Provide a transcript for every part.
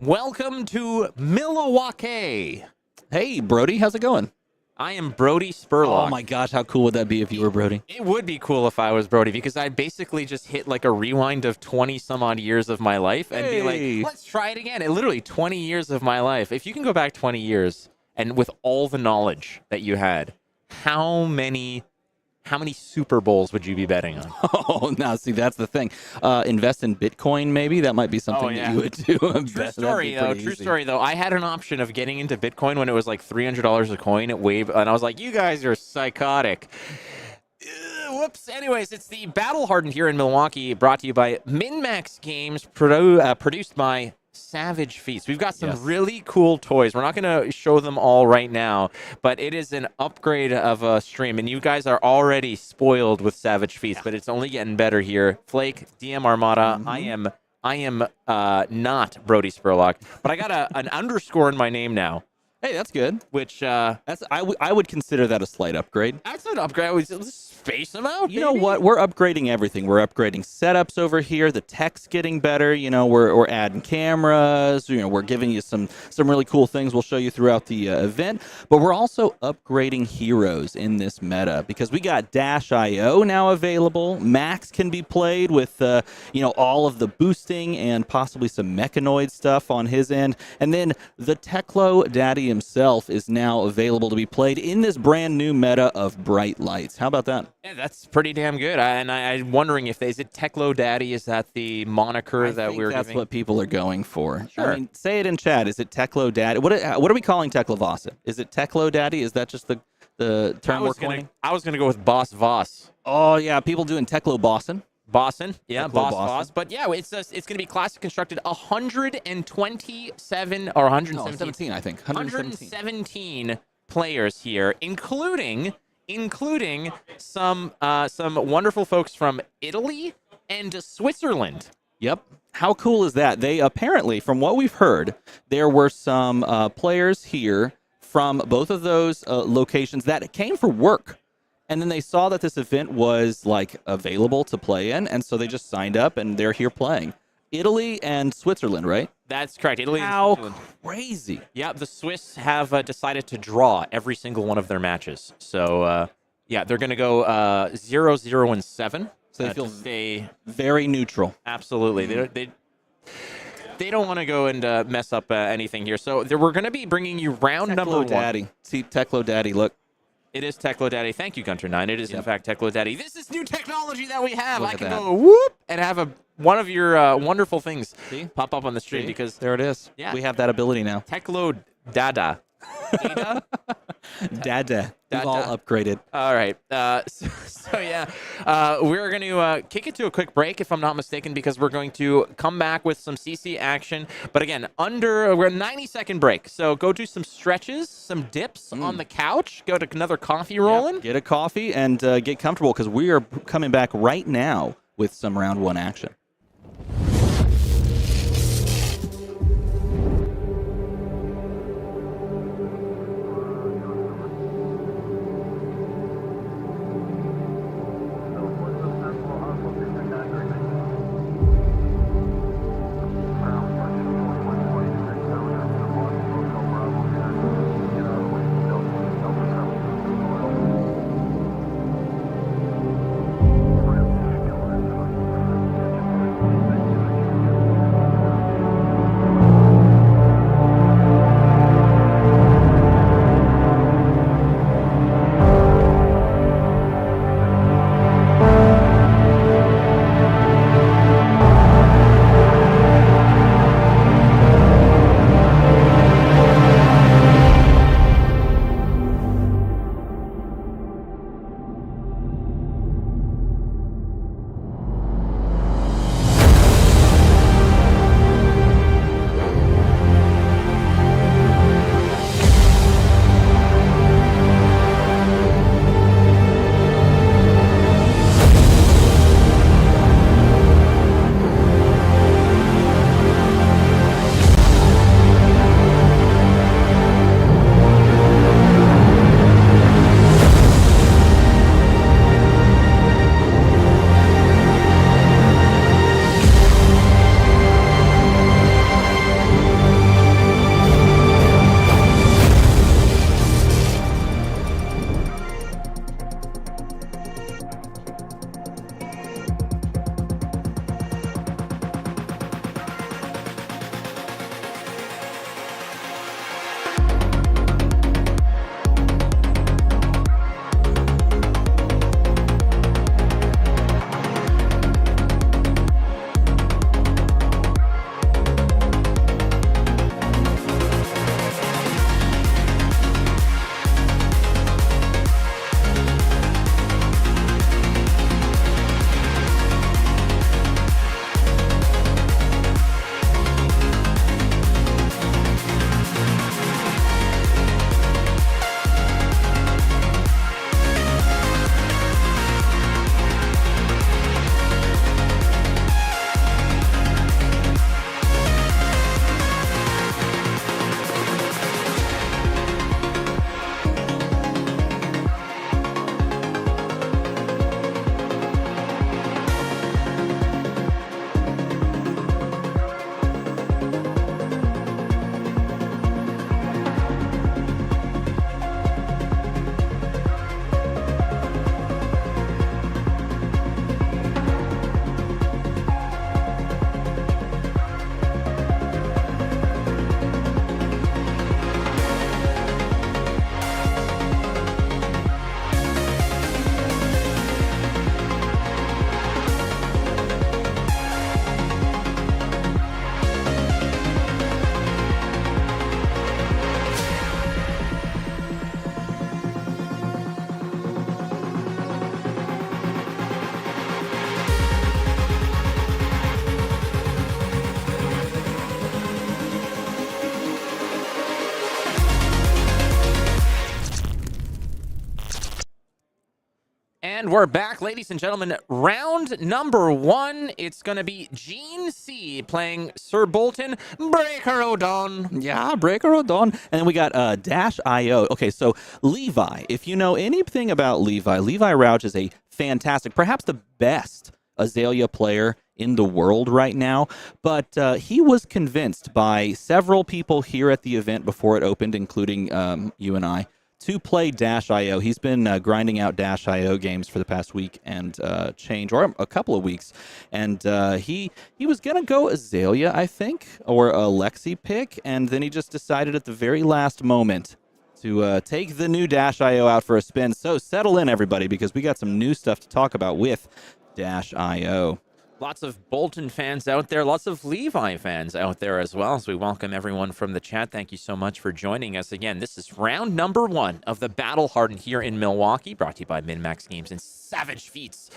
Welcome to Milwaukee. Hey, Brodie, how's it going? I am Brodie Spurlock. Oh my gosh, how cool would that be if you were Brodie? It would be cool if I was Brodie, because I basically just hit like a rewind of 20 some odd years of my life and be like, let's try it again. It literally 20 years of my life. If you can go back 20 years and with all the knowledge that you had, how many Super Bowls would you be betting on? Oh, now see, that's the thing. Invest in Bitcoin, maybe. That might be something that you would do. True story, though. I had an option of getting into Bitcoin when it was like $300 a coin at Wave, and I was like, you guys are psychotic. Whoops. Anyways, it's the Battle Hardened here in Milwaukee, brought to you by MinMaxGames, produced by Savage Feats. We've got some really cool toys. We're not going to show them all right now, but it is an upgrade of a stream, and you guys are already spoiled with Savage Feats, but it's only getting better here. Flake, DM Armada, I am not Brodie Spurlock, but I got an underscore in my name now. Hey, that's good. which That's I would consider that a slight upgrade. that's an upgrade. Let's space them out. You know what? We're upgrading everything. We're upgrading setups over here. The tech's getting better. You know, we're adding cameras. You know, we're giving you some really cool things we'll show you throughout the event. But we're also upgrading heroes in this meta because we got Dash.io now available. Maxx can be played with all of the boosting and possibly some mechanoid stuff on his end. And then the Teklo Daddy himself is now available to be played in this brand new meta of bright lights. How about that? Yeah, that's pretty damn good. I'm wondering if is it Teklo Daddy? Is that the moniker that we're that's giving? what people are going for. Sure. I mean, say it in chat. Is it Teklo Daddy? What are we calling Teklo Vossa? Is it Teklo Daddy? Is that just the term we're coining? I was gonna go with Boss Voss. Oh yeah, people doing Teklo Boston. Boston, yeah, Teklo Boss Voss. But yeah, it's going to be classic constructed 127 or 117, I think. 117 players here, including some wonderful folks from Italy and Switzerland. Yep. How cool is that? They apparently, from what we've heard, there were some players here from both of those locations that came for work. And then they saw that this event was like available to play in, and so they just signed up and they're here playing. Italy and Switzerland, right? That's correct. Italy and How Switzerland. crazy. Yeah, the Swiss have decided to draw every single one of their matches. So, yeah, they're going to go 0-0-7. So they feel stay very neutral. Absolutely. They don't want to go and mess up anything here. So we're going to be bringing you round number one. Daddy. See, Teklo Daddy, look. It is Teklo Daddy. Thank you, Gunter9. It is, in fact, Teklo Daddy. This is new technology that we have. I can go whoop and have one of your wonderful things pop up on the stream because there it is. Yeah. We have that ability now. Teklo Dada. Dada. We've all upgraded. All right. We're going to kick it to a quick break, if I'm not mistaken, because we're going to come back with some CC action. But again, we're a 90-second break. So go do some stretches, some dips on the couch. Go to another coffee rolling. Get a coffee and get comfortable because we are coming back right now with some round one action. And we're back, ladies and gentlemen. Round number 1. It's going to be Gene C playing Sir Boltyn, Breaker O'Dawn. Yeah, Breaker O'Dawn. And then we got Dash IO. Okay, so Levi. If you know anything about Levi, Levi Rouch is a fantastic, perhaps the best Azalea player in the world right now. But he was convinced by several people here at the event before it opened, including you and I, to play Dash IO. He's been grinding out Dash IO games for the past week and change, or a couple of weeks. And he was going to go Azalea, I think, or a Lexi pick. And then he just decided at the very last moment to take the new Dash IO out for a spin. So settle in, everybody, because we got some new stuff to talk about with Dash IO. Lots of Boltyn fans out there, lots of Levi fans out there as well. So we welcome everyone from the chat. Thank you so much for joining us again. This is round number 1 of the Battle Hardened here in Milwaukee, brought to you by MinMaxGames and Savage Feats.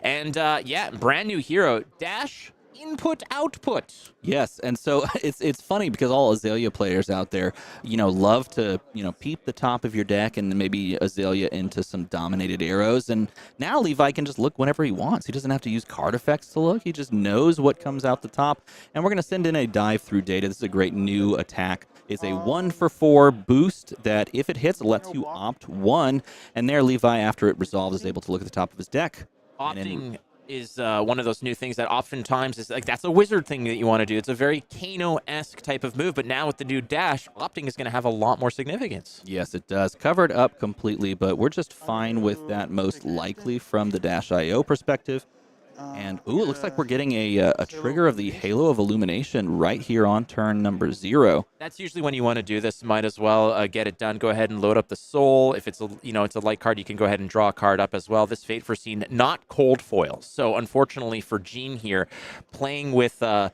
And yeah, brand new hero, Dash Input Output. Yes, and so it's funny because all Azalea players out there, love to, peep the top of your deck and maybe Azalea into some dominated arrows. And now Levi can just look whenever he wants. He doesn't have to use card effects to look. He just knows what comes out the top. And we're going to send in a dive through data. This is a great new attack. It's a 1-for-4 boost that if it hits, it lets you opt 1. And there Levi, after it resolves, is able to look at the top of his deck. Opting is one of those new things that oftentimes is like, that's a wizard thing that you want to do. It's a very Kano-esque type of move, but now with the new dash, opting is going to have a lot more significance. Yes, it does. Covered up completely, but we're just fine with that most likely from the Dash IO perspective. And, ooh, it looks like we're getting a trigger of the Halo of Illumination right here on turn number 0. That's usually when you want to do this. Might as well get it done. Go ahead and load up the Soul. If it's it's a light card, you can go ahead and draw a card up as well. This Fate Foreseen, not cold foil. So unfortunately for Gene here, playing with a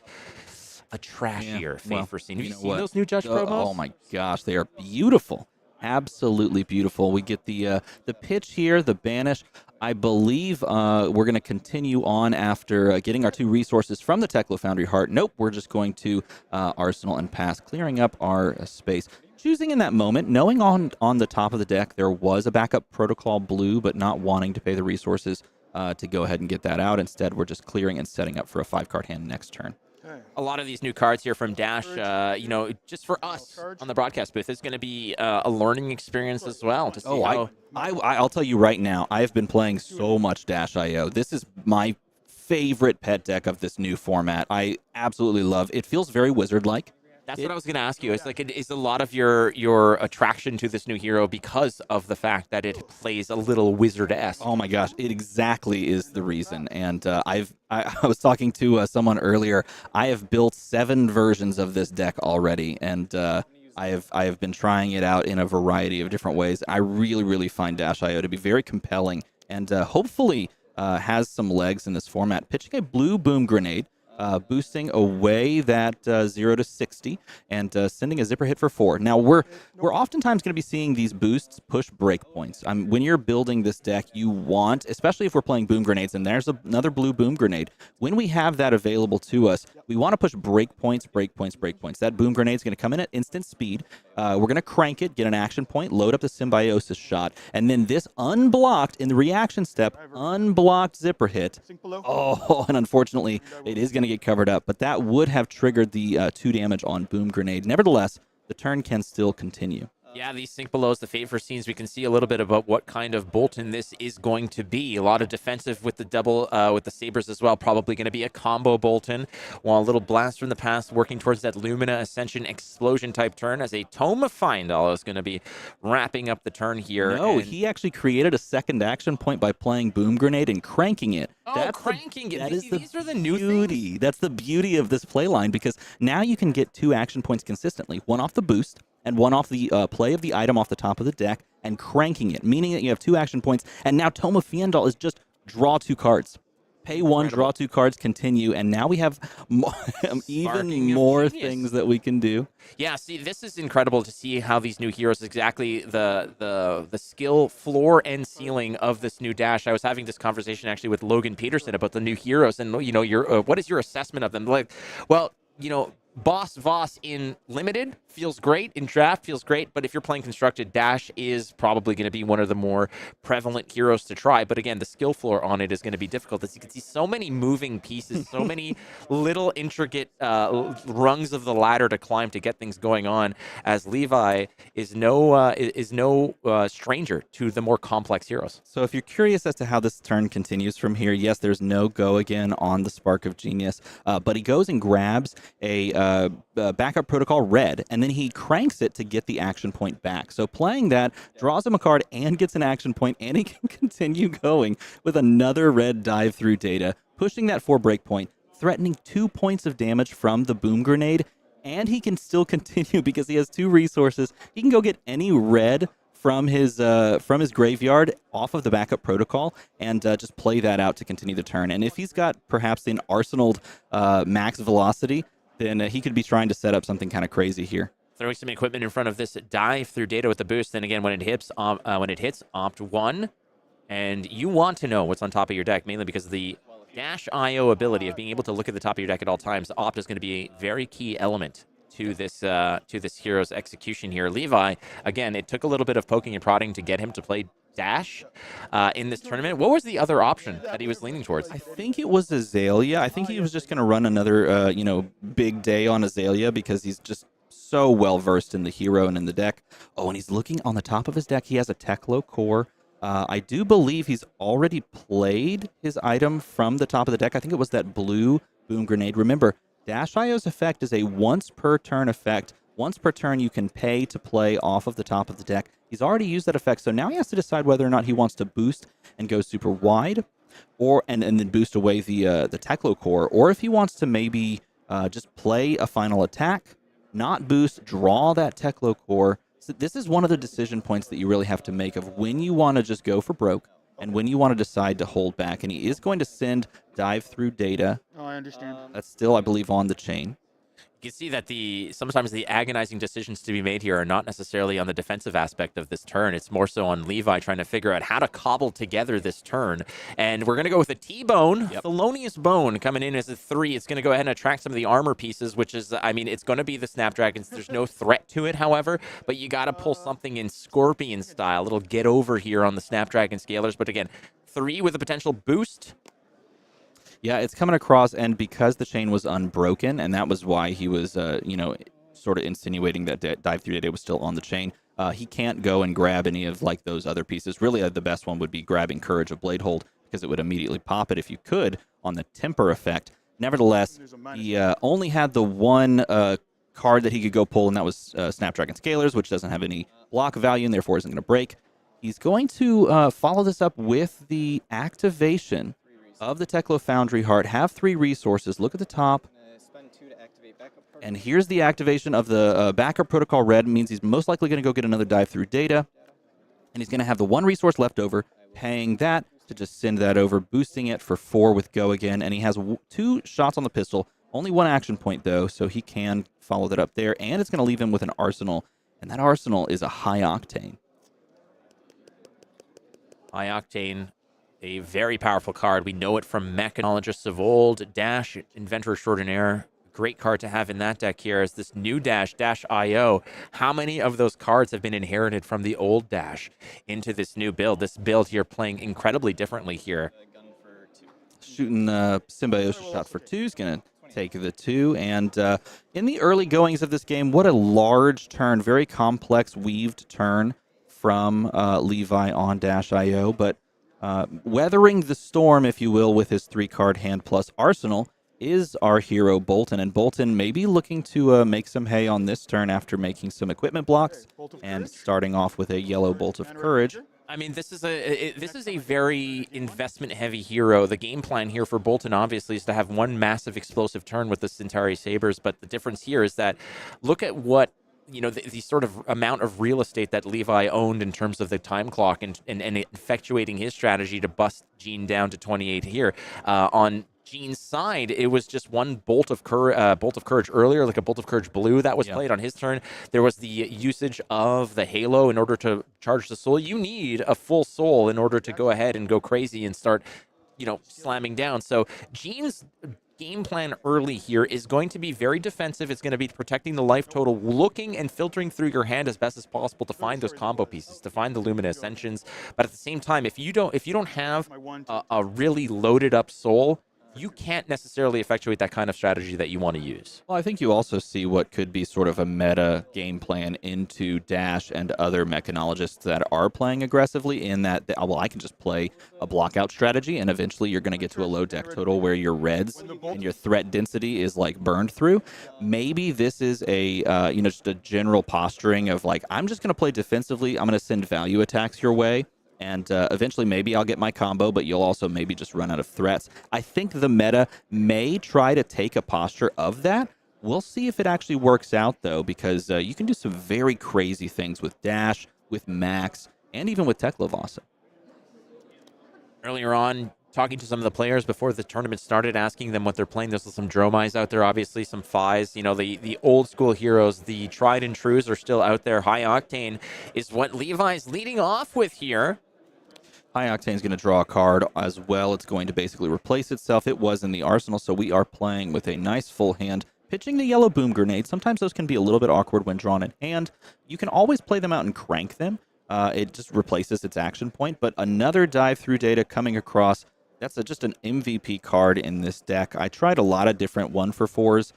trashier Fate Foreseen. Have you seen those new Judge promos? Oh my gosh, they are beautiful. Absolutely beautiful. We get the pitch here, the banish. I believe we're going to continue on after getting our 2 resources from the Teklo Foundry Heart. Nope, we're just going to Arsenal and pass, clearing up our space. Choosing in that moment, knowing on the top of the deck there was a backup Protocol blue, but not wanting to pay the resources to go ahead and get that out. Instead, we're just clearing and setting up for a 5-card hand next turn. A lot of these new cards here from Dash, just for us on the broadcast booth, is going to be a learning experience as well. To see I'll tell you right now, I've been playing so much Dash IO. This is my favorite pet deck of this new format. I absolutely love it. It feels very wizard-like. That's what I was going to ask you. It's like, is a lot of your attraction to this new hero because of the fact that it plays a little wizard-esque? Oh my gosh, it exactly is the reason. And I was talking to someone earlier. I have built 7 versions of this deck already, and I have been trying it out in a variety of different ways. I really, really find Dash IO to be very compelling, and hopefully has some legs in this format. Pitching a blue boom grenade. Boosting away that 0 to 60 and sending a zipper hit for 4. Now, we're oftentimes going to be seeing these boosts push breakpoints. When you're building this deck, you want, especially if we're playing boom grenades, and there's another blue boom grenade, when we have that available to us, we want to push breakpoints. That boom grenade is going to come in at instant speed. We're going to crank it, get an action point, load up the Symbiosis shot, and then this unblocked, in the reaction step, unblocked zipper hit. Oh, and unfortunately, it is going to get covered up, but that would have triggered the 2 damage on boom grenade. Nevertheless, the turn can still continue. Yeah, these Sync Belows, the Fate Foreseens, we can see a little bit about what kind of Boltyn this is going to be. A lot of defensive with the double, with the Sabres as well. Probably going to be a combo Boltyn. While a little Blast from the Past working towards that Lumina Ascension Explosion type turn, as a Tome of Fyendal is going to be wrapping up the turn here. No, he actually created a second action point by playing Boom Grenade and cranking it. Oh, cranking it. These are the new beauty. That's the beauty of this play line, because now you can get 2 action points consistently. One off the boost, and one off the play of the item off the top of the deck, and cranking it, meaning that you have 2 action points, and now Tome of Fyendal is just draw 2 cards. Pay 1, draw 2 cards, continue, and now we have even more things that we can do. Yeah, see, this is incredible to see how these new heroes, exactly the skill floor and ceiling of this new dash. I was having this conversation actually with Logan Peterson about the new heroes, and what is your assessment of them? Like, well, Boss Voss in Limited, feels great in draft, feels great, but if you're playing constructed, dash is probably going to be one of the more prevalent heroes to try. But again, the skill floor on it is going to be difficult. As you can see, so many moving pieces, so many little intricate rungs of the ladder to climb to get things going on, as Levi is no stranger to the more complex heroes. So if you're curious as to how this turn continues from here, yes, there's no go again on the Spark of Genius, but he goes and grabs a backup protocol red, and then he cranks it to get the action point back. So playing that draws him a card and gets an action point, and he can continue going with another red dive through data, pushing that 4 breakpoint, threatening 2 points of damage from the boom grenade, and he can still continue because he has 2 resources. He can go get any red from his graveyard off of the backup protocol and just play that out to continue the turn. And if he's got perhaps an arsenaled max velocity, then he could be trying to set up something kind of crazy here. Throwing some equipment in front of this dive through data with the boost. Then again, when it hits, opt 1, and you want to know what's on top of your deck, mainly because of the dash IO ability of being able to look at the top of your deck at all times. Opt is going to be a very key element to this hero's execution here. Levi, again, it took a little bit of poking and prodding to get him to play dash in this tournament. What was the other option that he was leaning towards? I think it was Azalea. I think he was just going to run another big day on Azalea because he's just so well versed in the hero and in the deck. Oh, and he's looking on the top of his deck. He has a Teklo core. I do believe he's already played his item from the top of the deck. I think it was that blue boom grenade. Remember, Dash IO's effect is a once per turn effect. Once per turn, you can pay to play off of the top of the deck. He's already used that effect, so now he has to decide whether or not he wants to boost and go super wide, and then boost away the Teklo core, or if he wants to maybe just play a final attack, not boost, draw that Teklo core. So this is one of the decision points that you really have to make of when you want to just go for broke and when you want to decide to hold back. And he is going to send dive through data. Oh, I understand. That's still, I believe, on the chain. You can see that sometimes the agonizing decisions to be made here are not necessarily on the defensive aspect of this turn. It's more so on Levi trying to figure out how to cobble together this turn. And we're going to go with a T-Bone, Thelonious Bone, coming in as a 3. It's going to go ahead and attract some of the armor pieces, which is, I mean, it's going to be the Snapdragons. There's no threat to it, however, but you got to pull something in Scorpion style. It'll get over here on the Snapdragon Scalers. But again, 3 with a potential boost. Yeah, it's coming across, and because the chain was unbroken, and that was why he was, sort of insinuating that dive through data was still on the chain, he can't go and grab any of, like, those other pieces. Really, the best one would be grabbing Courage of Bladehold, because it would immediately pop it if you could on the temper effect. Nevertheless, he only had the one card that he could go pull, and that was Snapdragon Scalers, which doesn't have any block value, and therefore isn't going to break. He's going to follow this up with the activation of the Teklo Foundry Heart. Have 3 resources. Look at the top. And here's the activation of the backup protocol red. It means he's most likely going to go get another dive through data. And he's going to have the 1 resource left over, paying that to just send that over, boosting it for 4 with go again. And he has 2 shots on the pistol. Only 1 action point, though, so he can follow that up there. And it's going to leave him with an arsenal. And that arsenal is a high octane. High octane. A very powerful card. We know it from Mechanologists of old. Dash, Inventor Extraordinaire. Great card to have in that deck here as this new Dash, Dash IO. How many of those cards have been inherited from the old Dash into this new build? This build here playing incredibly differently here. Shooting Symbiosis shot for 2 is going to take the 2. And in the early goings of this game, what a large turn. Very complex, weaved turn from Levi on Dash IO. But weathering the storm, if you will, with his 3-card hand plus arsenal is our hero Boltyn. And Boltyn may be looking to make some hay on this turn after making some equipment blocks and starting off with a yellow Bolt of Courage. I mean, this is a very investment-heavy hero. The game plan here for Boltyn, obviously, is to have one massive explosive turn with the Centauri Sabers, but the difference here is that look at what the sort of amount of real estate that Levi owned in terms of the time clock and effectuating his strategy to bust Gene down to 28 here. On Gene's side, it was just one Bolt of Courage earlier, like a Bolt of Courage blue that was played on his turn. There was the usage of the Halo in order to charge the soul. You need a full soul in order to go ahead and go crazy and start, slamming down. So Gene's game plan early here is going to be very defensive. It's going to be protecting the life total, looking and filtering through your hand as best as possible to find those combo pieces, to find the Lumina Ascensions. But at the same time, if you don't have a really loaded up soul, you can't necessarily effectuate that kind of strategy that you want to use. Well, I think you also see what could be sort of a meta game plan into Dash and other mechanologists that are playing aggressively in that, well, I can just play a blockout strategy, and eventually you're going to get to a low deck total where your reds and your threat density is like burned through. Maybe this is a, just a general posturing of like, I'm just going to play defensively. I'm going to send value attacks your way. And eventually maybe I'll get my combo, but you'll also maybe just run out of threats. I think the meta may try to take a posture of that. We'll see if it actually works out, though, because you can do some very crazy things with Dash, with Maxx, and even with Teklovasa. Earlier on, talking to some of the players before the tournament started, asking them what they're playing. There's some Dromais out there, obviously, some Phis. You know, the old school heroes, the tried and trues are still out there. High Octane is what Levi's leading off with here. High Octane is going to draw a card as well. It's going to basically replace itself. It was in the arsenal, so we are playing with a nice full hand. Pitching the yellow boom grenade. Sometimes those can be a little bit awkward when drawn in hand. You can always play them out and crank them. It just replaces its action point. But another dive through data coming across. That's just an MVP card in this deck. I tried a lot of different 1-for-4s.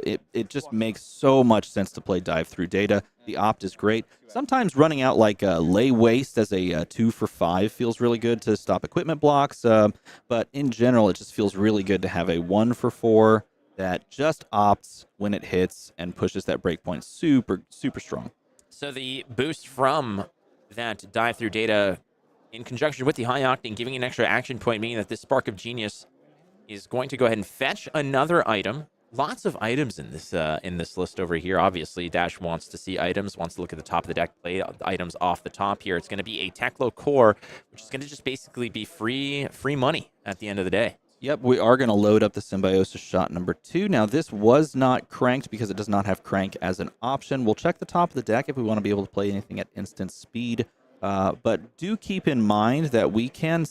It just makes so much sense to play dive through data. The opt is great. Sometimes running out like lay waste as a 2-for-5 feels really good to stop equipment blocks. But in general, it just feels really good to have a 1-for-4 that just opts when it hits and pushes that breakpoint super, super strong. So the boost from that dive through data in conjunction with the High Octane giving an extra action point, meaning that this Spark of Genius is going to go ahead and fetch another item. Lots of items in this list over here. Obviously, Dash wants to see items, wants to look at the top of the deck, play items off the top here. It's going to be a Teklo core, which is going to just basically be free money at the end of the day. Yep, we are going to load up the Symbiosis shot number 2. Now, this was not cranked because it does not have crank as an option. We'll check the top of the deck if we want to be able to play anything at instant speed. But do keep in mind that we can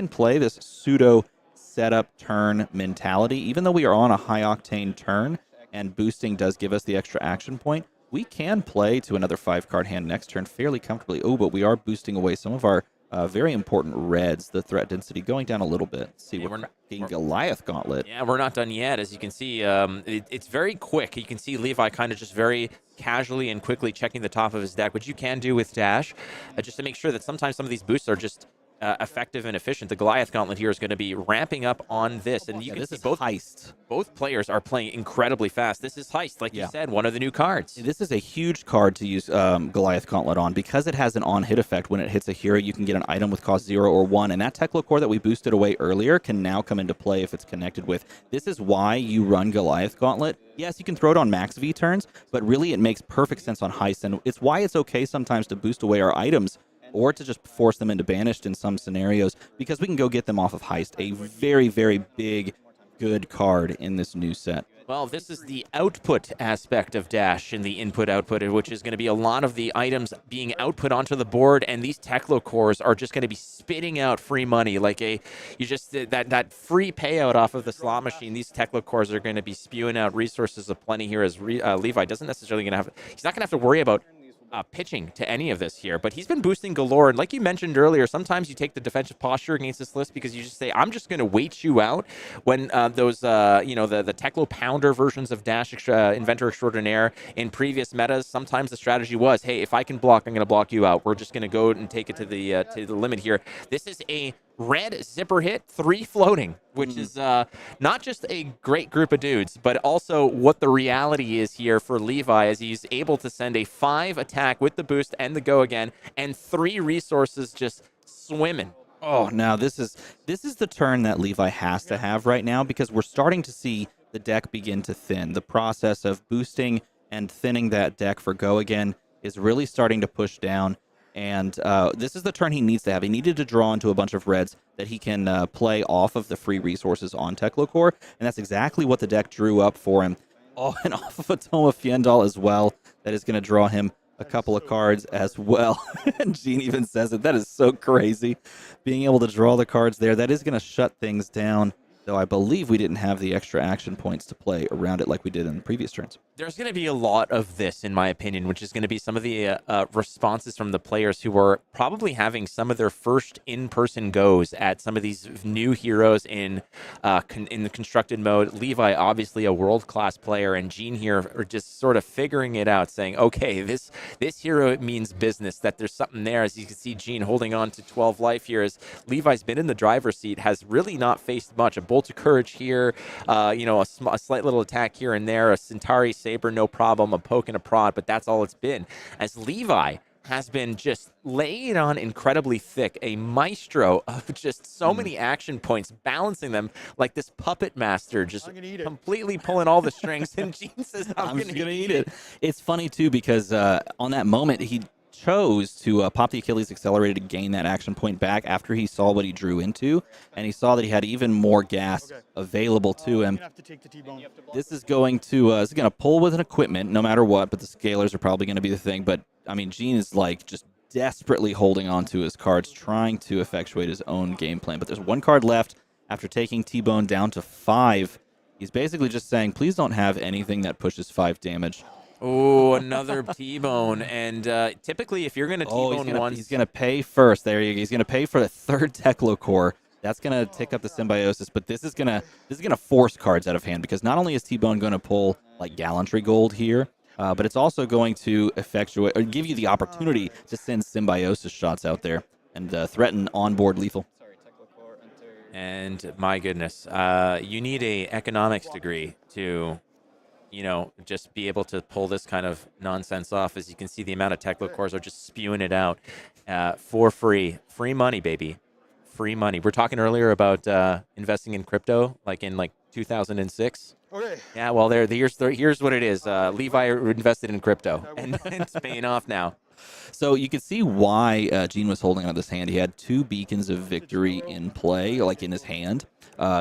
play this pseudo setup turn mentality. Even though we are on a high octane turn and boosting does give us the extra action point, we can play to another 5-card hand next turn fairly comfortably. Oh, but we are boosting away some of our very important reds, the threat density going down a little bit. Let's see, we're getting Goliath Gauntlet. Yeah, we're not done yet. As you can see, it's very quick. You can see Levi kind of just very casually and quickly checking the top of his deck, which you can do with Dash, just to make sure that sometimes some of these boosts are just effective and efficient. The Goliath Gauntlet here is going to be ramping up on this, and you can see both Heist. Both players are playing incredibly fast. This is Heist, like you said, one of the new cards. This is a huge card to use Goliath Gauntlet on because it has an on-hit effect. When it hits a hero, you can get an item with cost 0 or 1, and that Teklo core that we boosted away earlier can now come into play if it's connected with. This is why you run Goliath Gauntlet. Yes, you can throw it on max V turns, but really it makes perfect sense on Heist, and it's why it's okay sometimes to boost away our items or to just force them into banished in some scenarios, because we can go get them off of Heist, a very, very big, good card in this new set. Well, this is the output aspect of Dash in the input-output, which is going to be a lot of the items being output onto the board, and these Teklo cores are just going to be spitting out free money, like that free payout off of the slot machine. These Teklo cores are going to be spewing out resources of plenty here, as Levi doesn't necessarily he's not going to have to worry about pitching to any of this here, but he's been boosting galore. And like you mentioned earlier, sometimes you take the defensive posture against this list because you just say, I'm just going to wait you out when those, the Teklo Pounder versions of Dash Inventor Extraordinaire in previous metas, sometimes the strategy was, hey, if I can block, I'm going to block you out. We're just going to go and take it to the limit here. This is a red zipper hit, 3 floating, which is not just a great group of dudes, but also what the reality is here for Levi, as he's able to send a 5 attack with the boost and the go again, and 3 resources just swimming. Oh, now this is the turn that Levi has to have right now, because we're starting to see the deck begin to thin. The process of boosting and thinning that deck for go again is really starting to push down. And this is the turn he needs to have. He needed to draw into a bunch of reds that he can play off of the free resources on Teklo core, and that's exactly what the deck drew up for him. Oh, and off of a Toma Fiendal as well. That is going to draw him a couple of cards as well. And Gene even says it. That is so crazy. Being able to draw the cards there, that is going to shut things down. though I believe we didn't have the extra action points to play around it like we did in previous turns. There's going to be a lot of this, in my opinion, which is going to be some of the responses from the players who are probably having some of their first in-person goes at some of these new heroes in the constructed mode. Levi, obviously a world-class player, and Gene here are just sort of figuring it out, saying, okay, this hero means business, that there's something there. As you can see, Gene holding on to 12 life here as Levi's been in the driver's seat, has really not faced much. A Bolt of Courage here, a slight little attack here and there, a Centauri Saber, no problem, a poke and a prod, but that's all it's been. As Levi has been just laid on incredibly thick, a maestro of just so many action points, balancing them like this puppet master, just completely pulling all the strings. And Gene says, I'm just going to eat it. It's funny, too, because on that moment, he chose to pop the Achilles Accelerator to gain that action point back after he saw what he drew into, and he saw that he had even more gas available to him. This is going to pull with an equipment no matter what, but the scalers are probably going to be the thing. But I mean, Gene is like just desperately holding on to his cards, trying to effectuate his own game plan. But there's one card left after taking T-Bone down to 5. He's basically just saying, please don't have anything that pushes 5 damage. Oh, another T-Bone. And typically, if you're going to T-Bone once... He's going to pay first. There you go. He's going to pay for a third Teklo Core. That's going to tick up the Symbiosis, but this is going to force cards out of hand, because not only is T-Bone going to pull like Gallantry Gold here, but it's also going to effectuate or give you the opportunity to send Symbiosis shots out there and threaten onboard lethal. And my goodness, you need a economics degree to... just be able to pull this kind of nonsense off. As you can see, the amount of Teklo cores are just spewing it out for free. Free money, baby. Free money. We're talking earlier about investing in crypto, like in 2006. Okay. Yeah, well, here's what it is. Levi invested in crypto, and it's paying off now. So you can see why Gene was holding on this hand. He had 2 Beacons of Victory in play, like in his hand.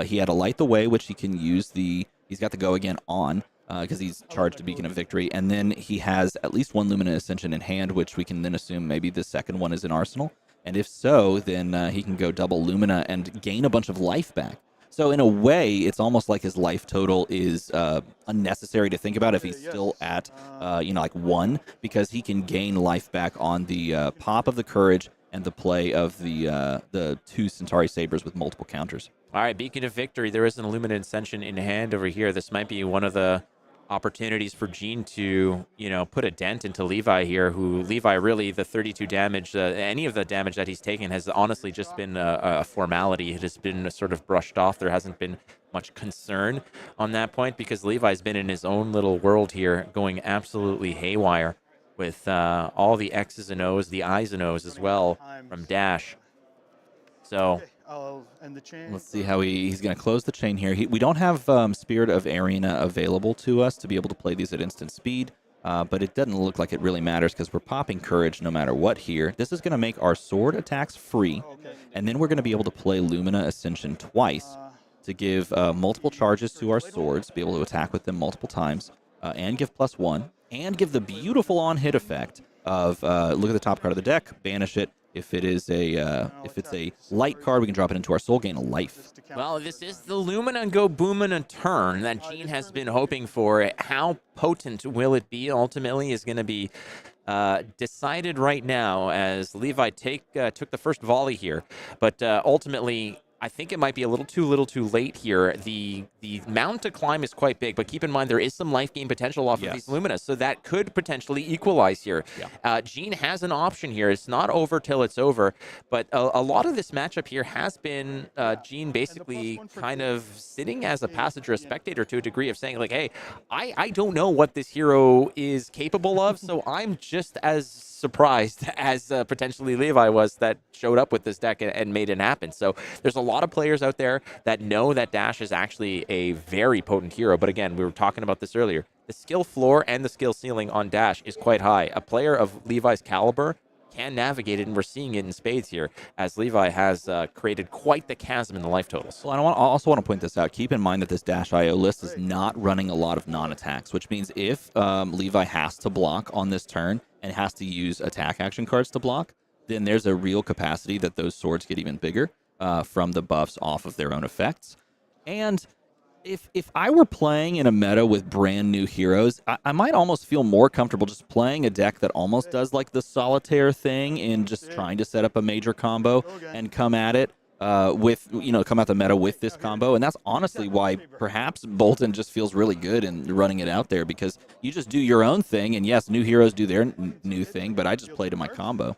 He had a Light the Way, which he can use he's got the Go Again on, because he's charged a Beacon of Victory, and then he has at least 1 Lumina Ascension in hand, which we can then assume maybe the second one is in Arsenal. And if so, then he can go double Lumina and gain a bunch of life back. So in a way, it's almost like his life total is unnecessary to think about if he's still at, 1, because he can gain life back on the pop of the Courage and the play of the 2 Centauri Sabers with multiple counters. All right, Beacon of Victory. There is an Illuminate Ascension in hand over here. This might be one of the opportunities for Gene to, put a dent into Levi here, who Levi really, the 32 damage, any of the damage that he's taken has honestly just been a formality. It has been sort of brushed off. There hasn't been much concern on that point, because Levi's been in his own little world here, going absolutely haywire with all the X's and O's, the I's and O's as well from Dash. So... I'll end the chain. Let's see how he's going to close the chain here. We don't have Spirit of Arena available to us to be able to play these at instant speed, but it doesn't look like it really matters because we're popping Courage no matter what here. This is going to make our sword attacks free, and then we're going to be able to play Lumina Ascension twice to give multiple charges to our swords, be able to attack with them multiple times, and give +1, and give the beautiful on-hit effect of, look at the top card of the deck, banish it. If it's a light card, we can drop it into our soul, gain a life. Well, this is the Lumina Go Boomina turn that Gene has been hoping for. How potent will it be ultimately is going to be decided right now, as Levi took the first volley here. But ultimately, I think it might be a little too late here. The mountain to climb is quite big, but keep in mind there is some life gain potential off of these Luminas, so that could potentially equalize here. Yeah. Gene has an option here. It's not over till it's over, but a lot of this matchup here has been Gene basically kind of sitting as a passenger, a spectator to a degree, of saying like, hey, I don't know what this hero is capable of, so I'm just as surprised as potentially Levi was that showed up with this deck and made it happen. So there's a lot of players out there that know that Dash is actually a very potent hero. But again, we were talking about this earlier. The skill floor and the skill ceiling on Dash is quite high. A player of Levi's caliber can navigate it, and we're seeing it in spades here, as Levi has created quite the chasm in the life totals. Well, I also want to point this out. Keep in mind that this Dash IO list is not running a lot of non-attacks, which means if Levi has to block on this turn and has to use attack action cards to block, then there's a real capacity that those swords get even bigger from the buffs off of their own effects. And if I were playing in a meta with brand new heroes, I might almost feel more comfortable just playing a deck that almost does like the solitaire thing and just trying to set up a major combo and come at it come out the meta with this combo. And that's honestly why perhaps Boltyn just feels really good in running it out there, because you just do your own thing. And yes, new heroes do their new thing, but I just play to my combo.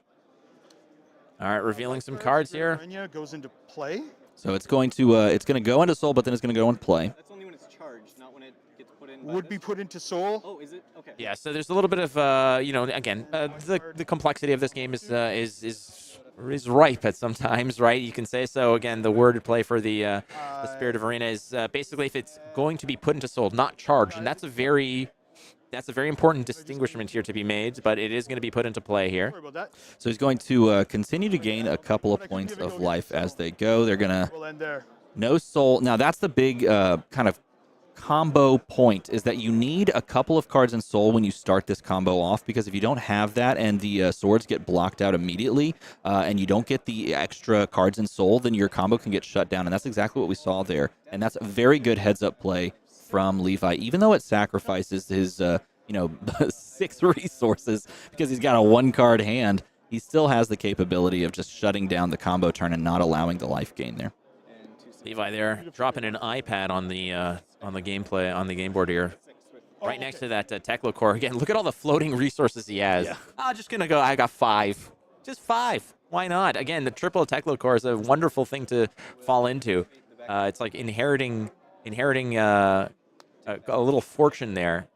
All right, revealing some cards here. Goes into play. So it's going to go into Soul, but then it's going to go into play. That's only when it's charged, not when it gets put in. Would be put into Soul. Oh, is it? Okay. Yeah, so there's a little bit of again, the complexity of this game is ripe at sometimes, right? You can say so. Again, the word play for the Spirit of Arena is basically if it's going to be put into Soul, not charged, and that's a very important distinguishment here to be made, but it is going to be put into play here. So he's going to continue to gain a couple of points of life as they go. They're going to no Soul. Now, that's the big kind of combo point, is that you need a couple of cards in Soul when you start this combo off, because if you don't have that and the swords get blocked out immediately and you don't get the extra cards in Soul, then your combo can get shut down, and that's exactly what we saw there. And that's a very good heads-up play from Levi, even though it sacrifices his 6 resources because he's got a 1-card hand. He still has the capability of just shutting down the combo turn and not allowing the life gain there. Levi there dropping an iPad on the gameplay on the game board here, right next to that Teklo core. Again, look at all the floating resources he has. Yeah. I'm just gonna go. I got 5, just 5. Why not? Again, the triple Teklo core is a wonderful thing to fall into. It's like inheriting a little fortune there.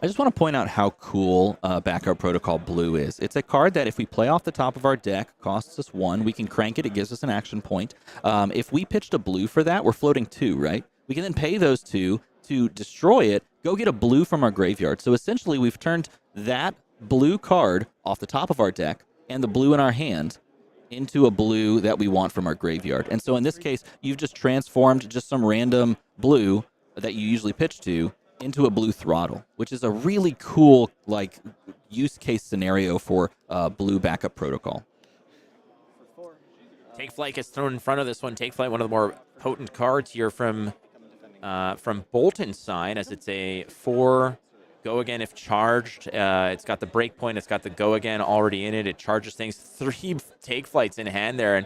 I just want to point out how cool Backup Protocol Blue is. It's a card that if we play off the top of our deck, costs us 1. We can crank it. It gives us an action point. If we pitched a blue for that, we're floating 2, right? We can then pay those 2 to destroy it, go get a blue from our graveyard. So essentially, we've turned that blue card off the top of our deck and the blue in our hand into a blue that we want from our graveyard. And so in this case, you've just transformed just some random blue that you usually pitch to into a blue throttle, which is a really cool use case scenario for blue Backup Protocol. Take Flight gets thrown in front of this one. Take Flight, one of the more potent cards here from Boltyn's side, as it's a 4 go again if charged. It's got the break point. It's got the go again already in it. It charges things. 3 Take Flights in hand there, and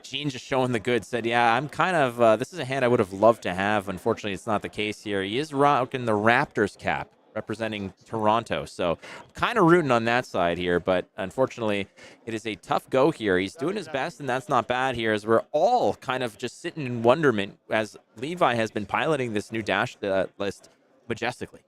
Gene just showing the goods. Said, yeah, I'm kind of this is a hand I would have loved to have. Unfortunately, it's not the case here. He is rocking the Raptors cap, representing Toronto. So I'm kind of rooting on that side here, but unfortunately, it is a tough go here. He's doing his best, and that's not bad here, as we're all kind of just sitting in wonderment as Levi has been piloting this new dash list majestically.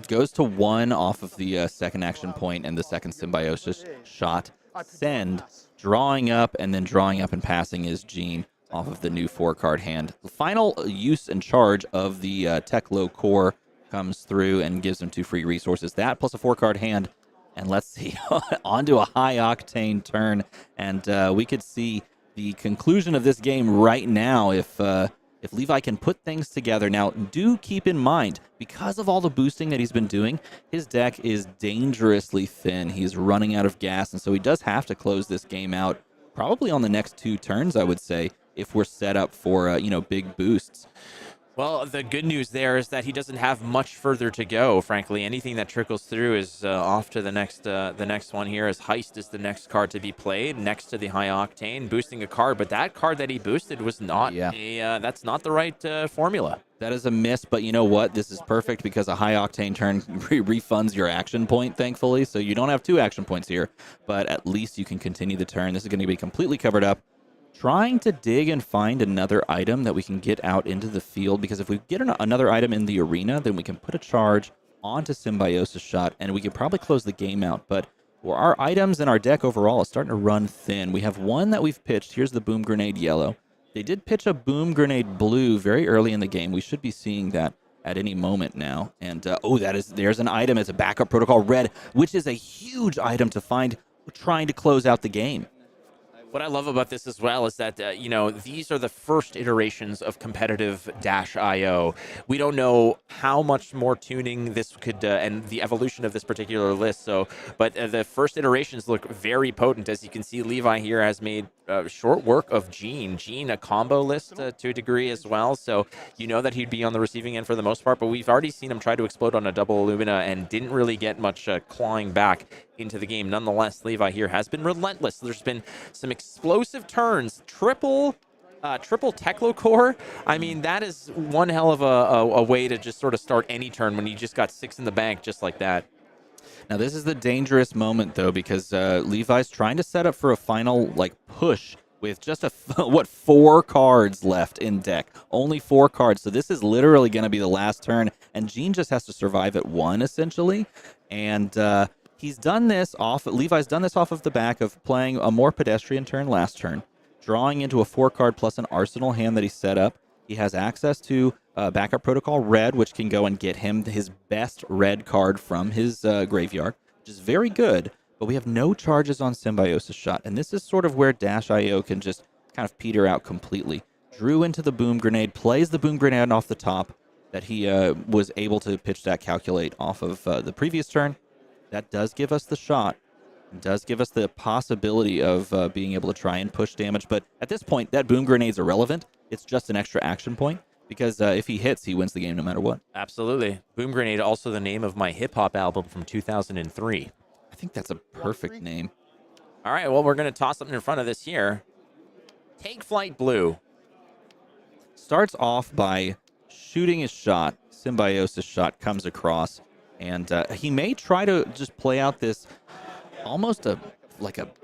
Goes to 1 off of the second action point and the second symbiosis shot. Send, drawing up, and then drawing up and passing is Gene off of the new 4-card hand. The final use and charge of the Teklo core comes through and gives him 2 free resources. That plus a 4-card hand, and let's see, onto a high-octane turn. And we could see the conclusion of this game right now if Levi can put things together. Now, do keep in mind, because of all the boosting that he's been doing, his deck is dangerously thin. He's running out of gas, and so he does have to close this game out probably on the next 2 turns, I would say, if we're set up for, big boosts. Well, the good news there is that he doesn't have much further to go, frankly. Anything that trickles through is off to the next one here, as Heist is the next card to be played, next to the High Octane, boosting a card. But that card that he boosted was not that's not the right formula. That is a miss, but you know what? This is perfect because a High Octane turn refunds your action point, thankfully. So you don't have 2 action points here, but at least you can continue the turn. This is going to be completely covered up. Trying to dig and find another item that we can get out into the field, because if we get another item in the arena, then we can put a charge onto Symbiosis Shot, and we can probably close the game out. But our items in our deck overall is starting to run thin. We have one that we've pitched. Here's the Boom Grenade Yellow. They did pitch a Boom Grenade Blue very early in the game. We should be seeing that at any moment now. And, there's an item. It's a Backup Protocol Red, which is a huge item to find trying to close out the game. What I love about this as well is that, these are the first iterations of competitive Dash IO. We don't know how much more tuning this could, and the evolution of this particular list. But the first iterations look very potent. As you can see, Levi here has made short work of Gene. Gene, a combo list to a degree as well. So you know that he'd be on the receiving end for the most part, but we've already seen him try to explode on a double Illumina and didn't really get much clawing back into the game. Nonetheless, Levi here has been relentless. There's been some explosive turns, triple Teklo core. I mean, that is one hell of a way to just sort of start any turn when you just got 6 in the bank just like that. Now, this is the dangerous moment, though, because Levi's trying to set up for a final push with just 4 cards left in deck. Only 4 cards. So this is literally going to be the last turn, and Gene just has to survive at 1, essentially. And Levi's done this off of the back of playing a more pedestrian turn last turn, drawing into a 4-card plus an arsenal hand that he set up. He has access to backup protocol red, which can go and get him his best red card from his graveyard, which is very good. But we have no charges on Symbiosis Shot, and this is sort of where Dash IO can just kind of peter out completely. Drew into the Boom Grenade, plays the Boom Grenade off the top that he was able to pitch that calculate off of the previous turn. That does give us the shot. It does give us the possibility of being able to try and push damage. But at this point, that Boom Grenade's irrelevant. It's just an extra action point. Because if he hits, he wins the game no matter what. Absolutely. Boom Grenade, also the name of my hip-hop album from 2003. I think that's a perfect name. All right, well, we're going to toss something in front of this here. Take Flight Blue. Starts off by shooting his shot. Symbiosis Shot comes across. And he may try to just play out this almost a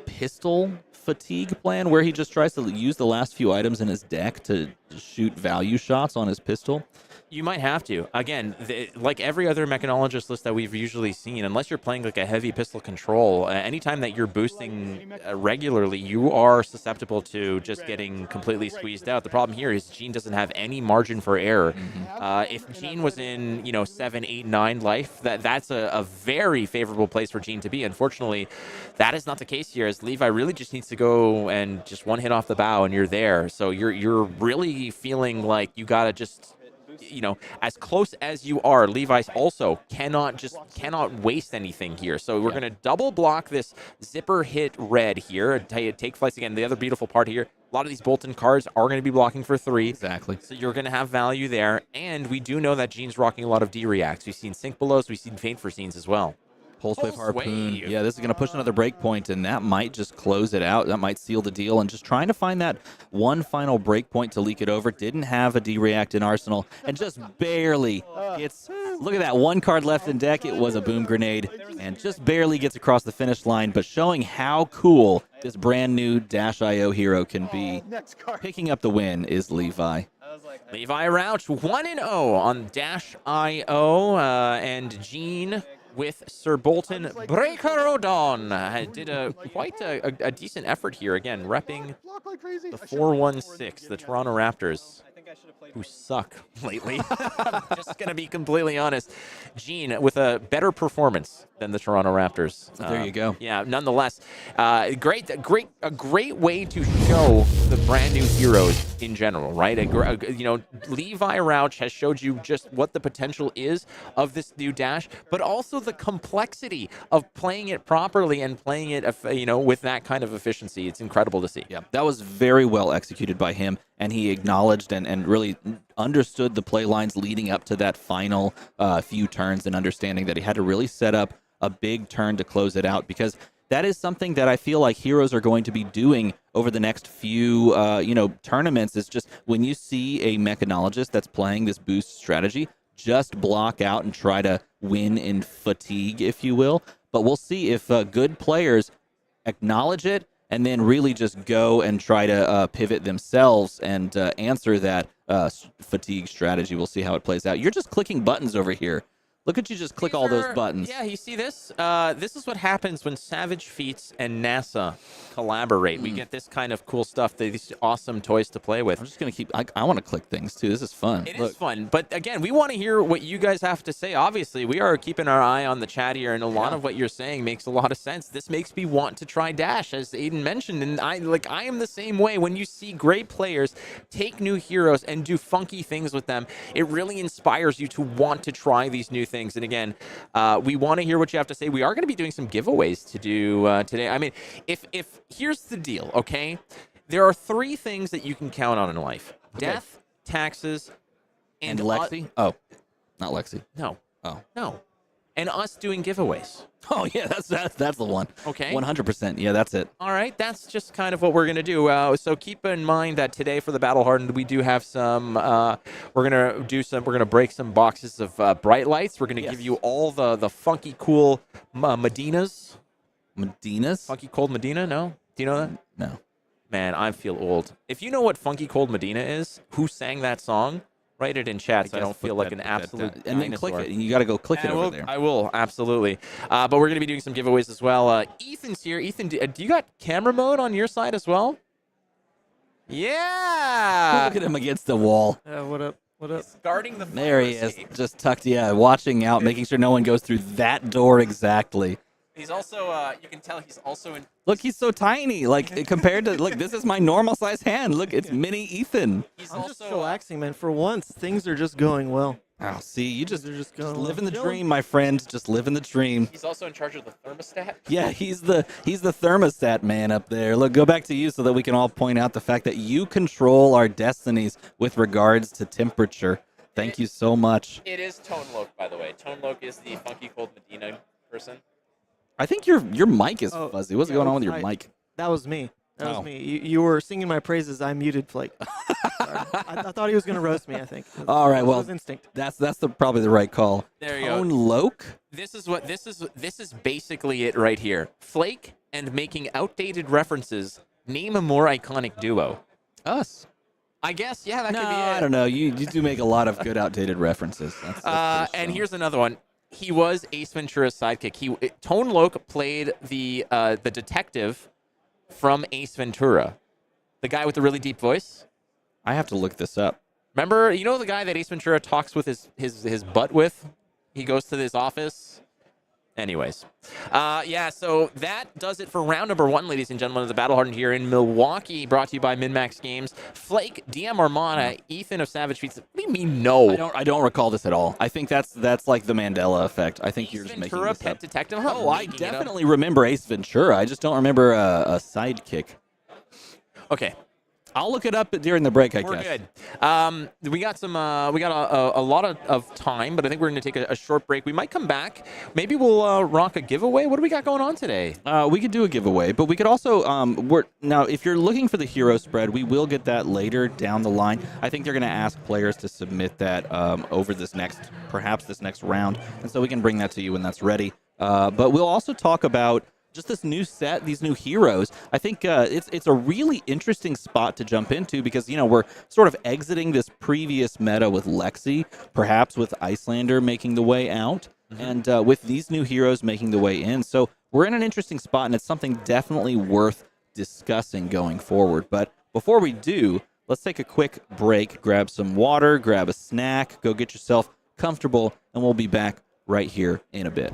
pistol fatigue plan where he just tries to use the last few items in his deck to shoot value shots on his pistol. You might have to. Again, like every other mechanologist list that we've usually seen, unless you're playing like a heavy pistol control, anytime that you're boosting regularly, you are susceptible to just getting completely squeezed out. The problem here is Gene doesn't have any margin for error. If Gene was in, 7, 8, 9 life, that's a very favorable place for Gene to be. Unfortunately, that is not the case here, as Levi really just needs to go and just one hit off the bow and you're there. So you're really feeling like you gotta just, as close as you are, Levi also cannot waste anything here. So we're going to double block this zipper hit red here. Take flights again. The other beautiful part here, a lot of these Boltyn cards are going to be blocking for 3. Exactly. So you're going to have value there. And we do know that Gene's rocking a lot of D-reacts. We've seen Sync Belows. We've seen Faint for Scenes as well. Pulse Wave Harpoon. Yeah, this is going to push another breakpoint, and that might just close it out. That might seal the deal. And just trying to find that one final breakpoint to leak it over. Didn't have a D-React in Arsenal, and just barely gets... Look at that, 1 card left in deck. It was a Boom Grenade, and just barely gets across the finish line, but showing how cool this brand new Dash IO hero can be. Picking up the win is Levi. Levi Rauch, 1-0 on Dash IO, and Gene with Sir Boltyn Breakerodon did quite a decent effort here. Again, repping the 4-1-6, the Toronto Raptors, who suck lately. Just going to be completely honest. Gene with a better performance than the Toronto Raptors. There you go. Yeah, nonetheless, a great way to show the brand new heroes in general, right? Levi Rauch has showed you just what the potential is of this new Dash, but also the complexity of playing it properly and playing it, with that kind of efficiency. It's incredible to see. Yeah, that was very well executed by him, and he acknowledged and really understood the play lines leading up to that final few turns, and understanding that he had to really set up a big turn to close it out, because that is something that I feel like heroes are going to be doing over the next few tournaments. Is just when you see a mechanologist that's playing this boost strategy, just block out and try to win in fatigue, if you will. But we'll see if good players acknowledge it and then really just go and try to pivot themselves and answer that fatigue strategy. We'll see how it plays out. You're just clicking buttons over here. Look at you just click These all those are- buttons. Yeah, you see this? This is what happens when Savage Feats and NASA collaborate. We get this kind of cool stuff, these awesome toys to play with. I'm just going to keep... I want to click things, too. This is fun. It is fun. But again, we want to hear what you guys have to say. Obviously, we are keeping our eye on the chat here, and a lot of what you're saying makes a lot of sense. This makes me want to try Dash, as Aidan mentioned. And I am the same way. When you see great players take new heroes and do funky things with them, it really inspires you to want to try these new things. And again, we want to hear what you have to say. We are going to be doing some giveaways to do today. I mean, if here's the deal, okay? There are 3 things that you can count on in life: death, taxes, And Lexi? Oh, not Lexi. No, Oh. no, and us doing giveaways. Oh, yeah, that's the one. Okay. 100%. Yeah, that's it. All right, that's just kind of what we're going to do. So keep in mind that today for the Battle Hardened, we do have some, we're going to break some boxes of bright lights. We're going to give you all the funky, cool Medinas. Medinas? Funky Cold Medina, no? Do you know that? No. Man, I feel old. If you know what Funky Cold Medina is, who sang that song, write it in chat so I don't feel like an absolute And then click dinosaur. it. And you got to go click it over there. I will, absolutely. But we're going to be doing some giveaways as well. Ethan's here. Ethan, do you got camera mode on your side as well? Yeah. Look at him against the wall. What up? What up? He's guarding the There he fire is, escape. just tucked, watching out, making sure no one goes through that door exactly. He's also, you can tell he's also in. Look, he's so tiny, like, compared to, look, this is my normal size hand. Look, it's mini Ethan. He's I'm just also relaxing, man. For once, things are just going well. Oh, see, you just, They're just just going living the well. dream, my friend. Just living the dream. he's also in charge of the thermostat. Yeah, he's the thermostat man up there. Look, go back to you so that we can all point out the fact that you control our destinies with regards to temperature. Thank you so much. It is Tone Loke, by the way. Tone Loke is the Funky Cold Medina person. I think your mic is Oh, fuzzy. What's yeah, going on with your I- mic? That was me. That Oh. was me. You were singing my praises. I muted Flake. Sorry. I thought he was gonna roast me. I think. All right, It well, was instinct. That's probably the right call. There you Tone go. Loke? This is basically it right here. Flake and making outdated references. Name a more iconic duo. Us. I guess, yeah, that No, could be it. I don't know. You do make a lot lot of outdated references. That's pretty And strong. here's another one. He was Ace Ventura's sidekick. Tone Loke played the detective from Ace Ventura, the guy with the really deep voice. I have to look this up. Remember, you know the guy that Ace Ventura talks with his butt with? He goes to his office. Anyways, yeah, so that does it for round number 1, ladies and gentlemen, of the Battle Hardened here in Milwaukee, brought to you by MinMaxGames. Flake, DM Armada, Ethan of Savage Feats. What do you mean, no? I don't recall this at all. I think that's like the Mandela effect. I think Ace you're just Ventura, making this Pet up. Detective? Oh, I definitely remember Ace Ventura. I just don't remember a sidekick. Okay, I'll look it up during the break, I we're guess. good. We got a lot of time, but I think we're going to take a short break. We might come back. Maybe we'll rock a giveaway. What do we got going on today? We could do a giveaway, but we could also now if you're looking for the hero spread, we will get that later down the line. I think they're going to ask players to submit that over perhaps this next round, and so we can bring that to you when that's ready. But we'll also talk about just this new set, these new heroes. I think it's a really interesting spot to jump into because, we're sort of exiting this previous meta with Lexi, perhaps with Iyslander making the way out, and with these new heroes making the way in. So we're in an interesting spot, and it's something definitely worth discussing going forward. But before we do, let's take a quick break, grab some water, grab a snack, go get yourself comfortable, and we'll be back right here in a bit.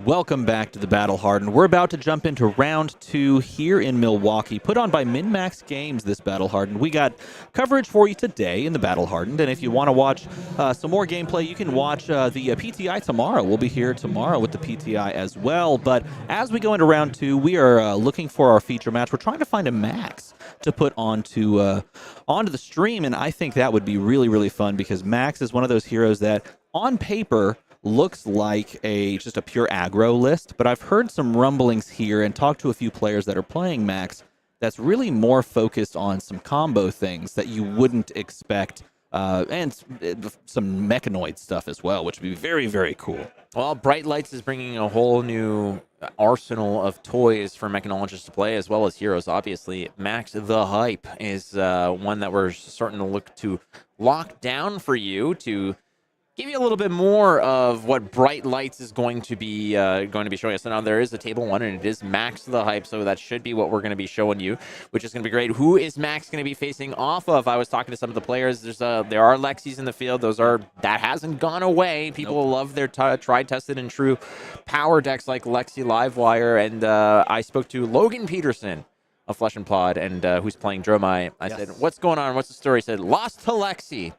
Welcome back to the Battle Hardened. We're about to jump into round 2 here in Milwaukee, put on by MinMaxGames, this Battle Hardened. We got coverage for you today in the Battle Hardened, and if you want to watch some more gameplay, you can watch the PTI tomorrow. We'll be here tomorrow with the PTI as well, but as we go into round 2, we are looking for our feature match. We're trying to find a Maxx to put onto the stream, and I think that would be really, really fun because Maxx is one of those heroes that, on paper, looks like just a pure aggro list, but I've heard some rumblings here and talked to a few players that are playing Maxx that's really more focused on some combo things that you wouldn't expect, and some mechanoid stuff as well, which would be very, very cool. Well, Bright Lights is bringing a whole new arsenal of toys for mechanologists to play, as well as heroes, obviously. Maxx the Hype is one that we're starting to look to lock down for you to give you a little bit more of what Bright Lights is going to be showing us. So now there is a table 1, and it is Maxx the Hype, so that should be what we're going to be showing you, which is going to be great. Who is Maxx going to be facing off of? I was talking to some of the players. There are Lexis in the field. That hasn't gone away. People love their tried, tested, and true power decks like Lexi Livewire, and I spoke to Logan Peterson of Flesh and Pod, and who's playing Dromai. I said, "What's going on? What's the story?" He said, "Lost to Lexi.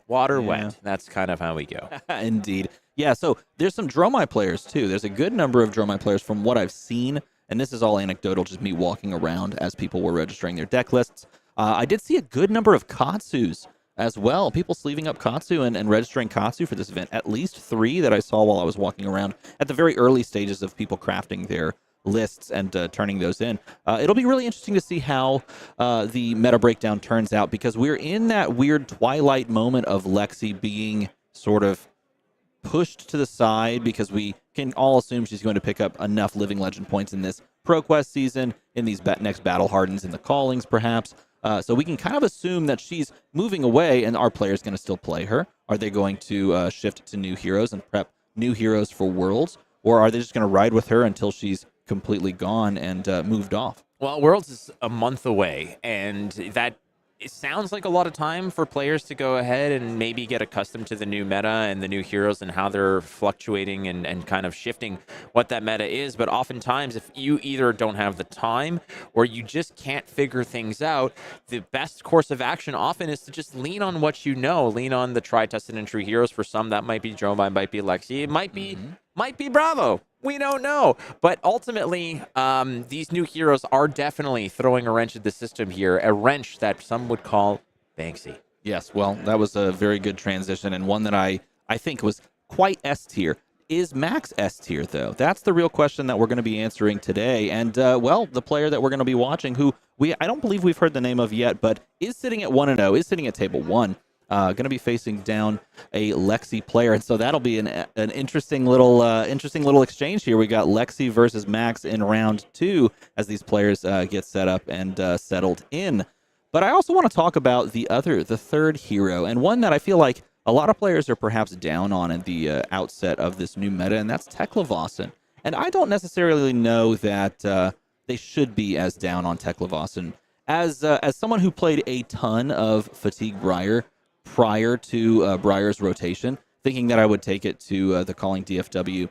Water wet." That's kind of how we go. Indeed. Yeah, so there's some Dromai players, too. There's a good number of Dromai players from what I've seen, and this is all anecdotal, just me walking around as people were registering their deck lists. I did see a good number of Katsus as well. People sleeving up Katsu and registering Katsu for this event. At least 3 that I saw while I was walking around at the very early stages of people crafting their lists and turning those in. It'll be really interesting to see how the meta breakdown turns out, because we're in that weird twilight moment of Lexi being sort of pushed to the side, because we can all assume she's going to pick up enough Living Legend points in this ProQuest season, in these next Battle Hardens, in the Callings perhaps. So we can kind of assume that she's moving away, and our players going to still play her. Are they going to shift to new heroes and prep new heroes for Worlds? Or are they just going to ride with her until she's completely gone and moved off? Well, Worlds is a month away, and it sounds like a lot of time for players to go ahead and maybe get accustomed to the new meta and the new heroes and how they're fluctuating and kind of shifting what that meta is. But oftentimes, if you either don't have the time or you just can't figure things out, the best course of action often is to just lean on what you know. Lean on the tried, tested, and true heroes. For some, that might be Dromai, might be Lexi, it might be Bravo. We don't know. But ultimately, these new heroes are definitely throwing a wrench at the system here, a wrench that some would call Banksy. Yes, well, that was a very good transition, and one that I think was quite S tier. Is Maxx S tier, though? That's the real question that we're going to be answering today. And, well, the player that we're going to be watching, who I don't believe we've heard the name of yet, but is sitting at 1-0, is sitting at table 1. Going to be facing down a Lexi player, and so that'll be an interesting little exchange here. We got Lexi versus Maxx in round 2 as these players get set up and settled in. But I also want to talk about the third hero, and one that I feel like a lot of players are perhaps down on at the outset of this new meta, and that's Teklevossen. And I don't necessarily know that they should be as down on Teklevossen as someone who played a ton of Fatigue Briar prior to Briar's rotation, thinking that I would take it to the Calling DFW,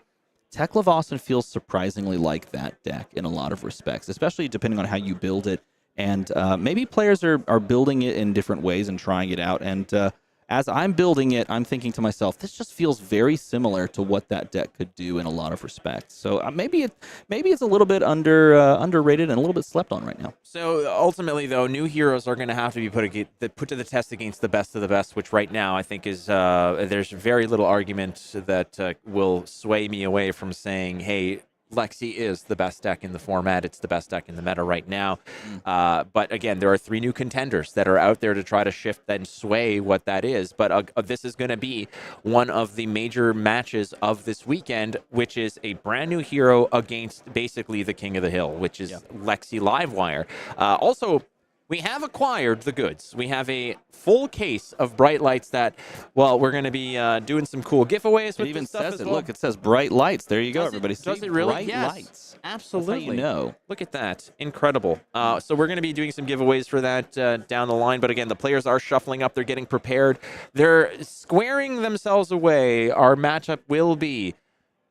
Tekla Austin feels surprisingly like that deck in a lot of respects, especially depending on how you build it. And maybe players are building it in different ways and trying it out. And as I'm building it, I'm thinking to myself, this just feels very similar to what that deck could do in a lot of respects. So maybe it's a little bit underrated and a little bit slept on right now. So ultimately, though, new heroes are going to have to be put to the test against the best of the best, which right now I think is there's very little argument that will sway me away from saying, hey, Lexi is the best deck in the format. It's the best deck in the meta right now. But again, there are 3 new contenders that are out there to try to shift and sway what that is. But this is going to be one of the major matches of this weekend, which is a brand new hero against basically the king of the hill, which is Lexi Livewire. Also, we have acquired the goods. We have a full case of bright lights that, well, we're going to be doing some cool giveaways with it even this stuff says as it. well. Look, it says bright lights. There you go, everybody. Does it really? Bright Yes. lights. Absolutely. That's how you know. Look at that. Incredible. So we're going to be doing some giveaways for that down the line. But again, the players are shuffling up. They're getting prepared. They're squaring themselves away. Our matchup will be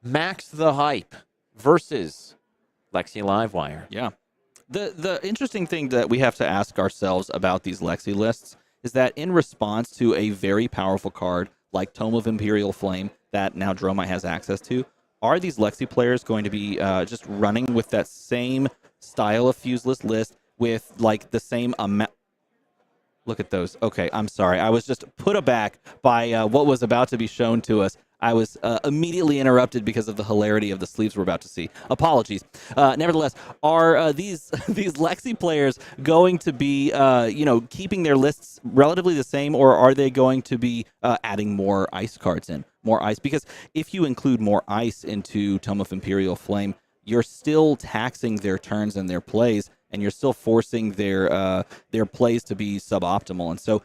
Maxx the Hype versus Lexi Livewire. Yeah. The interesting thing that we have to ask ourselves about these Lexi lists is that in response to a very powerful card like Tome of Imperial Flame that now Dromai has access to, are these Lexi players going to be just running with that same style of Fuseless list with like the same amount? Look at those. Okay, I'm sorry. I was just put aback by what was about to be shown to us. I was immediately interrupted because of the hilarity of the sleeves we're about to see. Apologies. Nevertheless, are these Lexi players going to be, keeping their lists relatively the same, or are they going to be adding more ice cards in? More ice? Because if you include more ice into Tome of Imperial Flame, you're still taxing their turns and their plays, and you're still forcing their plays to be suboptimal. And so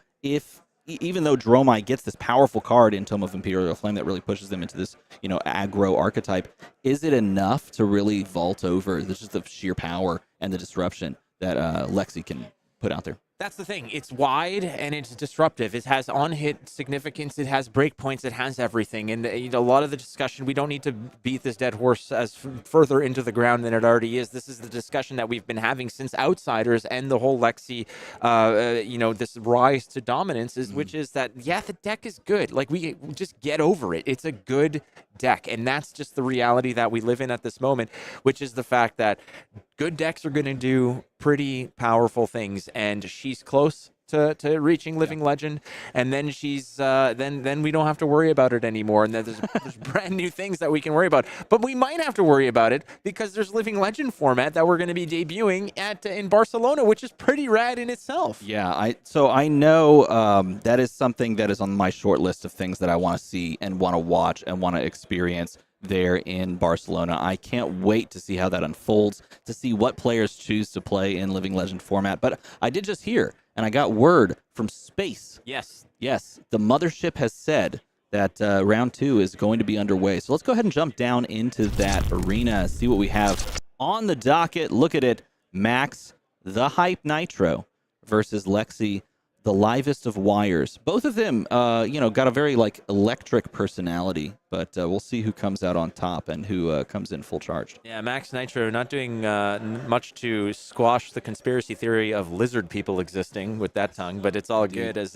even though Dromai gets this powerful card in Tome of Imperial Flame that really pushes them into this, aggro archetype, is it enough to really vault over just the sheer power and the disruption that Lexi can put out there? That's the thing. It's wide and it's disruptive. It has on-hit significance. It has breakpoints. It has everything. And a lot of the discussion, we don't need to beat this dead horse as further into the ground than it already is. This is the discussion that we've been having since Outsiders and the whole Lexi, this rise to dominance, which is that, the deck is good. Like, we just get over it. It's a good deck. And that's just the reality that we live in at this moment, which is the fact that good decks are going to do pretty powerful things, and she's close to reaching Living Legend, and then she's then we don't have to worry about it anymore, and then there's brand new things that we can worry about. But we might have to worry about it because there's Living Legend format that we're going to be debuting in Barcelona, which is pretty rad in itself. Yeah, I know that is something that is on my short list of things that I want to see and want to watch and want to experience there in Barcelona. I can't wait to see how that unfolds, to see what players choose to play in Living Legend format. But I did just hear, and I got word from space. Yes, the mothership has said that round 2 is going to be underway. So let's go ahead and jump down into that arena, see what we have on the docket. Look at it. Maxx the Hype Nitro versus Lexi the Livest of Wires. Both of them, got a very electric personality, but we'll see who comes out on top and who comes in full charged. Yeah, Maxx Nitro not doing much to squash the conspiracy theory of lizard people existing with that tongue, but it's all good. As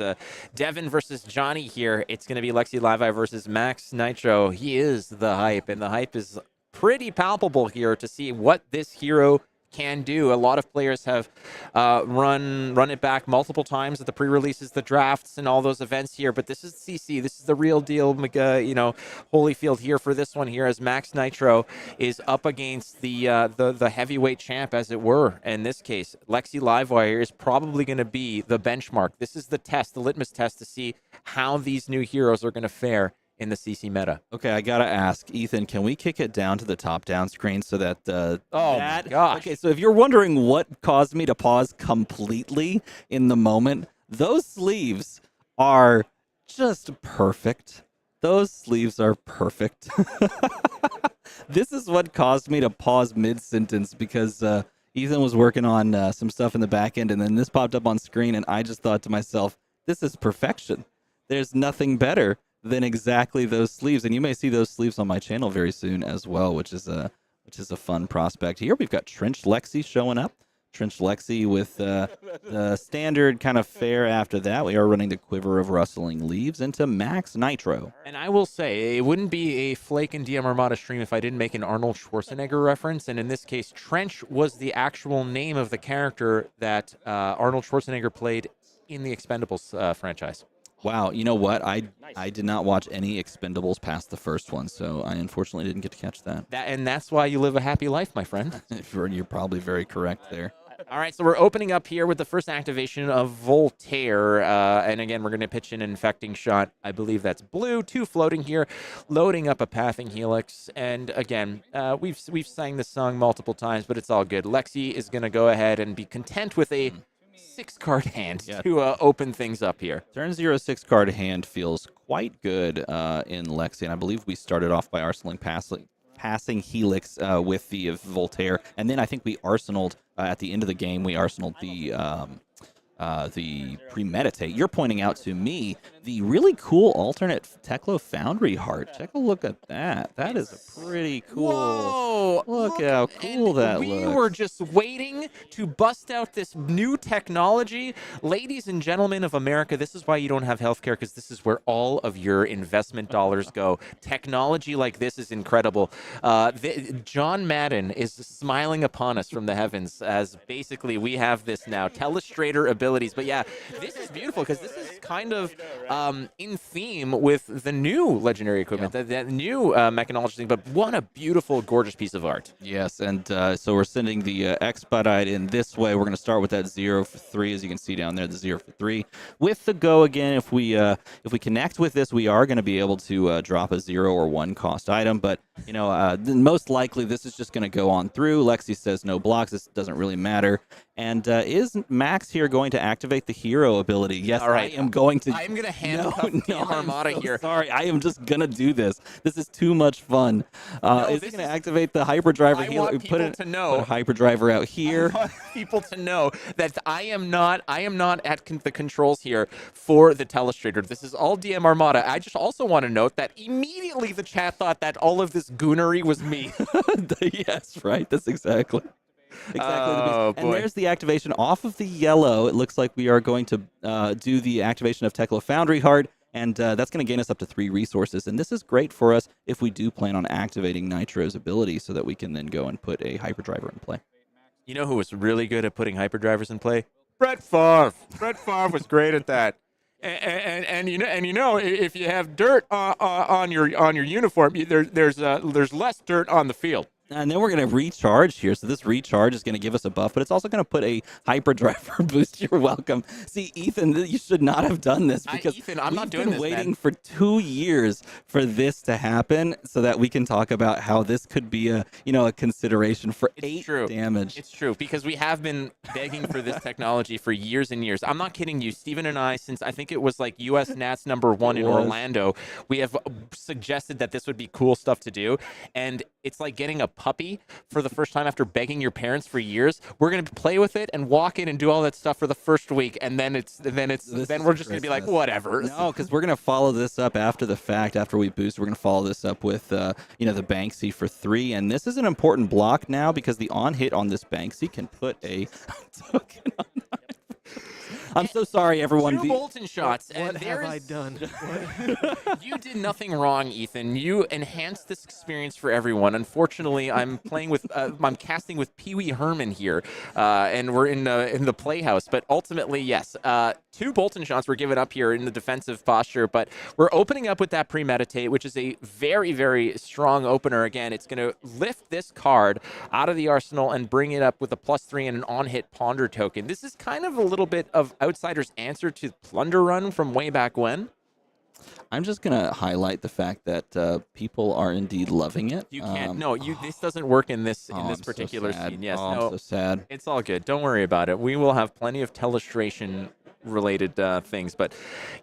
Devin versus Johnny here, it's going to be Lexi Levi versus Maxx Nitro. He is the hype, and the hype is pretty palpable here to see what this hero can do. A lot of players have run it back multiple times at the pre-releases, the drafts, and all those events here. But this is CC. This is the real deal, Holyfield here for this one here, as Maxx Nitro is up against the heavyweight champ, as it were. In this case, Lexi Livewire is probably going to be the benchmark. This is the test, the litmus test to see how these new heroes are going to fare in the CC meta. Okay, I gotta ask, Ethan, can we kick it down to the top-down screen so that my gosh. Okay, so if you're wondering what caused me to pause completely in the moment, those sleeves are just perfect. Those sleeves are perfect. This is what caused me to pause mid-sentence because, Ethan was working on some stuff in the back end, and then this popped up on screen, and I just thought to myself, this is perfection. There's nothing better than exactly those sleeves, and you may see those sleeves on my channel very soon as well, which is a fun prospect. Here we've got Trench Lexi showing up. Trench Lexi with the standard kind of fare after that. We are running the Quiver of Rustling Leaves into Maxx Nitro. And I will say, it wouldn't be a Flake and DM Armada stream if I didn't make an Arnold Schwarzenegger reference. And in this case, Trench was the actual name of the character that Arnold Schwarzenegger played in the Expendables franchise. Wow, you know what? I did not watch any Expendables past the first one, so I unfortunately didn't get to catch that. And that's why you live a happy life, my friend. You're probably very correct there. All right, so we're opening up here with the first activation of Voltaire. And again, we're going to pitch an infecting shot. I believe that's blue. 2 floating here, loading up a Pathing Helix. And again, we've sang this song multiple times, but it's all good. Lexi is going to go ahead and be content with a 6-card hand to open things up here. Turn 0 6-card hand feels quite good in Lexi, and I believe we started off by arsenaling passing Helix with the Voltaire, and then I think we arsenaled at the end of the game. We arsenaled the Premeditate. You're pointing out to me the really cool alternate Teklo Foundry heart. Take a look at that. That is a pretty cool. Whoa! Look how cool that looks. We were just waiting to bust out this new technology. Ladies and gentlemen of America, this is why you don't have healthcare, because this is where all of your investment dollars go. Technology like this is incredible. John Madden is smiling upon us from the heavens as basically we have this now. Telestrator abilities. But yeah, this is beautiful because this is kind of in theme with the new legendary equipment, that new mechanology thing. But what a beautiful, gorgeous piece of art. Yes, and so we're sending the Expedite in this way. We're going to start with that 0 for 3, as you can see down there, the 0 for 3. With the go again, if we connect with this, we are going to be able to drop a 0 or 1 cost item. But you know, most likely this is just going to go on through. Lexi says no blocks. This doesn't really matter. And is Maxx here going to activate the hero ability? Yes, all right. I am going to. I am going to handcuff the Armada so here. Sorry, I am just going to do this. This is too much fun. Is he going to activate the hyperdriver here? I want people to know. Put a hyperdriver out here. I want people to know that I am not at the controls here for the Telestrator. This is all DM Armada. I just also want to note that immediately the chat thought that all of this goonery was me. Yes, right. That's exactly. Oh, and there's the activation off of the yellow. It looks like we are going to do the activation of Teklo Foundry Heart, and that's going to gain us up to 3 resources. And this is great for us if we do plan on activating Nitro's ability so that we can then go and put a hyperdriver in play. You know who was really good at putting hyperdrivers in play? Brett Favre. Brett Favre was great at that. And you know if you have dirt on your uniform, there's less dirt on the field. And then we're going to recharge here. So this recharge is going to give us a buff, but it's also going to put a hyperdriver boost. You're welcome. See, Ethan, you should not have done this because Ethan, I'm not doing this, waiting man. for 2 years for this to happen so that we can talk about how this could be a consideration for 8 damage. It's true, because we have been begging for this technology for years and years. I'm not kidding you. Steven and I, since I think it was like US Nats #1 in Orlando, we have suggested that this would be cool stuff to do. And it's like getting a puppy for the first time after begging your parents for years. We're going to play with it and walk in and do all that stuff for the first week, and then we're just going to be like, whatever. No, because we're going to follow this up after the fact. After we boost, we're going to follow this up with the Banksy for 3, and this is an important block now because the on hit on this Banksy can put a token on that. I'm so sorry, everyone. 2 Boltyn shots. What have I done? You did nothing wrong, Ethan. You enhanced this experience for everyone. Unfortunately, I'm casting with Pee Wee Herman here, and we're in the playhouse. But ultimately, yes, 2 Boltyn shots were given up here in the defensive posture. But we're opening up with that Premeditate, which is a very, very strong opener. Again, it's going to lift this card out of the arsenal and bring it up with a +3 and an on-hit Ponder token. This is kind of a little bit of Outsider's answer to Plunder Run from way back when. I'm just going to highlight the fact that people are indeed loving it. You can't. This doesn't work in this particular scene. Yes, I'm so sad. It's all good. Don't worry about it. We will have plenty of telestration related things. But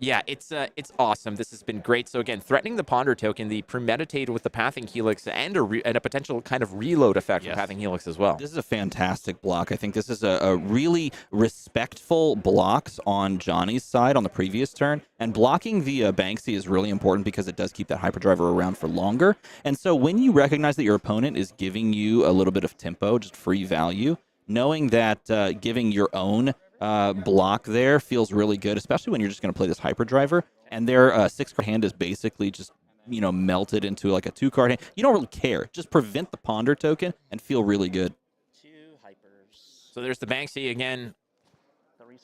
yeah, it's awesome. This has been great. So again, threatening the Ponder token, the premeditated with the Pathing Helix, and a potential kind of reload effect from Pathing Helix as well. This is a fantastic block. I think this is a really respectful blocks on Johnny's side on the previous turn. And blocking the Banksy is really important because it does keep that hyperdriver around for longer. And so when you recognize that your opponent is giving you a little bit of tempo, just free value, knowing that giving your own block there feels really good, especially when you're just going to play this hyperdriver. And their 6-card hand is basically just, you know, melted into like a 2-card hand. You don't really care. Just prevent the Ponder token and feel really good. So there's the Banksy again.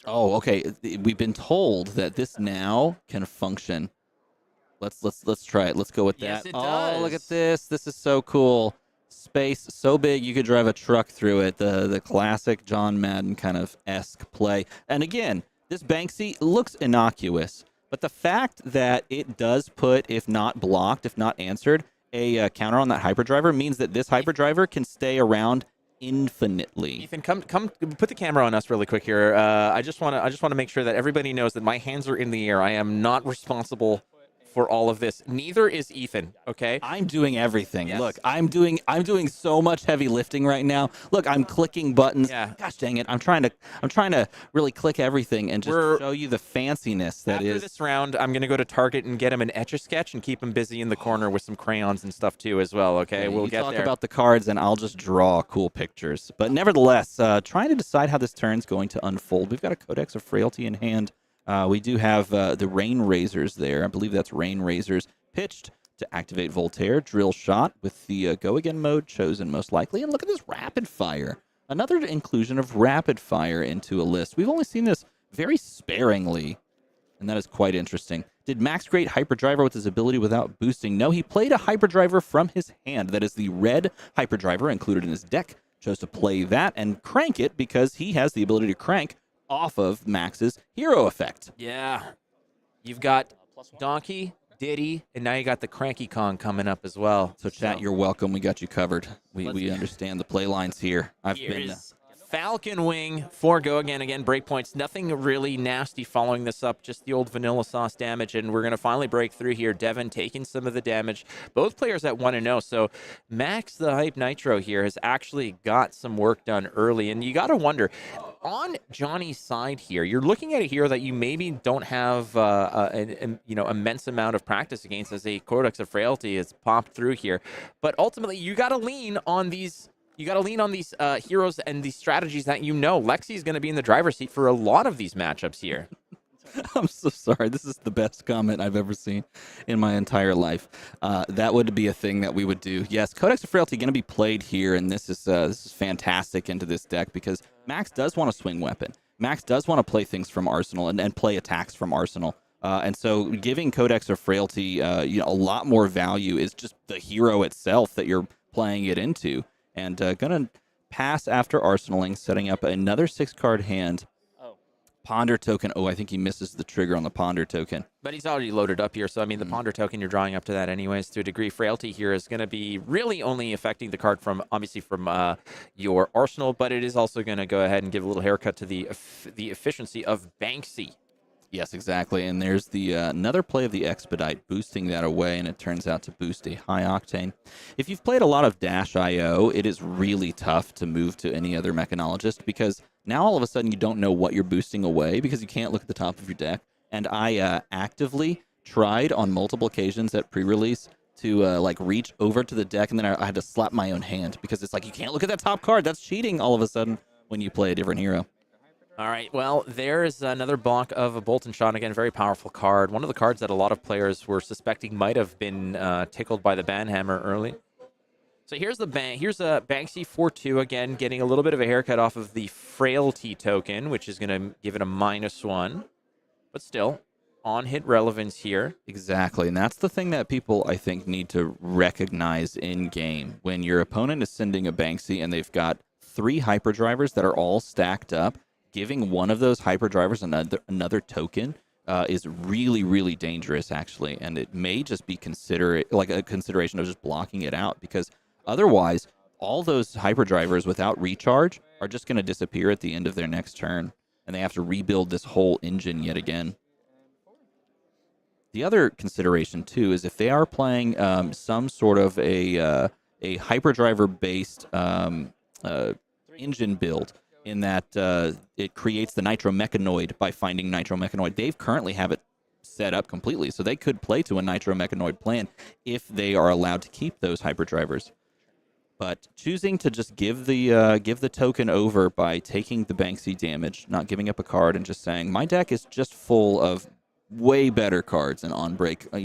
Oh, okay. We've been told that this now can function. Let's try it. Let's go with that. Yes, it Oh, does. look at this. This is so cool. Space so big you could drive a truck through it. The classic John Madden kind of esque play. And again, this Banksy looks innocuous, but the fact that it does put, if not blocked, if not answered, a counter on that hyperdriver means that this hyperdriver can stay around infinitely. Ethan, come put the camera on us really quick here. I just want to make sure that everybody knows that my hands are in the air. I am not responsible for all of this. Neither is Ethan, okay? I'm doing everything. Yes. Look, I'm doing so much heavy lifting right now. Look, I'm clicking buttons. Yeah. Gosh dang it. I'm trying to really click everything and just show you the fanciness that After is. this round, I'm going to go to Target and get him an Etch-a-Sketch and keep him busy in the corner with some crayons and stuff too as well, okay? We'll you get talk there. about the cards and I'll just draw cool pictures. But nevertheless, trying to decide how this turn's going to unfold. We've got a Codex of Frailty in hand. We do have the Rain Razors there. I believe that's Rain Razors pitched to activate Voltaire. Drill shot with the go again mode chosen most likely. And look at this rapid fire. Another inclusion of rapid fire into a list. We've only seen this very sparingly, and that is quite interesting. Did Maxx create Hyperdriver with his ability without boosting? No, he played a Hyperdriver from his hand. That is the red Hyperdriver included in his deck. Chose to play that and crank it because he has the ability to crank off of Max's hero effect. Yeah. You've got Donkey, Diddy, and now you got the Cranky Kong coming up as well. So chat, you're welcome. We got you covered. We understand the play lines here. Here's Falcon Wing for go again breakpoints. Nothing really nasty following this up, just the old vanilla sauce damage, and we're going to finally break through here. Devin taking some of the damage. Both players at 1-0, so Maxx the Hype Nitro here has actually got some work done early, and you got to wonder, on Johnny's side here, you're looking at a hero that you maybe don't have an immense amount of practice against, as a Codex of Frailty has popped through here, but ultimately you got to lean on these. You got to lean on these heroes and these strategies that you know. Lexi is going to be in the driver's seat for a lot of these matchups here. I'm so sorry. This is the best comment I've ever seen in my entire life. That would be a thing that we would do. Yes, Codex of Frailty going to be played here, and this is fantastic into this deck because Maxx does want a swing weapon. Maxx does want to play things from Arsenal and play attacks from Arsenal. And so giving Codex of Frailty a lot more value is just the hero itself that you're playing it into. And going to pass after Arsenaling, setting up another 6-card hand. Ponder token. Oh, I think he misses the trigger on the Ponder token. But he's already loaded up here, so I mean, the Ponder token, you're drawing up to that anyways to a degree. Frailty here is going to be really only affecting the card from, obviously, from your arsenal, but it is also going to go ahead and give a little haircut to the efficiency of Banksy. Yes, exactly. And there's the another play of the Expedite, boosting that away, and it turns out to boost a high octane. If you've played a lot of Dash IO, it is really tough to move to any other mechanologist because now all of a sudden you don't know what you're boosting away because you can't look at the top of your deck. And I actively tried on multiple occasions at pre-release to reach over to the deck, and then I had to slap my own hand because it's like, you can't look at that top card. That's cheating all of a sudden when you play a different hero. All right, well, there's another block of a Boltyn shot. Again, very powerful card. One of the cards that a lot of players were suspecting might have been tickled by the Banhammer early. So here's a Banksy 4-2, again, getting a little bit of a haircut off of the Frailty token, which is going to give it a -1. But still, on-hit relevance here. Exactly, and that's the thing that people, I think, need to recognize in-game. When your opponent is sending a Banksy and they've got 3 hyperdrivers that are all stacked up, giving one of those hyperdrivers another token is really, really dangerous, actually. And it may just be a consideration of just blocking it out, because otherwise, all those hyperdrivers without recharge are just going to disappear at the end of their next turn. and they have to rebuild this whole engine yet again. The other consideration, too, is if they are playing some sort of a hyperdriver-based engine build, in that it creates the nitromechanoid by finding nitromechanoid. They currently have it set up completely, so they could play to a nitromechanoid plan if they are allowed to keep those hyperdrivers. But choosing to just give the token over by taking the Banksy damage, not giving up a card, and just saying my deck is just full of way better cards and on break, on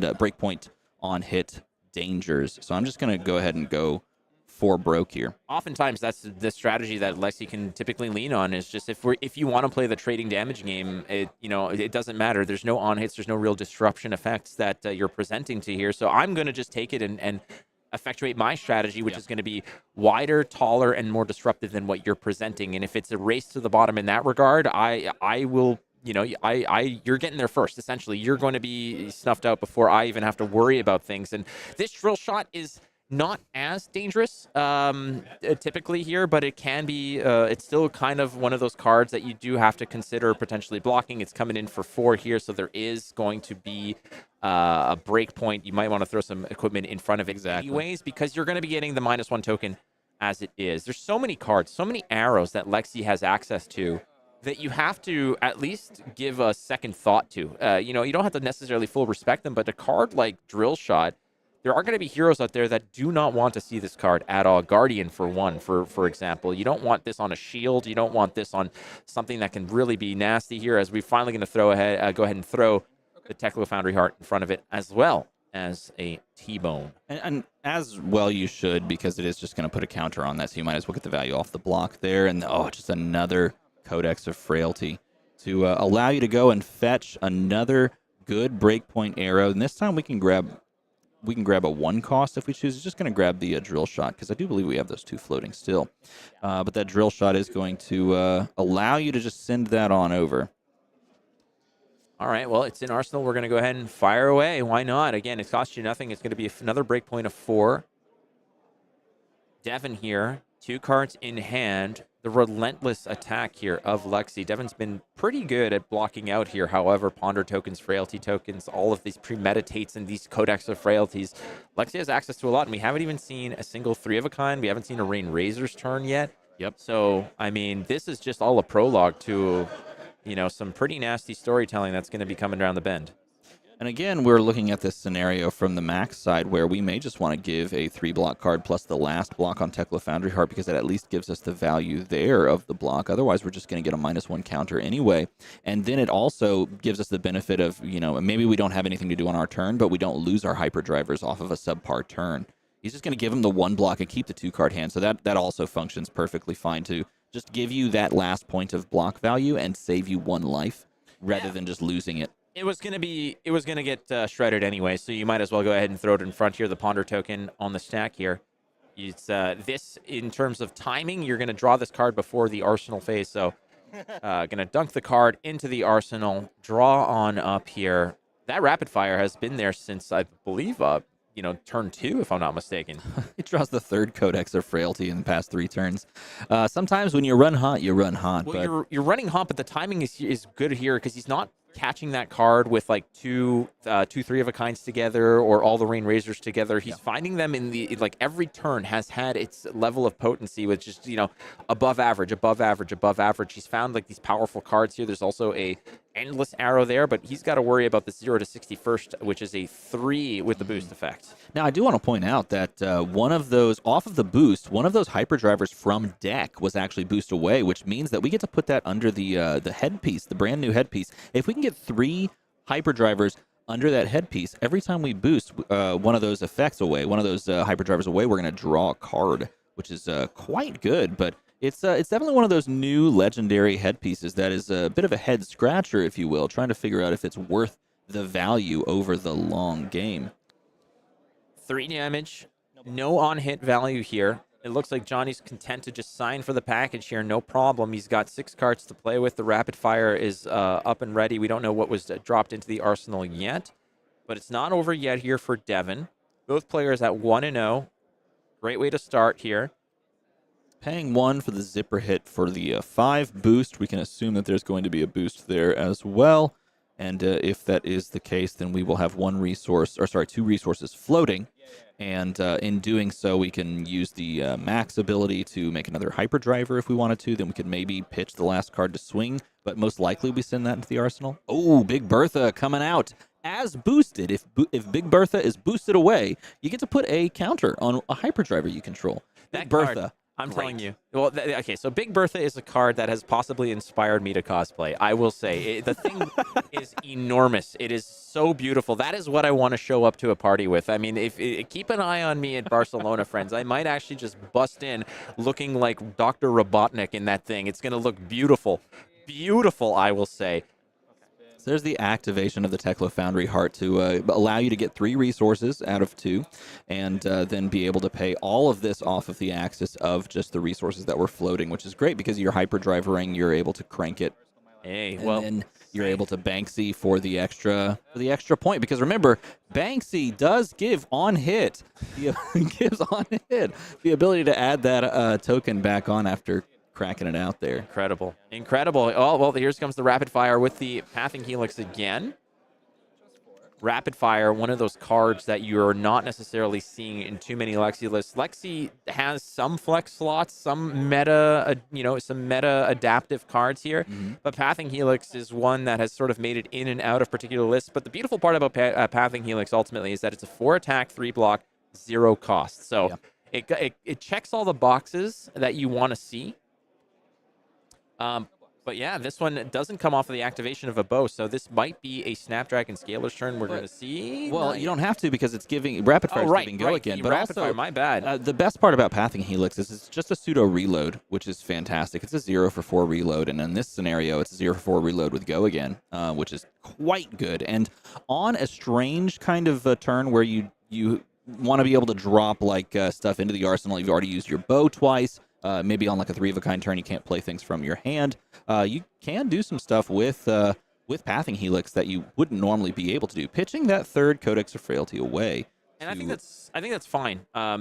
breakpoint, on hit dangers. So I'm just gonna go ahead and go 4 broke here. Oftentimes, that's the strategy that Lexi can typically lean on. Is just if you want to play the trading damage game, it doesn't matter. There's no on hits. There's no real disruption effects that you're presenting to here. So I'm gonna just take it and effectuate my strategy, which is going to be wider, taller, and more disruptive than what you're presenting. And if it's a race to the bottom in that regard, I will. You're getting there first. Essentially, you're going to be snuffed out before I even have to worry about things. And this drill shot is not as dangerous typically here, but it can be. It's still kind of one of those cards that you do have to consider potentially blocking. It's coming in for 4 here, so there is going to be a break point. You might want to throw some equipment in front of it anyways, because you're going to be getting the -1 token as it is. There's so many cards, so many arrows that Lexi has access to, that you have to at least give a second thought to. You don't have to necessarily full respect them, but a card like Drill Shot, there are going to be heroes out there that do not want to see this card at all. Guardian, for one, for example. You don't want this on a shield. You don't want this on something that can really be nasty here, as we're finally going to go ahead and throw the Technical Foundry Heart in front of it, as well as a T-Bone. And as well you should, because it is just going to put a counter on that, so you might as well get the value off the block there. And, just another Codex of Frailty to allow you to go and fetch another good breakpoint arrow. And this time we can grab a 1 cost if we choose. It's just going to grab the Drill Shot, because I do believe we have those 2 floating still. But that Drill Shot is going to allow you to just send that on over. All right, well, it's in Arsenal. We're going to go ahead and fire away. Why not? Again, it costs you nothing. It's going to be another breakpoint of 4. Devin here, 2 cards in hand. The relentless attack here of Lexi. Devin's been pretty good at blocking out here. However, Ponder tokens, Frailty tokens, all of these premeditates and these Codex of Frailties, Lexi has access to a lot, and we haven't even seen a single 3 of a kind. We haven't seen a Rain Razor's turn yet. Yep. So, I mean, this is just all a prologue to, some pretty nasty storytelling that's going to be coming down the bend. And again, we're looking at this scenario from the Maxx side, where we may just want to give a 3-block card plus the last block on Technical Foundry Heart, because it at least gives us the value there of the block. Otherwise, we're just going to get a -1 counter anyway. And then it also gives us the benefit of, maybe we don't have anything to do on our turn, but we don't lose our hyperdrivers off of a subpar turn. He's just going to give him the 1 block and keep the 2-card hand. So that also functions perfectly fine to just give you that last point of block value and save you 1 life rather than just losing it. It was going to get shredded anyway, so you might as well go ahead and throw it in front here, the Ponder token on the stack here. It's this, in terms of timing, you're going to draw this card before the Arsenal phase, so going to dunk the card into the Arsenal, draw on up here. That Rapid Fire has been there since, I believe, turn 2, if I'm not mistaken. He draws the 3rd Codex of Frailty in the past 3 turns. Sometimes when you run hot, you run hot. Well, but you're running hot, but the timing is good here, because he's not catching that card with like 2 3 of a kinds together, or all the Rain Razors together. He's finding them in the, every turn has had its level of potency, which is, above average. He's found these powerful cards here. There's also a endless arrow there, but he's got to worry about the 0 to 61st, which is a 3 with the boost effect. Now, I do want to point out that one of those, off of the boost, one of those hyperdrivers from deck was actually boost away, which means that we get to put that under the headpiece, the brand new headpiece. If we can get 3 hyperdrivers under that headpiece, every time we boost one of those effects away, one of those hyperdrivers away, we're going to draw a card, which is quite good. But it's definitely one of those new legendary headpieces that is a bit of a head scratcher, if you will, trying to figure out if it's worth the value over the long game. 3 damage, no on-hit value here. It looks like Johnny's content to just sign for the package here, no problem. He's got 6 cards to play with. The Rapid Fire is up and ready. We don't know what was dropped into the Arsenal yet, but it's not over yet here for Devin. Both players at 1-0. Great way to start here. paying 1 for the zipper hit for the 5 boost. We can assume that there's going to be a boost there as well. And if that is the case, then we will have 2 resources floating. And in doing so, we can use the Maxx ability to make another hyperdriver if we wanted to. Then we could maybe pitch the last card to swing, but most likely we send that into the arsenal. Oh, Big Bertha coming out as boosted. If Big Bertha is boosted away, you get to put a counter on a hyperdriver you control. That Big Bertha. Card, I'm telling you. Well, okay, so Big Bertha is a card that has possibly inspired me to cosplay. I will say. The thing is enormous. It is so beautiful. That is what I want to show up to a party with. I mean, keep an eye on me at Barcelona, friends. I might actually just bust in looking like Dr. Robotnik in that thing. It's going to look beautiful. Beautiful, I will say. There's the activation of the Tekla Foundry Heart to allow you to get 3 resources out of 2, and then be able to pay all of this off of the axis of just the resources that were floating, which is great because you're hyperdrivering, you're able to crank it. Hey, and then you're able to Banksy for the extra point. Because remember, Banksy does give on hit. Gives on hit the ability to add that token back on after cracking it out there. Incredible. Oh, well, here comes the Rapid Fire with the Pathing Helix again. Rapid Fire, one of those cards that you're not necessarily seeing in too many Lexi lists. Lexi has some flex slots, some meta adaptive cards here, but Pathing Helix is one that has sort of made it in and out of particular lists. But the beautiful part about Pathing Helix ultimately is that it's a 4 attack, 3 block, 0 cost. So it checks all the boxes that you want to see. But yeah, this one doesn't come off of the activation of a bow, so this might be a Snapdragon Scaler's turn we're going to see. Well, you don't have to because it's giving Rapid Fire giving go again. But Rapid also, Fire, my bad. The best part about Pathing Helix is it's just a pseudo reload, which is fantastic. It's a 0 for 4 reload, and in this scenario, it's a 0 for 4 reload with go again, which is quite good. And on a strange kind of turn where you want to be able to drop like stuff into the arsenal, you've already used your bow twice. Maybe on like a 3 of a kind turn, you can't play things from your hand. You can do some stuff with Pathing Helix that you wouldn't normally be able to do. Pitching that 3rd Codex of Frailty away. And I think that's fine.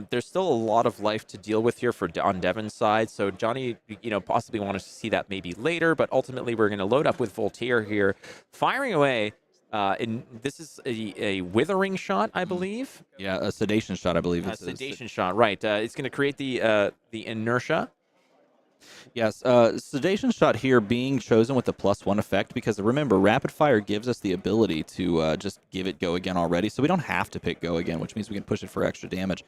There's still a lot of life to deal with here on Devin's side. So Johnny, possibly wanted to see that maybe later, but ultimately we're going to load up with Voltaire here, firing away. And this is a withering shot, I believe. Yeah, a sedation shot, I believe. A sedation shot, right. It's going to create the inertia. Yes, sedation shot here being chosen with the +1 effect because remember, Rapid Fire gives us the ability to just give it go again already, so we don't have to pick go again, which means we can push it for extra damage.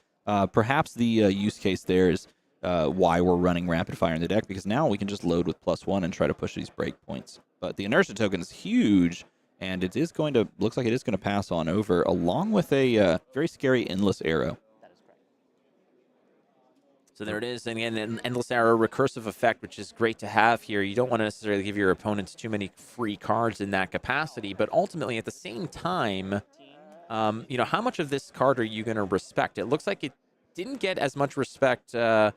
Perhaps the use case there is why we're running Rapid Fire in the deck, because now we can just load with +1 and try to push these break points. But the inertia token is huge. And it is looks like it is going to pass on over, along with a very scary Endless Arrow. That is correct. So there it is. And again, an Endless Arrow recursive effect, which is great to have here. You don't want to necessarily give your opponents too many free cards in that capacity. But ultimately, at the same time, how much of this card are you going to respect? It looks like it didn't get as much respect, as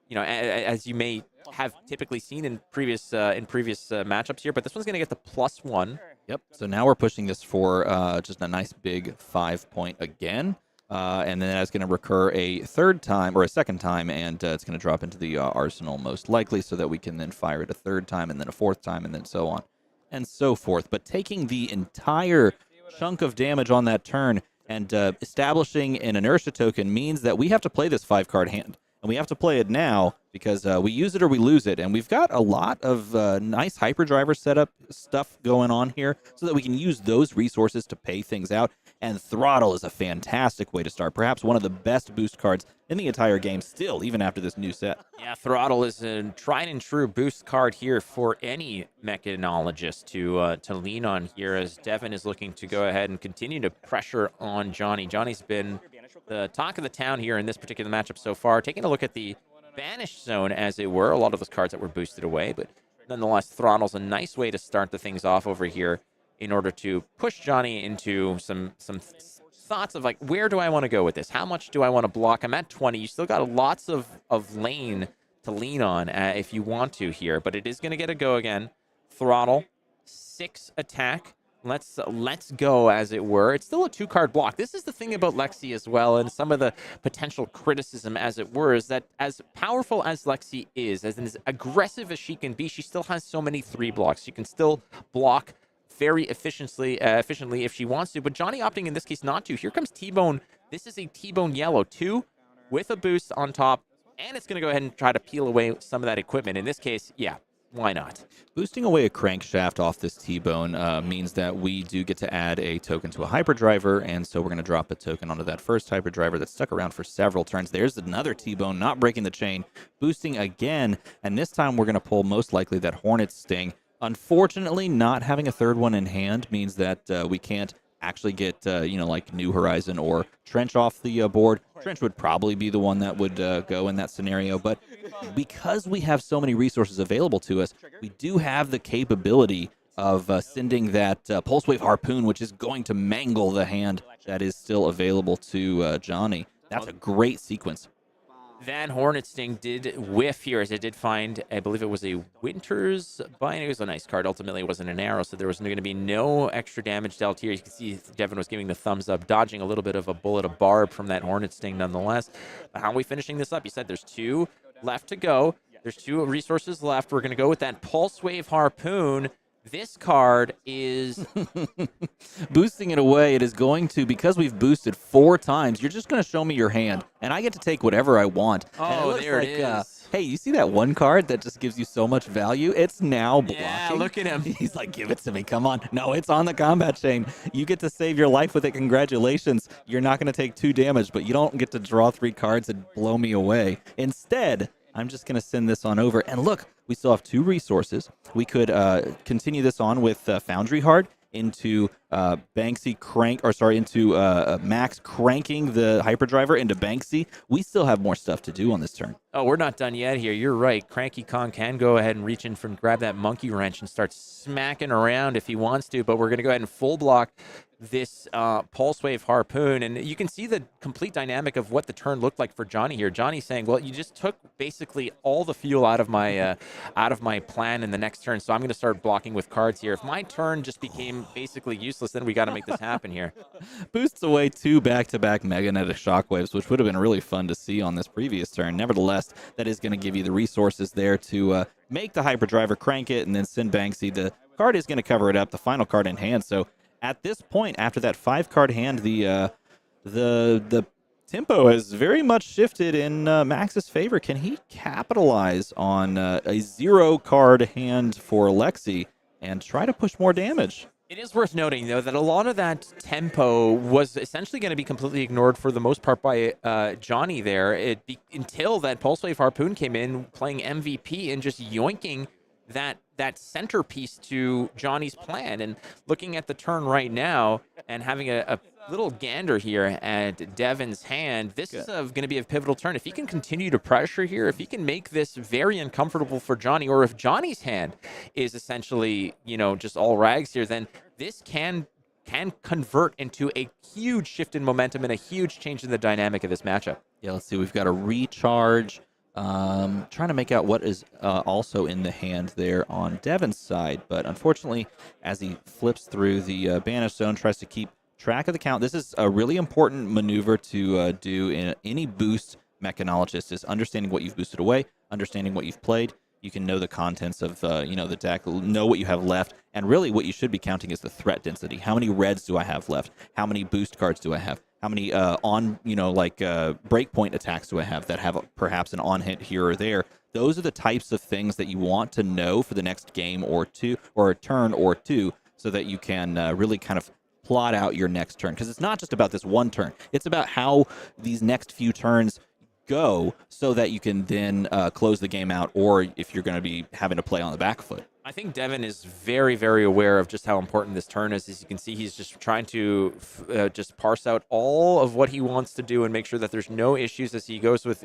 you may have typically seen in previous matchups here. But this one's going to get the +1. Yep. So now we're pushing this for just a nice big 5 point again. And then that's going to recur a 3rd time or a 2nd time, and it's going to drop into the arsenal most likely so that we can then fire it a 3rd time and then a 4th time and then so on and so forth. But taking the entire chunk of damage on that turn and establishing an inertia token means that we have to play this 5-card hand. And we have to play it now because we use it or we lose it. And we've got a lot of nice hyperdriver setup stuff going on here so that we can use those resources to pay things out. And Throttle is a fantastic way to start. Perhaps one of the best boost cards in the entire game still, even after this new set. Yeah, Throttle is a tried and true boost card here for any mechanologist to lean on here, as Devin is looking to go ahead and continue to pressure on Johnny. Johnny's been the talk of the town here in this particular matchup so far. Taking a look at the banished zone, as it were, a lot of those cards that were boosted away, but nonetheless, Throttle's a nice way to start the things off over here in order to push Johnny into some thoughts of like, where do I want to go with this? How much do I want to block? I'm at 20. You still got lots of lane to lean on if you want to here, but it is going to get a go again. Throttle, 6 attack let's go, as it were. It's still a 2-card block. This is the thing about Lexi as well, and some of the potential criticism, as it were, is that as powerful as Lexi is, as aggressive as she can be, she still has so many 3 blocks. She can still block very efficiently if she wants to, but Johnny opting in this case not to. Here comes T-Bone. This is a T-Bone yellow 2 with a boost on top, and it's going to go ahead and try to peel away some of that equipment. In this case, yeah, why not? Boosting away a crankshaft off this T-Bone means that we do get to add a token to a hyperdriver, and so we're going to drop a token onto that first hyperdriver that stuck around for several turns. There's another T-Bone, not breaking the chain, boosting again, and this time we're going to pull most likely that Hornet Sting. Unfortunately, not having a third one in hand means that we can't actually get, like New Horizon or Trench off the board. Trench would probably be the one that would go in that scenario, but because we have so many resources available to us, we do have the capability of sending that Pulse Wave Harpoon, which is going to mangle the hand that is still available to Johnny. That's a great sequence. That Hornet Sting did whiff here, as it did find, I believe it was a Winter's Bind. It was a nice card. Ultimately, it wasn't an arrow, so there was going to be no extra damage dealt here. You can see Devin was giving the thumbs up, dodging a little bit of a bullet of barb from that Hornet Sting nonetheless. But how are we finishing this up? You said there's 2 left to go. There's 2 resources left. We're going to go with that Pulse Wave Harpoon. This card is boosting it away. It is going to, because we've boosted 4 times, you're just going to show me your hand, and I get to take whatever I want. Oh, there it is. Hey, you see that one card that just gives you so much value? It's now blocking. Yeah, look at him. He's like, give it to me. Come on. No, it's on the combat chain. You get to save your life with it. Congratulations. You're not going to take 2 damage, but you don't get to draw 3 cards and blow me away. Instead, I'm just going to send this on over. And look, we still have 2 resources. We could continue this on with Foundry Heart into into Maxx cranking the hyperdriver into Banksy. We still have more stuff to do on this turn. Oh, we're not done yet here. You're right. Cranky Kong can go ahead and reach in from grab that monkey wrench and start smacking around if he wants to, but we're going to go ahead and full block this Pulse Wave Harpoon, and you can see the complete dynamic of what the turn looked like for Johnny here. Johnny saying, well, you just took basically all the fuel out of my plan in the next turn, so I'm going to start blocking with cards here. If my turn just became basically useless, then we got to make this happen here. Boosts away 2 back-to-back Magnetic Shockwaves, which would have been really fun to see on this previous turn. Nevertheless, that is going to give you the resources there to make the hyperdriver, crank it, and then send Banksy. The card is going to cover it up, the final card in hand, so at this point, after that 5-card hand, the tempo has very much shifted in Max's favor. Can he capitalize on a 0-card hand for Lexi and try to push more damage? It is worth noting, though, that a lot of that tempo was essentially going to be completely ignored for the most part by Johnny there, until that Pulse Wave Harpoon came in, playing MVP and just yoinking that centerpiece to Johnny's plan. And looking at the turn right now and having a little gander here at Devin's hand, this is going to be a pivotal turn. If he can continue to pressure here, if he can make this very uncomfortable for Johnny, or if Johnny's hand is essentially, just all rags here, then this can convert into a huge shift in momentum and a huge change in the dynamic of this matchup. Yeah, let's see. We've got a recharge. Trying to make out what is also in the hand there on Devin's side, but unfortunately, as he flips through the banish zone, tries to keep track of the count. This is a really important maneuver to do in any boost mechanologist, is understanding what you've boosted away, understanding what you've played. You can know the contents of the deck, know what you have left, and really what you should be counting is the threat density. How many reds do I have left? How many boost cards do I have? How many breakpoint attacks do I have that have perhaps an on-hit here or there? Those are the types of things that you want to know for the next game or two, or a turn or two, so that you can really kind of plot out your next turn. Because it's not just about this one turn. It's about how these next few turns go, so that you can then close the game out, or if you're going to be having to play on the back foot. I think Devin is very, very aware of just how important this turn is. As you can see, he's just trying to just parse out all of what he wants to do and make sure that there's no issues as he goes with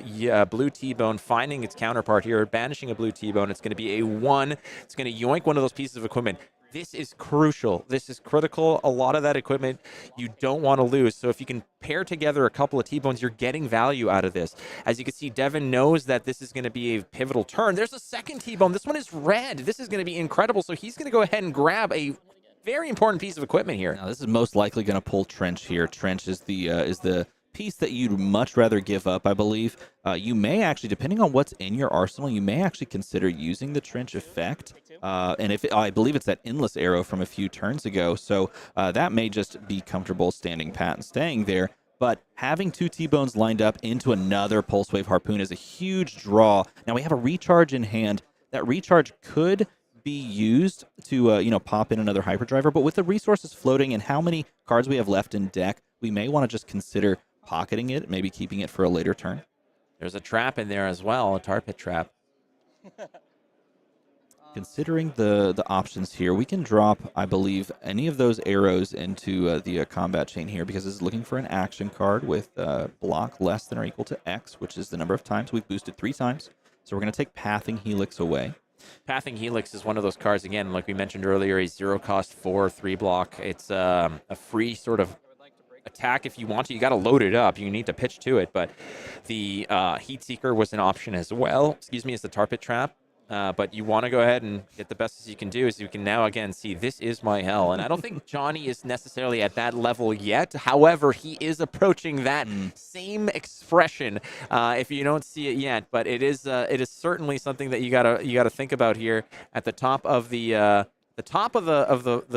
blue T-Bone, finding its counterpart here, banishing a blue T-Bone. It's going to be a 1. It's going to yoink one of those pieces of equipment. This is crucial. This is critical. A lot of that equipment you don't want to lose. So if you can pair together a couple of T-Bones, you're getting value out of this. As you can see, Devin knows that this is going to be a pivotal turn. There's a second T-Bone. This one is red. This is going to be incredible. So he's going to go ahead and grab a very important piece of equipment here. Now, this is most likely going to pull Trench here. Trench is the piece that you'd much rather give up, I believe. You may actually, depending on what's in your arsenal, you may actually consider using the Trench effect. And I believe it's that endless arrow from a few turns ago, so that may just be comfortable standing pat and staying there. But having 2 T-Bones lined up into another Pulse Wave Harpoon is a huge draw. Now we have a recharge in hand. That recharge could be used to pop in another Hyperdriver, but with the resources floating and how many cards we have left in deck, we may want to just consider pocketing it, maybe keeping it for a later turn. There's a trap in there as well, a tar pit trap. Considering the options here, we can drop, I believe, any of those arrows into the combat chain here because it's looking for an action card with block less than or equal to X, which is the number of times we've boosted 3 times. So we're going to take Pathing Helix away. Pathing Helix is one of those cards, again, like we mentioned earlier, a 0-cost 4/3 block. It's a free sort of attack if you want to. You got to load it up. You need to pitch to it, but the Heat Seeker was an option as well. Excuse me, as the tar pit trap. But you want to go ahead and get the best as you can do, as you can now again see this is my hell. And I don't think Johnny is necessarily at that level yet. However, he is approaching that same expression if you don't see it yet. But it is certainly something that you gotta think about here at the top of the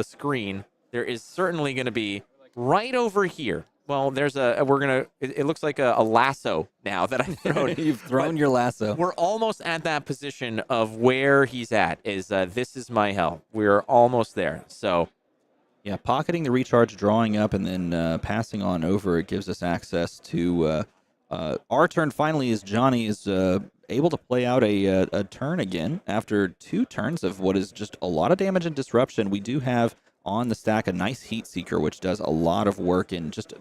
screen. There is certainly going to be right over here. Well, there's it looks like a lasso now that I've thrown. You've thrown your lasso. We're almost at that position of where he's at, is this is my hell. We're almost there. So, yeah, pocketing the recharge, drawing up, and then passing on over, it gives us access to our turn finally, as Johnny is able to play out a turn again after 2 turns of what is just a lot of damage and disruption. We do have on the stack a nice Heat Seeker, which does a lot of work in just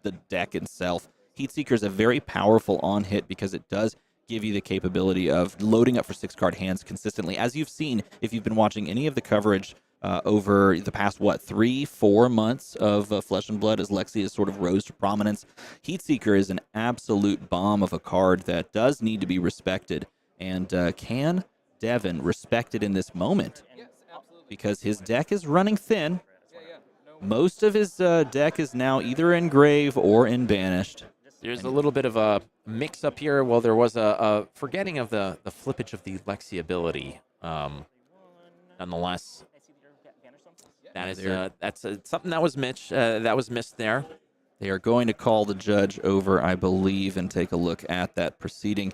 the deck itself. Heat Seeker is a very powerful on hit because it does give you the capability of loading up for 6-card hands consistently. As you've seen, if you've been watching any of the coverage over the past, 3-4 months of Flesh and Blood, as Lexi has sort of rose to prominence, Heat Seeker is an absolute bomb of a card that does need to be respected. And can Devin respect it in this moment? Because his deck is running thin. Most of his deck is now either in Grave or in Banished. there's a little bit of a mix-up here. Well, there was a forgetting of the flippage of the Lexi ability. Nonetheless, that is that's something that was missed there. They are going to call the judge over, I believe, and take a look at that proceeding.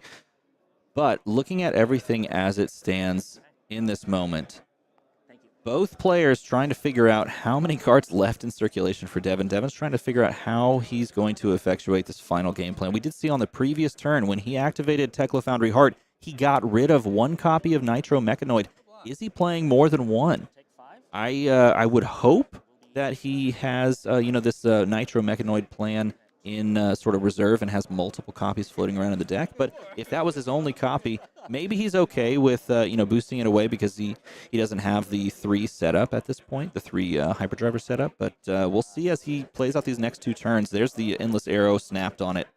But looking at everything as it stands in this moment, both players trying to figure out how many cards left in circulation for Devin. Devin's trying to figure out how he's going to effectuate this final game plan. We did see on the previous turn when he activated Tekla Foundry Heart, he got rid of 1 copy of Nitro Mechanoid. Is he playing more than 1? I would hope that he has this Nitro Mechanoid plan in sort of reserve and has multiple copies floating around in the deck. But if that was his only copy, maybe he's okay with boosting it away because he doesn't have the 3 setup at this point, the 3 Hyperdriver setup. But we'll see as he plays out these next 2 turns. There's the Endless Arrow snapped on it.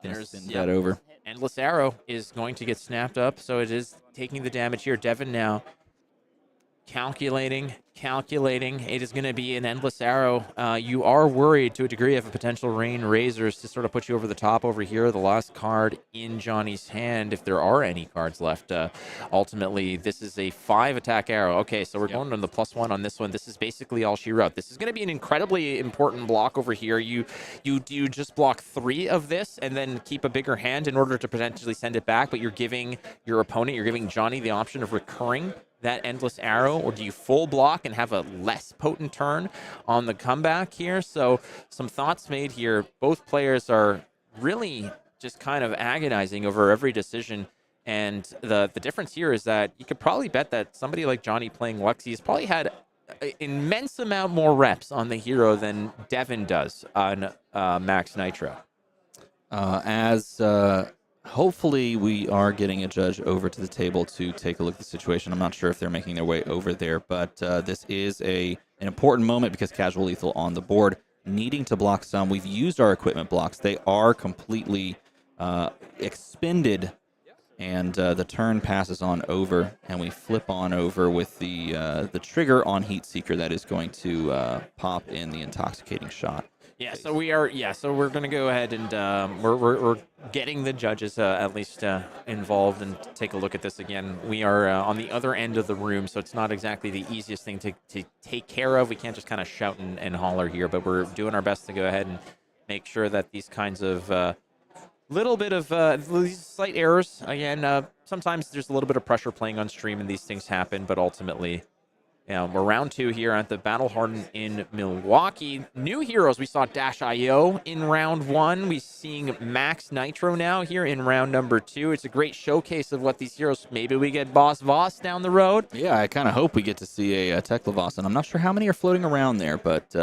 There's that over. Endless Arrow is going to get snapped up, so it is taking the damage here. Devin now calculating. It is going to be an Endless Arrow. You are worried to a degree of a potential Rain Razors to sort of put you over the top over here. The last card in Johnny's hand, if there are any cards left. Ultimately, this is a 5-attack arrow. Okay, so we're going on the +1 on this one. This is basically all she wrote. This is going to be an incredibly important block over here. You just block 3 of this and then keep a bigger hand in order to potentially send it back, but you're giving your opponent, you're giving Johnny the option of recurring that Endless Arrow, or do you full block and have a less potent turn on the comeback here? So some thoughts made here. Both players are really just kind of agonizing over every decision. And the difference here is that you could probably bet that somebody like Johnny playing Lexi has probably had an immense amount more reps on the hero than Devin does on Max Nitro. Hopefully we are getting a judge over to the table to take a look at the situation. I'm not sure if they're making their way over there, but this is an important moment because Casual Lethal on the board, needing to block some. We've used our equipment blocks. They are completely expended And the turn passes on over, and we flip on over with the trigger on Heat Seeker that is going to pop in the intoxicating shot. Yeah, so we are. Yeah, so we're going to go ahead and we're getting the judges at least involved and take a look at this again. We are on the other end of the room, so it's not exactly the easiest thing to take care of. We can't just kind of shout and holler here, but we're doing our best to go ahead and make sure that these kinds of little bit of these slight errors. Again, sometimes there's a little bit of pressure playing on stream, and these things happen, but ultimately. We're round 2 here at the Battle Hardened in Milwaukee. New heroes, we saw Dash.io in round 1. We're seeing Maxx Nitro now here in round number 2. It's a great showcase of what these heroes, maybe we get Boss Voss down the road. Yeah, I kind of hope we get to see a Tech Voss, and I'm not sure how many are floating around there, but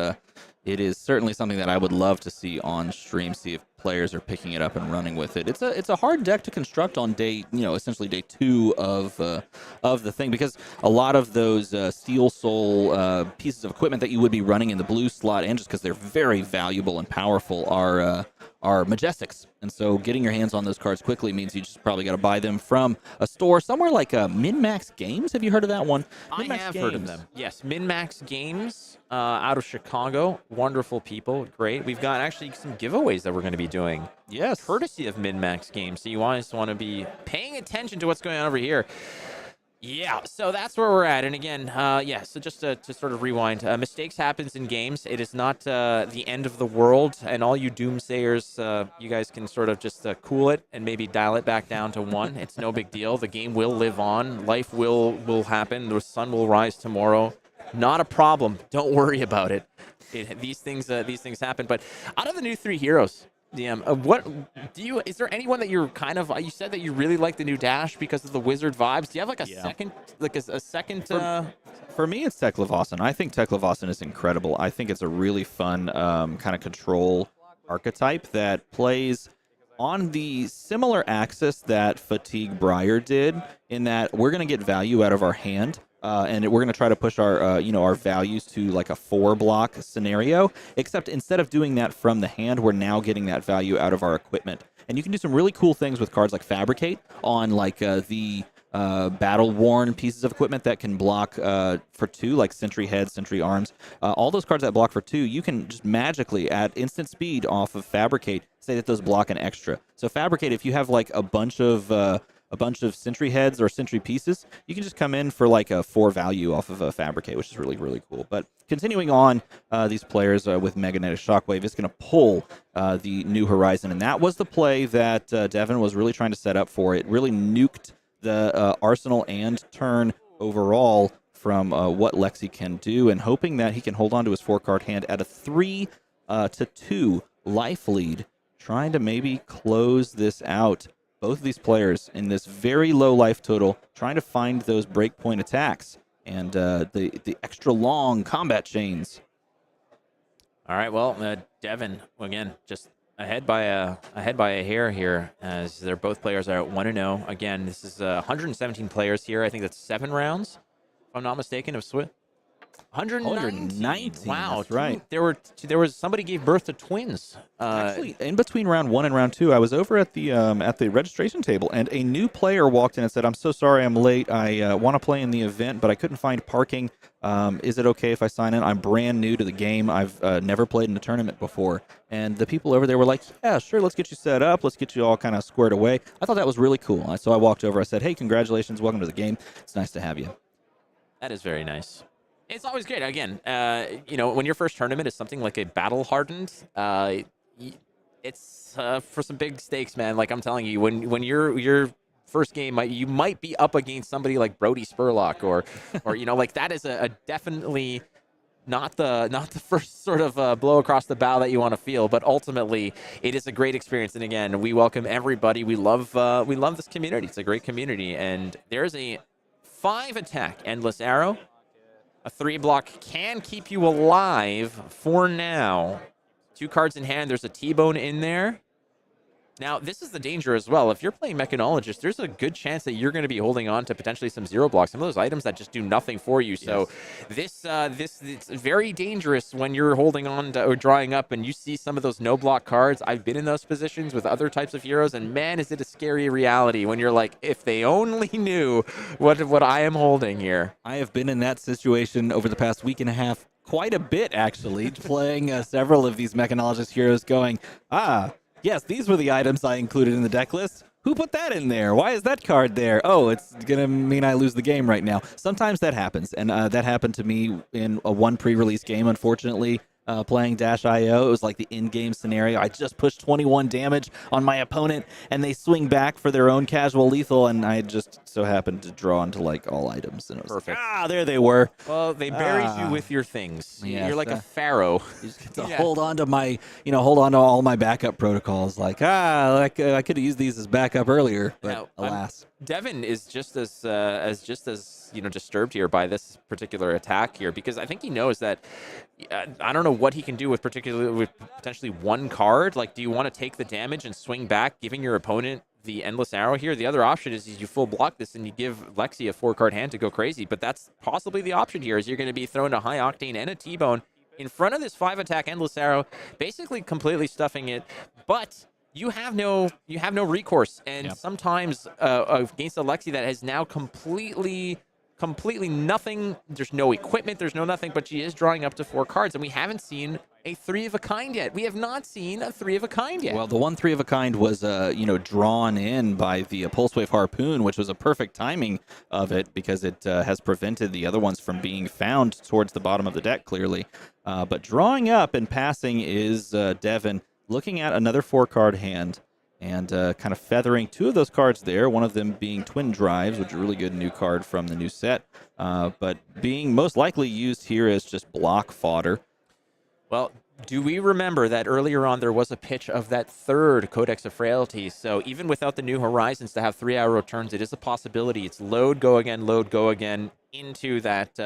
it is certainly something that I would love to see on stream, see if players are picking it up and running with it. It's a hard deck to construct on day, essentially day 2 of the thing, because a lot of those Steel Soul pieces of equipment that you would be running in the blue slot, and just because they're very valuable and powerful, are Majestics. And so getting your hands on those cards quickly means you just probably got to buy them from a store somewhere like MinMaxGames. Have you heard of that one? I have heard of them. Yes, MinMaxGames out of Chicago. Wonderful people. Great. We've got actually some giveaways that we're going to be doing. Yes. Courtesy of MinMaxGames. So you always want to be paying attention to what's going on over here. Yeah, so that's where we're at. And again, so just to sort of rewind, mistakes happens in games. It is not the end of the world. And all you doomsayers, you guys can sort of just cool it and maybe dial it back down to 1. It's no big deal. The game will live on. Life will happen. The sun will rise tomorrow. Not a problem. Don't worry about it. These things happen. But out of the new 3 heroes, DM, is there anyone that you're kind of, you said that you really like the new Dash because of the wizard vibes. Do you have like a second? For me, it's Teklevossen. I think Teklevossen is incredible. I think it's a really fun kind of control archetype that plays on the similar axis that Fatigue Briar did, in that we're going to get value out of our hand. And we're going to try to push our, our values to like a 4-block scenario, except instead of doing that from the hand, we're now getting that value out of our equipment. And you can do some really cool things with cards like Fabricate on like the battle-worn pieces of equipment that can block for 2, like Sentry Heads, Sentry Arms. All those cards that block for 2, you can just magically, at instant speed off of Fabricate, say that those block an extra. So Fabricate, if you have like a bunch of Sentry Heads or Sentry Pieces, you can just come in for like a 4 value off of a Fabricate, which is really, really cool. But continuing on, these players with Magnetic Shockwave is going to pull the New Horizon. And that was the play that Devin was really trying to set up for. It really nuked the arsenal and turn overall from what Lexi can do, and hoping that he can hold on to his 4-card hand at a 3-2 life lead, trying to maybe close this out. Both of these players in this very low life total, trying to find those breakpoint attacks and the extra long combat chains. All right, well, Devin, again, just ahead by a hair here, as they're both players are at 1-0. Again, this is 117 players here. I think that's 7 rounds, if I'm not mistaken, of Swift. 119. Wow, that's right. There was somebody gave birth to twins. Actually, in between round 1 and round 2, I was over at the registration table, and a new player walked in and said, "I'm so sorry I'm late. I want to play in the event, but I couldn't find parking. Is it okay if I sign in? I'm brand new to the game. I've never played in a tournament before." And the people over there were like, "Yeah, sure, let's get you set up. Let's get you all kind of squared away." I thought that was really cool. So I walked over. I said, "Hey, congratulations. Welcome to the game. It's nice to have you." That is very nice. It's always great. Again, when your first tournament is something like a Battle Hardened, it's for some big stakes, man. Like I'm telling you, when your first game, you might be up against somebody like Brodie Spurlock, or like that is a definitely not the first sort of blow across the bow that you want to feel, but ultimately it is a great experience. And again, we welcome everybody. We love this community. It's a great community, and there's a 5-attack Endless Arrow. A 3-block can keep you alive for now. 2 cards in hand. There's a T-Bone in there. Now, this is the danger as well. If you're playing Mechanologist, there's a good chance that you're going to be holding on to potentially some zero blocks, some of those items that just do nothing for you. So this it's very dangerous when you're holding on to or drawing up and you see some of those no block cards. I've been in those positions with other types of heroes, and man, is it a scary reality when you're like, if they only knew what I am holding here. I have been in that situation over the past week and a half quite a bit, actually, playing several of these Mechanologist heroes going, yes, these were the items I included in the deck list. Who put that in there? Why is that card there? Oh, it's going to mean I lose the game right now. Sometimes that happens, and that happened to me in one pre-release game, unfortunately. Playing -IO, it was like the in-game scenario. I just pushed 21 damage on my opponent, and they swing back for their own casual lethal, and I just so happened to draw into like all items. And it was Perfect. Like, there they were. Well, they buried you with your things. Yes, You're like a pharaoh. You just get to hold on to my, hold on to all my backup protocols. Like, I could have used these as backup earlier, but Now, alas. Devin is just as disturbed here by this particular attack here, because I think he knows that I don't know what he can do with potentially one card. Like, do you want to take the damage and swing back, giving your opponent the endless arrow here? The other option is you full block this and you give Lexi a 4-card hand to go crazy. But that's possibly the option here, is you're going to be throwing a high octane and a T-bone in front of this 5-attack endless arrow, basically completely stuffing it. But you have no recourse, and sometimes against a Lexi that has now completely nothing. There's no equipment, there's no nothing, but she is drawing up to 4 cards, and we haven't seen a 3-of-a-kind yet. We have not seen a 3-of-a-kind yet. Well, the one 3-of-a-kind was drawn in by the Pulse Wave Harpoon, which was a perfect timing of it because it has prevented the other ones from being found towards the bottom of the deck, clearly. But drawing up and passing is Devin, looking at another 4-card hand and kind of feathering 2 of those cards there, one of them being Twin Drives, which is a really good new card from the new set, but being most likely used here as just block fodder. Well, do we remember that earlier on there was a pitch of that 3rd Codex of Frailty? So even without the New Horizons to have 3-hour turns, it is a possibility. It's load, go again into that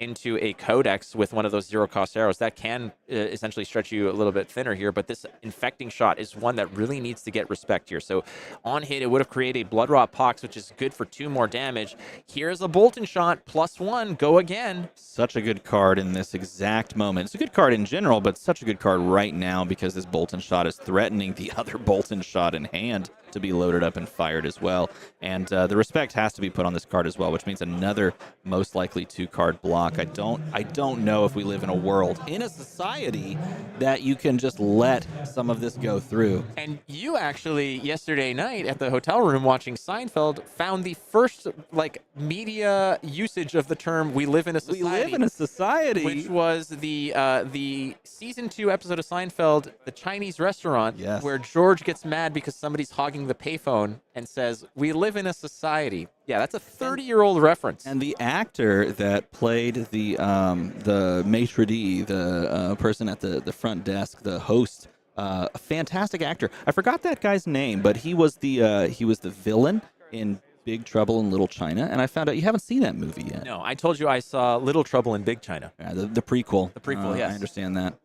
into a Codex with one of those 0-cost arrows. That can essentially stretch you a little bit thinner here, but this infecting shot is one that really needs to get respect here. So on hit, it would have created a Blood Rot Pox, which is good for 2 more damage. Here's a Boltyn shot, +1, go again. Such a good card in this exact moment. It's a good card in general, but such a good card right now because this Boltyn shot is threatening the other Boltyn shot in hand to be loaded up and fired as well. And the respect has to be put on this card as well, which means another most likely 2-card block. I don't know if we live in a world, in a society, that you can just let some of this go through. And you actually, yesterday night at the hotel room watching Seinfeld, found the first media usage of the term "we live in a society." We live in a society. Which was the season 2 episode of Seinfeld, the Chinese restaurant, where George gets mad because somebody's hogging the payphone and says, "We live in a society." Yeah, that's a 30-year-old reference. And the actor that played the maitre d', the person at the front desk, the host, a fantastic actor. I forgot that guy's name, but he was the villain in Big Trouble in Little China, and I found out you haven't seen that movie yet. No, I told you I saw Little Trouble in Big China. Yeah, the prequel. The prequel, yes. I understand that.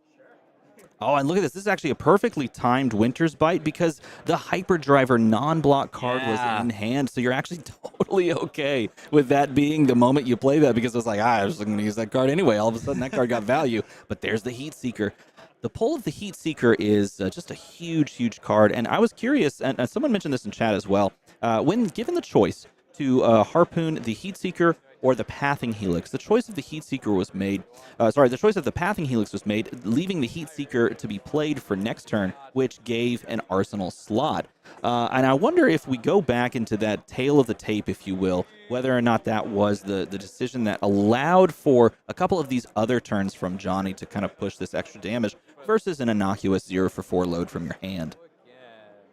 Oh, and look at this. This is actually a perfectly timed Winter's Bite because the Hyperdriver non-block card was in hand, so you're actually totally okay with that being the moment you play that, because it's like, I was going to use that card anyway. All of a sudden, that card got value, but there's the Heat Seeker. The pull of the Heat Seeker is just a huge, huge card, and I was curious, and someone mentioned this in chat as well, when given the choice to harpoon the Heat Seeker or the Pathing Helix, the choice of the Heat Seeker was made, the choice of the Pathing Helix was made, leaving the Heat Seeker to be played for next turn, which gave an Arsenal slot. And I wonder if we go back into that tail of the tape, if you will, whether or not that was the decision that allowed for a couple of these other turns from Johnny to kind of push this extra damage versus an innocuous 0-for-4 load from your hand.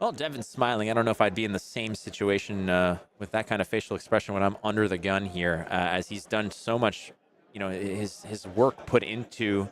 Well, Devin's smiling. I don't know if I'd be in the same situation with that kind of facial expression when I'm under the gun here, as he's done so much, his work put into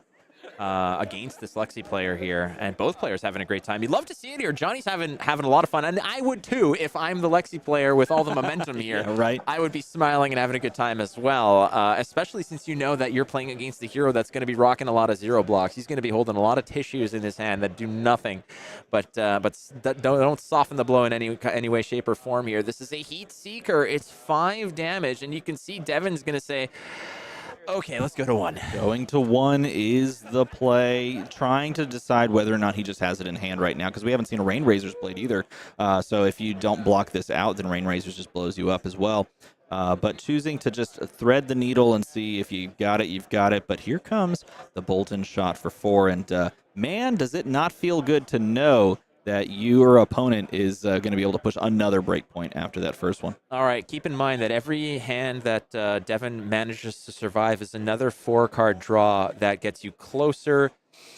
against this Lexi player here, and both players having a great time. You'd love to see it here. Johnny's having a lot of fun, and I would too if I'm the Lexi player with all the momentum here. Yeah, right. I would be smiling and having a good time as well, especially since you know that you're playing against a hero that's going to be rocking a lot of zero blocks. He's going to be holding a lot of tissues in his hand that do nothing, but don't soften the blow in any way, shape, or form here. This is a Heat Seeker. It's 5 damage, and you can see Devin's going to say, okay, let's go to 1. Going to 1 is the play. Trying to decide whether or not he just has it in hand right now, because we haven't seen a Rain Razor's blade either. So if you don't block this out, then Rain Razors just blows you up as well. But choosing to just thread the needle and see if you got it, you've got it. But here comes the Boltyn shot for 4. And man, does it not feel good to know that your opponent is going to be able to push another breakpoint after that first one. All right, keep in mind that every hand that Devin manages to survive is another 4-card draw that gets you closer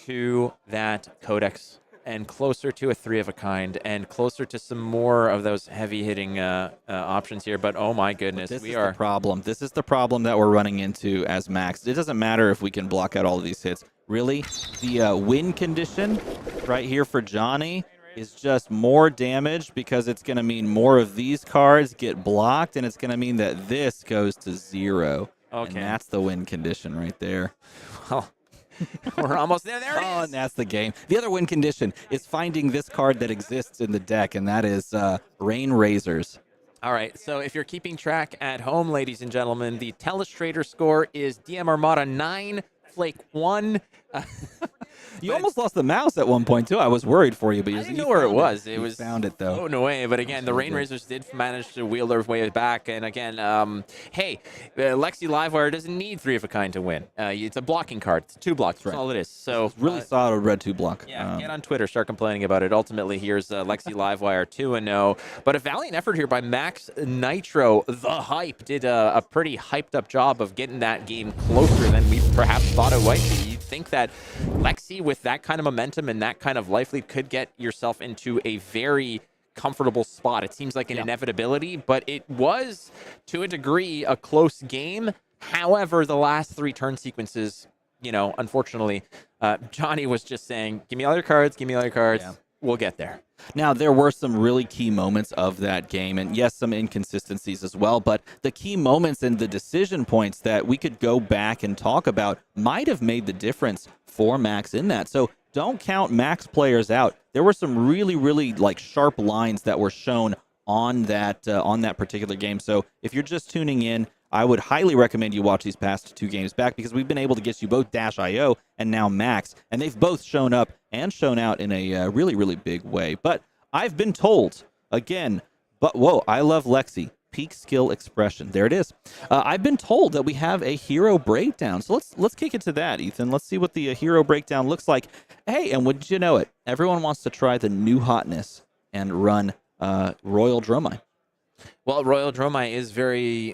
to that Codex and closer to a 3 of a kind and closer to some more of those heavy-hitting options here. But oh my goodness, this is the problem. This is the problem that we're running into as Maxx. It doesn't matter if we can block out all of these hits. Really, the win condition right here for Johnny is just more damage, because it's going to mean more of these cards get blocked, and it's going to mean that this goes to 0. Okay. And that's the win condition right there. Well, we're almost there. There it is. Oh, and that's the game. The other win condition is finding this card that exists in the deck, and that is Rain Razors. All right, so if you're keeping track at home, ladies and gentlemen, the Telestrator score is DM Armada 9, Flake 1. You almost lost the mouse at one point, too. I was worried for you, but I didn't know where it was. It was found it, though. Oh, no way. But again, the Rain Razors did manage to wheel their way back. And again, hey, Lexi Livewire doesn't need 3 of a kind to win. It's a blocking card. It's 2 blocks. That's all it is. So it's really solid red 2 block. Yeah, get on Twitter, start complaining about it. Ultimately, here's Lexi Livewire 2-0. But a valiant effort here by Maxx Nitro. The Hype did a pretty hyped up job of getting that game closer than we perhaps thought it might be. You'd think that Lexi, with that kind of momentum and that kind of life lead, could get yourself into a very comfortable spot. It seems like an inevitability, but it was, to a degree, a close game. However, the last 3 turn sequences, unfortunately, Johnny was just saying, give me all your cards, give me all your cards. Yeah. We'll get there. Now, there were some really key moments of that game, and yes, some inconsistencies as well, but the key moments and the decision points that we could go back and talk about might have made the difference for Maxx in that. So don't count Maxx players out. There were some really, really sharp lines that were shown on that particular game. So if you're just tuning in, I would highly recommend you watch these past 2 games back, because we've been able to get you both Dash.io and now Maxx, and they've both shown up and shown out in a really, really big way. But I've been told, again, I love Lexi. Peak skill expression. There it is. I've been told that we have a hero breakdown. So let's kick it to that, Ethan. Let's see what the hero breakdown looks like. Hey, and wouldn't you know it, everyone wants to try the new hotness and run Royal Dromai. Well, Royal Dromai is very,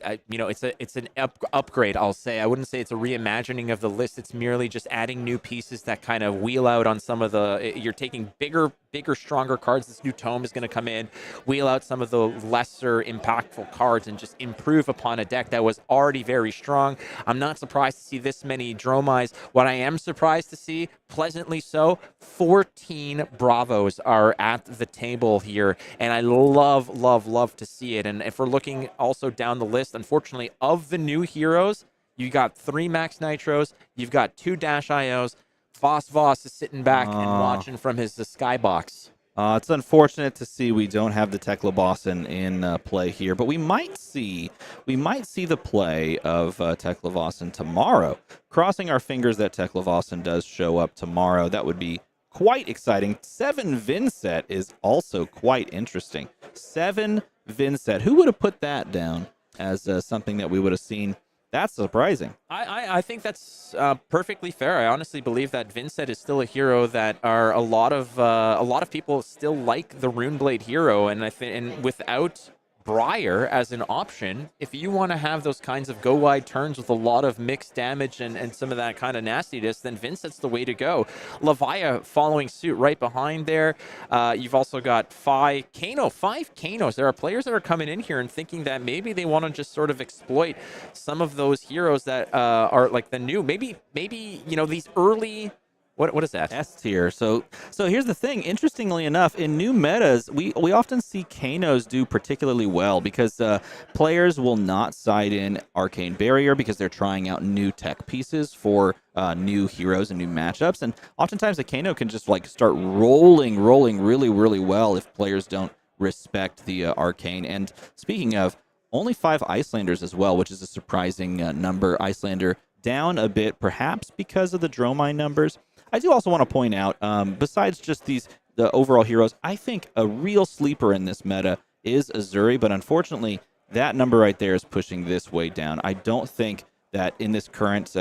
it's an upgrade, I'll say. I wouldn't say it's a reimagining of the list. It's merely just adding new pieces that kind of wheel out on some of you're taking bigger, stronger cards. This new tome is going to come in, wheel out some of the lesser impactful cards, and just improve upon a deck that was already very strong. I'm not surprised to see this many Dromais. What I am surprised to see, pleasantly so, 14 Bravos are at the table here, and I love to see it. And if we're looking also down the list, unfortunately, of the new heroes, you got 3 Maxx Nitros, you've got 2 Dash.ios. Voss is sitting back and watching from his skybox. It's unfortunate to see we don't have the Tekla in play here, but we might see the play of Tekla tomorrow. Crossing our fingers that Tekla does show up tomorrow. That would be quite exciting. 7 Vynnset is also quite interesting. 7 Vynnset. Who would have put that down as something that we would have seen? That's surprising. I think that's perfectly fair. I honestly believe that Vynnset is still a hero that a lot of people still like the Runeblade hero, and without Briar as an option if you want to have those kinds of go wide turns with a lot of mixed damage and some of that kind of nastiness, then Vynnset's the way to go. Levia following suit right behind there. You've also got five Kanos. There are players that are coming in here and thinking that maybe they want to just sort of exploit some of those heroes that are like the new, maybe these early. What is that? S tier. So here's the thing. Interestingly enough, in new metas, we often see Kanos do particularly well because players will not side in Arcane Barrier because they're trying out new tech pieces for new heroes and new matchups. And oftentimes a Kano can just like start rolling really, really well if players don't respect the Arcane. And speaking of, only 5 Icelanders as well, which is a surprising number. Iyslander down a bit, perhaps because of the Dromai numbers. I do also want to point out, besides just the overall heroes, I think a real sleeper in this meta is Uzuri, but unfortunately, that number right there is pushing this way down. I don't think that in this current,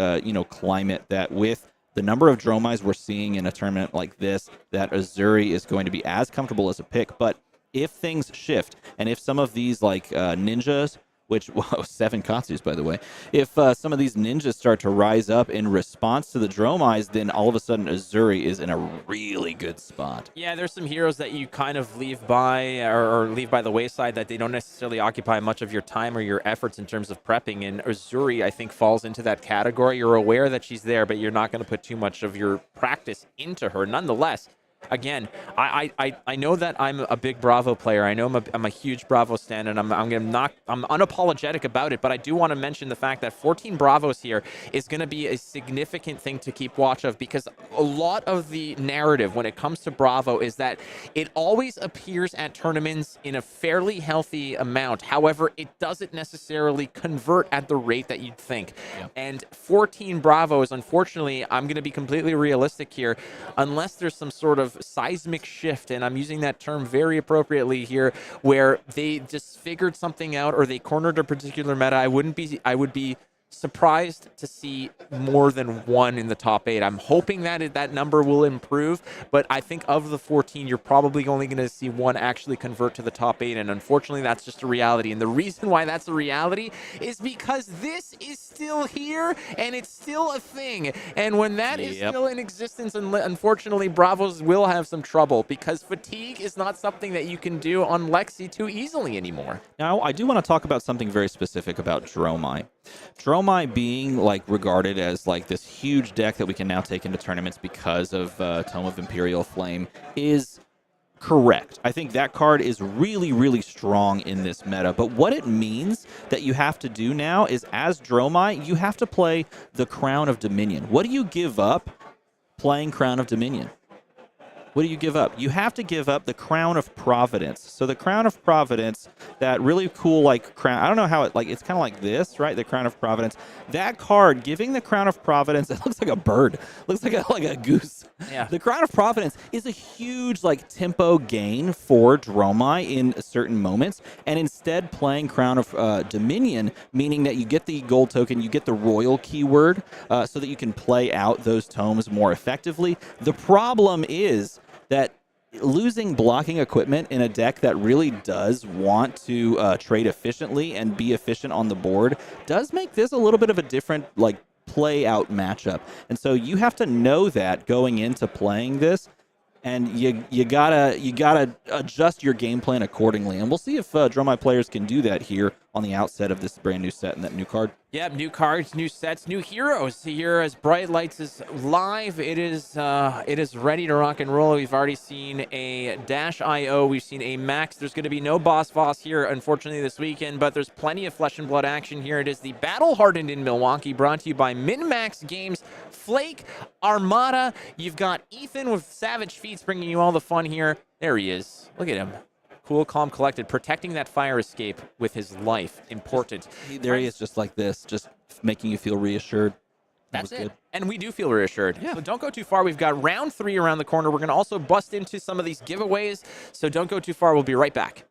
climate, that with the number of Dromais we're seeing in a tournament like this, that Uzuri is going to be as comfortable as a pick. But if things shift, and if some of these ninjas, which, 7 Katsus, by the way. If some of these ninjas start to rise up in response to the Dromais, then all of a sudden Uzuri is in a really good spot. Yeah, there's some heroes that you kind of leave by or leave by the wayside that they don't necessarily occupy much of your time or your efforts in terms of prepping. And Uzuri, I think, falls into that category. You're aware that she's there, but you're not going to put too much of your practice into her. Nonetheless, again, I know that I'm a big Bravo player. I know I'm a huge Bravo stan, and I'm unapologetic about it. But I do want to mention the fact that 14 Bravos here is going to be a significant thing to keep watch of, because a lot of the narrative when it comes to Bravo is that it always appears at tournaments in a fairly healthy amount. However, it doesn't necessarily convert at the rate that you'd think. Yeah. And 14 Bravos, unfortunately, I'm going to be completely realistic here, unless there's some sort of seismic shift, and I'm using that term very appropriately here, where they just figured something out or they cornered a particular meta. I would be surprised to see more than 1 in the top 8. I'm hoping that number will improve, but I think of the 14, you're probably only going to see 1 actually convert to the top 8, and unfortunately that's just a reality. And the reason why that's a reality is because this is still here and it's still a thing, and when that is still in existence, unfortunately Bravos will have some trouble, because fatigue is not something that you can do on Lexi too easily anymore. Now, I do want to talk about something very specific about Dromai. Dromai being regarded as this huge deck that we can now take into tournaments because of Tome of Imperial Flame is correct. I think that card is really, really strong in this meta. But what it means that you have to do now is, as Dromai, you have to play the Crown of Dominion. What do you give up playing Crown of Dominion? What do you give up? You have to give up the Crown of Providence. So the Crown of Providence, that really cool crown. I don't know how it's kind of like this, right? The Crown of Providence. That card, giving the Crown of Providence, it looks like a bird. It looks like a goose. Yeah. The Crown of Providence is a huge tempo gain for Dromai in certain moments, and instead playing Crown of Dominion, meaning that you get the gold token, you get the royal keyword, so that you can play out those tomes more effectively. The problem is that losing blocking equipment in a deck that really does want to trade efficiently and be efficient on the board does make this a little bit of a different play out matchup. And so you have to know that going into playing this, and you gotta adjust your game plan accordingly. And we'll see if Dromai players can do that here on the outset of this brand new set and that new card. Yep, new cards, new sets, new heroes here as Bright Lights is live. It is ready to rock and roll. We've already seen a Dash IO. We've seen a Maxx. There's going to be no Boss Voss here, unfortunately, this weekend, but there's plenty of Flesh and Blood action here. It is the Battle Hardened in Milwaukee, brought to you by MinMaxGames, Flake, Armada. You've got Ethan with Savage Feats bringing you all the fun here. There he is. Look at him. Cool, calm, collected, protecting that fire escape with his life. Important. There he is, just like this, just making you feel reassured. That's it. Good. And we do feel reassured. Yeah. So don't go too far. We've got round 3 around the corner. We're going to also bust into some of these giveaways. So don't go too far. We'll be right back.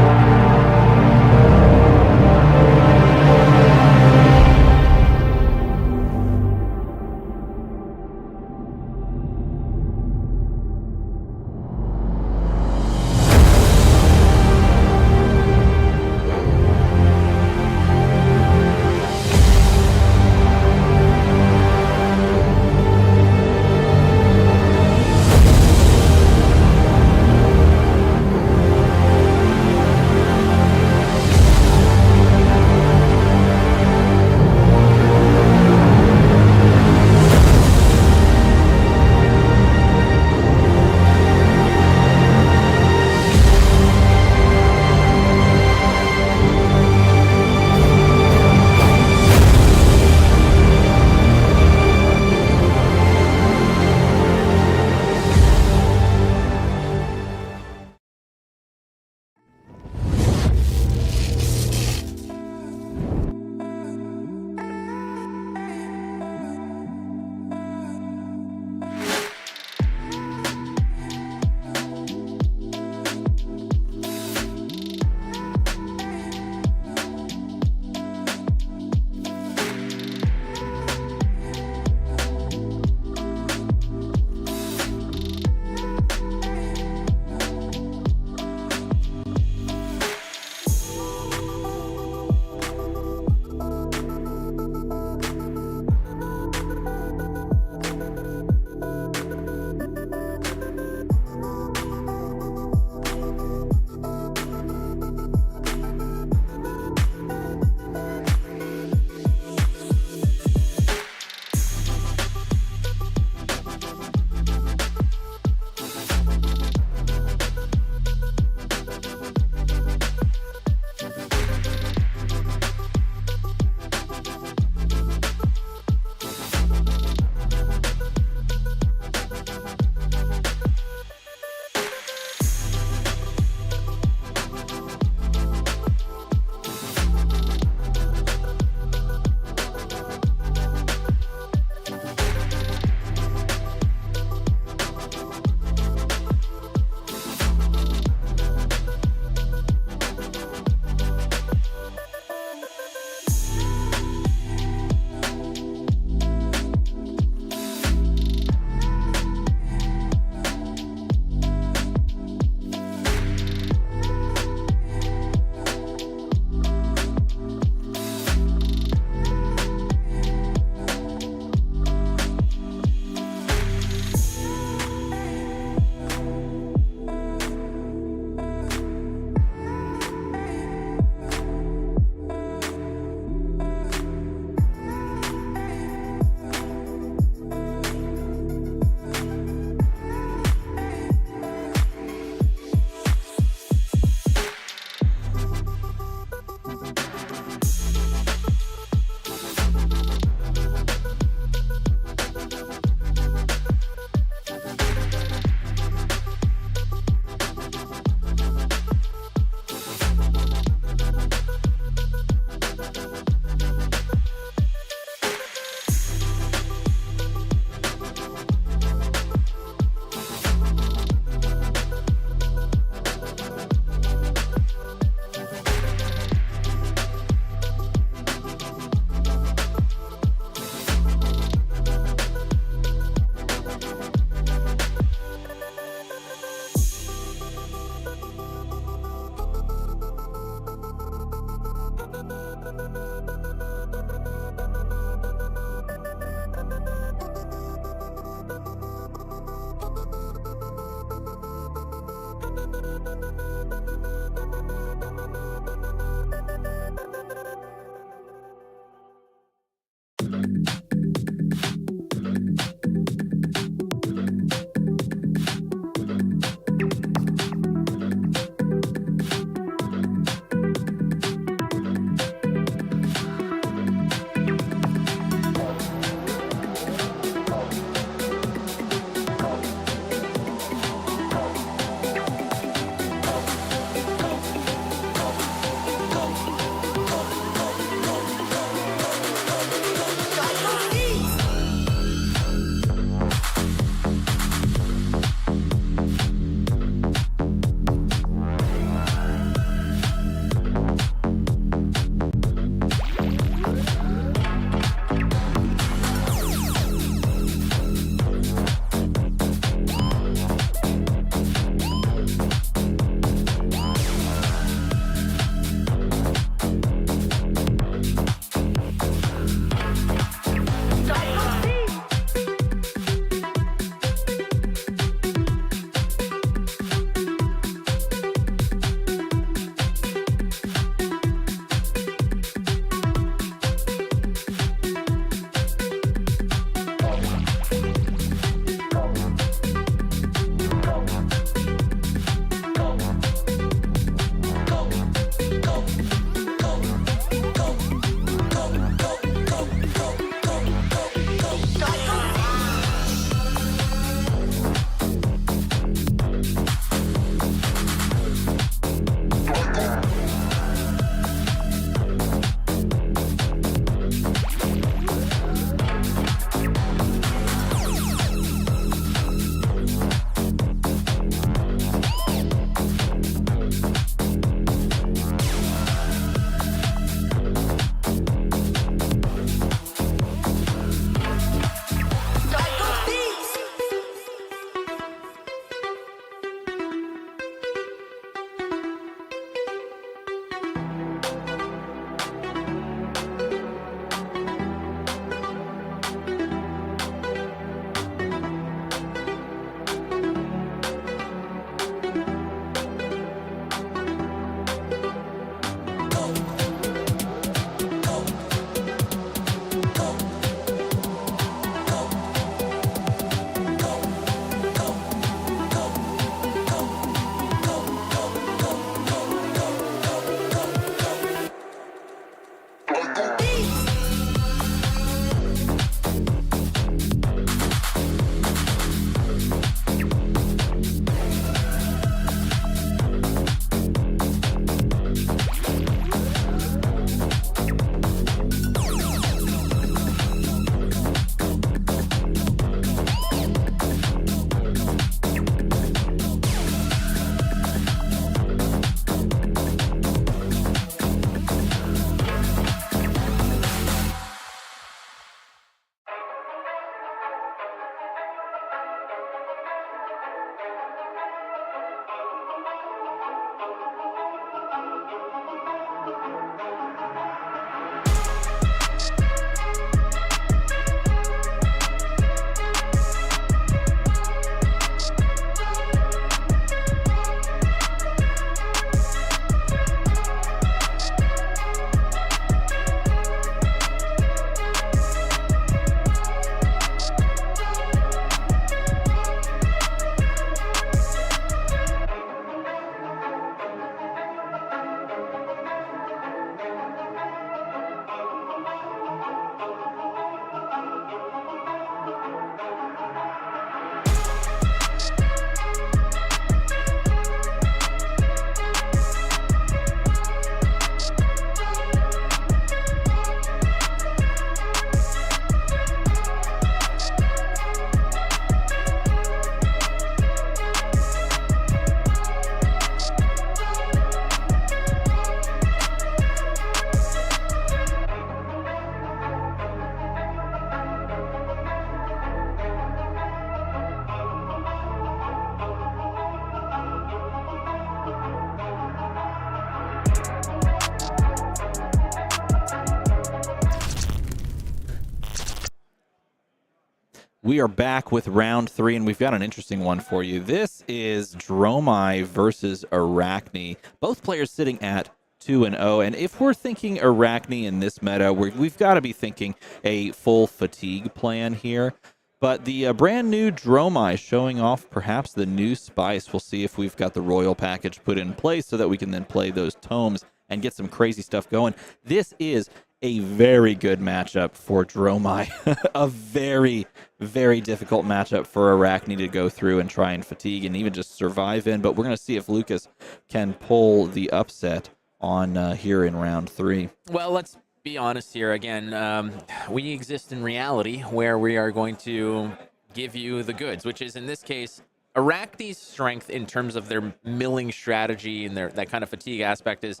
We are back with round 3, and we've got an interesting one for you. This is Dromai versus Arakni. Both players sitting at 2-0, and if we're thinking Arakni in this meta, we've got to be thinking a full fatigue plan here. But the brand new Dromai showing off perhaps the new spice. We'll see if we've got the royal package put in place so that we can then play those tomes and get some crazy stuff going. This is a very good matchup for Dromai. A very, very difficult matchup for Arakni to go through and try and fatigue and even just survive in. But we're going to see if Lucas can pull the upset on here in round 3. Well, let's be honest here again. We exist in reality where we are going to give you the goods, which is in this case Arakni's strength in terms of their milling strategy and that kind of fatigue aspect is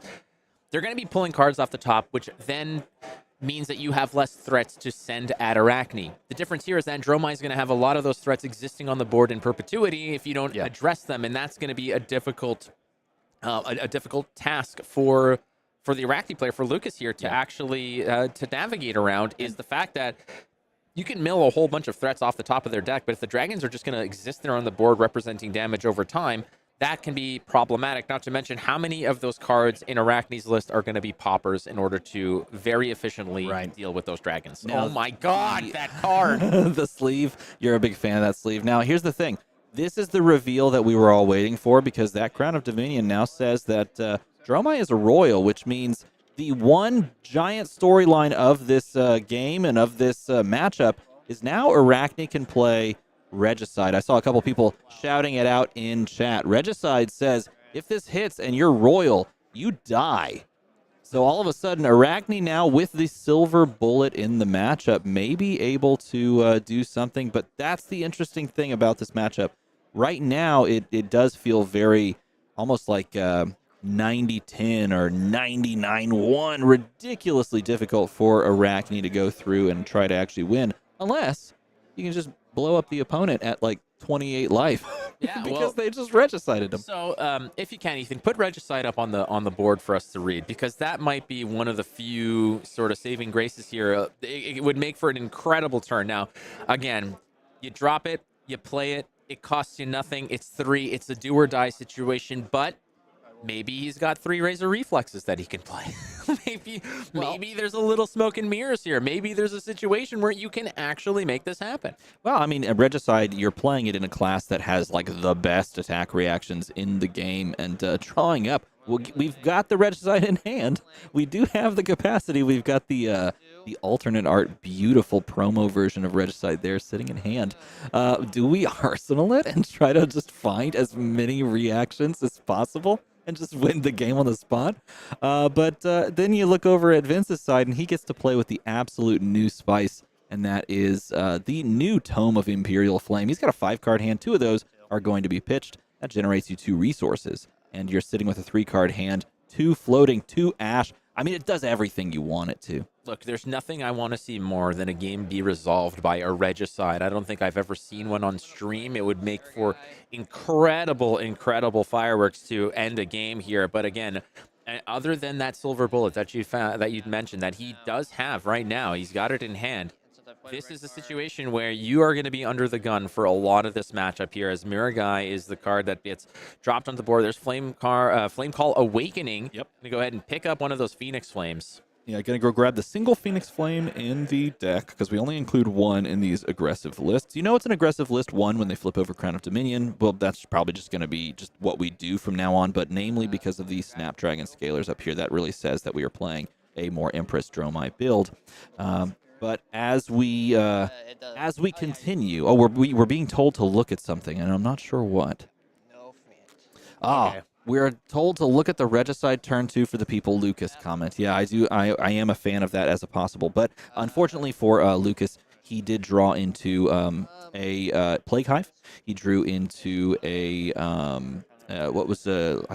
they're going to be pulling cards off the top, which then means that you have less threats to send at Arakni. The difference here is that Dromai is going to have a lot of those threats existing on the board in perpetuity if you don't address them, and that's going to be a difficult task for the Arakni player, for Lucas here, to actually to navigate around, is the fact that you can mill a whole bunch of threats off the top of their deck, but if the dragons are just going to exist there on the board representing damage over time, that can be problematic, not to mention how many of those cards in Arakni's list are going to be poppers in order to very efficiently deal with those dragons. Now, oh my god, that card! The sleeve, you're a big fan of that sleeve. Now, here's the thing. This is the reveal that we were all waiting for, because that Crown of Dominion now says that Dromai is a royal, which means the one giant storyline of this game and of this matchup is now Arakni can play Regicide. I saw a couple people shouting it out in chat. Regicide says, if this hits and you're royal, you die. So all of a sudden, Arakni now with the silver bullet in the matchup may be able to do something, but that's the interesting thing about this matchup. Right now, it does feel very almost like 90-10 or 99-1, ridiculously difficult for Arakni to go through and try to actually win, unless you can just blow up the opponent at like 28 life. Yeah, because they just regicided him. So if you can, Ethan, put Regicide up on the board for us to read, because that might be one of the few sort of saving graces here. It would make for an incredible turn. Now, again, you drop it, you play it, it costs you nothing. It's 3. It's a do or die situation, but maybe he's got 3 Razor Reflexes that he can play. maybe there's a little smoke and mirrors here. Maybe there's a situation where you can actually make this happen. Well, I mean, Regicide, you're playing it in a class that has like the best attack reactions in the game, and drawing up. We've got the Regicide in hand. We do have the capacity. We've got the alternate art, beautiful promo version of Regicide there sitting in hand. Do we arsenal it and try to just find as many reactions as possible and just win the game on the spot? But then you look over at Vince's side, and he gets to play with the absolute new spice, and that is the new Tome of Imperial Flame. He's got a 5-card hand. 2 of those are going to be pitched. That generates you 2 resources, and you're sitting with a 3-card hand, 2 floating, 2 ash. I mean, it does everything you want it to. Look, there's nothing I want to see more than a game be resolved by a Regicide. I don't think I've ever seen one on stream. It would make for incredible fireworks to end a game here. But again, other than that silver bullet that you'd mentioned that he does have right now, he's got it in hand. This is a situation where you are going to be under the gun for a lot of this matchup here, as Mirror Guy is the card that gets dropped on the board. There's Flame Call Awakening. Yep. Going to go ahead and pick up one of those Phoenix Flames. Yeah, going to go grab the single Phoenix Flame in the deck, because we only include 1 in these aggressive lists. You know it's an aggressive list, 1, when they flip over Crown of Dominion. Well, that's probably just going to be just what we do from now on, but namely because of these Snapdragon Scalers up here, that really says that we are playing a more Empress Dromai build. But as we continue, we're being told to look at something, and I'm not sure what. Okay. We're told to look at the Regicide turn 2 for the people. Lucas comment. Yeah, I do. I am a fan of that as a possible, but unfortunately for Lucas, he did draw into a Plague Hive. He drew into a I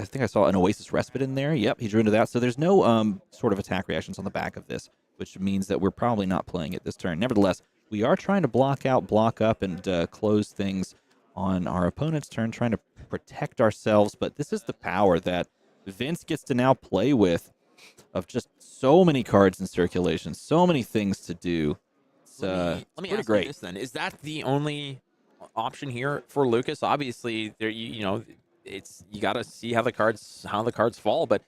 think I saw an Oasis Respite in there. Yep, he drew into that. So there's no sort of attack reactions on the back of this, which means that we're probably not playing it this turn. Nevertheless, we are trying to block up, and close things on our opponent's turn, trying to protect ourselves. But this is the power that Vince gets to now play with, of just so many cards in circulation, so many things to do, let me pretty ask great. you this then: is that the only option here for Lucas? Obviously, there you know, it's you got to see how the cards fall, but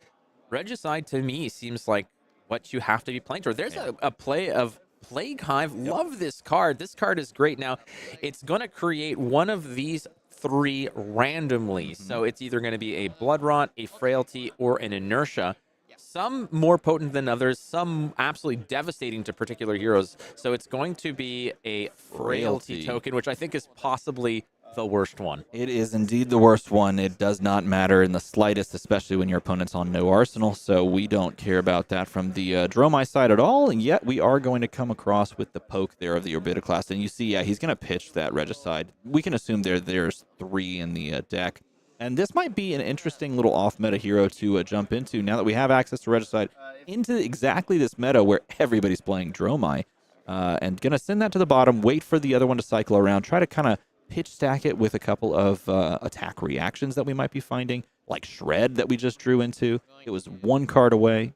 Regicide to me seems like what you have to be playing for. There's a play of Plague Hive. Love this card. This card is great. Now, it's going to create one of these 3 randomly. So it's either going to be a Blood Rot, a Frailty, or an Inertia. Some more potent than others, some absolutely devastating to particular heroes. So it's going to be a Frailty token, which I think is possibly the worst one. It is indeed the worst one. It does not matter in the slightest, especially when your opponent's on no arsenal, so we don't care about that from the Dromai side at all, and yet we are going to come across with the poke there of the Orbita class, and you see, yeah, he's going to pitch that Regicide. We can assume there's 3 in the deck, and this might be an interesting little off-meta hero to jump into now that we have access to Regicide into exactly this meta where everybody's playing Dromai, and going to send that to the bottom, wait for the other one to cycle around, try to kind of pitch stack it with a couple of attack reactions that we might be finding, like Shred that we just drew into. It was 1 card away.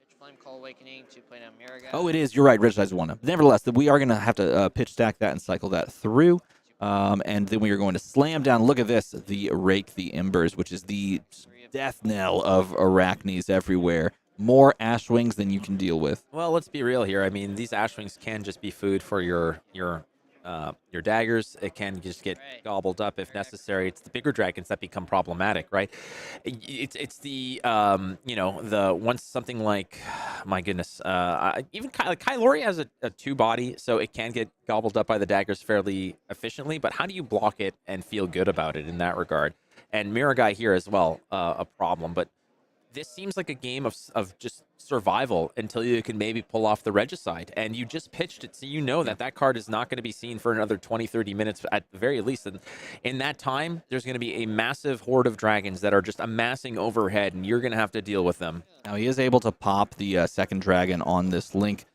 Oh, it is. You're right. Regicide's 1. Nevertheless, we are going to have to pitch stack that and cycle that through. And then we are going to slam down, look at this, the Rake the Embers, which is the death knell of Araknis everywhere. More Ashwings than you can deal with. Well, let's be real here. I mean, these Ashwings can just be food for your daggers. It can just get gobbled up if necessary. It's the bigger dragons that become problematic, right? It's the you know, the once something like, my goodness, even Kylori has a 2 body, so it can get gobbled up by the daggers fairly efficiently. But how do you block it and feel good about it in that regard? And Miragai here as well, a problem. But this seems like a game of just survival until you can maybe pull off the Regicide. And you just pitched it, so you know that card is not going to be seen for another 20, 30 minutes at the very least. And in that time, there's going to be a massive horde of dragons that are just amassing overhead, and you're going to have to deal with them. Now, he is able to pop the second dragon on this link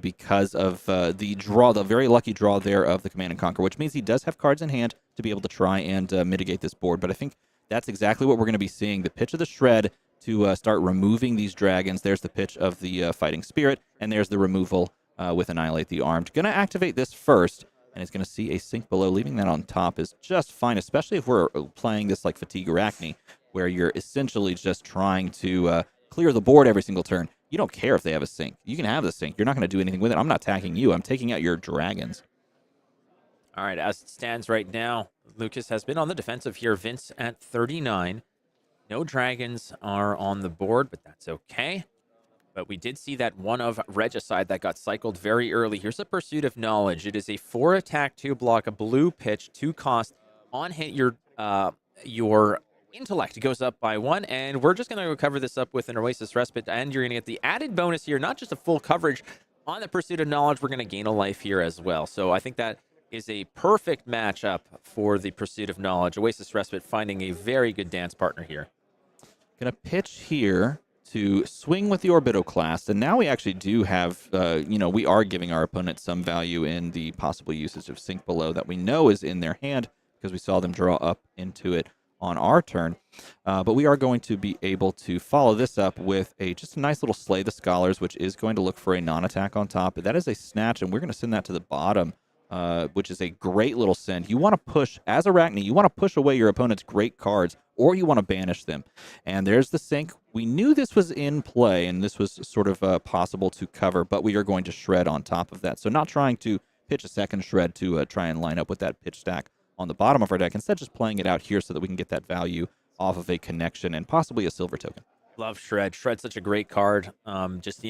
because of the very lucky draw there of the Command and Conquer, which means he does have cards in hand to be able to try and mitigate this board. But I think that's exactly what we're going to be seeing. The pitch of the Shred to start removing these dragons. There's the pitch of the Fighting Spirit, and there's the removal with Annihilate the Armed. Going to activate this first, and it's going to see a sink below. Leaving that on top is just fine, especially if we're playing this like Fatigue Arakni, where you're essentially just trying to clear the board every single turn. You don't care if they have a sink. You can have the sink. You're not going to do anything with it. I'm not attacking you. I'm taking out your dragons. All right, as it stands right now, Lucas has been on the defensive here. Vince at 39. No dragons are on the board, but that's okay. But we did see that one of Regicide that got cycled very early. Here's a Pursuit of Knowledge. It is a 4 attack, 2 block, a blue pitch, 2 cost. On hit, your intellect goes up by 1, and we're just going to cover this up with an Oasis Respite, and you're going to get the added bonus here, not just a full coverage on the Pursuit of Knowledge. We're going to gain a life here as well. So I think that is a perfect matchup for the Pursuit of Knowledge. Oasis Respite finding a very good dance partner here. Going to pitch here to swing with the Orbital class, and now we actually do have, we are giving our opponent some value in the possible usage of Sink Below that we know is in their hand because we saw them draw up into it on our turn. But we are going to be able to follow this up with just a nice little Slay the Scholars, which is going to look for a non-attack on top. That is a snatch, and we're going to send that to the bottom, which is a great little send. You want to push, as Arakni, you want to push away your opponent's great cards, or you want to banish them. And there's the sink. We knew this was in play, and this was sort of possible to cover, but we are going to Shred on top of that. So not trying to pitch a second Shred to try and line up with that pitch stack on the bottom of our deck. Instead, just playing it out here so that we can get that value off of a connection and possibly a silver token. Love Shred. Shred's such a great card. Just,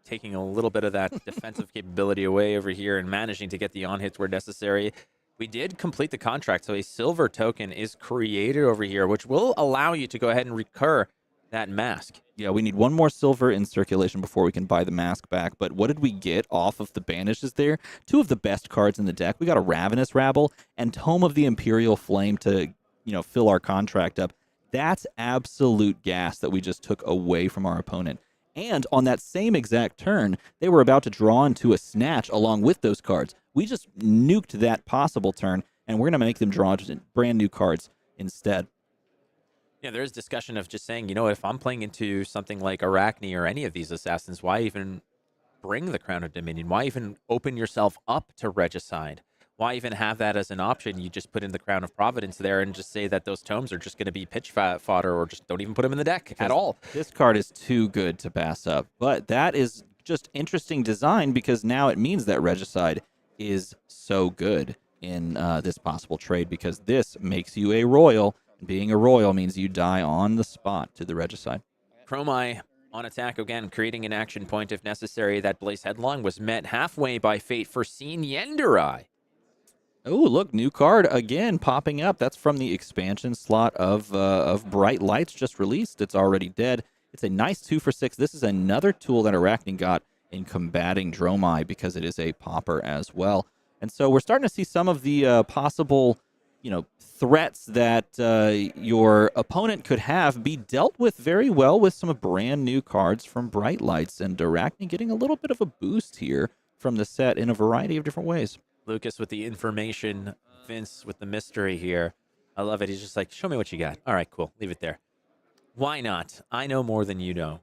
taking a little bit of that defensive capability away over here and managing to get the on-hits where necessary. We did complete the contract, so a silver token is created over here, which will allow you to go ahead and recur that mask. Yeah, we need one more silver in circulation before we can buy the mask back. But what did we get off of the banishes there? 2 of the best cards in the deck. We got a Ravenous Rabble and Tome of the Imperial Flame to, fill our contract up. That's absolute gas that we just took away from our opponent. And on that same exact turn, they were about to draw into a Snatch along with those cards. We just nuked that possible turn, and we're going to make them draw brand new cards instead. Yeah, there's discussion of just saying, if I'm playing into something like Arakni or any of these assassins, why even bring the Crown of Dominion? Why even open yourself up to Regicide? Why even have that as an option? You just put in the Crown of Providence there and just say that those tomes are just going to be pitch fodder, or just don't even put them in the deck at all. This card is too good to pass up. But that is just interesting design, because now it means that Regicide is so good in this possible trade, because this makes you a royal. Being a royal means you die on the spot to the Regicide. Dromai on attack again, creating an action point if necessary. That Blaze Headlong was met halfway by Fate for Seen Yenderai. Oh, look, new card again popping up. That's from the expansion slot of Bright Lights just released. It's already dead. It's a nice 2 for 6. This is another tool that Arakni got in combating Dromai, because it is a popper as well. And so we're starting to see some of the possible, threats that your opponent could have be dealt with very well with some brand new cards from Bright Lights, and Arakni getting a little bit of a boost here from the set in a variety of different ways. Lucas with the information, Vince with the mystery here. I love it. He's just like, show me what you got. All right, cool. Leave it there. Why not? I know more than you know.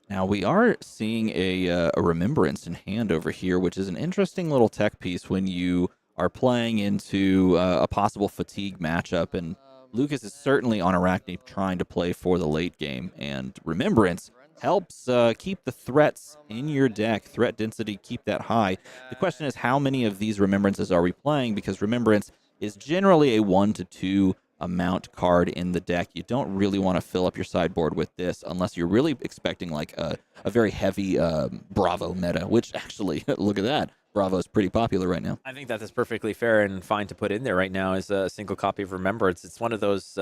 Now, we are seeing a Remembrance in hand over here, which is an interesting little tech piece when you are playing into a possible fatigue matchup. And Lucas is certainly on Arakni trying to play for the late game. And Remembrance helps keep the threats in your deck, threat density, keep that high. The question is, how many of these Remembrances are we playing? Because Remembrance is generally a 1 to 2 amount card in the deck. You don't really want to fill up your sideboard with this unless you're really expecting like a very heavy Bravo meta, which actually, look at that. Bravo is pretty popular right now. I think that is perfectly fair and fine to put in there right now as a single copy of Remembrance. It's one of those,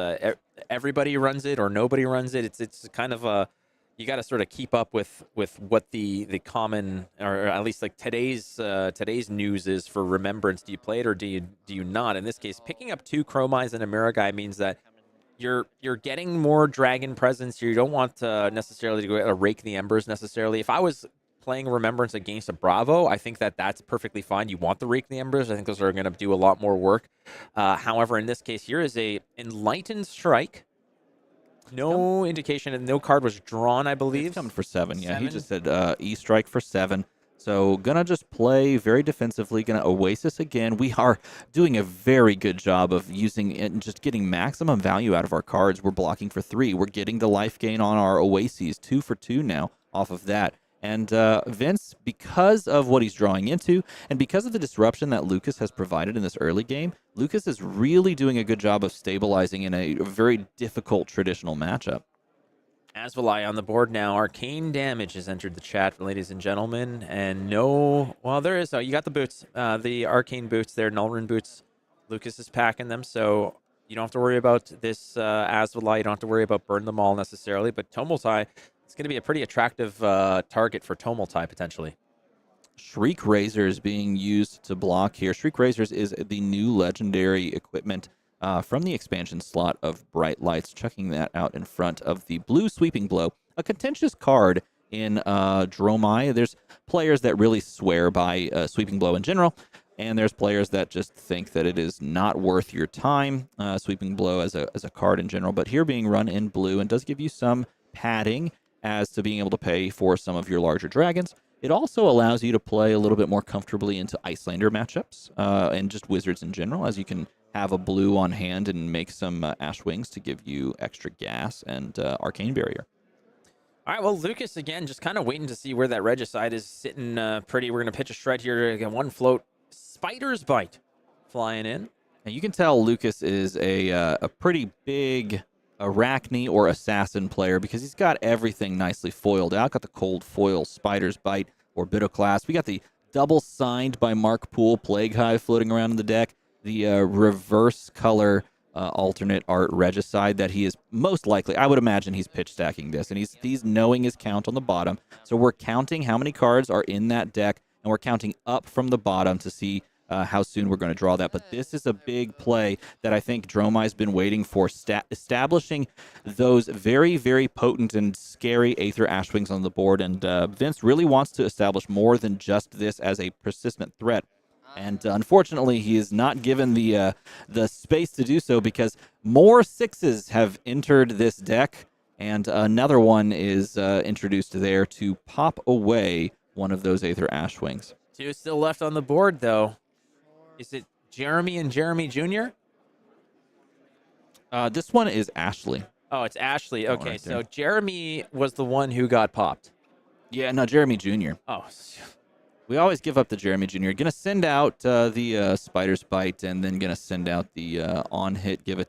everybody runs it or nobody runs it. It's kind of a, you got to sort of keep up with what the common, or at least like today's news is for Remembrance. Do you play it or do you not? In this case, picking up 2 Chromais and a Miragai means that you're getting more dragon presence. You don't want to necessarily to go rake the embers necessarily. If I was playing Remembrance against a Bravo, I think that's perfectly fine. You want the rake the embers. I think those are going to do a lot more work. However, in this case, here is a Enlightened Strike. No indication, and no card was drawn, I believe. It's coming for 7. Yeah, he just said E-Strike for 7. So gonna just play very defensively, gonna Oasis again. We are doing a very good job of using it and just getting maximum value out of our cards. We're blocking for 3. We're getting the life gain on our Oases, 2 for 2 now off of that. And Vince, because of what he's drawing into, and because of the disruption that Lucas has provided in this early game, Lucas is really doing a good job of stabilizing in a very difficult traditional matchup. Azalea on the board now. Arcane Damage has entered the chat, ladies and gentlemen. And no, well, there is, you got the boots, the Arcane boots there, Null Rune boots. Lucas is packing them, so you don't have to worry about this Azalea. You don't have to worry about Burn Them All necessarily, but Tomultai, it's going to be a pretty attractive target for Tomultai potentially. Shriek Razor is being used to block here. Shriek Razors is the new legendary equipment from the expansion slot of Bright Lights, chucking that out in front of the blue Sweeping Blow, a contentious card in Dromai. There's players that really swear by Sweeping Blow in general, and there's players that just think that it is not worth your time, Sweeping Blow as a card in general. But here being run in blue and does give you some padding as to being able to pay for some of your larger dragons. It also allows you to play a little bit more comfortably into Iyslander matchups and just wizards in general, as you can have a blue on hand and make some Ash Wings to give you extra gas and Arcane Barrier. All right, well, Lucas, again, just kind of waiting to see where that Regicide is sitting pretty. We're going to pitch a shred here. Again, 1 float. Spider's Bite flying in. And you can tell Lucas is a pretty big Arakni or Assassin player because he's got everything nicely foiled out. Got the cold foil Spider's Bite or Class. We got the double signed by Mark Poole Plague Hive floating around in the deck. The reverse color alternate art Regicide that he is most likely, I would imagine he's pitch stacking this, and he's knowing his count on the bottom. So we're counting how many cards are in that deck, and we're counting up from the bottom to see how soon we're going to draw that. But this is a big play that I think Dromai's been waiting for, establishing those very, very potent and scary Aether Ashwings on the board. And Vince really wants to establish more than just this as a persistent threat. And unfortunately, he is not given the space to do so because more 6s have entered this deck, and another one is introduced there to pop away one of those Aether Ashwings. 2 still left on the board, though. Is it Jeremy and Jeremy Jr.? This one is Ashley. Oh, it's Ashley. Okay, right so there. Jeremy was the one who got popped. Yeah, no, Jeremy Jr. Oh, We always give up the Jeremy Jr. Gonna send out the Spider's Bite and then gonna send out the on-hit give and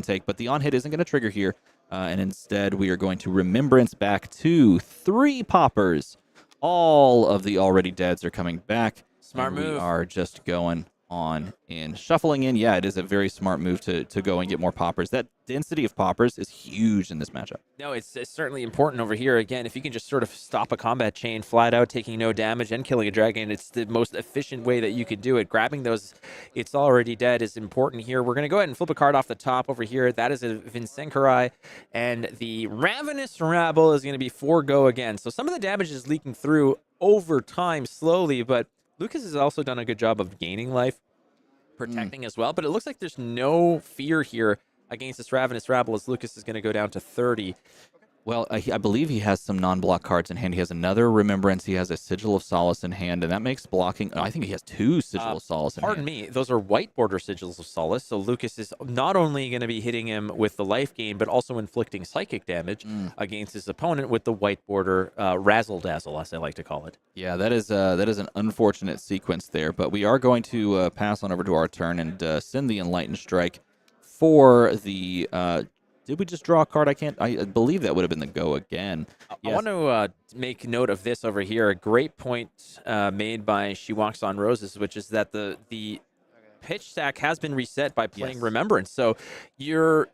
take. But the on-hit isn't gonna trigger here. And instead, we are going to Remembrance back to 3 poppers. All of the already deads are coming back. Smart and move. We are just going on in. Shuffling in, yeah, it is a very smart move to go and get more poppers. That density of poppers is huge in this matchup. No, it's certainly important over here. Again, if you can just sort of stop a combat chain flat out, taking no damage and killing a dragon, it's the most efficient way that you could do it. Grabbing those, it's already dead, is important here. We're going to go ahead and flip a card off the top over here. That is a Vynnset, and the Ravenous Rabble is going to be 4-go again. So some of the damage is leaking through over time slowly, but Lucas has also done a good job of gaining life, protecting as well. But it looks like there's no fear here against this Ravenous Rabble as Lucas is going to go down to 30. Well, I believe he has some non-block cards in hand. He has another Remembrance. He has a Sigil of Solace in hand, and that makes blocking... I think he has 2 Sigil of Solace in hand. Pardon me, those are white border Sigils of Solace, so Lucas is not only going to be hitting him with the life gain, but also inflicting psychic damage against his opponent with the white border Razzle-Dazzle, as I like to call it. Yeah, that is an unfortunate sequence there, but we are going to pass on over to our turn and send the Enlightened Strike for the... did we just draw a card? I believe that would have been the go again. I want to make note of this over here. A great point made by She Walks on Roses, which is that the pitch stack has been reset by playing Remembrance. So you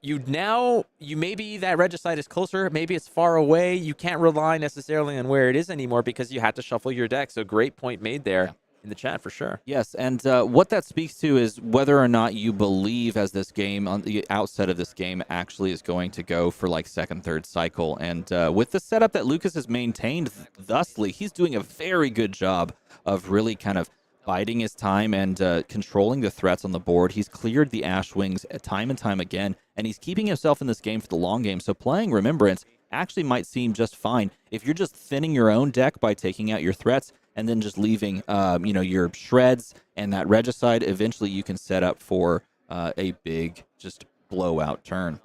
maybe that Regicide is closer, maybe it's far away. You can't rely necessarily on where it is anymore because you had to shuffle your deck. So great point made there. In the chat for sure. Yes, and what that speaks to is whether or not you believe as this game, on the outset of this game, actually is going to go for like second, third cycle. And with the setup that Lucas has maintained thusly, he's doing a very good job of really kind of biding his time and controlling the threats on the board. He's cleared the Ashwings time and time again, and he's keeping himself in this game for the long game. So playing Remembrance actually might seem just fine. If you're just thinning your own deck by taking out your threats, and then just leaving, your shreds and that Regicide, eventually you can set up for a big, just blowout turn.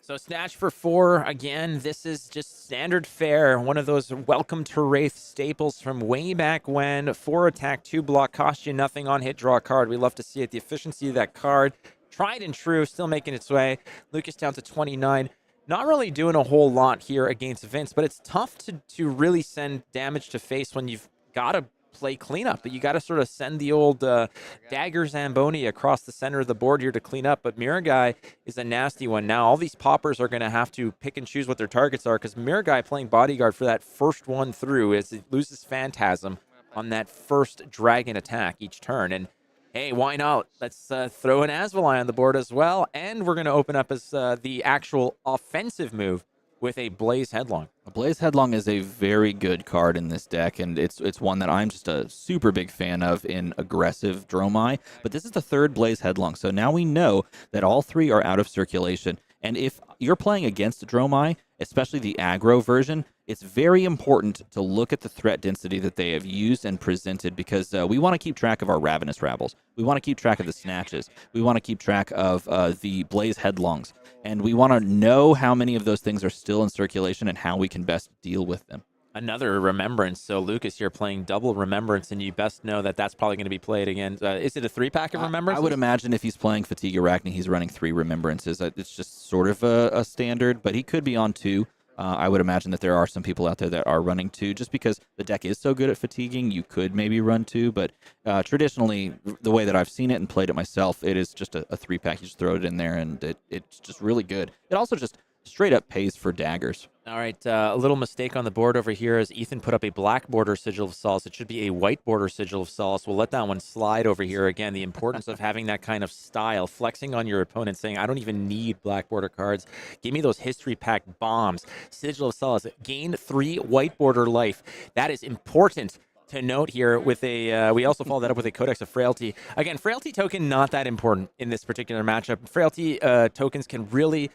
So Snatch for 4, again, this is just standard fare. One of those Welcome to Wraith staples from way back when. 4 attack, 2 block, cost you nothing on hit, draw a card. We love to see it. The efficiency of that card, tried and true, still making its way. Lucas down to 29. Not really doing a whole lot here against Vince, but it's tough to really send damage to face when you've got to play cleanup. But you got to sort of send the old Dagger Zamboni across the center of the board here to clean up. But Miragai is a nasty one. Now all these poppers are going to have to pick and choose what their targets are because Miragai playing bodyguard for that first one through as it loses Phantasm on that first dragon attack each turn. And hey, why not? Let's throw an Azalea on the board as well. And we're going to open up as the actual offensive move with a Blaze Headlong. A Blaze Headlong is a very good card in this deck, and it's one that I'm just a super big fan of in aggressive Dromai. But this is the 3rd Blaze Headlong, so now we know that all 3 are out of circulation. And if you're playing against Dromai, especially the aggro version, it's very important to look at the threat density that they have used and presented because we want to keep track of our Ravenous Rabbles. We want to keep track of the Snatches. We want to keep track of the Blaze Headlongs. And we want to know how many of those things are still in circulation and how we can best deal with them. Another Remembrance. So Lucas, you're playing double Remembrance, and you best know that that's probably going to be played again. Is it a 3-pack of Remembrance? I would imagine if he's playing Fatigue Arakni, he's running 3 Remembrances. It's just sort of a standard, but he could be on 2. I would imagine that there are some people out there that are running 2 just because the deck is so good at fatiguing. You could maybe run 2, but traditionally, the way that I've seen it and played it myself, it is just a 3-pack. You just throw it in there, and it's just really good. It also just straight up pays for daggers. All right, a little mistake on the board over here as Ethan put up a black border Sigil of Solace. It should be a white border Sigil of Solace. We'll let that one slide over here. Again, the importance of having that kind of style, flexing on your opponent, saying, I don't even need black border cards. Give me those history pack bombs. Sigil of Solace, gain 3 white border life. That is important to note here with a, we also followed that up with a Codex of Frailty. Again, Frailty token, not that important in this particular matchup. Frailty tokens can really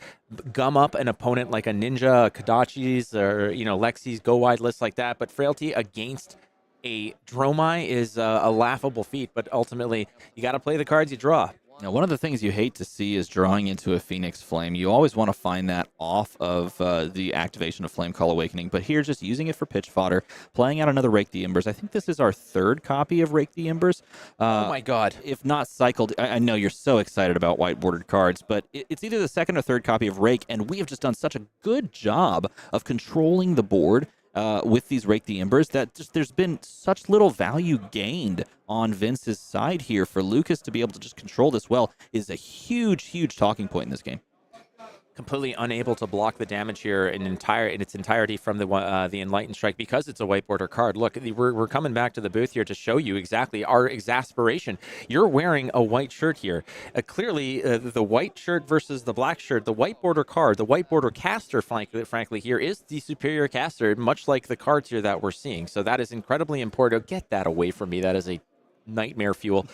gum up an opponent like a Ninja, a Kadachi's, or, you know, Lexi's go wide lists like that. But Frailty against a Dromai is a laughable feat, but ultimately you got to play the cards you draw. Now, one of the things you hate to see is drawing into a Phoenix Flame. You always want to find that off of the activation of Flame Call Awakening, but here just using it for pitch fodder, playing out another Rake the Embers. I think this is our third copy of Rake the Embers. Oh my god. If not cycled, I know you're so excited about white bordered cards, but it's either the second or third copy of Rake, and we have just done such a good job of controlling the board with these Rake the Embers that just there's been such little value gained on Vince's side here. For Lucas to be able to just control this well is a huge talking point in this game. Completely unable to block the damage here in its entirety from the Enlightened Strike because it's a white border card. Look, we're coming back to the booth here to show you exactly our exasperation. You're wearing a white shirt here. Clearly, the white shirt versus the black shirt, the white border card, the white border caster, frankly, here is the superior caster, much like the cards here that we're seeing. So that is incredibly important. Get that away from me. That is a nightmare fuel.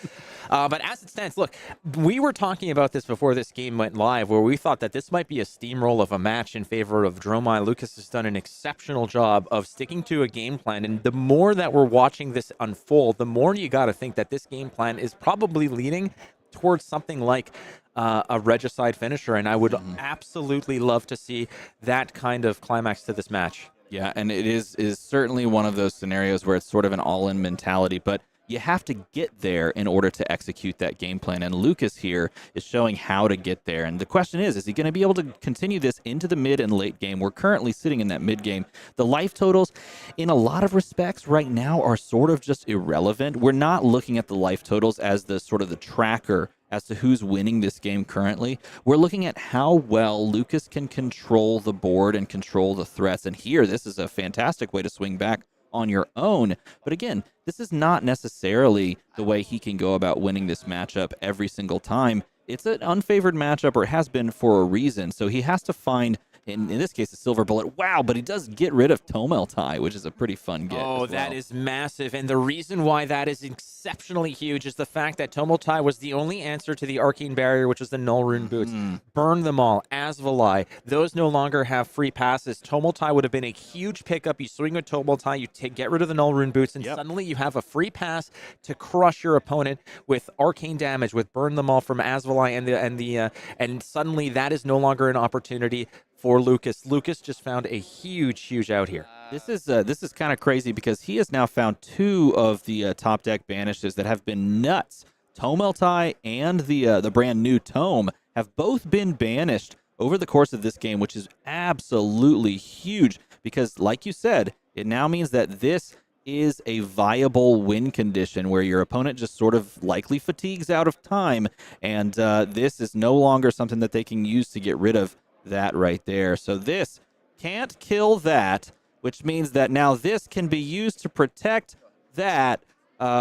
But as it stands, look, we were talking about this before this game went live, where we thought that this might be a steamroll of a match in favor of Dromai. Lucas has done an exceptional job of sticking to a game plan, and the more that we're watching this unfold, the more you got to think that this game plan is probably leaning towards something like a regicide finisher, and I would absolutely love to see that kind of climax to this match. Yeah, and it is certainly one of those scenarios where it's sort of an all-in mentality, but you have to get there in order to execute that game plan, and Lucas here is showing how to get there. And the question is he going to be able to continue this into the mid and late game? We're currently sitting in that mid game. The life totals, in a lot of respects right now, are sort of just irrelevant. We're not looking at the life totals as the sort of the tracker as to who's winning this game currently. We're looking at how well Lucas can control the board and control the threats. And here, this is a fantastic way to swing back on your own. But again, this is not necessarily the way he can go about winning this matchup every single time. It's an unfavored matchup, or it has been for a reason. So he has to find, in this case, a silver bullet. Wow, but he does get rid of Tomeltai, which is a pretty fun get. Oh, that is massive. And the reason why that is exceptionally huge is the fact that Tomeltai was the only answer to the Arcane Barrier, which was the Null Rune Boots. Burn them all. Azalea. Those no longer have free passes. Tomeltai would have been a huge pickup. You swing with Tomeltai, you get rid of the Null Rune Boots, and suddenly you have a free pass to crush your opponent with arcane damage, with Burn them all from Azalea, and suddenly that is no longer an opportunity for Lucas. Lucas just found a huge out here. This is kind of crazy because he has now found two of the top deck banishes that have been nuts. Tomeltai and the brand new Tome have both been banished over the course of this game, which is absolutely huge because, like you said, it now means that this is a viable win condition where your opponent just sort of likely fatigues out of time, and this is no longer something that they can use to get rid of that right there. So this can't kill that, which means that now this can be used to protect that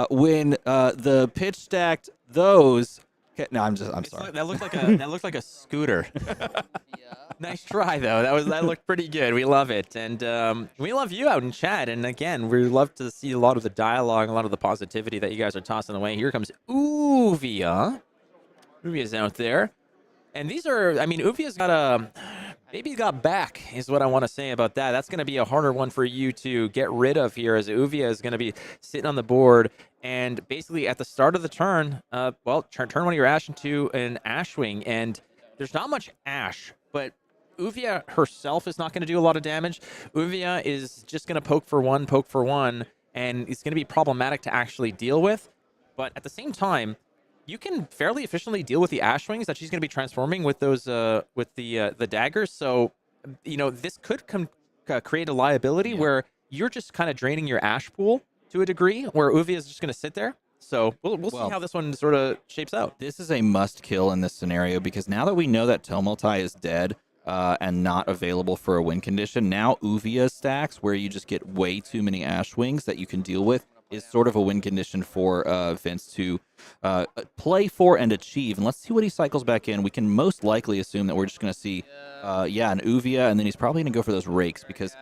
when the pitch stacked those. Okay, no, I'm sorry. That looked like a scooter. Nice try though. That looked pretty good. We love it, and we love you out in chat. And again, we love to see a lot of the dialogue, a lot of the positivity that you guys are tossing away. Here comes Uvia. Uvia's out there. And these are, I mean, Uvia's got maybe got back is what I want to say about that. That's going to be a harder one for you to get rid of here, as Uvia is going to be sitting on the board. And basically at the start of the turn, turn one of your Ash into an Ashwing. And there's not much Ash, but Uvia herself is not going to do a lot of damage. Uvia is just going to poke for one, and it's going to be problematic to actually deal with. But at the same time, you can fairly efficiently deal with the Ashwings that she's going to be transforming with those with the daggers. So, you know, this could create a liability where you're just kind of draining your Ash pool to a degree, where Uvia is just going to sit there. So we'll see how this one sort of shapes out. This is a must kill in this scenario because now that we know that Tomeltai is dead and not available for a win condition, now Uvia stacks where you just get way too many Ashwings that you can deal with is sort of a win condition for Vince to play for and achieve. And let's see what he cycles back in. We can most likely assume that we're just going to see, an Uvia, and then he's probably going to go for those rakes because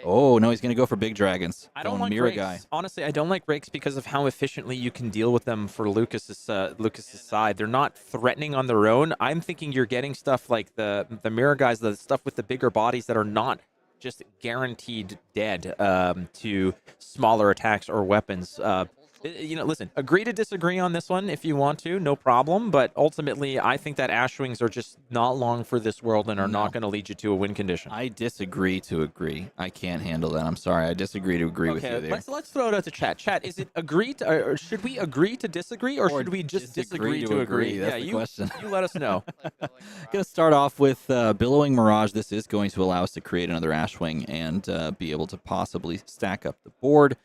Oh, no, he's going to go for big dragons. I don't Going like Mira rakes. guy. Honestly, I don't like rakes because of how efficiently you can deal with them for Lucas's side. They're not threatening on their own. I'm thinking you're getting stuff like the mirror guys, the stuff with the bigger bodies that are not just guaranteed dead to smaller attacks or weapons. Listen, agree to disagree on this one if you want to, no problem. But ultimately, I think that Ashwings are just not long for this world and are not going to lead you to a win condition. I disagree to agree. I can't handle that. I'm sorry. I disagree to agree with you there. Let's throw it out to chat. Chat, is it agree to, or should we agree to disagree, or should we just disagree to agree? That's the question. You let us know. Going to start off with Billowing Mirage. This is going to allow us to create another Ashwing and be able to possibly stack up the board.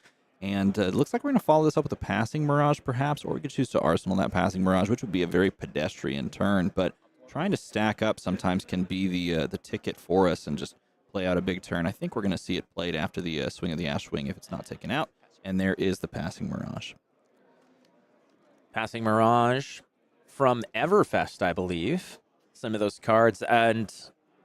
And it looks like we're going to follow this up with a Passing Mirage, perhaps, or we could choose to Arsenal that Passing Mirage, which would be a very pedestrian turn. But trying to stack up sometimes can be the ticket for us and just play out a big turn. I think we're going to see it played after the swing of the Ashwing if it's not taken out. And there is the Passing Mirage. Passing Mirage from Everfest, I believe. Some of those cards. And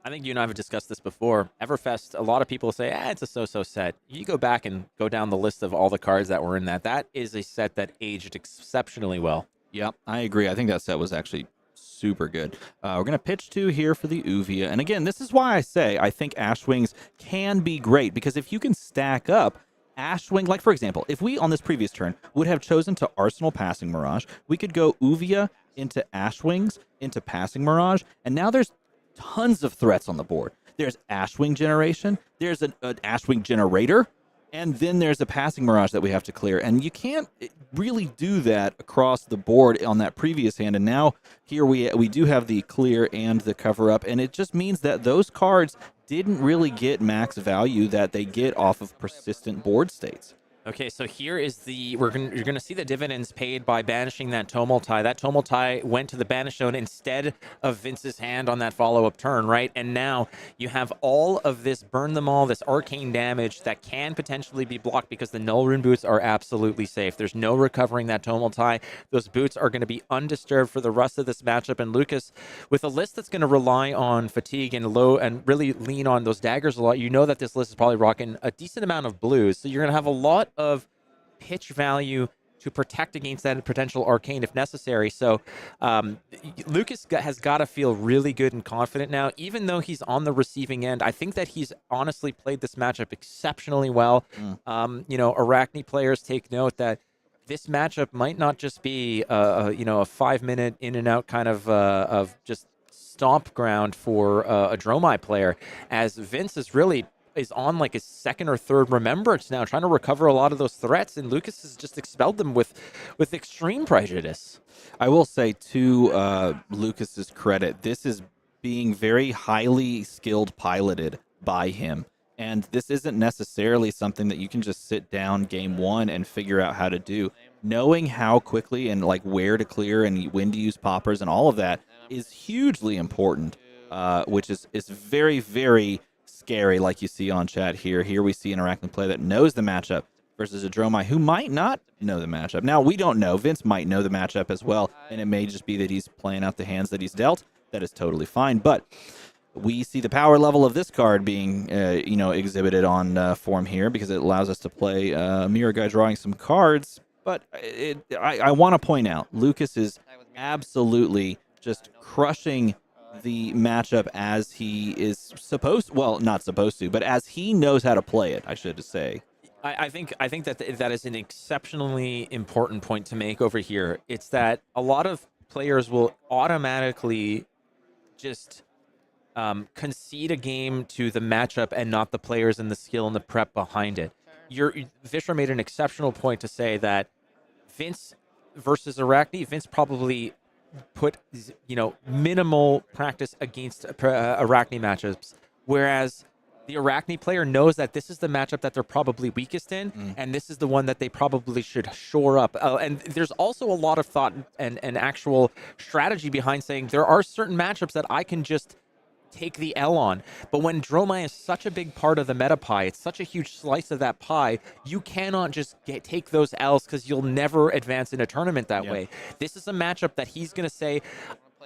I think you and I have discussed this before. Everfest, a lot of people say, it's a so-so set. You go back and go down the list of all the cards that were in that. That is a set that aged exceptionally well. Yep, I agree. I think that set was actually super good. We're going to pitch 2 here for the Uvia. And again, this is why I say I think Ashwings can be great, because if you can stack up Ashwing, like for example, if we on this previous turn would have chosen to Arsenal Passing Mirage, we could go Uvia into Ashwings into Passing Mirage, and now there's tons of threats on the board. There's Ashwing generation, there's an Ashwing generator, and then there's a Passing Mirage that we have to clear. And you can't really do that across the board on that previous hand. And now here we do have the clear and the cover up, and it just means that those cards didn't really get max value that they get off of persistent board states. Okay, so here is you're gonna see the dividends paid by banishing that Tumulti. That Tumulti went to the banish zone instead of Vince's hand on that follow-up turn, right? And now you have all of this burn them all, this arcane damage that can potentially be blocked because the null rune boots are absolutely safe. There's no recovering that Tumulti. Those boots are going to be undisturbed for the rest of this matchup. And Lucas, with a list that's going to rely on fatigue and low and really lean on those daggers a lot, you know that this list is probably rocking a decent amount of blues. So you're going to have a lot of pitch value to protect against that potential arcane if necessary. So Lucas has got to feel really good and confident now, even though he's on the receiving end. I think that he's honestly played this matchup exceptionally well. Arakni players take note that this matchup might not just be a 5-minute in and out kind of just stomp ground for a Dromai player, as Vince is on like his second or third remembrance now, trying to recover a lot of those threats, and Lucas has just expelled them with extreme prejudice. I will say, to Lucas's credit, this is being very highly skilled piloted by him. And this isn't necessarily something that you can just sit down game 1 and figure out how to do. Knowing how quickly and like where to clear and when to use poppers and all of that is hugely important, which is very, very scary, like you see on chat here. Here we see an Arakni player that knows the matchup versus a Dromai who might not know the matchup. Now, we don't know. Vince might know the matchup as well, and it may just be that he's playing out the hands that he's dealt. That is totally fine, but we see the power level of this card being exhibited on form here, because it allows us to play Mirror Guy drawing some cards. But I want to point out, Lucas is absolutely just crushing the matchup as he is supposed, well, not supposed to, but as he knows how to play it, I should say. I think that is an exceptionally important point to make over here. It's that a lot of players will automatically just concede a game to the matchup and not the players and the skill and the prep behind it. Vishra made an exceptional point to say that Vince versus Arakni, Vince probably put minimal practice against Arakni matchups, whereas the Arakni player knows that this is the matchup that they're probably weakest in, and this is the one that they probably should shore up. And there's also a lot of thought and actual strategy behind saying there are certain matchups that I can just take the L on. But when Dromai is such a big part of the meta pie, it's such a huge slice of that pie, you cannot just take those L's, because you'll never advance in a tournament that way. This is a matchup that he's going to say,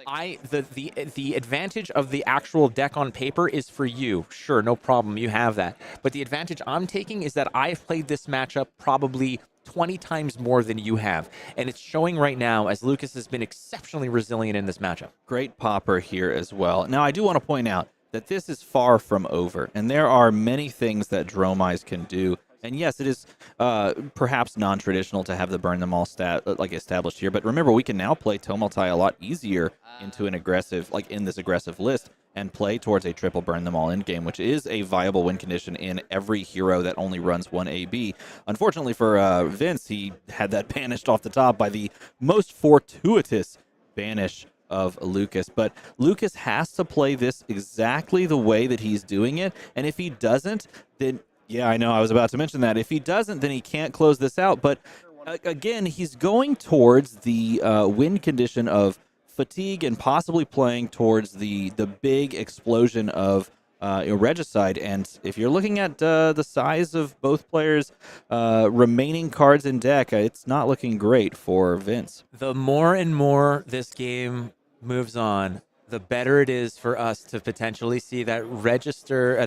the advantage of the actual deck on paper is for you. Sure, no problem, you have that. But the advantage I'm taking is that I've played this matchup probably 20 times more than you have. And it's showing right now as Lucas has been exceptionally resilient in this matchup. Great popper here as well. Now, I do want to point out that this is far from over, and there are many things that Dromais can do. And yes, it is perhaps non-traditional to have the burn them all stat established here, but remember, we can now play Tomeltai a lot easier into an aggressive, in this aggressive list, and play towards a triple burn them all end game, which is a viable win condition in every hero that only runs one AB. Unfortunately for Vince, he had that banished off the top by the most fortuitous banish of Lucas. But Lucas has to play this exactly the way that he's doing it, and if he doesn't, then yeah, I know, I was about to mention that. If he doesn't, then he can't close this out. But again, he's going towards the win condition of fatigue and possibly playing towards the big explosion of Regicide. And if you're looking at the size of both players' remaining cards in deck, it's not looking great for Vince. The more and more this game moves on, the better it is for us to potentially see that regicide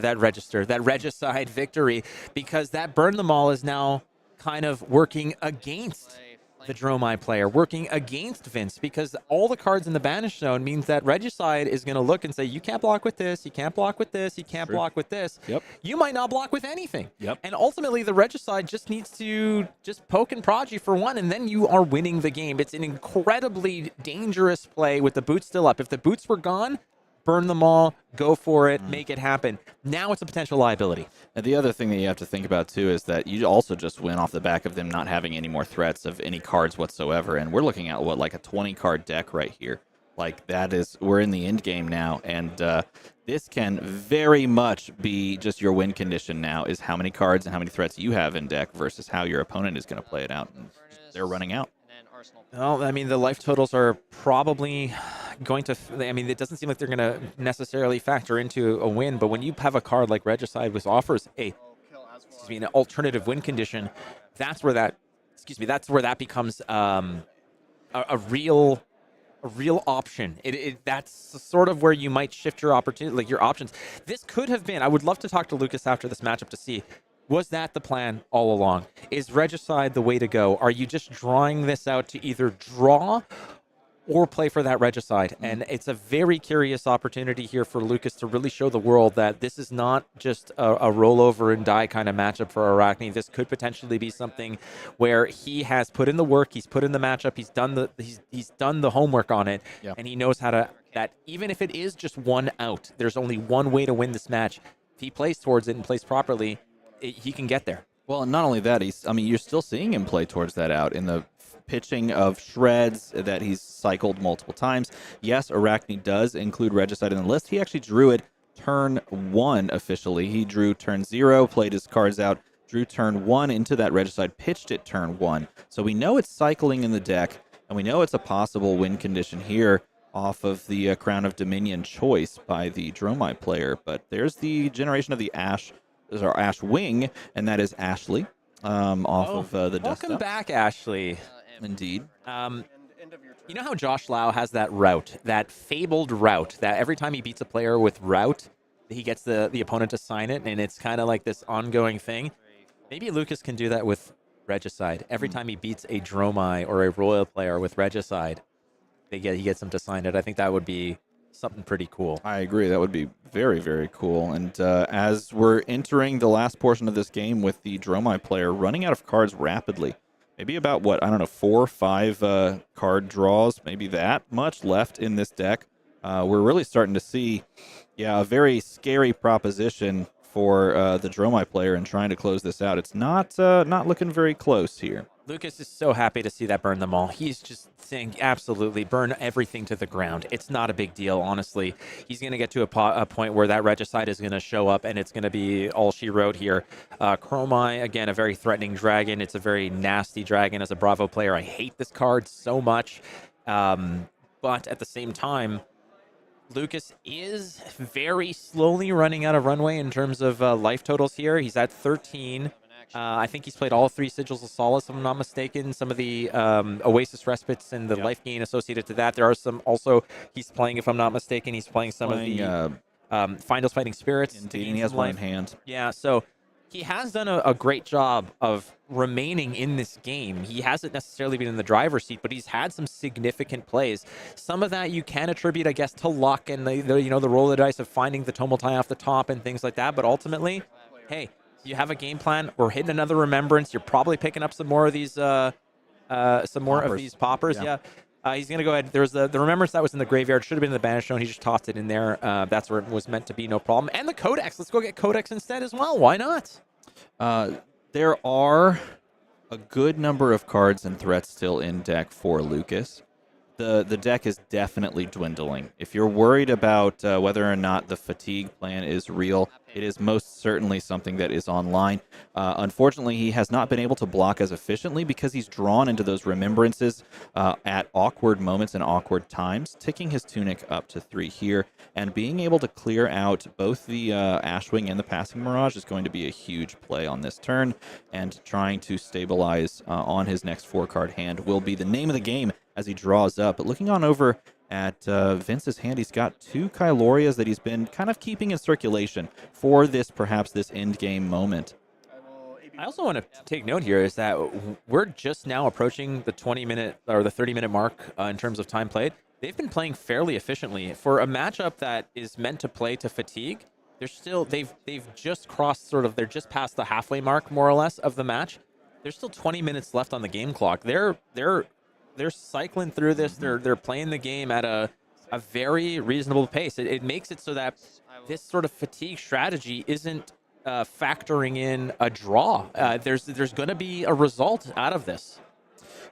victory, because that burn them all is now kind of working against the Dromai player, working against Vince, because all the cards in the banish zone means that regicide is going to look and say, you can't block with this, you can't block with this, you can't block with this. Yep. You might not block with anything. Yep. And ultimately, the regicide just needs to just poke and prod you for one, and then you are winning the game. It's an incredibly dangerous play with the boots still up. If the boots were gone, burn them all, go for it, make it happen. Now it's a potential liability. And the other thing that you have to think about, too, is that you also just win off the back of them not having any more threats of any cards whatsoever. And we're looking at, what, like a 20-card deck right here. Like, that is, we're in the end game now. And this can very much be just your win condition now, is how many cards and how many threats you have in deck versus how your opponent is going to play it out. And they're running out. Well, I mean, the life totals are probably going to, I mean, it doesn't seem like they're going to necessarily factor into a win, but when you have a card like Regicide, which offers an alternative win condition, that's where that becomes a real option. That's sort of where you might shift your opportunity, like your options. This could have been, I would love to talk to Lucas after this matchup to see, was that the plan all along? Is Regicide the way to go? Are you just drawing this out to either draw or play for that Regicide? And it's a very curious opportunity here for Lucas to really show the world that this is not just a rollover and die kind of matchup for Arakni. This could potentially be something where he has put in the work, he's put in the matchup, he's done the homework on it, and he knows how to, that even if it is just one out, there's only one way to win this match. If he plays towards it and plays properly, he can get there. Well, and not only that, you're still seeing him play towards that out in the pitching of shreds that he's cycled multiple times. Yes, Arakni does include Regicide in the list. He actually drew it turn 1 officially. He drew turn 0, played his cards out, drew turn 1 into that Regicide, pitched it turn 1. So we know it's cycling in the deck, and we know it's a possible win condition here off of the Crown of Dominion choice by the Dromai player. But there's the generation of the Ash. There's our Ash Wing, and that is Ashley off of the desktop. Welcome back, Ashley. Indeed. You know how Josh Lau has that route, that fabled route, that every time he beats a player with route, he gets the opponent to sign it, and it's kind of like this ongoing thing? Maybe Lucas can do that with Regicide. Every time he beats a Dromai or a Royal player with Regicide, he gets them to sign it. I think that would be something pretty cool. I agree. That would be very, very cool. And as we're entering the last portion of this game with the Dromai player running out of cards rapidly, maybe about, 4 or 5 card draws, maybe that much left in this deck. We're really starting to see, a very scary proposition for the Dromai player and trying to close this out. It's not looking very close here. Lucas is so happy to see that burn them all. He's just saying, absolutely, burn everything to the ground. It's not a big deal, honestly. He's going to get to a point where that Regicide is going to show up, and it's going to be all she wrote here. Dromai, again, a very threatening dragon. It's a very nasty dragon. As a Bravo player, I hate this card so much. But at the same time, Lucas is very slowly running out of runway in terms of life totals here. He's at 13. I think he's played all 3 Sigils of Solace, if I'm not mistaken. Some of the Oasis Respites and the life gain associated to that. There are some also, he's playing, if I'm not mistaken, he's playing some of the Find Those Fighting Spirits. Indeed, and he has one in hand. Yeah, so he has done a great job of remaining in this game. He hasn't necessarily been in the driver's seat, but he's had some significant plays. Some of that you can attribute, I guess, to luck and the roll of the dice of finding the Tomotai off the top and things like that. But ultimately, hey, you have a game plan. We're hitting another remembrance. You're probably picking up some more of these poppers. Yeah. He's going to go ahead. There's the remembrance that was in the graveyard. Should have been in the banish zone. He just tossed it in there. That's where it was meant to be, no problem. And the Codex. Let's go get Codex instead as well. Why not? There are a good number of cards and threats still in deck for Lucas. The deck is definitely dwindling. If you're worried about whether or not the fatigue plan is real, it is most certainly something that is online. Unfortunately, he has not been able to block as efficiently because he's drawn into those remembrances at awkward moments and awkward times, ticking his tunic up to 3 here, and being able to clear out both the Ashwing and the Passing Mirage is going to be a huge play on this turn, and trying to stabilize on his next 4-card hand will be the name of the game as he draws up. But looking on over at Vince's hand, he's got 2 Kylorias that he's been kind of keeping in circulation for perhaps this end game moment. I also want to take note here is that we're just now approaching the 20-minute or the 30-minute mark in terms of time played. They've been playing fairly efficiently for a matchup that is meant to play to fatigue. They've just crossed they're just past the halfway mark more or less of the match. There's still 20 minutes left on the game clock. They're cycling through this. They're playing the game at a very reasonable pace. It makes it so that this sort of fatigue strategy isn't factoring in a draw. There's going to be a result out of this.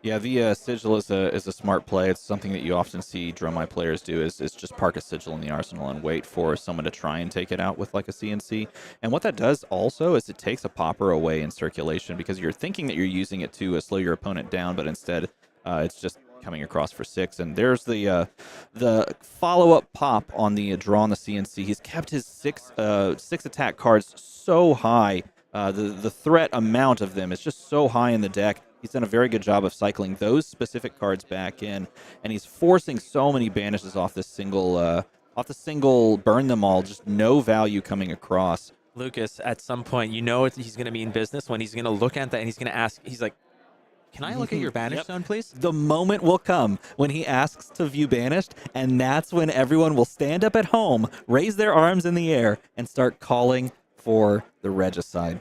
Yeah, the Sigil is a smart play. It's something that you often see Dromai players do is just park a Sigil in the arsenal and wait for someone to try and take it out with like a CNC. And what that does also is it takes a popper away in circulation because you're thinking that you're using it to slow your opponent down, but instead it's just coming across for 6. And there's the follow-up pop on the draw on the CNC. He's kept his 6 attack cards so high. The threat amount of them is just so high in the deck. He's done a very good job of cycling those specific cards back in, and he's forcing so many banishes off the single burn them all, just no value coming across. Lucas, at some point, he's going to be in business when he's going to look at that and he's going to ask, he's like, can I look at your banish zone, please? The moment will come when he asks to view banished, and that's when everyone will stand up at home, raise their arms in the air, and start calling for the regicide.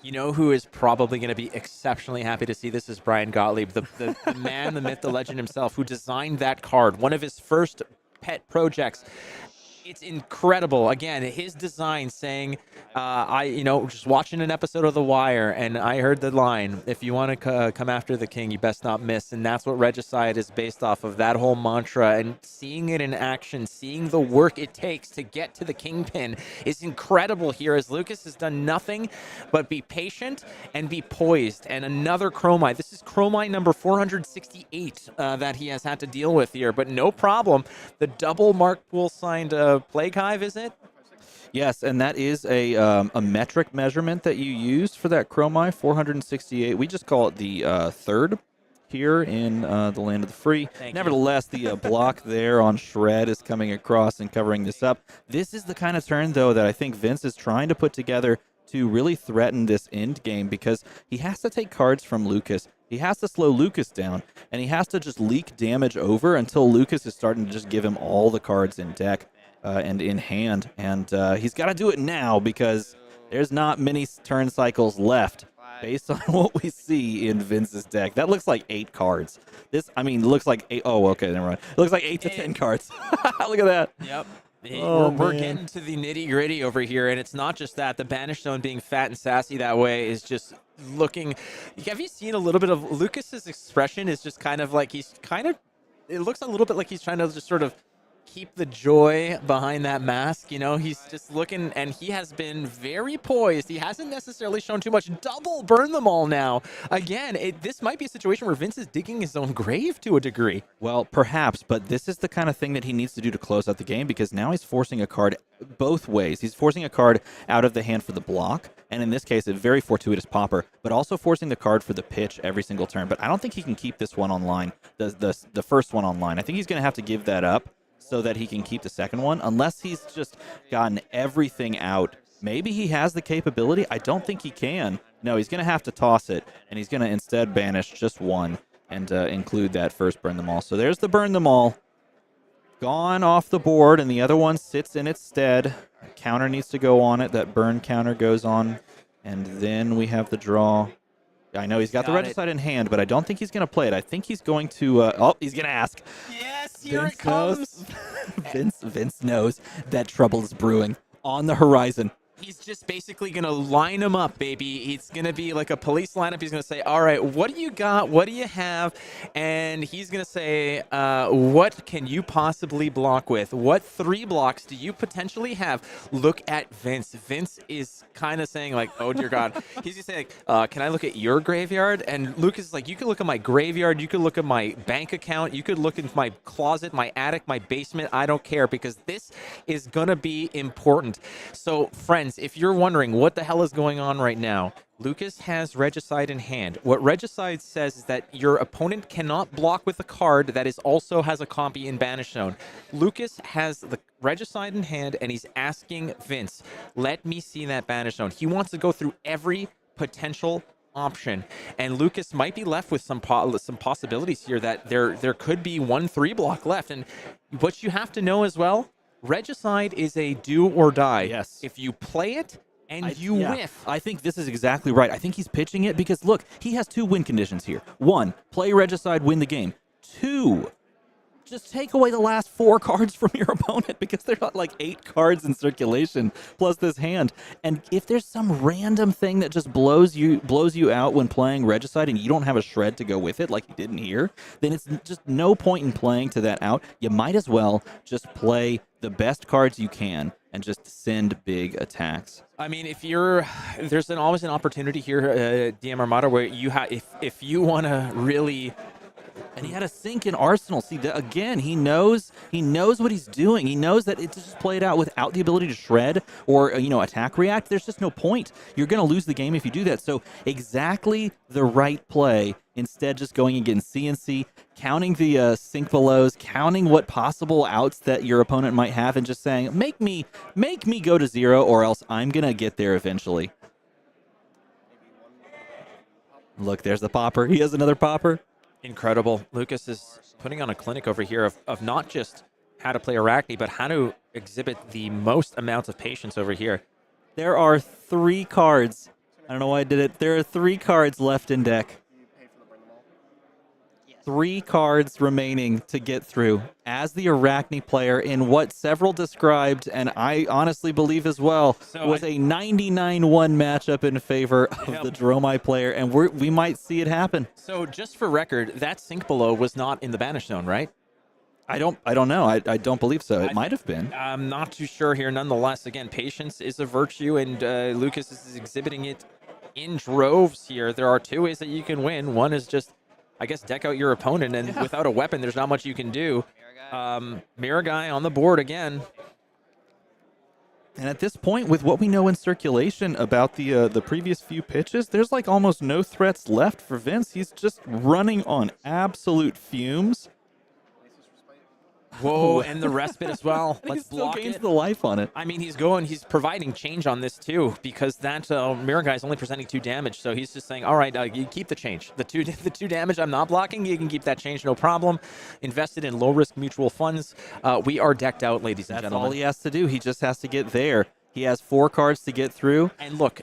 You know who is probably going to be exceptionally happy to see this is Brian Gottlieb, the man, the myth, the legend himself, who designed that card, one of his first pet projects. It's incredible. Again, his design saying, just watching an episode of The Wire, and I heard the line, if you want to come after the king, you best not miss. And that's what Regicide is based off of, that whole mantra. And seeing it in action, seeing the work it takes to get to the kingpin is incredible here, as Lucas has done nothing but be patient and be poised. And another Chromai. This is Chromai number 468 that he has had to deal with here, but no problem. The double Mark Poole signed Plague Hive, is it? Yes, and that is a metric measurement that you use for that Chromai, 468. We just call it the third here in the land of the free. Nevertheless, the block there on Shred is coming across and covering this up. This is the kind of turn, though, that I think Vince is trying to put together to really threaten this end game, because he has to take cards from Lucas. He has to slow Lucas down, and he has to just leak damage over until Lucas is starting to just give him all the cards in deck and in hand. And he's got to do it now, because there's not many turn cycles left based on what we see in Vince's deck. That looks like 8 cards. Looks like 8. Oh, okay, never mind. It looks like 8 to 10 cards. Look at that. Yep. We're getting to the nitty gritty over here, and it's not just that. The banish zone being fat and sassy that way is just looking. Have you seen a little bit of Lucas's expression? Is just kind of like it looks a little bit like he's trying to just sort of keep the joy behind that mask. He's just looking, and he has been very poised. He hasn't necessarily shown too much. Double burn them all now. Again, this might be a situation where Vince is digging his own grave to a degree. Well, perhaps, but this is the kind of thing that he needs to do to close out the game, because now he's forcing a card both ways. He's forcing a card out of the hand for the block, and in this case, a very fortuitous popper, but also forcing the card for the pitch every single turn. But I don't think he can keep this one online, the first one online. I think he's going to have to give that up so that he can keep the second one, unless he's just gotten everything out. Maybe he has the capability. I don't think he can. No, he's going to have to toss it, and he's going to instead banish just one and include that first burn them all. So there's the burn them all. Gone off the board, and the other one sits in its stead. A counter needs to go on it. That burn counter goes on, and then we have the draw. I know he's got the regicide in hand, but I don't think he's going to play it. I think he's going to... he's going to ask. Yes, here Vince it comes. Vince knows that trouble is brewing on the horizon. He's just basically going to line them up, baby. He's going to be like a police lineup. He's going to say, all right, what do you got? What do you have? And he's going to say, what can you possibly block with? What 3 blocks do you potentially have? Look at Vince. Vince is kind of saying like, oh, dear God. He's going to say, like, can I look at your graveyard? And Lucas is like, you can look at my graveyard. You can look at my bank account. You could look into my closet, my attic, my basement. I don't care, because this is going to be important. So, friends, if you're wondering what the hell is going on right now, Lucas has Regicide in hand. What Regicide says is that your opponent cannot block with a card that also has a copy in Banish Zone. Lucas has the Regicide in hand, and he's asking Vince, let me see that Banish Zone. He wants to go through every potential option, and Lucas might be left with some possibilities here that there could be 1 3 block left. And what you have to know as well, Regicide is a do or die. Yes. If you play it and you whiff. I think this is exactly right. I think he's pitching it because, look, he has 2 win conditions here. 1, play Regicide, win the game. 2, just take away the last 4 cards from your opponent, because there are like 8 cards in circulation plus this hand. And if there's some random thing that just blows you out when playing Regicide and you don't have a shred to go with it, like you didn't here, then it's just no point in playing to that out. You might as well just play the best cards you can and just send big attacks. I mean, there's always an opportunity here, DM Armada, where you have, if you want to really. And he had a sink in Arsenal. See, again, he knows what he's doing. He knows that it's just played out without the ability to shred or, attack react. There's just no point. You're going to lose the game if you do that. So exactly the right play. Instead, just going against CNC, counting the sink belows, counting what possible outs that your opponent might have, and just saying, make me go to 0, or else I'm going to get there eventually. Look, there's the popper. He has another popper. Incredible. Lucas is putting on a clinic over here of not just how to play Arakni, but how to exhibit the most amount of patience over here. There are 3 cards. I don't know why I did it. There are 3 cards left in deck. 3 cards remaining to get through as the Arakni player in what several described, and I honestly believe as well, was a 99-1 matchup in favor of the Dromai player, and we might see it happen. So just for record, that sink below was not in the Banish Zone, right? I don't know. I don't believe so. It might have been. I'm not too sure here. Nonetheless, again, patience is a virtue, and Lucas is exhibiting it in droves here. There are 2 ways that you can win. One is just, I guess, deck out your opponent, and without a weapon, there's not much you can do. Mirror Guy on the board again. And at this point, with what we know in circulation about the previous few pitches, there's like almost no threats left for Vince. He's just running on absolute fumes. Whoa, and the respite as well. Let's block still gains it. the life on it. I mean, he's providing change on this too, because that Mirror Guy is only presenting 2 damage, so he's just saying, all right, you keep the change. The two damage I'm not blocking, you can keep that change, no problem. Invested in low-risk mutual funds. We are decked out, ladies and gentlemen. That's all he has to do. He just has to get there. He has 4 cards to get through. And look,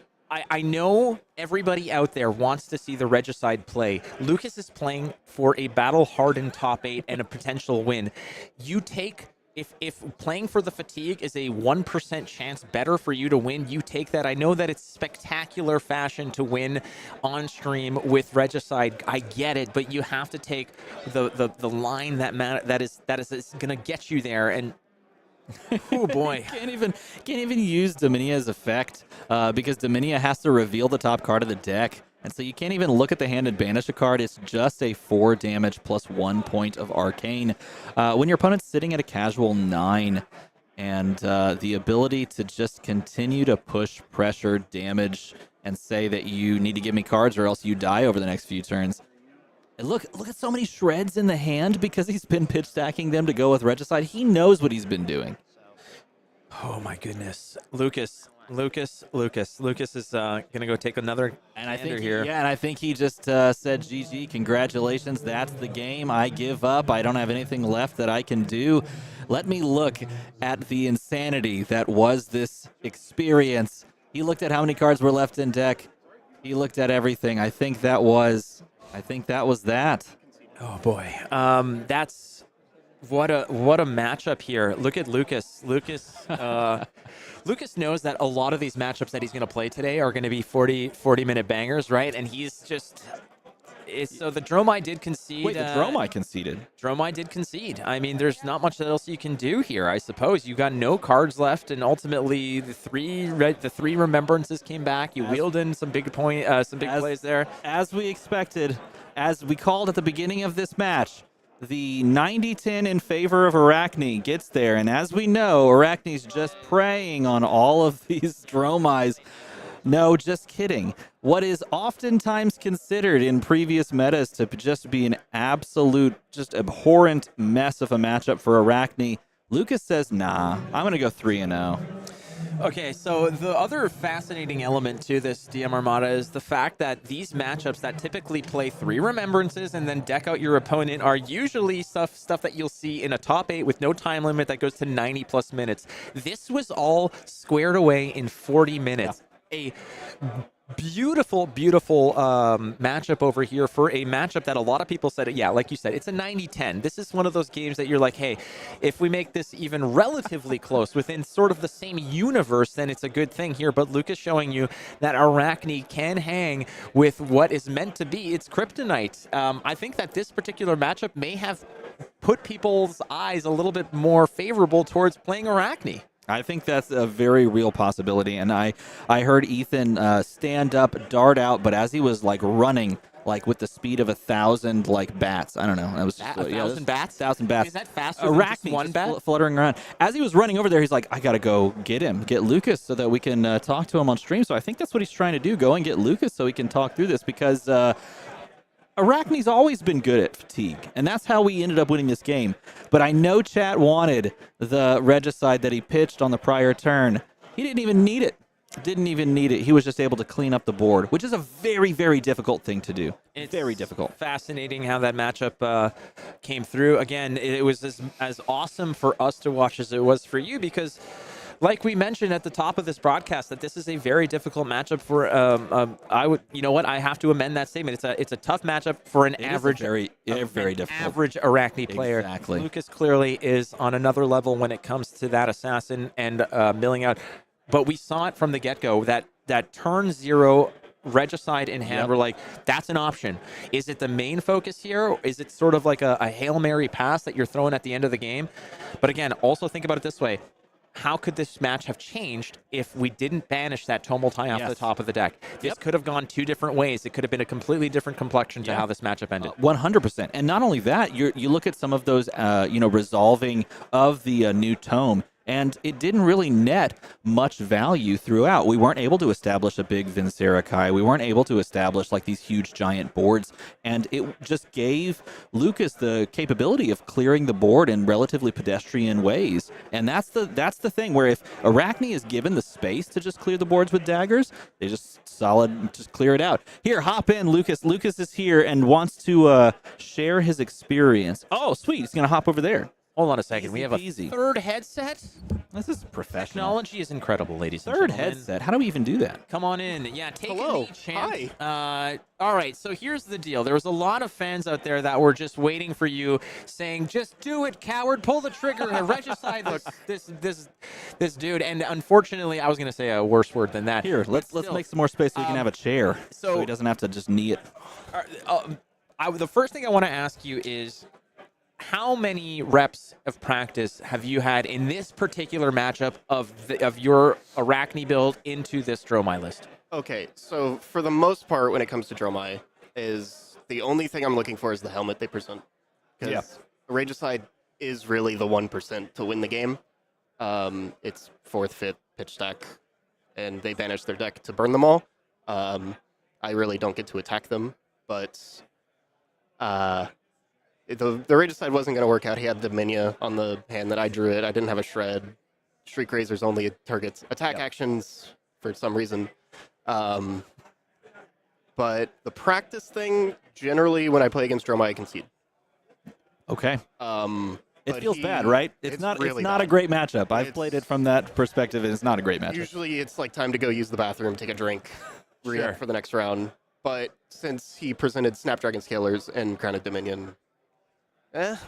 I know everybody out there wants to see the Regicide play. Lucas is playing for a battle-hardened top 8 and a potential win. You take, if playing for the fatigue is a 1% chance better for you to win, you take that. I know that it's spectacular fashion to win on stream with Regicide. I get it, but you have to take the line that is going to get you there. And oh boy, can't even use Dominia's effect because Dominia has to reveal the top card of the deck, and so you can't even look at the hand and banish a card. It's just a 4 damage plus 1 point of arcane. When your opponent's sitting at a casual 9, And the ability to just continue to push pressure, damage, and say that you need to give me cards or else you die over the next few turns. And look at so many shreds in the hand because he's been pitch stacking them to go with Regicide. He knows what he's been doing. Oh my goodness, Lucas is gonna go take another And I gander think here. and I think he just said, "GG, congratulations. That's the game. I give up. I don't have anything left that I can do. Let me look at the insanity that was this experience." He looked at how many cards were left in deck. He looked at everything. I think that was that. Oh boy, that's what a matchup here. Look at Lucas. Lucas knows that a lot of these matchups that he's going to play today are going to be 40-minute bangers, right? And he's just... So the Dromai did concede. Wait, the Dromai conceded. Dromai did concede. I mean, there's not much else you can do here, I suppose. You got no cards left, and ultimately the three remembrances came back. You wheeled in some big plays there. As we expected, as we called at the beginning of this match, the 90-10 in favor of Arakni gets there, and as we know, Arakni's just preying on all of these Dromais. No, just kidding. What is oftentimes considered in previous metas to just be an absolute, just abhorrent mess of a matchup for Arakni, Lucas says, nah, I'm going to go 3-0. Okay, so the other fascinating element to this DM Armada is the fact that these matchups that typically play 3 remembrances and then deck out your opponent are usually stuff that you'll see in a top 8 with no time limit that goes to 90+ minutes. This was all squared away in 40 minutes. Yeah. A beautiful matchup over here for a matchup that a lot of people said, yeah, like you said, it's a 90-10. This is one of those games that you're like, hey, if we make this even relatively close within sort of the same universe, then it's a good thing here. But Lucas showing you that Arakni can hang with what is meant to be its kryptonite. I think that this particular matchup may have put people's eyes a little bit more favorable towards playing Arakni. I think that's a very real possibility, and I heard Ethan stand up, dart out, but as he was like running, like with the speed of 1,000 like bats. I don't know. That was just, 1,000 bats. 1,000 bats. Is that faster than just one bat? Fluttering around. As he was running over there, he's like, I gotta go get Lucas, so that we can talk to him on stream. So I think that's what he's trying to do. Go and get Lucas so he can talk through this because. Arakni's always been good at fatigue, and that's how we ended up winning this game. But I know chat wanted the Regicide that he pitched on the prior turn. He didn't even need it. He was just able to clean up the board, which is a very, very difficult thing to do. It's very difficult. Fascinating how that matchup came through. Again, it was as awesome for us to watch as it was for you because... like we mentioned at the top of this broadcast, that this is a very difficult matchup for. You know what? I have to amend that statement. It's a tough matchup for an average, very difficult average Arakni player. Exactly. Lucas clearly is on another level when it comes to that assassin and milling out. But we saw it from the get-go that turn 0 Regicide in hand. Yep. We're like, that's an option. Is it the main focus here? Is it sort of like a Hail Mary pass that you're throwing at the end of the game? But again, also think about it this way. How could this match have changed if we didn't banish that Tumultai off the top of the deck? This could have gone 2 different ways. It could have been a completely different complexion to how this matchup ended. 100%. And not only that, you look at some of those, resolving of the new tome, and it didn't really net much value throughout. We weren't able to establish a big Vynnset. We weren't able to establish like these huge giant boards, and it just gave Lucas the capability of clearing the board in relatively pedestrian ways. And that's the thing where if Arakni is given the space to just clear the boards with daggers, they just clear it out. Here, hop in, Lucas. Lucas is here and wants to share his experience. Oh, sweet. He's going to hop over there. Hold on a second. Easy we have a peasy. third headset. This is professional. Technology is incredible, ladies and Third gentlemen. headset. How do we even do that? Come on in. Yeah, take Hello. a knee, champ. Hi. All right, so here's the deal. There was a lot of fans out there that were just waiting for you, saying, "Just do it, coward! Pull the trigger and regicide this dude." And unfortunately, I was going to say a worse word than that. Here, let's make some more space so we can have a chair, so he doesn't have to just knee it. The first thing I want to ask you is, how many reps of practice have you had in this particular matchup of your Arakni build into this Dromai list? Okay, so for the most part, when it comes to Dromai, is the only thing I'm looking for is the helmet they present. Because Regicide is really the 1% to win the game. It's 4th, 5th pitch stack, and they banish their deck to burn them all. I really don't get to attack them, but the Regicide wasn't going to work out. He had the Minya on the hand that I drew it. I didn't have a Shred. Shriek Razors only targets attack actions for some reason. But the practice thing, generally, when I play against Dromai, I concede. Okay. It feels bad, right? It's not really a bad. great matchup. I've played it from that perspective, and it's not a great matchup. Usually it's like time to go use the bathroom, take a drink, re-up for the next round. But since he presented Snapdragon Scalers and Crowned Dominion,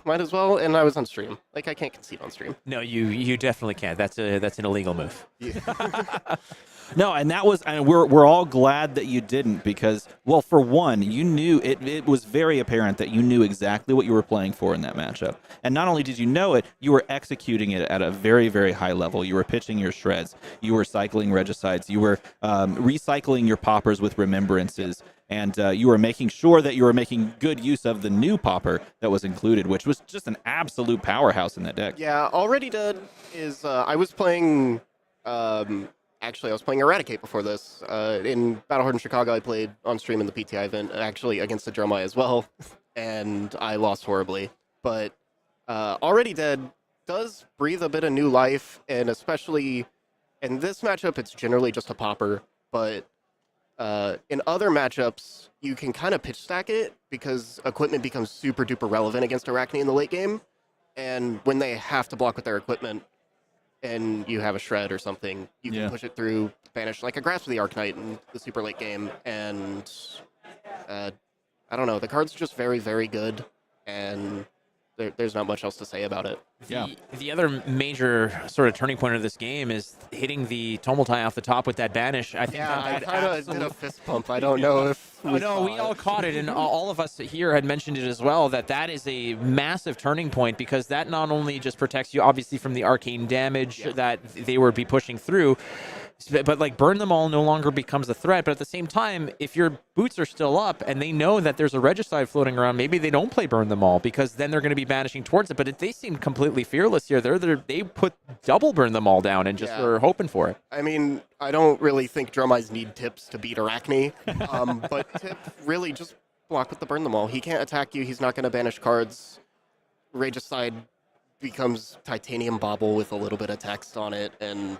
might as well. And I was on stream. Like, I can't concede on stream. No, you definitely can't. That's an illegal move. No, and we're all glad that you didn't because, well, for one, you knew it was very apparent that you knew exactly what you were playing for in that matchup. And not only did you know it, you were executing it at a very, very high level. You were pitching your shreds. You were cycling Regicides. You were recycling your poppers with remembrances. And you were making sure that you were making good use of the new popper that was included, which was just an absolute powerhouse in that deck. Yeah, Already Dead is... I was playing... Actually, I was playing Eradicate before this. In Battle Hardened Chicago, I played on stream in the PTI event, actually against the Dromai as well, and I lost horribly. But Already Dead does breathe a bit of new life, and especially in this matchup, it's generally just a popper. But in other matchups, you can kind of pitch stack it because equipment becomes super duper relevant against Arakni in the late game. And when they have to block with their equipment, and you have a Shred or something, you can push it through, banish like a Grasp of the Arcanite in the super late game, and I don't know, the card's just very, very good, and there's not much else to say about it. The other major sort of turning point of this game is hitting the Tumultai off the top with that banish. I think I kind of did a fist pump. I don't know if we all caught it, and all of us here had mentioned it as well, that is a massive turning point because that not only just protects you, obviously, from the arcane damage that they would be pushing through, but like Burn Them All no longer becomes a threat. But at the same time, if your boots are still up and they know that there's a Regicide floating around, maybe they don't play Burn Them All because then they're going to be banishing towards it. But they seem completely fearless here. They put double Burn Them All down and just were hoping for it. I mean, I don't really think Dromai's need tips to beat Arakni, but Tip really just block with the Burn Them All. He can't attack you. He's not going to banish cards. Regicide becomes Titanium Bauble with a little bit of text on it, and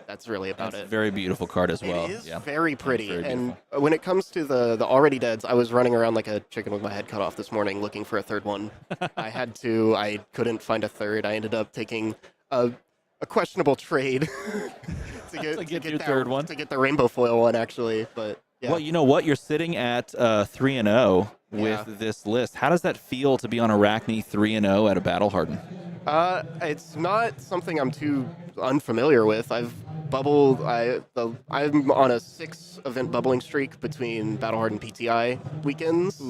that's really about it. Very beautiful card as well. It is very pretty. And when it comes to the Already Deads, I was running around like a chicken with my head cut off this morning looking for a third one. I couldn't find a third. I ended up taking a questionable trade to get your third one. To get the rainbow foil one, actually. But yeah. Well, you know what? You're sitting at 3-0 with this list. How does that feel to be on Arakni 3-0 at a Battle Hardened? It's not something I'm too unfamiliar with. I've bubbled. I'm on a 6-event bubbling streak between Battle Hardened PTI weekends.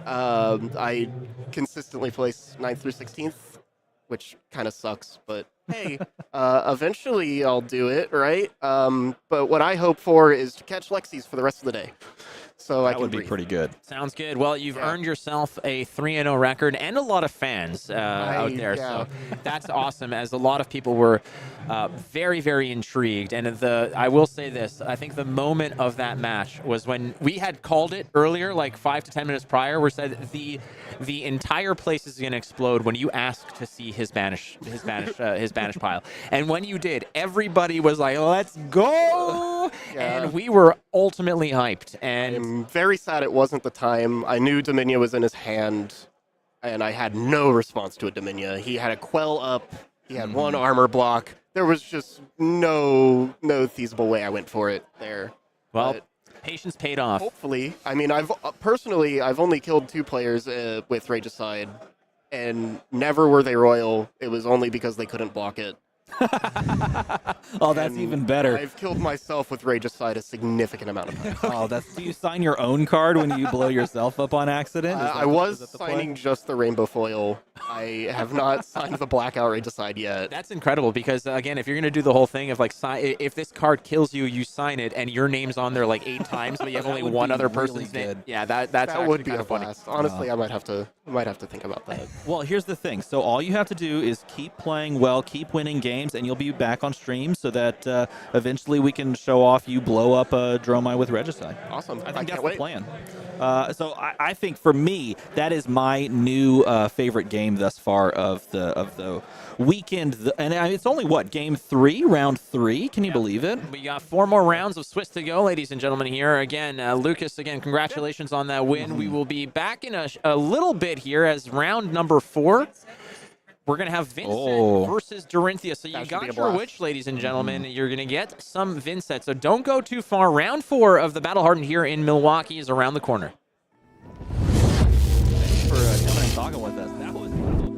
I consistently place 9th through 16th, which kind of sucks, but hey, eventually I'll do it, right? But what I hope for is to catch Lexi's for the rest of the day. So that would be pretty good. Sounds good. Well, you've earned yourself a 3-0 record and a lot of fans out there. So that's awesome, as a lot of people were very, very intrigued. And I will say this. I think the moment of that match was when we had called it earlier, like 5 to 10 minutes prior, where said the entire place is going to explode when you ask to see his banish pile. And when you did, everybody was like, let's go! And we were ultimately hyped. And I'm very sad it wasn't the time. I knew Dominia was in his hand, and I had no response to a Dominia. He had a Quell up. He had one armor block. There was just no feasible way I went for it there. Well, patience paid off. Hopefully. I mean, I've only killed 2 players with Regicide, and never were they royal. It was only because they couldn't block it. Oh, that's even better. I've killed myself with Regicide a significant amount of times. Do you sign your own card when you blow yourself up on accident? I was signing just the rainbow foil I have not signed the blackout raid decide yet. That's incredible because again, if you're gonna do the whole thing of like, if this card kills you, you sign it, and your name's on there like 8 times, but you have only would one be other really person's name. good. Yeah, that's That would be kind a of funny. blast. Honestly, I might have to think about that. Well, here's the thing. So all you have to do is keep playing well, keep winning games, and you'll be back on stream so that eventually we can show off you blow up a Dromai with Regicide. Awesome. I think can't that's wait. the plan. So I think for me, that is my new favorite game thus far of the weekend. And it's only game 3, round 3. Can you believe it? We got 4 more rounds of Swiss to go, ladies and gentlemen. Here again, Lucas. Again, congratulations on that win. We will be back in a little bit here as round number 4. We're going to have Vynnset versus Dorinthia. So you That should got be a your blast. wish, ladies and gentlemen. You're going to get some Vynnset. So don't go too far. Round 4 of the Battle Hardened here in Milwaukee is around the corner. Thanks for coming and talking with us. That was wonderful.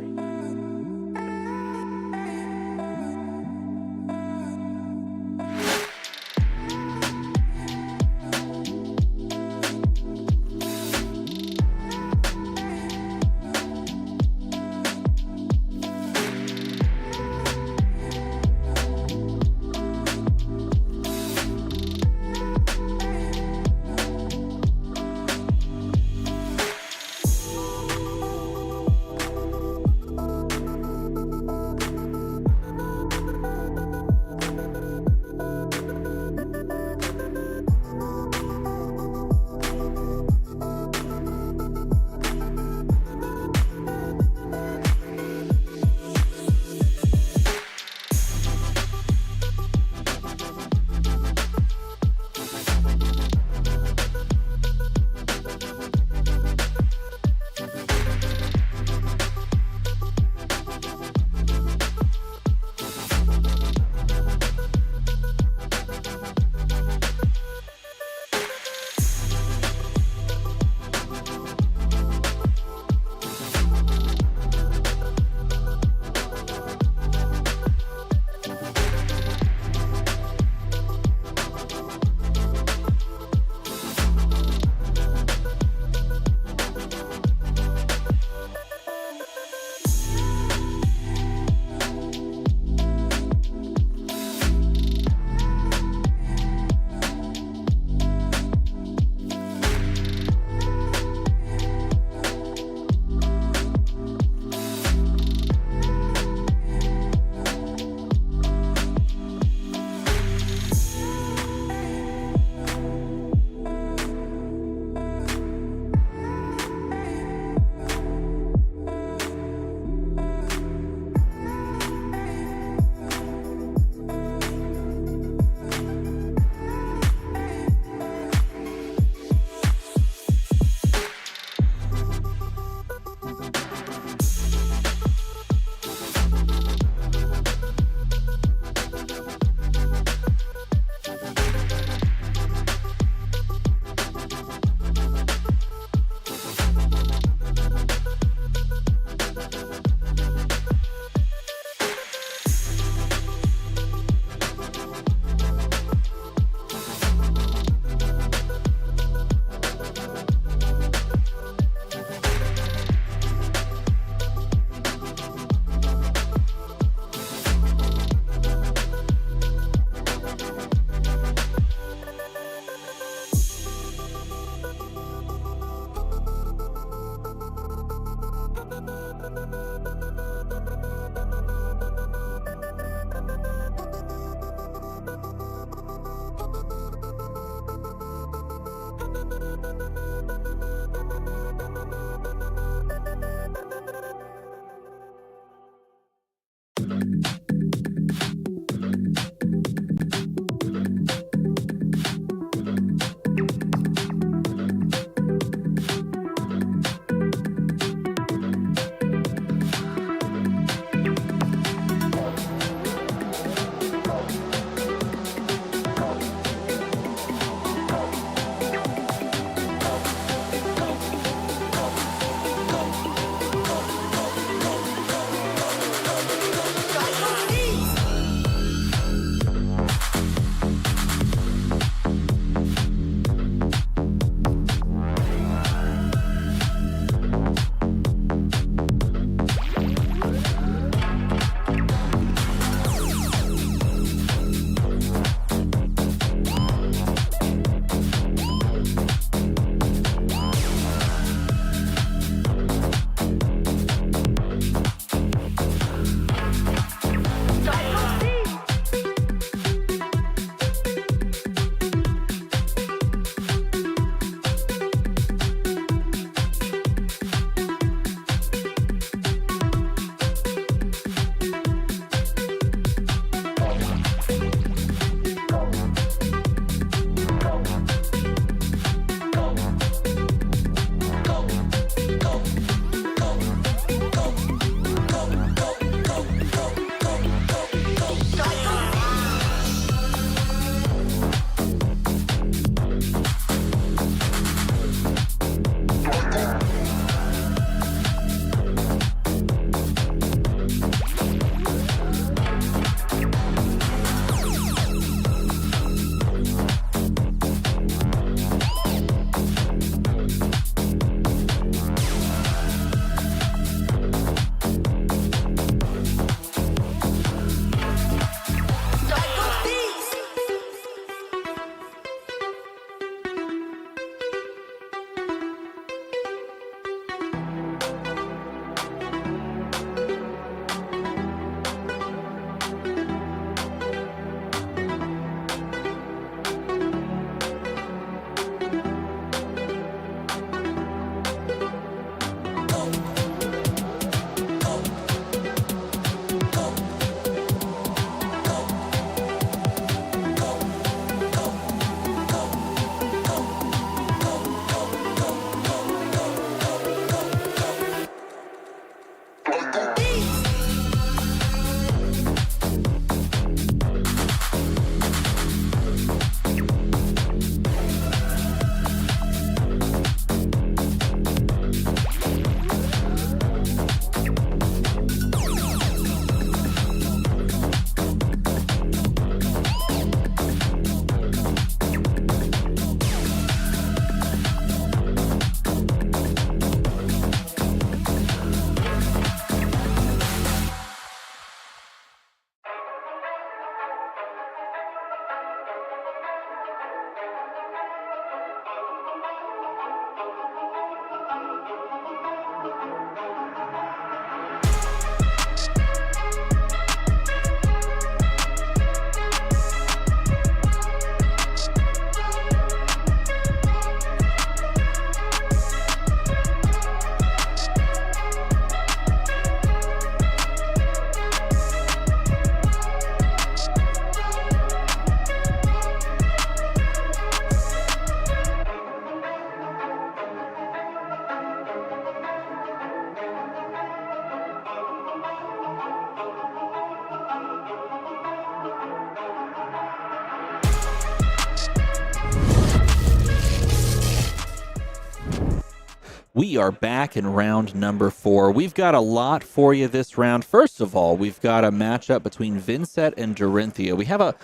We are back in round number 4. We've got a lot for you this round. First of all, we've got a matchup between Vynnset and Dorinthia. We have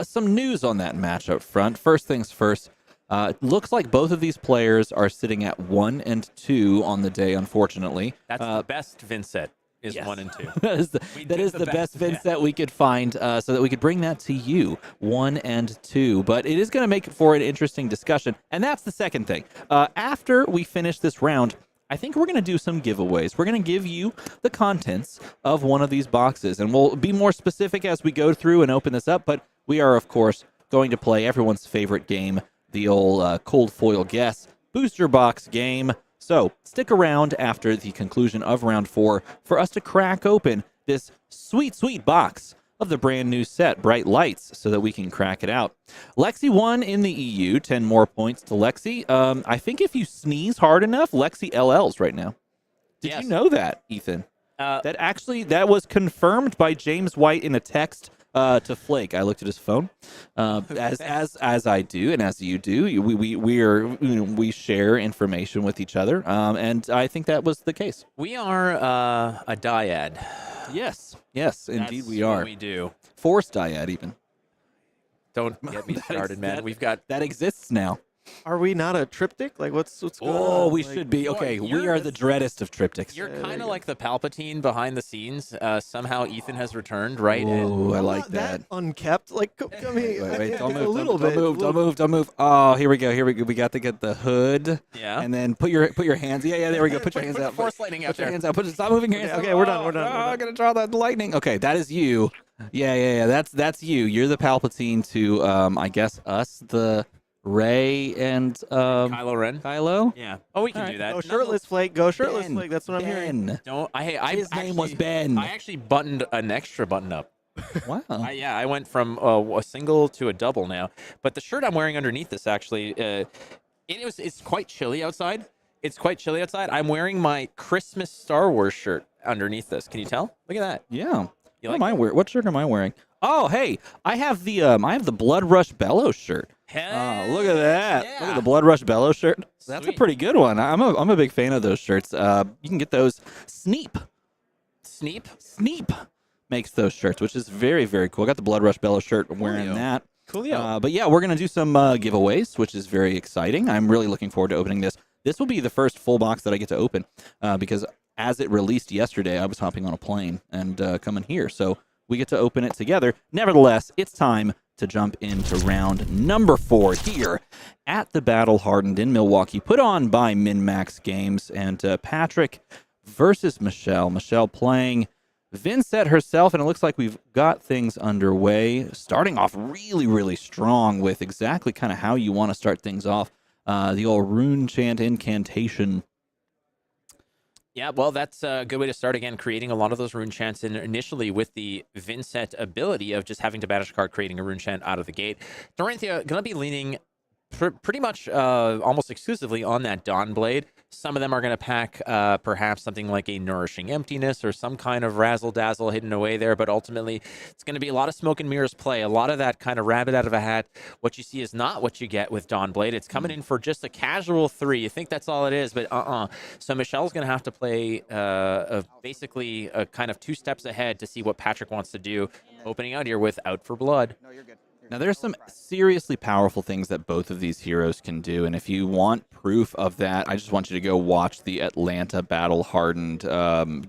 some news on that matchup front. First things first, it looks like both of these players are sitting at 1 and 2 on the day, unfortunately. That's the best Vynnset. Is yes. 1 and 2. that is the best Vynnset we could find, so that we could bring that to you, 1 and 2. But it is going to make for an interesting discussion, and that's the second thing. After we finish this round, I think we're going to do some giveaways. We're going to give you the contents of one of these boxes, and we'll be more specific as we go through and open this up. But we are, of course, going to play everyone's favorite game, the old cold foil guess booster box game. So stick around after the conclusion of round 4 for us to crack open this sweet, sweet box of the brand new set, Bright Lights, so that we can crack it out. Lexi won in the EU, 10 more points to Lexi. I think if you sneeze hard enough, Lexi LLs right now. Did you know that, Ethan? That was confirmed by James White in a text to Flake. I looked at his phone, as I do, and as you do. We share information with each other, and I think that was the case. We are a dyad. Yes, indeed we are. What we do. Forced dyad, even. Don't get me started, man. We've got that exists now. Are we not a triptych? Like, what's going on? Oh, we should be. Okay, we are the dreadest of triptychs. You're kind of like the Palpatine behind the scenes. Somehow Ethan has returned, right? Oh, I like that. Unkept. Like, come here. Wait, don't a move. little Don't bit. move. Don't move. Oh, here we go. We got to get the hood. Yeah. And then put your hands. Yeah. There we go. Put your hands out. Force lightning out Put your there. hands out. Stop moving your hands. Okay, we're done. We're done. Oh, I'm gonna draw that lightning. Okay, that is you. Yeah. That's you. You're the Palpatine to I guess us, the Rey and Kylo Ren. Kylo. Yeah. Oh, we can do that. Go shirtless Flake. Go shirtless Ben. Flake. That's what I'm hearing. Ben. Don't. His name was Ben. I actually buttoned an extra button up. Wow. I went from a single to a double now. But the shirt I'm wearing underneath this actually, it's quite chilly outside. I'm wearing my Christmas Star Wars shirt underneath this. Can you tell? Look at that. Yeah. You What like am I wearing? What shirt am I wearing? Oh, hey, I have the Blood Rush Bellows shirt. Oh, look at that! Yeah. Look at the Blood Rush Bellows shirt. That's a Sweet. pretty good one. I'm a big fan of those shirts. You can get those. Sneep makes those shirts, which is very, very cool. I got the Blood Rush Bellows shirt. I'm wearing that. Coolio. But yeah, we're gonna do some giveaways, which is very exciting. I'm really looking forward to opening this. This will be the first full box that I get to open because as it released yesterday, I was hopping on a plane and coming here, so we get to open it together. Nevertheless, it's time to jump into round number 4 here at the Battle Hardened in Milwaukee, put on by MinMaxGames, and Patrick versus Michelle. Michelle playing Vynnset herself, and it looks like we've got things underway, starting off really, really strong with exactly kind of how you want to start things off. The old rune chant incantation. Yeah, well, that's a good way to start, again, creating a lot of those rune chants initially with the Vynnset ability of just having to banish a card, creating a rune chant out of the gate. Dorinthia going to be leaning pretty much almost exclusively on that Dawn Blade. Some of them are going to pack perhaps something like a Nourishing Emptiness or some kind of razzle-dazzle hidden away there, but ultimately it's going to be a lot of smoke and mirrors play, a lot of that kind of rabbit out of a hat. What you see is not what you get with Dawn Blade. It's coming in for just a casual 3. You think that's all it is, but So Michelle's going to have to play basically a kind of 2 steps ahead to see what Patrick wants to do, opening out here with Out for Blood. No, you're good. Now, there's some seriously powerful things that both of these heroes can do, and if you want proof of that, I just want you to go watch the Atlanta Battle Hardened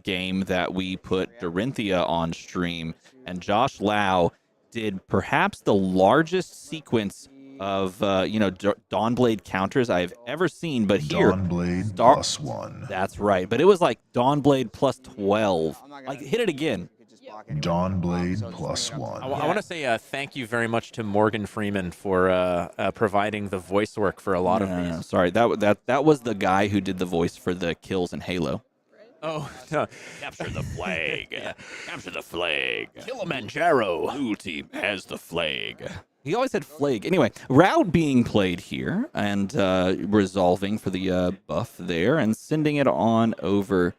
game that we put Dorinthia on stream, and Josh Lau did perhaps the largest sequence of Dawnblade counters I've ever seen, but here Dawnblade +1. That's right, but it was like Dawnblade +12. Like, hit it again. Dawnblade +1. I want to say thank you very much to Morgan Freeman for providing the voice work for a lot of these. Sorry, that was the guy who did the voice for the kills in Halo. Oh, no. Capture the flag. Capture the flag. Kilimanjaro. Blue team has the flag. He always had flag. Anyway, Route being played here and resolving for the buff there and sending it on over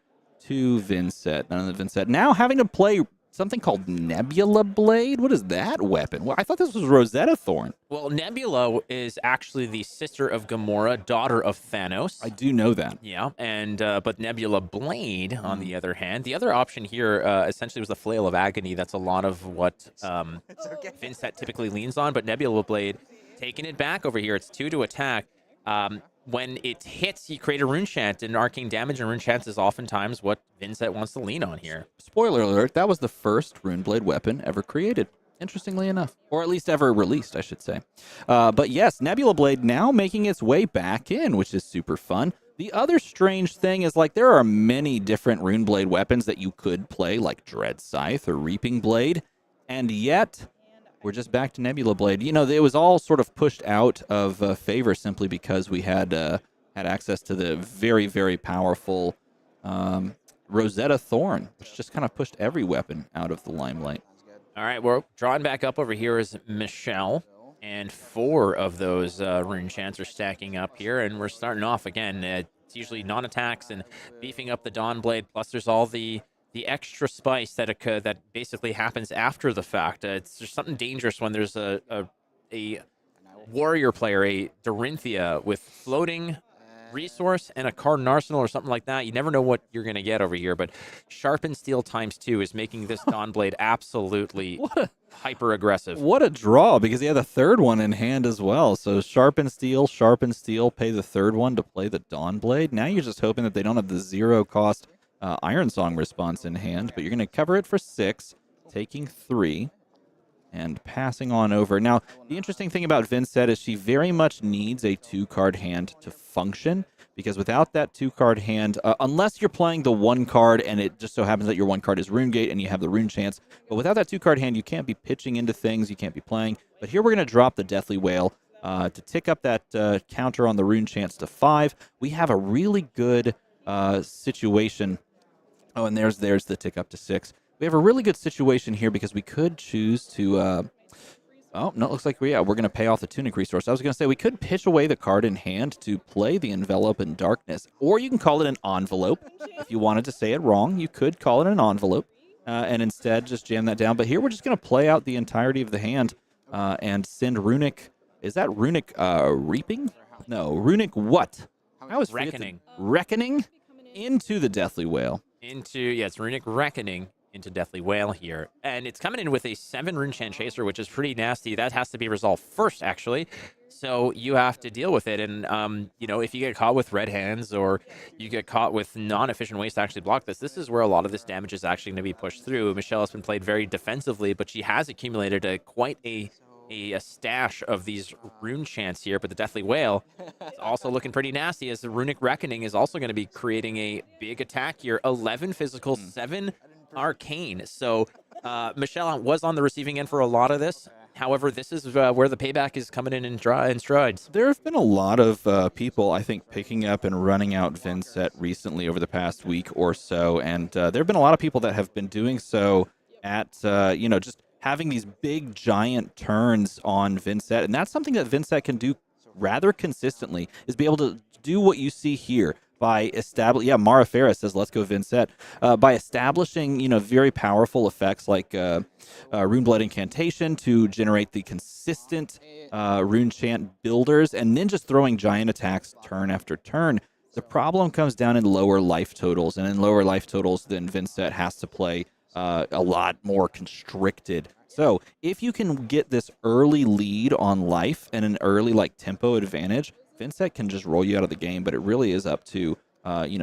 to Vynnset. None of the Vynnset. Now having to play something called Nebula Blade. What is that weapon? Well, I thought this was Rosetta Thorn. Well, Nebula is actually the sister of Gamora, daughter of Thanos. I do know that. Yeah, and but Nebula Blade, on the other hand, the other option here essentially was the Flail of Agony. That's a lot of what Vynnset typically leans on, but Nebula Blade taking it back over here. It's 2 to attack. When it hits, you create a rune chant, and arcane damage and rune chants is oftentimes what Vynnset wants to lean on here. Spoiler alert, that was the first Runeblade weapon ever created, interestingly enough. Or at least ever released, I should say. But yes, Nebula Blade now making its way back in, which is super fun. The other strange thing is, like, there are many different Runeblade weapons that you could play, like Dread Scythe or Reaping Blade, and yet we're just back to Nebula Blade. You know, it was all sort of pushed out of favor simply because we had access to the very, very powerful Rosetta Thorn, which just kind of pushed every weapon out of the limelight. All right, we're drawing back up over here is Michelle, and 4 of those rune chants are stacking up here, and we're starting off again. It's usually non-attacks and beefing up the Dawn Blade, plus there's all the extra spice that basically happens after the fact. It's just something dangerous when there's a warrior player, a Dorinthia with floating resource and a Cardin Arsenal or something like that. You never know what you're going to get over here, but Sharpened Steel ×2 is making this Dawn Blade absolutely hyper aggressive. What a draw, because he had the third one in hand as well. So Sharpened Steel, pay the third one to play the Dawn Blade. Now you're just hoping that they don't have the 0 cost Iron Song response in hand, but you're going to cover it for 6, taking 3, and passing on over. Now, the interesting thing about Vynnset is she very much needs a 2-card hand to function, because without that 2-card hand, unless you're playing the 1 card and it just so happens that your 1 card is Rune Gate and you have the Rune Chance, but without that 2-card hand, you can't be pitching into things, you can't be playing. But here we're going to drop the Deathly Wail to tick up that counter on the Rune Chance to 5. We have a really good situation. Oh, and there's the tick up to 6. We have a really good situation here because we could choose to... oh, no, it looks like we're going to pay off the Tunic resource. I was going to say we could pitch away the card in hand to play the Envelop in Darkness, or you can call it an Envelope. If you wanted to say it wrong, you could call it an Envelope and instead just jam that down. But here we're just going to play out the entirety of the hand and send Runic... Is that Runic Reaping? No, Runic what? I always forget Reckoning. Reckoning into the Deathly Wail. It's Runic Reckoning into Deathly Wail here. And it's coming in with a 7 Rune Chant Chaser, which is pretty nasty. That has to be resolved first, actually. So you have to deal with it. And, if you get caught with red hands or you get caught with non-efficient ways to actually block this is where a lot of this damage is actually going to be pushed through. Michelle has been played very defensively, but she has accumulated quite a stash of these rune chants here, but the Deathly Wail is also looking pretty nasty, as the Runic Reckoning is also going to be creating a big attack here. 11 physical, 7 arcane. So Michelle was on the receiving end for a lot of this. However, this is where the payback is coming in strides. There have been a lot of people, I think, picking up and running out Vynnset recently over the past week or so, and there have been a lot of people that have been doing so at, just having these big, giant turns on Vynnset. And that's something that Vynnset can do rather consistently, is be able to do what you see here by establishing... Yeah, Mara Farah says, let's go Vynnset. By establishing, very powerful effects like Runeblood Incantation to generate the consistent Rune Chant builders, and then just throwing giant attacks turn after turn. The problem comes down in lower life totals, and in lower life totals, then Vynnset has to play a lot more constricted. So if you can get this early lead on life and an early tempo advantage, Vynnset can just roll you out of the game, but it really is up to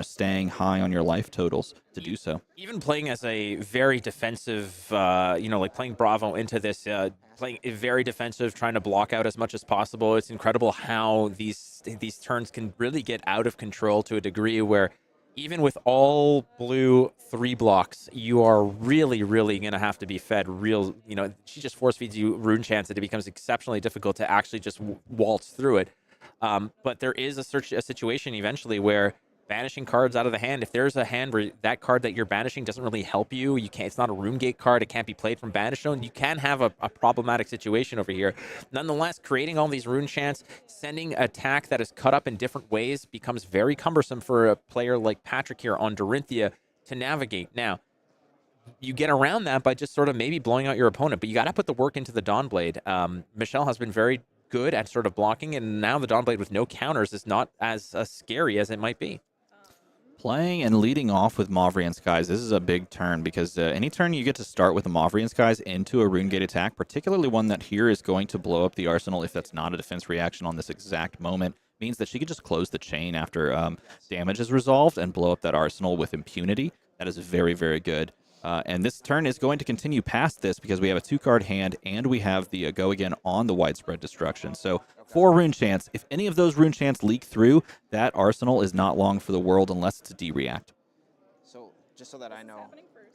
staying high on your life totals to do so. Even playing as a very defensive, playing Bravo into this, playing very defensive, trying to block out as much as possible. It's incredible how these turns can really get out of control to a degree where even with all blue 3 blocks, you are really, really going to have to be fed real, she just force feeds you rune chants and it becomes exceptionally difficult to actually just waltz through it. But there is a situation eventually where banishing cards out of the hand, if there's a hand where that card that you're banishing doesn't really help you, it's not a Rune Gate card, it can't be played from Banish Zone, you can have a problematic situation over here. Nonetheless, creating all these rune chants, sending attack that is cut up in different ways becomes very cumbersome for a player like Patrick here on Dorinthia to navigate. Now, you get around that by just sort of maybe blowing out your opponent, but you got to put the work into the Dawnblade. Michelle has been very good at sort of blocking, and now the Dawnblade with no counters is not as scary as it might be. Playing and leading off with Mauvrian Skies, this is a big turn because any turn you get to start with a Mauvrian Skies into a Rune Gate attack, particularly one that here is going to blow up the arsenal if that's not a defense reaction on this exact moment, means that she could just close the chain after damage is resolved and blow up that arsenal with impunity. That is very, very good. And this turn is going to continue past this because we have a 2-card hand and we have the go again on the Widespread Destruction. So 4 rune chants. If any of those rune chants leak through, that arsenal is not long for the world unless it's a D-react. So, just so that I know.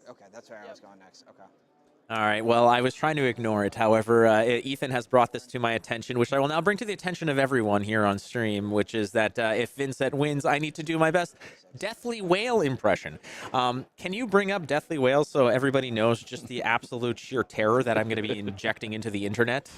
Okay, that's where I was going next. Okay. All right, well, I was trying to ignore it. However, Ethan has brought this to my attention, which I will now bring to the attention of everyone here on stream, which is that if Vynnset wins, I need to do my best Deathly Whale impression. Can you bring up Deathly Whale so everybody knows just the absolute sheer terror that I'm going to be injecting into the internet?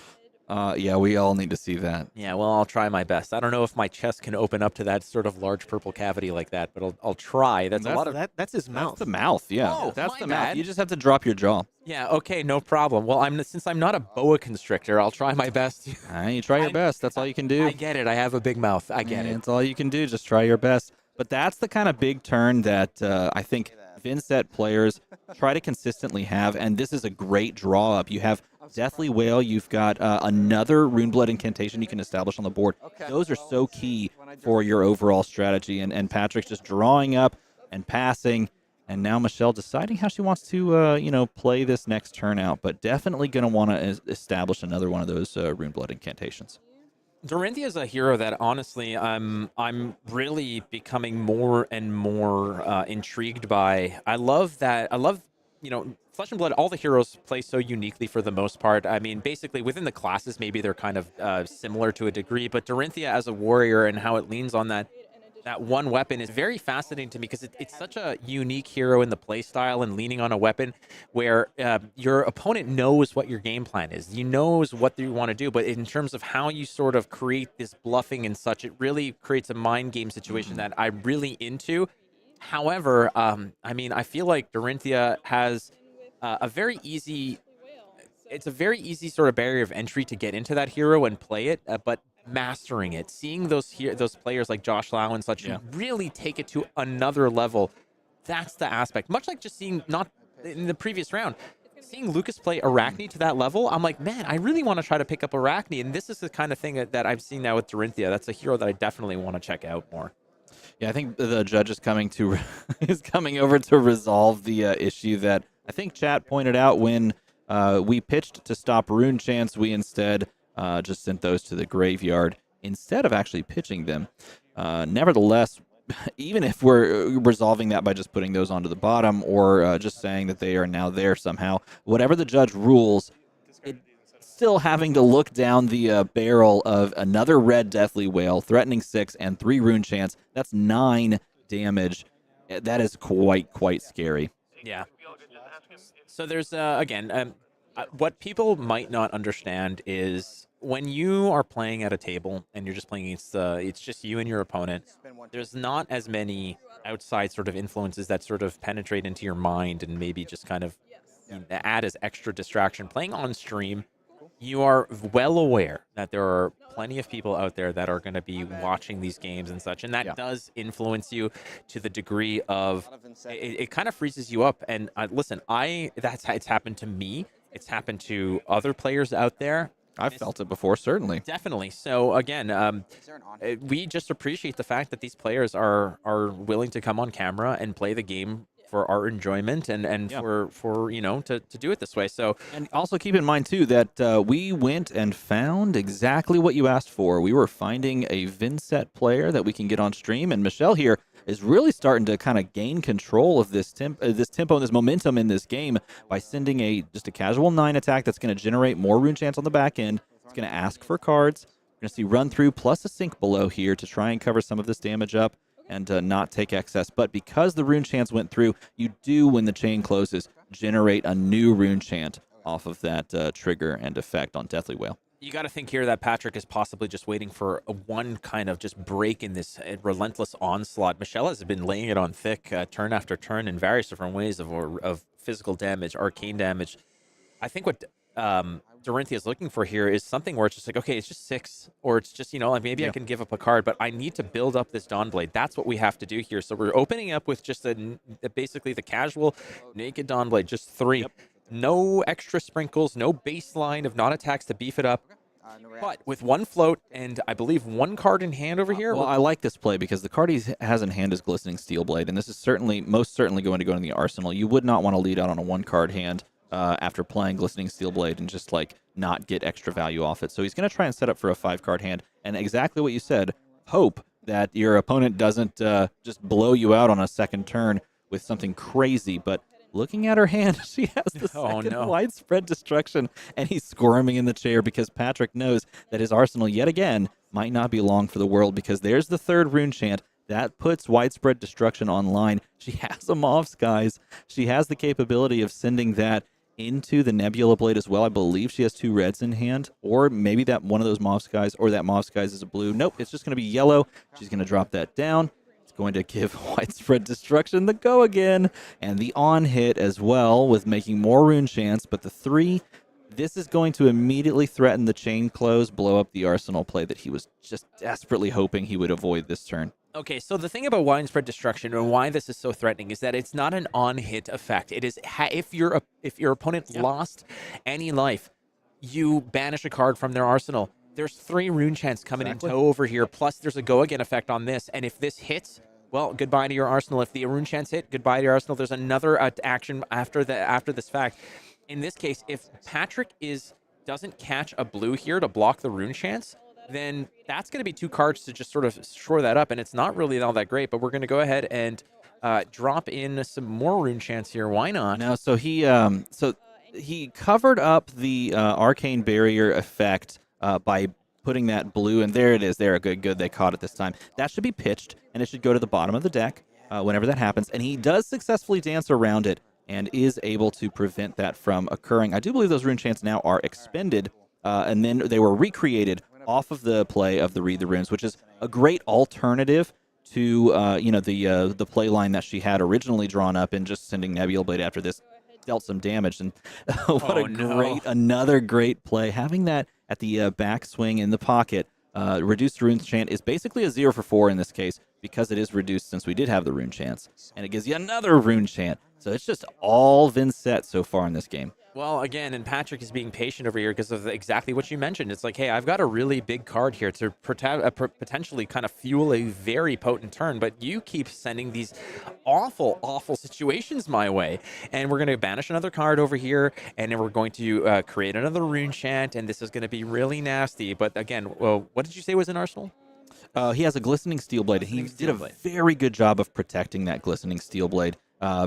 Yeah, we all need to see that. Yeah, well, I'll try my best. I don't know if my chest can open up to that sort of large purple cavity like that, but I'll try. That's a lot of... That's his mouth. That's the mouth, yeah. Oh, that's my the bad. mouth. You just have to drop your jaw. Yeah, okay, no problem. Well, since I'm not a boa constrictor, I'll try my best. You try your best. That's all you can do. I get it. I have a big mouth. I get it. That's all you can do. Just try your best. But that's the kind of big turn that I think Vynnset players try to consistently have, and this is a great draw up. You have Deathly Whale, you've got another Runeblood incantation you can establish on the board. Those are so key for your overall strategy, and Patrick's just drawing up and passing, and now Michelle deciding how she wants to play this next turn out, but definitely going to want to establish another one of those Runeblood incantations. Dorinthia is a hero that honestly I'm really becoming more and more intrigued by. I love Flesh and Blood, all the heroes play so uniquely for the most part. I mean, basically within the classes, maybe they're kind of similar to a degree, but Dorinthia as a warrior and how it leans on that one weapon is very fascinating to me because it's such a unique hero in the play style and leaning on a weapon where your opponent knows what your game plan is. He knows what you want to do, but in terms of how you sort of create this bluffing and such, it really creates a mind game situation that I'm really into. However, I mean, I feel like Dorinthia has a very easy sort of barrier of entry to get into that hero and play it, but mastering it, seeing those players like Josh Lau and such really take it to another level, that's the aspect. Much like just seeing, not in the previous round, seeing Lucas play Arakni to that level, I'm like, man, I really want to try to pick up Arakni, and this is the kind of thing that I'm seeing now with Dorinthia. That's a hero that I definitely want to check out more. Yeah, I think the judge is coming over to resolve the issue that I think chat pointed out when we pitched to stop rune chants. We instead just sent those to the graveyard instead of actually pitching them. Nevertheless, even if we're resolving that by just putting those onto the bottom or just saying that they are now there somehow, whatever the judge rules, still having to look down the barrel of another red Deathly Whale, threatening 6 and 3 rune chants. That's 9 damage. That is quite scary. Yeah. So there's, again, what people might not understand is when you are playing at a table and you're just playing against, it's just you and your opponent, there's not as many outside sort of influences that sort of penetrate into your mind and maybe just kind of add as extra distraction. Playing on stream, you are well aware that there are plenty of people out there that are going to be watching these games and such, and that does influence you to the degree of it kind of freezes you up. And listen, it's happened to me. It's happened to other players out there. I've felt it before, certainly. Definitely. So again, we just appreciate the fact that these players are willing to come on camera and play the game for our enjoyment and for to do it this way. So, and also keep in mind too that we went and found exactly what you asked for. We were finding a Vynnset player that we can get on stream, and Michelle here is really starting to kind of gain control of this tempo and this momentum in this game by sending just a casual 9 attack that's going to generate more rune chants on the back end. It's going to ask for cards. We're going to see run through plus a sink below here to try and cover some of this damage up and not take excess. But because the rune chants went through, you do, when the chain closes, generate a new rune chant off of that trigger and effect on Deathly Whale. You got to think here that Patrick is possibly just waiting for one kind of just break in this relentless onslaught. Michelle has been laying it on thick turn after turn in various different ways of physical damage, arcane damage. I think what Dorinthia is looking for here is something where it's just like, okay, it's just 6, or it's just, like maybe I can give up a card, but I need to build up this Dawnblade. That's what we have to do here. So we're opening up with just basically the casual naked Dawnblade, just 3. Yep. No extra sprinkles, no baseline of non-attacks to beef it up. But with 1 float and I believe 1 card in hand over here. Well, I like this play because the card he has in hand is Glistening Steelblade, and this is most certainly going to go in the arsenal. You would not want to lead out on a 1-card hand after playing Glistening Steelblade and just like not get extra value off it. So he's going to try and set up for a 5-card hand, and exactly what you said, hope that your opponent doesn't just blow you out on a second turn with something crazy, but looking at her hand, she has the second widespread destruction, and he's squirming in the chair because Patrick knows that his arsenal, yet again, might not be long for the world because there's the 3rd rune chant. That puts widespread destruction online. She has a Mauve Skies. She has the capability of sending that into the Nebula Blade as well. I believe she has 2 reds in hand, or maybe that one of those Mauve Skies, or that Mauve Skies is a blue. Nope, it's just going to be yellow. She's going to drop that down. Going to give widespread destruction the go again, and the on hit as well with making more rune chants. But the 3, this is going to immediately threaten the chain close, blow up the arsenal play that he was just desperately hoping he would avoid this turn. Okay, so the thing about widespread destruction and why this is so threatening is that it's not an on-hit effect. It is if your opponent lost any life, you banish a card from their arsenal. There's 3 rune chants coming in tow over here, plus there's a go again effect on this. And if this hits, well, goodbye to your arsenal. If the rune chants hit, goodbye to your arsenal. There's another action after this fact. In this case, if Patrick doesn't catch a blue here to block the rune chants, then that's going to be 2 cards to just sort of shore that up, and it's not really all that great. But we're going to go ahead and drop in some more rune chants here. Why not? No, so he covered up the arcane barrier effect by putting that blue, and there it is. There, good. They caught it this time. That should be pitched, and it should go to the bottom of the deck whenever that happens. And he does successfully dance around it and is able to prevent that from occurring. I do believe those rune chants now are expended, and then they were recreated off of the play of the Read the Runes, which is a great alternative to the play line that she had originally drawn up, and just sending Nebula Blade after this dealt some damage. And another great play. Having that at the backswing in the pocket, reduced rune chant is basically a 0 for 4 in this case because it is reduced since we did have the rune chants, and it gives you another rune chant. So it's just all Vynnset so far in this game. Well, again, and Patrick is being patient over here because of exactly what you mentioned. It's like, hey, I've got a really big card here to potentially kind of fuel a very potent turn, but you keep sending these awful, awful situations my way. And we're going to banish another card over here, and then we're going to create another rune chant, and this is going to be really nasty. But again, what did you say was in Arsenal? He has a Glistening Steelblade, and he did a very good job of protecting that Glistening Steelblade.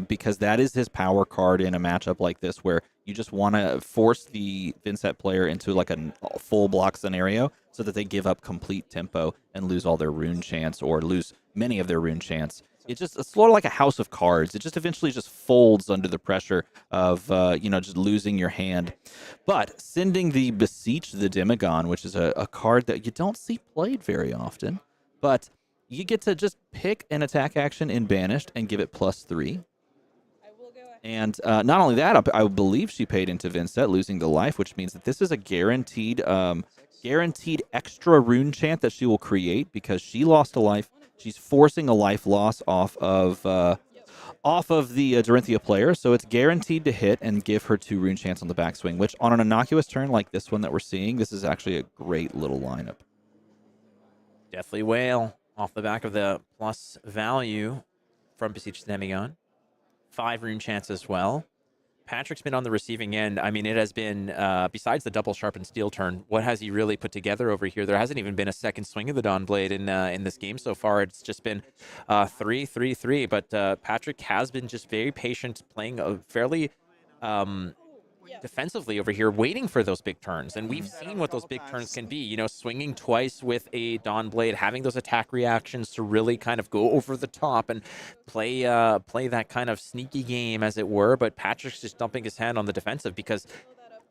Because that is his power card in a matchup like this, where you just want to force the Vynnset player into like a full block scenario so that they give up complete tempo and lose all their rune chants, or lose many of their rune chants. It's sort of like a house of cards. It just eventually just folds under the pressure of just losing your hand. But sending the Beseech the Demagon, which is a card that you don't see played very often, but you get to just pick an attack action in Banished and give it +3. And not only that, I believe she paid into Vynnset, losing the life, which means that this is a guaranteed extra rune chant that she will create because she lost a life. She's forcing a life loss off of the Dorinthia player, so it's guaranteed to hit and give her 2 rune chants on the backswing, which on an innocuous turn like this one that we're seeing, this is actually a great little lineup. Deathly Whale off the back of the plus value from Beseech the Demagon. 5 rune chants as well. Patrick's been on the receiving end. I mean, it has been, besides the double sharpened steel turn, what has he really put together over here? There hasn't even been a second swing of the Dawnblade in this game so far. It's just been 3-3-3. But Patrick has been just very patient, playing a fairly defensively over here, waiting for those big turns. And we've seen what those big turns can be. You know, swinging twice with a Dawnblade, having those attack reactions to really kind of go over the top and play that kind of sneaky game, as it were. But Patrick's just dumping his hand on the defensive because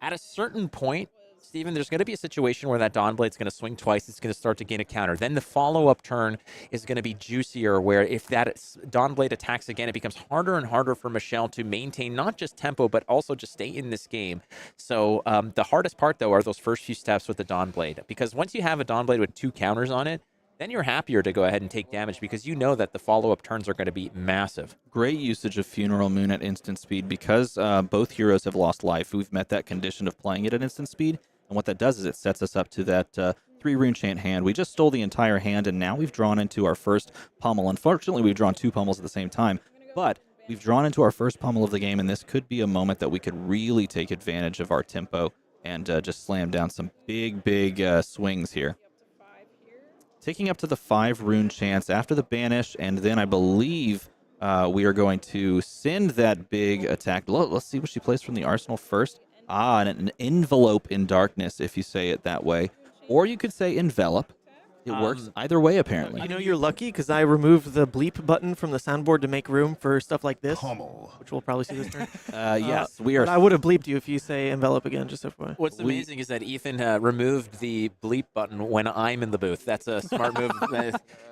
at a certain point, Steven, there's going to be a situation where that Dawn Blade's going to swing twice. It's going to start to gain a counter. Then the follow-up turn is going to be juicier, where if that Dawn Blade attacks again, it becomes harder and harder for Michelle to maintain not just tempo, but also just stay in this game. So the hardest part, though, are those first few steps with the Dawn Blade. Because once you have a Dawn Blade with 2 counters on it, then you're happier to go ahead and take damage because you know that the follow-up turns are going to be massive. Great usage of Funeral Moon at instant speed because both heroes have lost life. We've met that condition of playing it at instant speed. And what that does is it sets us up to that 3 rune chant hand. We just stole the entire hand, and now we've drawn into our first pummel. Unfortunately, we've drawn 2 pummels at the same time, but we've drawn into our first pummel of the game, and this could be a moment that we could really take advantage of our tempo and just slam down some big swings here. Taking up to the 5 rune chants after the banish, and then I believe we are going to send that big attack. Let's see what she plays from the arsenal first. An envelope in darkness, if you say it that way. Or you could say envelop. It works either way, apparently. You know, you're lucky because I removed the bleep button from the soundboard to make room for stuff like this, Pummel. which we'll probably see this turn. Yes, we are. But I would have bleeped you if you say envelop again, just FYI. What's amazing is that Ethan removed the bleep button when I'm in the booth. That's a smart move.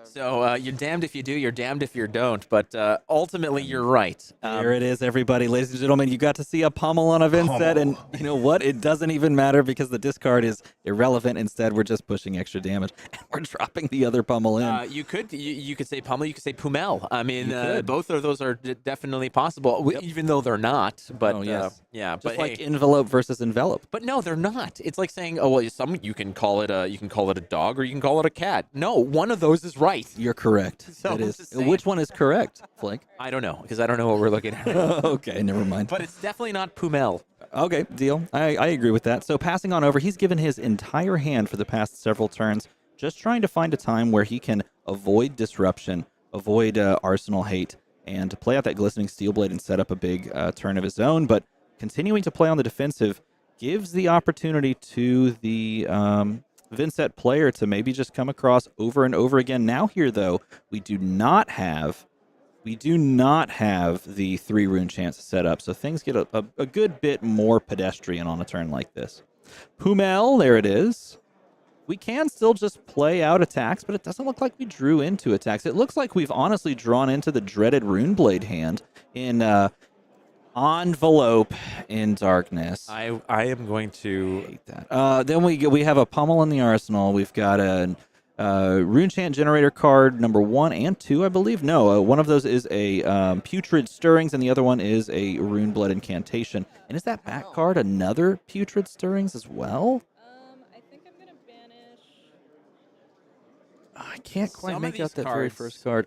So you're damned if you do, you're damned if you don't. But ultimately, you're right. Here it is, everybody. Ladies and gentlemen, you got to see a pummel on a Vynnset, and you know what? It doesn't even matter because the discard is irrelevant. Instead, we're just pushing extra damage, and we're dropping the other pummel in. You could say pummel, you could say pumel. I mean, both of those are definitely possible, even though they're not. But yeah, Just but like hey. envelope versus envelop. But no, they're not. It's like saying, oh well, you can call it a dog or you can call it a cat. No, one of those is right. You're correct. So It I'm is. just saying. Which one is correct, Flake? I don't know because I don't know what we're looking at. Okay, never mind. But it's definitely not pumel. Okay, deal. I agree with that. So passing on over, he's given his entire hand for the past several turns, just trying to find a time where he can avoid disruption, avoid arsenal hate, and to play out that glistening steel blade and set up a big turn of his own. But continuing to play on the defensive gives the opportunity to the Vynnset player to maybe just come across over and over again. Now here, though, we do not have the 3 rune chance set up, so things get a good bit more pedestrian on a turn like this. Pumel, there it is. We can still just play out attacks, but it doesn't look like we drew into attacks. It looks like we've honestly drawn into the dreaded Runeblade hand in envelope in darkness. I am going to hate that. Then we have a pummel in the arsenal. We've got a rune chant generator card number 1 and 2, I believe. No, one of those is a putrid stirrings, and the other one is a rune blood incantation. And is that back card another putrid stirrings as well? I think I'm gonna banish. I can't quite Some of make out these that very cards- first card.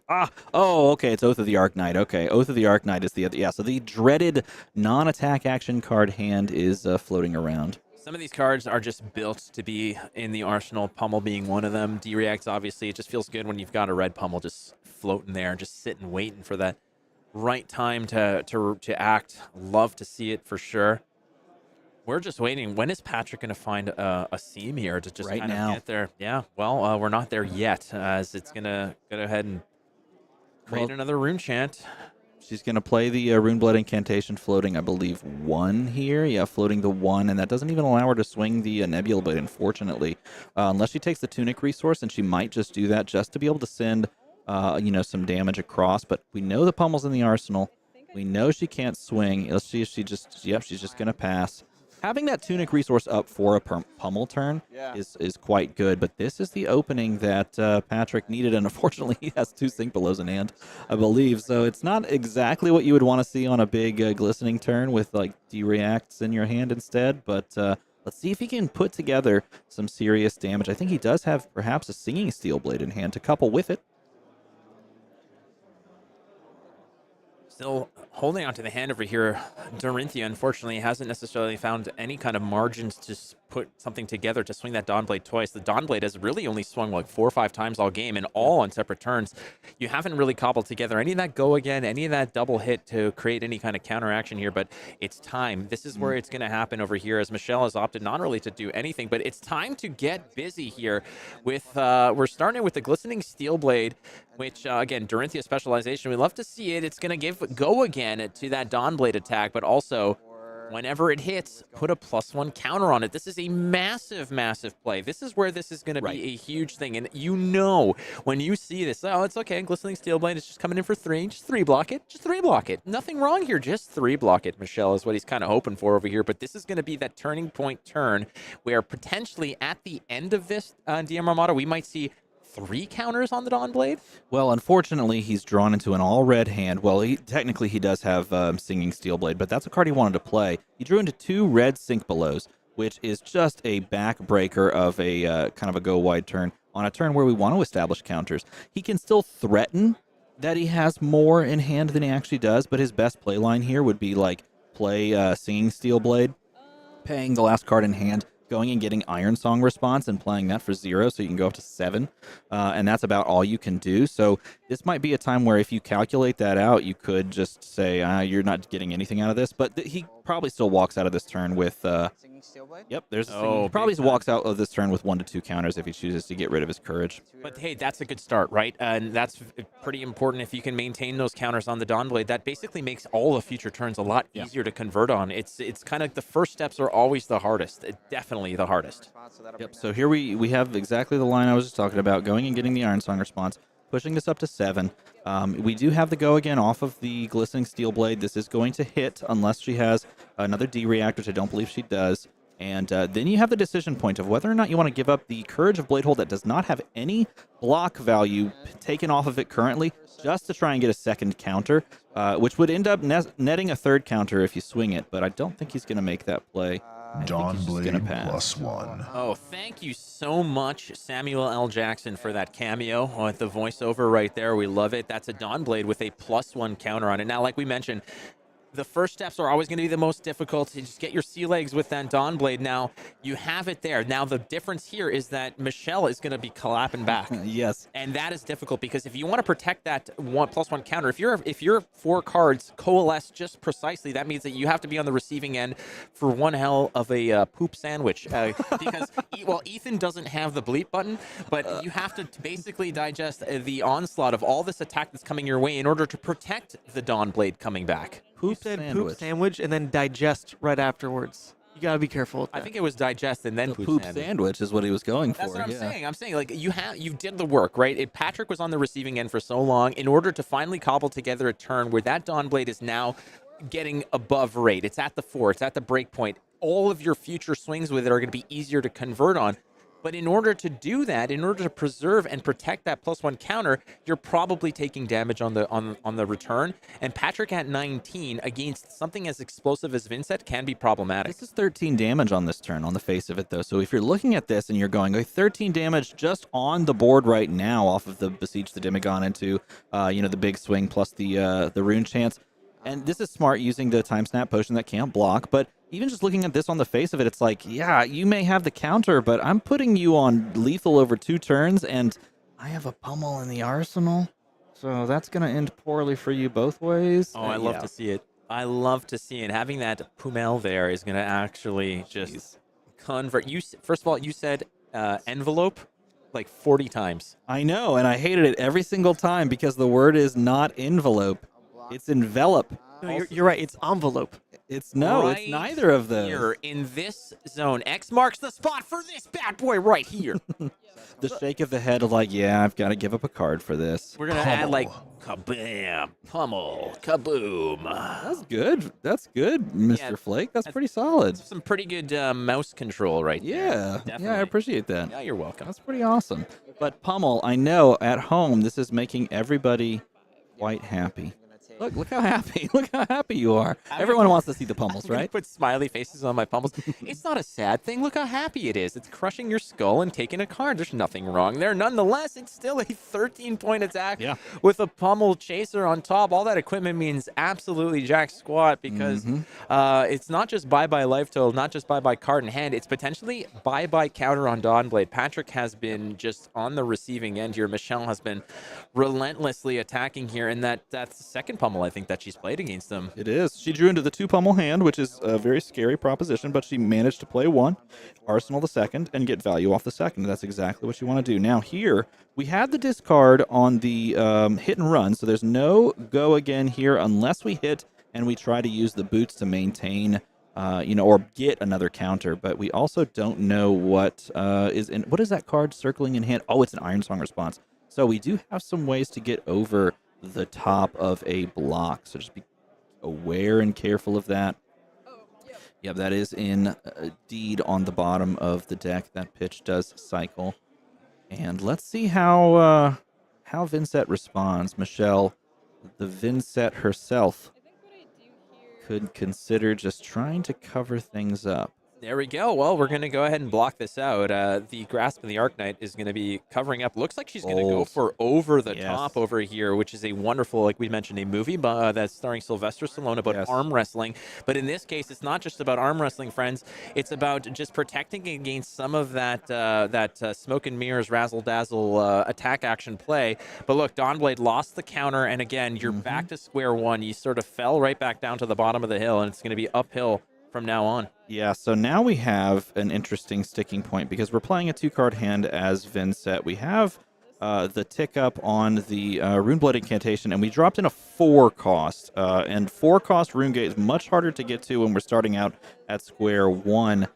Okay, it's Oath of the Arknight. Okay, Oath of the Arknight is the other. Yeah, so the dreaded non-attack action card hand is floating around. Some of these cards are just built to be in the arsenal, pummel being one of them. D-Reacts, obviously, it just feels good when you've got a red pummel just floating there, just sitting, waiting for that right time to act. Love to see it for sure. We're just waiting. When is Patrick going to find a seam here to just Right kind now. of get there? Yeah, well, we're not there yet, as it's going to go ahead and create another rune chant. She's going to play the Runeblood Incantation floating, I believe, 1 here. Yeah, floating the 1, and that doesn't even allow her to swing the Nebula Blade, unfortunately. Unless she takes the Tunic resource, and she might just do that just to be able to send, some damage across. But we know the pummel's in the arsenal. We know she can't swing. Let's see if she's just going to pass. Having that Tunic resource up for a pummel turn is quite good, but this is the opening that Patrick needed, and unfortunately he has 2 Sink Belows in hand, I believe, so it's not exactly what you would want to see on a big glistening turn with like D-Reacts in your hand instead, but let's see if he can put together some serious damage. I think he does have perhaps a Singing Steel Blade in hand to couple with it. Still holding onto the hand over here. Dorinthia, unfortunately, hasn't necessarily found any kind of margins to put something together to swing that Dawnblade twice. The Dawnblade has really only swung like 4 or 5 times all game, and all on separate turns. You haven't really cobbled together any of that go again, any of that double hit to create any kind of counteraction here, but it's time. This is where it's going to happen over here, as Michelle has opted not really to do anything, but it's time to get busy here with, we're starting with the Glistening Steel Blade, which, again, Dorinthia specialization. We love to see it. It's going to give go again to that Dawnblade attack, but also Whenever it hits, put a +1 counter on it. This is a massive, massive play. This is where this is going to be a huge thing. And you know, when you see this, oh, it's okay. Glistening Steel Blade is just coming in for 3. Just 3 block it. Just 3 block it. Nothing wrong here. Just 3 block it, Michelle, is what he's kind of hoping for over here. But this is going to be that turning point turn where potentially at the end of this DM Armada, we might see 3 counters on the Dawn Blade? Well, unfortunately, he's drawn into an all-red hand. Well, technically he does have Singing Steel Blade, but that's a card he wanted to play. He drew into 2 red Sink Belows, which is just a backbreaker of a kind of a go-wide turn on a turn where we want to establish counters. He can still threaten that he has more in hand than he actually does, but his best play line here would be like play Singing Steel Blade, paying the last card in hand, going and getting Iron Song response and playing that for 0 so you can go up to 7. And that's about all you can do. So this might be a time where if you calculate that out, you could just say, you're not getting anything out of this. But he probably still walks out of this turn with... Singing Steel Blade? Yep, there's he probably walks out of this turn with 1 to 2 counters if he chooses to get rid of his courage. But hey, that's a good start, right? And that's pretty important if you can maintain those counters on the Dawn Blade. That basically makes all the future turns a lot easier to convert on. It's kind of the first steps are always the hardest. Definitely the hardest. Yep, so here we have exactly the line I was just talking about, going and getting the Iron Song response, pushing this up to 7. We do have the go again off of the Glistening Steel Blade. This is going to hit unless she has another D-React, which I don't believe she does. And then you have the decision point of whether or not you want to give up the Courage of Bladehold that does not have any block value taken off of it currently, just to try and get a second counter, which would end up netting a 3rd counter if you swing it. But I don't think he's going to make that play. Dawn Blade +1. Oh, thank you so much, Samuel L. Jackson, for that cameo with the voiceover right there. We love it. That's a Dawn Blade with a +1 counter on it. Now, like we mentioned, the first steps are always going to be the most difficult. You just get your sea legs with that Dawn Blade. Now, you have it there. Now, the difference here is that Michelle is going to be clapping back. Yes. And that is difficult because if you want to protect that +1 counter, if your 4 cards coalesce just precisely, that means that you have to be on the receiving end for one hell of a poop sandwich. Because, well, Ethan doesn't have the bleep button, but you have to basically digest the onslaught of all this attack that's coming your way in order to protect the Dawn Blade coming back. Poop sandwich and then digest right afterwards. You gotta be careful with that. I think it was digest and then poop sandwich is what he was going for. That's what I'm saying. I'm saying, like, you did the work, right? Patrick was on the receiving end for so long in order to finally cobble together a turn where that Dawn Blade is now getting above rate. It's at the 4. It's at the break point. All of your future swings with it are going to be easier to convert on. But in order to do that, in order to preserve and protect that +1 counter, you're probably taking damage on the return. And Patrick at 19 against something as explosive as Vynnset can be problematic. This is 13 damage on this turn on the face of it, though. So if you're looking at this and you're going, 13 damage just on the board right now off of the Besiege the Demagon into, the big swing plus the Rune Chance. And this is smart using the Time Snap Potion that can't block, but even just looking at this on the face of it, it's like, yeah, you may have the counter, but I'm putting you on lethal over 2 turns, and I have a pummel in the arsenal, so that's going to end poorly for you both ways. Oh, I love to see it. I love to see it. Having that pummel there is going to actually just convert. First of all, you said envelope like 40 times. I know, and I hated it every single time because the word is not envelope. It's envelop. No, you're right. It's envelope. It's neither of those. Here in this zone, X marks the spot for this bad boy right here. The shake of the head of like, yeah, I've got to give up a card for this. We're going to add like kabam, pummel, kaboom. That's good, Mr. Flake. That's pretty solid. Some pretty good mouse control right there. Yeah, I appreciate that. Yeah, you're welcome. That's pretty awesome. But pummel, I know at home this is making everybody quite happy. Look how happy. Look how happy you are. Everyone wants to see the pummels, right? Put smiley faces on my pummels. It's not a sad thing. Look how happy it is. It's crushing your skull and taking a card. There's nothing wrong there. Nonetheless, it's still a 13-point attack with a pummel chaser on top. All that equipment means absolutely jack squat because it's not just bye-bye life total, not just bye-bye card in hand. It's potentially bye-bye counter on Dawn Blade. Patrick has been just on the receiving end here. Michelle has been relentlessly attacking here, and that's the second pummel I think that she's played against them. It is. She drew into the 2 pummel hand, which is a very scary proposition, but she managed to play 1, arsenal the second, and get value off the second. That's exactly what you want to do. Now here, we had the discard on the hit and run, so there's no go again here unless we hit and we try to use the boots to maintain or get another counter. But we also don't know what is in. What is that card circling in hand? Oh, it's an Iron Song response. So we do have some ways to get over the top of a block. So just be aware and careful of that. Yeah, that is indeed on the bottom of the deck. That pitch does cycle. And let's see how Vynnset responds. Michelle, the Vynnset herself, could consider just trying to cover things up. There we go. Well, we're going to go ahead and block this out. The Grasp of the Arknight is going to be covering up. Looks like she's going to go for over the top over here, which is a wonderful, like we mentioned, a movie that's starring Sylvester Stallone about arm wrestling. But in this case, it's not just about arm wrestling, friends. It's about just protecting against some of that smoke and mirrors, razzle-dazzle attack action play. But look, Dawnblade lost the counter, and again, you're back to square one. You sort of fell right back down to the bottom of the hill, and it's going to be uphill from now on. Yeah, so now we have an interesting sticking point because we're playing a 2-card hand as Vynnset. We have the tick up on the Runeblade Incantation, and we dropped in a 4-cost. And 4-cost Runegate is much harder to get to when we're starting out at square one.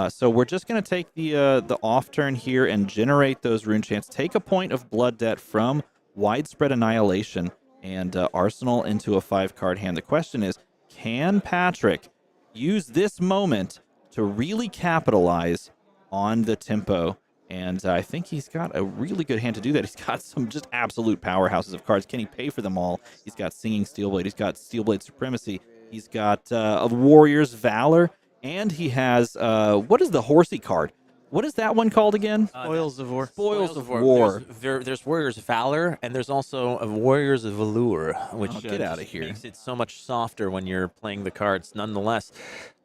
So we're just going to take the off turn here and generate those rune chants. Take a point of blood debt from Widespread Annihilation and Arsenal into a 5-card hand. The question is, can Patrick use this moment to really capitalize on the tempo? And I think he's got a really good hand to do that. He's got some just absolute powerhouses of cards. Can he pay for them all? He's got Singing Steelblade. He's got Steelblade Supremacy. He's got a Warrior's Valor. And he has, what is the horsey card? What is that one called again? Spoils of War. Spoils of War. There's Warriors of Valor, and there's also a Warriors of Velour, which get out of here. Makes it so much softer when you're playing the cards. Nonetheless,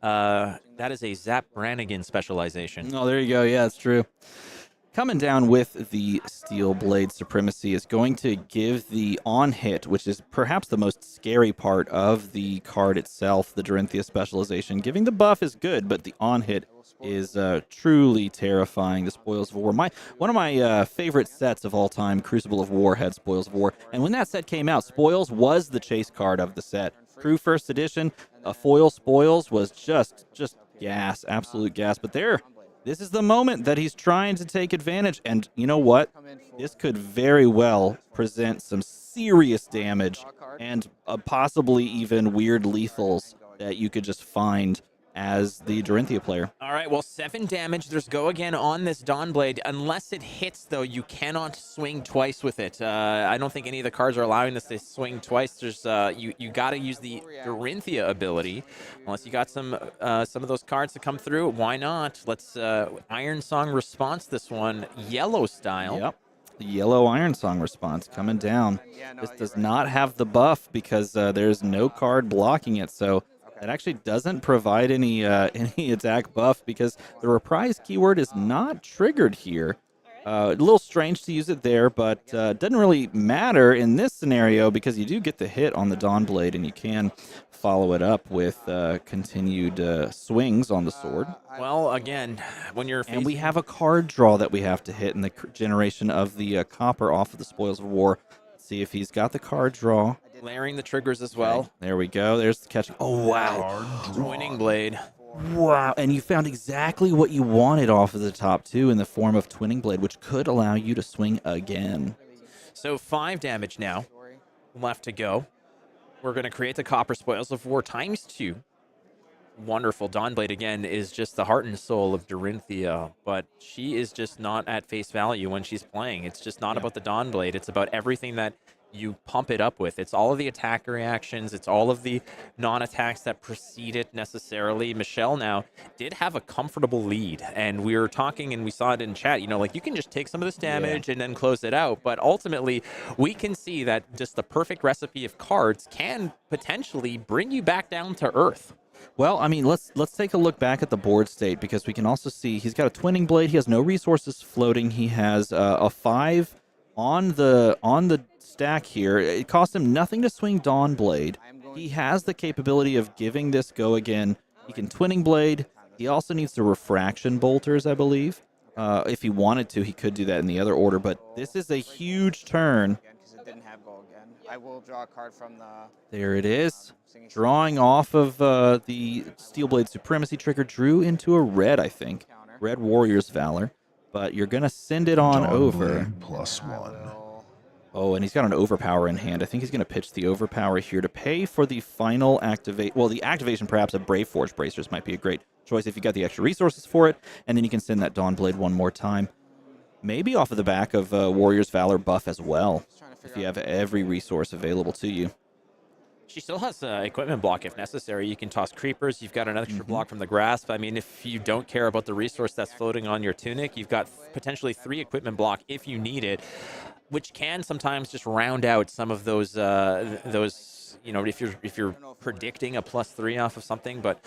that is a Zap Brannigan specialization. Oh, there you go. Yeah, that's true. Coming down with the Steel Blade Supremacy is going to give the on-hit, which is perhaps the most scary part of the card itself, the Dorinthia specialization. Giving the buff is good, but the on-hit is truly terrifying. The Spoils of War. One of my favorite sets of all time, Crucible of War, had Spoils of War. And when that set came out, Spoils was the chase card of the set. True first edition, a foil Spoils was just gas, absolute gas. But this is the moment that he's trying to take advantage. And you know what? This could very well present some serious damage and possibly even weird lethals that you could just find as the Dorinthia player. All right, well, 7 damage. There's go again on this Dawnblade. Unless it hits, though, you cannot swing twice with it. I don't think any of the cards are allowing this to swing twice. There's you got to use the Dorinthia ability. Unless you got some of those cards to come through, why not? Let's Iron Song response this one, yellow style. Yep. The yellow Iron Song response coming down. This does not have the buff because there's no card blocking it, so it actually doesn't provide any attack buff because the reprise keyword is not triggered here. A little strange to use it there, but doesn't really matter in this scenario because you do get the hit on the Dawnblade and you can follow it up with continued swings on the sword. Well, again, when you're and we have a card draw that we have to hit in the generation of the copper off of the Spoils of War. Let's see if he's got the card draw. Layering the triggers as well. Okay, there we go. There's the catching. Oh, wow. Twinning Blade. Wow. And you found exactly what you wanted off of the top two in the form of Twinning Blade, which could allow you to swing again. So 5 damage now left to go. We're going to create the Copper Spoils of War ×2. Wonderful. Dawnblade, again, is just the heart and soul of Dorinthia, but she is just not at face value when she's playing. It's just not about the Dawnblade. It's about everything that you pump it up with. It's all of the attack reactions. It's all of the non-attacks that precede it necessarily. Michelle now did have a comfortable lead, and we were talking and we saw it in chat, like you can just take some of this damage and then close it out. But ultimately, we can see that just the perfect recipe of cards can potentially bring you back down to earth. Well, I mean, let's take a look back at the board state because we can also see he's got a Twinning Blade. He has no resources floating. He has a 5 on the stack here. It costs him nothing to swing Dawnblade. He has the capability of giving this go again. He can Twinning Blade. He also needs the Refraction Bolters, I believe. If he wanted to, he could do that in the other order, but this is a huge turn. I will draw a card from the... There it is. drawing off of the Steelblade Supremacy trigger, drew into a red, I think. Red Warrior's Valor. But you're going to send it on over. Dawnblade +1. Oh, and he's got an Overpower in hand. I think he's going to pitch the Overpower here to pay for the final activate. Well, the activation perhaps of Brave Forge Bracers might be a great choice if you got the extra resources for it. And then you can send that Dawnblade one more time. Maybe off of the back of Warrior's Valor buff as well, if you have every resource available to you. She still has equipment block if necessary. You can toss creepers. You've got an extra block from the grasp. I mean, if you don't care about the resource that's floating on your tunic, you've got potentially 3 equipment block if you need it, which can sometimes just round out some of those you know, if you're predicting a +3 off of something. But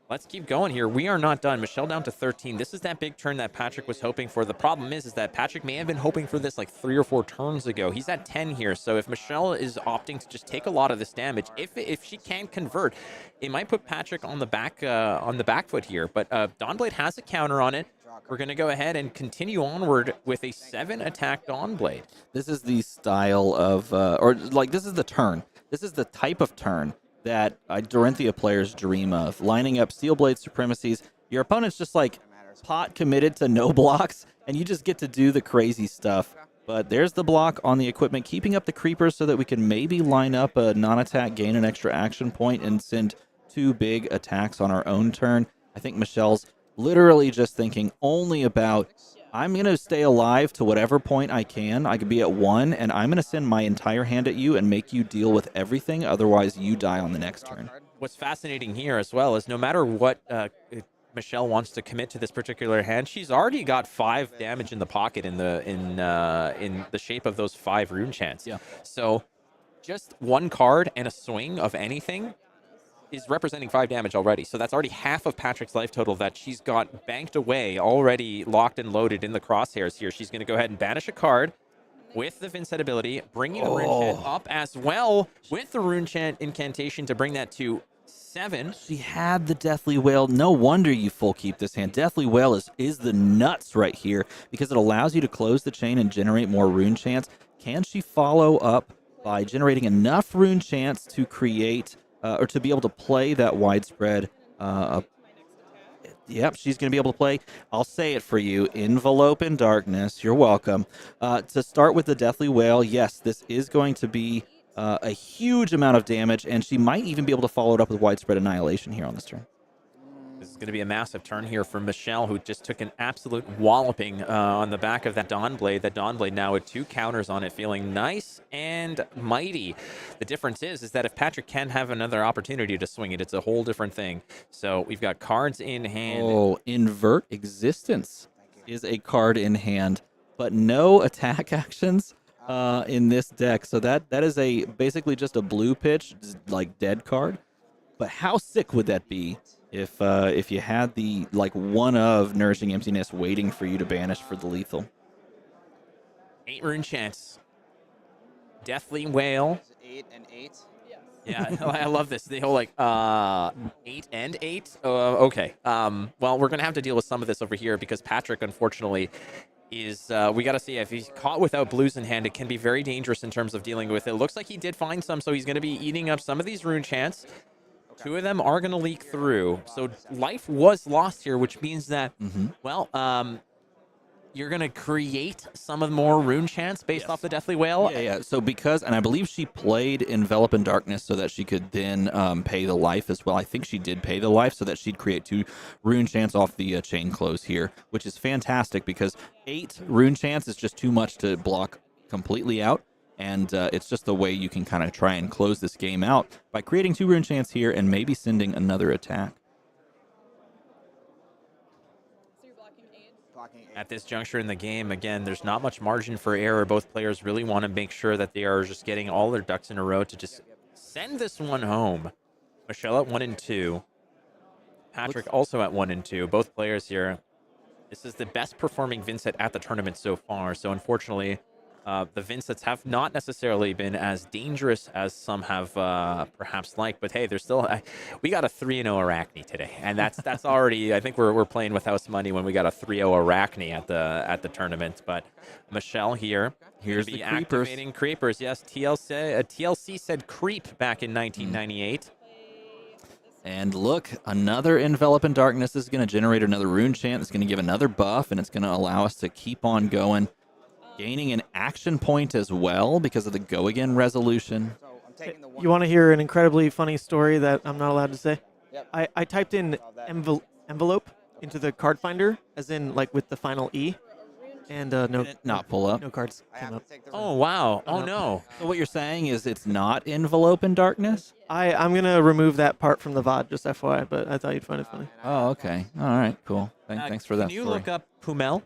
let's keep going here. We are not done. Michelle down to 13. This is that big turn that Patrick was hoping for. The problem is that Patrick may have been hoping for this like 3 or 4 turns ago. He's at 10 here. So if Michelle is opting to just take a lot of this damage, if she can convert, it might put Patrick on the back foot here. But Dawnblade has a counter on it. We're going to go ahead and continue onward with a 7-attack Dawnblade. This is the style of, or like this is the turn. This is the type of turn that Dorinthia players dream of. Lining up Steelblade Supremacies. Your opponent's just like pot committed to no blocks, and you just get to do the crazy stuff. But there's the block on the equipment, keeping up the creepers so that we can maybe line up a non-attack, gain an extra action point, and send 2 big attacks on our own turn. I think Michelle's literally just thinking only about, I'm going to stay alive to whatever point I can. I could be at 1, and I'm going to send my entire hand at you and make you deal with everything. Otherwise, you die on the next turn. What's fascinating here as well is no matter what Michelle wants to commit to this particular hand, she's already got 5 damage in the pocket in the shape of those 5 rune chants. Yeah. So just 1 card and a swing of anything is representing 5 damage already. So that's already half of Patrick's life total that she's got banked away, already locked and loaded in the crosshairs here. She's going to go ahead and banish a card with the Vynnset ability, bringing the rune chant up as well with the rune chant incantation to bring that to 7. She had the Deathly Wail. No wonder you full keep this hand. Deathly Wail is the nuts right here because it allows you to close the chain and generate more rune chants. Can she follow up by generating enough rune chants to create or to be able to play that widespread? Yep, she's going to be able to play. I'll say it for you. Envelope in Darkness. You're welcome. To start with the Deathly Wail, yes, this is going to be a huge amount of damage, and she might even be able to follow it up with Widespread Annihilation here on this turn. This is going to be a massive turn here for Michelle, who just took an absolute walloping on the back of that Dawnblade. That Dawnblade now with 2 counters on it, feeling nice and mighty. The difference is that if Patrick can have another opportunity to swing it, it's a whole different thing. So we've got cards in hand. Oh, Invert Existence is a card in hand, but no attack actions in this deck. So that is basically just a blue pitch, like dead card. But how sick would that be if you had the one of Nourishing Emptiness waiting for you to banish for the lethal? 8 rune chants. Deathly Wail. 8 and 8. Yeah, I love this. The whole 8 and 8. Okay. Well, we're gonna have to deal with some of this over here because Patrick, unfortunately, is we got to see if he's caught without blues in hand. It can be very dangerous in terms of dealing with it. Looks like he did find some, so he's going to be eating up some of these rune chants. 2 of them are going to leak through. So life was lost here, which means that, well, you're going to create some of the more rune chants based off the Deathly Wail. Yeah. So and I believe she played Envelop in Darkness so that she could then pay the life as well. I think she did pay the life so that she'd create 2 rune chants off the chain close here, which is fantastic because 8 rune chants is just too much to block completely out. And it's just the way you can kind of try and close this game out by creating 2 rune chants here and maybe sending another attack. So you're blocking 8? At this juncture in the game, again, there's not much margin for error. Both players really want to make sure that they are just getting all their ducks in a row to just send this one home. Michelle at 1 and 2. Patrick also at 1 and 2. Both players here. This is the best performing Vynnset at the tournament so far. So unfortunately, the Vynnsets have not necessarily been as dangerous as some have perhaps liked, but hey, there's still we got a 3-0 Arakni today, and that's already, I think we're playing with house money when we got a 3-0 Arakni at the tournament. But Michelle here's the activating creepers. Yes, TLC said creep back in 1998. And look, another Envelop in Darkness is going to generate another rune chant. It's going to give another buff, and it's going to allow us to keep on going. Gaining an action point as well because of the Go Again resolution. So I'm taking the one. You want to hear an incredibly funny story that I'm not allowed to say? Yep. I typed in envelope into the card finder, as in like with the final E, and no, Not pull up. no cards I came have up. to take the Oh, wow. Oh, no. no. So what you're saying is it's not Envelope in Darkness? I'm gonna remove that part from the VOD, just FYI, but I thought you'd find it funny. Oh, okay. All right, cool. Thanks for that Can you story. look up Pumel? Pummel.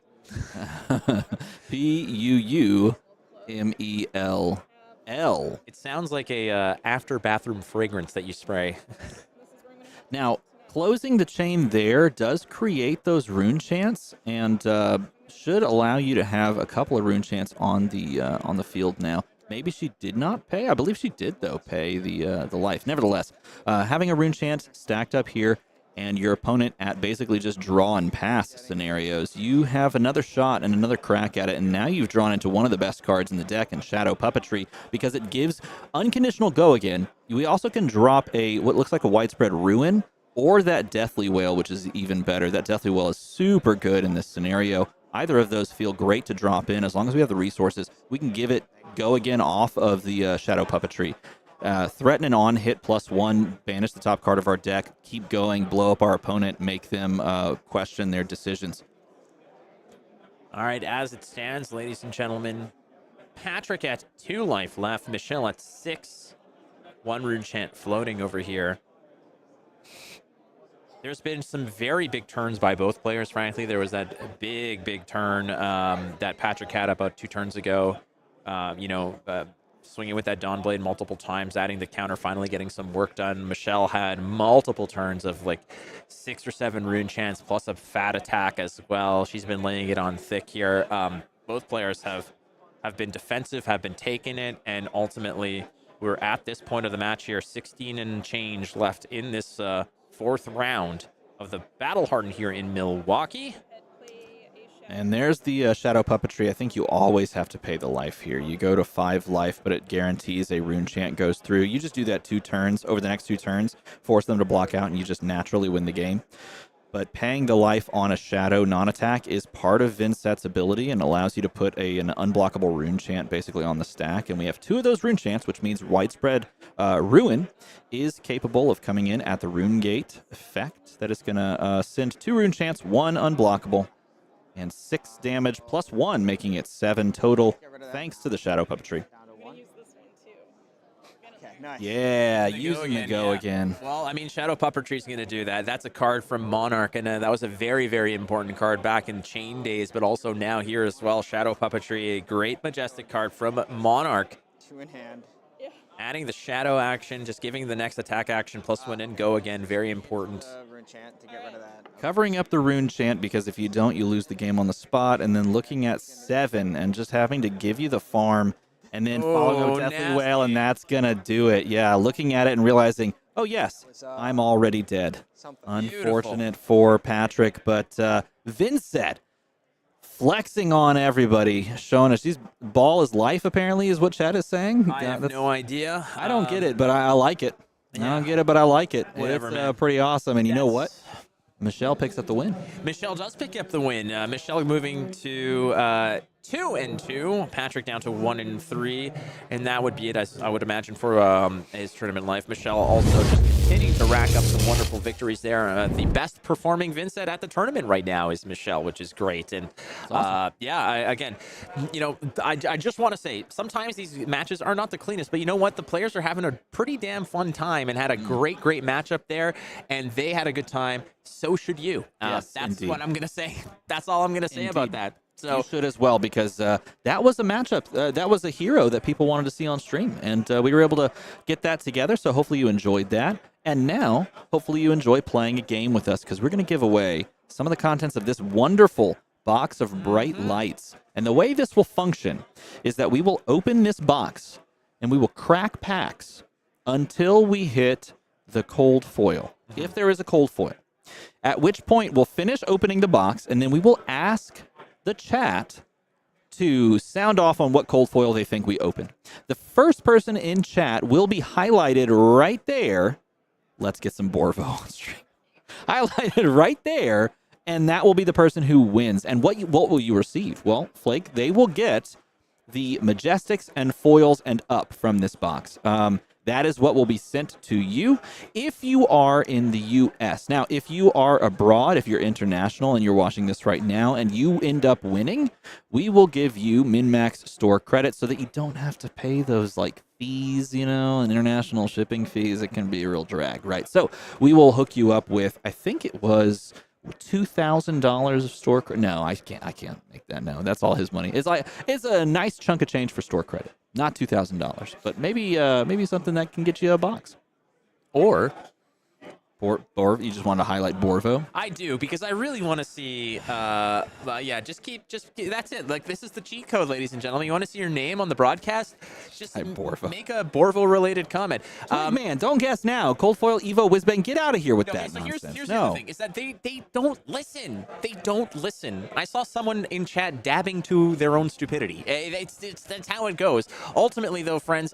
It sounds like a after bathroom fragrance that you spray. Now, closing the chain there does create those rune chants and should allow you to have a couple of rune chants on the field now. Maybe she did not pay. I believe she did, though, pay the life. Nevertheless, having a rune chant stacked up here and your opponent at basically just draw and pass scenarios, you have another shot and another crack at it, and now you've drawn into one of the best cards in the deck in Shadow Puppetry because it gives unconditional go again. We also can drop what looks like a widespread ruin or that Deathly Wail, which is even better. That Deathly Wail is super good in this scenario. Either of those feel great to drop in. As long as we have the resources, we can give it go again off of the Shadow Puppetry. Threaten and on hit +1, banish the top card of our deck, keep going, blow up our opponent, make them question their decisions. All right, as it stands, ladies and gentlemen, Patrick at 2 life left, Michelle at 6. 1 rune chant floating over here. There's been some very big turns by both players, frankly. There was that big turn that Patrick had about 2 turns ago. Swinging with that Dawnblade multiple times, adding the counter, finally getting some work done. Michelle had multiple turns of like 6 or 7 rune chants plus a fat attack as well. She's been laying it on thick here. Both players have been defensive, have been taking it, and ultimately we're at this point of the match here, 16 and change left in this 4th round of the Battle Hardened here in Milwaukee. And there's the Shadow Puppetry. I think you always have to pay the life here. You go to 5 life, but it guarantees a rune chant goes through. You just do that 2 turns. Over the next 2 turns, force them to block out, and you just naturally win the game. But paying the life on a Shadow non-attack is part of Vynnset's ability and allows you to put an unblockable rune chant basically on the stack. And we have 2 of those rune chants, which means widespread ruin is capable of coming in at the rune gate effect. That is going to send 2 rune chants, 1 unblockable, and 6 damage +1, making it 7 total, thanks to the Shadow Puppetry. Nice. Yeah, using the go again. Well, I mean, Shadow Puppetry is going to do that. That's a card from Monarch, and that was a very, very important card back in Chain days, but also now here as well. Shadow Puppetry, a great Majestic card from Monarch. 2 in hand. Adding the Shadow action, just giving the next attack action +1 and go again, very important. Rune chant to get rid of that. Covering up the rune chant, because if you don't, you lose the game on the spot, and then looking at 7 and just having to give you the farm and then following up with Deathly Wail, and that's going to do it. Yeah, looking at it and realizing, oh, yes, I'm already dead. Unfortunate for Patrick, but Vynnset flexing on everybody, showing us she's ball is life, apparently, is what chat is saying. I have no idea. I don't get it, but I like it. I don't get it, but I like it. Whatever, it's pretty awesome. And you know what? Michelle picks up the win. Michelle does pick up the win. Michelle moving to 2-2. Patrick down to 1-3, and that would be it, as I would imagine, for his tournament life. Michelle also just continuing to rack up some wonderful victories there. The best performing Vynnset at the tournament right now is Michelle, which is great. And awesome. I just want to say, sometimes these matches are not the cleanest, but you know what? The players are having a pretty damn fun time and had a great matchup there, and they had a good time. So should you. Yes, that's indeed. what I'm going to say. That's all I'm going to say about that. So you should as well, because that was a matchup. That was a hero that people wanted to see on stream, and we were able to get that together. So hopefully you enjoyed that. And now, hopefully you enjoy playing a game with us, because we're going to give away some of the contents of this wonderful box of bright lights. And the way this will function is that we will open this box, and we will crack packs until we hit the cold foil, if there is a cold foil. At which point we'll finish opening the box, and then we will ask the chat to sound off on what cold foil they think we open. The first person in chat will be highlighted right there Let's get some Borvo on stream. Highlighted right there, and that will be the person who wins. And what will you receive? Well, Flake, they will get the Majestics and foils and up from this box. That is what will be sent to you if you are in the U.S. Now, if you are abroad, if you're international and you're watching this right now and you end up winning, we will give you MinMax store credit so that you don't have to pay those like fees, you know, and international shipping fees. It can be a real drag, right? So we will hook you up with, I think it was $2,000 of store credit. No, I can't make that. No, that's all his money. It's a nice chunk of change for store credit. Not $2,000, but maybe something that can get you a box. Or you just want to highlight Borvo? I do, because I really want to see, just keep, that's it. Like, this is the cheat code, ladies and gentlemen. You want to see your name on the broadcast? Just make a Borvo-related comment. Man, don't guess now. Cold Foil, Evo, Whizbang, get out of here with that so nonsense. Here's the other thing, is that they don't listen. They don't listen. I saw someone in chat dabbing to their own stupidity. That's how it goes. Ultimately, though, friends,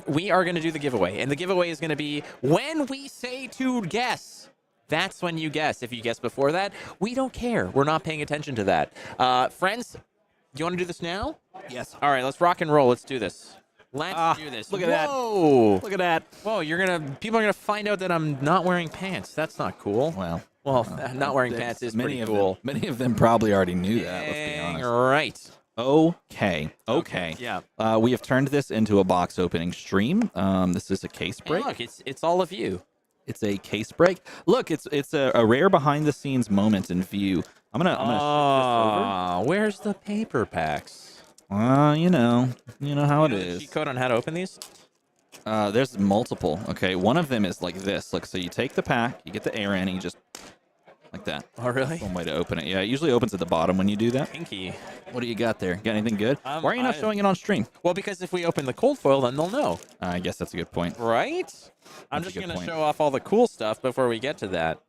we are going to do the giveaway, and the giveaway is going to be when we say to guess. That's when you guess. If you guess before that, we don't care. We're not paying attention to that. Friends, do you want to do this now? Yes. All right, let's rock and roll. Let's do this. Let's do this. Look at that. Whoa. Look at that. Whoa, people are gonna find out that I'm not wearing pants. That's not cool. Well, not wearing pants is pretty cool. Many of them probably already knew that, let's be honest. Right. Okay. Yeah. We have turned this into a box opening stream. This is a case break. Hey, look, it's all of you. It's a case break. Look, it's a rare behind the scenes moment in view. I'm gonna shift this over. Where's the paper packs? You know how it is. Cheat code on how to open these? There's multiple. Okay, one of them is like this. Look, so you take the pack, you get the air in, and you just like that. Oh, really? That's one way to open it. Yeah, it usually opens at the bottom when you do that. Pinky. What do you got there? Got anything good? Why are you not showing it on stream? Well, because if we open the cold foil, then they'll know. I guess that's a good point. Right? I'm just going to show off all the cool stuff before we get to that.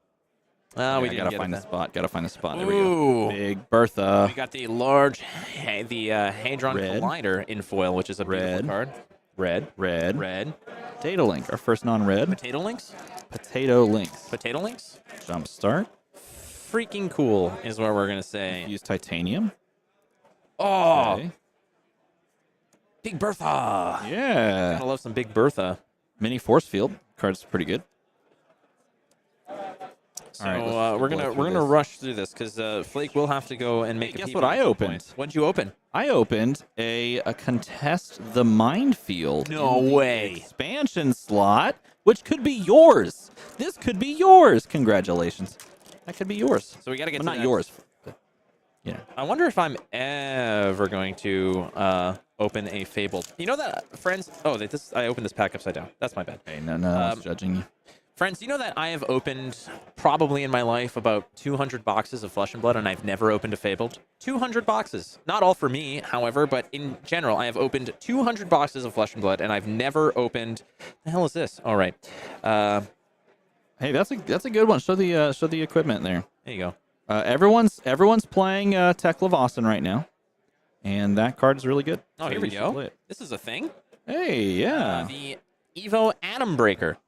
We gotta find the spot. Gotta find the spot. There we go. Big Bertha. We got the large, Hadron Collider in foil, which is a beautiful card. Red. Potato Link, our first non-red. Potato Links? Potato Links. Potato Links? Jump Start. Freaking cool is what we're going to say. Use titanium. Oh. Okay. Big Bertha. Yeah. Gotta love some Big Bertha. Mini Force Field. Card's pretty good. So we're gonna rush through this because Flake will have to go and make. Guess what I opened? What'd you open? I opened a contest the minefield. No way. Expansion slot, which could be yours. This could be yours. Congratulations. That could be yours. So we gotta get. But not yours. But, yeah. I wonder if I'm ever going to open a Fable. You know that, friends? Oh, I opened this pack upside down. That's my bad. Hey, no, I was judging you. Friends, you know that I have opened probably in my life about 200 boxes of Flesh and Blood, and I've never opened a Fabled. 200 boxes. Not all for me, however, but in general, I have opened 200 boxes of Flesh and Blood, and I've never opened. The hell is this? All right. Hey, that's a good one. Show the equipment there. There you go. Everyone's playing Tech Levossin right now, and that card is really good. Oh, so here we go. This is a thing. Hey, yeah. The Evo Atom Breaker.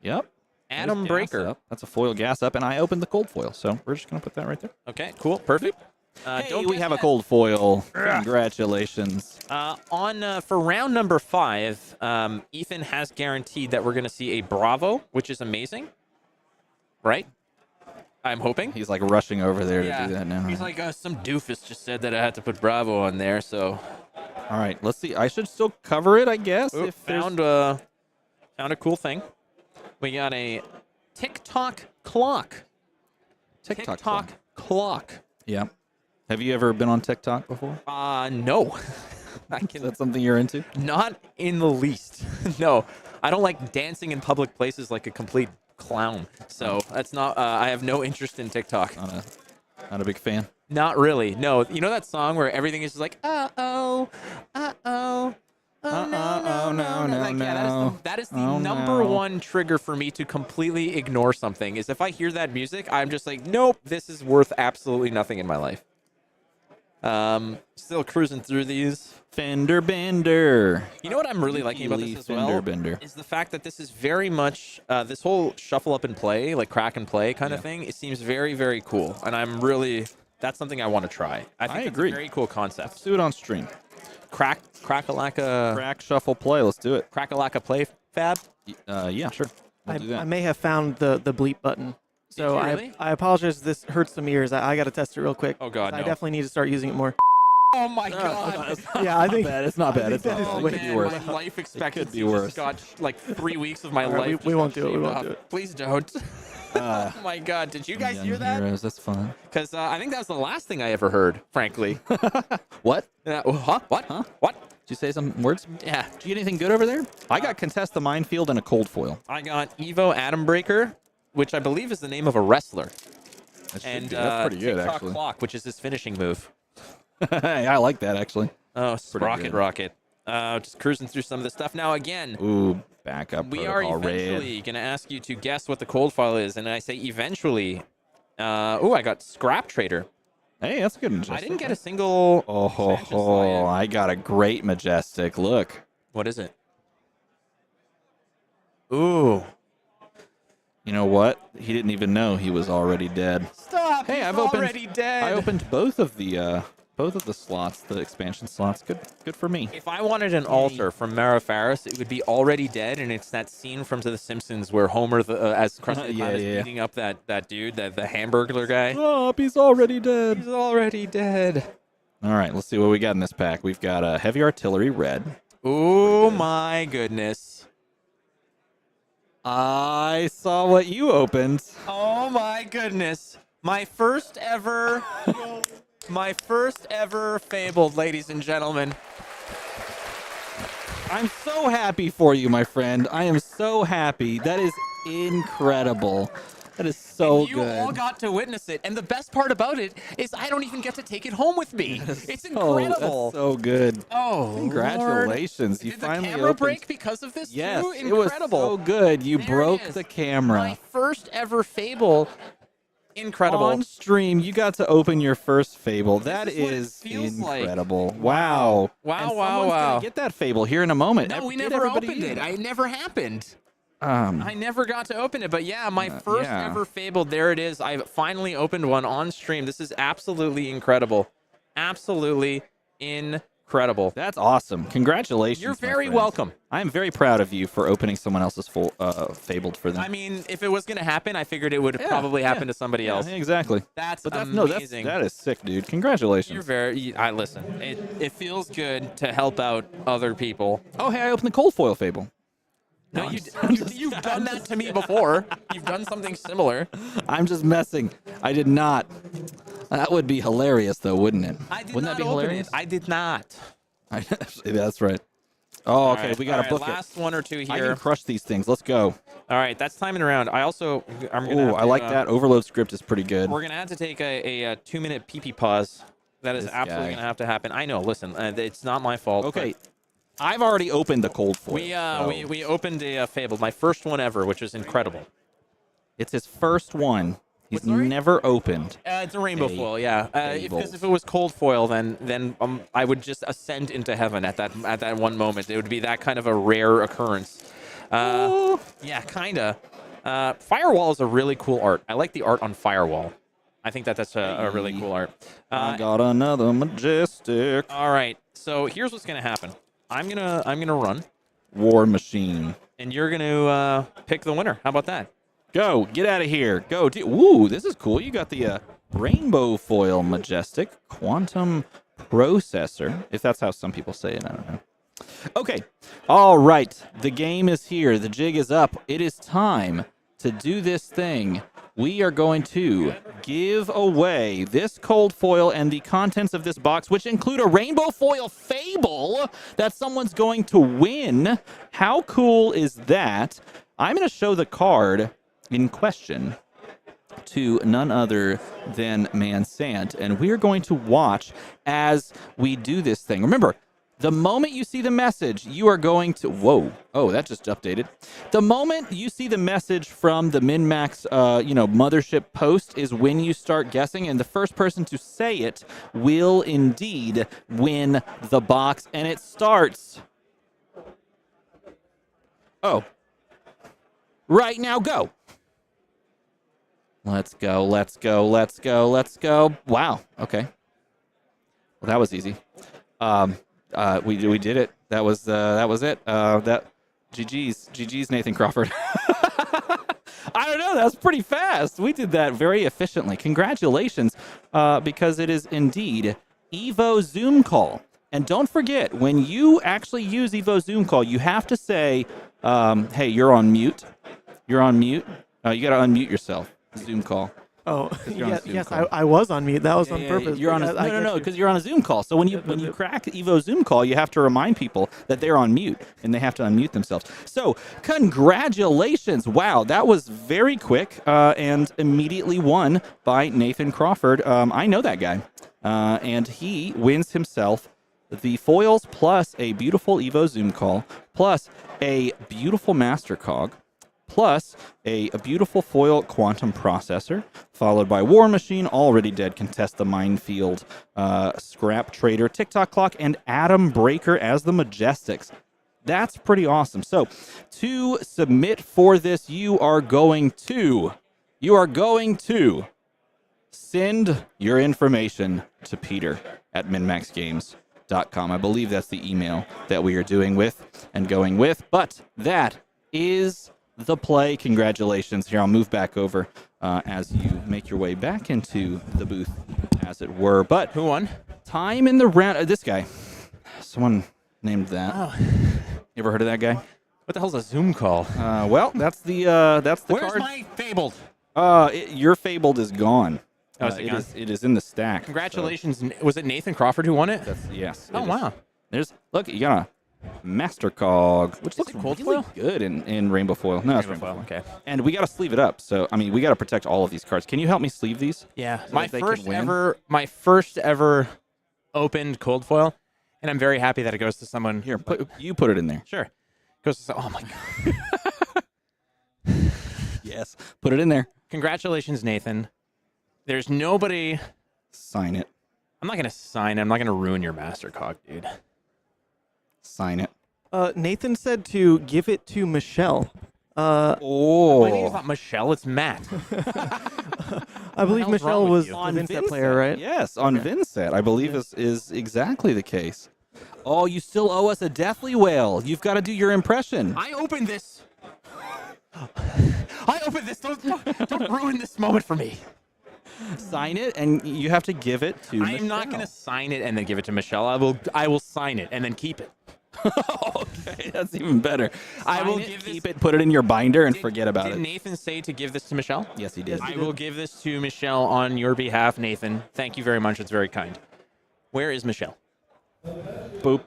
Yep. Atom Breaker. That's a foil gas up, and I opened the cold foil, so we're just gonna put that right there. Okay, cool, perfect. Hey, we have a cold foil. Congratulations. For round number 5, Ethan has guaranteed that we're gonna see a Bravo, which is amazing. Right? I'm hoping. He's like rushing over there to do that now. He's like, some doofus just said that I had to put Bravo on there, so. All right, let's see. I should still cover it, I guess. Oop, found a cool thing. We got a TikTok clock. TikTok clock. Yeah. Have you ever been on TikTok before? No. Is that something you're into? Not in the least. No. I don't like dancing in public places like a complete clown. So that's not. I have no interest in TikTok. Not a big fan. Not really. No. You know that song where everything is just like, uh-oh. Oh, no. That is the number one trigger for me to completely ignore something, is if I hear that music, I'm just like, nope, this is worth absolutely nothing in my life. Still cruising through these. Fender bender. You know what I'm really liking about this as well? Bender. Is the fact that this is very much this whole shuffle up and play, like crack and play kind of thing. It seems very, very cool, and I'm really that's something I want to try. I think it's a very cool concept. Let's do it on stream. Crack-a-lacka. Crack shuffle play. Let's do it. Crack-a-lacka play, Fab. Yeah, sure. We'll do that. I may have found the bleep button. So really? I apologize if this hurts some ears. I got to test it real quick. Oh, God, I no. definitely need to start using it more. Oh, my God. Yeah, I think It's not bad. It's that is not way bad. Man, Worse. my life expectancy be worse. just got like 3 weeks of my All right, life. we won't do it. We shaved won't off. do it. Please don't. Oh my God! Did you guys Young hear that? Heroes, that's fun. Because I think that was the last thing I ever heard. Frankly. What? Huh? What? Huh? What? Did you say some words? Yeah. Did you get anything good over there? I got Contest the Minefield and a cold foil. I got Evo Atom Breaker, which I believe is the name of a wrestler. And That's pretty good, TikTok actually. Clock, which is his finishing move. I like that, actually. Oh, Pretty Rocket good. Rocket. Just cruising through some of the stuff. Now, again, Ooh, backup we are protocol eventually going to ask you to guess what the cold file is. And I say eventually. I got Scrap Trader. Hey, that's a good majestic. I didn't get a single. I got a great majestic. Look. What is it? Ooh. You know what? He didn't even know he was already dead. Stop! Hey, he's I've opened. already dead. I opened both of the slots, the expansion slots. Good for me. If I wanted an altar from Mara Faris, it would be Already Dead, and it's that scene from The Simpsons where Homer, as Krusty the Clown, is beating up that dude, the Hamburglar guy. Stop! He's already dead. He's already dead. All right, let's see what we got in this pack. We've got a heavy artillery red. Oh my goodness. I saw what you opened. Oh my goodness. My first ever Fabled, ladies and gentlemen. I'm so happy for you, my friend. I am so happy. That is incredible. That is so You good. all got to witness it, and the best part about it is I don't even get to take it home with me. It's Oh, incredible. that's so good. Oh, Congratulations. Lord. You Did finally the camera opened. break because of this Yes, too? it was Incredible. so good. You There it broke is. the camera. My first ever Fable. Incredible. On stream, you got to open your first Fable. That is what it is feels like. incredible. Wow. Wow, And wow, someone's wow. gonna get that Fable here in a moment. No, we Get never everybody opened in. it. It never happened. I never got to open it, but yeah, my first yeah. ever Fable, there it is. I finally opened one on stream. This is absolutely incredible. Absolutely incredible. That's awesome. Congratulations. You're my very friend. welcome. I am very proud of you for opening someone else's Fabled for them. I mean, if it was going to happen, I figured it would probably happen to somebody else. Yeah, exactly. That's But amazing. that is sick, dude. Congratulations. You're very. I listen. It feels good to help out other people. Oh, hey, I opened the cold foil Fable. No, you've done that to me before. You've done something similar. I'm just messing. I did not. That would be hilarious, though, wouldn't it? not Wouldn't that be open hilarious? it. I did not. That's right. Oh, okay. All right, We got to book last one or two it. I here. can crush these things. Let's go. All right, that's timing around. I'm gonna. Oh, I like that. Overload script is pretty good. We're gonna have to take a 2-minute pee pause. That is This absolutely guy. gonna have to happen. I know. Listen, it's not my fault. Okay. but I've already opened the cold foil. We opened a Fable, my first one ever, which is incredible. It's his first one. He's Sorry? never opened. It's a rainbow A foil, yeah. Fable. Because if it was cold foil, then I would just ascend into heaven at that one moment. It would be that kind of a rare occurrence. Yeah, kinda. Firewall is a really cool art. I like the art on Firewall. I think that's a really cool art. I got another majestic. All right, so here's what's gonna happen. I'm gonna run, War Machine. and you're gonna pick the winner. How about that? Go. Get out of here. Go. Ooh, this is cool. You got the rainbow foil majestic quantum processor, if that's how some people say it. I don't know. Okay. All right. The game is here. The jig is up. It is time to do this thing. We are going to give away this cold foil and the contents of this box, which include a rainbow foil Fable that someone's going to win. How cool is that? I'm going to show the card in question to none other than Maxx, and we're going to watch as we do this thing. Remember, The moment you see the message, you are going to... Whoa. Oh, that just updated. The moment you see the message from the MinMax, mothership post is when you start guessing, and the first person to say it will indeed win the box, and it starts... Oh. Right now, go. Let's go, let's go, let's go, let's go. Wow. Okay. Well, that was easy. We did it. That was it. GG's Nathan Crawford. I don't know. That was pretty fast. We did that very efficiently. Congratulations, because it is indeed Evo Zoom call. And don't forget, when you actually use Evo Zoom call, you have to say, "Hey, you're on mute. You're on mute. You got to unmute yourself." Zoom call. Oh, yes, I was on mute. That was on purpose. You're on no, because you're on a Zoom call. So when you crack Evo Zoom call, you have to remind people that they're on mute, and they have to unmute themselves. So congratulations. Wow, that was very quick and immediately won by Nathan Crawford. I know that guy, and he wins himself the foils plus a beautiful Evo Zoom call plus a beautiful Master Cog, plus a beautiful foil quantum processor, followed by War Machine, Already Dead, Contest the Minefield, Scrap Trader, TikTok Clock, and Atom Breaker as the Majestics. That's pretty awesome. So to submit for this, you are going to send your information to Peter at MinMaxGames.com. I believe that's the email that we are doing with and going with, but that is the play. Congratulations. Here, I'll move back over as you make your way back into the booth, as it were. But who won? Time in the round. This guy. Someone named that. Oh. You ever heard of that guy? What the hell's a Zoom call? Well, that's the Where's card. my Fabled? Your Fabled is gone. Oh, is it gone? It is in the stack. Congratulations. So. Was it Nathan Crawford who won it? Yes. Oh, wow. Look, you got a Master Cog, which looks cold really foil? good in Rainbow Foil. No, it's Rainbow Foil. Okay. And we got to sleeve it up. So, I mean, we got to protect all of these cards. Can you help me sleeve these? Yeah. So my first ever opened cold foil, and I'm very happy that it goes to someone. Here, you put it in there. Sure. Goes to oh my god. Yes, put it in there. Congratulations, Nathan. There's nobody. Sign it. I'm not gonna sign it. I'm not gonna ruin your Master Cog, dude. Sign it. Nathan said to give it to Michelle. My name is not Michelle. It's Matt. I believe Michelle was on Vynnset player, right? Yes, on Vynnset, I believe is exactly the case. Oh, you still owe us a Deathly Whale. You've got to do your impression. I opened this. Don't ruin this moment for me. Sign it, and you have to give it to Michelle. I'm not going to sign it and then give it to Michelle. I will sign it and then keep it. Okay, that's even better. I will keep it, put it in your binder, and forget about it. Did Nathan say to give this to Michelle? Yes, he did. I will give this to Michelle on your behalf, Nathan. Thank you very much. It's very kind. Where is Michelle? There we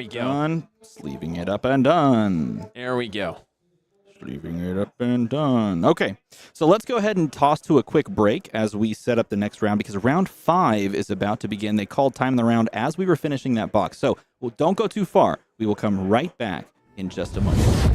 go. Done. Sleeving it up and done. There we go. Leaving it up and done. Okay, so let's go ahead and toss to a quick break as we set up the next round, because round 5 is about to begin. They called time in the round as we were finishing that box. So don't go too far. We will come right back in just a moment.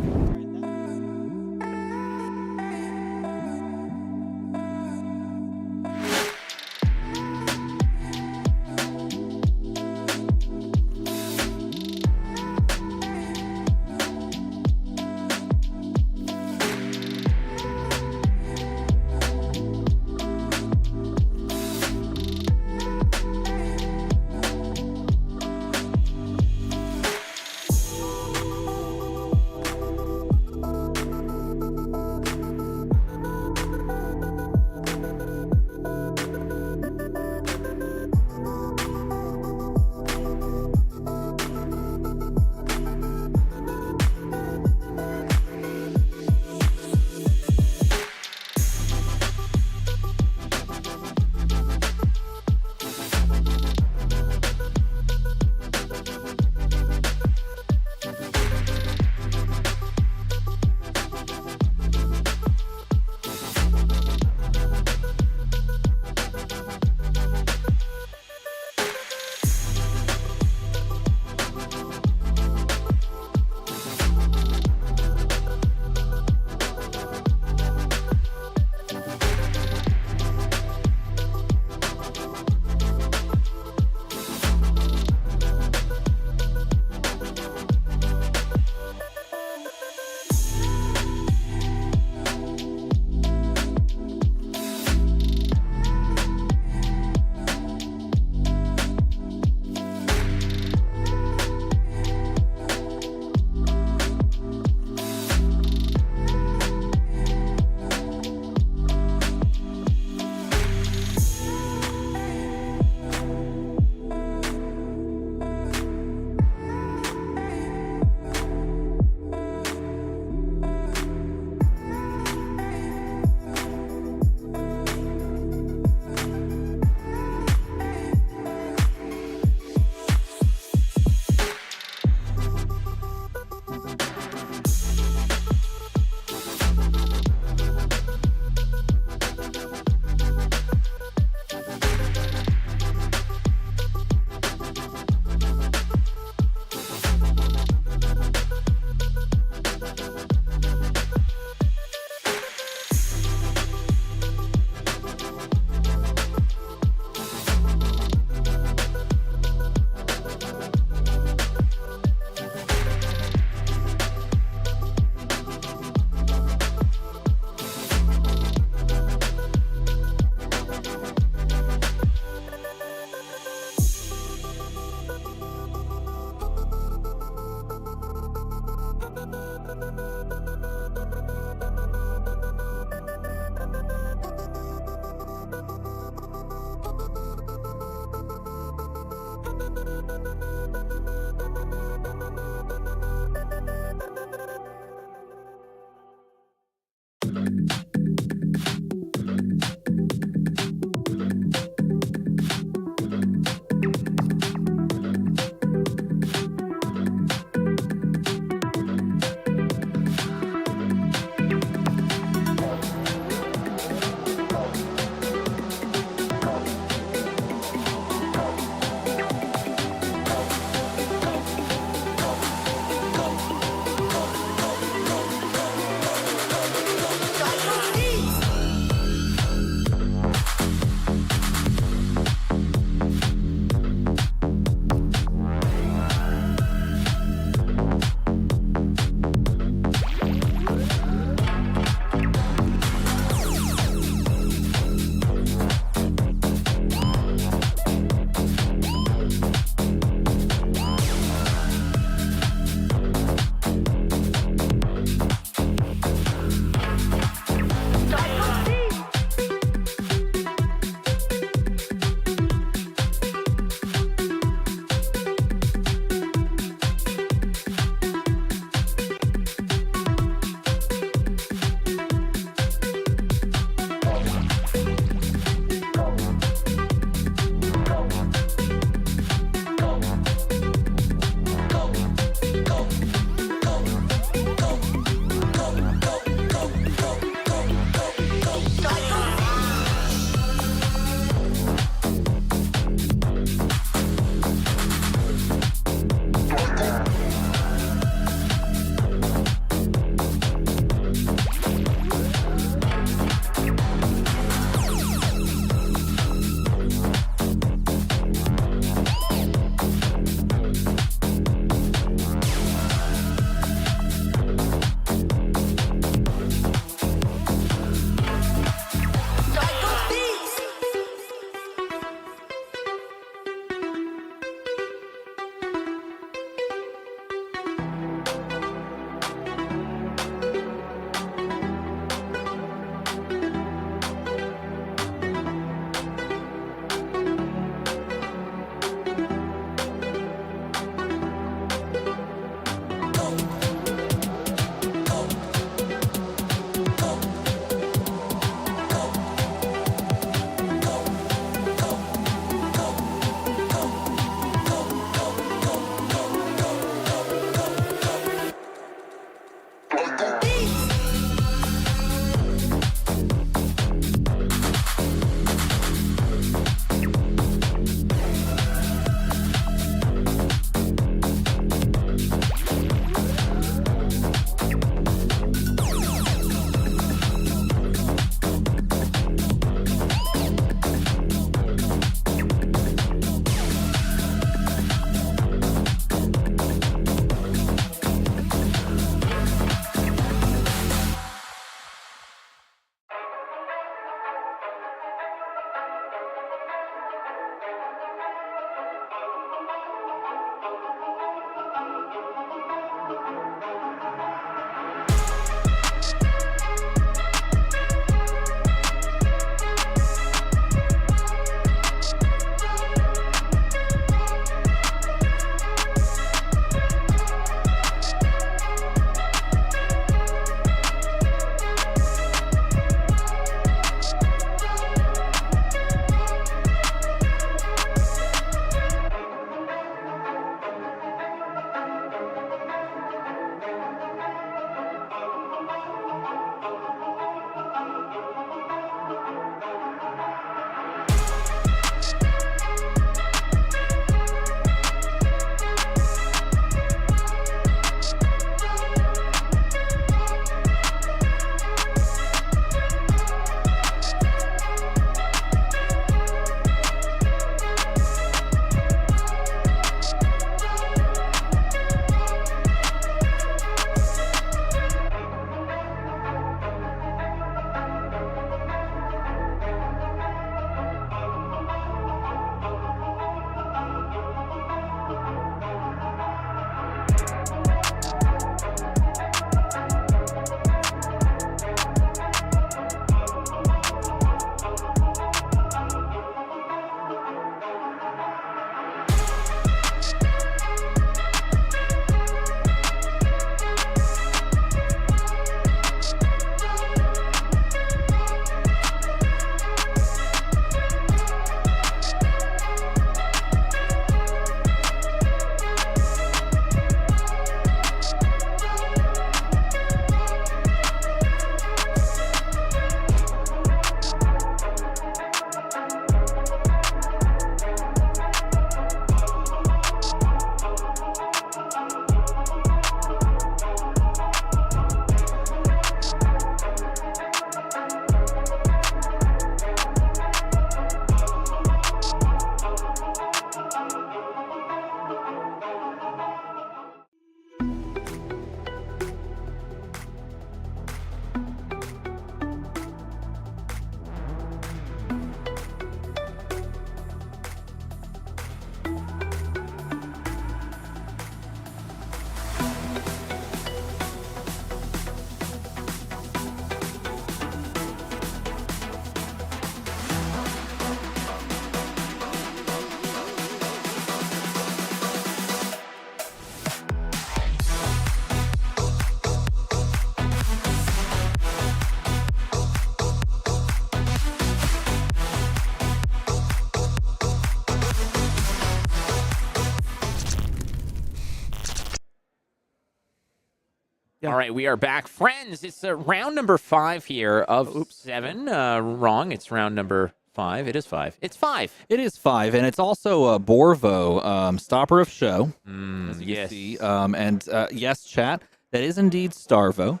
All right, we are back. Friends, it's round number 5 here of 7. Wrong, it's round number 5. It is 5. It's 5. It is 5, and it's also a Borvo stopper of show. As you can see. And yes, chat, that is indeed Starvo.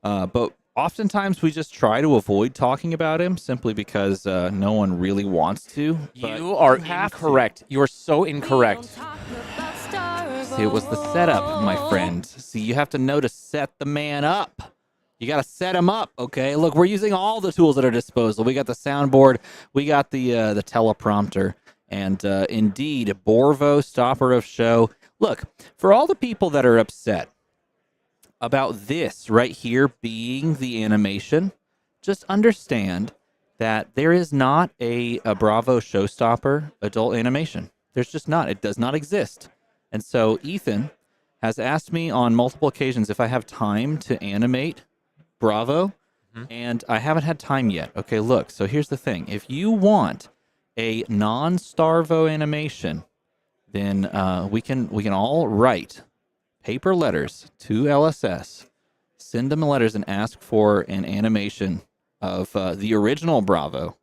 But oftentimes we just try to avoid talking about him simply because no one really wants to. You are incorrect. You are so incorrect. See, it was the setup, my friend. See, you have to know to set the man up. You got to set him up, okay? Look, we're using all the tools at our disposal. We got the soundboard. We got the teleprompter. And indeed, Borvo, stopper of show. Look, for all the people that are upset about this right here being the animation, just understand that there is not a Bravo showstopper adult animation. There's just not. It does not exist. And so Ethan has asked me on multiple occasions if I have time to animate Bravo, and I haven't had time yet. Okay, look, so here's the thing. If you want a non-Starvo animation, then we can all write paper letters to LSS, send them letters and ask for an animation of the original Bravo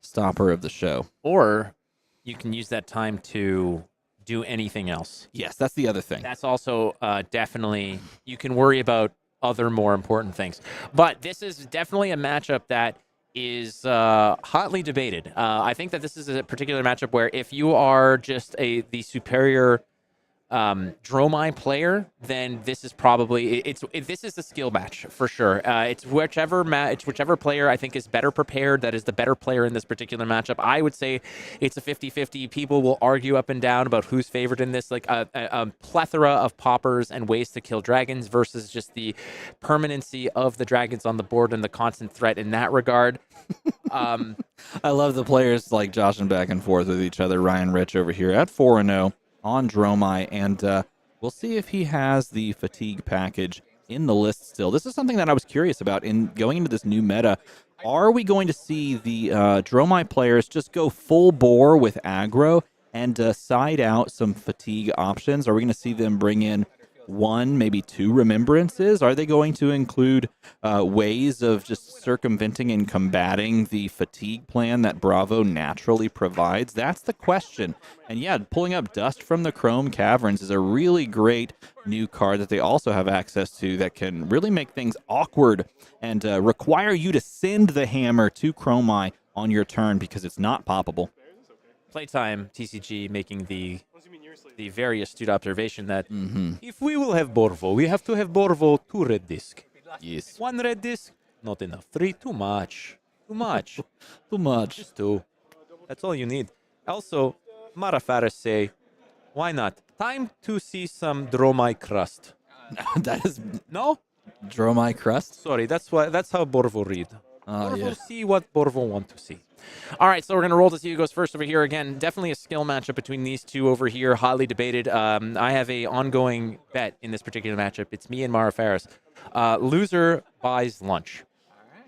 stopper of the show. Or you can use that time to do anything else. Yes, that's the other thing. That's also definitely, you can worry about other more important things. But this is definitely a matchup that is hotly debated. I think that this is a particular matchup where if you are just the superior Dromai player, then this is probably this is the skill match for sure. It's whichever player I think is better prepared that is the better player in this particular matchup. I would say it's a 50-50. People will argue up and down about who's favored in this, like a plethora of poppers and ways to kill dragons versus just the permanency of the dragons on the board and the constant threat in that regard. I love the players like joshing back and forth with each other. Ryan Rich over here at 4-0 on Dromai, and we'll see if he has the fatigue package in the list still. This is something that I was curious about in going into this new meta. Are we going to see the Dromai players just go full bore with aggro and side out some fatigue options? Are we going to see them bring in 1, maybe 2 remembrances? Are they going to include ways of just circumventing and combating the fatigue plan that Bravo naturally provides? That's the question. And yeah, pulling up Dust from the Chrome Caverns is a really great new card that they also have access to that can really make things awkward and require you to send the hammer to Chromai on your turn because it's not poppable. Playtime TCG making the very astute observation that if we will have Borvo, we have to have Borvo 2 red disc. Yes. 1 red disc, not enough. 3, too much. Too much. Too much. Just 2. That's all you need. Also, Mara Faris say, why not? Time to see some Dromai crust. That is no Dromai crust. Sorry, that's how Borvo read. Borvo yeah. see what Borvo want to see. All right, so we're going to roll to see who goes first over here. Again, definitely a skill matchup between these two over here, highly debated. I have a ongoing bet in this particular matchup. It's me and Mara Faris. Loser buys lunch.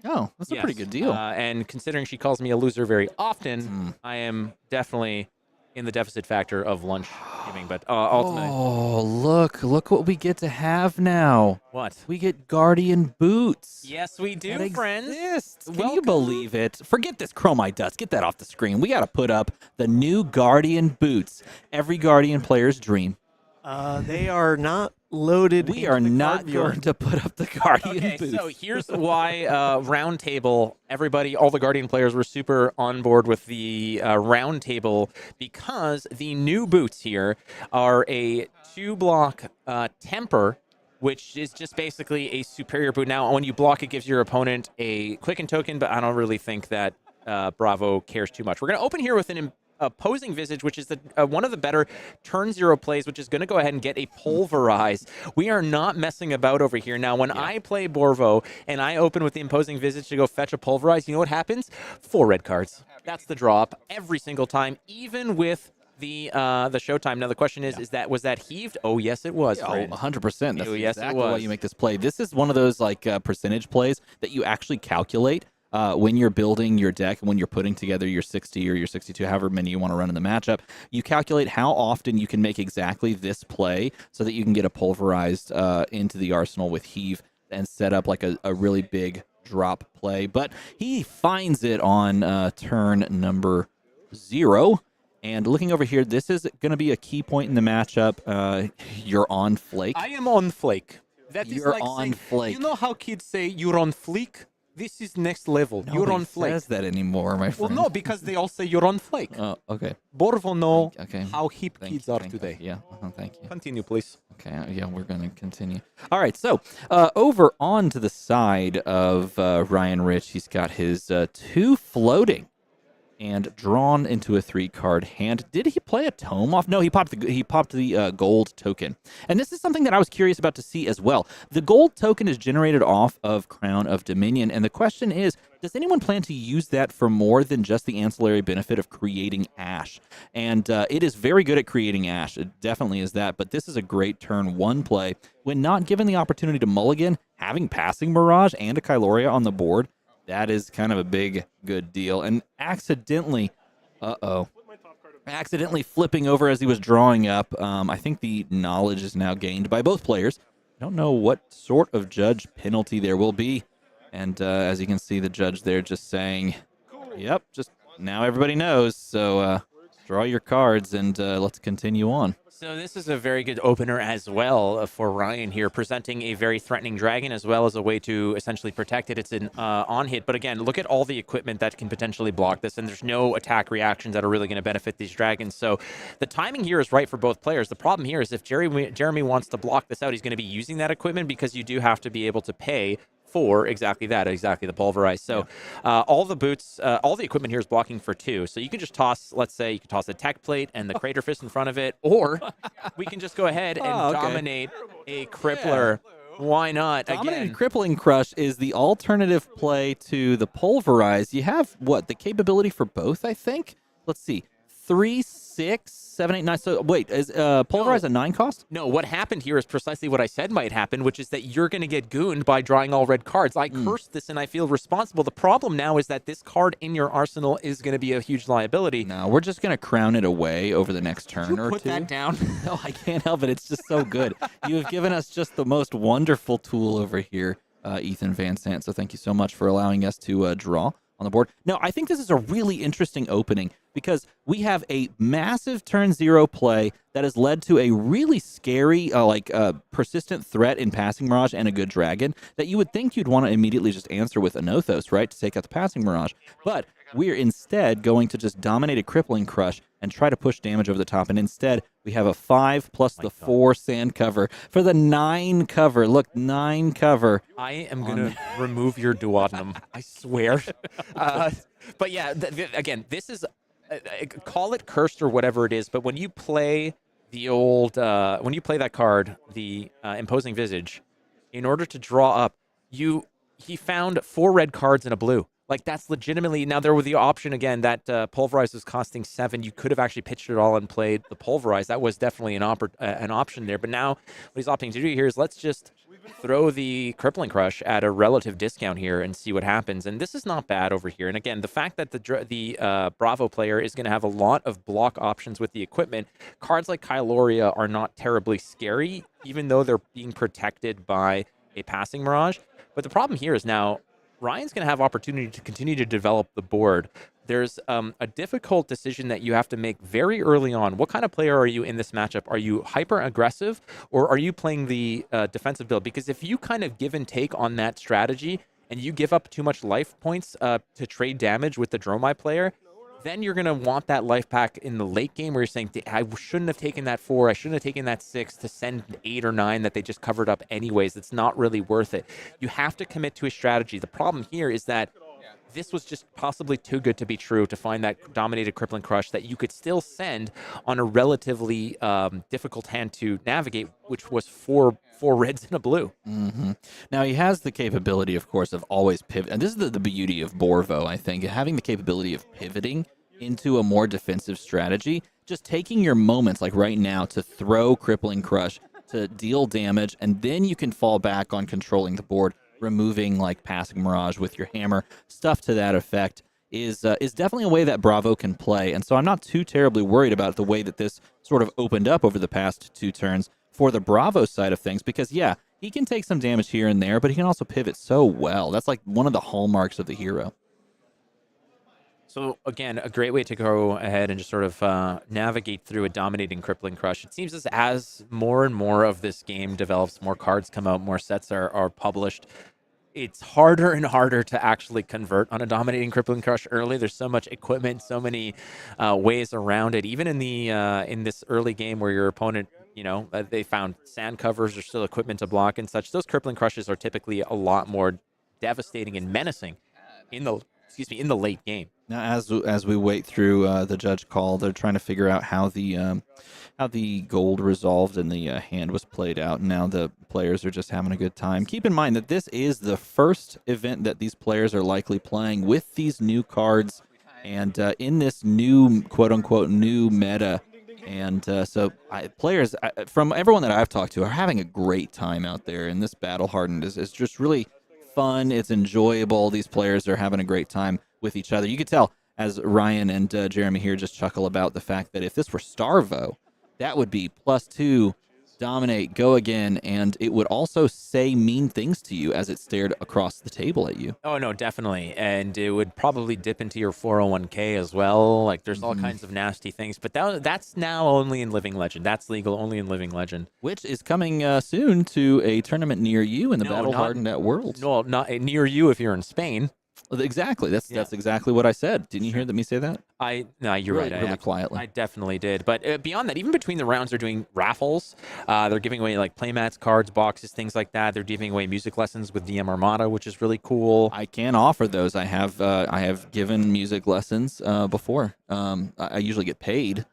Oh, that's a pretty good deal. And considering she calls me a loser very often, I am definitely in the deficit factor of lunch giving. But ultimately... Oh, look what we get to have now. What? We get Guardian boots. Yes, we do, that friends. Exists. Can you believe it? Forget this Chromite dust. Get that off the screen. We got to put up the new Guardian boots. Every Guardian player's dream. They are not loaded. We are not going to put up the Guardian boots. So here's why round table, everybody, all the Guardian players were super on board with the round table because the new boots here are a 2-block temper, which is just basically a superior boot. Now, when you block, it gives your opponent a quicken token, but I don't really think that Bravo cares too much. We're going to open here with an opposing visage, which is one of the better turn 0 plays, which is going to go ahead and get a pulverize. We are not messing about over here. Now, when I play Borvo and I open with the imposing visage to go fetch a pulverize, you know what happens? 4 red cards. That's the drop every single time, even with the showtime. Now the question is was that heaved? Oh yes, it was. Oh, 100%. That's yes, exactly why you make this play. This is one of those like percentage plays that you actually calculate when you're building your deck and when you're putting together your 60 or your 62, however many you want to run in the matchup, you calculate how often you can make exactly this play so that you can get a pulverized into the arsenal with Heave and set up like a really big drop play. But he finds it on turn number 0. And looking over here, this is going to be a key point in the matchup. You're on Flake. I am on Flake. You're like on Flake. You know how kids say you're on Fleek? This is next level. You're on Flake. Says that anymore, my friend. Well, no, because they all say you're on Flake. Oh, okay. Borvo know Okay. how hip kids are today. Yeah, thank you. Continue, please. Okay, yeah, we're going to continue. All right, so over on to the side of Ryan Rich, he's got his 2 floating and drawn into a 3-card hand. Did he play a tome off? No, he popped the gold token. And this is something that I was curious about to see as well. The gold token is generated off of Crown of Dominion, and the question is, does anyone plan to use that for more than just the ancillary benefit of creating ash? And it is very good at creating ash. It definitely is that, but this is a great turn 1 play. When not given the opportunity to mulligan, having Passing Mirage and a Kyloria on the board, that is kind of a big, good deal. And accidentally flipping over as he was drawing up. I think the knowledge is now gained by both players. I don't know what sort of judge penalty there will be. And as you can see, the judge there just saying, yep, just now everybody knows. So draw your cards and let's continue on. So this is a very good opener as well for Ryan here, presenting a very threatening dragon as well as a way to essentially protect it. It's an on-hit, but again, look at all the equipment that can potentially block this, and there's no attack reactions that are really going to benefit these dragons. So the timing here is right for both players. The problem here is if Jeremy wants to block this out, he's going to be using that equipment because you do have to be able to pay for exactly that, the pulverize. So all the boots, all the equipment here is blocking for 2. So you can just toss, let's say you can toss a tech plate and the crater fist in front of it, or we can just go ahead and dominate a crippler. Why not? Dominated Crippling Crush is the alternative play to the pulverize. You have the capability for both, I think? Let's see. 3, 6, 7, 8, 9. So wait, is pulverize a 9 cost? No, what happened here is precisely what I said might happen, which is that you're going to get gooned by drawing all red cards. I cursed this and I feel responsible. The problem now is that this card in your arsenal is going to be a huge liability. No, we're just going to crown it away over the next turn or 2. Put that down. No, I can't help it. It's just so good. You have given us just the most wonderful tool over here, Ethan Vynnset. So thank you so much for allowing us to draw on the board. No, I think this is a really interesting opening because we have a massive turn 0 play that has led to a really scary, persistent threat in Passing Mirage and a good dragon that you would think you'd want to immediately just answer with Anothos, right, to take out the Passing Mirage. But we're instead going to just dominate a Crippling Crush and try to push damage over the top. And instead, we have a 5 plus the 4 sand cover for the 9 cover. Look, 9 cover. I am going to remove your duodenum. I swear. But yeah, again, this is, call it cursed or whatever it is, but when you play the old, when you play that card, the Imposing Visage, in order to draw up, he found 4 red cards and a blue. Like, that's legitimately, now there was the option, again, that Pulverize was costing 7. You could have actually pitched it all and played the Pulverize. That was definitely an option there. But now what he's opting to do here is let's just throw the Crippling Crush at a relative discount here and see what happens. And this is not bad over here. And again, the fact that the Bravo player is going to have a lot of block options with the equipment, cards like Kyloria are not terribly scary, even though they're being protected by a Passing Mirage. But the problem here is now Ryan's going to have opportunity to continue to develop the board. There's a difficult decision that you have to make very early on. What kind of player are you in this matchup? Are you hyper aggressive or are you playing the defensive build? Because if you kind of give and take on that strategy and you give up too much life points to trade damage with the Dromai player, then you're going to want that life pack in the late game where you're saying, I shouldn't have taken that 4, I shouldn't have taken that 6 to send 8 or 9 that they just covered up anyways. It's not really worth it. You have to commit to a strategy. The problem here is that this was just possibly too good to be true to find that dominated Crippling Crush that you could still send on a relatively difficult hand to navigate, which was 4 reds and a blue. Mm-hmm. Now, he has the capability, of course, of always pivot. And this is the beauty of Borvo, I think, having the capability of pivoting into a more defensive strategy, just taking your moments, like right now, to throw Crippling Crush, to deal damage, and then you can fall back on controlling the board. removing like passing mirage with your hammer, stuff to that effect is definitely a way that Bravo can play. And so I'm not too terribly worried about the way that this sort of opened up over the past 2 turns for the Bravo side of things, because yeah, he can take some damage here and there, but he can also pivot so well. That's like one of the hallmarks of the hero. So again, a great way to go ahead and just sort of navigate through a dominating Crippling Crush. It seems as more and more of this game develops, more cards come out, more sets are published, it's harder and harder to actually convert on a dominating Crippling Crush early. There's so much equipment, so many ways around it. Even in this early game where your opponent, they found sand covers or still equipment to block and such, those Crippling Crushes are typically a lot more devastating and menacing in the late game. Now, as we wait through the judge call, they're trying to figure out how the gold resolved and the hand was played out. Now the players are just having a good time. Keep in mind that this is the first event that these players are likely playing with these new cards and in this new quote-unquote new meta. And so players, from everyone that I've talked to, are having a great time out there. And this Battle Hardened is just really fun. It's enjoyable. These players are having a great time with each other. You could tell as Ryan and Jeremy here just chuckle about the fact that if this were Starvo, that would be +2, dominate, go again, and it would also say mean things to you as it stared across the table at you. Oh, no, definitely. And it would probably dip into your 401k as well. Like, there's all kinds of nasty things. But that's now only in Living Legend. That's legal only in Living Legend. Which is coming soon to a tournament near you in the Battle Hardened at Worlds. No, not near you if you're in Spain. Exactly. That's exactly what I said. Didn't you hear me say that? No, you're really, right. Really quietly. I definitely did. But beyond that, even between the rounds, they're doing raffles. They're giving away like playmats, cards, boxes, things like that. They're giving away music lessons with DM Armada, which is really cool. I can offer those. I have given music lessons before. I usually get paid,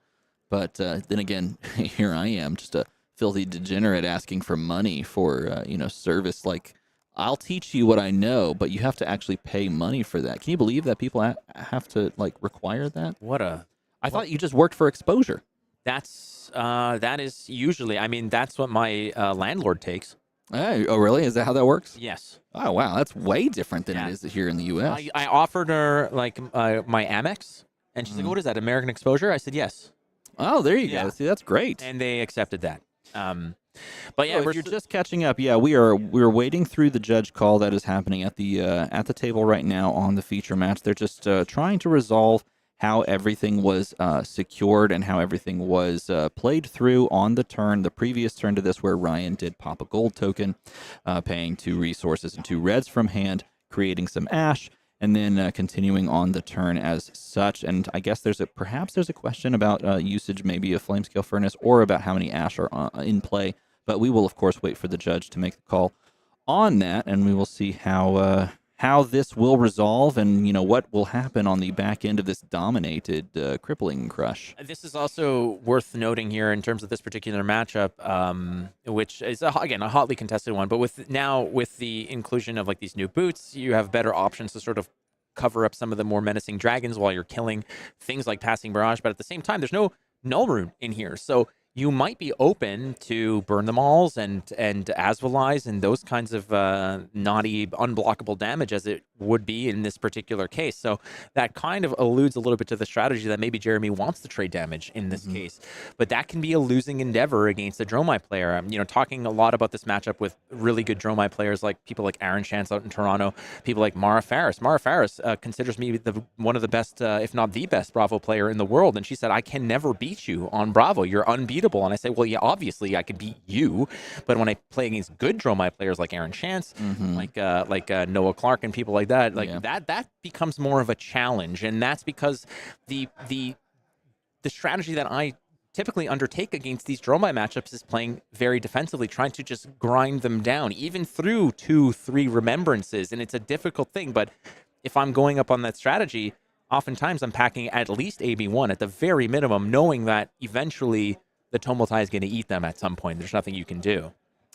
but then again, here I am, just a filthy degenerate asking for money for service. Like, I'll teach you what I know, but you have to actually pay money for that. Can you believe that people have to require that? I thought you just worked for exposure. That is usually, that's what my landlord takes. Hey, oh, really? Is that how that works? Yes. Oh, wow. That's way different than it is here in the U.S. I offered her my Amex, and she's like, "What is that, American Exposure?" I said, "Yes." Oh, there you go. See, that's great. And they accepted that. But yeah, if you're just catching up, we're waiting through the judge call that is happening at the table right now on the feature match. They're just trying to resolve how everything was secured and how everything was played through on the previous turn to this, where Ryan did pop a gold token, paying 2 resources and 2 reds from hand, creating some ash, and then continuing on the turn as such. And I guess perhaps there's a question about usage, maybe a Flamescale Furnace, or about how many ash are in play. But we will, of course, wait for the judge to make the call on that, and we will see how this will resolve and, what will happen on the back end of this dominated Crippling Crush. This is also worth noting here in terms of this particular matchup, which is, again, a hotly contested one. But with the inclusion of these new boots, you have better options to sort of cover up some of the more menacing dragons while you're killing things like Passing Barrage. But at the same time, there's no Null Rune in here. So you might be open to Burn Them Alls and Asvalize and those kinds of naughty, unblockable damage as it would be in this particular case. So that kind of alludes a little bit to the strategy that maybe Jeremy wants to trade damage in this case. But that can be a losing endeavor against a Dromai player. I'm talking a lot about this matchup with really good Dromai players, like people like Aaron Chance out in Toronto, people like Mara Faris. Mara Faris considers me one of the best, if not the best, Bravo player in the world. And she said, "I can never beat you on Bravo. You're unbeatable." And I say, well, yeah, obviously I could beat you, but when I play against good Dromai players like Aaron Chance, like Noah Clark and people like that, that becomes more of a challenge. And that's because the strategy that I typically undertake against these Dromai matchups is playing very defensively, trying to just grind them down, even through 2-3 remembrances. And it's a difficult thing, but if I'm going up on that strategy, oftentimes I'm packing at least AB1 at the very minimum, knowing that eventually the Tumultai is going to eat them at some point. There's nothing you can do.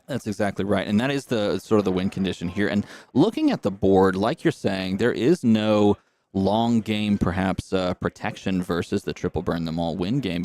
That's exactly right. And that is the sort of the win condition here. And looking at the board, like you're saying, there is no long game, perhaps, protection versus the triple burn them all win game,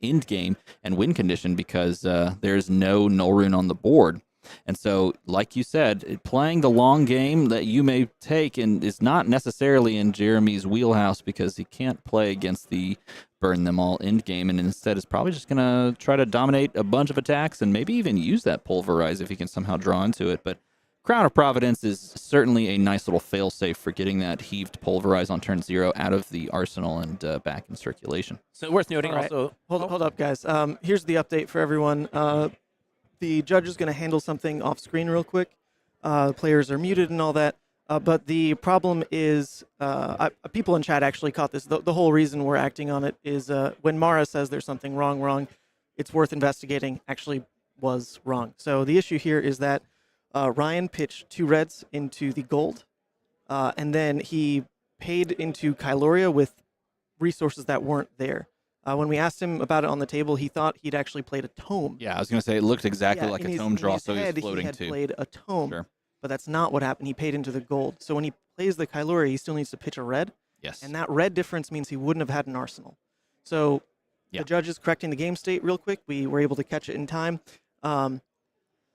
end game and win condition, because there's no Null Rune on the board. And so, like you said, playing the long game that you may take and is not necessarily in Jeremy's wheelhouse because he can't play against the burn them all end game, and instead is probably just going to try to dominate a bunch of attacks and maybe even use that pulverize if he can somehow draw into it. But Crown of Providence is certainly a nice little failsafe for getting that heaved pulverize on turn 0 out of the arsenal and back in circulation. So worth noting All right. also. Hold up, guys. Here's the update for everyone. The judge is going to handle something off screen real quick. Players are muted and all that. But the problem is, people in chat actually caught this. The whole reason we're acting on it is when Mara says there's something wrong, it's worth investigating, actually was wrong. So the issue here is that Ryan pitched 2 reds into the gold, and then he paid into Kyloria with resources that weren't there. When we asked him about it on the table, he thought he'd actually played a tome. Yeah, I was going to say it looked exactly like a tome draw, so he's floating he had too. Played a tome, Sure. but that's not what happened. He paid into the gold. So when he plays the Kyloria, he still needs to pitch a red. Yes. And that red difference means he wouldn't have had an arsenal. So the judge is correcting the game state real quick. We were able to catch it in time.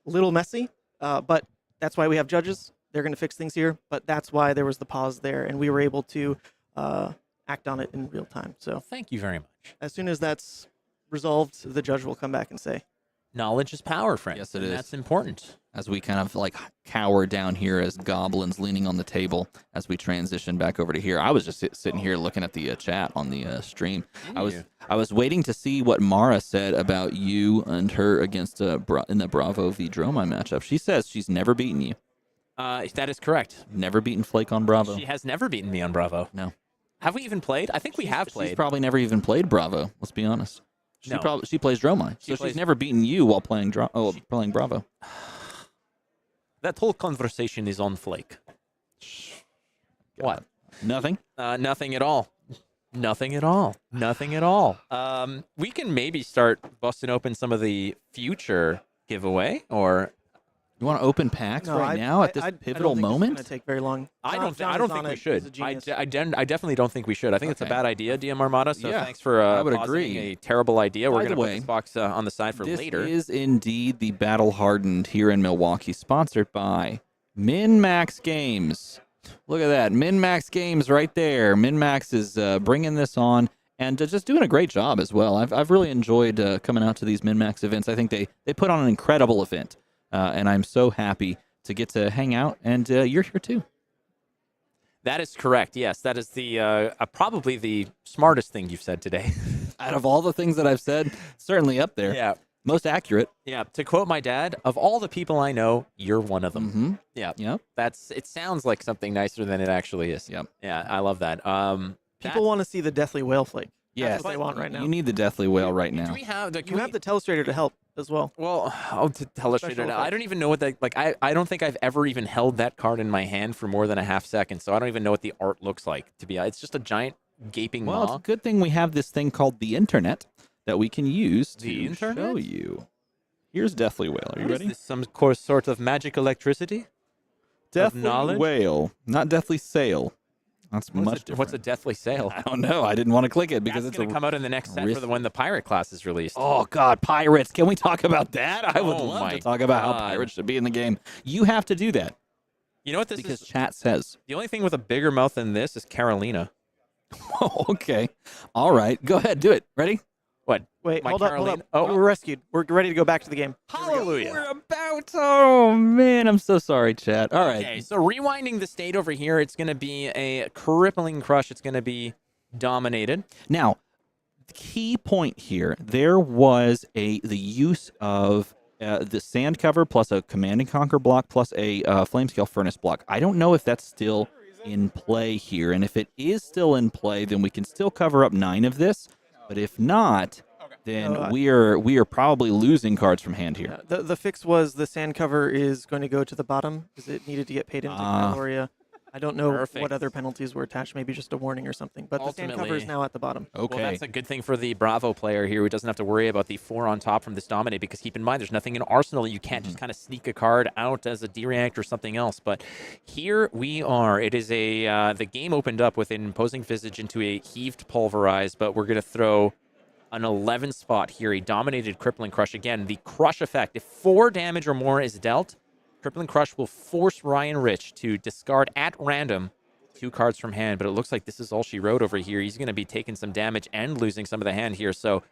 Little messy, but that's why we have judges. They're going to fix things here, but that's why there was the pause there, and we were able to act on it in real time. So thank you very much. As soon as that's resolved, the judge will come back and say, knowledge is power, friend. Yes, it is. That's important. As we kind of like cower down here as goblins leaning on the table as we transition back over to here. I was just sitting here looking at the chat on the stream. I was waiting to see what Mara said about you and her against in the Bravo v Dromai matchup. She says she's never beaten you. That is correct. Never beaten Flake on Bravo. She has never beaten me on Bravo. No. Have we even played? I think we have played. She's probably never even played Bravo. Let's be honest. She plays Dromai, so she's never beaten you while playing playing Bravo. That whole conversation is on Flake. What? Nothing. Nothing at all. Nothing at all. Nothing at all. We can maybe start busting open some of the future giveaway, or you want to open packs now at this pivotal moment? It's going to take very long. I don't think we should. I definitely don't think we should. I think it's a bad idea, DM Armada. So thanks for I would agree. a terrible idea. We're going to put this box on the side for this later. This is indeed the Battle Hardened here in Milwaukee, sponsored by MinMaxGames. Look at that, MinMaxGames right there. MinMax is bringing this on and just doing a great job as well. I've really enjoyed coming out to these MinMax events. I think they put on an incredible event. And I'm so happy to get to hang out, and you're here too. That is correct. Yes, that is the probably the smartest thing you've said today. Out of all the things that I've said, certainly up there. Yeah. Most accurate. Yeah. To quote my dad, of all the people I know, you're one of them. Mm-hmm. Yeah. Yep. It sounds like something nicer than it actually is. Yep. Yeah, I love that. People want to see the Deathly Whale Flake. Yes. That's what they want right now. You need the Deathly Whale right now. Do we have the? You have the Telestrator to help as well. Well, to Telestrator. I don't even know what that. Like, I don't think I've ever even held that card in my hand for more than a half second. So I don't even know what the art looks like. To be, it's just a giant gaping maw. Well, it's a good thing we have this thing called the internet that we can use to show you. Here's Deathly Whale. Are you ready? Is this some sort of magic electricity? Deathly Whale, not Deathly Sail. That's much different. What's a Deathly Sail? I don't know. I didn't want to click it because it's going to come out in the next set for when the pirate class is released. Oh, God, pirates. Can we talk about that? I would love to talk about how pirates should be in the game. You have to do that. You know what this is? Because chat says. The only thing with a bigger mouth than this is Carolina. Oh, okay. All right. Go ahead. Do it. Ready? What? Wait, hold up. Oh, we're rescued. We're ready to go back to the game. Hallelujah. We're about to. Oh, man. I'm so sorry, chat. All right. Okay, so rewinding the state over here, it's going to be a crippling crush. It's going to be dominated. Now, the key point here, there was the use of the sand cover plus a Command and Conquer block plus a Flamescale Furnace block. I don't know if that's still in play here. And if it is still in play, then we can still cover up 9 of this. But if not, then we are probably losing cards from hand here. The fix was the sand cover is going to go to the bottom because it needed to get paid into Kyloria. I don't know what other penalties were attached, maybe just a warning or something. But the sand cover is now at the bottom. Okay. Well, that's a good thing for the Bravo player here who doesn't have to worry about the 4 on top from this dominate, because keep in mind there's nothing in Arsenal. You can't just kind of sneak a card out as a D-React or something else. But here we are. It is the game opened up with an imposing visage into a heaved pulverize, but we're going to throw an 11 spot here. He dominated Crippling Crush again. The crush effect, if 4 damage or more is dealt, Crippling Crush will force Ryan Rich to discard at random 2 cards from hand. But it looks like this is all she wrote over here. He's going to be taking some damage and losing some of the hand here. So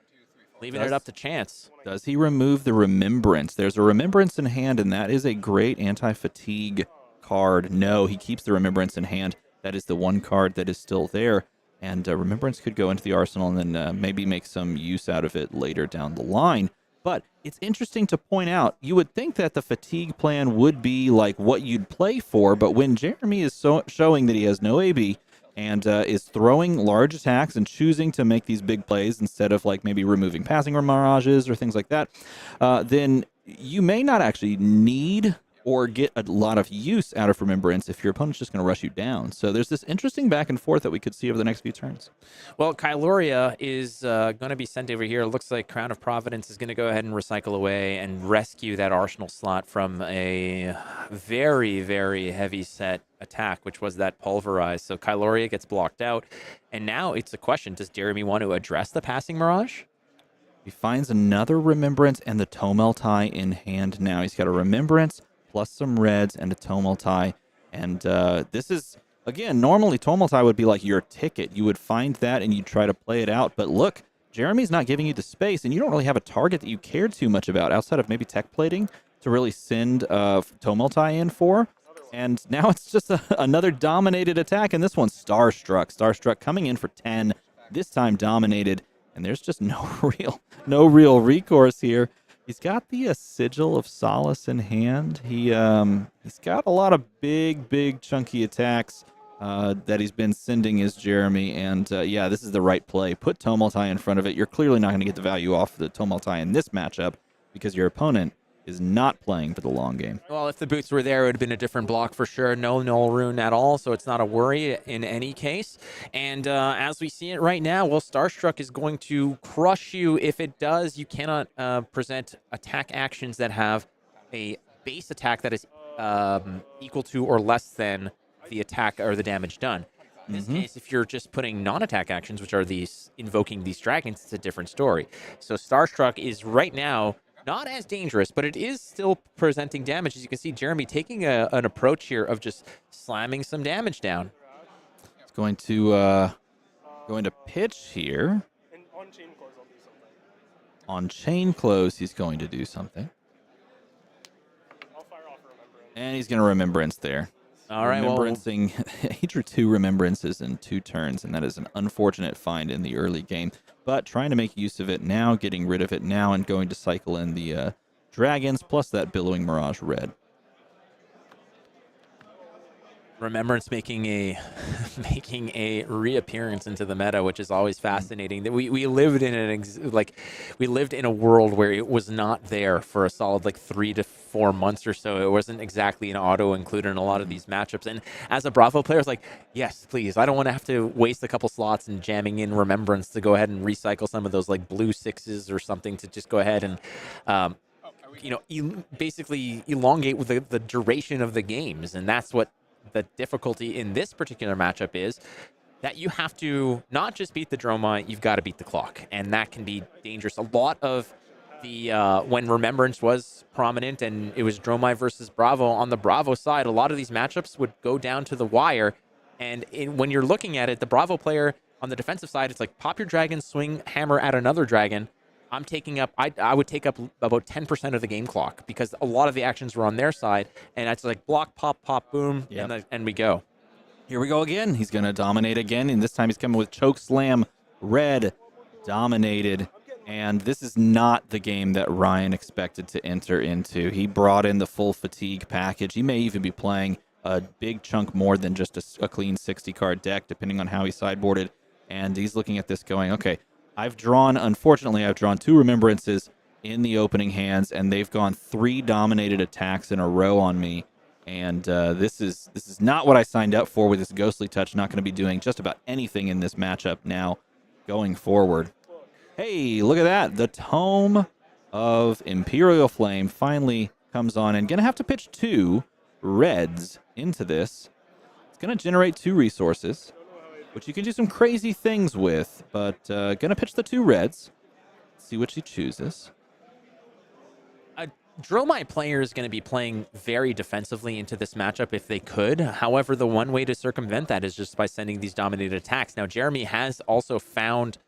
leaving it up to chance. Does he remove the Remembrance? There's a Remembrance in hand, and that is a great anti-fatigue card. No, he keeps the Remembrance in hand. That is the one card that is still there. And Remembrance could go into the arsenal and then maybe make some use out of it later down the line. But it's interesting to point out, you would think that the fatigue plan would be like what you'd play for, but when Jeremy is showing that he has no AB and is throwing large attacks and choosing to make these big plays instead of like maybe removing passing mirages or things like that, then you may not actually need or get a lot of use out of Remembrance if your opponent's just going to rush you down. So there's this interesting back and forth that we could see over the next few turns. Well, Kyloria is going to be sent over here. It looks like Crown of Providence is going to go ahead and recycle away and rescue that Arsenal slot from a very, very heavy set attack, which was that Pulverize. So Kyloria gets blocked out. And now it's a question, does Jeremy want to address the passing mirage? He finds another Remembrance and the Tomeltai in hand now. He's got a Remembrance plus some reds and a Tomeltai. And this is, again, normally Tomeltai would be like your ticket. You would find that and you'd try to play it out. But look, Jeremy's not giving you the space, and you don't really have a target that you care too much about outside of maybe tech plating to really send Tomeltai in for. And now it's just another dominated attack, and this one's Starstruck. Starstruck coming in for 10, this time dominated, and there's just no real recourse here. He's got the Sigil of Solace in hand. He's got a lot of big, chunky attacks that he's been sending as Jeremy. And yeah, this is the right play. Put Tomeltai in front of it. You're clearly not going to get the value off the Tomeltai in this matchup because your opponent is not playing for the long game. Well, if the boots were there, it would have been a different block for sure. No null rune at all, so it's not a worry in any case. And as we see it right now, well, Starstruck is going to crush you. If it does, you cannot present attack actions that have a base attack that is equal to or less than the attack or the damage done. In this case, if you're just putting non-attack actions, which are these invoking these dragons, it's a different story. So Starstruck is right now not as dangerous, but it is still presenting damage. As you can see, Jeremy taking an approach here of just slamming some damage down. He's going to pitch here. On chain close, he's going to do something. And he's going to Remembrance there. All right, Remembrancing. He drew 2 Remembrances in 2 turns, and that is an unfortunate find in the early game. But trying to make use of it now, getting rid of it now, and going to cycle in the dragons plus that Billowing Mirage red. Remembrance making a reappearance into the meta, which is always fascinating. That we lived in a world where it was not there for a solid 3 to 4 months or so. It wasn't exactly an auto included in a lot of these matchups. And as a Bravo player, it's like, yes, please. I don't want to have to waste a couple slots and jamming in Remembrance to go ahead and recycle some of those blue 6s or something to just go ahead and basically elongate with the duration of the games. And that's what the difficulty in this particular matchup is, that you have to not just beat the Dromai, you've got to beat the clock, and that can be dangerous. A lot of the when Remembrance was prominent and it was Dromai versus Bravo, on the Bravo side, a lot of these matchups would go down to the wire, and when you're looking at it, the Bravo player on the defensive side, it's like pop your dragon, swing hammer at another dragon. I'm taking up, I would take up about 10% of the game clock because a lot of the actions were on their side, and it's like block, pop, pop, boom, and we go. Here we go again. He's going to dominate again, and this time he's coming with Choke Slam, red, dominated, and this is not the game that Ryan expected to enter into. He brought in the full fatigue package. He may even be playing a big chunk more than just a clean 60-card deck, depending on how he sideboarded, and he's looking at this going, okay, unfortunately, I've drawn 2 Remembrances in the opening hands, and they've gone 3 dominated attacks in a row on me. And this is not what I signed up for with this Ghostly Touch. Not going to be doing just about anything in this matchup now going forward. Hey, look at that. The Tome of Imperial Flame finally comes on, and going to have to pitch 2 reds into this. It's going to generate 2 resources, which you can do some crazy things with, but going to pitch the 2 reds. see what she chooses. A Dromai player is going to be playing very defensively into this matchup if they could. However, the one way to circumvent that is just by sending these dominated attacks. Now, Jeremy has also found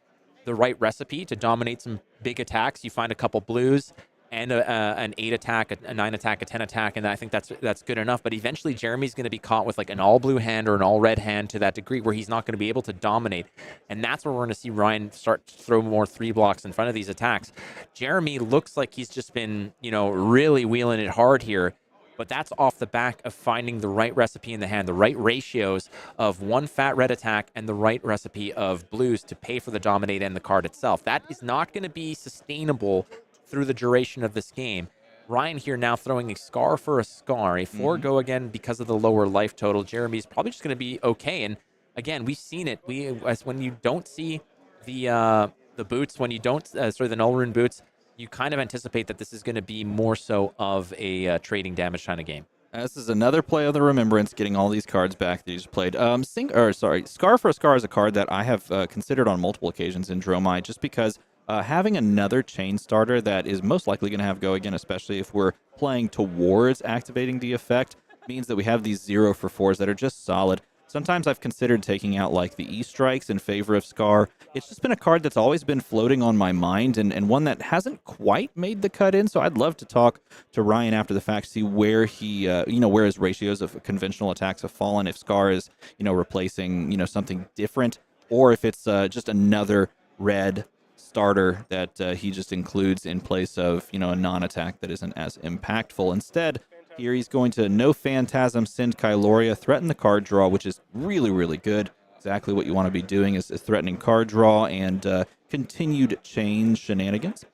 the right recipe to dominate some big attacks. You find a couple blues and an 8 attack, a 9 attack, a 10 attack, and I think that's good enough. But eventually, Jeremy's going to be caught with like an all blue hand or an all red hand to that degree where he's not going to be able to dominate. And that's where we're going to see Ryan start to throw more 3 blocks in front of these attacks. Jeremy looks like he's just been, really wheeling it hard here. But that's off the back of finding the right recipe in the hand, the right ratios of 1 fat red attack and the right recipe of blues to pay for the dominate and the card itself. That is not going to be sustainable through the duration of this game. Ryan here now throwing a Scar for a Scar, a 4 go again because of the lower life total. Jeremy's probably just going to be okay. And again, we've seen it. When you don't see the boots, when you don't, the null rune boots, you kind of anticipate that this is going to be more so of a trading damage kind of game. This is another play of the Remembrance, getting all these cards back that you just played. Scar for a Scar is a card that I have considered on multiple occasions in Dromai, just because having another chain starter that is most likely going to have go again, especially if we're playing towards activating the effect, means that we have these 0 for 4s that are just solid. Sometimes I've considered taking out like the E-Strikes in favor of Scar. It's just been a card that's always been floating on my mind and one that hasn't quite made the cut in. So I'd love to talk to Ryan after the fact, see where he, where his ratios of conventional attacks have fallen. If Scar is, replacing, something different, or if it's just another red starter that he just includes in place of, a non-attack that isn't as impactful. Instead, here he's going to no Phantasm, send Kyloria, threaten the card draw, which is really, really good. Exactly what you want to be doing is threatening card draw and continued chain shenanigans.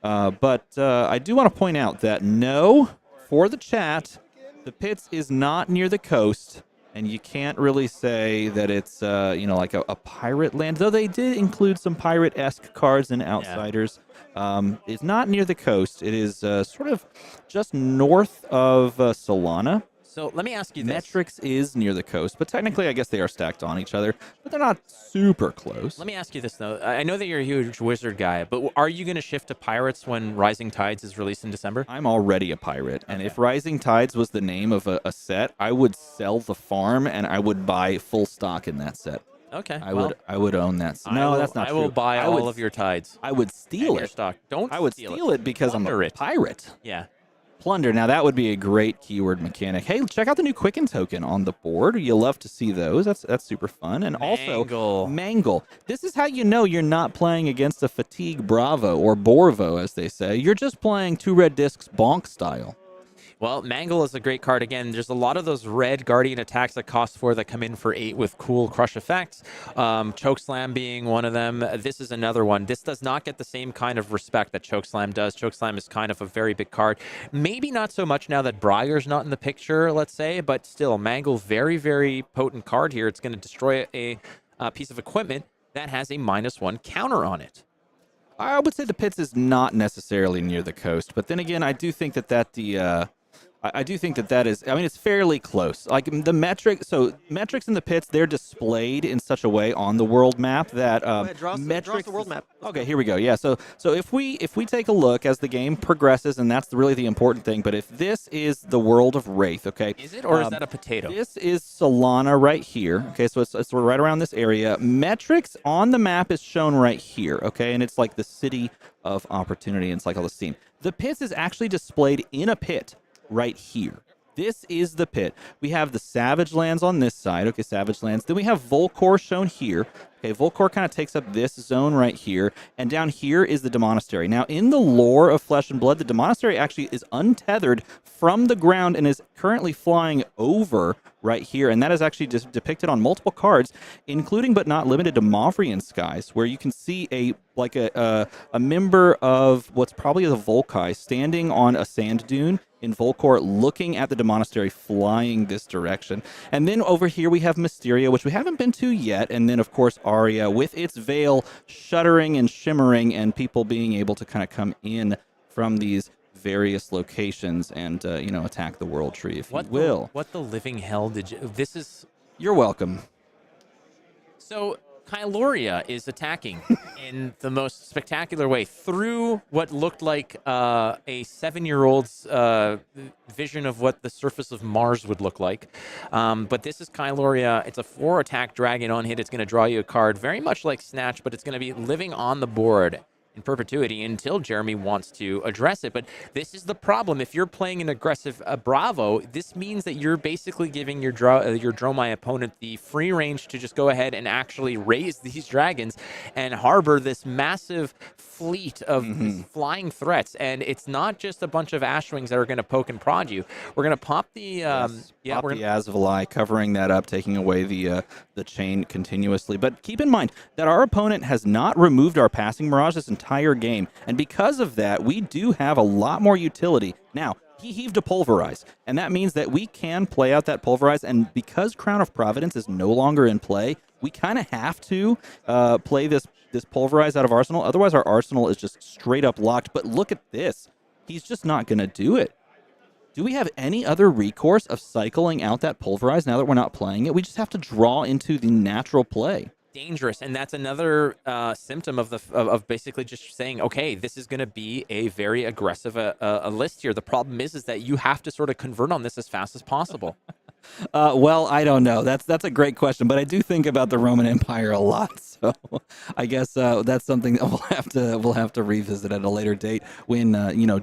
But I do want to point out that no, for the chat, the pits is not near the coast, and you can't really say that it's, like a pirate land, though they did include some pirate-esque cards and Outsiders. It's not near the coast. It is sort of just north of Solana. So let me ask you this. Metrics is near the coast, but technically I guess they are stacked on each other, but they're not super close. Let me ask you this, though. I know that you're a huge Wizard guy, but are you going to shift to Pirates when Rising Tides is released in December? I'm already a pirate, and if Rising Tides was the name of a set, I would sell the farm and I would buy full stock in that set. Okay. I would own that. No, that's not true. I will buy all of your tides. I would steal it. Stock. I would steal it because I'm a pirate. Yeah. Plunder. Now, that would be a great keyword mechanic. Hey, check out the new Quicken token on the board. You love to see those. That's super fun. And also, Mangle. This is how you know you're not playing against a Fatigue Bravo or Borvo, as they say. You're just playing 2 red discs bonk style. Well, Mangle is a great card. Again, there's a lot of those red Guardian attacks that cost 4 that come in for 8 with cool crush effects. Chokeslam being one of them. This is another one. This does not get the same kind of respect that Chokeslam does. Chokeslam is kind of a very big card. Maybe not so much now that Briar's not in the picture, let's say, but still, Mangle, very, very potent card here. It's going to destroy a piece of equipment that has a -1 counter on it. I would say the pits is not necessarily near the coast, but then again, I do think that is, it's fairly close. Like the metrics in the pits, they're displayed in such a way on the world map that draw the world map. Okay, here we go. Yeah, so if we take a look as the game progresses, and that's really the important thing, but if this is the world of Wraith, okay? Is it, or is that a potato? This is Solana right here, okay? So it's right around this area. Metrics on the map is shown right here, okay? And it's like the city of opportunity, and it's like all the scene. The pits is actually displayed in a pit right here. This is the pit. We have the Savage Lands on this side. Okay, Savage Lands. Then we have Volcor shown here. Okay, Volcor kind of takes up this zone right here. And down here is the Demonastery. Now, in the lore of Flesh and Blood, the Demonastery actually is untethered from the ground and is currently flying over right here. And that is actually just depicted on multiple cards, including but not limited to Mavrian Skies, where you can see a member of what's probably the Volkai standing on a sand dune in Volcor, looking at the Demonastery flying this direction. And then over here we have Mysteria, which we haven't been to yet. And then, of course, Aria with its veil shuddering and shimmering, and people being able to kind of come in from these various locations and, attack the World Tree, if you will. What the living hell did you... This is... You're welcome. So... Kyloria is attacking in the most spectacular way through what looked like a 7-year-old's vision of what the surface of Mars would look like. But this is Kyloria. It's a 4-attack dragon on hit. It's going to draw you a card, very much like Snatch, but it's going to be living on the board in perpetuity until Jeremy wants to address it. But this is the problem. If you're playing an aggressive Bravo, this means that you're basically giving your Dromai opponent the free range to just go ahead and actually raise these dragons and harbor this massive fleet of these flying threats. And it's not just a bunch of Ashwings that are going to poke and prod you. We're going to pop the pop the Azalea, covering that up, taking away the chain continuously. But keep in mind that our opponent has not removed our passing mirage this entire game, and because of that, we do have a lot more utility. Now, he heaved a Pulverize, and that means that we can play out that Pulverize, and because Crown of Providence is no longer in play, we kind of have to play this Pulverize out of Arsenal. Otherwise, our Arsenal is just straight up locked. But look at this. He's just not going to do it. Do we have any other recourse of cycling out that Pulverize now that we're not playing it? We just have to draw into the natural play. Dangerous, and that's another symptom of basically just saying, okay, this is going to be a very aggressive a list here. The problem is that you have to sort of convert on this as fast as possible. Well, I don't know. That's a great question, but I do think about the Roman Empire a lot. So I guess that's something that we'll have to revisit at a later date when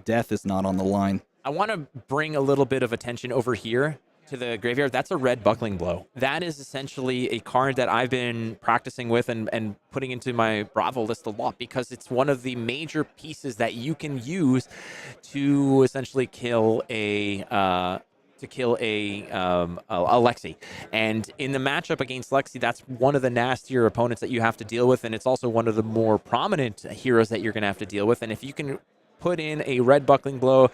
death is not on the line. I want to bring a little bit of attention over here to the graveyard. That's a red Buckling Blow. That is essentially a card that I've been practicing with and putting into my Bravo list a lot, because it's one of the major pieces that you can use to essentially kill a Lexi. And in the matchup against Lexi, that's one of the nastier opponents that you have to deal with, and it's also one of the more prominent heroes that you're going to have to deal with. And if you can put in a red Buckling Blow,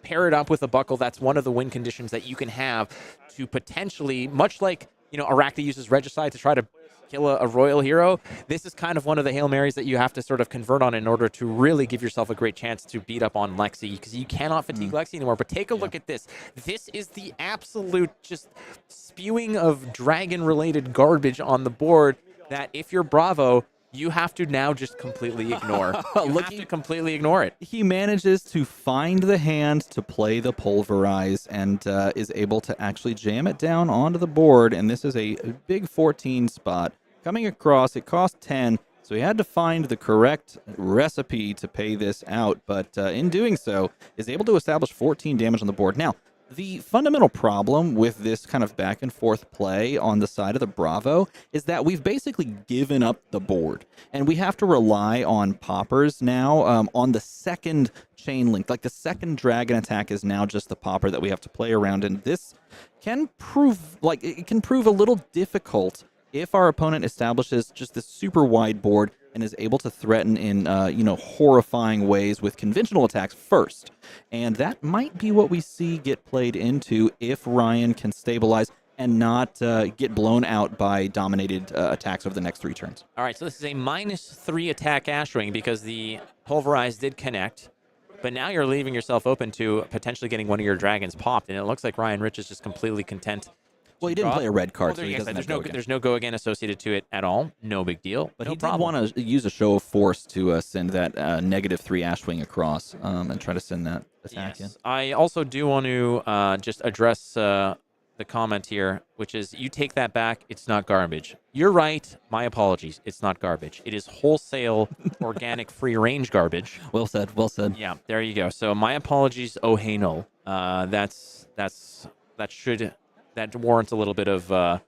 pair it up with a buckle, that's one of the win conditions that you can have to potentially, much like, Arakni uses Regicide to try to kill a royal hero. This is kind of one of the Hail Marys that you have to sort of convert on in order to really give yourself a great chance to beat up on Lexi, because you cannot fatigue Lexi anymore. But take a look at this. This is the absolute just spewing of dragon-related garbage on the board that if you're Bravo, you have to now just completely ignore. You have to completely ignore it. He manages to find the hand to play the Pulverize and is able to actually jam it down onto the board. And this is a big 14 spot. Coming across, it cost 10, so he had to find the correct recipe to pay this out. But in doing so, is able to establish 14 damage on the board. Now, the fundamental problem with this kind of back and forth play on the side of the Bravo is that we've basically given up the board, and we have to rely on poppers now on the second chain link. Like the second dragon attack is now just the popper that we have to play around, and this can prove a little difficult if our opponent establishes just this super wide board and is able to threaten in horrifying ways with conventional attacks first. And that might be what we see get played into if Ryan can stabilize and not get blown out by dominated attacks over the next 3 turns. All right, so this is a -3 attack Ashwing because the Pulverize did connect. But now you're leaving yourself open to potentially getting one of your dragons popped, and it looks like Ryan Rich is just completely content. Well, he didn't play a red card, so he doesn't there's no go again associated to it at all. No big deal. But no he problem. did want to use a show of force to send that -3 Ashwing across and try to send that attack in. I also do want to just address the comment here, which is you take that back. It's not garbage. You're right. My apologies. It's not garbage. It is wholesale, organic, free-range garbage. Well said. Well said. Yeah, there you go. So my apologies. Oh, hey, no. That warrants a little bit of,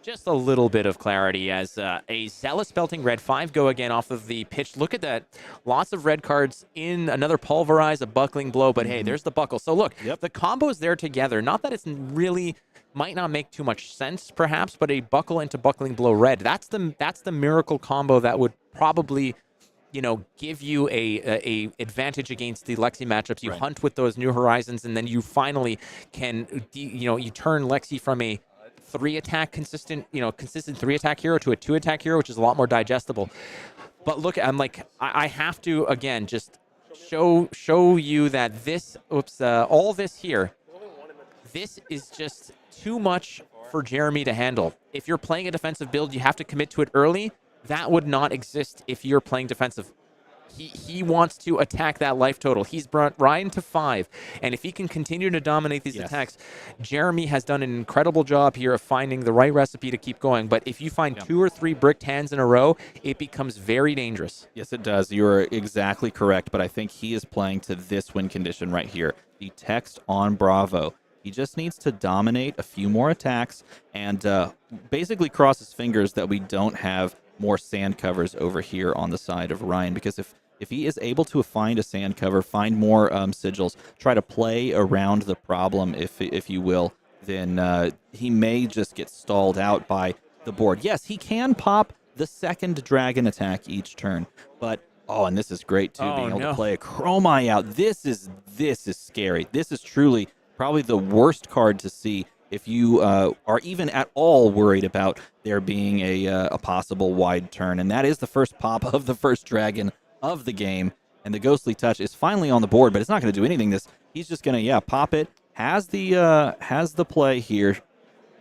just a little bit of clarity as a Zealous Belting Red 5 go again off of the pitch. Look at that. Lots of red cards in another Pulverize, a Buckling Blow, but hey, there's the buckle. So look, the combos there together, not that it's really, might not make too much sense perhaps, but a buckle into Buckling Blow Red, that's the miracle combo that would probably give you a advantage against the Lexi matchups. You hunt with those New Horizons, and then you finally can, you turn Lexi from a 3-attack consistent 3-attack hero to a 2-attack hero, which is a lot more digestible. But look, I have to again just show you that this, all this here, this is just too much for Jeremy to handle. If you're playing a defensive build, you have to commit to it early. That would not exist if you're playing defensive. He wants to attack that life total. He's brought Ryan to 5. And if he can continue to dominate these attacks, Jeremy has done an incredible job here of finding the right recipe to keep going. But if you find 2 or 3 bricked hands in a row, it becomes very dangerous. Yes, it does. You're exactly correct. But I think he is playing to this win condition right here. The text on Bravo. He just needs to dominate a few more attacks and basically cross his fingers that we don't have more sand covers over here on the side of Ryan, because if he is able to find a sand cover, find more sigils, try to play around the problem, if you will, then he may just get stalled out by the board. Yes, he can pop the second dragon attack each turn, but and this is great too, being able to play a Dromai out. This is scary. This is truly probably the worst card to see if you are even at all worried about there being a possible wide turn. And that is the first pop of the first dragon of the game. And the Ghostly Touch is finally on the board, but it's not going to do anything. He's just going to, pop it. Has the play here.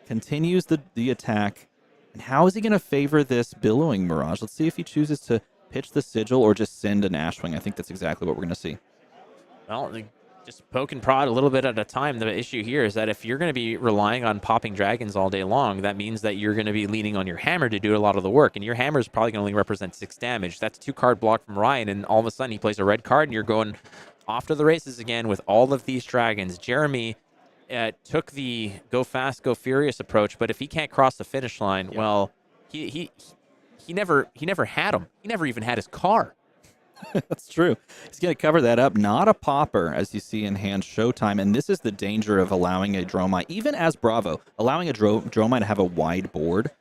Continues the attack. And how is he going to favor this Billowing Mirage? Let's see if he chooses to pitch the Sigil or just send an Ashwing. I think that's exactly what we're going to see. Well, just poke and prod a little bit at a time. The issue here is that if you're going to be relying on popping dragons all day long, that means that you're going to be leaning on your hammer to do a lot of the work, and your hammer is probably going to only represent 6 damage. That's 2 card block from Ryan, and all of a sudden he plays a red card, and you're going off to the races again with all of these dragons. Jeremy took the go fast, go furious approach, but if he can't cross the finish line, well, he never had him. He never even had his car. That's true. He's going to cover that up. Not a popper, as you see in hand Showtime. And this is the danger of allowing a Dromai, even as Bravo, allowing a Dromai to have a wide board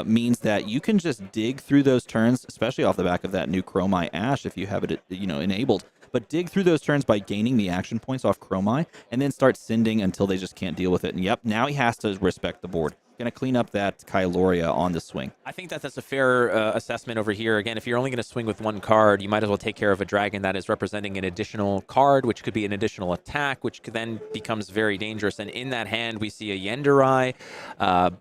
means that you can just dig through those turns, especially off the back of that new Dromai Ash if you have it enabled. But dig through those turns by gaining the action points off Dromai and then start sending until they just can't deal with it. And now he has to respect the board. Going to clean up that Kyloria on the swing. I think that's a fair assessment over here. Again, if you're only going to swing with 1 card, you might as well take care of a dragon that is representing an additional card, which could be an additional attack, which then becomes very dangerous. And in that hand, we see a Yenderai,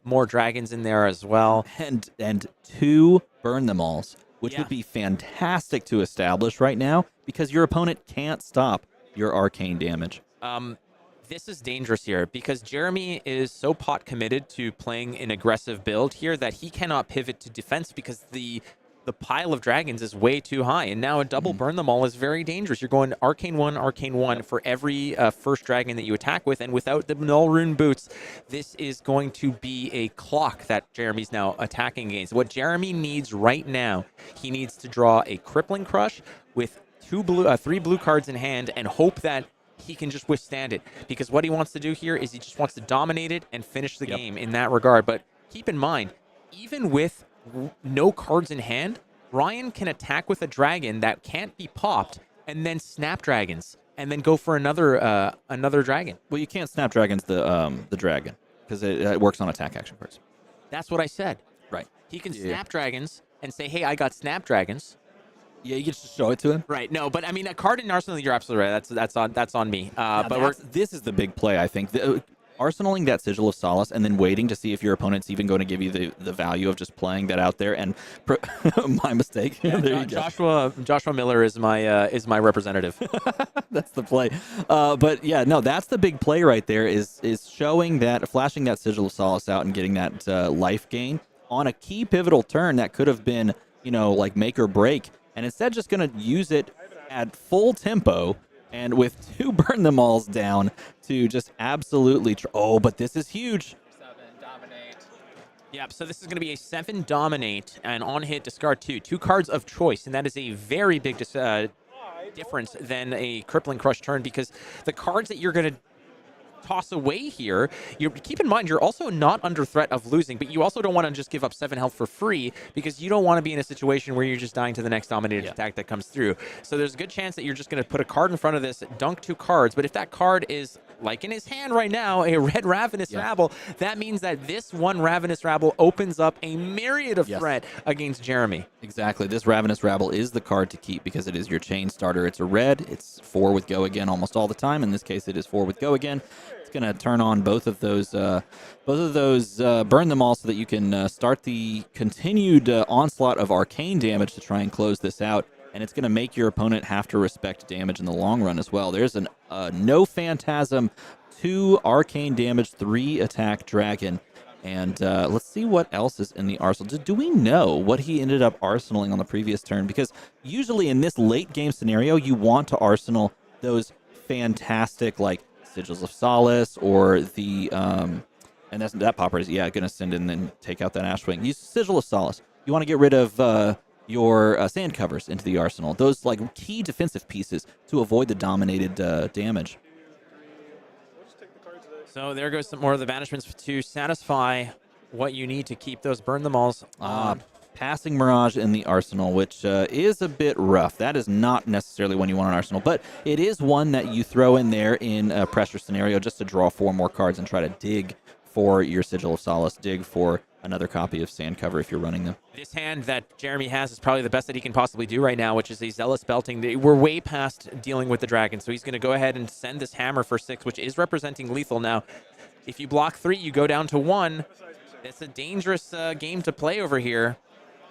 more dragons in there as well. And 2 Burn Them Alls, which would be fantastic to establish right now because your opponent can't stop your arcane damage. This is dangerous here because Jeremy is so pot committed to playing an aggressive build here that he cannot pivot to defense because the pile of dragons is way too high. And now a double burn them all is very dangerous. You're going Arcane 1 for every first dragon that you attack with. And without the Null Rune Boots, this is going to be a clock that Jeremy's now attacking against. What Jeremy needs right now, he needs to draw a Crippling Crush with 3 blue cards in hand and hope that he can just withstand it, because what he wants to do here is he just wants to dominate it and finish the game in that regard. But keep in mind, even with no cards in hand, Ryan can attack with a dragon that can't be popped and then snap dragons and then go for another dragon. Well, you can't snap dragons the dragon because it works on attack action cards. That's what I said. Right. He can snap dragons and say, hey, I got snap dragons. Yeah, you can just show it to him. Right. No, but I mean, a card in Arsenal, you're absolutely right. That's on me. This is the big play, I think. Arsenaling that Sigil of Solace and then waiting to see if your opponent's even going to give you the value of just playing that out there. And my mistake. Yeah, there you go. Joshua Miller is my representative. That's the play. But yeah, no, that's the big play right there. Is flashing that Sigil of Solace out and getting that life gain on a key pivotal turn that could have been like make or break. And instead just going to use it at full tempo and with 2 Burn Them Alls down to just absolutely... but this is huge. 7 Dominate. Yep, so this is going to be a 7 Dominate, and on hit, discard 2. 2 cards of choice, and that is a very big difference than a Crippling Crush turn, because the cards that you're going to toss away here, keep in mind you're also not under threat of losing, but you also don't want to just give up 7 health for free because you don't want to be in a situation where you're just dying to the next dominated attack that comes through. So there's a good chance that you're just going to put a card in front of this, dunk 2 cards, but if that card is, like in his hand right now, a red Ravenous Rabble, that means that this one Ravenous Rabble opens up a myriad of threat against Jeremy. Exactly. This Ravenous Rabble is the card to keep because it is your chain starter. It's a red. It's 4 with Go Again almost all the time. In this case, it is 4 with Go Again. It's going to turn on both of those burn them all so that you can start the continued onslaught of arcane damage to try and close this out. And it's going to make your opponent have to respect damage in the long run as well. There's an no Phantasm, 2 arcane damage, 3 attack dragon. And let's see what else is in the arsenal. Do we know what he ended up arsenaling on the previous turn? Because usually in this late game scenario, you want to arsenal those fantastic like Sigils of Solace or the and that popper is going to send in and take out that Ashwing. Use Sigil of Solace. You want to get rid of your sand covers into the arsenal. Those like key defensive pieces to avoid the dominated damage. So there goes some more of the banishments to satisfy what you need to keep those burn them alls. Passing Mirage in the arsenal, which is a bit rough. That is not necessarily one you want in arsenal, but it is one that you throw in there in a pressure scenario just to draw 4 more cards and try to dig for your Sigil of Solace, dig for another copy of Sand Cover if you're running them. This hand that Jeremy has is probably the best that he can possibly do right now, which is a Zealous Belting. We're way past dealing with the dragon, so he's going to go ahead and send this hammer for 6, which is representing lethal. Now, if you block 3, you go down to 1. It's a dangerous game to play over here.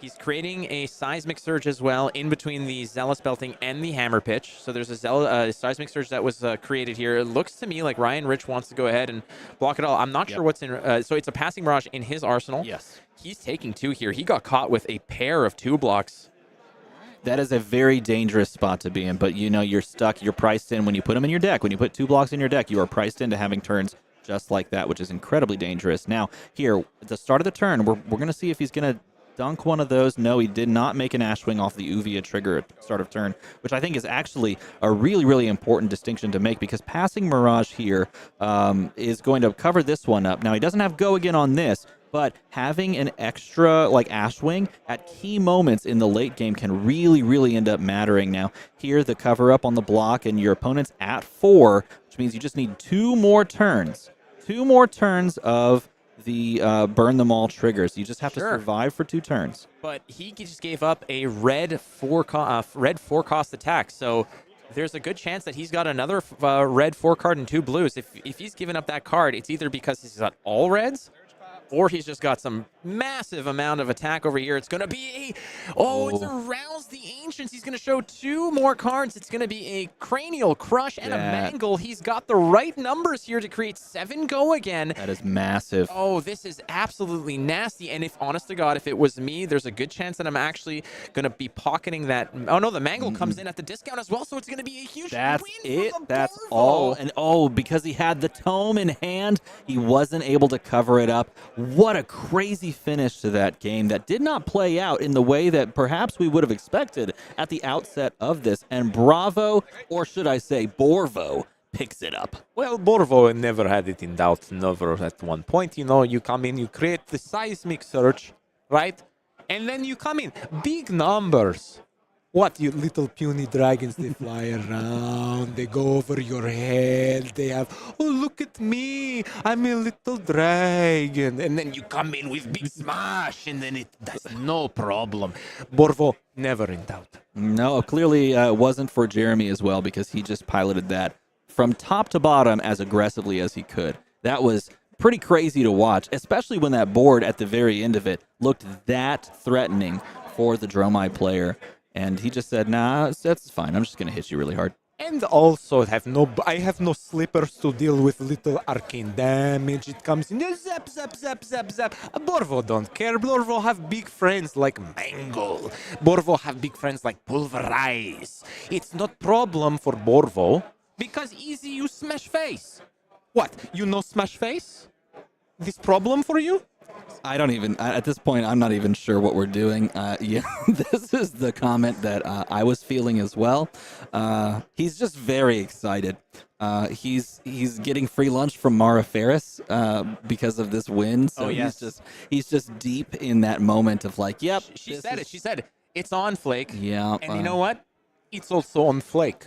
He's creating a Seismic Surge as well in between the Zealous Belting and the Hammer Pitch. So there's a Seismic Surge that was created here. It looks to me like Ryan Rich wants to go ahead and block it all. I'm not sure what's in... so it's a Passing Mirage in his arsenal. Yes. He's taking 2 here. He got caught with a pair of 2 blocks. That is a very dangerous spot to be in, but you know you're stuck. You're priced in when you put them in your deck. When you put 2 blocks in your deck, you are priced into having turns just like that, which is incredibly dangerous. Now, here, at the start of the turn, we're going to see if he's going to dunk one of those. No, he did not make an Ashwing off the Uvia trigger at the start of turn, which I think is actually a really, really important distinction to make because passing Mirage here is going to cover this one up. Now, he doesn't have go again on this, but having an extra like Ashwing at key moments in the late game can really, really end up mattering. Now, here, the cover up on the block and your opponent's at 4, which means you just need 2 more turns. 2 more turns of the burn them all triggers. You just have to survive for 2 turns. But he just gave up a red 4 cost attack. So there's a good chance that he's got another red 4 card and 2 blues. If he's given up that card, it's either because he's got all reds or he's just got some massive amount of attack over here. It's going to be it's Arouse the Ancients. He's going to show 2 more cards. It's going to be a Cranial Crush and a Mangle. He's got the right numbers here to create 7 go again. That is massive. Oh, this is absolutely nasty. And if, honest to God, if it was me, there's a good chance that I'm actually going to be pocketing that. Oh, no, the Mangle comes in at the discount as well, so it's going to be a huge That's win it. for the That's Borvo. all. And because he had the tome in hand, he wasn't able to cover it up. What a crazy finish to that game that did not play out in the way that perhaps we would have expected at the outset of this. And Bravo, or should I say Borvo, picks it up. Well, Borvo never had it in doubt, never at one point. You know, you come in, you create the Seismic Surge, right? And then you come in, big numbers. What, you little puny dragons, they fly around, they go over your head, they have, oh, look at me, I'm a little dragon. And then you come in with big smash, and then that's no problem. Borvo, never in doubt. No, clearly wasn't for Jeremy as well because he just piloted that from top to bottom as aggressively as he could. That was pretty crazy to watch, especially when that board at the very end of it looked that threatening for the Dromai player. And he just said, nah, that's fine. I'm just going to hit you really hard. And also I have no slippers to deal with little arcane damage. It comes in, zap, zap, zap, zap, zap. Borvo don't care. Borvo have big friends like Mangle. Borvo have big friends like Pulverize. It's not problem for Borvo because easy you smash face. What, you know smash face? This problem for you? I don't even, at this point, I'm not even sure what we're doing. Yeah, this is the comment that I was feeling as well. He's just very excited. He's getting free lunch from Mara Ferris because of this win. So he's just deep in that moment of like, yep. She said it's on Flake. Yeah. And you know what? It's also on Flake.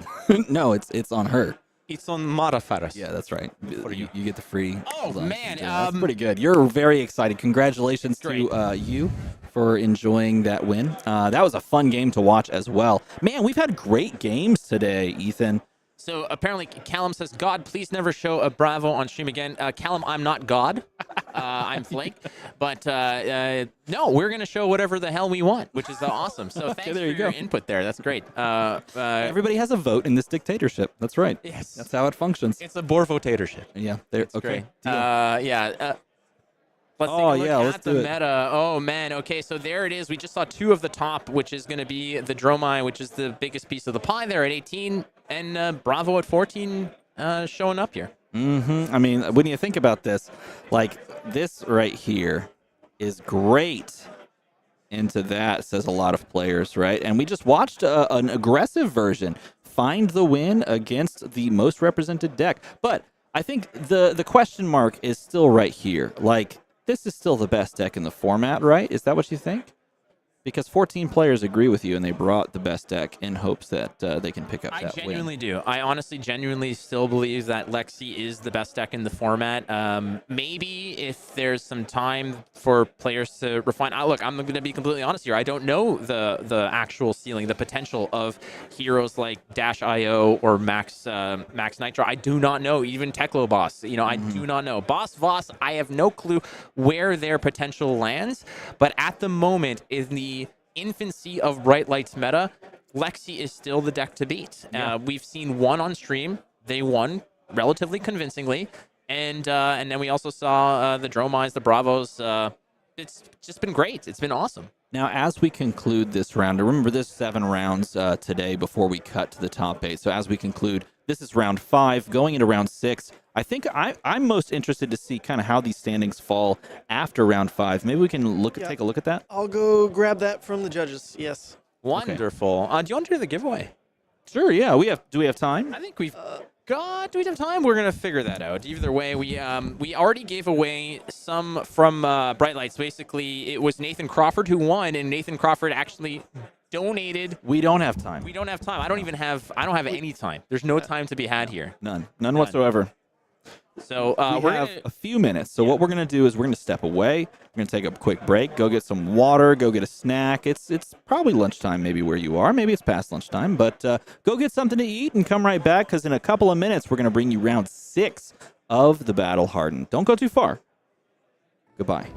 No, it's on her. It's on Mara Ferris. Yeah, that's right. You get the free. Oh, man. That's pretty good. You're very excited. Congratulations to you for enjoying that win. That was a fun game to watch as well. Man, we've had great games today, Ethan. So apparently, Callum says, God, please never show a Bravo on stream again. Callum, I'm not God. I'm Flake. But no, we're going to show whatever the hell we want, which is awesome. So thanks for your input there. That's great. Everybody has a vote in this dictatorship. That's right. Yes. That's how it functions. It's a Borvotatorship. Yeah. There. Okay. Great. Let's take a look at the meta. Oh, man. Okay, so there it is. We just saw 2 of the top, which is going to be the Dromai, which is the biggest piece of the pie there at 18, and Bravo at 14 showing up here. I mean, when you think about this, like this right here is great. Into that says a lot of players, right? And we just watched an aggressive version find the win against the most represented deck. But I think the question mark is still right here. Like, this is still the best deck in the format, right? Is that what you think? Because 14 players agree with you, and they brought the best deck in hopes that they can pick up that win. I genuinely do. I honestly, genuinely still believe that Lexi is the best deck in the format. Maybe if there's some time for players to refine. Look, I'm going to be completely honest here. I don't know the actual ceiling, the potential of heroes like Dash.io or Maxx Nitro. I do not know. Even Teklo Boss, I do not know. Boss Voss, I have no clue where their potential lands. But at the moment, in the infancy of Bright Light's meta, Lexi is still the deck to beat. We've seen one on stream. They won relatively convincingly. And then we also saw the Dromais, the Bravos. It's just been great. It's been awesome. Now, as we conclude this round, remember there's 7 rounds today before we cut to the top 8. So as we conclude, this is round 5, going into round 6. I think I'm most interested to see kind of how these standings fall after round 5. Maybe we can take a look at that. I'll go grab that from the judges. Yes. Wonderful. Okay. Do you want to do the giveaway? Sure. Yeah. Do we have time? I think we've. God, do we have time? We're gonna figure that out. Either way, we already gave away some from Bright Lights. Basically, it was Nathan Crawford who won, and Nathan Crawford actually donated. We don't have time. We don't have time. I don't have any time. There's no time to be had here. None whatsoever. So we have a few minutes. So what we're going to do is we're going to step away. We're going to take a quick break, go get some water, go get a snack. It's probably lunchtime maybe where you are. Maybe it's past lunchtime. But go get something to eat and come right back because in a couple of minutes, we're going to bring you round 6 of the Battle Hardened. Don't go too far. Goodbye.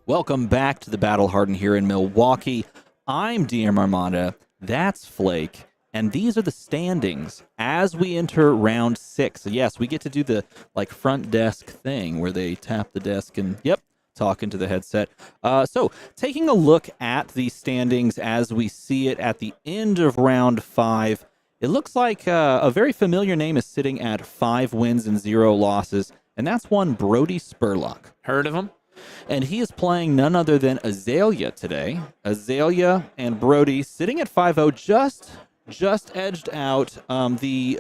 Welcome back to the Battle Hardened here in Milwaukee. I'm DM Armada, that's Flake, and these are the standings as we enter round 6. So yes, we get to do the front desk thing where they tap the desk and talk into the headset. So taking a look at the standings as we see it at the end of round 5, it looks like a very familiar name is sitting at 5 wins and 0 losses, and that's one Brodie Spurlock. Heard of him? And he is playing none other than Azalea today. Azalea and Brodie sitting at 5-0, just edged out the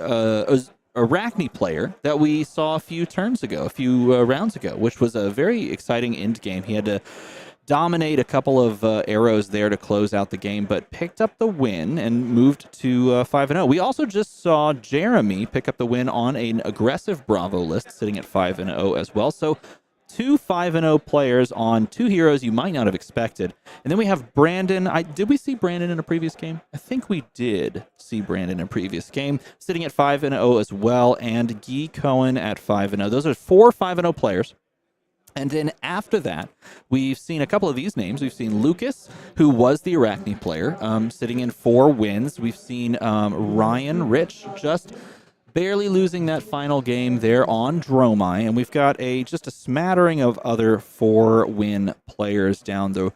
Arakni player that we saw a few rounds ago, which was a very exciting end game. He had to dominate a couple of arrows there to close out the game, but picked up the win and moved to 5-0. We also just saw Jeremy pick up the win on an aggressive Bravo list, sitting at 5-0 as well. So 2 5-0 players on 2 heroes you might not have expected. And then we have Brandon. Did we see Brandon in a previous game? I think we did see Brandon in a previous game, sitting at 5-0 as well, and Guy Cohen at 5-0. Those are 4 5-0 players. And then after that, we've seen a couple of these names. We've seen Lucas, who was the Arakni player, sitting in 4 wins. We've seen Ryan Rich just barely losing that final game there on Dromai, and we've got just a smattering of other 4-win players down the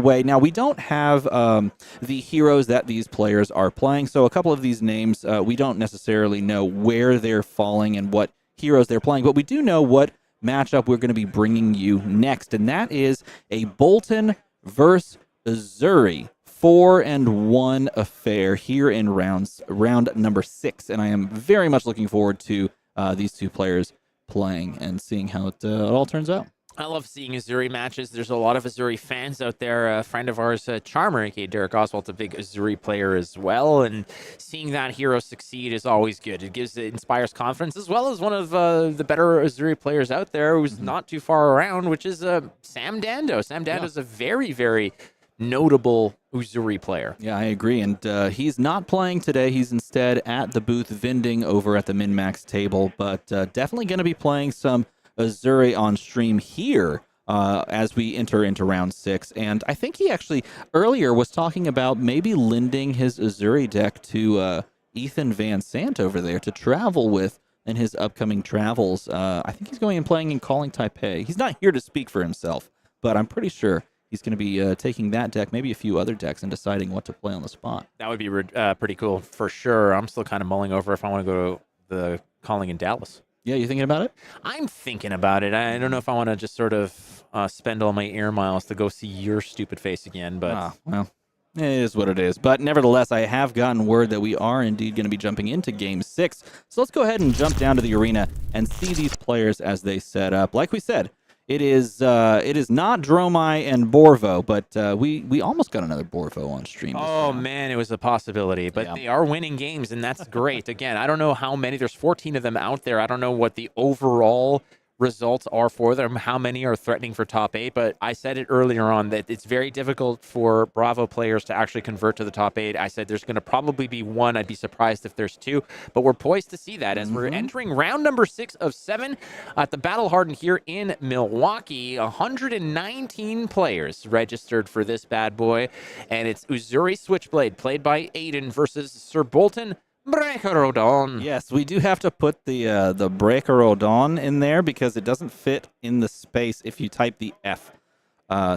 way. Now, we don't have the heroes that these players are playing, so a couple of these names, we don't necessarily know where they're falling and what heroes they're playing, but we do know what matchup we're going to be bringing you next, and that is a Boltyn versus Uzuri 4-1 affair here in round number 6, and I am very much looking forward to these 2 players playing and seeing how it all turns out. I love seeing Uzuri matches. There's a lot of Uzuri fans out there. A friend of ours, Charmer, aka Derek Oswald's a big Uzuri player as well, and seeing that hero succeed is always good. It inspires confidence, as well as one of the better Uzuri players out there who's not too far around, which is Sam Dando. Sam Dando is a very, very notable Uzuri player. Yeah, I agree. And he's not playing today. He's instead at the booth vending over at the MinMax table, but definitely going to be playing some Uzuri on stream here as we enter into round 6. And I think he actually earlier was talking about maybe lending his Uzuri deck to Ethan Vynnset over there to travel with in his upcoming travels. I think he's going and playing in Calling Taipei. He's not here to speak for himself, but I'm pretty sure he's going to be taking that deck, maybe a few other decks, and deciding what to play on the spot. That would be pretty cool for sure. I'm still kind of mulling over if I want to go to the Calling in Dallas. Yeah, you thinking about it? I'm thinking about it. I don't know if I want to just sort of spend all my air miles to go see your stupid face again, but... well, it is what it is. But nevertheless, I have gotten word that we are indeed going to be jumping into Game 6. So let's go ahead and jump down to the arena and see these players as they set up. Like we said, it is not Dromai and Borvo, but we almost got another Borvo on stream. Oh, man, it was a possibility. But they are winning games, and that's great. Again, I don't know how many. There's 14 of them out there. I don't know what the overall results are for them, how many are threatening for top 8, but I said it earlier on that it's very difficult for Bravo players to actually convert to the top 8. I said there's going to probably be 1. I'd be surprised if there's 2, but we're poised to see that as we're entering round number 6 of 7 at the Battle Hardened here in Milwaukee. 119 players registered for this bad boy, and it's Uzuri Switchblade played by Aidan versus Sir Boltyn Breakerodon. Yes, we do have to put the Breakerodon in there because it doesn't fit in the space if you type the F.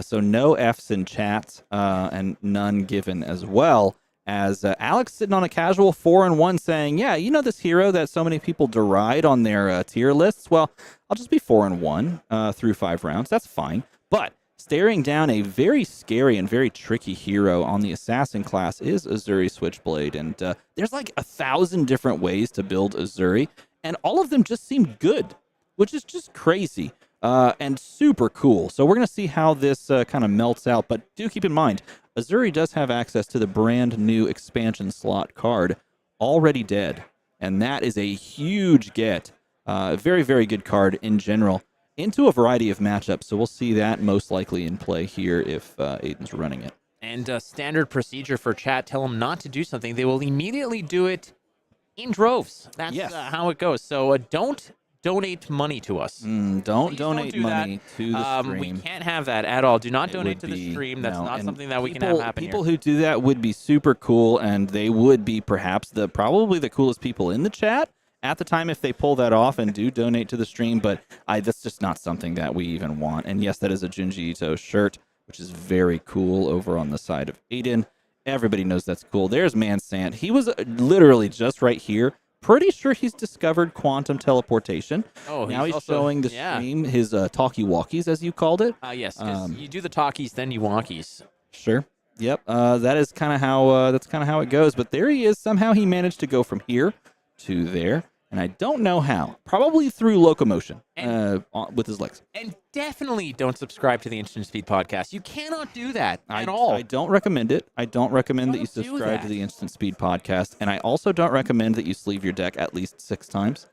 So no Fs in chat and none given as well. As Alex sitting on a casual 4-1 saying, yeah, you know this hero that so many people deride on their tier lists? Well, I'll just be 4-1 through 5 rounds. That's fine. But staring down a very scary and very tricky hero on the assassin class is Uzuri Switchblade. And there's like 1,000 different ways to build Uzuri, and all of them just seem good, which is just crazy and super cool. So we're going to see how this kind of melts out. But do keep in mind, Uzuri does have access to the brand new expansion slot card, Already Dead. And that is a huge get. A very, very good card in general, into a variety of matchups. So we'll see that most likely in play here if Aidan's running it. And standard procedure for chat, tell them not to do something. They will immediately do it in droves. That's how it goes. So don't donate money to us. Don't Please donate do money to the stream. We can't have that at all. Do not It donate would to the be- stream. That's no, not and something that we can have happen People here. who do that would be super cool, and they would be perhaps probably the coolest people in the chat at the time if they pull that off and do donate to the stream. But that's just not something that we even want. And yes, that is a Junji Ito shirt, which is very cool over on the side of Aidan. Everybody knows that's cool. There's Mansant. He was literally just right here. Pretty sure he's discovered quantum teleportation. Oh, now he's also, showing the stream his talkie-walkies, as you called it. Yes, 'cause you do the talkies, then you walkies. Sure. Yep. That is kind of how it goes. But there he is. Somehow he managed to go from here to there, and I don't know how. Probably through locomotion with his legs. And definitely don't subscribe to the Instant Speed podcast. You cannot do that at all. I don't recommend it. I don't recommend that you Don't do subscribe to that. the Instant Speed podcast, and I also don't recommend that you sleeve your deck at least 6 times.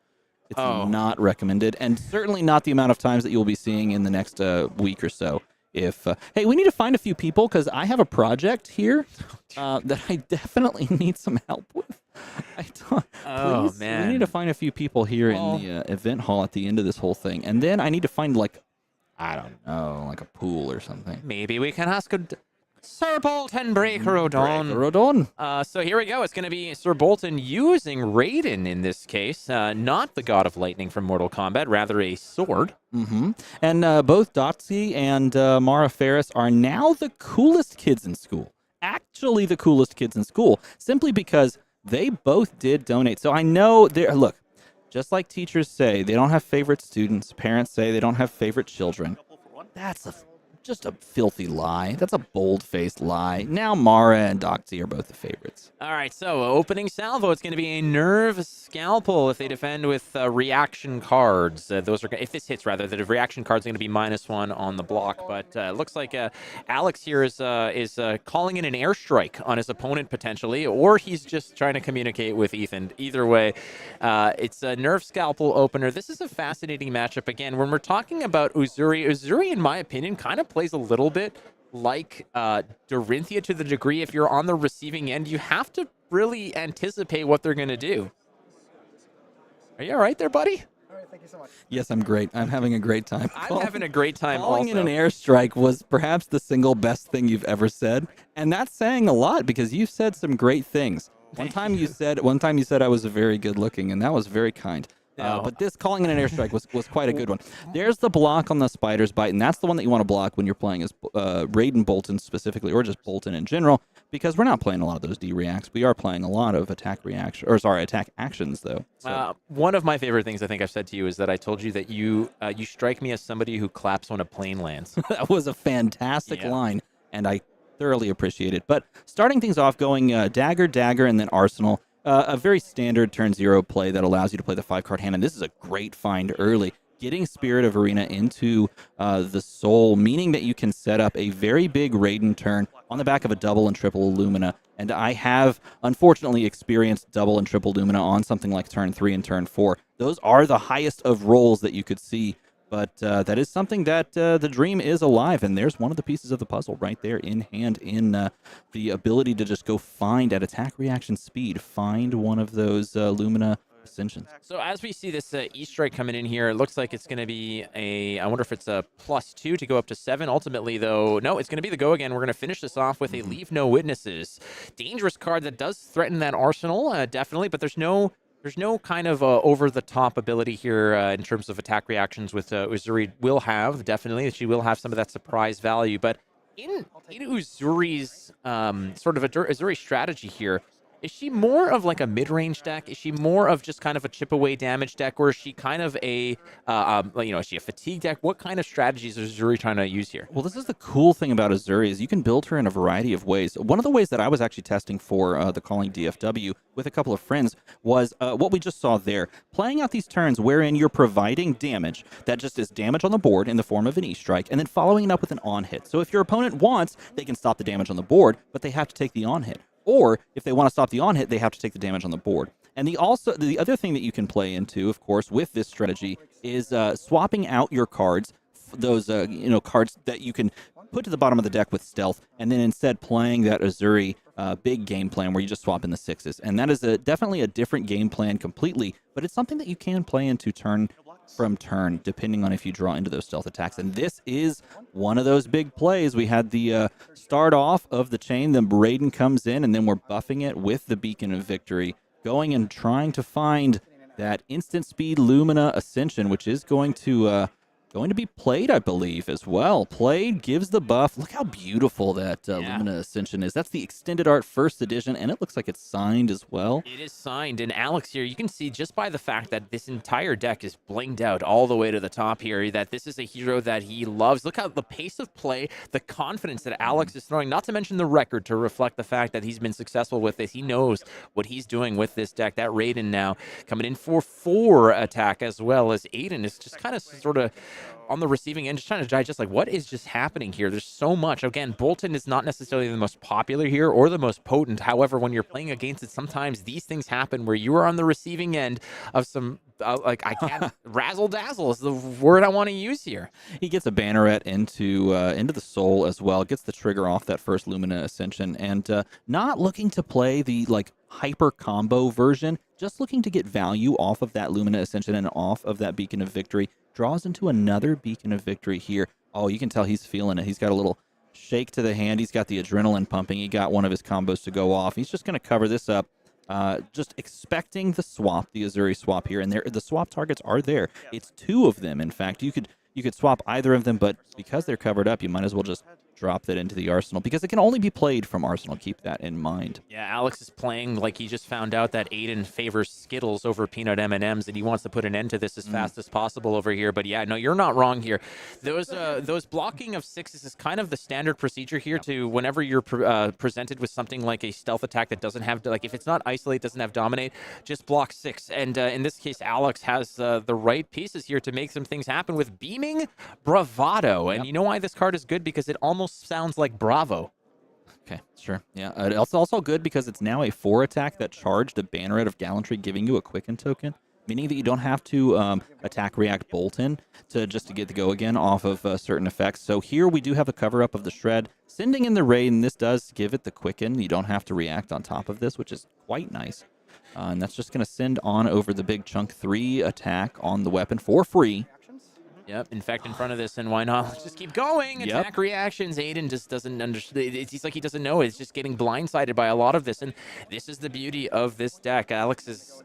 It's not recommended, and certainly not the amount of times that you'll be seeing in the next week or so. If hey, we need to find a few people because I have a project here that I definitely need some help with. Please, man. we need to find a few people here in the event hall at the end of this whole thing, and then I need to find I don't know, like a pool or something. Maybe we can ask Sir Boltyn Breaker-Odon. Breaker-Odon. So here we go. It's going to be Sir Boltyn using Raiden in this case, not the God of Lightning from Mortal Kombat, rather a sword. Mm-hmm. And both Dotsy and Mara Ferris are now the coolest kids in school. Actually, the coolest kids in school, simply because they both did donate. So I know look, just like teachers say they don't have favorite students, parents say they don't have favorite children. That's just a filthy lie. That's a bold-faced lie. Now Mara and Doxy are both the favorites. All right, so opening salvo, it's going to be a Nerve Scalpel if they defend with reaction cards. Those are, if this hits rather, the reaction cards are going to be -1 on the block. But it looks like Alex here is calling in an airstrike on his opponent potentially, or he's just trying to communicate with Ethan. Either way, it's a Nerve Scalpel opener. This is a fascinating matchup. Again, when we're talking about Uzuri, in my opinion, kind of plays a little bit like Dorinthia to the degree if you're on the receiving end, you have to really anticipate what they're going to do. Are you all right there, buddy? All right, thank you so much. Yes, I'm great. I'm having a great time. I'm having a great time Calling also. in an airstrike was perhaps the single best thing you've ever said, and that's saying a lot because you've said some great things. One time you said I was very good looking, and that was very kind. But this calling in an airstrike was quite a good one. There's the block on the Spider's Bite, and that's the one that you want to block when you're playing as Raiden Boltyn specifically, or just Boltyn in general, because we're not playing a lot of those D-reacts. We are playing a lot of attack actions, though. So. One of my favorite things I think I've said to you is that I told you that you strike me as somebody who claps when a plane lands. That was a fantastic line, and I thoroughly appreciate it. But starting things off, going Dagger, Dagger, and then Arsenal. A very standard turn 0 play that allows you to play the 5-card hand, and this is a great find early. Getting Spirit of Arena into the Soul, meaning that you can set up a very big Raiden turn on the back of a double and triple Illumina, and I have, unfortunately, experienced double and triple Illumina on something like turn 3 and turn 4. Those are the highest of rolls that you could see, but that is something that the dream is alive, and there's one of the pieces of the puzzle right there in hand in the ability to just go find at attack reaction speed, find one of those Lumina Ascensions. So as we see this E-Strike coming in here, it looks like it's going to be I wonder if it's a +2 to go up to 7. Ultimately, though, no, it's going to be the go again. We're going to finish this off with a Leave No Witnesses. Dangerous card that does threaten that arsenal, definitely, but there's no kind of over-the-top ability here in terms of attack reactions with Uzuri will have, definitely. She will have some of that surprise value. But in Uzuri's sort of Uzuri strategy here, is she more of like a mid-range deck? Is she more of just kind of a chip-away damage deck? Or is she kind of a, is she a fatigue deck? What kind of strategies is Uzuri trying to use here? Well, this is the cool thing about Uzuri is you can build her in a variety of ways. One of the ways that I was actually testing for the calling DFW with a couple of friends was what we just saw there. Playing out these turns wherein you're providing damage that just is damage on the board in the form of an E-Strike, and then following it up with an on-hit. So if your opponent wants, they can stop the damage on the board, but they have to take the on-hit. Or if they want to stop the on-hit, they have to take the damage on the board. And the other thing that you can play into, of course, with this strategy is swapping out your cards, those cards that you can put to the bottom of the deck with stealth, and then instead playing that Uzuri big game plan where you just swap in the 6s. And that is definitely a different game plan completely, but it's something that you can play into turn from turn, depending on if you draw into those stealth attacks. And this is one of those big plays. We had the start off of the chain, then Raiden comes in, and then we're buffing it with the Beacon of Victory, going and trying to find that instant speed Lumina Ascension, which is going to be played, I believe, as well. Played, gives the buff. Look how beautiful that Lumina Ascension is. That's the extended art first edition, and it looks like it's signed as well. It is signed, and Alex here, you can see just by the fact that this entire deck is blinged out all the way to the top here, that this is a hero that he loves. Look how the pace of play, the confidence that Alex is throwing, not to mention the record to reflect the fact that he's been successful with this. He knows what he's doing with this deck. That Raiden now coming in for 4 attack, as well as Aidan is just kind of sort of on the receiving end, just trying to digest, like, what is just happening here? There's so much. Again, Boltyn is not necessarily the most popular here or the most potent. However, when you're playing against it, sometimes these things happen where you are on the receiving end of some, like, I can't, razzle-dazzle is the word I want to use here. He gets a banneret into the soul as well, gets the trigger off that first Lumina Ascension, and not looking to play the, like, hyper combo version, just looking to get value off of that Lumina Ascension and off of that Beacon of Victory. Draws into another Beacon of Victory here. Oh, you can tell he's feeling it. He's got a little shake to the hand. He's got the adrenaline pumping. He got one of his combos to go off. He's just going to cover this up, just expecting the swap, the Uzuri swap here. And the swap targets are there. It's 2 of them, in fact. You could swap either of them, but because they're covered up, you might as well just drop that into the arsenal, because it can only be played from arsenal. Keep that in mind. Yeah, Alex is playing like he just found out that Aidan favors Skittles over peanut M&Ms, and he wants to put an end to this as fast as possible over here. But yeah, no, you're not wrong here. Those blocking of 6s is kind of the standard procedure here to whenever you're presented with something like a stealth attack that doesn't have, like, if it's not isolate, doesn't have dominate, just block 6. And in this case, Alex has the right pieces here to make some things happen with Beaming Bravado. And you know why this card is good? Because it almost sounds like Bravo. Okay, sure. Yeah, it's also good because it's now a 4 attack that charged a Banneret of Gallantry, giving you a Quicken token, meaning that you don't have to attack react Boltyn to get the go again off of certain effects. So here we do have a cover up of the Shred, sending in the raid, and this does give it the Quicken. You don't have to react on top of this, which is quite nice. And that's just going to send on over the big chunk 3 attack on the weapon for free. Yep, infect in front of this, and why not? Let's just keep going. Attack reactions. Aidan just doesn't understand. It's like he doesn't know. It's just getting blindsided by a lot of this, and this is the beauty of this deck. Alex is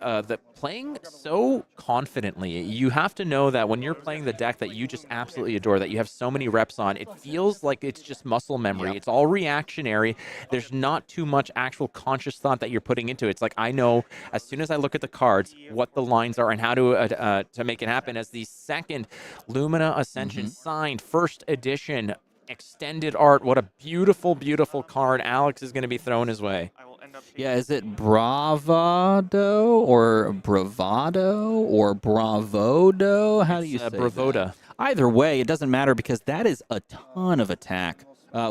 playing so confidently. You have to know that when you're playing the deck that you just absolutely adore, that you have so many reps on, it feels like it's just muscle memory. It's all reactionary. There's not too much actual conscious thought that you're putting into it. It's like, I know as soon as I look at the cards what the lines are and how to make it happen. As the second Lumina Ascension signed, first edition, extended art. What a beautiful, beautiful card Alex is going to be thrown his way. Yeah, is it Bravado or Bravado or Bravodo? How do you say Bravoda. that? Either way, it doesn't matter because that is a ton of attack.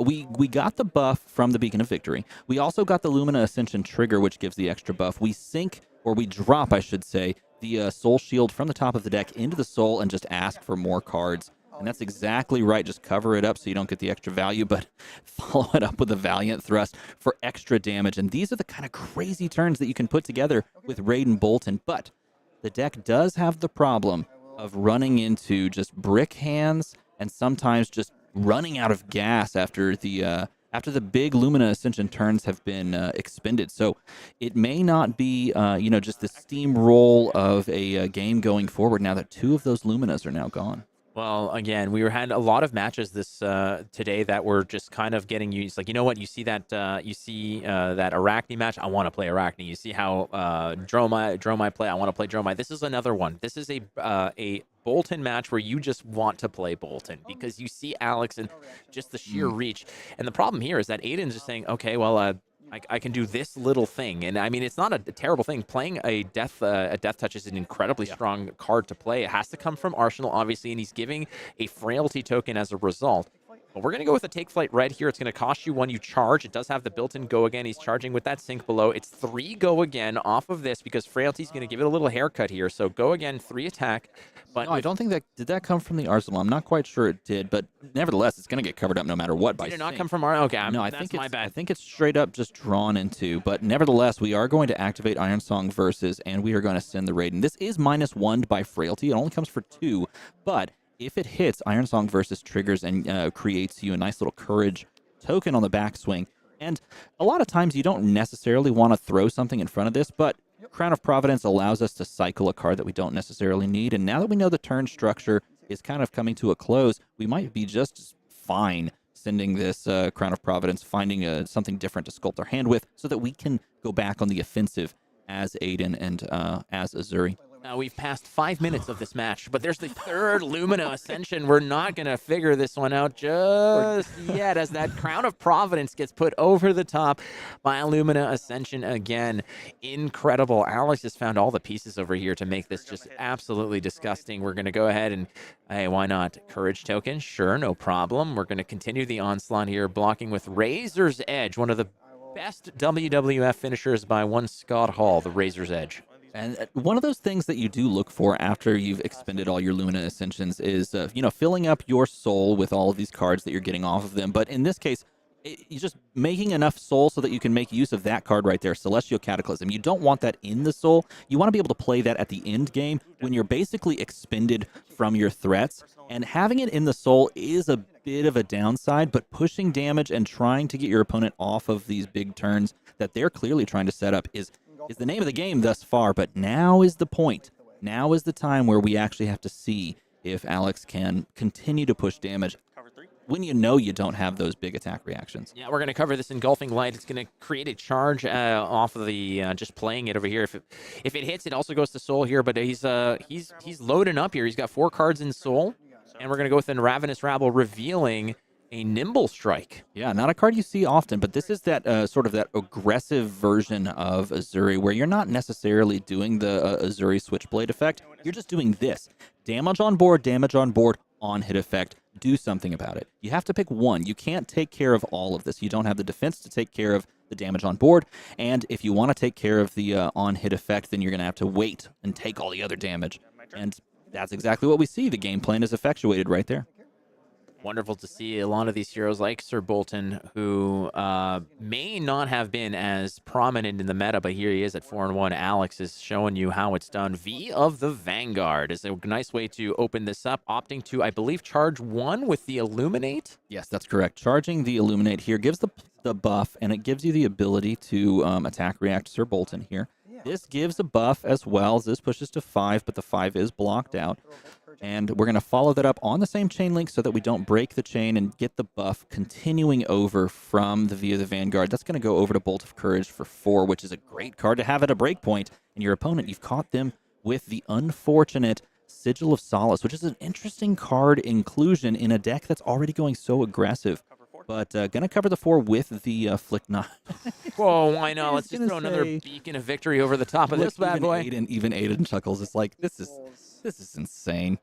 We got the buff from the Beacon of Victory. We also got the Lumina Ascension trigger, which gives the extra buff. We sink, or we drop, I should say, the Soul Shield from the top of the deck into the Soul and just ask for more cards. And that's exactly right. Just cover it up so you don't get the extra value, but follow it up with a Valiant Thrust for extra damage. And these are the kind of crazy turns that you can put together with Raiden Boltyn. But the deck does have the problem of running into just brick hands and sometimes just running out of gas after the big Lumina Ascension turns have been expended. So it may not be, just the steamroll of a game going forward now that 2 of those Luminas are now gone. Well, again, we had a lot of matches this today that were just kind of getting used. Like, you know what? You see that that Arakni match. I want to play Arakni. You see how Dromai play. I want to play Dromai. This is another one. This is a Boltyn match where you just want to play Boltyn because you see Alex and just the sheer reach. And the problem here is that Aidan's just saying, okay, well, I can do this little thing. And I mean, it's not a terrible thing. Playing a death touch is an incredibly strong card to play. It has to come from Arsenal, obviously, and he's giving a frailty token as a result. But we're going to go with a Take Flight Red here. It's going to cost you 1 you charge. It does have the built-in go again. He's charging with that sync below. It's 3 go again off of this because Frailty's going to give it a little haircut here. So go again, 3 attack. But no, I don't think that did that come from the arsenal. I'm not quite sure it did, but nevertheless, it's going to get covered up no matter what. Did it not come from our? Okay, no, that's my bad. I think it's straight up just drawn into. But nevertheless, we are going to activate Iron Song Versus, and we are going to send the raid. And this is -1 by Frailty. It only comes for 2, but if it hits, Iron Song Versus triggers and creates you a nice little courage token on the backswing. And a lot of times you don't necessarily want to throw something in front of this, but Crown of Providence allows us to cycle a card that we don't necessarily need. And now that we know the turn structure is kind of coming to a close, we might be just fine sending this Crown of Providence, finding something different to sculpt our hand with so that we can go back on the offensive as Aidan and as Uzuri. Now, we've passed 5 minutes of this match, but there's the 3rd Lumina Ascension. We're not going to figure this one out just yet as that Crown of Providence gets put over the top by Lumina Ascension again. Incredible. Alex has found all the pieces over here to make this just absolutely disgusting. We're going to go ahead and, hey, why not? Courage token? Sure, no problem. We're going to continue the onslaught here, blocking with Razor's Edge, one of the best WWF finishers by one Scott Hall, the Razor's Edge. And one of those things that you do look for after you've expended all your Lumina Ascensions is, filling up your soul with all of these cards that you're getting off of them. But in this case, you're just making enough soul so that you can make use of that card right there, Celestial Cataclysm. You don't want that in the soul. You want to be able to play that at the end game when you're basically expended from your threats. And having it in the soul is a bit of a downside, but pushing damage and trying to get your opponent off of these big turns that they're clearly trying to set up is the name of the game thus far, but now is the point. Now is the time where we actually have to see if Alex can continue to push damage when you know you don't have those big attack reactions. Yeah, we're going to cover this Engulfing Light. It's going to create a charge off of the just playing it over here. If it hits, it also goes to Soul here, but he's loading up here. He's got 4 cards in Soul, and we're going to go with a Ravenous Rabble, revealing a Nimble Strike. Yeah, not a card you see often, but this is that sort of that aggressive version of Uzuri where you're not necessarily doing the Uzuri Switchblade effect. You're just doing this. Damage on board, on hit effect. Do something about it. You have to pick one. You can't take care of all of this. You don't have the defense to take care of the damage on board, and if you want to take care of the on hit effect, then you're going to have to wait and take all the other damage. And that's exactly what we see. The game plan is effectuated right there. Wonderful to see a lot of these heroes like Sir Boltyn, who may not have been as prominent in the meta, but here he is at 4-1. Alex is showing you how it's done. V of the Vanguard is a nice way to open this up, opting to, I believe, charge 1 with the Illuminate. Yes, that's correct. Charging the Illuminate here gives the buff, and it gives you the ability to attack react Sir Boltyn here. This gives a buff as well as this pushes to 5, but the 5 is blocked out. And we're going to follow that up on the same chain link so that we don't break the chain and get the buff continuing over from the V of the Vanguard. That's going to go over to Bolt of Courage for 4, which is a great card to have at a breakpoint. And your opponent, you've caught them with the unfortunate Sigil of Solace, which is an interesting card inclusion in a deck that's already going so aggressive. But going to cover the 4 with the Flick Knot. Whoa, why not? Let's just throw another beacon of victory over the top of this bad boy. Even Aidan chuckles. It's like, this is insane.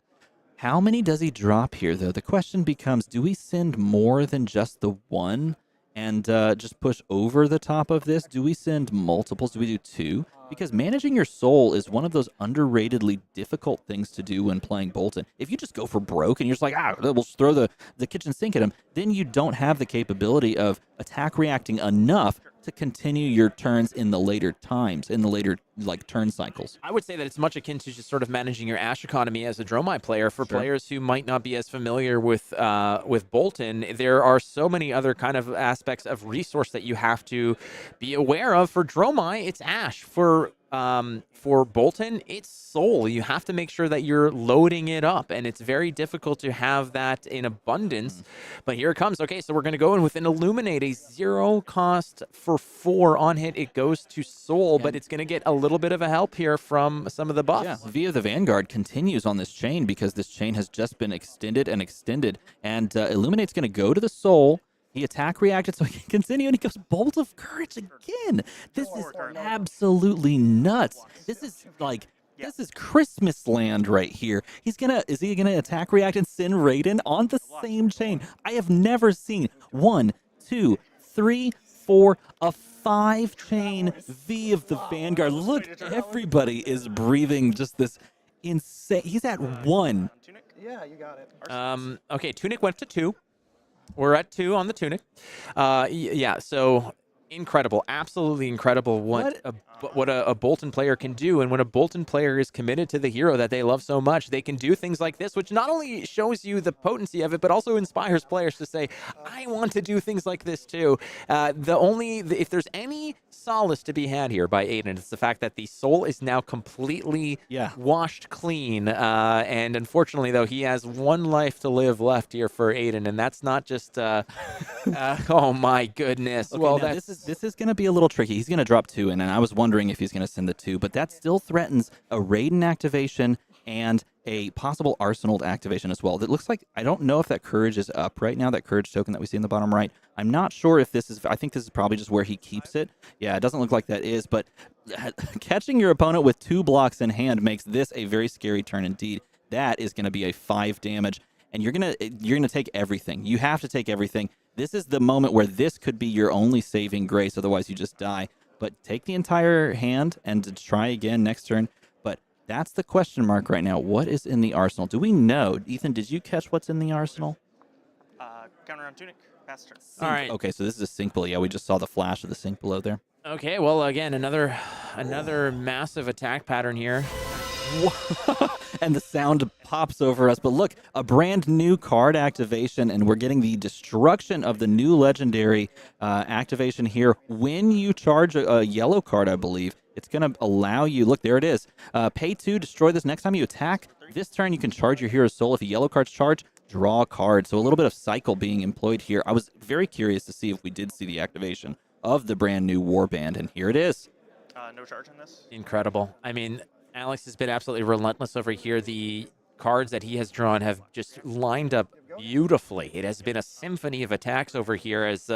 How many does he drop here, though? The question becomes, do we send more than just the 1 and just push over the top of this? Do we send multiples? Do we do 2? Because managing your soul is one of those underratedly difficult things to do when playing Boltyn. If you just go for broke and you're just like, we'll just throw the kitchen sink at him, then you don't have the capability of attack reacting enough to continue your turns in the later times, in the later turn cycles. I would say that it's much akin to just sort of managing your Ash economy as a Dromai player. For players who might not be as familiar with Boltyn, there are so many other kind of aspects of resource that you have to be aware of. For Dromai, it's Ash. For Boltyn, it's Soul. You have to make sure that you're loading it up, and it's very difficult to have that in abundance. But here it comes. Okay, so we're going to go in with an Illuminate, a 0 cost for 4 on hit. It goes to Soul, but it's going to get a little bit of a help here from some of the buffs. Yeah, Via the Vanguard continues on this chain because this chain has just been extended, and Illuminate's going to go to the Soul. He attack reacted so he can continue, and he goes Bolt of Courage again. This is absolutely nuts. This is like This is Christmas land right here. Is he gonna attack, react, and send Raiden on the same chain? I have never seen 1, 2, 3, 4, a 5-chain V of the Vanguard. Look, everybody is breathing just this insane. He's at 1. Yeah, you got it. Okay, Tunic went to 2. We're at 2 on the Tunic. Yeah, so incredible, absolutely incredible what a Boltyn player can do. And when a Boltyn player is committed to the hero that they love so much, they can do things like this, which not only shows you the potency of it, but also inspires players to say, I want to do things like this too. If there's any solace to be had here by Aidan, it's the fact that the soul is now completely washed clean. And unfortunately, though, he has 1 life to live left here for Aidan, and that's not just oh my goodness. Okay, well, this is going to be a little tricky. He's going to drop 2 in, and I was wondering if he's going to send the 2, but that still threatens a Raiden activation and a possible Arsenal activation as well. That looks like, I don't know if that courage is up right now, that courage token that we see in the bottom right. I'm not sure if this is, I think this is probably just where he keeps it. Yeah, it doesn't look like that is, but catching your opponent with 2 blocks in hand makes this a very scary turn indeed. That is going to be a 5 damage, and you're gonna take everything. You have to take everything. This is the moment where this could be your only saving grace, otherwise you just die. But take the entire hand and try again next turn. But that's the question mark right now. What is in the arsenal? Do we know? Ethan, did you catch what's in the arsenal? Counter on Tunic, faster. all right. Okay, so this is a sink below. Yeah, we just saw the flash of the sink below there. Okay, well, again, another massive attack pattern here. And the sound pops over us. But look, a brand new card activation, and we're getting the destruction of the new legendary activation here. When you charge a yellow card, I believe, it's going to allow you, look, there it is. Pay 2, destroy this. Next time you attack, this turn you can charge your hero's soul. If a yellow card's charged, draw a card. So a little bit of cycle being employed here. I was very curious to see if we did see the activation of the brand new warband, and here it is. No charge on this. Incredible. I mean, Alex has been absolutely relentless over here. The cards that he has drawn have just lined up beautifully. It has been a symphony of attacks over here, as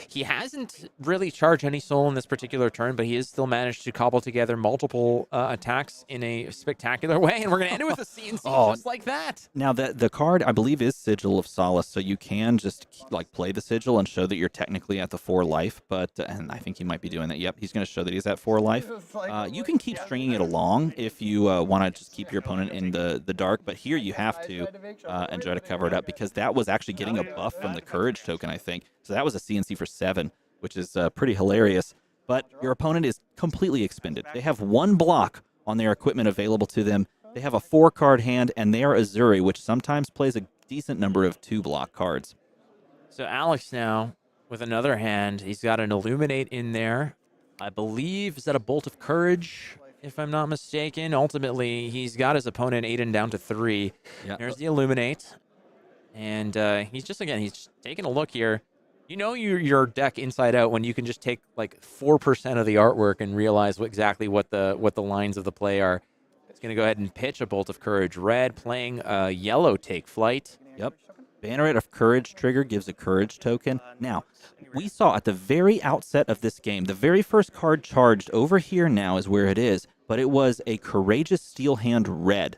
he hasn't really charged any soul in this particular turn, but he has still managed to cobble together multiple attacks in a spectacular way, and we're going to end it with a CNC just like that. Now, the card, I believe, is Sigil of Solace, so you can just play the Sigil and show that you're technically at the 4 life, but, and I think he might be doing that. Yep, he's going to show that he's at 4 life. You can keep stringing it along if you want to just keep your opponent in the dark, but here you have to and try to cover it up, because that was actually getting a buff from the courage token, I think. So that was a CNC for 7, which is pretty hilarious. But your opponent is completely expended. They have 1 block on their equipment available to them. They have a 4-card hand, and they are Uzuri, which sometimes plays a decent number of 2-block cards. So Alex now with another hand. He's got an Illuminate in there. I believe, is that a Bolt of Courage, if I'm not mistaken? Ultimately, he's got his opponent Aidan down to 3. Yep. There's the Illuminate. And he's just taking a look here. You know your deck inside out when you can just take like 4% of the artwork and realize exactly what the lines of the play are. It's going to go ahead and pitch a Bolt of Courage red, playing yellow Take Flight. Yep. Banneret of Courage trigger gives a Courage token. Now, we saw at the very outset of this game, the very first card charged over here now is where it is, but it was a Courageous Steel Hand red.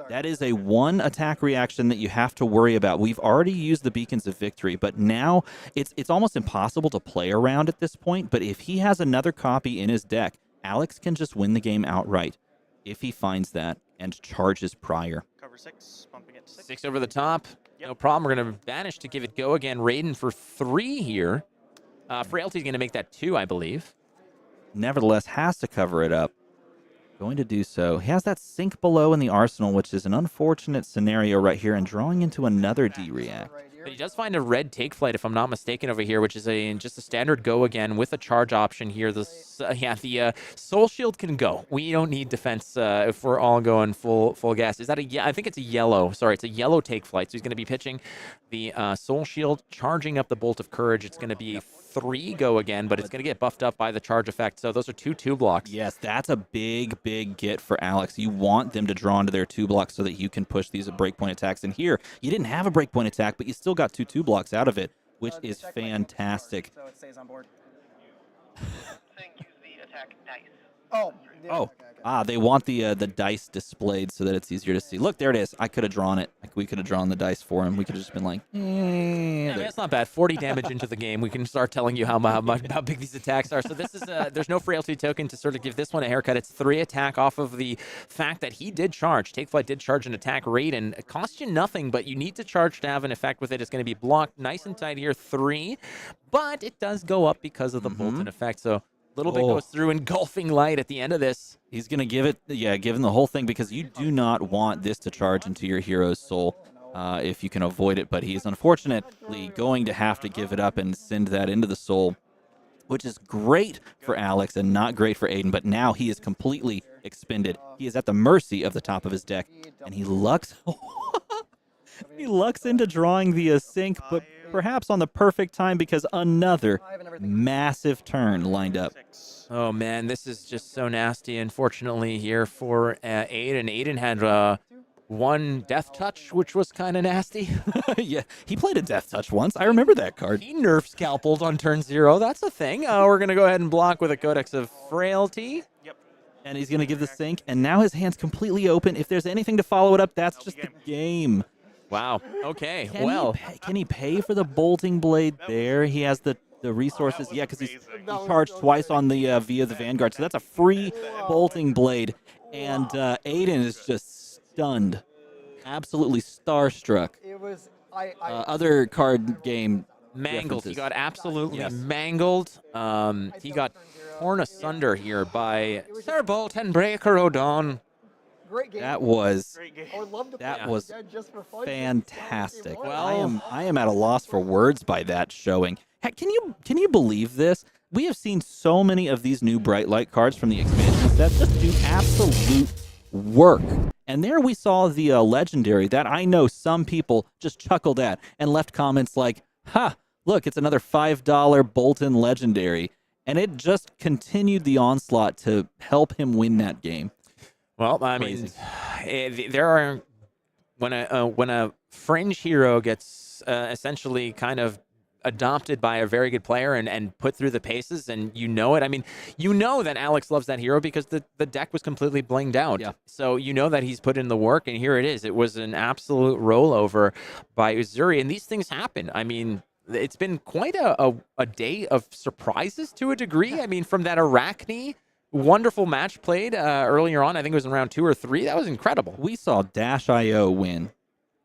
That is a 1 attack reaction that you have to worry about. We've already used the Beacons of Victory, but now it's almost impossible to play around at this point. But if he has another copy in his deck, Alex can just win the game outright if he finds that and charges prior. Cover 6, bumping it to 6. 6 over the top. Yep. No problem. We're going to vanish to give it go again. Raiden for 3 here. Frailty's going to make that 2, I believe. Nevertheless, has to cover it up. Going to do so. He has that sink below in the arsenal, which is an unfortunate scenario right here, and drawing into another D-react. But he does find a red Take Flight, if I'm not mistaken, over here, which is just a standard go again with a charge option here. The Soul Shield can go. We don't need defense if we're all going full gas. Is that I think it's a yellow. Sorry, it's a yellow Take Flight. So he's going to be pitching the Soul Shield, charging up the Bolt of Courage. It's going to be 3 go again, but it's going to get buffed up by the charge effect. So those are 2 blocks. Yes, that's a big get for Alex. You want them to draw into their 2 blocks so that you can push these breakpoint attacks. And here, you didn't have a breakpoint attack, but you still got 2 blocks out of it, which is fantastic. So it stays on board. Oh. Yeah, Oh. okay. They want the dice displayed so that it's easier to see. Look, there it is. I could have drawn it. Like, we could have drawn the dice for him. We could have just been like, Yeah, that's not bad. 40 damage into the game. We can start telling you how big these attacks are. So this is there's no frailty token to sort of give this one a haircut. It's 3 attack off of the fact that he did charge. Take Flight did charge an attack rate, and it costs you nothing, but you need to charge to have an effect with it. It's going to be blocked nice and tight here, 3, but it does go up because of the Boltyn effect. So little bit goes through engulfing light at the end of this. he's going to give it, give him the whole thing, because you do not want this to charge into your hero's soul if you can avoid it. But he's unfortunately going to have to give it up and send that into the soul, which is great for Alex and not great for Aidan. But now he is completely expended. He is at the mercy of the top of his deck, and he lucks. He lucks into drawing the sync, but perhaps on the perfect time, because another massive turn lined up. Oh, man, this is just so nasty, unfortunately, here for Aidan. Aidan had one death touch, which was kind of nasty. Yeah, he played a death touch once. I remember that card. He nerfed Scalpeled on turn 0. That's a thing. We're going to go ahead and block with a Codex of Frailty. And he's going to give the sync, and now his hand's completely open. If there's anything to follow it up, that's just the game. Wow. Okay. Can he pay for the bolting blade there? He has the resources. Yeah, because he charged twice on the via the Vanguard. So that's a free bolting blade. And Aidan is just stunned. Absolutely starstruck. It was Other card game mangled. references. He got absolutely mangled. He got torn asunder here by Sir Boltyn Breaker O'Dawn. great game. That was I would love to that play was that just for fun. fantastic. Well, I am at a loss for words by that showing. Heck, can you believe this? We have seen so many of these new Bright Light cards from the expansion set just do absolute work. And there we saw the legendary that I know some people just chuckled at and left comments like, "Ha, look, it's another $5 Boltyn legendary." And it just continued the onslaught to help him win that game. Well, I mean, there are when a fringe hero gets essentially kind of adopted by a very good player and put through the paces, and you know it. I mean, you know that Alex loves that hero because the deck was completely blinged out. Yeah. So you know that he's put in the work, and here it is. It was an absolute rollover by Uzuri, and these things happen. I mean, it's been quite a day of surprises to a degree. I mean, from that Arakni wonderful match played earlier on, I think it was in round 2 or 3. That was incredible. We saw Dash.io win.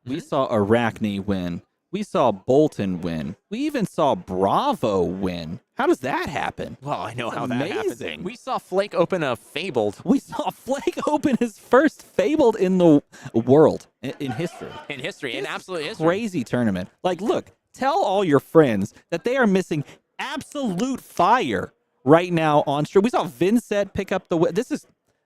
We saw Arakni win. We saw Boltyn win. We even saw Bravo win. How does that happen? Well, I know how amazing. that happened. We saw Flake open a Fabled. We saw Flake open his first Fabled in the world, in history. In history, in absolute history. Crazy tournament. Like, look, tell all your friends that they are missing absolute fire right now on stream. We saw Vynnset pick up the win.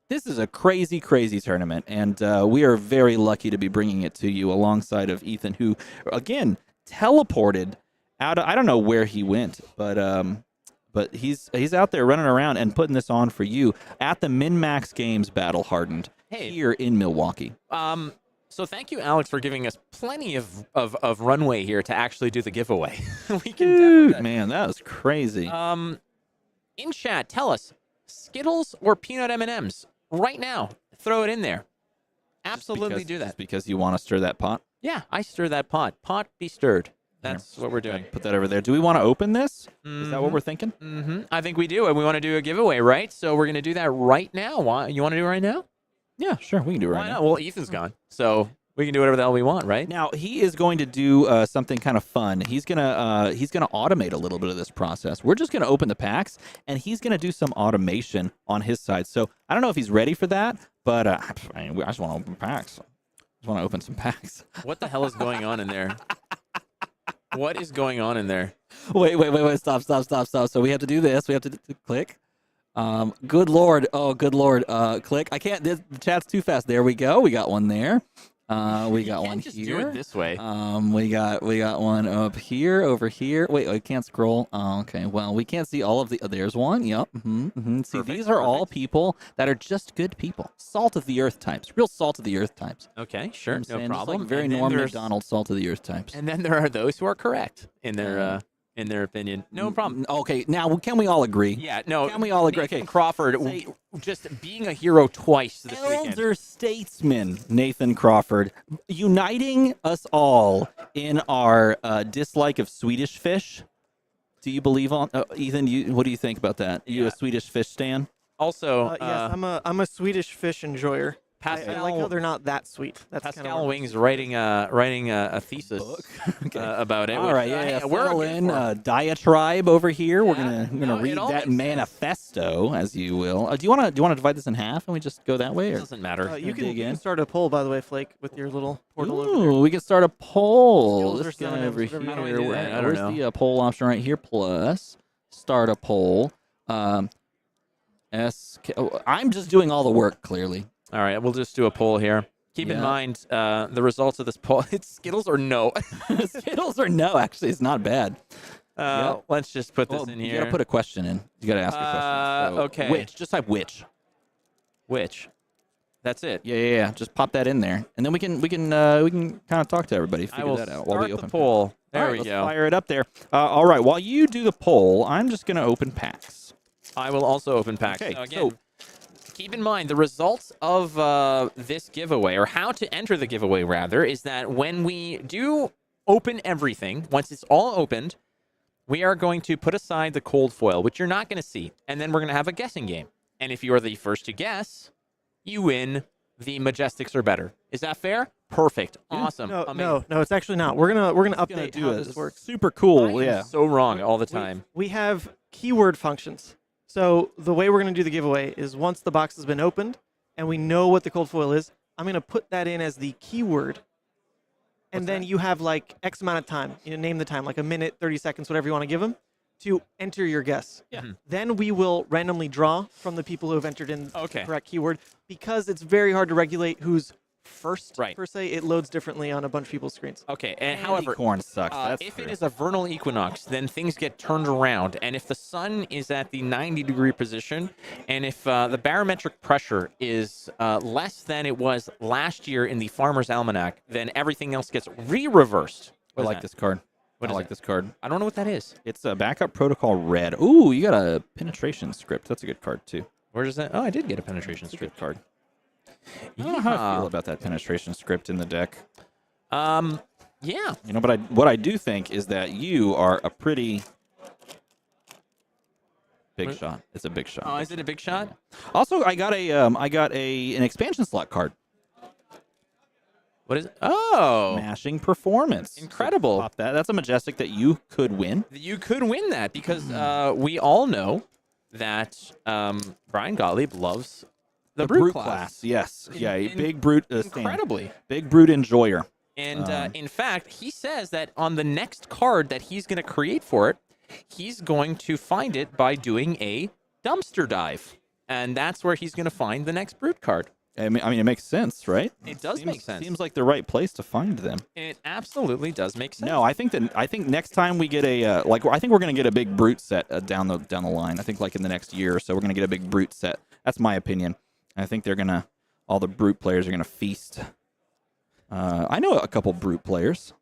This is a crazy, crazy tournament, and we are very lucky to be bringing it to you alongside of Ethan, who, again, teleported out. I don't know where he went, but he's out there running around and putting this on for you at the MinMaxGames Battle Hardened here in Milwaukee. So thank you, Alex, for giving us plenty of runway here to actually do the giveaway. We can Dude, man, that was crazy. In chat, tell us, Skittles or peanut M&Ms? Right now, throw it in there. Absolutely do that. Just because you want to stir that pot? Yeah, I stir that pot. Pot be stirred. That's what we're doing. Put that over there. Do we want to open this? Is that what we're thinking? Mm-hmm. I think we do, and we want to do a giveaway, right? So we're going to do that right now. You want to do it right now? Yeah, sure. We can do it right Why now. not? Well, Ethan's gone, so we can do whatever the hell we want, right? Now he is going to do something kind of fun. He's gonna automate a little bit of this process. We're just gonna open the packs, and he's gonna do some automation on his side. So I don't know if he's ready for that, but I just want to open packs. I just want to open some packs. What the hell is going on in there? What is going on in there? Wait! Stop! So we have to do this. We have to click. Good lord! Oh, good lord! Click. I can't. The chat's too fast. There we go. We got one there. We got one just here. do it this way. We got one up here, over here. Wait, I can't scroll. Oh, okay. Well, we can't see all of the. There's one. Yep. See, these are all people that are just good people. Salt of the earth types. Real salt of the earth types. Okay, sure, no Just problem. like very And then Norm there's- Macdonald salt of the earth types. And then there are those who are correct in their in their opinion. No problem. Okay, now can we all agree? Yeah, no. Can we all agree? Nathan Okay. Crawford just being a hero twice this weekend. Elder statesman Nathan Crawford uniting us all in our dislike of Swedish fish. Do you believe on Ethan? What do you think about that? You a Swedish fish stan? Also, yes, I'm a Swedish fish enjoyer. I like how they're not that sweet. That's Pascal Wings writing a thesis about it. All right, we're in diatribe over here. We're gonna read that manifesto, as you will. Do you want to divide this in half and we just go that way? Or? It doesn't matter. You can start a poll, by the way, Flake, with your little portal over there. We can start a poll. Skills This guy over here. How do we do that? I don't Where's know. the poll option right here? Plus, start a poll. I'm just doing all the work, clearly. All right, we'll just do a poll here. Keep in mind the results of this poll. It's Skittles or no? Skittles or no? Actually, it's not bad. Let's just put this in here. You gotta put a question in. You gotta ask a question. So, okay. Which? Just type which. Which? That's it. Yeah. Just pop that in there, and then we can kind of talk to everybody. Figure that out while we open the poll. There we let's go. Fire it up there. All right. While you do the poll, I'm just gonna open packs. I will also open packs. Okay. So again, keep in mind the results of this giveaway, or how to enter the giveaway rather, is that when we do open everything, once it's all opened, we are going to put aside the cold foil, which you're not going to see, and then we're going to have a guessing game. And if you are the first to guess, you win the Majestics or better. Is that fair? Perfect. Awesome. No, it's actually not. We're gonna update how this works. Super cool. I am so wrong all the time. We have keyword functions. So the way we're going to do the giveaway is once the box has been opened and we know what the cold foil is, I'm going to put that in as the keyword. And then you have like X amount of time. Name the time, like a minute, 30 seconds, whatever you want to give them, to enter your guess. Yeah. Then we will randomly draw from the people who have entered in the correct keyword. Because it's very hard to regulate who's first, per se, it loads differently on a bunch of people's screens. Okay, and however, corn sucks. If it is a vernal equinox, then things get turned around. And if the sun is at the 90-degree position, and if the barometric pressure is less than it was last year in the Farmer's Almanac, then everything else gets reversed. I like this card. What I is like it? this card. I don't know what that is. It's a backup protocol red. Ooh, you got a penetration script. That's a good card too. Where does that? Oh, I did get a penetration script card. I don't know how I feel about that penetration script in the deck. Yeah. But what I do think is that you are a pretty big shot. It's a big shot. Oh, is it a big shot? Also, I got an expansion slot card. What is it? Oh, Mashing Performance. Incredible. So pop that. That's a Majestic that you could win. You could win that because we all know that Brian Gottlieb loves the brute class. Yes. Big brute. Incredibly. Big brute enjoyer. And in fact, he says that on the next card that he's going to create for it, he's going to find it by doing a dumpster dive. And that's where he's going to find the next brute card. I mean, it makes sense, right? It does make sense. Seems like the right place to find them. It absolutely does make sense. No, I think next time we get I think we're gonna get a big brute set down the line. I think like in the next year or so we're gonna get a big brute set. That's my opinion. I think all the brute players are gonna feast. I know a couple brute players.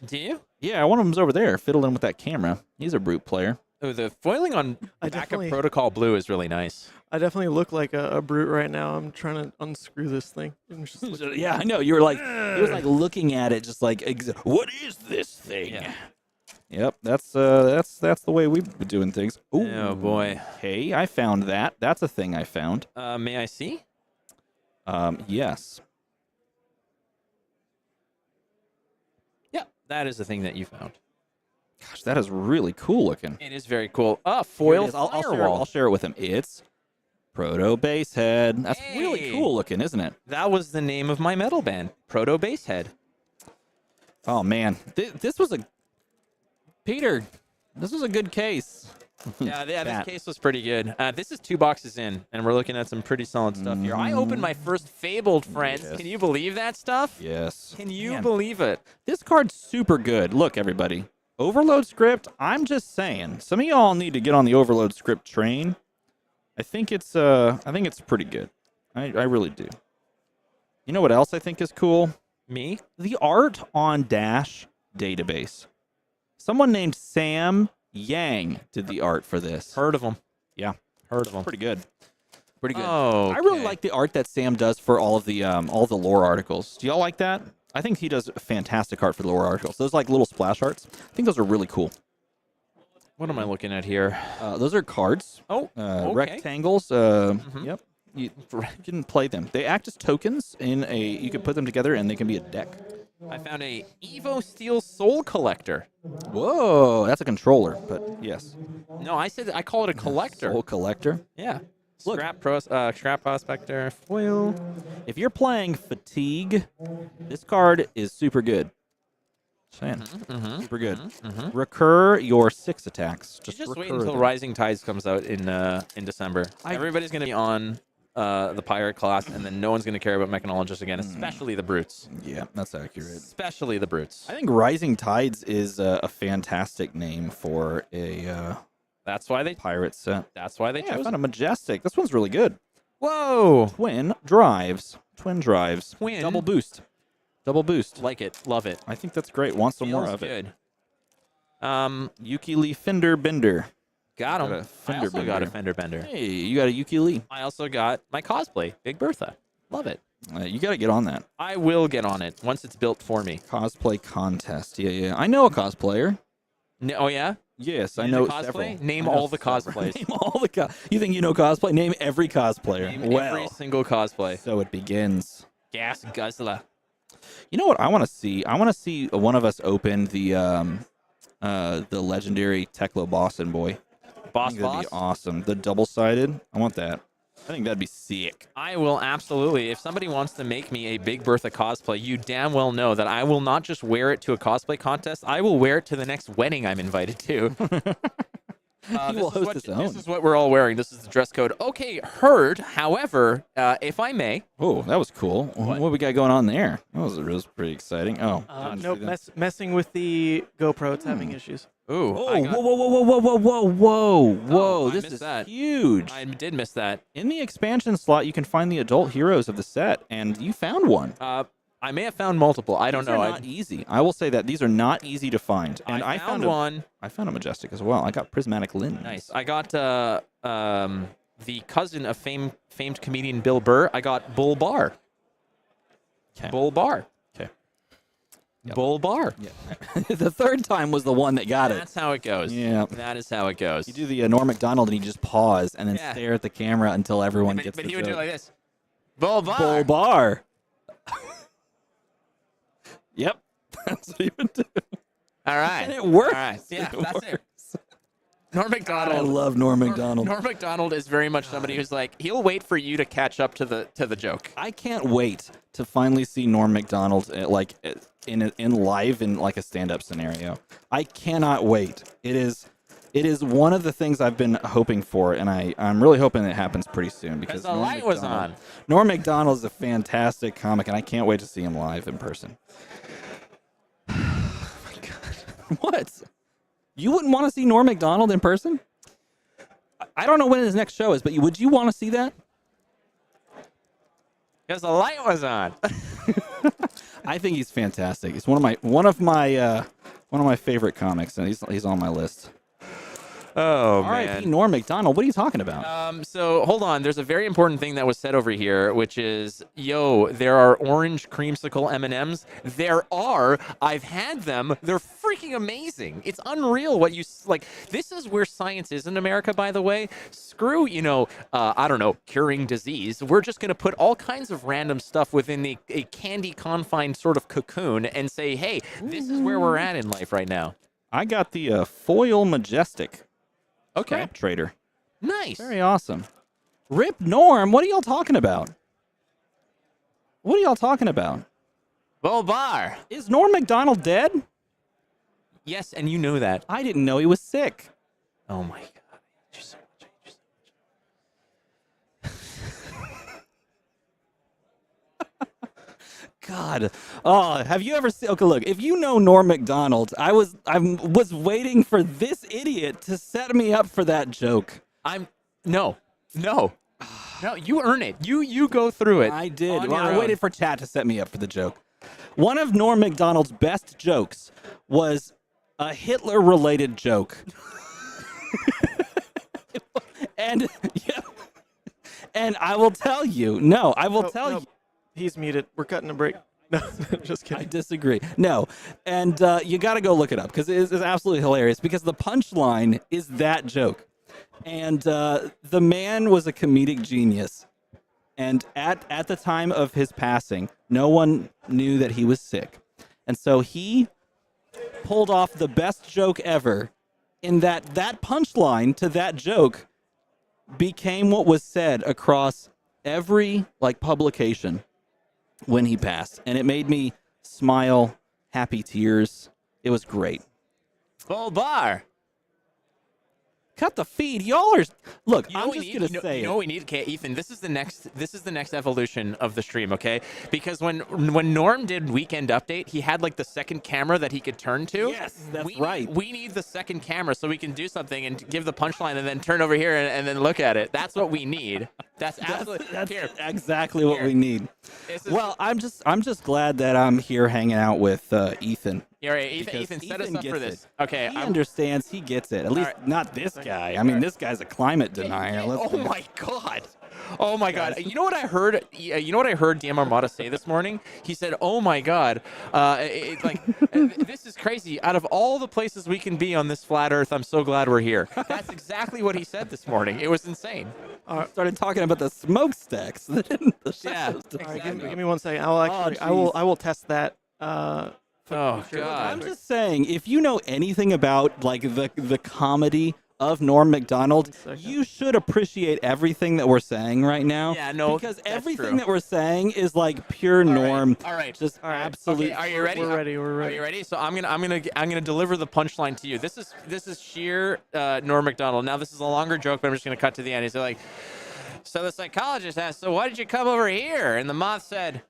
Do you? Yeah, one of them's over there fiddling with that camera. He's a brute player. Oh, the foiling on backup protocol blue is really nice. I definitely look like a brute right now. I'm trying to unscrew this thing. Yeah, I know. You were like, he was like looking at it, just like, what is this thing? Yeah. Yep, that's the way we've been doing things. Ooh, oh boy. Hey, I found that. That's a thing I found. May I see? Yes. Yeah, that is the thing that you found. Gosh, that is really cool looking. It is very cool. Foil I'll share it with him. It's Proto Basehead. That's really cool looking, isn't it? That was the name of my metal band, Proto Basehead. Oh man, this was Peter. This was a good case. Yeah, this case was pretty good. This is 2 boxes in, and we're looking at some pretty solid stuff here. I opened my first Fabled, friends. Yes. Can you believe that stuff? Yes. Can you believe it? This card's super good. Look, everybody. Overload script, I'm just saying. Some of y'all need to get on the overload script train. I think it's pretty good. I really do. You know what else I think is cool? Me? The art on Dash database. Someone named Sam Yang did the art for this. Heard of them. Yeah. Heard of them. Pretty good. Pretty good. Oh, I really like the art that Sam does for all the lore articles. Do y'all like that? I think he does fantastic art for the lore articles. Those like little splash arts. I think those are really cool. What am I looking at here? Those are cards. Oh, okay. Rectangles. Yep. You can play them. They act as tokens in a. You can put them together and they can be a deck. I found a Evo Steel Soul Collector. Whoa, that's a controller, but yes. No, I call it a collector. Soul collector. Yeah. Look. Scrap Prospector foil. If you're playing Fatigue, this card is super good. Saying. Super good. Recur your 6 attacks. Just recur wait until them. Rising Tides comes out in December. Everybody's going to be on the pirate class, and then no one's going to care about mechanologists again, especially the brutes. Yeah, that's accurate. Especially the brutes. I think Rising Tides is a fantastic name for a That's why they pirate set. That's why they I chose found it. a Majestic. This one's really good. Whoa! Twin drives. Twin drives. Twin. Double boost. Double boost. Like it. Love it. I think that's great. Want some more Feels of it. good. Ukulele Fender Bender. Got him. Got a I fender also got a bender. fender bender. Hey, you got a ukulele. I also got my cosplay, Big Bertha. Love it. You got to get on that. I will get on it once it's built for me. Cosplay contest. Yeah. I know a cosplayer. Oh, yeah? Yes, I You know cosplay? several. Name I know all the several. cosplays. Name all the You think you know cosplay? Name every cosplayer. Name every single cosplay. So it begins. Gas guzzler. You know what I want to see? I want to see one of us open the legendary Teklo Boston boy. I think that'd be awesome. The double-sided. I want that. I think that'd be sick. I will absolutely. If somebody wants to make me a Big Bertha cosplay, you damn well know that I will not just wear it to a cosplay contest. I will wear it to the next wedding I'm invited to. He will host his own. This is what we're all wearing. This is the dress code. Okay, heard. However, if I may. Oh, that was cool. What we got going on there? That was pretty exciting. Oh, Nope, messing with the GoPro. It's having issues. Ooh. Whoa. This is huge. I did miss that. In the expansion slot, you can find the adult heroes of the set, and you found one. I may have found multiple. I don't know. These are not easy. I will say that these are not easy to find. And I found one. I found a Majestic as well. I got Prismatic Lens. Nice. I got the cousin of famed comedian Bill Burr. I got Bull Bar. Okay. Bull Bar. Okay. Yep. Bull Bar. Yeah. The third time was the one that got it. That's how it goes. Yeah. That is how it goes. You do the Norm Macdonald and you just pause and then stare at the camera until everyone gets But the he would do joke. it like this. Bull Bar. Bull Bar. Yep. That's what he would do. All right. And it works. All right. Yeah, It that's works. it. Norm Macdonald. I love Norm Macdonald. Norm Macdonald is very much somebody who's like, he'll wait for you to catch up to the joke. I can't wait to finally see Norm Macdonald in live in like a stand-up scenario. I cannot wait. It is one of the things I've been hoping for, and I'm really hoping it happens pretty soon because the light was on. Norm Macdonald is a fantastic comic, and I can't wait to see him live in person. Oh my God. What? You wouldn't want to see Norm Macdonald in person? I don't know when his next show is, but would you want to see that? Because the light was on. I think he's fantastic. He's one of my favorite comics, and he's on my list. Oh, R.I.P. Norm Macdonald. What are you talking about? So hold on. There's a very important thing that was said over here, which is, there are orange creamsicle M&Ms. There are. I've had them. They're freaking amazing. It's unreal what you like. This is where science is in America, by the way. Screw, I don't know, curing disease. We're just going to put all kinds of random stuff within a candy confined sort of cocoon and say, hey, this is where we're at in life right now. I got the foil Majestic. Okay. Scrap Trader. Nice. Very awesome. Rip Norm, what are y'all talking about? What are y'all talking about? Bull Bar. Is Norm Macdonald dead? Yes, and you know that. I didn't know he was sick. Oh my God. I hate you so much. God. Oh, have you ever seen? Okay, look. If you know Norm Macdonald, I was waiting for this idiot to set me up for that joke. No. You earn it. You go through it. I did. On Well, your I own. waited for chat to set me up for the joke. One of Norm Macdonald's best jokes was a Hitler-related joke. And yeah, and I will tell you, no, I will tell you. He's muted. We're cutting a break. No, just kidding. I disagree. No, and you got to go look it up because it is absolutely hilarious. Because the punchline is that joke, and the man was a comedic genius. And at the time of his passing, no one knew that he was sick, and so he pulled off the best joke ever. In that punchline to that joke became what was said across every publication when he passed, and it made me smile, happy tears. It was great. Full bar. Cut the feed, y'all are. Look, You know I'm what just we gonna need? say You know what we need? Okay, Ethan, this is the next evolution of the stream, okay? Because when Norm did Weekend Update, he had the second camera that he could turn to. Yes, that's right. We need the second camera so we can do something and give the punchline and then turn over here and then look at it. That's what we need. That's absolutely That's here. exactly what we need. This is- Well, I'm just glad that I'm here hanging out with Ethan. Yeah, right. because Ethan, set us Ethan up for gets this. it. Okay, He understands. He gets it. At least not this guy. I mean, this guy's a climate denier. Oh my god. Oh my god. You know what I heard? You know what I heard DM Armada say this morning? He said, "Oh my god, this is crazy. Out of all the places we can be on this flat Earth, I'm so glad we're here." That's exactly what he said this morning. It was insane. Started talking about the smokestacks. Yeah. All right, give me 1 second. I will test that. Oh I'm god. just saying, if you know anything about the comedy of Norm Macdonald, you should appreciate everything that we're saying right now. Yeah, no, because that's everything true. that we're saying is pure Norm. All right. Just absolute. Okay, are you ready? We're ready. Are you ready? So I'm gonna deliver the punchline to you. This is sheer Norm Macdonald. Now this is a longer joke, but I'm just gonna cut to the end. He's like, so the psychologist asked, "So why did you come over here?" And the moth said,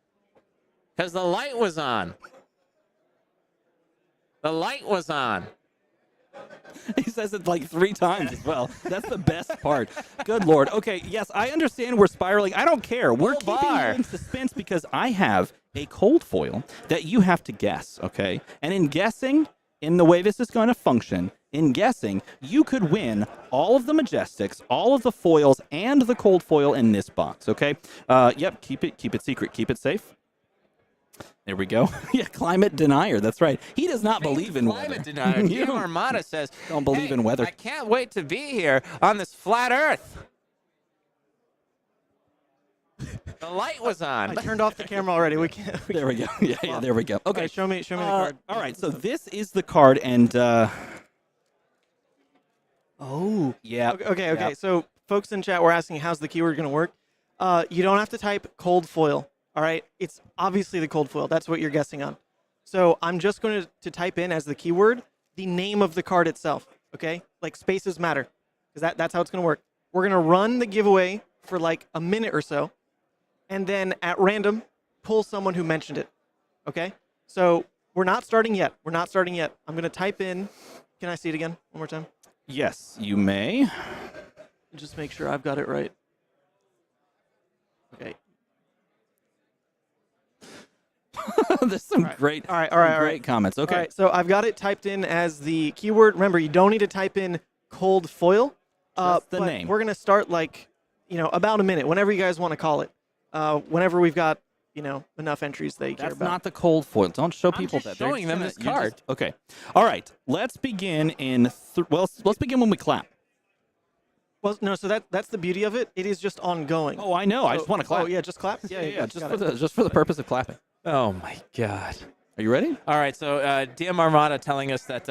"Because the light was on. The light was on." He says it 3 times as well. That's the best part. Good Lord. Okay, yes, I understand we're spiraling. I don't care. We're Full keeping bar. you in suspense because I have a cold foil that you have to guess, okay? And in guessing, in the way this is going to function, in guessing, you could win all of the Majestics, all of the foils, and the cold foil in this box, okay? Yep, keep it secret. Keep it safe. There we go. Yeah, climate denier. That's right. He does not believe in climate weather. denier. You DM Armada says, don't believe "Hey, in weather. I can't wait to be here on this flat Earth." The light was on. I turned off the camera already. We can't. There we go. Yeah, there we go. Okay, Okay, show me the card. All right, so this is the card, and Oh. yeah. Okay. yeah. So, folks in chat were asking, how's the keyword going to work? You don't have to type cold foil. All right. It's obviously the cold foil. That's what you're guessing on. So I'm just going to type in as the keyword the name of the card itself. Okay. Spaces matter because that's how it's going to work. We're going to run the giveaway for a minute or so, and then at random pull someone who mentioned it. Okay. So we're not starting yet. I'm going to type in. Can I see it again one more time? Yes, you may. Just make sure I've got it right. Okay. There's some great, All right. great comments. Okay. All right, so I've got it typed in as the keyword. Remember, you don't need to type in cold foil. Just the but name. We're going to start about a minute, whenever you guys want to call it. Whenever we've got, enough entries that you care That's about. not the cold foil. Don't show I'm people just that. They're showing them gonna- this you're card. okay. All right. Let's begin in. Let's begin when we clap. Well, no, so that's the beauty of it. It is just ongoing. Oh, I know. I just want to clap. Oh, yeah, just clap? Yeah, Just for the purpose of clapping. Oh my god. Are you ready? All right, so DM Armada telling us that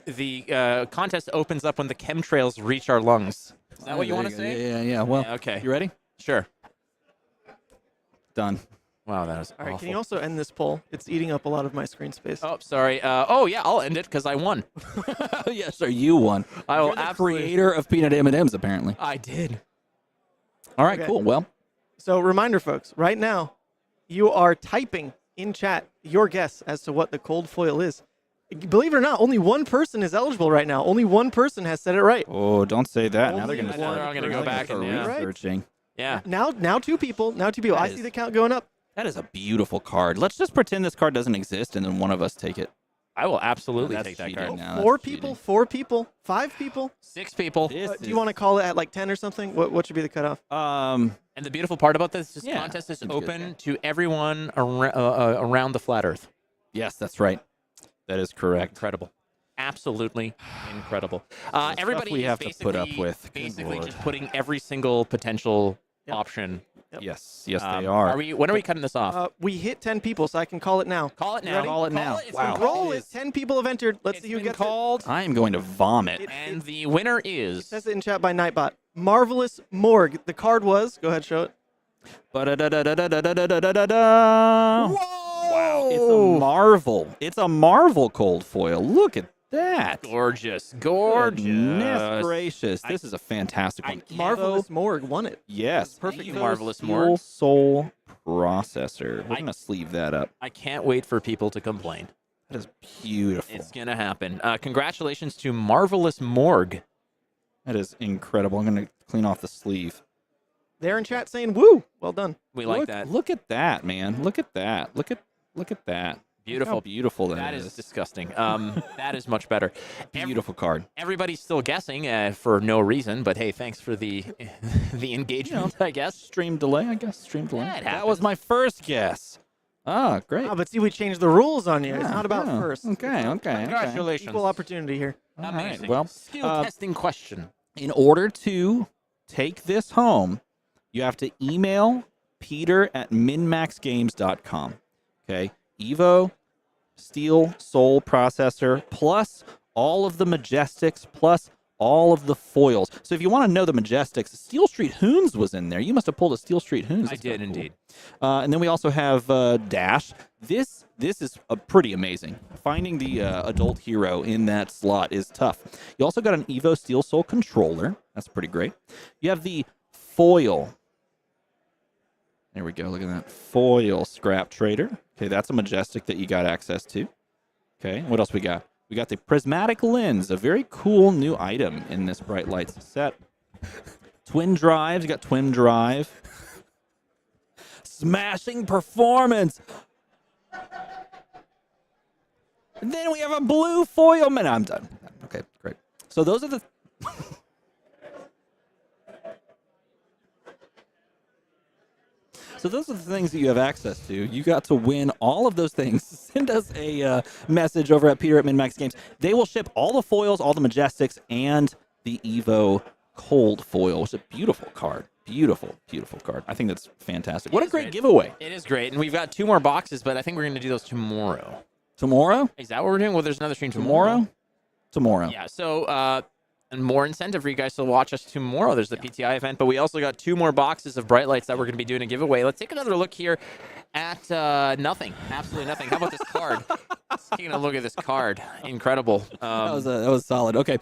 the contest opens up when the chemtrails reach our lungs. Is that what you want to say? Yeah. Well, Yeah, okay. You ready? Sure. Done. Wow, that was All right, awful. can you also end this poll? It's eating up a lot of my screen space. Oh, sorry. Oh, yeah, I'll end it because I won. Yes, sir. You won. I will You're the absolutely. creator of peanut M&Ms, apparently. I did. All right, Okay. cool. Well, So reminder, folks, right now, you are typing in chat your guess as to what the cold foil is. Believe it or not, only one person is eligible right now. Only one person has said it right. oh, don't say that. Now they're Only going to one start. I'm gonna go back and yeah. researching. Yeah. Now two people. That I is- see the count going up. That is a beautiful card. Let's just pretend this card doesn't exist and then one of us take it. I will absolutely That's take that cheating card. now. Four That's people, cheating. 4 people, 5 people. 6 people. This Do you want to call it at like 10 or something? What should be the cutoff? And the beautiful part about this Yeah, contest is seems open to everyone around the flat Earth. Yes, that's right. That is correct. Incredible. Absolutely incredible. Stuff Everybody we is have to put up basically- with. Good Basically, Lord. just putting every single potential Yep. option. Yep. Yes, yes, they Are are. we? When are we cutting this off? We hit 10 people, so I can call it now. Call it now. ready? Call it now. It's Wow. been Roll called. it. 10 people have entered. Let's It's see who been gets called. I am going to vomit. And the winner it. is. Says it in chat by Nightbot. Marvelous Morgue. The card was. Go ahead, show it. Ba-da-da-da-da-da-da-da-da. Wow, it's a marvel. It's a marvel cold foil. Look at that. Gorgeous. Gorgeous. Goodness gracious. This is a fantastic one. Marvelous Morgue won it. Yes. Perfect. Evo Marvelous Steel Morgue. Soul Processor. We're going to sleeve that up. I can't wait for people to complain. That is beautiful. It's going to happen. Congratulations to Marvelous Morgue. That is incredible. I'm going to clean off the sleeve. They're in chat saying, woo. Well done. We like look, that. Look at that, man. Look at that. Look at that. Beautiful. Look how beautiful That is disgusting. That is much better. Beautiful card. Everybody's still guessing for no reason, but hey, thanks for the the engagement, I guess. Stream delay, I guess. Stream delay. Yeah, it that was happens. my first guess. Ah, great. Ah, but see, we changed the rules on you. It's Yeah, not about yeah. first. Okay. Congratulations. Equal opportunity here. All Amazing. right. Well, skill testing question. in order to take this home, you have to email Peter at MinMaxGames.com. Okay. Evo Steel Soul Processor plus all of the Majestics plus all of the foils. So if you want to know the Majestics, Steel Street Hoons was in there. You must have pulled a Steel Street Hoons. I That's did kinda cool. indeed. And then we also have Dash. This is pretty amazing. Finding the adult hero in that slot is tough. You also got an Evo Steel Soul controller. That's pretty great. You have the foil. There we go. Look at that foil scrap trader. Okay, that's a Majestic that you got access to. Okay, what else we got? We got the prismatic lens, a very cool new item in this Bright Lights set. Twin drives. You got twin drive. Smashing performance. And then we have a blue foil. Man, I'm done. Okay, great. So those are the. So those are the things that you have access to. You got to win all of those things. Send us a message over at Peter at MinMaxGames. They will ship all the foils, all the Majestics, and the Evo Cold foil, which is a beautiful card. Beautiful, beautiful card. I think that's fantastic. What a great giveaway. It is great. And we've got 2 more boxes, but I think we're going to do those tomorrow. Tomorrow? Is that what we're doing? Well, there's another stream tomorrow. Tomorrow. Yeah, so and more incentive for you guys to watch us tomorrow. There's the PTI event, but we also got 2 more boxes of Bright Lights that we're going to be doing a giveaway. Let's take another look here at nothing. Absolutely nothing. How about this card? Let's take a look at this card. Incredible. That was solid. Okay,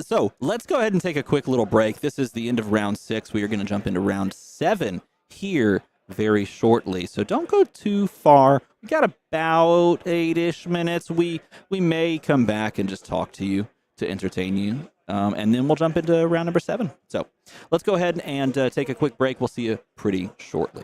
so let's go ahead and take a quick little break. This is the end of round 6. We are going to jump into round 7 here very shortly. So don't go too far. We got about 8-ish minutes. We may come back and just talk to you to entertain you. And then we'll jump into round number 7. So let's go ahead and take a quick break. We'll see you pretty shortly.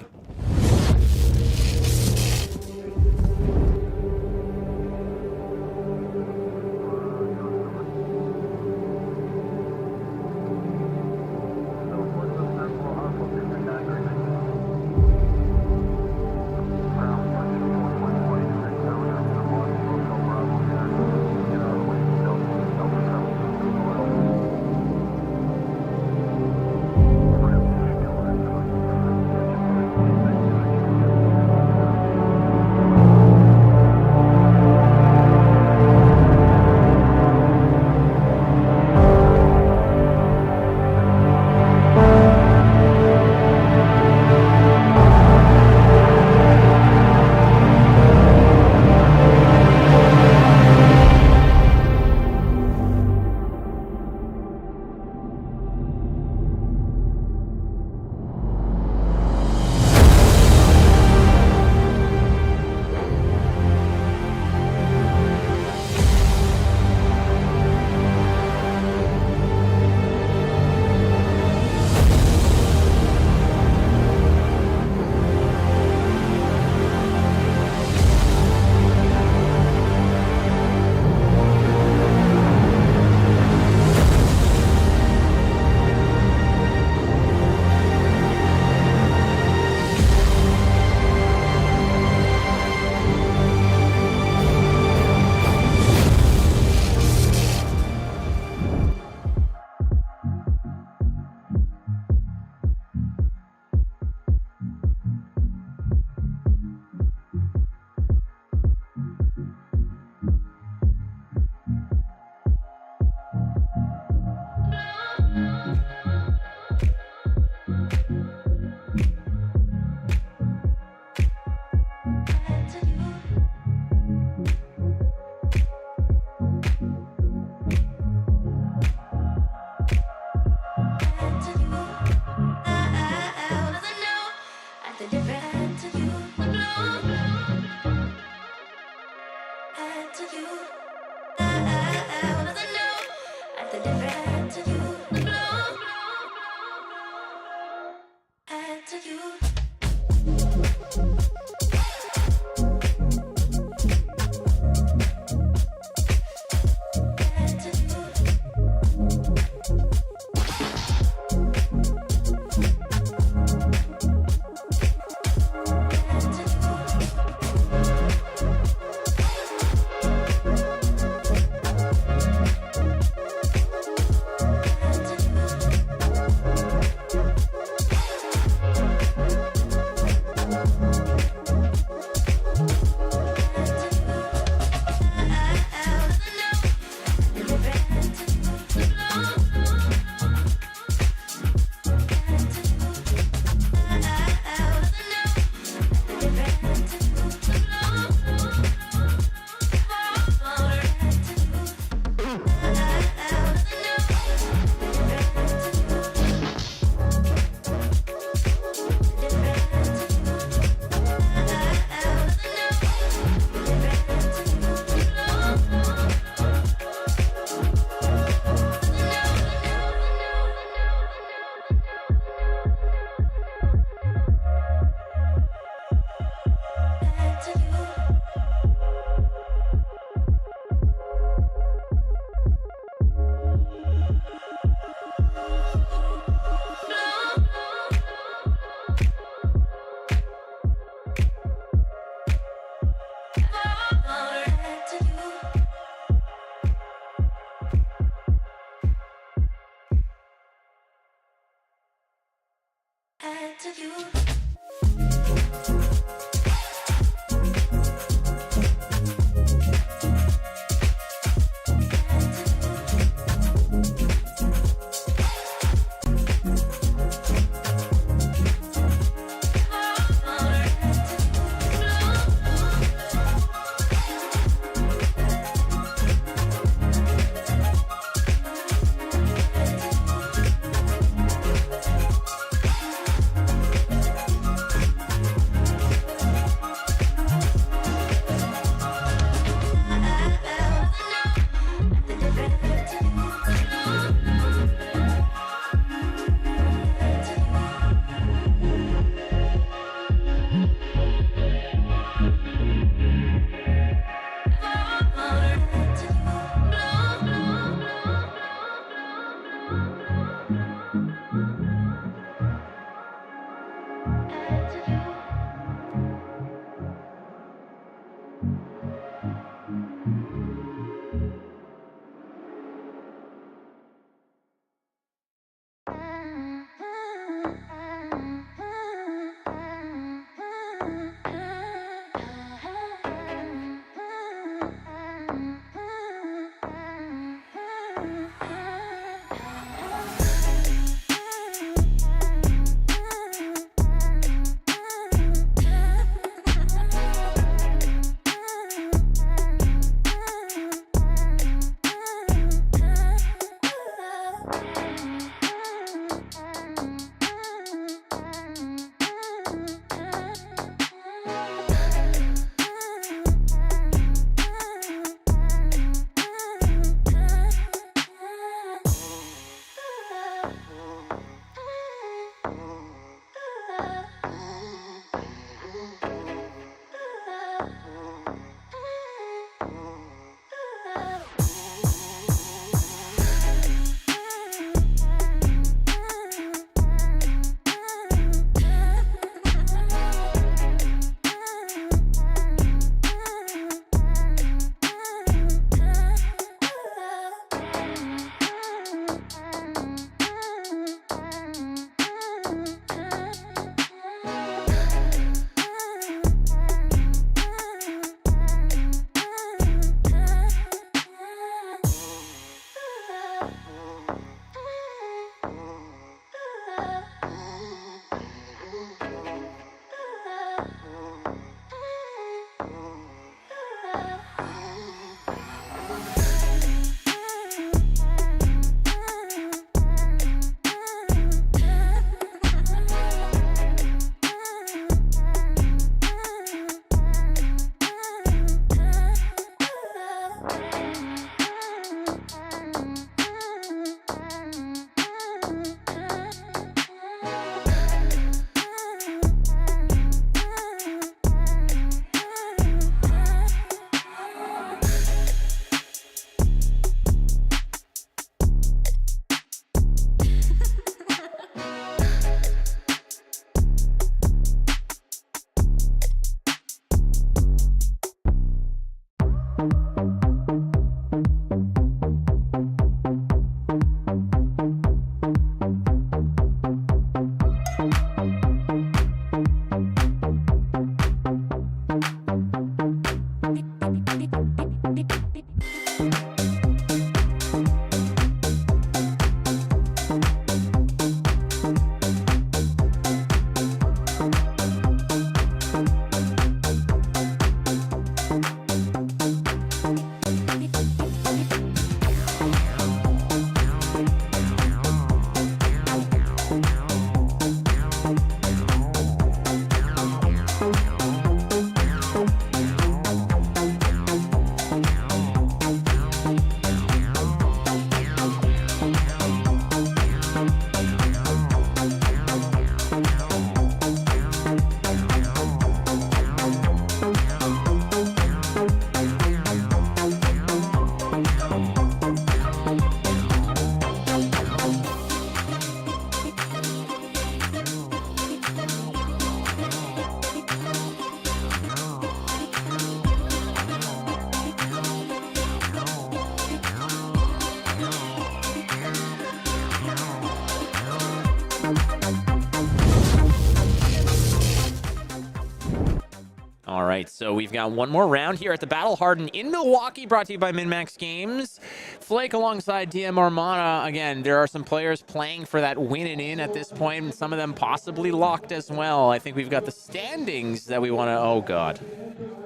right, so we've got one more round here at the Battle Hardened in Milwaukee, brought to you by MinMaxGames. Flake alongside DM Armada. Again, there are some players playing for that win and in at this point, and some of them possibly locked as well. I think we've got the standings that we want to... Oh, God.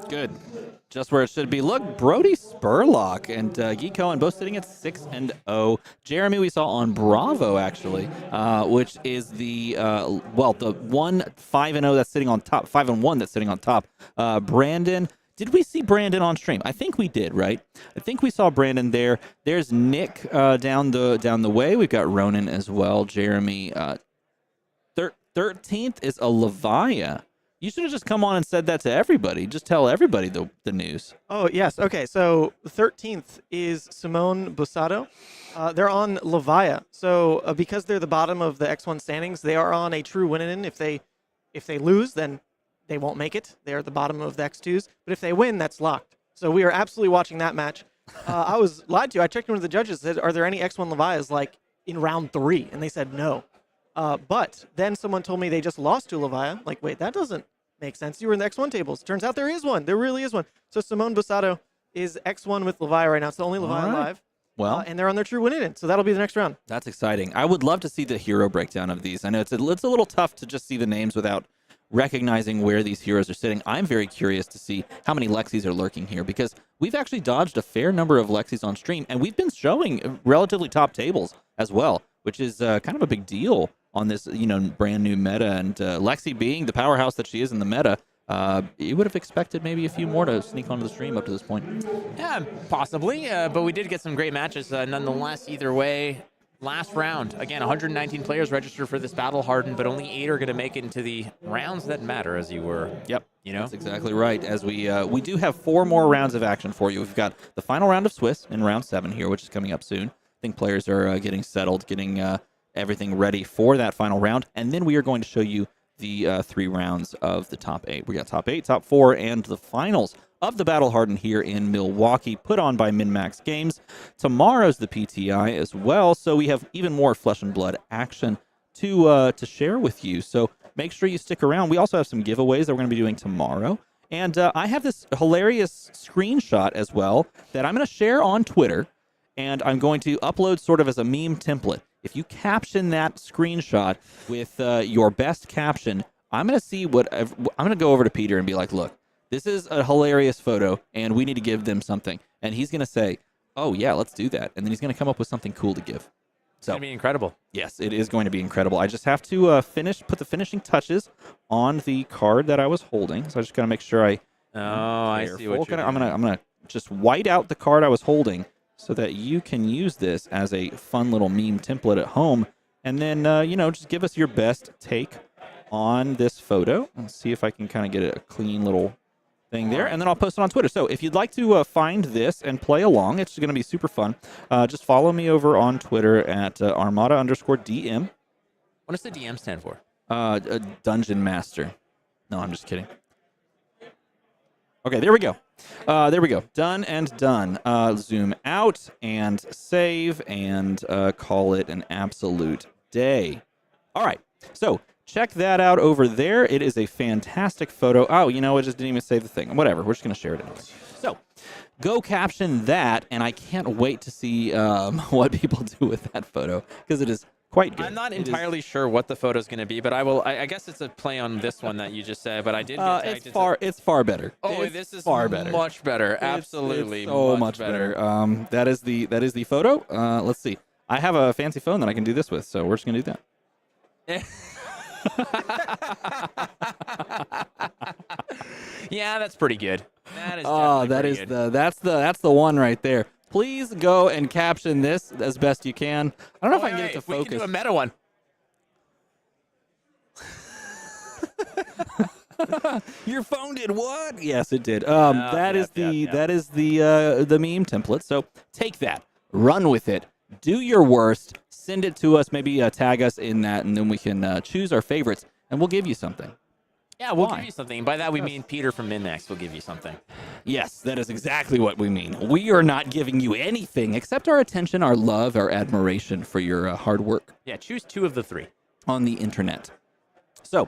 Good. Just where it should be. Look, Brodie Spurlock and Guy Cohen both sitting at 6-0. Jeremy we saw on Bravo, actually, which is the, the 1-5-0 that's sitting on top, 5-1 that's sitting on top. Brandon, did we see Brandon on stream? I think we did, right? I think we saw Brandon there. There's Nick down the way. We've got Ronan as well. Jeremy, 13th is a Levia. You should have just come on and said that to everybody. Just tell everybody the news. Oh, yes. Okay, so the 13th is Simone Bussato. They're on Levia. So because they're the bottom of the X1 standings, they are on a true win-in. If they lose, then they won't make it. They're at the bottom of the X2s. But if they win, that's locked. So we are absolutely watching that match. I was lied to. I checked in with the judges. Said, are there any X1 Levias like in round 3? And they said no. But then someone told me they just lost to Levia. Like, wait, that doesn't make sense. You were in the X1 tables. Turns out there is one. There really is one. So Simone Bussato is X1 with Levia right now. It's the only Levia live. Well, and they're on their true win-in. So that'll be the next round. That's exciting. I would love to see the hero breakdown of these. I know it's a little tough to just see the names without recognizing where these heroes are sitting. I'm very curious to see how many Lexis are lurking here, because we've actually dodged a fair number of Lexis on stream, and we've been showing relatively top tables as well, which is kind of a big deal on this, brand new meta. And Lexi being the powerhouse that she is in the meta, you would have expected maybe a few more to sneak onto the stream up to this point. Yeah, possibly, but we did get some great matches nonetheless. Either way, last round, again, 119 players registered for this Battle Hardened, but only 8 are going to make it into the rounds that matter, as you were. Yep, that's exactly right. As we do have 4 more rounds of action for you. We've got the final round of Swiss in round 7 here, which is coming up soon. I think players are getting settled, getting everything ready for that final round, and then we are going to show you the 3 rounds of the top 8. We got top 8, top 4, and the finals of the Battle Hardened here in Milwaukee, put on by MinMaxGames. Tomorrow's the PTI as well, so we have even more flesh and blood action to share with you. So make sure you stick around. We also have some giveaways that we're going to be doing tomorrow, and I have this hilarious screenshot as well that I'm going to share on Twitter, and I'm going to upload sort of as a meme template. If you caption that screenshot with your best caption, I'm going to go over to Peter and be like, look, this is a hilarious photo, and we need to give them something. And he's going to say, oh, yeah, let's do that. And then he's going to come up with something cool to give. It's going to be incredible. Yes, it is going to be incredible. I just have to put the finishing touches on the card that I was holding. So I just got to make sure I... I see what you're doing. I'm gonna just white out the card I was holding so that you can use this as a fun little meme template at home. And then, just give us your best take on this photo. Let's see if I can kind of get a clean little thing there, and then I'll post it on Twitter. So if you'd like to find this and play along, it's going to be super fun. Just follow me over on Twitter at Armada_DM. What does the DM stand for? Dungeon Master. No, I'm just kidding. Okay, there we go. Done and done. Zoom out and save and call it an absolute day. All right, so check that out over there. It is a fantastic photo. Oh, it just didn't even save the thing. Whatever, we're just going to share it anyway. So go caption that, and I can't wait to see what people do with that photo, because it is quite good. I'm not entirely sure what the photo is going to be, but I guess it's a play on this one that you just said, but I did get tagged. It's far better. Oh, this is far better. Much better. Absolutely. It's so much better. That is the photo. Let's see. I have a fancy phone that I can do this with, so we're just going to do that. Yeah, that's pretty good. That is that's the one right there. Please go and caption this as best you can. I don't know if I can get it to focus. We can do a meta one. Your phone did what? Yes, it did. That is the meme template. So take that, run with it, do your worst, send it to us, maybe tag us in that, and then we can choose our favorites, and we'll give you something. Yeah, we'll give you something. By that, we mean Peter from MinMax will give you something. Yes, that is exactly what we mean. We are not giving you anything except our attention, our love, our admiration for your hard work. Yeah, choose 2 of the 3. On the internet. So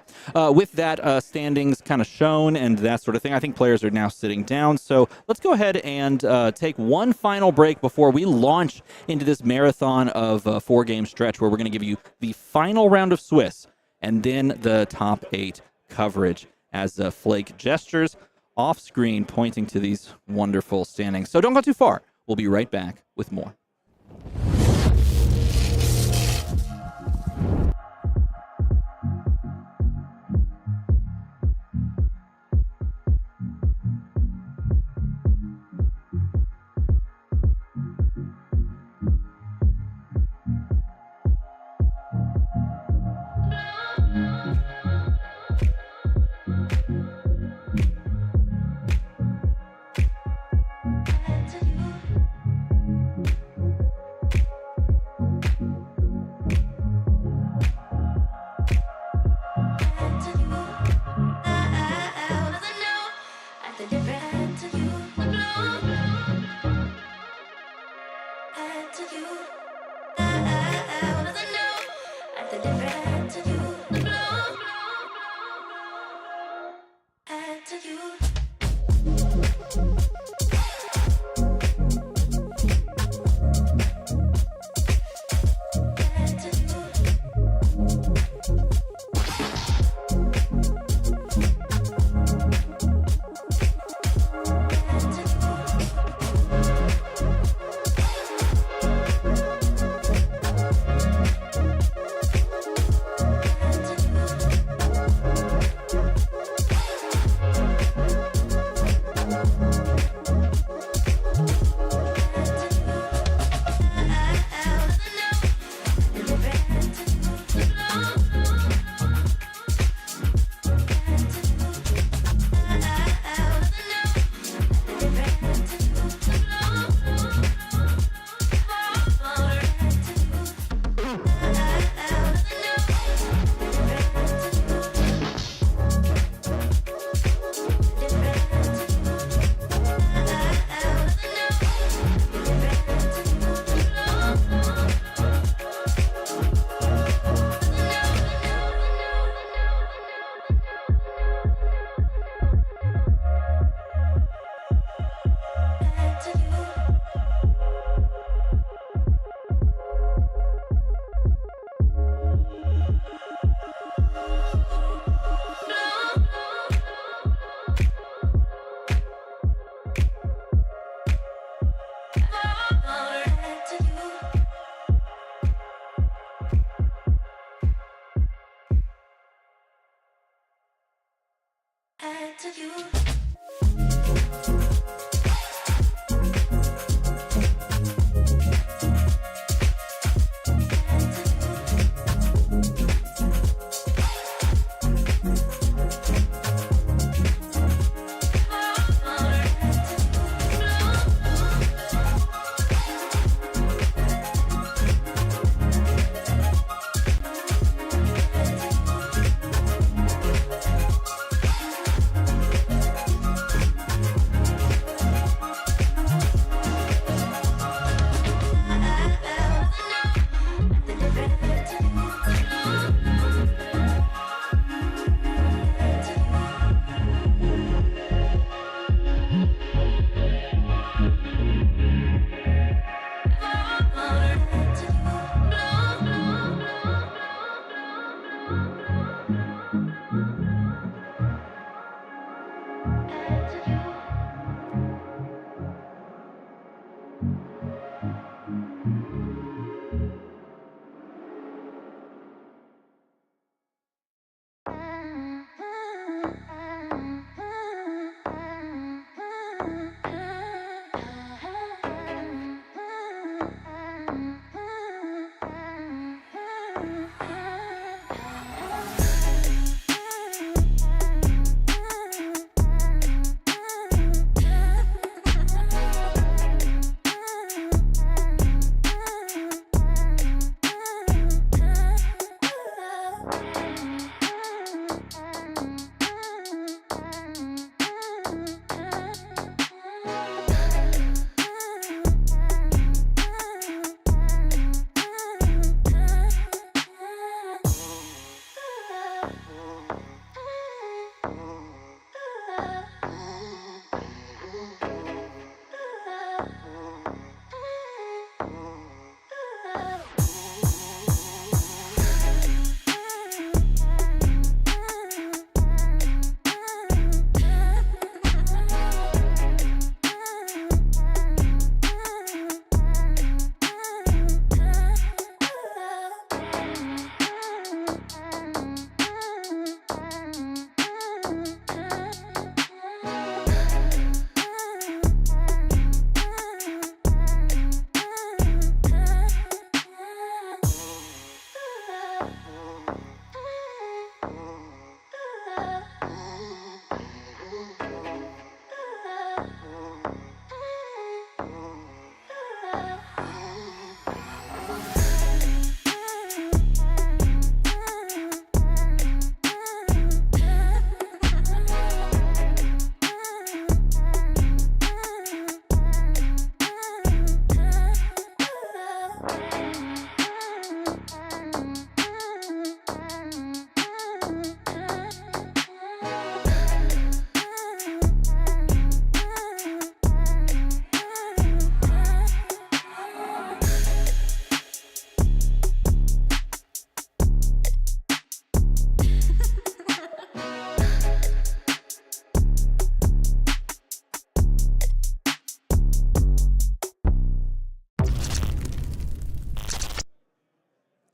with that standings kind of shown and that sort of thing, I think players are now sitting down. So let's go ahead and take one final break before we launch into this marathon of 4-game stretch where we're going to give you the final round of Swiss and then the top 8 coverage as Flake gestures off screen pointing to these wonderful standings. So don't go too far. We'll be right back with more.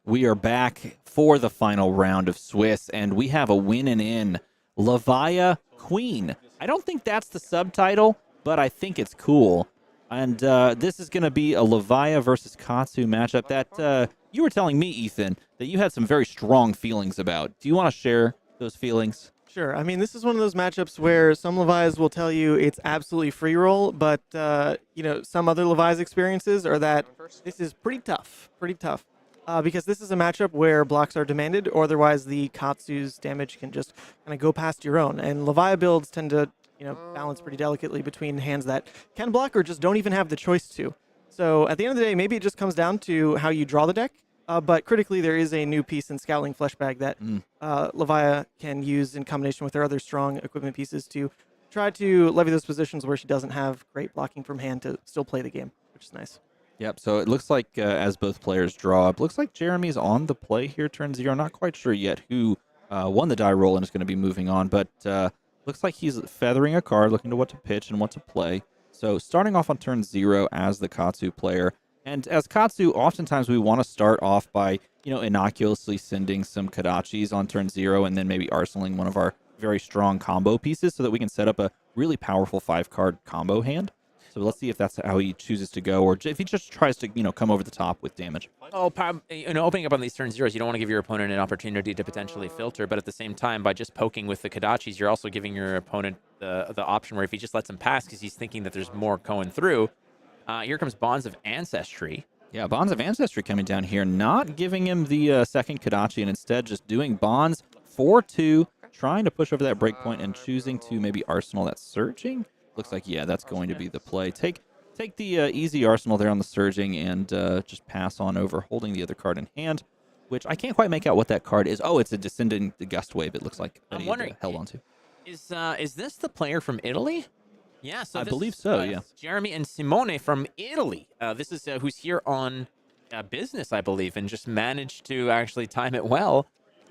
We are back for the final round of Swiss, and we have a winning in Levia Queen. I don't think that's the subtitle, but I think it's cool. And this is going to be a Levia versus Katsu matchup that you were telling me, Ethan, that you had some very strong feelings about. Do you want to share those feelings? Sure. I mean, this is one of those matchups where some Levi's will tell you it's absolutely free roll, but some other Levi's experiences are that this is pretty tough, because this is a matchup where blocks are demanded, or otherwise the Katsu's damage can just kind of go past your own. And Levia builds tend to balance pretty delicately between hands that can block or just don't even have the choice to. So at the end of the day, maybe it just comes down to how you draw the deck. But critically, there is a new piece in Scowling Fleshbag that Levia can use in combination with her other strong equipment pieces to try to levy those positions where she doesn't have great blocking from hand to still play the game, which is nice. Yep, so it looks like as both players draw up, looks like Jeremy's on the play here, turn 0. Not quite sure yet who won the die roll and is going to be moving on, but looks like he's feathering a card, looking to what to pitch and what to play. So starting off on turn 0 as the Katsu player. And as Katsu, oftentimes we want to start off by, innocuously sending some Kodachis on turn 0 and then maybe arsenaling one of our very strong combo pieces so that we can set up a really powerful 5-card combo hand. So let's see if that's how he chooses to go, or if he just tries to, come over the top with damage. Opening up on these turn 0s, you don't want to give your opponent an opportunity to potentially filter, but at the same time, by just poking with the Kodachis, you're also giving your opponent the option where if he just lets him pass because he's thinking that there's more going through, here comes Bonds of Ancestry. Yeah, Bonds of Ancestry coming down here, not giving him the second Kodachi, and instead just doing Bonds 4-2, trying to push over that breakpoint and choosing to maybe Arsenal that Surging. Looks like, yeah, that's going to be the play. Take the easy Arsenal there on the Surging and just pass on over, holding the other card in hand, which I can't quite make out what that card is. Oh, it's a Descending the Gust Wave, it looks like. I'm wondering, held onto. Is this the player from Italy? Yeah, so I believe so, yeah. Jeremy and Simone from Italy. This is who's here on business, I believe, and just managed to actually time it well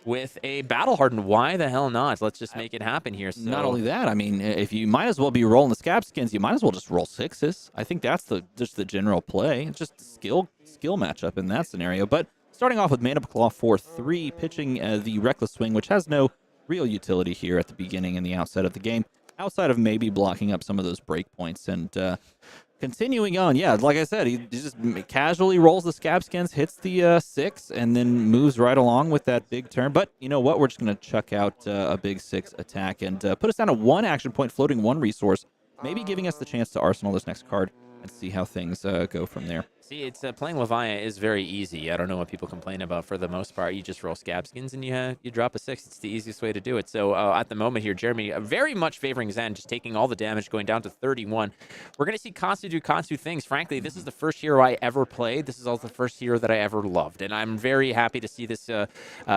with a Battle Hardened. Why the hell not? Let's just make it happen here. So. Not only that, I mean, if you might as well be rolling the Scab Skins, you might as well just roll 6s. I think that's just the general play. It's just a skill matchup in that scenario. But starting off with Mana Claw 4-3, pitching the Reckless Swing, which has no real utility here at the beginning and the outset of the game, outside of maybe blocking up some of those breakpoints. And continuing on, yeah, like I said, he just casually rolls the Scab Skins, hits the 6, and then moves right along with that big turn. But you know what? We're just going to chuck out a big 6 attack and put us down to 1 action point, floating 1 resource, maybe giving us the chance to arsenal this next card and see how things go from there. See, it's playing Levia is very easy. I don't know what people complain about for the most part. You just roll Scab Skins and you drop a 6. It's the easiest way to do it. So at the moment here, Jeremy very much favoring Zen, just taking all the damage, going down to 31. We're going to see Katsu do Katsu things. Frankly, this is the first hero I ever played. This is also the first hero that I ever loved. And I'm very happy to see this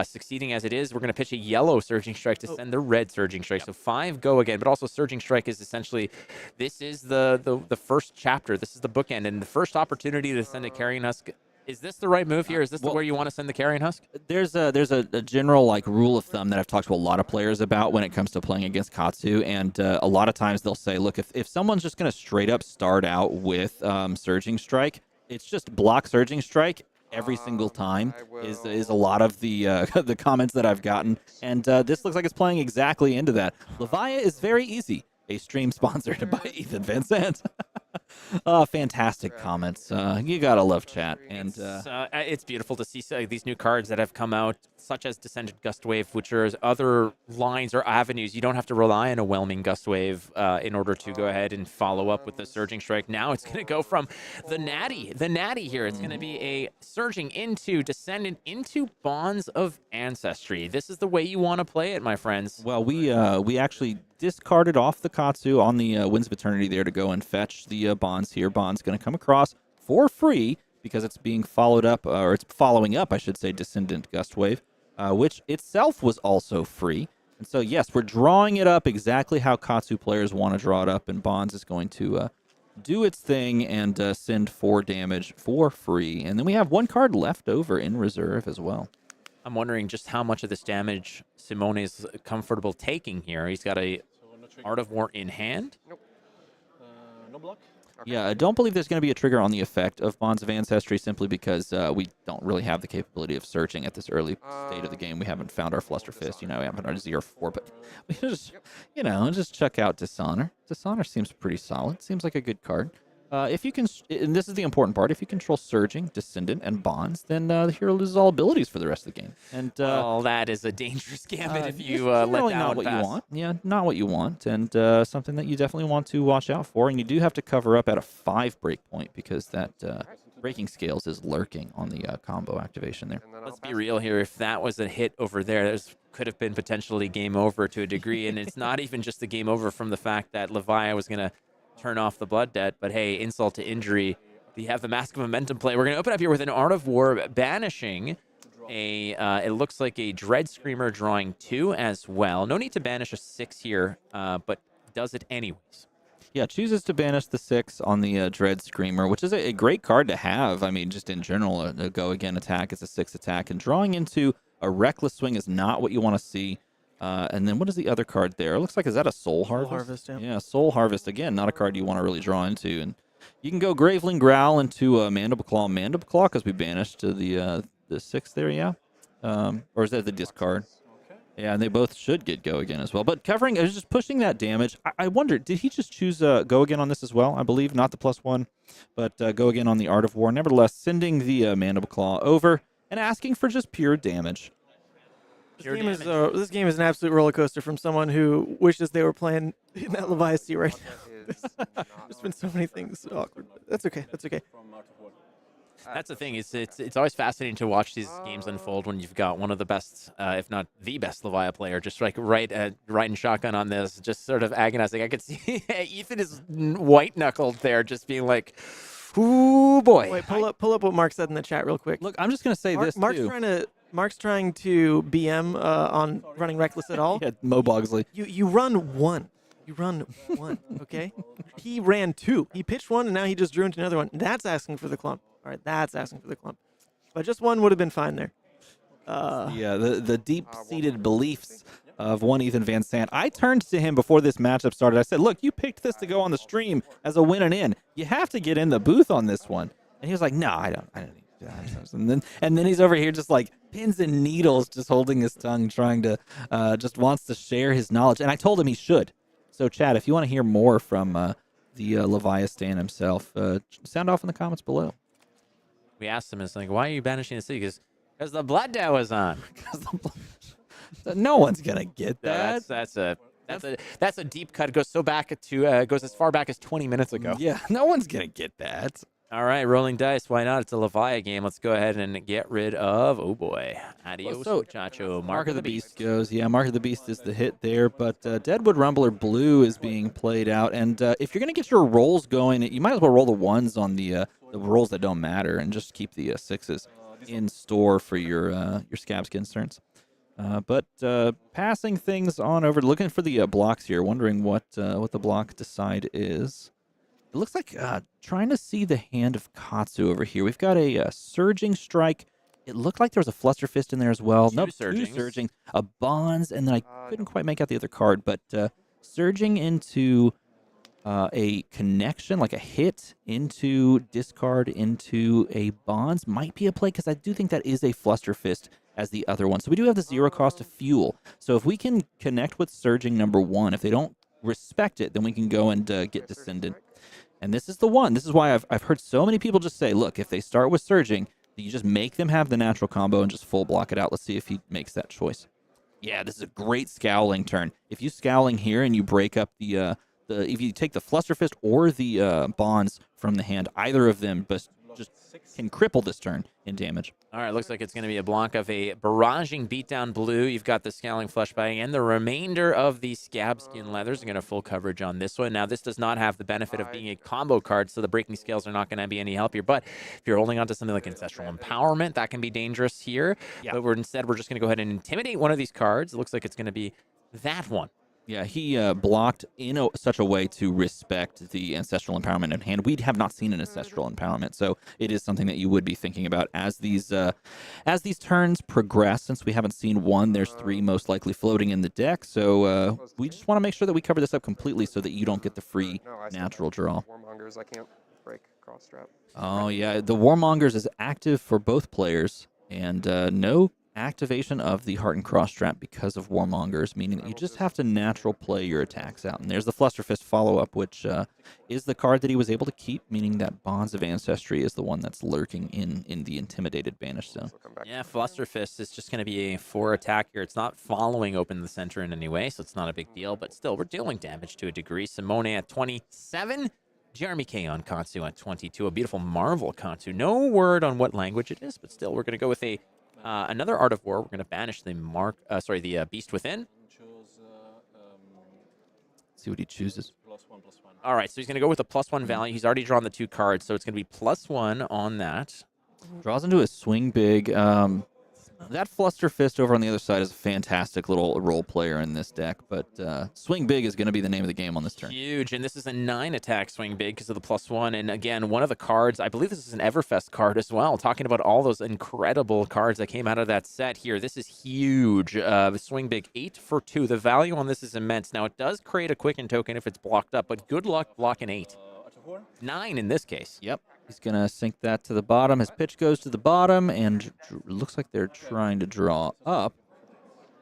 succeeding as it is. We're going to pitch a yellow Surging Strike to send the red Surging Strike. So 5 go again, but also Surging Strike is essentially, this is the first chapter. This is the bookend and the first opportunity to send a Carrion Husk. Is this the right move here? Is this where you want to send the Carrion Husk? There's a general rule of thumb that I've talked to a lot of players about when it comes to playing against Katsu, and a lot of times they'll say, look, if someone's just going to straight up start out with Surging Strike, it's just block Surging Strike every single time is a lot of the the comments that I've gotten, and this looks like it's playing exactly into that. Levia is very easy. A stream sponsored by Ethan Vynnset. Fantastic comments. You gotta love chat, and it's beautiful to see these new cards that have come out, such as Descended Gust Wave, which are other lines or avenues. You don't have to rely on a Whelming Gust Wave in order to go ahead and follow up with the Surging Strike. Now it's going to go from the natty here. It's going to be a Surging into Descendant into Bonds of Ancestry. This is the way you want to play it, my friends. Well, we actually discarded off the Katsu on the Winds of Eternity there to go and fetch the Bonds here. Bonds going to come across for free because it's being followed up, or it's following up, I should say, Descendant Gust Wave, which itself was also free. And so, yes, we're drawing it up exactly how Katsu players want to draw it up, and Bonds is going to do its thing and send 4 damage for free. And then we have 1 card left over in reserve as well. I'm wondering just how much of this damage Simone is comfortable taking here. He's got a Art of War in hand. Nope. No block. Yeah, I don't believe there's going to be a trigger on the effect of Bonds of Ancestry simply because we don't really have the capability of searching at this early state of the game. We haven't found our Fluster Fist, we haven't found our ZR4, but we just, just check out Dishonor. Dishonor seems pretty solid. Seems like a good card. If you can, and this is the important part, if you control Surging, Descendant, and Bonds, then the hero loses all abilities for the rest of the game. And well, that is a dangerous gambit if you it's let really that not one what pass. you want. Yeah, not what you want, and something that you definitely want to watch out for. And you do have to cover up at a 5 break point because that breaking scales is lurking on the combo activation there. Let's be real here. If that was a hit over there, this could have been potentially game over to a degree. And it's not even just the game over from the fact that Levi was going to turn off the blood debt, but hey, insult to injury. You have the Mask of Momentum play. We're going to open up here with an Art of War banishing a, it looks like a Dread Screamer drawing 2 as well. No need to banish a 6 here, but does it anyways. Yeah, chooses to banish the 6 on the Dread Screamer, which is a great card to have. I mean, just in general, a go again attack is a 6 attack, and drawing into a Reckless Swing is not what you want to see. And then what is the other card there? It looks like, is that a Soul Harvest? Soul Harvest, yeah. Yeah, Soul Harvest. Again, not a card you want to really draw into. And you can go Graveling Growl into Mandible Claw. Mandible Claw, because we banished to the 6 there, yeah? Or is that the discard? Yeah, and they both should get Go Again as well. But covering, I was just pushing that damage. I wonder, did he just choose Go Again on this as well? I believe, not the +1, but Go Again on the Art of War. Nevertheless, sending the Mandible Claw over and asking for just pure damage. This game is an absolute roller coaster from someone who wishes they were playing in that Levi seat right now. There's been so many things awkward. That's okay. That's okay. That's the thing. It's always fascinating to watch these games unfold when you've got one of the best, if not the best, Levi player just like right in shotgun on this, just sort of agonizing. I could see Ethan is white knuckled there, just being like, "Ooh boy." Wait, pull up what Mark said in the chat real quick. Look, I'm just gonna say this too. Mark's trying to BM on running Reckless at all. Yeah, Mo Bogsley. You run 1. You run 1, okay? He ran 2. He pitched 1, and now he just drew into another one. That's asking for the clump. All right, that's asking for the clump. But just 1 would have been fine there. Yeah, the deep-seated beliefs of one Ethan Vynnset. I turned to him before this matchup started. I said, look, you picked this to go on the stream as a win and in. You have to get in the booth on this one. And he was like, no, I don't need that. And then he's over here just like pins and needles, just holding his tongue, trying to, just wants to share his knowledge. And I told him he should. So, Chad, if you want to hear more from the Leviathan himself, sound off in the comments below. We asked him, it's like, why are you banishing the city? Because the blood debt was on. No one's gonna get that. That's a deep cut. It goes so back to goes as far back as 20 minutes ago. Yeah, no one's gonna get that. All right, rolling dice. Why not? It's a Levia game. Let's go ahead and get rid of. Oh boy, adios, muchacho. Mark of the Beast goes. Yeah, Mark of the Beast is the hit there, but Deadwood Rumbler Blue is being played out. And if you're gonna get your rolls going, you might as well roll the 1s on the rolls that don't matter, and just keep the 6s in store for your Scabskin turns. But passing things on over, looking for the blocks here, wondering what the block decide is. It looks like trying to see the hand of Katsu over here. We've got a Surging Strike. It looked like there was a Fluster Fist in there as well. Two Two Surgings. Surging. A Bonds, and then I couldn't quite make out the other card. But Surging into a connection, like a hit into discard into a Bonds might be a play, because I do think that is a Fluster Fist as the other one. So we do have the 0 cost of fuel. So if we can connect with Surging number 1, if they don't respect it, then we can go and get Descendant. And this is the one. This is why I've heard so many people just say, look, if they start with Surging, you just make them have the natural combo and just full block it out. Let's see if he makes that choice. Yeah, this is a great Scowling turn. If you Scowling here and you break up the if you take the Fluster Fist or the Bonds from the hand, either of them just can cripple this turn in damage. All right, looks like it's going to be a block of a Barraging Beatdown Blue. You've got the Scowling Fleshbang, and the remainder of the Scabskin Leathers are going to full coverage on this one. Now, this does not have the benefit of being a combo card, so the breaking scales are not going to be any help here. But if you're holding on to something like Ancestral Empowerment, that can be dangerous here. Yeah. But instead, we're just going to go ahead and intimidate one of these cards. It looks like it's going to be that one. Yeah, he blocked in such a way to respect the Ancestral Empowerment in hand. We have not seen an Ancestral Empowerment, so it is something that you would be thinking about as these turns progress. Since we haven't seen one, there's 3 most likely floating in the deck, so we just want to make sure that we cover this up completely so that you don't get the free natural draw. Warmongers, I can't break cross strap. Oh, yeah, the Warmongers is active for both players, and no activation of the Hardened cross strap because of Warmongers, meaning that you just have to natural play your attacks out. And there's the Flusterfist follow-up, which is the card that he was able to keep, meaning that Bonds of Ancestry is the one that's lurking in the Intimidated Banished Zone. Yeah, Flusterfist is just going to be a 4 attack here. It's not following Open the Center in any way, so it's not a big deal, but still, we're dealing damage to a degree. Simone at 27. Jeremy K on Katsu at 22. A beautiful Marvel Katsu. No word on what language it is, but still, we're going to go with a another Art of War. We're going to banish the Beast Within. See what he chooses. All right, so he's going to go with a +1 value. He's already drawn the 2 cards, so it's going to be +1 on that. Draws into his Swing Big. That Flusterfist over on the other side is a fantastic little role player in this deck, but Swing Big is going to be the name of the game on this turn. Huge, and this is a 9 attack Swing Big because of the +1. And again, one of the cards, I believe this is an Everfest card as well, talking about all those incredible cards that came out of that set here. This is huge. Swing Big, 8 for 2. The value on this is immense. Now, it does create a Quicken token if it's blocked up, but good luck blocking 8. 9 in this case. Yep. He's going to sink that to the bottom. His pitch goes to the bottom, and looks like they're trying to draw up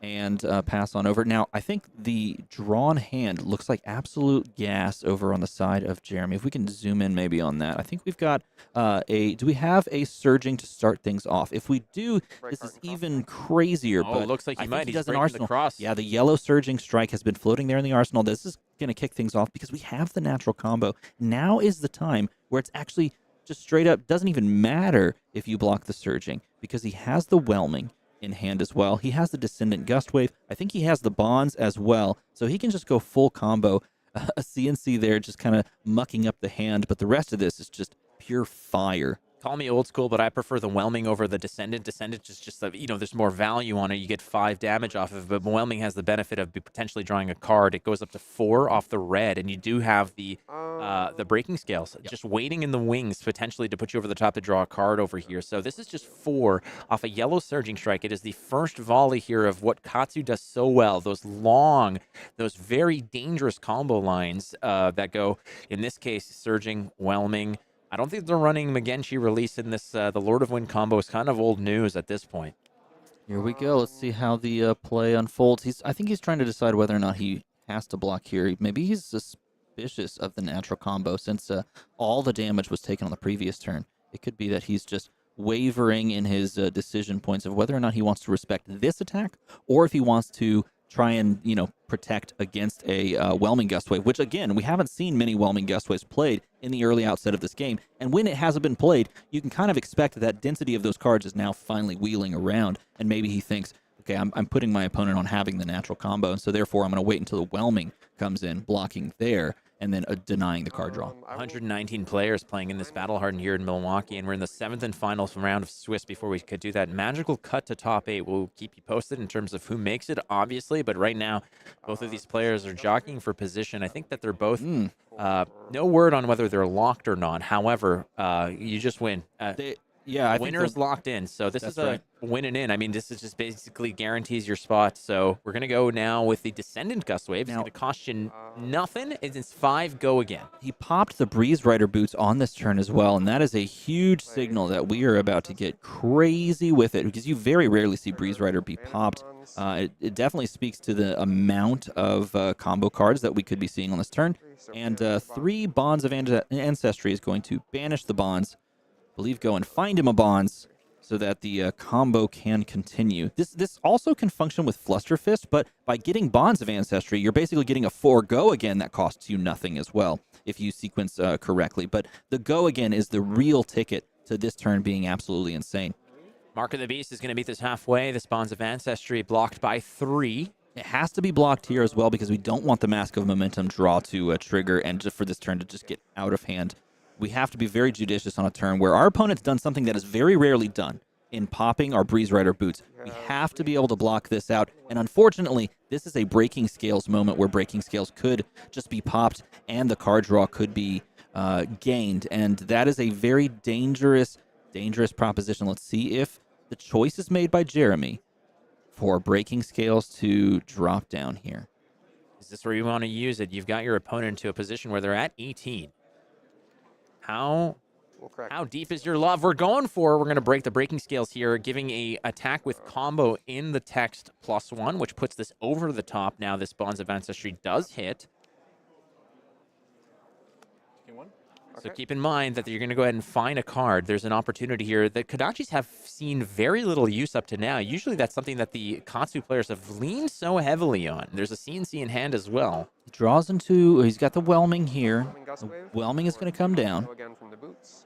and pass on over. Now, I think the drawn hand looks like absolute gas over on the side of Jeremy. If we can zoom in maybe on that. I think we've got do we have a Surging to start things off? If we do, this is even crazier. Oh, but it looks like he might. He He's does an breaking arsenal. the cross. Yeah, the yellow Surging Strike has been floating there in the arsenal. This is going to kick things off because we have the natural combo. Now is the time where it's actually just straight up doesn't even matter if you block the Surging because he has the Whelming in hand as well. He has the Descendant Gust Wave. I think he has the Bonds as well, so he can just go full combo. A CNC there just kind of mucking up the hand, but the rest of this is just pure fire. Call me old school, but I prefer the Whelming over the Descendant. Descendant is just, there's more value on it. You get 5 damage off of it, but Whelming has the benefit of potentially drawing a card. It goes up to 4 off the red, and you do have the breaking scales, just waiting in the wings potentially to put you over the top to draw a card over here. So this is just 4 off a yellow Surging Strike. It is the first volley here of what Katsu does so well, those long, those very dangerous combo lines that go, in this case, Surging, Whelming. I don't think they're running Magenchi release in this. The Lord of Wind combo is kind of old news at this point. Here we go. Let's see how the play unfolds. I think he's trying to decide whether or not he has to block here. Maybe he's suspicious of the natural combo since all the damage was taken on the previous turn. It could be that he's just wavering in his decision points of whether or not he wants to respect this attack or if he wants to try and, protect against a Whelming Gust Wave, which, again, we haven't seen many Whelming Gust Waves played in the early outset of this game. And when it hasn't been played, you can kind of expect that density of those cards is now finally wheeling around. And maybe he thinks, okay, I'm putting my opponent on having the natural combo, and so therefore I'm going to wait until the Whelming comes in, blocking there, and then denying the card draw. 119 players playing in this Battle Hardened here in Milwaukee, and we're in the 7th and final round of Swiss before we could do that magical cut to top 8. We'll keep you posted in terms of who makes it, obviously, but right now, both of these players are jockeying for position. I think that they're both, no word on whether they're locked or not. However, you just win. I winner's think locked in, so this is a right. win and in. I mean, this is just basically guarantees your spot. So we're going to go now with the Descendant Gust Wave. It's going to cost you nothing. It's 5, go again. He popped the Breeze Rider boots on this turn as well, and that is a huge signal that we are about to get crazy with it because you very rarely see Breeze Rider be popped. It definitely speaks to the amount of combo cards that we could be seeing on this turn. And 3 Bonds of Ancestry is going to banish the Bonds. Go and find him a Bonds so that the combo can continue. This also can function with Flusterfist, but by getting Bonds of Ancestry, you're basically getting a 4 go again that costs you nothing as well if you sequence correctly. But the go again is the real ticket to this turn being absolutely insane. Mark of the Beast is going to meet this halfway. This Bonds of Ancestry blocked by 3. It has to be blocked here as well because we don't want the Mask of Momentum draw to trigger and just for this turn to just get out of hand. We have to be very judicious on a turn where our opponent's done something that is very rarely done. in popping our Breeze Rider boots. We have to be able to block this out. And unfortunately, this is a breaking scales moment where breaking scales could just be popped and the card draw could be gained. And that is a very dangerous proposition. Let's see if the choice is made by Jeremy for breaking scales to drop down here. Is this where you want to use it? You've got your opponent into a position where they're at 18. How deep is your love? We're going to break the breaking scales here, giving a attack with combo in the text +1, which puts this over the top. Now this Bonds of Ancestry does hit. So keep in mind that you're going to go ahead and find a card. There's an opportunity here that Kodachis have seen very little use up to now. Usually that's something that the Katsu players have leaned so heavily on. There's a CNC in hand as well. He draws into, he's got the whelming here. The whelming is going to come down. Go again from the boots.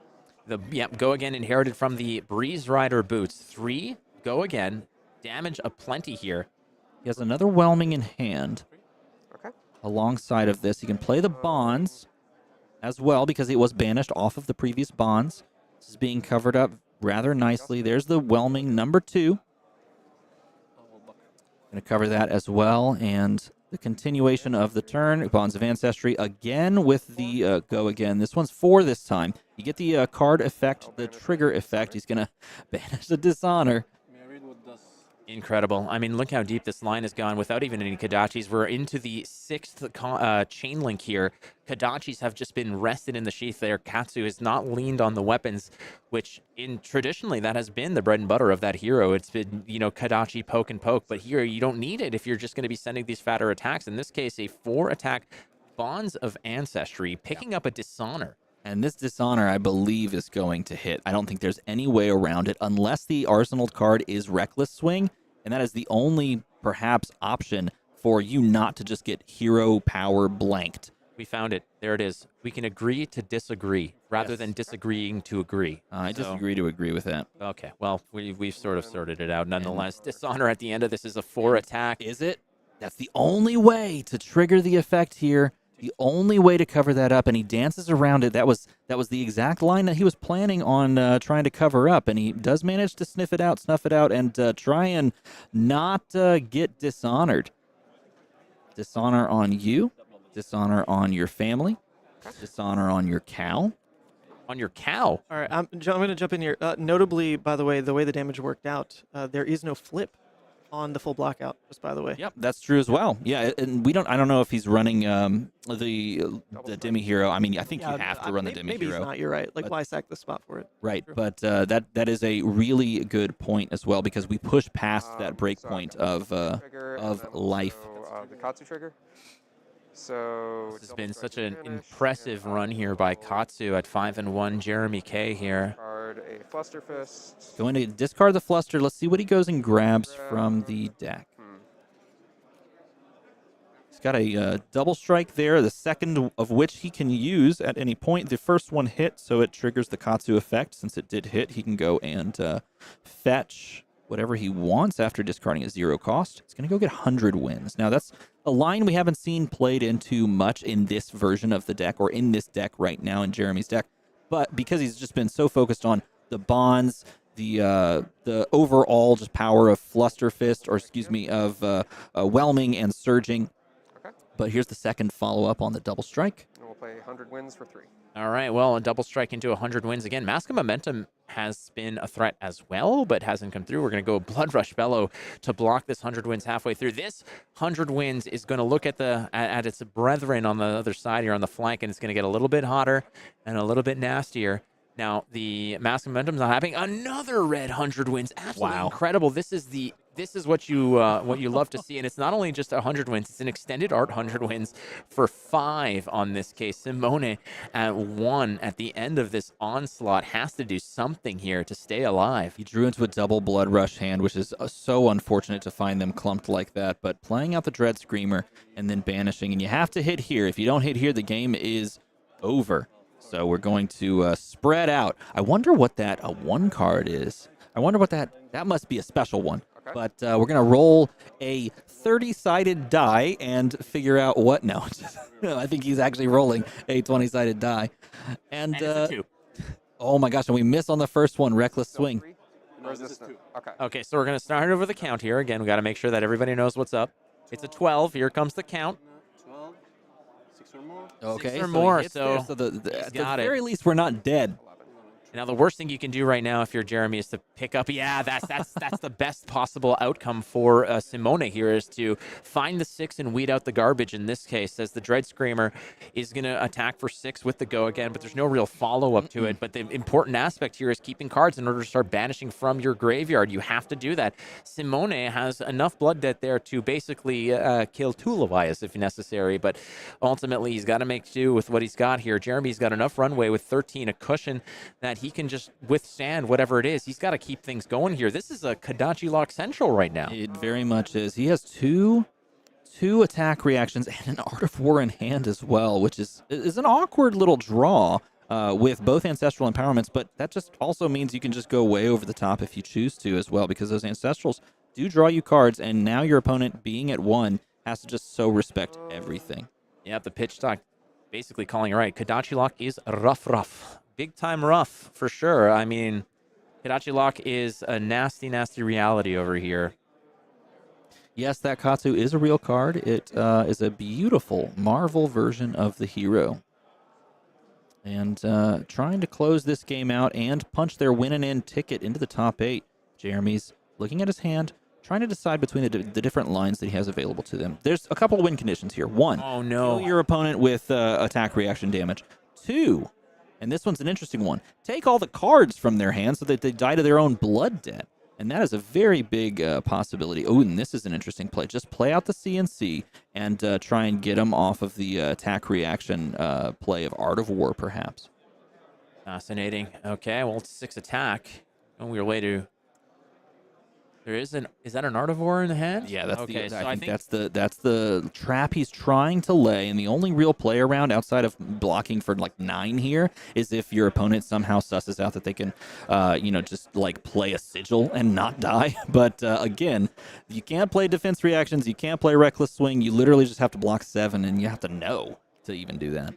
Go again inherited from the Breeze Rider boots. 3, go again. Damage aplenty here. He has another whelming in hand. Okay. Alongside of this, he can play the bonds as well because it was banished off of the previous bonds. This is being covered up rather nicely. There's the whelming number 2. Going to cover that as well. And the continuation of the turn, Bonds of Ancestry again with the go again. This one's 4 this time. You get the card effect, the trigger effect. He's going to banish the Dishonor. Incredible. I mean, look how deep this line has gone without even any Kodachis. We're into the 6th chain link here. Kodachis have just been rested in the sheath there. Katsu has not leaned on the weapons, which traditionally that has been the bread and butter of that hero. It's been, Kodachi poke and poke, but here you don't need it if you're just going to be sending these fatter attacks. In this case, a 4-attack Bonds of Ancestry, picking up a Dishonor. And this Dishonor, I believe, is going to hit. I don't think there's any way around it unless the Arsenal card is Reckless Swing, and that is the only, perhaps, option for you not to just get hero power blanked. We found it. There it is. We can agree to disagree rather than disagreeing to agree. I disagree to agree with that. Okay, well, we've sort of sorted it out nonetheless. Dishonor at the end of this is a 4-attack. Is it? That's the only way to trigger the effect here. The only way to cover that up, and he dances around it. That was the exact line that he was planning on trying to cover up, and he does manage to snuff it out, and try and not get dishonored. Dishonor on you, dishonor on your family, dishonor on your cow. On your cow? All right, I'm going to jump in here. Notably, by the way the damage worked out, there is no flip on the full blockout, just by the way. Yep, that's true as well. Yeah, and I don't know if he's running the Demi Hero. I mean, I think you have to run the Demi Maybe Hero. Maybe he's not, you're right. Like, why sack the spot for it? Right, but that is a really good point as well, because we push past that break point of life. The Katsu trigger. So this has been such an impressive run here by Katsu at 5-1. Jeremy K here. A Fluster Fist. Going to discard the Fluster. Let's see what he goes and grabs from the deck. He's got a double strike there, the second of which he can use at any point. The first one hit, so it triggers the Katsu effect. Since it did hit, he can go and fetch whatever he wants after discarding a 0 cost. It's going to go get 100 wins. Now, that's a line we haven't seen played into much in this version of the deck, or in this deck right now in Jeremy's deck. But because he's just been so focused on the bonds, the overall just power of Fluster Fist, or excuse me, of whelming and surging. Okay. But here's the second follow-up on the double strike. And we'll play 100 wins for 3. All right, well, a double strike into 100 wins again. Mask of Momentum has been a threat as well, but hasn't come through. We're going to go Blood Rush Bellow to block this 100 wins halfway through. This 100 wins is going to look at its brethren on the other side here on the flank, and it's going to get a little bit hotter and a little bit nastier. Now, the Mask of Momentum's not happening. Another red 100 wins. Absolutely incredible. This is what you love to see, and it's not only just 100 wins, it's an extended art 100 wins for 5 on this case. Simone at 1 at the end of this onslaught has to do something here to stay alive. He drew into a double Blood Rush hand, which is so unfortunate to find them clumped like that, but playing out the Dread Screamer and then banishing, and you have to hit here. If you don't hit here, the game is over. So we're going to spread out. I wonder what that 1 card is. I wonder what that must be a special one. Okay. But we're going to roll a 30-sided die and figure out what. No, I think he's actually rolling a 20-sided die. And it's a 2. Oh my gosh, and we miss on the first one, Reckless Swing. Or is this two? Okay. Okay, so we're going to start over the count here. Again, we got to make sure that everybody knows what's up. It's a 12. Here comes the count. 12, 6 or more. Okay, 6 or so more. he hits there, so at the got it. very least, we're not dead. Now, the worst thing you can do right now if you're Jeremy is to pick up. Yeah, that's the best possible outcome for Simone here, is to find the 6 and weed out the garbage in this case, as the Dread Screamer is going to attack for 6 with the go again, but there's no real follow-up to it. But the important aspect here is keeping cards in order to start banishing from your graveyard. You have to do that. Simone has enough blood debt there to basically kill 2 Levias if necessary, but ultimately he's got to make do with what he's got here. Jeremy's got enough runway with 13, a cushion that he can just withstand whatever it is. He's got to keep things going here. This is a Kadachi Lock Central right now. It very much is. He has two attack reactions and an Art of War in hand as well, which is an awkward little draw with both Ancestral Empowerments, but that just also means you can just go way over the top if you choose to as well, because those Ancestrals do draw you cards, and now your opponent, being at 1, has to just so respect everything. Yeah, the pitch talk basically calling it right. Kadachi Lock is rough. Big time rough, for sure. I mean, Kadachi Lock is a nasty, nasty reality over here. Yes, that Katsu is a real card. It is a beautiful Marvel version of the hero. And trying to close this game out and punch their win and end ticket into the top 8. Jeremy's looking at his hand, trying to decide between the different lines that he has available to them. There's a couple win conditions here. 1, oh no, kill your opponent with attack reaction damage. 2, and this one's an interesting one, take all the cards from their hand so that they die to their own blood debt. And that is a very big possibility. Oh, and this is an interesting play. Just play out the CNC and try and get them off of the attack reaction play of Art of War, perhaps. Fascinating. Okay, well, it's 6 attack. On your way to... is that an Art of War in the hand? Yeah, that's okay. I think that's the trap he's trying to lay, and the only real play around outside of blocking for like 9 here is if your opponent somehow susses out that they can, just like play a sigil and not die. But again, you can't play defense reactions, you can't play reckless swing. You literally just have to block 7, and you have to know to even do that.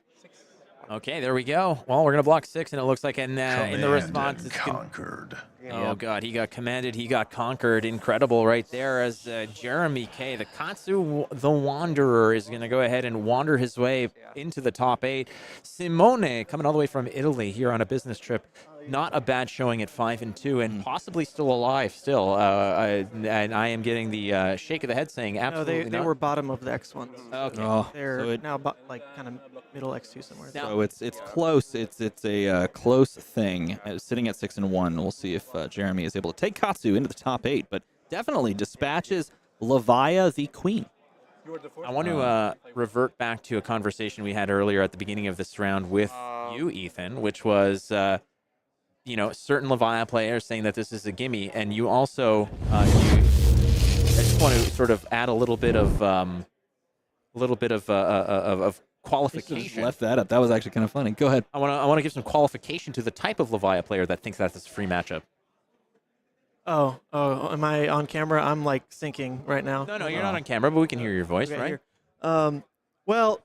Okay, there we go. Well, we're going to block 6, and it looks like in the response... it's conquered. Oh, God, he got commanded, he got conquered. Incredible right there as Jeremy K, the Katsu, the Wanderer, is going to go ahead and wander his way into the top 8. Simone, coming all the way from Italy here on a business trip. Not a bad showing at 5-2, and possibly still alive still. And I am getting the shake of the head saying absolutely no, they were bottom of the X1s. Okay. Oh, They're now kind of middle X2 somewhere. So it's close. It's a close thing. Sitting at 6-1. We'll see if Jeremy is able to take Katsu into the top 8, but definitely dispatches Levia the Queen. I want to revert back to a conversation we had earlier at the beginning of this round with you, Ethan, which was, certain Levia players saying that this is a gimme, and you also, I just want to sort of add a little bit of qualification. Just left that up. That was actually kind of funny. Go ahead. I want to give some qualification to the type of Levia player that thinks that this is a free matchup. Oh, am I on camera? I'm like syncing right now. No, you're not on camera, but we can hear your voice, right? Well,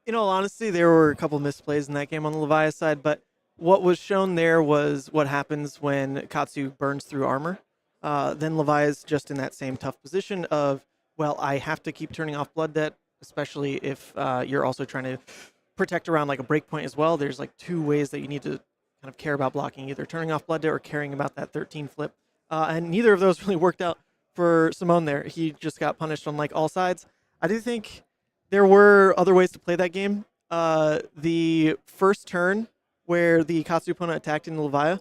in all honesty, there were a couple misplays in that game on the Levia side, but what was shown there was what happens when Katsu burns through armor. Then Levia's just in that same tough position of, well, I have to keep turning off blood debt, especially if you're also trying to protect around like a breakpoint as well. There's like 2 ways that you need to kind of care about blocking, either turning off blood debt or caring about that 13 flip. And neither of those really worked out for Simone there. He just got punished on like all sides. I do think there were other ways to play that game. The first turn where the Katsu opponent attacked in Levia,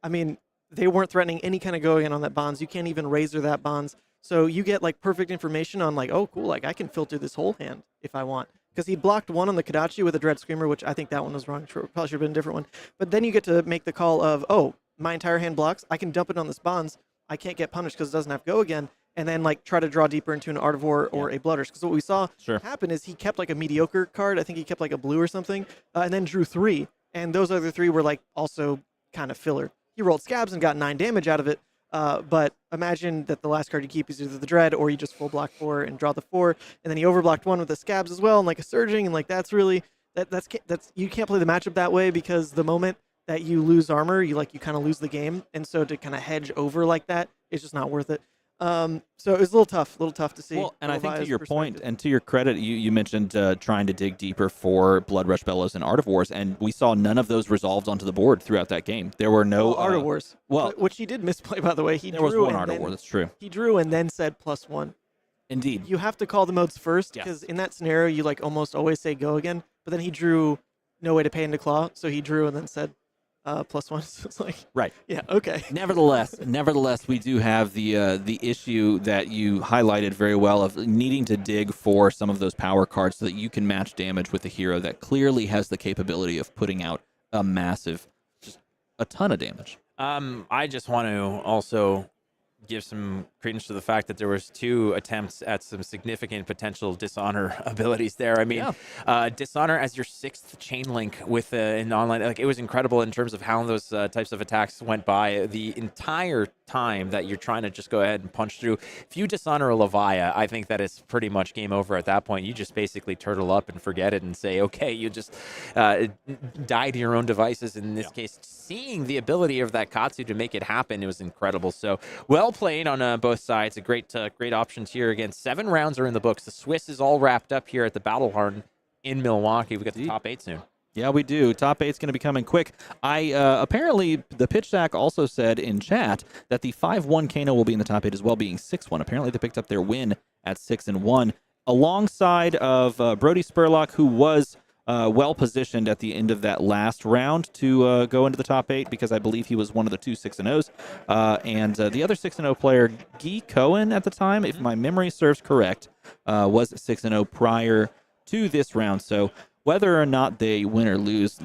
I mean, they weren't threatening any kind of go again on that bonds. You can't even razor that bonds. So you get like perfect information on like, oh, cool, like I can filter this whole hand if I want. Because he blocked 1 on the Kadachi with a Dread Screamer, which I think that one was wrong. Probably should have been a different one. But then you get to make the call of, oh, my entire hand blocks. I can dump it on this bonds. I can't get punished because it doesn't have go again. And then like try to draw deeper into an Art of War or a Blooders. Because what we saw happen is he kept like a mediocre card. I think he kept like a blue or something, and then drew 3. And those other 3 were like also kind of filler. He rolled Scabs and got 9 damage out of it. But imagine that the last card you keep is either the Dread or you just full block 4 and draw the 4. And then he overblocked 1 with the Scabs as well, and like a Surging, and like that's really that's you can't play the matchup that way, because the moment that you lose armor, you kind of lose the game, and so to kind of hedge over like that is just not worth it. So it was a little tough to see. Well, and I think to Levi's your point, perspective. and to your credit, you mentioned trying to dig deeper for Blood Rush Bellows and Art of Wars, and we saw none of those resolved onto the board throughout that game. There were no Art of Wars. Well, which he did misplay, by the way. He there drew was one and Art of then- War. That's true. He drew and then said +1. Indeed. You have to call the modes first Yes. because in that scenario you almost always say go again. But then he drew no way to pay into claw, so he drew and then said +1. So it's like Right. yeah, okay. Nevertheless, we do have the issue that you highlighted very well of needing to dig for some of those power cards so that you can match damage with a hero that clearly has the capability of putting out a massive, just a ton of damage. I just want to also give some credence to the fact that there was 2 attempts at some significant potential dishonor abilities there. I mean, dishonor as your 6th chain link with an online, it was incredible in terms of how those types of attacks went by the entire time that you're trying to just go ahead and punch through. If you dishonor a Levia, I think that it's pretty much game over at that point. You just basically turtle up and forget it and say, okay, you just die to your own devices. In this case, seeing the ability of that Katsu to make it happen, it was incredible. So well played on both sides. A great options here. Again, 7 rounds are in the books. The Swiss is all wrapped up here at the Battle Hardened in Milwaukee. We got the top 8 soon. Yeah, we do. Top 8's going to be coming quick. Apparently, the pitch stack also said in chat that the 5-1 Kano will be in the top 8 as well, being 6-1. Apparently, they picked up their win at 6-1, alongside of Brodie Spurlock, who was well positioned at the end of that last round to go into the top 8, because I believe he was one of the 2 6-0s. And the other 6-0 player, Guy Cohen, at the time, if my memory serves correct, was 6-0 prior to this round. So whether or not they win or lose,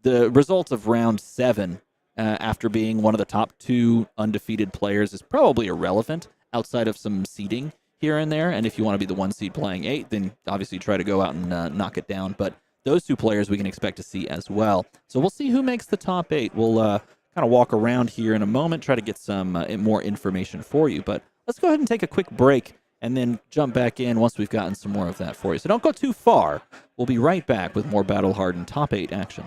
the result of round 7, after being one of the top 2 undefeated players, is probably irrelevant outside of some seeding here and there. And if you want to be the 1 seed playing 8, then obviously try to go out and knock it down. But those 2 players we can expect to see as well. So we'll see who makes the top 8. We'll kind of walk around here in a moment, try to get some more information for you. But let's go ahead and take a quick break and then jump back in once we've gotten some more of that for you. So don't go too far. We'll be right back with more Battle Hardened top 8 action.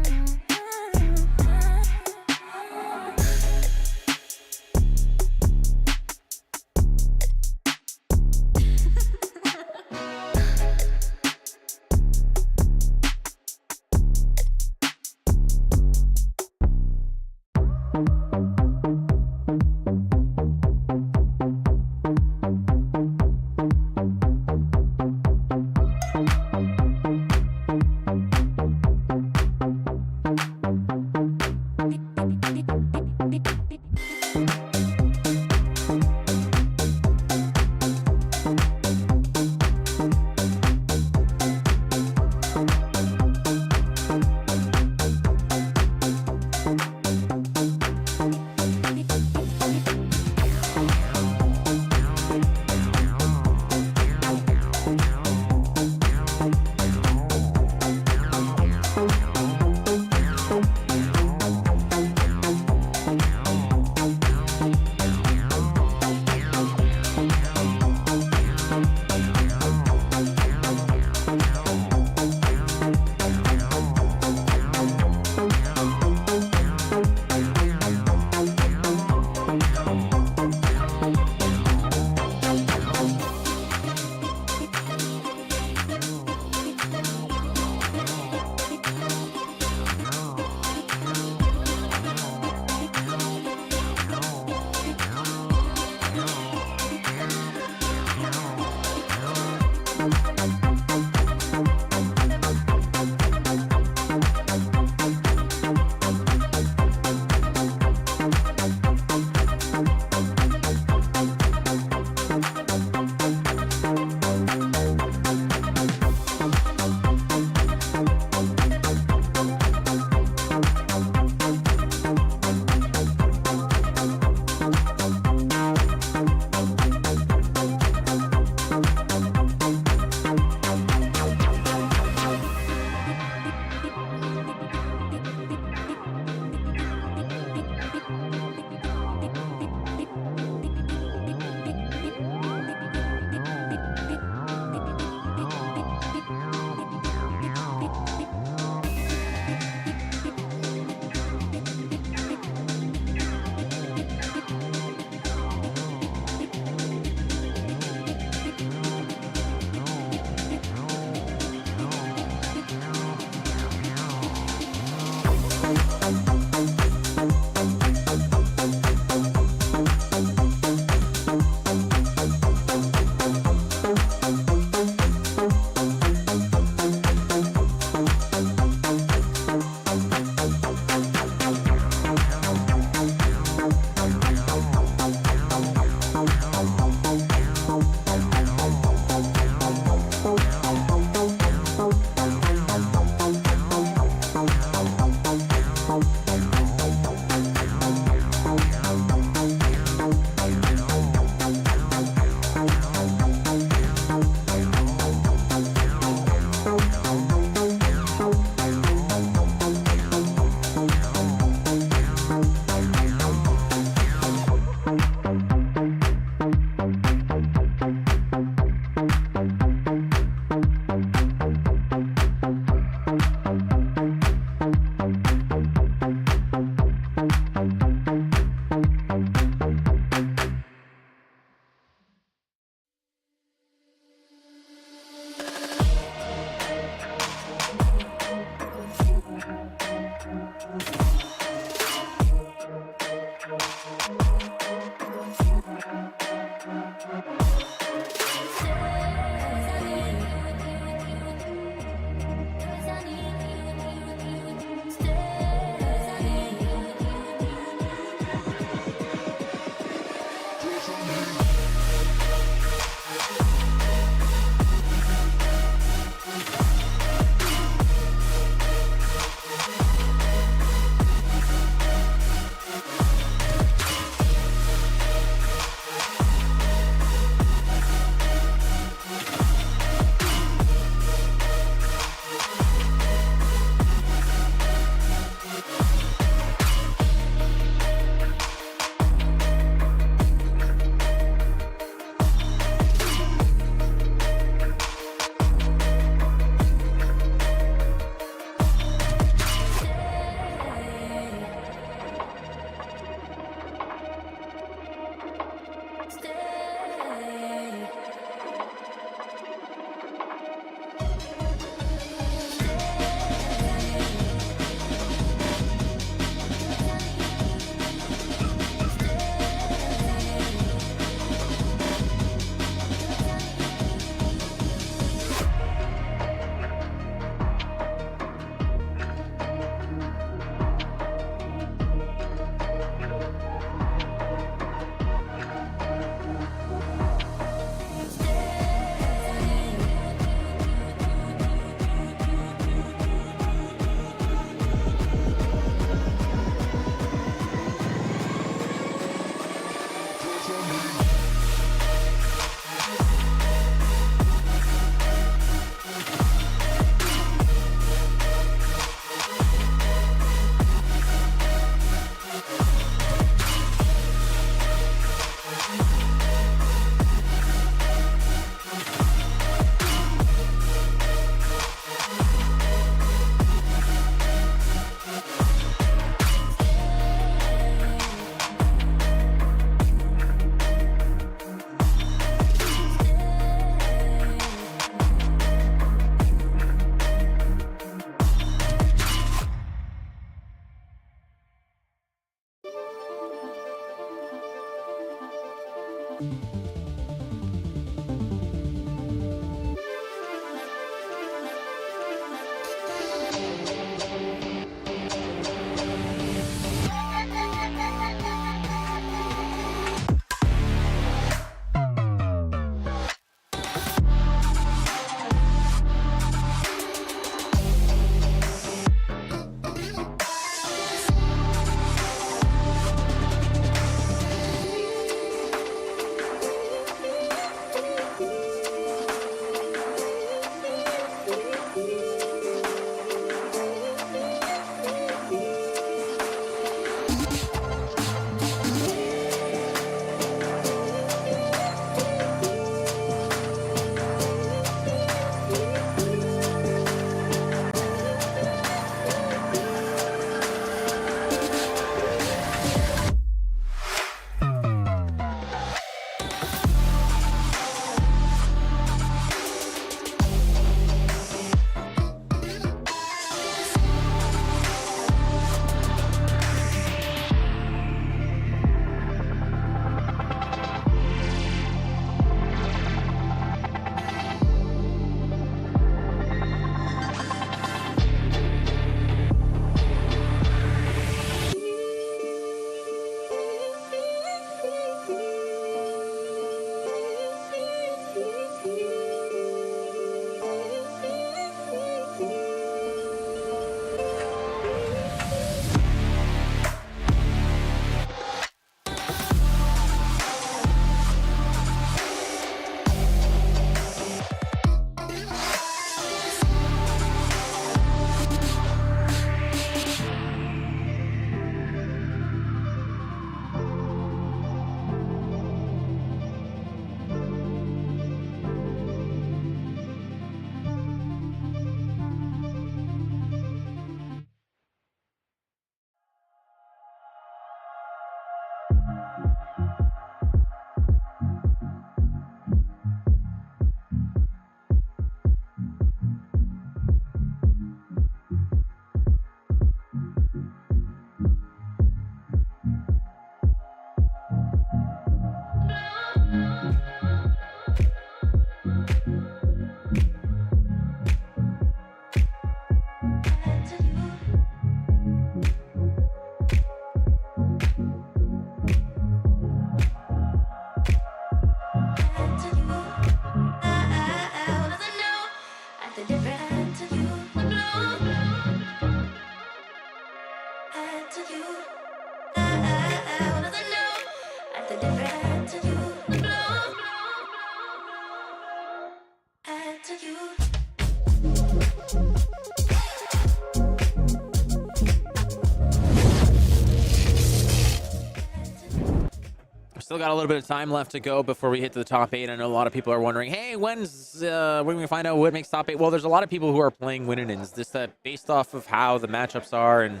Still got a little bit of time left to go before we hit the top 8. I know a lot of people are wondering, hey, when we find out what makes top 8? Well, there's a lot of people who are playing win-ins. This based off of how the matchups are and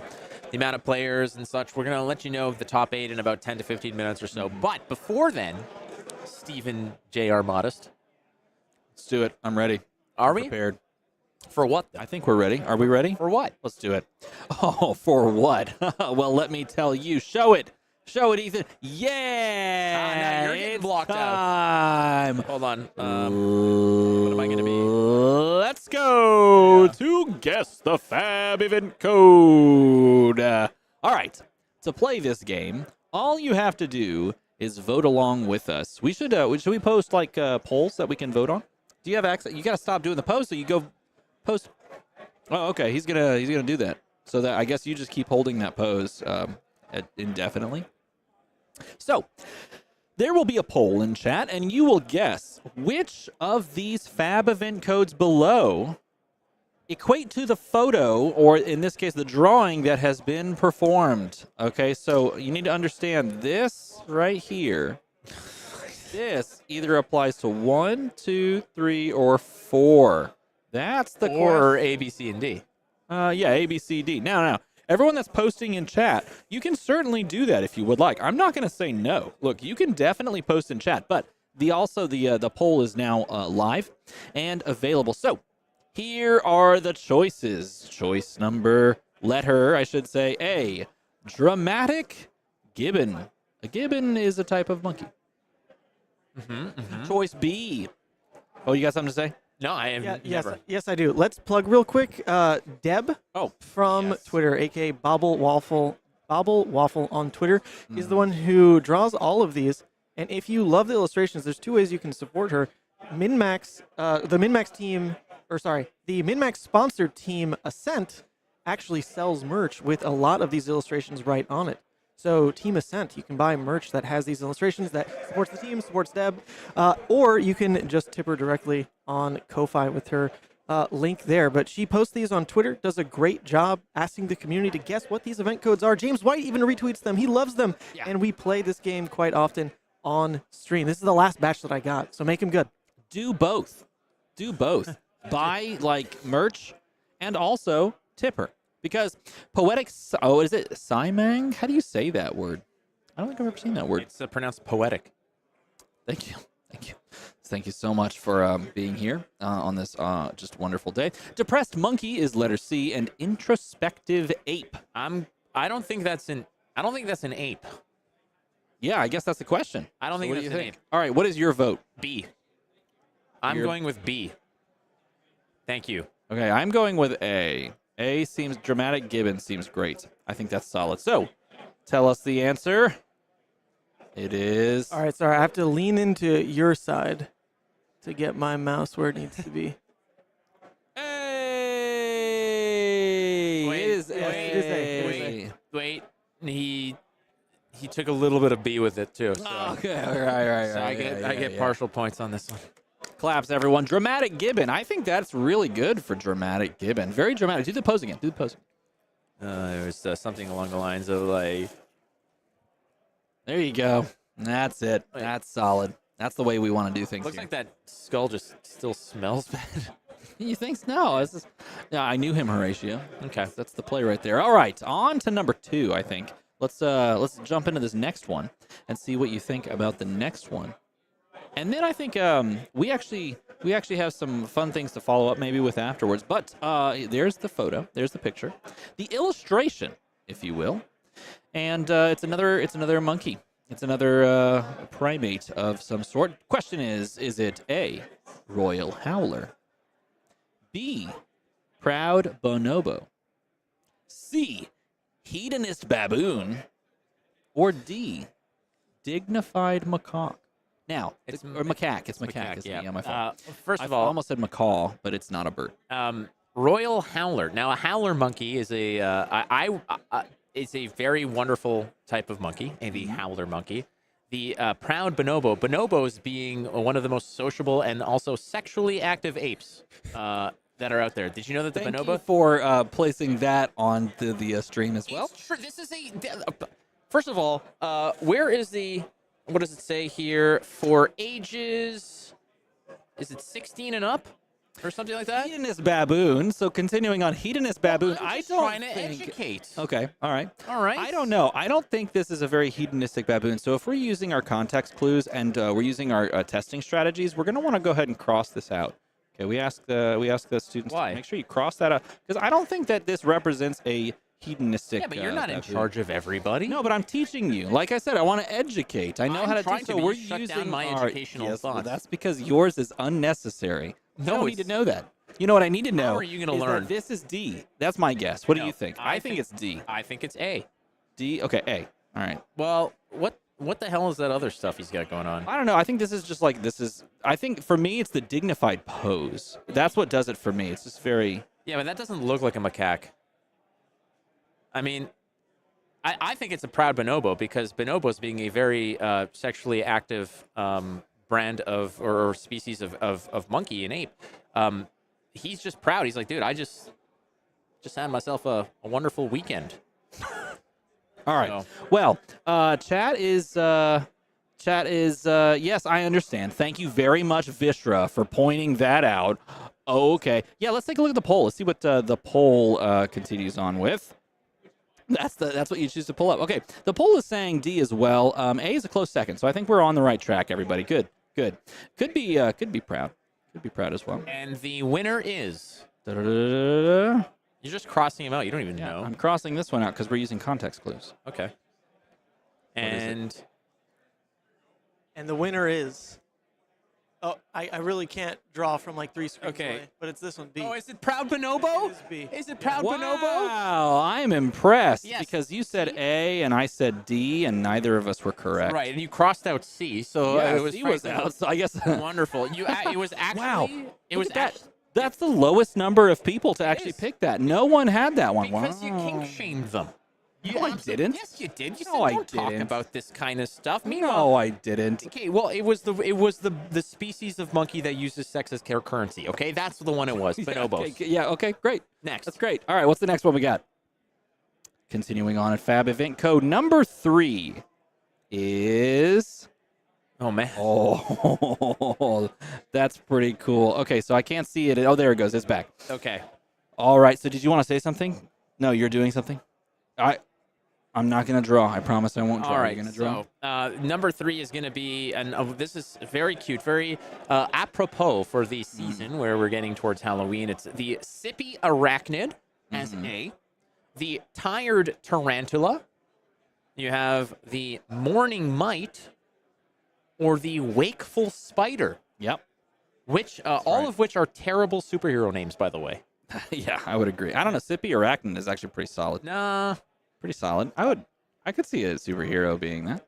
the amount of players and such. We're going to let you know the top 8 in about 10 to 15 minutes or so. But before then, Stephen J.R. Modest. Let's do it. I'm ready. Are I'm we? prepared. For what? I think we're ready. Are we ready? For what? Let's do it. Oh, for what? Well, let me tell you. Show it. Show it, Ethan. Yeah! Now you're getting blocked time. out. Hold on. What am I going to be? Let's go to guess the Fab event code. All right. To play this game, all you have to do is vote along with us. Should we post like polls that we can vote on? Do you have access? You got to stop doing the post, so you go post. Oh, okay. He's gonna do that. So that I guess you just keep holding that pose indefinitely. So, there will be a poll in chat, and you will guess which of these Fab event codes below equate to the photo, or in this case, the drawing that has been performed. Okay, so you need to understand this right here. This either applies to 1, 2, 3, or 4. That's the Or A, B, C, and D. Yeah, A, B, C, D. Now, everyone that's posting in chat, you can certainly do that if you would like. I'm not going to say no. Look, you can definitely post in chat, but the poll is now live and available. So here are the choices. Choice number, letter, I should say, A, dramatic gibbon. A gibbon is a type of monkey. Choice B. Oh, you got something to say? No, I am. Yes, I do. Let's plug real quick. Deb from yes. Twitter, aka Bobble Waffle on Twitter, is the one who draws all of these. And if you love the illustrations, there's 2 ways you can support her. MinMax, the MinMax sponsored team Ascent actually sells merch with a lot of these illustrations right on it. So Team Ascent, you can buy merch that has these illustrations that supports the team, supports Deb, or you can just tip her directly on Ko-Fi with her link there. But she posts these on Twitter, does a great job asking the community to guess what these event codes are. James White even retweets them. He loves them. Yeah. And we play this game quite often on stream. This is the last batch that I got, so make him good. Do both. Buy like merch and also tip her. Because poetic, is it Simang? How do you say that word? I don't think I've ever seen that word. It's pronounced poetic. Thank you. Thank you so much for being here on this just wonderful day. Depressed monkey is letter C, and introspective ape. I don't think that's an ape. Yeah, I guess that's the question. I don't think that's an ape. All right, what is your vote? B. I'm going with B. Thank you. Okay, I'm going with A. A seems dramatic. Gibbon seems great. I think that's solid. So, tell us the answer. It is. All right, sorry. I have to lean into your side to get my mouse where it needs to be. Hey! Wait. He took a little bit of B with it too. So. Okay. All right. So I get partial points on this one. Claps, everyone. Dramatic Gibbon. I think that's really good for Dramatic Gibbon. Very dramatic. Do the pose again. There was something along the lines of like. There you go. That's it. That's solid. That's the way we want to do things. Looks here. like that skull just still smells bad. You think? No. I knew him, Horatio. Okay. That's the play right there. All right. On to number 2, I think. Let's jump into this next one and see what you think about the next one. And then I think we actually have some fun things to follow up maybe with afterwards. But there's the photo, there's the picture, the illustration, if you will, and it's another monkey, it's another primate of some sort. Question is it A, royal howler, B, proud bonobo, C, hedonist baboon, or D, dignified macaque? Now, it's macaque. It's macaque. Yeah. My fault. First of all, I almost said macaw, but it's not a bird. Royal howler. Now, a howler monkey is it's a very wonderful type of monkey, the howler monkey. the proud bonobo. Bonobos being one of the most sociable and also sexually active apes that are out there. Did you know that the Thank bonobo? you for placing that on the stream as well. It's true. This is first of all, where is what does it say here? For ages, is it 16 and up? Or something like that? Hedonist baboon. So continuing on hedonist baboon, I'm I just don't trying to think. educate. Okay, all right. All right. I don't know. I don't think this is a very hedonistic baboon. So if we're using our context clues and we're using our testing strategies, we're going to want to go ahead and cross this out. Okay, we ask the students Why? to make sure you cross that out because I don't think that this represents a hedonistic. Yeah, but you're not in baboon. charge of everybody. No, but I'm teaching you. Like I said, I want to educate. I know I'm how to trying do to so. be We're shut using down my our, educational yes, well, thoughts. that's because yours is unnecessary. No, I don't need to know that. You know what I need to know? How are you going to is learn? that this is D. That's my guess. What do No, you think? I think it's D. I think it's A. D. Okay, A. All right. Well, what the hell is that other stuff he's got going on? I don't know. I think this is just like I think for me it's the dignified pose. That's what does it for me. It's just very. Yeah, but that doesn't look like a macaque. I mean, I think it's a proud bonobo because bonobos being a very sexually active brand of or species of monkey and ape, he's just proud. He's like, dude, I just had myself a wonderful weekend. All right. So. Well, chat is yes, I understand. Thank you very much, Vishra, for pointing that out. Oh, okay. Yeah, let's take a look at the poll. Let's see what the poll continues on with. That's what you choose to pull up. Okay, the poll is saying D as well. A is a close second, so I think we're on the right track. Everybody, good. Could be proud. Could be proud as well. And the winner is. Da-da-da-da-da. You're just crossing him out. You don't even know. I'm crossing this one out because we're using context clues. Okay. And the winner is. Oh, I really can't draw from like 3 screens Okay. away, but it's this one, B. oh, is it Proud Bonobo? It is B. Is it Proud Bonobo? Wow, I'm impressed Yes. because you said A and I said D, and neither of us were correct. Right, and you crossed out C, so Yeah, it was C was frankly out. So I guess wonderful. It was actually Wow. it was Look at that That's the lowest number of people to actually is. pick that. No one had that one. because wow. you kink shamed them. No, I didn't. Yes, you did. You No, said I don't talk didn't. about this kind of stuff. No, I didn't. Okay, well, it was the species of monkey that uses sex as currency. Okay, that's the one it was. Bonobos. Okay, great. Next. That's great. All right, what's the next one we got? Continuing on at Fab event code number 3 is. Oh man. Oh, that's pretty cool. Okay, so I can't see it. Oh, there it goes. It's back. Okay. All right. So did you want to say something? No, you're doing something. I'm not gonna draw. I promise I won't draw. All right. You're gonna draw. So number 3 is gonna be, and this is very cute, very apropos for the season where we're getting towards Halloween. It's the sippy arachnid as A, the tired tarantula. You have the morning mite, or the wakeful spider. Yep. Which all of which are terrible superhero names, by the way. Yeah, I would agree. I don't know. Sippy Arachnid is actually pretty solid. Nah. Pretty solid. I could see a superhero being that.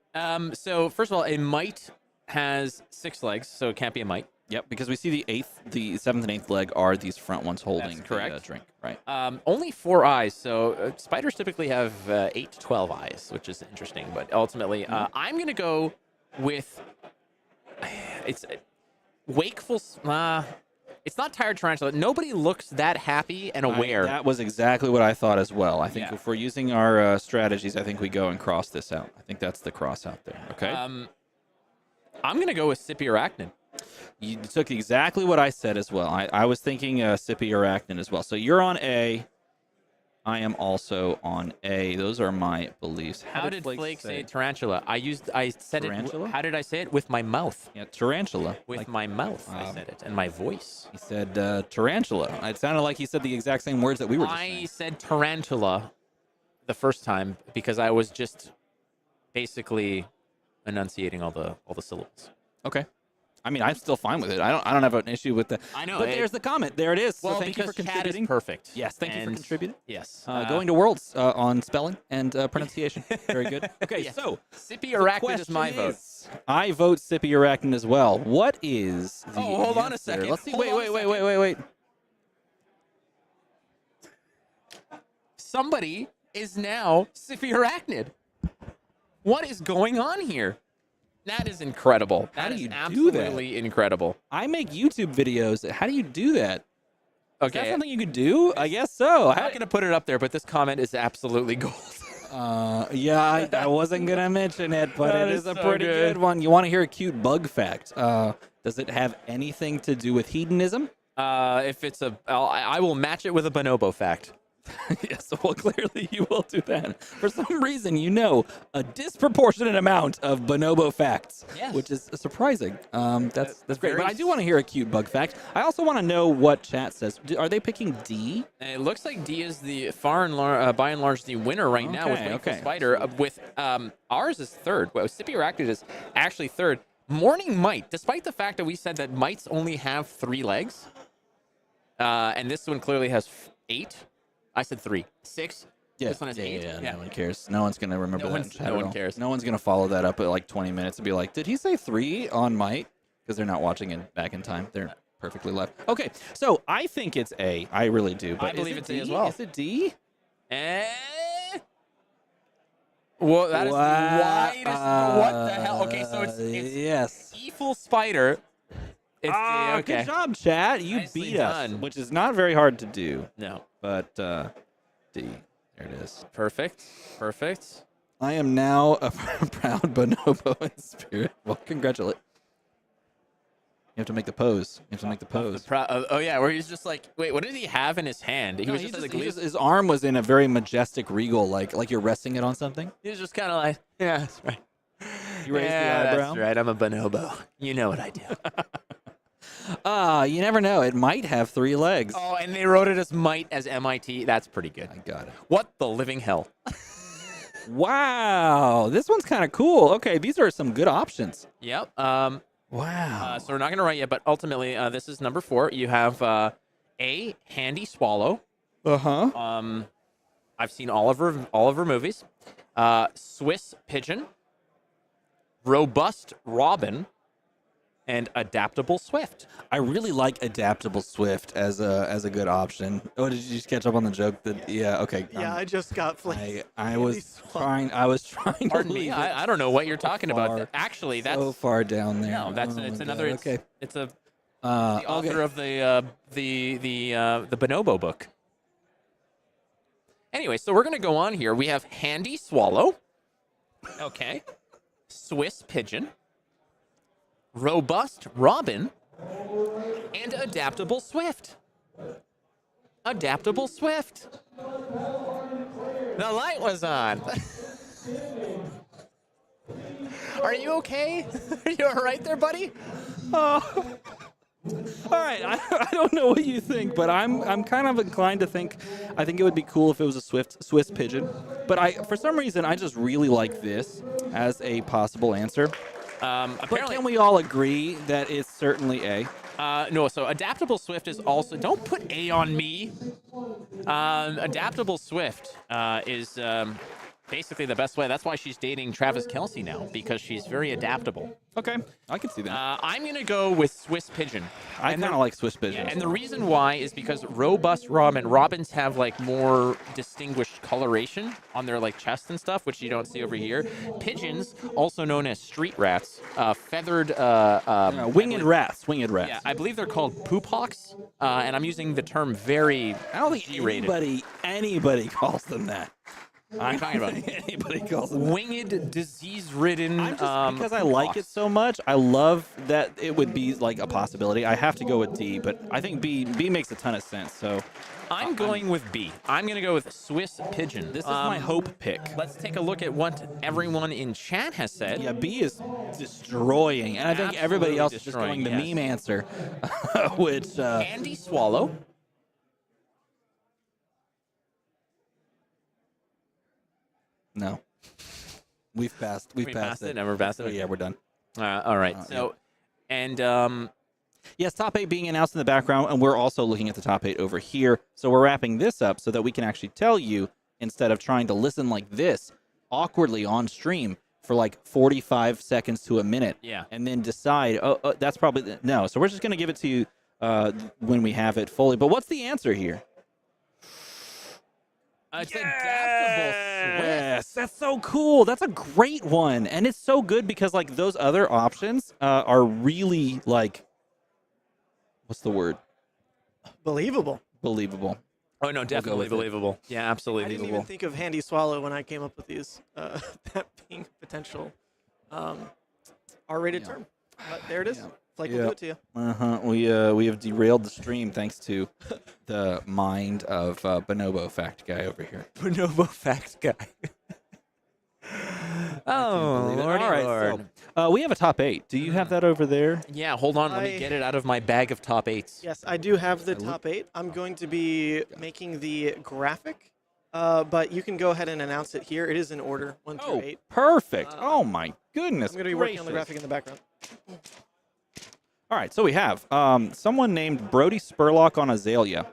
So first of all, a mite has 6 legs, so it can't be a mite. Yep, because we see the 7th and 8th leg are these front ones holding That's correct. the drink, right? Only 4 eyes, so spiders typically have 8 to 12 eyes, which is interesting. But ultimately, I'm gonna go with it's wakeful. It's not tired tarantula. Nobody looks that happy and aware. That was exactly what I thought as well. I think Yeah. if we're using our strategies, I think we go and cross this out. I think that's the cross out there. Okay. I'm gonna go with sippy arachnid. You took exactly what I said as well. I was thinking sippy arachnid as well. So you're on A. I am also on A. Those are my beliefs. How did Flake say tarantula? I said Tarantula? it. How did I say it? With my mouth. Yeah, tarantula. With my mouth, I said it, and my voice. He said tarantula. It sounded like he said the exact same words that we were just I saying. said tarantula the first time because I was just basically enunciating all the syllables. Okay. I mean, I'm still fine with it. I don't have an issue with that. I know. But there's the comment. There it is. Well, so thank you because for chat contributing. is perfect. Yes, thank you for And- contributing. Yes. Going to Worlds on spelling and pronunciation. Very good. Okay, Yeah. so sippy the arachnid is my question vote. is- I vote sippy arachnid as well. What is the hold on a answer? second. Let's see. Hold on a Wait. Somebody is now sippy arachnid. What is going on here? That is incredible. How That do is you do that? absolutely incredible. I make YouTube videos. How do you do that? Is that Okay. something you could do? I guess so. I'm not going to put it up there, but this comment is absolutely gold. Yeah, I wasn't going to mention it, but That it is is a so pretty good. good one. You want to hear a cute bug fact? Does it have anything to do with hedonism? If it's I will match it with a bonobo fact. Yes, well, clearly you will do that. For some reason, you know a disproportionate amount of bonobo facts, Yes. which is surprising. That's great. very But I do want to hear a cute bug fact. I also want to know what chat says. Are they picking D? And it looks like D is the by and large the winner right now with Wakeful okay. Spider. With ours is third. Well, Sippy Arachnid is actually third. Morning Mite, despite the fact that we said that mites only have 3 legs, and this one clearly has 8. I said 3. 6. Yeah, This one has 8. yeah, no one cares. No one's going to remember that in chat no at one all. cares. No one's going to follow that up at like 20 minutes and be like, did he say 3 on might? Because they're not watching it back in time. They're perfectly live. Okay, so I think it's A. I really do. But I believe is it's it A D? as well. Is it D? Well, that is the widest. What the hell? Okay, so it's yes. Evil Spider. It's D. Okay. Good job, chat. You Nicely beat us, done. which is not very hard to do. No. But D. There it is. Perfect. Perfect. I am now a proud bonobo in spirit. Well, congratulate. You have to make the pose. You have to make the pose. Oh yeah, where he's just like, wait, what did he have in his hand? He No, was just, like, his arm was in a very majestic regal, like you're resting it on something. he was just kind of like, yeah, that's right. You raised Yeah, the eyebrow. that's right. I'm a bonobo. You know what I do. You never know. It might have 3 legs. Oh, and they wrote it as might as MIT. That's pretty good. I got it. What the living hell? Wow, this one's kind of cool. Okay, these are some good options. Yep. Wow. So we're not going to write yet, but ultimately, this is number 4. You have A, Handy Swallow. Uh-huh. I've seen all of her movies. Swiss Pigeon, Robust Robin, and Adaptable Swift. I really like Adaptable Swift as a good option. Oh, did you just catch up on the joke? Yeah. Okay. Yeah, I just got flamed. I was trying. Pardon to me. leave it I don't know what you're talking far, about. Actually, that's so far down there. no. That's Oh it's my another. God. Okay. It's the author of the bonobo book. Anyway, so we're gonna go on here. We have Handy Swallow. Okay. Swiss Pigeon. Robust Robin. And Adaptable Swift. Adaptable Swift. The light was on. Are you okay? Are you all right there, buddy? All right, I don't know what you think, but I'm kind of inclined to think I think it would be cool if it was a Swiss pigeon. But for some reason I just really like this as a possible answer. But can we all agree that it's certainly A? No, so Adaptable Swift is also... Don't put A on me. Adaptable Swift is basically the best way. That's why she's dating Travis Kelce now, because she's very adaptable. Okay, I can see that. I'm going to go with Swiss Pigeon. I kind of like Swiss pigeons. Yeah, and the reason why is because Robust Robins have like more distinguished coloration on their like chest and stuff, which you don't see over here. Pigeons, also known as street rats, feathered winged rats. Yeah, I believe they're called poop hawks, and I'm using the term very I don't think G-rated. anybody calls them that. What are you talking about? Anybody calls them winged, disease-ridden. Because I like it so much, I love that it would be like a possibility. I have to go with D, but I think B makes a ton of sense. So I'm going with B. I'm going to go with Swiss Pigeon. This is my hope pick. Let's take a look at what everyone in chat has said. Yeah, B is destroying, and I think everybody else is just going the meme answer, which Handy Swallow. No. We've passed. We've passed it. Never passed it. Oh, yeah, we're done. All right. So, and yes, top 8 being announced in the background, and we're also looking at the top 8 over here. So we're wrapping this up so that we can actually tell you, instead of trying to listen like this awkwardly on stream for like 45 seconds to a minute. Yeah. And then decide, that's probably no. So we're just going to give it to you when we have it fully. But what's the answer here? It's Adaptable Yes, that's so cool. That's a great one, and it's so good because like those other options are really like, what's the word? Believable. Believable. Oh no, definitely believable. Yeah, absolutely I didn't believable. even think of Handy Swallow when I came up with these. That being a potential R-rated term. But there it is. Flake will do it to you. We have derailed the stream thanks to the mind of Bonobo Fact Guy over here. Bonobo Fact Guy. Oh, Lordy all right, Lord. So, we have a top 8. Do you have that over there? Yeah, hold on. Let me get it out of my bag of top 8s. Yes, I do have the top 8. I'm going to be making the graphic, but you can go ahead and announce it here. It is in order, 1 through 8. Perfect. Oh, my goodness. I'm going to be working on the graphic in the background. All right, so we have someone named Brodie Spurlock on Azalea.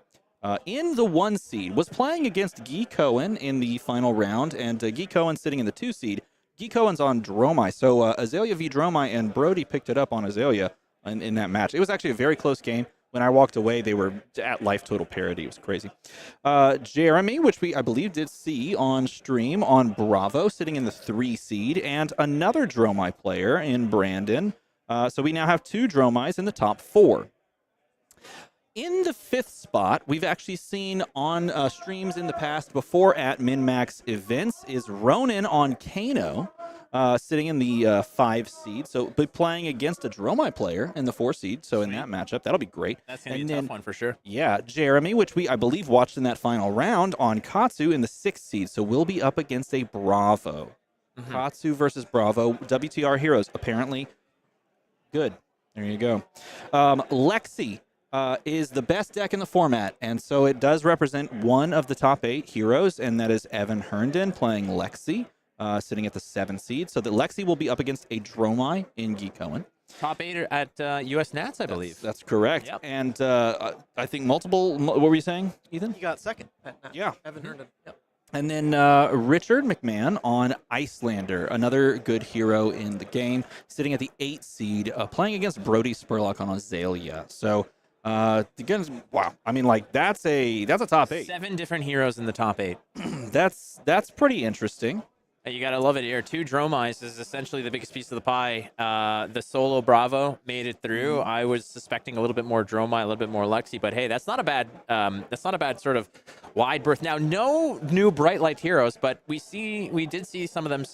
In the 1 seed, was playing against Guy Cohen in the final round, and Guy Cohen sitting in the 2 seed. Guy Cohen's on Dromai, so Azalea v Dromai, and Brodie picked it up on Azalea in that match. It was actually a very close game. When I walked away, they were at life total parity. It was crazy. Jeremy, which I believe did see on stream on Bravo, sitting in the 3 seed, and another Dromai player in Brandon. So we now have 2 Dromais in the top 4. In the 5th spot, we've actually seen on streams in the past before at MinMax events is Ronan on Kano, sitting in the 5 seed. So be playing against a Dromai player in the 4 seed. So in that matchup, that'll be great. That's going to be a tough one for sure. Yeah, Jeremy, which I believe watched in that final round on Katsu in the 6th seed. So we'll be up against a Bravo. Katsu versus Bravo. WTR Heroes, apparently good. There you go. Lexi is the best deck in the format, and so it does represent one of the top 8 heroes, and that is Evan Herndon playing Lexi, sitting at the 7 seed. So that Lexi will be up against a Dromai in Guy Cohen. Top 8 at US Nats, I believe. That's correct. Yep. And I think multiple. What were you saying, Ethan? You got 2nd at Nats. Yeah. Evan Herndon. Yep. And then Richard McMahon on Iyslander, another good hero in the game, sitting at the 8 seed, playing against Brodie Spurlock on Azalea. So, again, wow. I mean, like that's a top 8. 7 different heroes in the top 8. That's pretty interesting. You got to love it here. 2 Dromais is essentially the biggest piece of the pie. The solo Bravo made it through. I was suspecting a little bit more Dromai, a little bit more Lexi, but hey, that's not a bad sort of wide berth. Now, no new bright light heroes, but we did see some of them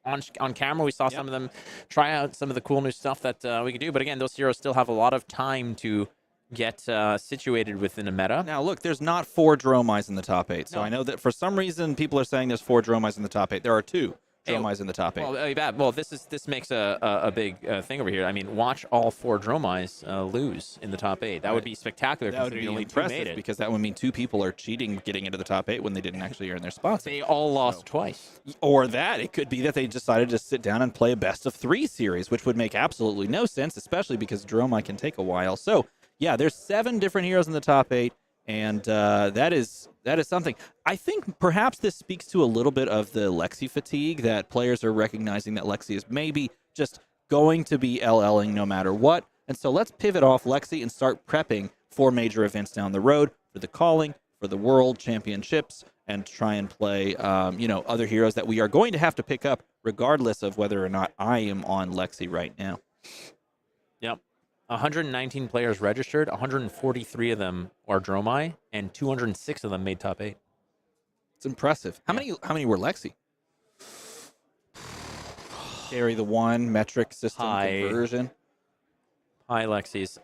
on camera. We saw some of them try out some of the cool new stuff that we could do. But again, those heroes still have a lot of time to get situated within a meta. Now, look, there's not 4 Dromais in the top 8. So I know that for some reason people are saying there's 4 Dromais in the top 8. There are 2 Dromais in the top 8. Well, this makes a big thing over here. I mean, watch all 4 Dromais lose in the top 8. That would be spectacular. That would be only impressive 2 made it. because that would mean 2 people are cheating getting into the top 8 when they didn't actually earn their spots. They all lost twice. Or that it could be that they decided to sit down and play a best of 3 series, which would make absolutely no sense, especially because Dromai can take a while. So yeah, there's 7 different heroes in the top 8, and that is something. I think perhaps this speaks to a little bit of the Lexi fatigue, that players are recognizing that Lexi is maybe just going to be LLing no matter what. And so let's pivot off Lexi and start prepping for major events down the road, for the calling, for the World Championships, and try and play other heroes that we are going to have to pick up regardless of whether or not I am on Lexi right now. Yep. 119 players registered, 143 of them are Dromai, and 206 of them made top 8. It's impressive. How many were Lexi? Carry the 1 metric system conversion. Hi, Lexis.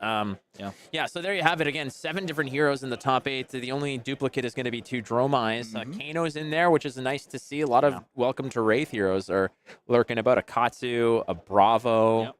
Yeah, so there you have it. Again, 7 different heroes in the top 8. The only duplicate is going to be 2 Dromais. Kano's in there, which is nice to see. A lot of Welcome to Wraith heroes are lurking about. A Katsu, a Bravo.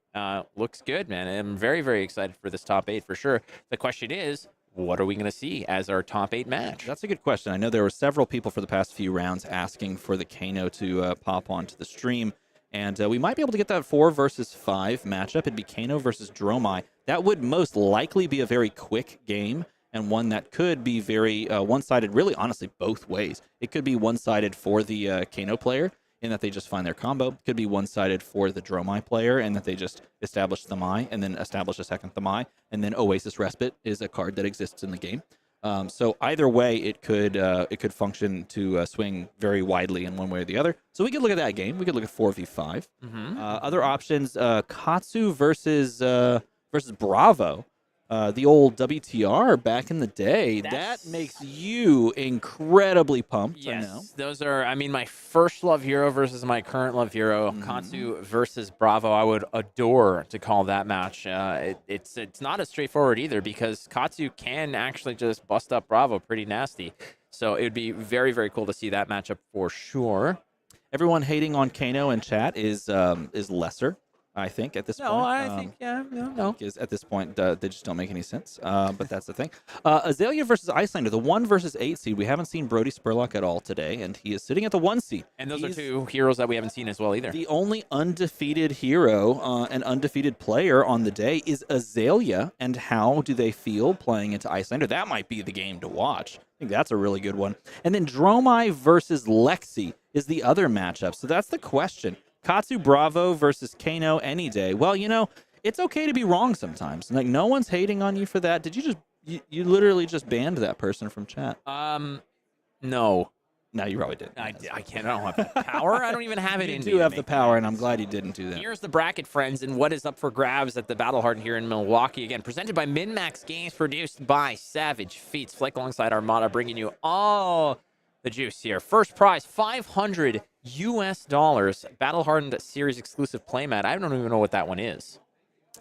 Looks good, man. I'm very, very excited for this top 8 for sure. The question is, what are we going to see as our top 8 match? That's a good question. I know there were several people for the past few rounds asking for the Kano to pop onto the stream. And we might be able to get that 4 versus 5 matchup. It'd be Kano versus Dromai. That would most likely be a very quick game, and one that could be very one-sided, really, honestly, both ways. It could be one-sided for the Kano player, in that they just find their combo. It could be one-sided for the Dromai player, in that they just establish Thamai, and then establish a second Thamai, and then Oasis Respite is a card that exists in the game. So either way, it could function to swing very widely in one way or the other. So we could look at that game. We could look at 4v5. Other options: Katsu versus Bravo. The old WTR back in the day. That makes you incredibly pumped. Yes, I know. those are, I mean, my first love hero versus my current love hero. Katsu versus Bravo. I would adore to call that match. It's not as straightforward either because Katsu can actually just bust up Bravo pretty nasty. So it would be very, very cool to see that matchup for sure. Everyone hating on Kano in chat is lesser. I think at this point. I think, no. Because at this point, they just don't make any sense. But that's the thing. Azalea versus Iyslander, the 1 versus 8 seed. We haven't seen Brodie Spurlock at all today, and he is sitting at the 1 seed. And those are two heroes that we haven't seen as well either. The only undefeated hero and undefeated player on the day is Azalea. And how do they feel playing into Iyslander? That might be the game to watch. I think that's a really good one. And then Dromai versus Lexi is the other matchup. So that's the question. Katsu Bravo versus Kano any day. Well, it's okay to be wrong sometimes. Like, no one's hating on you for that. Did you just, you literally just banned that person from chat? No. No, you probably didn't. I can't. I don't have the power. I don't even have it in me. You do have the power, and I'm glad you didn't do that. Here's the bracket, friends, and what is up for grabs at the Battle Hardened here in Milwaukee. Again, presented by MinMaxGames, produced by Savage Feats. Flick alongside Armada, bringing you all the juice here. First prize, $500 US. Battle Hardened series exclusive playmat. I don't even know what that one is.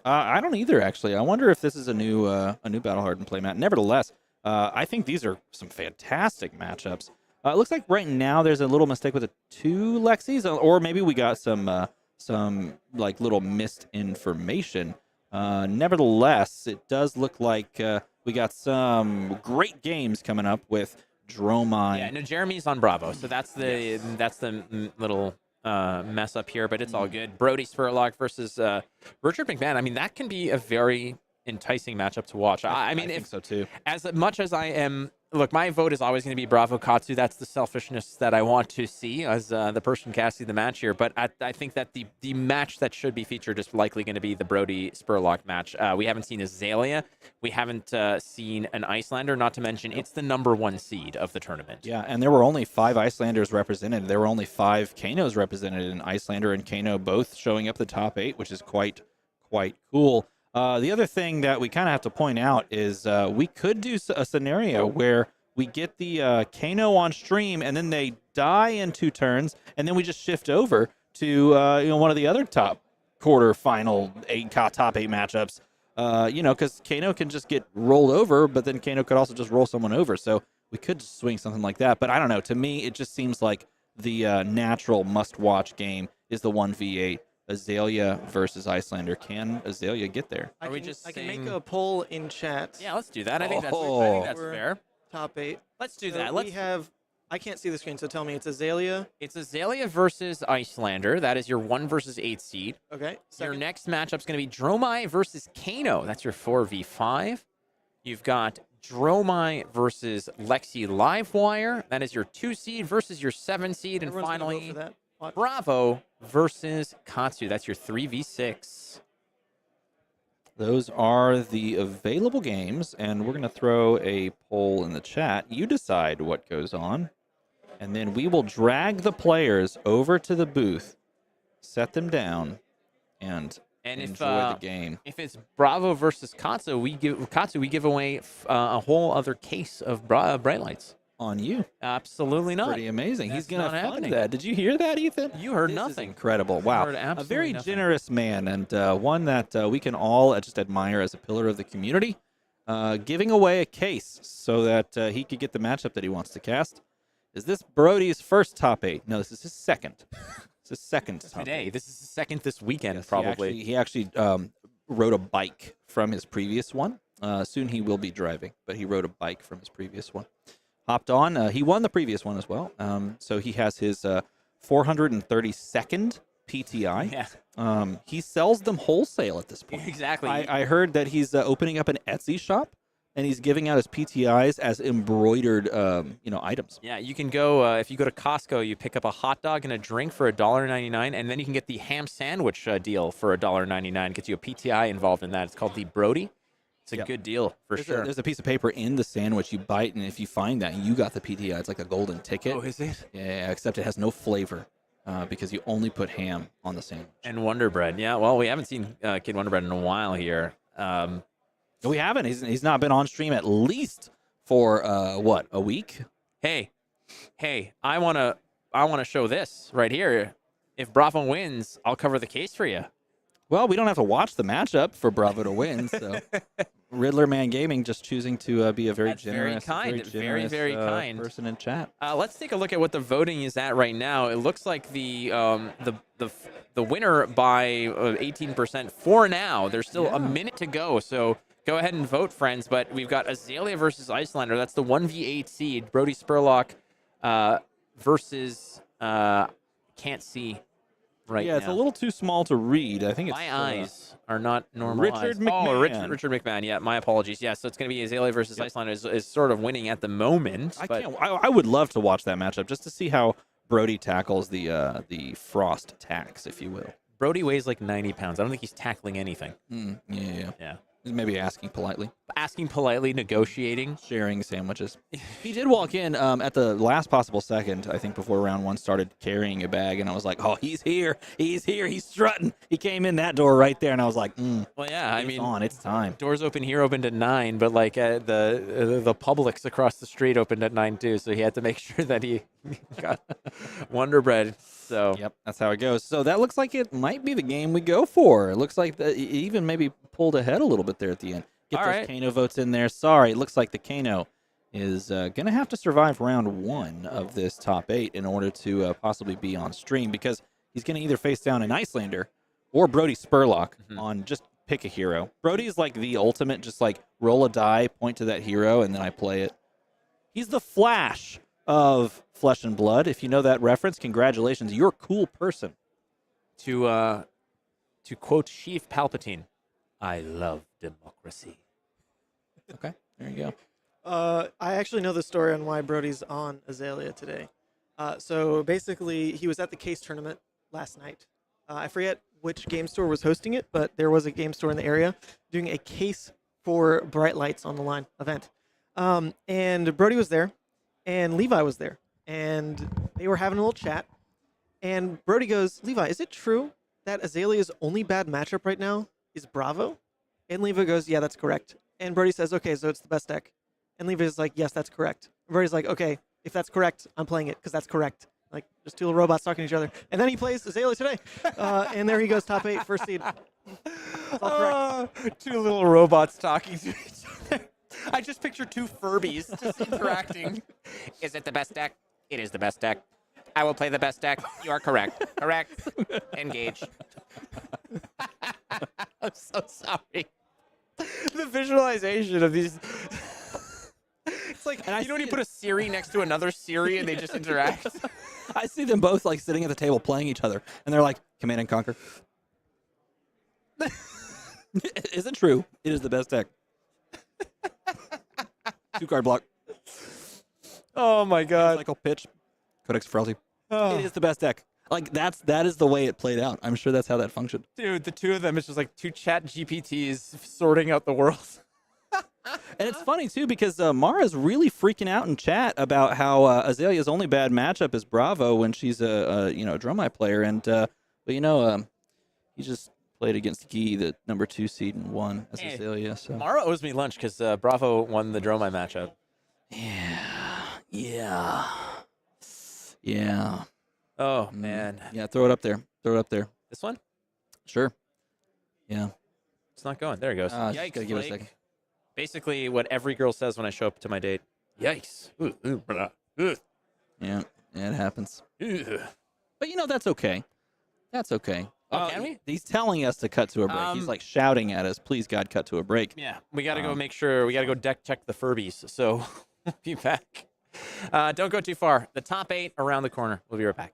I don't either, actually. I wonder if this is a new Battle Hardened playmat. Nevertheless, I think these are some fantastic matchups. It looks like right now there's a little mistake with the 2 Lexis, or maybe we got some like little missed information. Nevertheless, it does look like we got some great games coming up with Dromai. Yeah, no, Jeremy's on Bravo, so that's the little mess up here, but it's all good. Brodie Spurlock versus Richard McMahon. I mean, that can be a very enticing matchup to watch. I think so too. As much as I am, look, my vote is always going to be Bravo Katsu. That's the selfishness that I want to see as the person casting the match here. But I think that the match that should be featured is likely going to be the Brodie Spurlock match. We haven't seen Azalea. We haven't seen an Iyslander, not to mention it's the #1 seed of the tournament. Yeah, and there were only 5 Icelanders represented. There were only 5 Kanos represented, and Iyslander and Kano both showing up the top 8, which is quite cool. The other thing that we kind of have to point out is we could do a scenario where we get the Kano on stream and then they die in 2 turns, and then we just shift over to one of the other top quarterfinal top 8 matchups. Because Kano can just get rolled over, but then Kano could also just roll someone over. So we could just swing something like that. But I don't know. To me, it just seems like the natural must-watch game is the 1v8. Azalea versus Iyslander. Can Azalea get there? I can make a poll in chat. Yeah, let's do that. I think that's fair. Top 8. Let's do So that. I can't see the screen, so tell me it's Azalea. It's Azalea versus Iyslander. That is your 1 versus 8 seed. Okay. Your next matchup's going to be Dromai versus Kano. That's your 4v5. You've got Dromai versus Lexi Livewire. That is your 2 seed versus your 7 seed. And Everyone's gonna vote finally, for that. Watch. Bravo versus Katsu. That's your 3v6. Those are the available games, and we're going to throw a poll in the chat. You decide what goes on, and then we will drag the players over to the booth, set them down, and enjoy the game. If it's Bravo versus Katsu, we give away a whole other case of bright lights. On you. Absolutely not. Pretty amazing. That's He's going to not fund happening. that. Did you hear that, Ethan? You heard This is nothing. Incredible. Wow. Heard A absolutely very nothing. generous man, and one that we can all just admire as a pillar of the community. Giving away a case so that he could get the matchup that he wants to cast. Is this Brodie's first top 8? No, this is his second. It's his second top Today. 8. This is the second this weekend, Yes, probably. He actually rode a bike from his previous one. Soon he will be driving, but he rode a bike from his previous one. Hopped on. He won the previous one as well. So he has his 432nd PTI. Yeah. He sells them wholesale at this point. Exactly. I heard that he's opening up an Etsy shop, and he's giving out his PTIs as embroidered, items. Yeah, you can go, if you go to Costco, you pick up a hot dog and a drink for $1.99, and then you can get the ham sandwich deal for $1.99. Gets you a PTI involved in that. It's called the Brodie. It's a good deal for sure. There's a piece of paper in the sandwich you bite, and if you find that, you got the PTI. It's like a golden ticket. Oh, is it? Yeah, except it has no flavor because you only put ham on the sandwich. And Wonder Bread. Yeah, well, we haven't seen Kid Wonder Bread in a while here. We haven't. He's not been on stream at least for what, a week? Hey, I wanna show this right here. If Bravo wins, I'll cover the case for you. Well, we don't have to watch the matchup for Bravo to win. So Riddler Man Gaming just choosing to be a very generous, very kind person in chat. Let's take a look at what the voting is at right now. It looks like the winner by 18% for now. There's still a minute to go, so go ahead and vote, friends. But we've got Azalea versus Iyslander. That's the 1v8 seed. Brodie Spurlock versus can't see right now. Yeah, it's a little too small to read. I think it's my eyes are not normal. Richard eyes. McMahon. Oh, Richard McMahon. Yeah, my apologies. Yeah, so it's going to be Azalea versus Iyslander is sort of winning at the moment. I would love to watch that matchup just to see how Brodie tackles the frost tax, if you will. Brodie weighs like 90 pounds. I don't think he's tackling anything. Yeah. Maybe asking politely. Negotiating. Sharing sandwiches. He did walk in at the last possible second, I think, before round one started, carrying a bag, and I was like, oh, he's here. He's strutting. He came in that door right there, and I was like, well, yeah, I mean, it's time. Doors open here opened at 9, but like the Publix across the street opened at 9 too, so he had to make sure that he got Wonder Bread. So yep, that's how it goes. So that looks like it might be the game we go for. It looks like he even maybe pulled ahead a little bit there at the end. Get those Kano votes in there. Sorry, it looks like the Kano is going to have to survive round 1 of this top 8 in order to possibly be on stream, because he's going to either face down an Iyslander or Brodie Spurlock on just pick a hero. Brodie is like the ultimate, just like roll a die, point to that hero, and then I play it. He's the Flash of Flesh and Blood. If you know that reference, congratulations. You're a cool person. To quote Chief Palpatine, I love democracy. Okay, there you go. I actually know the story on why Brodie's on Azalea today. So basically, he was at the case tournament last night. I forget which game store was hosting it, but there was a game store in the area doing a case for Bright Lights on the Line event. And Brodie was there, and Levi was there, and they were having a little chat. And Brodie goes, Levi, is it true that Azalea's only bad matchup right now is Bravo? And Levi goes, yeah, that's correct. And Brodie says, okay, so it's the best deck. And Levi's like, yes, that's correct. And Brodie's like, okay, if that's correct, I'm playing it because that's correct. Like, just two little robots talking to each other. And then he plays Azalea today. And there he goes, top 8, first seed. It's all correct. Two little robots talking to each other. I just picture two Furbies just interacting. Is it the best deck? It is the best deck. I will play the best deck. You are correct. Correct. Engage. I'm so sorry. The visualization of these. It's like, you know when you put a Siri next to another Siri and they just interact? I see them both like sitting at the table playing each other, and they're like, Command and Conquer. Is it true? It is the best deck. 2-card block. Oh my god. Cycle pitch. Codex Frailty. It is the best deck. Like, that is the way it played out. I'm sure that's how that functioned. Dude, the two of them, it's just like two chat GPTs sorting out the world. And it's funny, too, because Mara's really freaking out in chat about how Azalea's only bad matchup is Bravo when she's a Dromai player. And, he just played against Guy, the number 2 seed, and won as Azalea. So Mara owes me lunch because Bravo won the Dromai matchup. Yeah. Oh, man. Yeah, throw it up there. This one? Sure. Yeah. It's not going. There it goes. Yikes, gotta give it a second. Basically what every girl says when I show up to my date. Yikes. Yeah, it happens. Ugh. But, that's okay. That's okay. Oh, can we? He's telling us to cut to a break. He's like shouting at us, please, God, cut to a break. Yeah, we got to go make sure. We got to go deck check the Furbies. So we'll be back. Don't go too far. The top 8 around the corner. We'll be right back.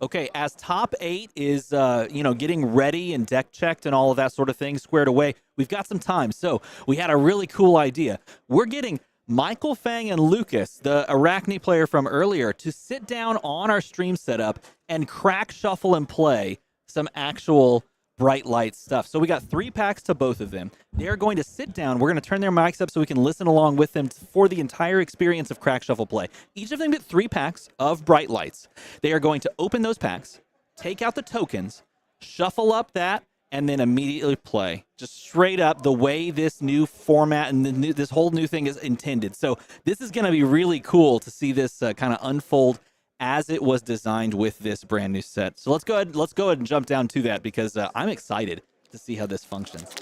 Okay, as top 8 is, getting ready and deck checked and all of that sort of thing squared away, we've got some time. So we had a really cool idea. We're getting Michael, Fang, and Lucas, the Arakni player from earlier, to sit down on our stream setup and crack, shuffle, and play some actual bright light stuff. So we got 3 packs to both of them. They're going to sit down. We're going to turn their mics up so we can listen along with them for the entire experience of crack, shuffle, play. Each of them get 3 packs of bright lights. They are going to open those packs, take out the tokens, shuffle up that, and then immediately play. Just straight up the way this new format and this whole new thing is intended. So this is going to be really cool to see this kind of unfold as it was designed with this brand new set. So let's go ahead and jump down to that because I'm excited to see how this functions.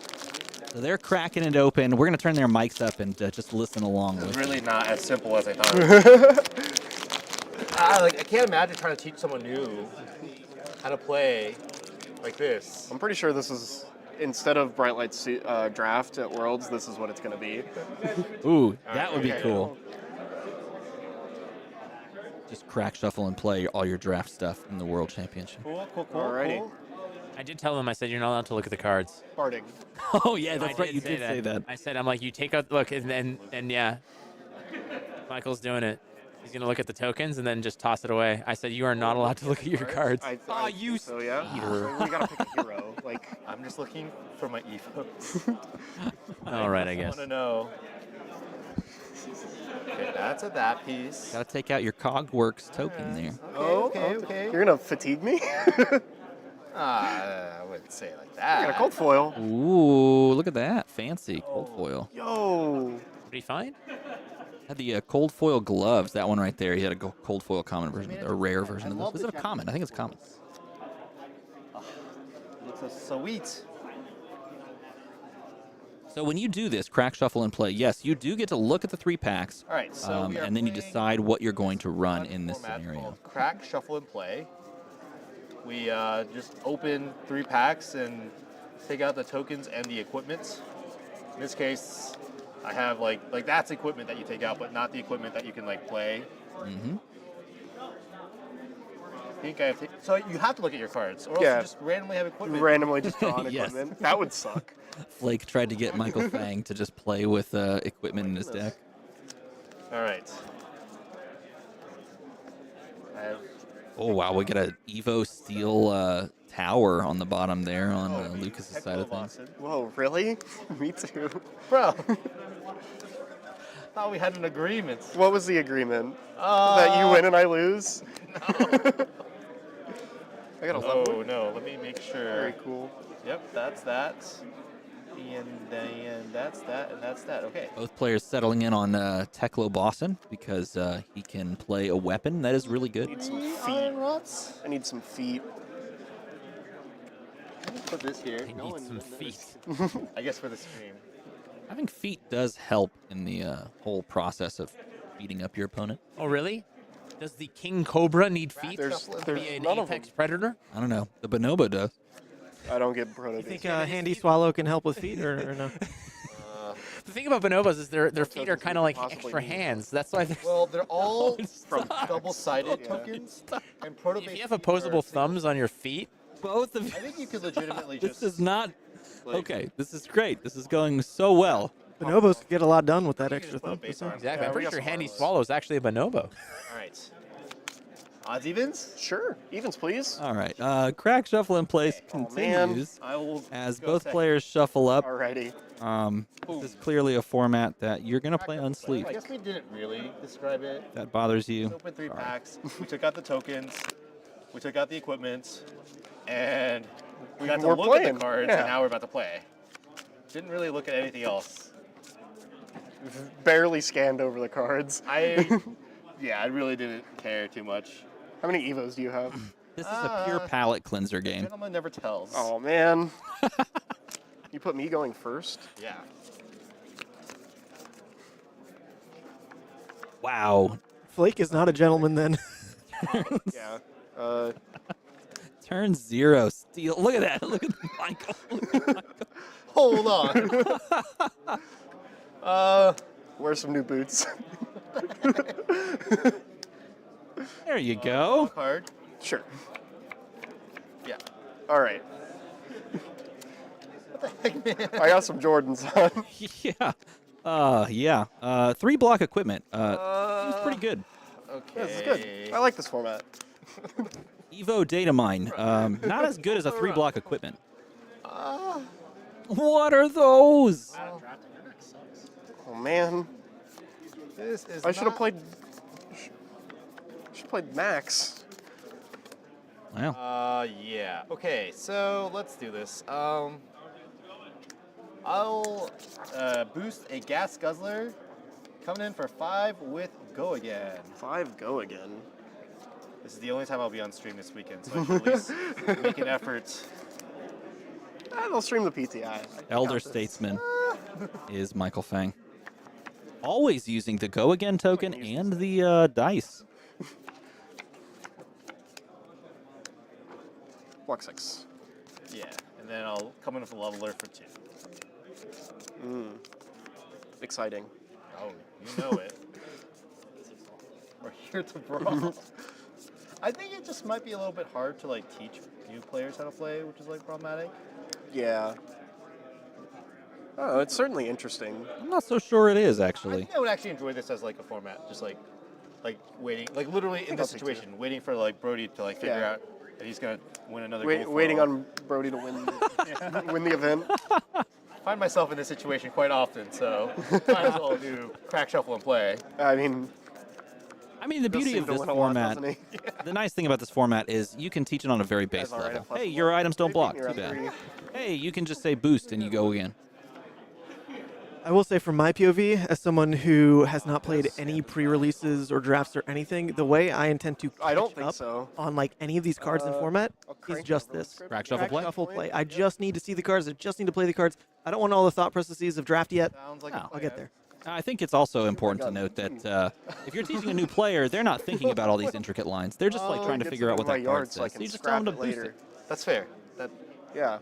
So they're cracking it open. We're going to turn their mics up and just listen along. It's really not as simple as I thought. I can't imagine trying to teach someone new how to play like this. I'm pretty sure this is, instead of Bright Lights draft at Worlds, this is what it's going to be. Ooh, that would be cool. Just crack, shuffle, and play all your draft stuff in the World Championship. Cool. Alrighty. I did tell them, I said, you're not allowed to look at the cards. Farting. Oh, yeah, that's right. You did say that. I said, I'm like, you take out, look, and yeah. Michael's doing it. He's going to look at the tokens and then just toss it away. I said, you are not allowed to look at your cards. So, yeah. We got to pick a hero. I'm just looking for my EVO. All right, I guess. I want to know. Okay, that's that piece. Got to take out your Cogworks token there. Okay. You're going to fatigue me? I wouldn't say it like that. I got a cold foil. Ooh, look at that. Fancy cold foil. Yo. What did he find? Had the cold foil gloves. That one right there. He had a cold foil common version, a rare version of this. Is it a common? I think it's common. Looks so sweet. So when you do this, crack, shuffle, and play, yes, you do get to look at the 3 packs. All right, so and then you decide what you're going to run in this scenario. Crack, shuffle, and play. We just open 3 packs and take out the tokens and the equipment. In this case, I have like that's equipment that you take out, but not the equipment that you can play. Mm-hmm. I think I have to, so you have to look at your cards, or else you just randomly have equipment. Randomly just draw on Yes. equipment. That would suck. Flake tried to get Michael Fang to just play with equipment in his deck. All right. Oh, wow. We got an Evo Steel tower on the bottom there on Lucas's side of things. Whoa, really? Me too. Bro. Thought we had an agreement. What was the agreement? That you win and I lose? No. I got a Oh, no. Let me make sure. Very cool. Yep, that's that. And that's that, and that's that. Okay. Both players settling in on Teklo Boston because he can play a weapon. That is really good. I need some feet. I need some feet. Put this here. I need some feet. I guess for the stream. Having feet does help in the whole process of beating up your opponent. Oh, really? Does the King Cobra need feet There's to be an none of apex them. predator? I don't know. The bonobo does. I don't get proto. You think Handy Swallow can help with feet or no? The thing about bonobos is their feet are kind of like possibly extra need. hands. That's why they're. Well, they're all from double-sided tokens. And proto If you have opposable thumbs on your feet, Both of you. I think you could legitimately This just. is not. Okay, this is great. This is going so well. Bonobos could get a lot done with that extra thumb. exactly. Yeah, I'm we pretty got sure some Handy wireless. Swallow is actually a bonobo. All right. Odds evens? Sure. Evens, please. All right. Crack, shuffle, and place man. continues I will as go both second. players shuffle up. Alrighty. This is clearly a format that you're going to play I unsleeved. guess we didn't really describe it. That bothers We you. opened 3 packs. We took out the tokens. We took out the equipment. And we got to We're look at playing, the cards, yeah. and now we're about to play. Didn't really look at anything else. Barely scanned over the cards. I really didn't care too much. How many Evos do you have? This is a pure palate cleanser game. Gentleman never tells. Oh, man. You put me going first? Yeah. Wow. Flake is not a gentleman then. Yeah. Turn 0. Steal. Look at that. Look at Michael. Look at Michael. Hold on. Wear some new boots. There you go. Card. Sure. Yeah. All right. I got some Jordans on. Yeah. 3 block equipment. Seems pretty good. Okay. This is good. I like this format. Evo data mine. Not as good as a 3 block equipment. What are those? Oh man. This is I should have played. Should played Maxx. Wow. Yeah. Okay, so let's do this. I'll boost a gas guzzler. Coming in for 5 with Go Again. 5 Go Again. This is the only time I'll be on stream this weekend, so I should at least make an effort. They'll stream the PTI. Elder Statesman is Michael Fang. Always using the Go Again token and the dice. Block 6. Yeah, and then I'll come in with a leveler for 2. Exciting. Oh, you know it. We're here to brawl. I think it just might be a little bit hard to like teach new players how to play, which is like problematic. Yeah. Oh, it's certainly interesting. I'm not so sure it is, I actually. think I would actually enjoy this as like a format, just like waiting, like literally in this situation, waiting for like Brodie to like figure out that he's gonna win another. Waiting on Brodie to win, win the event. I find myself in this situation quite often, so might as well do crack, shuffle, and play. I mean, the beauty of this format, the nice thing about this format is you can teach it on a very base level. Hey, your items don't block. Too bad. Hey, you can just say boost and you go again. I will say from my POV, as someone who has not played any pre-releases or drafts or anything, the way I intend to catch up on like any of these cards in format is just this. Crack, shuffle, play. I just need to see the cards. I just need to play the cards. I don't want all the thought processes of draft yet. Sounds like I'll get there. I think it's also important to note that if you're teaching a new player, they're not thinking about all these intricate lines. They're just like trying to figure out what that card says. So you just tell them to boost it. That's fair. Yeah.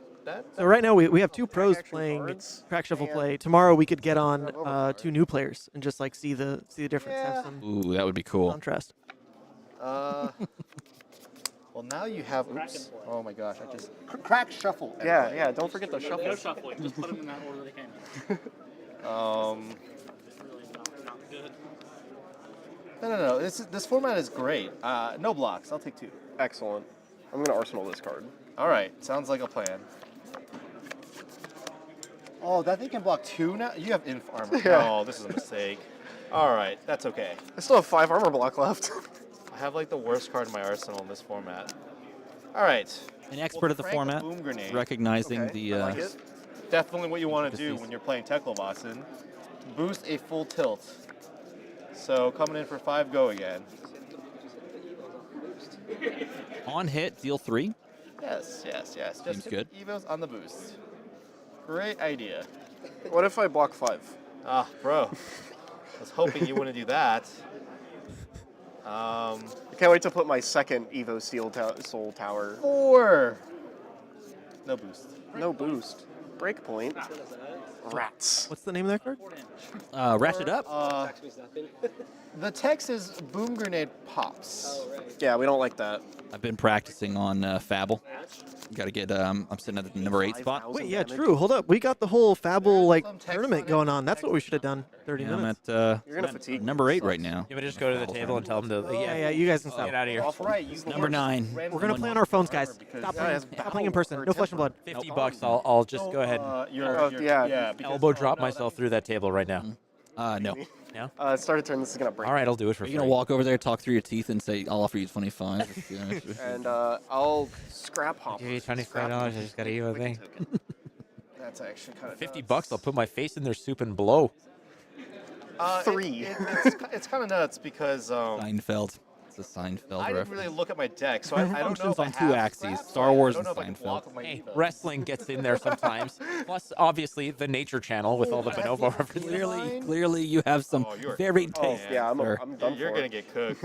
So right now we have 2 pros playing crack shuffle play. Tomorrow we could get on 2 new players and just like see the difference. Have some Ooh, that would be cool. contrast. Well, now you have. Oops. Oh my gosh! I just crack shuffle. Yeah. Don't forget the shuffle. No shuffling. Just put them in that order they came in. No. This format is great. No blocks. I'll take 2. Excellent. I'm gonna arsenal this card. All right. Sounds like a plan. Oh, that thing can block 2 now? You have inf armor. Yeah. Oh, this is a mistake. All right. That's okay. I still have 5 armor block left. I have like the worst card in my arsenal in this format. All right. An expert at the format, boom grenade. recognizing the. Definitely what you want to do when you're playing Teklovasen. Boost a full tilt. So coming in for 5 Go Again. On hit, deal 3. Yes. Just Seems hit good. Evos on the boost. Great idea. What if I block 5? Ah, bro. I was hoping you wouldn't do that. I can't wait to put my second Evo Soul Tower. 4. No boost. No boost. Breakpoint. Rats. What's the name of that card? Ratchet up. The text is Boom Grenade Pops. Yeah, we don't like that. I've been practicing on Fabble. Got to get. I'm sitting at the number 8 spot. Wait, yeah, true. Hold up. We got the whole Fabble like tournament going on. That's what we should have done. 30 Yeah, I'm minutes. at You're gonna fatigue. number 8 right now. You want to just go to the table and tell them to. Yeah, you guys can stop. Get out of here. Number 9. We're gonna play on our phones, guys. Stop playing in person. No flesh and blood. $50. I'll just go ahead and elbow drop myself through that table right now. No. No? Start a turn. This is gonna break. All right, I'll do it for Are free. you gonna walk over there, talk through your teeth, and say, "I'll offer you 25"? And I'll scrap hop. Give you $25. I just got to Evo thing. That's actually kind of $50. I'll put my face in their soup and blow. 3. It's kind of nuts because Seinfeld. It's a Seinfeld I didn't reference. really look at my deck, so I don't know Functions if I on 2 have axes, scrap, Star so Wars I don't know and if I can Seinfeld. block with my Hey, Evos. wrestling gets in there sometimes. Plus, obviously, the Nature Channel with all the Bonobo references. Clearly, you have some you're very cooked. taste. Yeah, I'm done You're for. gonna get cooked.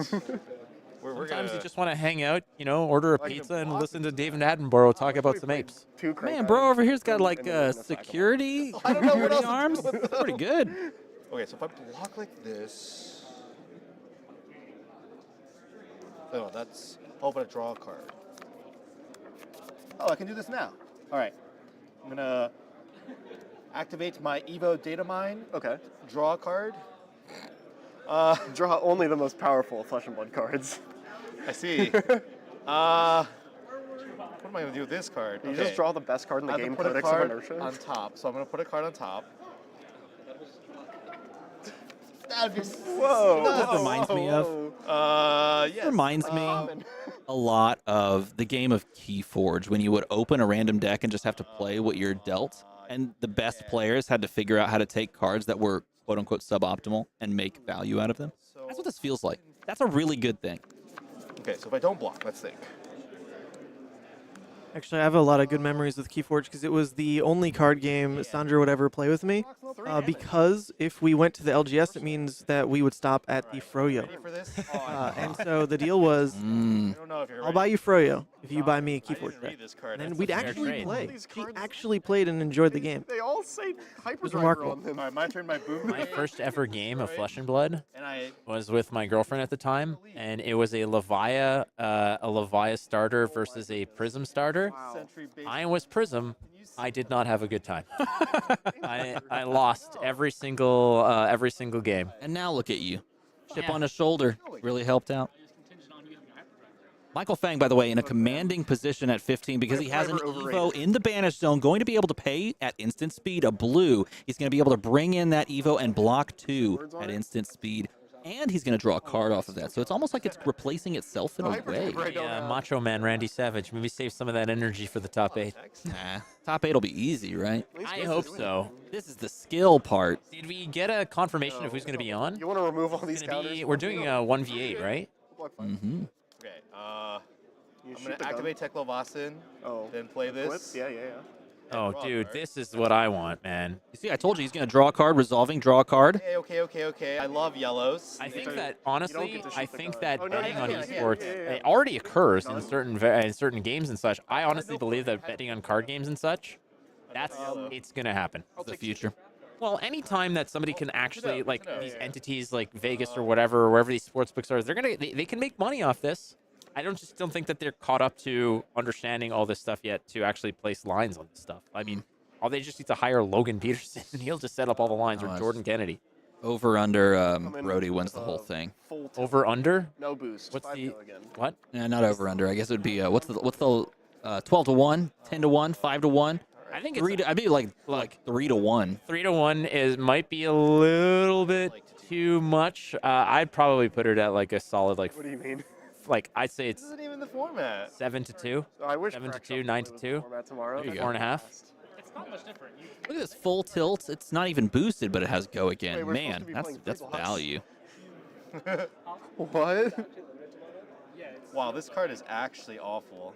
we're Sometimes gonna. you just want to hang out, order a pizza and listen to David Attenborough talk about some apes. 2 crank Man, bro items. over here's got like And then a cycle. security I don't know what else arms. to do with Pretty good. Okay, so if I block like this, oh, that's. Oh, but I draw a card. Oh, I can do this now. All right. I'm going to activate my Evo data mine. Okay. Draw a card. Draw only the most powerful Flesh and Blood cards. I see. What am I going to do with this card? You just draw the best card in the game, Codex of Inertia. On top. So I'm going to put a card on top. That would be whoa. That reminds me of. Yes. Reminds me a lot of the game of Keyforge when you would open a random deck and just have to play what you're dealt, and the best players had to figure out how to take cards that were quote unquote suboptimal and make value out of them. That's what this feels like. That's a really good thing. Okay, so if I don't block, let's think. Actually, I have a lot of good memories with Keyforge because it was the only card game Sandra would ever play with me. Because if we went to the LGS, it means that we would stop at the Froyo. And so the deal was, I'll buy you Froyo if you buy me a Keyforge deck. And then we'd actually play. She actually played and enjoyed the game. They all say Hyperdriver remarkable. on them. All right, my turn, my boom. My first ever game of Flesh and Blood And was with my girlfriend at the time, and it was a Levia starter versus a Prism starter. I was Prism. I did not have a good time. I lost every single game. And now look at you. Chip on his shoulder really helped out. Michael Fang, by the way, in a commanding position at 15 because he has an Evo in the Banish Zone, going to be able to pay at instant speed a blue. He's going to be able to bring in that Evo and block 2 at instant speed. And he's going to draw a card off of that. So it's almost like it's replacing itself in a way. Macho Man Randy Savage. Maybe save some of that energy for the top 8. Nah, top 8 will be easy, right? I hope so. This is the skill part. Did we get a confirmation of who's going to be on? You want to remove all these counters? We're doing a 1v8, right? Mm-hmm. Okay, I'm going to activate Teklovasin, then play this. Yeah. Oh, dude, this is what I want, man. You see, I told you he's going to draw a card, resolving, draw a card. Okay. I love yellows. I think that, honestly, betting on esports, it already occurs in certain games and such. I honestly believe that betting on card games and such, it's going to happen. It's the future. Well, anytime that somebody can actually, like, these entities like Vegas or whatever, wherever these sports books are, they can make money off this. I don't think that they're caught up to understanding all this stuff yet to actually place lines on this stuff. I mean, all they just need to hire Logan Peterson and he'll just set up all the lines, or Jordan Kennedy. Over under Brodie wins the whole thing. Over under? No boost. What's the again. what? Yeah, not over under. I guess it would be what's the 12 to 1, 10 to 1, 5 to 1. I think I'd be like 3 to 1. 3 to 1 might be a little bit too much. I'd probably put it at like a solid like. What do you mean? Like I'd say it's. This isn't even the format. 7 to 2. So I wish 7 to 2, 9 to 2. Tomorrow. 4.5. It's not much different. Look at this full tilt. It's not even boosted, but it has go again. Wait, we're Man, supposed to be that's playing value. What? Wow, this card is actually awful.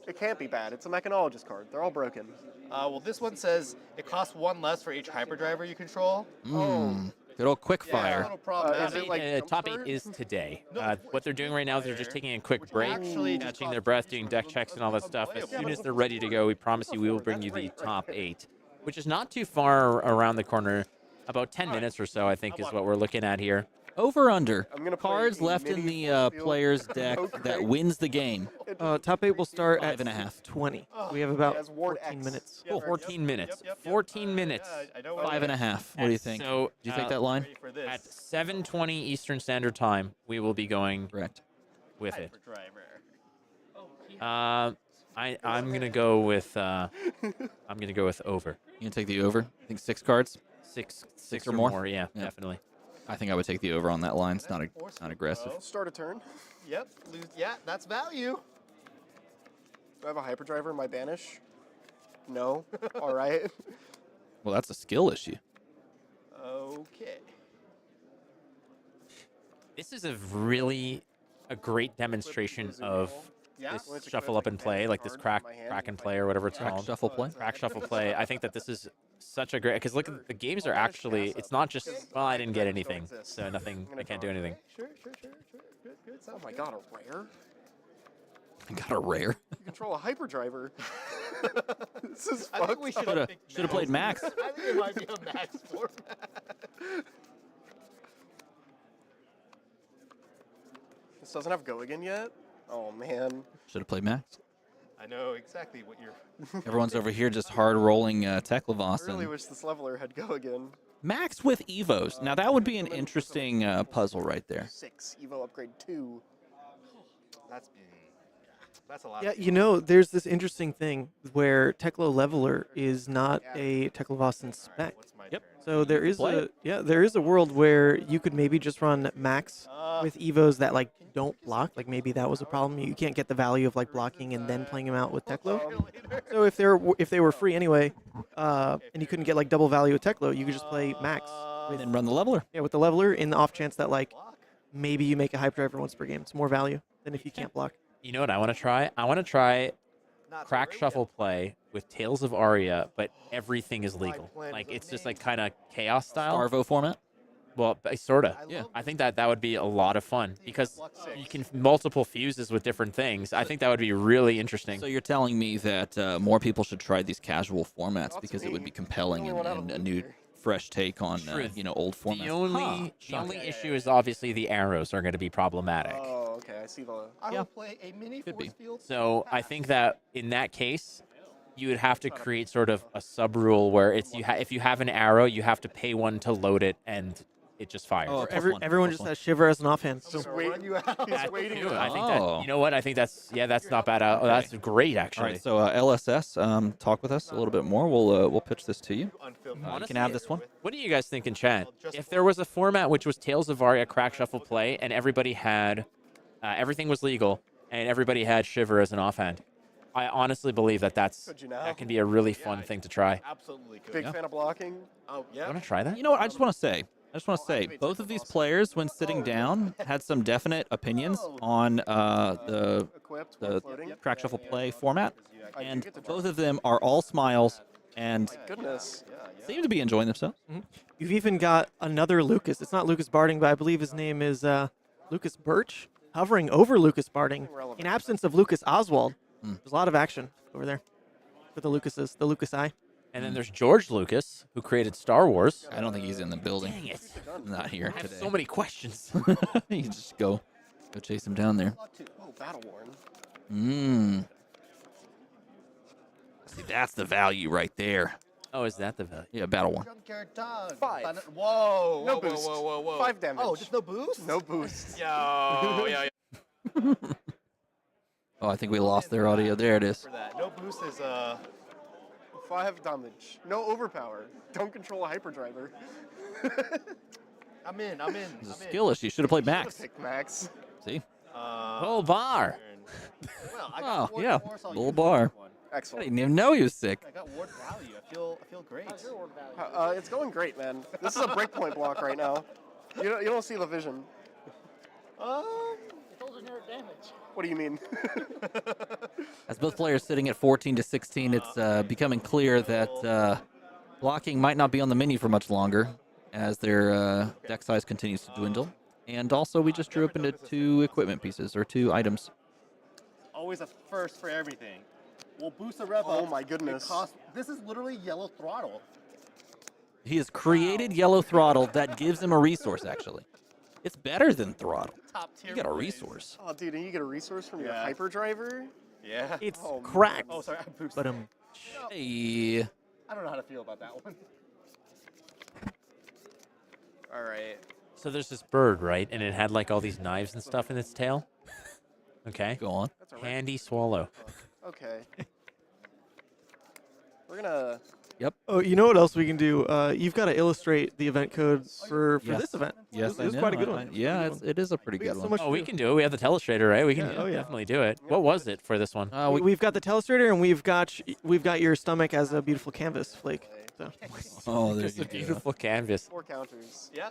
It can't be bad. It's a mechanologist card. They're all broken. Well, this one says it costs 1 less for each hyperdriver you control. Good old quick fire. A little problematic. Is it like top 8 is today. What they're doing right now is they're just taking a quick break, catching their breath, doing deck checks and all that stuff. As soon as they're ready to go, we promise you we will bring you the top 8, which is not too far around the corner. About 10 minutes or so, I think, is what we're looking at here. Over under. I'm gonna play Cards left in the player's deck that wins the game. Top 8 will start at 5.5. 20. We have about 14 minutes. Cool. 14 minutes. 14 minutes. 5.5. What do you think? So, do you take that line? At 7:20 Eastern Standard Time, we will be going Correct. with it. I'm gonna go with over. You gonna take the over? I think 6 cards. Six or or more? more. Yeah, definitely. I think I would take the over on that line. It's not aggressive. Start a turn. Yep. Yeah, that's value. Do I have a hyperdriver in my banish? No. All right. Well, that's a skill issue. Okay. This is a great demonstration of this shuffle up and play, like this crack and play or whatever it's called. Shuffle play. Crack shuffle play. I think that this is such a great, because look, the games are actually, it's not just, well, I didn't get anything, so nothing, I can't do anything. Sure. Good. Oh my god, a rare? I got a rare. You control a hyperdriver. This is I think we fucked should up. have played Maxx. I think it might be a Maxx format. This doesn't have go again yet? Oh man. Should have played Maxx. I know exactly what you're. Everyone's over here just hard rolling Teklavos. I really wish this leveler had go again. Maxx with Evos. Now that would be an interesting puzzle right there. 6 Evo upgrade 2. That's a lot. Yeah, you know, there's this interesting thing where Teklo Leveler is not a Teklovossen spec. Yep. So there is a world where you could maybe just run Maxx with Evos that like don't block. Like maybe that was a problem. You can't get the value of like blocking and then playing them out with Teklo. So if they were free anyway, and you couldn't get like double value with Teklo, you could just play Maxx And then run the leveler. Yeah, with the leveler in the off chance that like maybe you make a hype driver once per game. It's more value than if you can't block. You know what I want to try? I want to try crack shuffle play with Tales of Aria, but everything is legal. Like it's just like kind of chaos style. Starvo format. Well, sort of. Yeah. I think that would be a lot of fun because you can multiple fuses with different things. I think that would be really interesting. So you're telling me that more people should try these casual formats because it would be compelling and a new, fresh take on old formats. The only issue is obviously the arrows are going to be problematic. Oh, okay. I see the. I will play a mini force field. So I think that in that case, you would have to create sort of a sub rule where it's if you have an arrow, you have to pay one to load it and it just fires. Oh, everyone just has Shiver as an offhand. So. Just waiting. He's waiting. I think that, you know what? I think that's not bad. Oh, that's great actually. All right, so LSS, talk with us a little bit more. We'll pitch this to you. You can have this one. What do you guys think in chat? If there was a format which was Tales of Aria crack shuffle play and everybody had everything was legal and everybody had Shiver as an offhand, I honestly believe that that can be a really fun thing to try. Absolutely could. Big fan of blocking. Oh yeah. Want to try that? You know what? I just want to say, both of these players, when sitting down, had some definite opinions on the crack shuffle play format, and both of them are all smiles and seem to be enjoying themselves. Mm-hmm. You've even got another Lucas. It's not Lucas Barding, but I believe his name is Lucas Birch, hovering over Lucas Barding in absence of Lucas Oswald. There's a lot of action over there for the Lucases, the Lucas Eye. And then there's George Lucas, who created Star Wars. I don't think he's in the building. Dang it. Not here I have today. so many questions. You just go chase him down there. Oh, Battle Worn. See, that's the value right there. Oh, is that the value? Yeah, Battle War. 5. Whoa. No boost. Whoa. 5 damage. Oh, just no boost? No boost. Yeah. Oh, I think we lost their audio. There it is. For that. No boost is 5 damage. No overpower. Don't control a hyperdriver. I'm in. It's a skill issue. You should have played Maxx. Pick Maxx. See? Whole bar. Well, I Oh, got ward yeah. power, so I'll Little use bar. this one. I Excellent. didn't even know he was sick. I got ward value. I feel great. It's going great, man. This is a breakpoint block right now. You don't see the vision. What do you mean? As both players sitting at 14-16, it's becoming clear that blocking might not be on the menu for much longer as their deck size continues to dwindle. And also, we just drew up into 2 equipment pieces, or 2 items. Always a first for everything. We'll boost the rev up. Oh my goodness. This is literally yellow throttle. He has created yellow throttle that gives him a resource, actually. It's better than throttle. Top tier. You got a resource. Oh, dude, and you get a resource from your hyperdriver? Yeah. It's Oh, cracked. Oh, sorry. I boosted. But Hey. I don't know how to feel about that one. All right. So there's this bird, right? And it had like all these knives and stuff in its tail. Okay. Go on. That's a Handy swallow. Okay. We're gonna. Oh, you know what else we can do? You've got to illustrate the event code for this event. Yes, It was quite a good one. It is a pretty We good got so one. much Oh, we can do it. We have the telestrator, right? We can Yeah, oh, yeah. definitely do it. What was it for this one? We've got the telestrator and we've got your stomach as a beautiful canvas flake. So. Oh, there's Just a beautiful canvas. 4 counters. Yeah.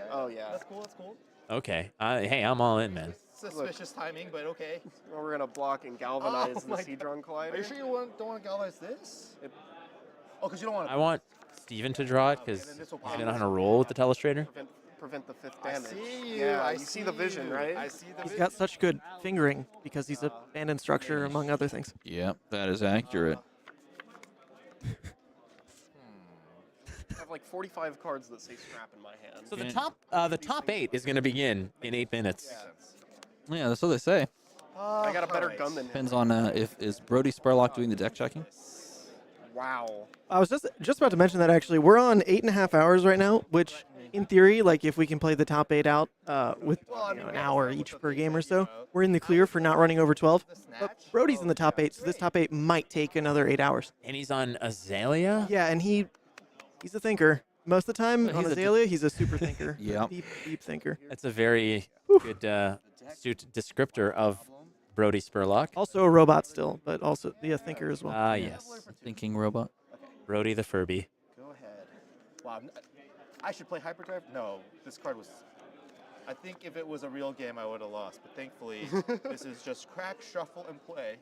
Oh, yeah. That's cool. Okay. Hey, I'm all in, man. Suspicious timing, but okay. Well, we're gonna block and galvanize Oh my the Seadron Collider. Are you sure you don't want to galvanize this? Oh, because you don't want to. I want Steven to draw it because Okay, then he's this will going to know how to roll with the telestrator. Prevent the 5th I damage. see you. Yeah, I you see the vision, you. right? I see the He's vision. got such good fingering because he's abandoned structure, among other things. Yep, that is accurate. I have like 45 cards that say scrap in my hand. So the top 8 is going to begin in 8 minutes. Yeah, that's what they say. I got a better alright. gun than him. Depends on if is Brodie Spurlock doing the deck checking. Wow. I was just about to mention that actually. We're on 8.5 hours right now, which in theory, like if we can play the top 8 out with an hour each per game or so, we're in the clear for not running over 12. But Brodie's in the top 8, so this top 8 might take another 8 hours. And he's on Azalea? Yeah, and he's a thinker. Most of the time on He's a Azalea, he's a super thinker. Yep. Deep thinker. That's a very good astute descriptor of Brodie Spurlock. Also a robot still, but also a thinker as well. Ah, yes. Thinking robot. Brodie the Furby. Go ahead. Wow. I should play Hyperdrive? No, this card was... I think if it was a real game, I would have lost. But thankfully, this is just crack, shuffle, and play.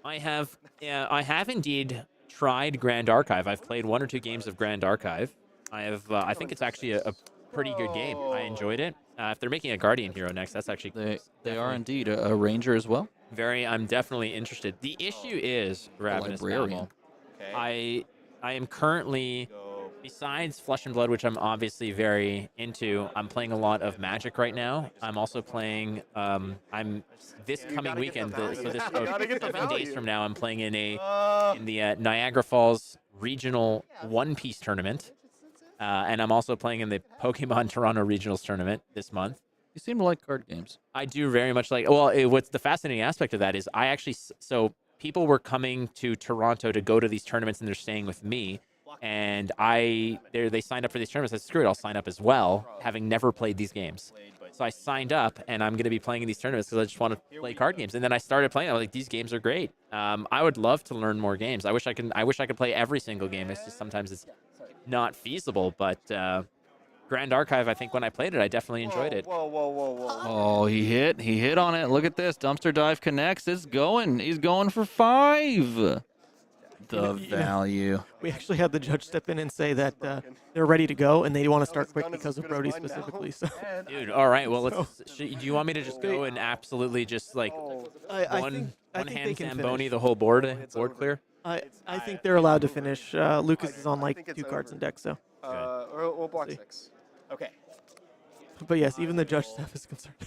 I have indeed tried Grand Archive. I've played 1 or 2 games of Grand Archive. I think it's actually a pretty good game. I enjoyed it. If they're making a Guardian hero next, that's actually They are indeed a ranger as well. I'm definitely interested. The issue is, Ravenous librarian. Fabble, I am currently, besides Flesh and Blood, which I'm obviously very into, I'm playing a lot of Magic right now. I'm also playing, this coming weekend, so this 7 days from now, I'm playing in the Niagara Falls Regional One Piece Tournament. And I'm also playing in the Pokemon Toronto Regionals Tournament this month. You seem to like card games. I do very much like. Well, what's the fascinating aspect of that is so people were coming to Toronto to go to these tournaments, and they're staying with me. And they signed up for these tournaments. I said, screw it, I'll sign up as well, having never played these games. So I signed up, and I'm going to be playing in these tournaments because I just want to play card games. And then I started playing. I was like, these games are great. I would love to learn more games. I wish I could play every single game. It's just sometimes it's not feasible. But Grand Archive, I think when I played it, I definitely enjoyed it. Whoa. Oh, he hit on it. Look at this. Dumpster dive connects. It's going. He's going for 5. The value. We actually had the judge step in and say that they're ready to go and they want to start quick because of Brodie specifically. So, dude, all right. Well, do you want me to just go and absolutely just like one hand Zamboni the whole board clear? I think they're allowed to finish. Lucas is on like 2 cards in deck, so. We'll block 6. Okay. But yes, even the judge staff is concerned.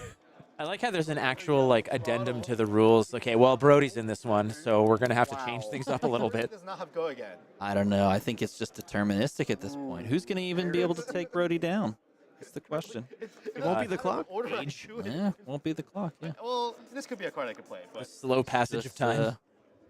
I like how there's an actual like addendum to the rules. Okay, well, Brodie's in this one, so we're gonna have to change things up a little bit. Does not have go again. I don't know. I think it's just deterministic at this point. Who's going to even be able to take Brodie down? That's the question. It won't be the clock. Yeah, won't be the clock. Yeah. Well, this could be a card I could play, but slow passage of time.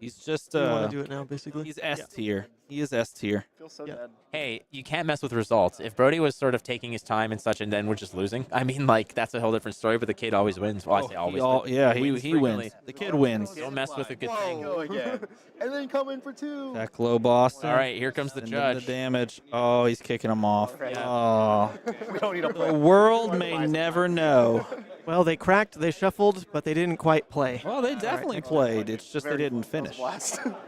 He's just. You want to do it now, basically. He's S tier. He is S tier. Feels so bad. Hey, you can't mess with results. If Brodie was sort of taking his time and such, and then we're just losing, I mean, like that's a whole different story. But the kid always wins. Well, I say always. He wins. The kid wins. Don't mess with a good thing. Go again. And then come in for 2. That low Boston. All right, here comes the And judge. The damage. Oh, he's kicking him off. Yeah. Oh. We don't need a The world may never know. Well, they cracked, they shuffled, but they didn't quite play. Well, they definitely played. It's just they didn't finish.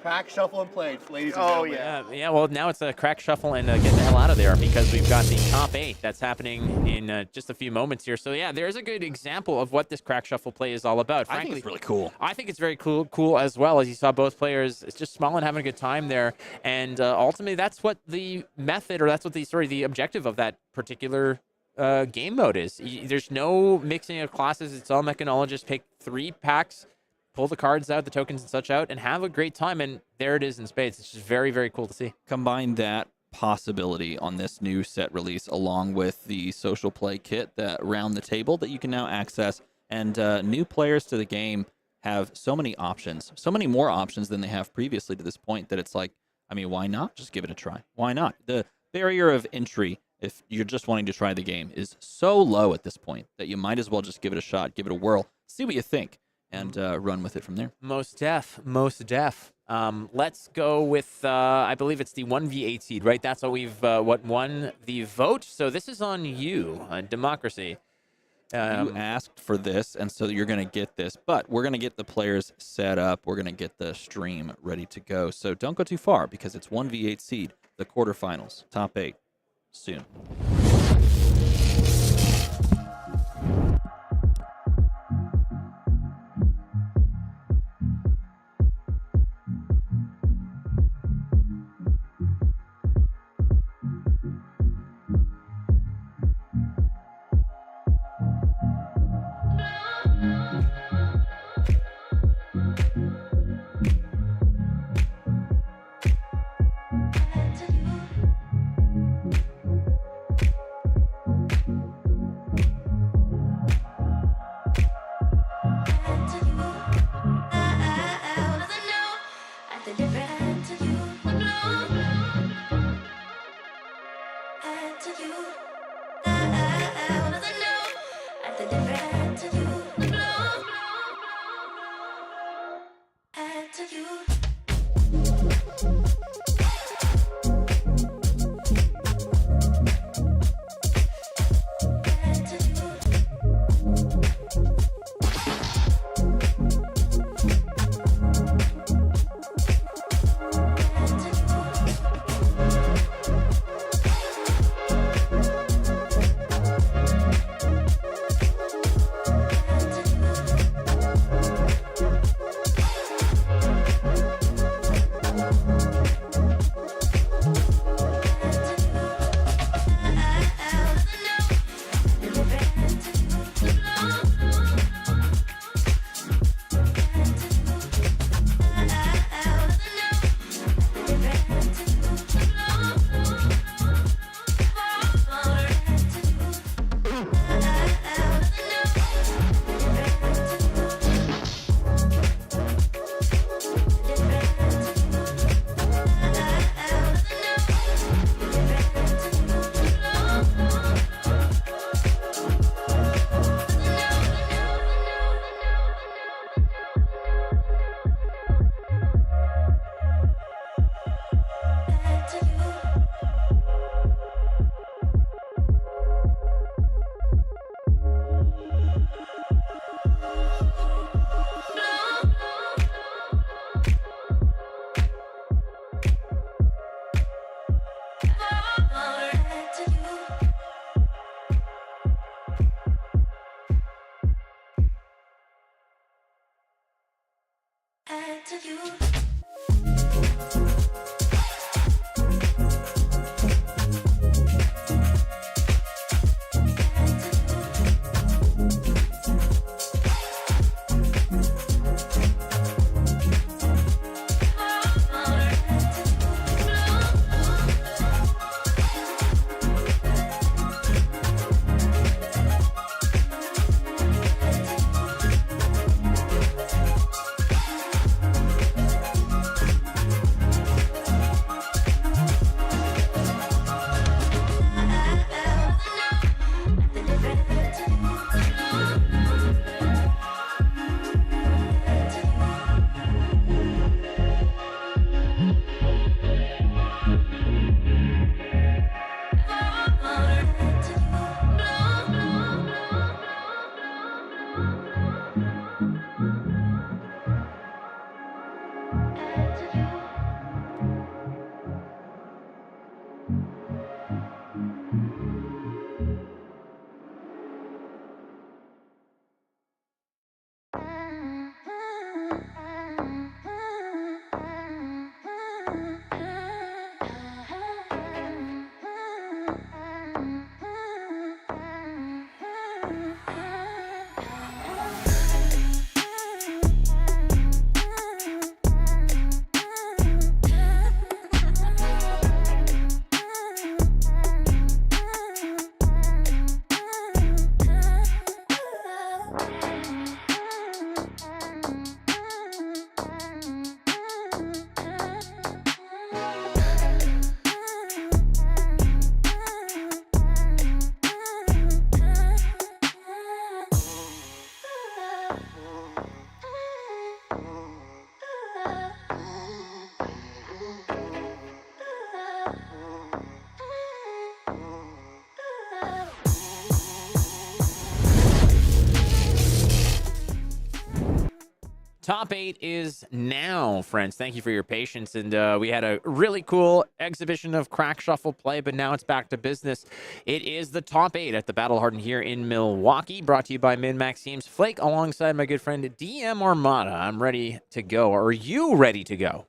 Crack, shuffle, and play, ladies and Oh, gentlemen. Yeah. Well, now it's a crack shuffle and get the hell out of there because we've got the top 8 that's happening in just a few moments here. So yeah, there's a good example of what this crack shuffle play is all about. Frankly, I think it's really cool. I think it's very cool as well. As you saw, both players, it's just smiling, having a good time there, and ultimately, that's what the method, or that's what the objective of that particular game mode is. There's no mixing of classes. It's all mechanologist. Pick 3 packs, pull the cards out, the tokens and such out, and have a great time. And there it is in spades. It's just very, very cool to see. Combine that possibility on this new set release along with the social play kit that round the table that you can now access, and new players to the game have so many options, so many more options than they have previously to this point, that it's like, I mean, why not just give it a try? Why not? The barrier of entry, if you're just wanting to try the game, is so low at this point that you might as well just give it a shot, give it a whirl, see what you think, and run with it from there. Most def. Let's go with, I believe it's the 1v8 seed, right? That's what we've won the vote. So this is on you, Democracy. You asked for this, and so you're going to get this. But we're going to get the players set up. We're going to get the stream ready to go. So don't go too far, because it's 1v8 seed, the quarterfinals, top 8, soon. Top 8 is now, friends. Thank you for your patience. And we had a really cool exhibition of crack shuffle play, but now it's back to business. It is the top 8 at the Battle Hardened here in Milwaukee, brought to you by MinMaxGames. Flake alongside my good friend DM Armada. I'm ready to go. Are you ready to go?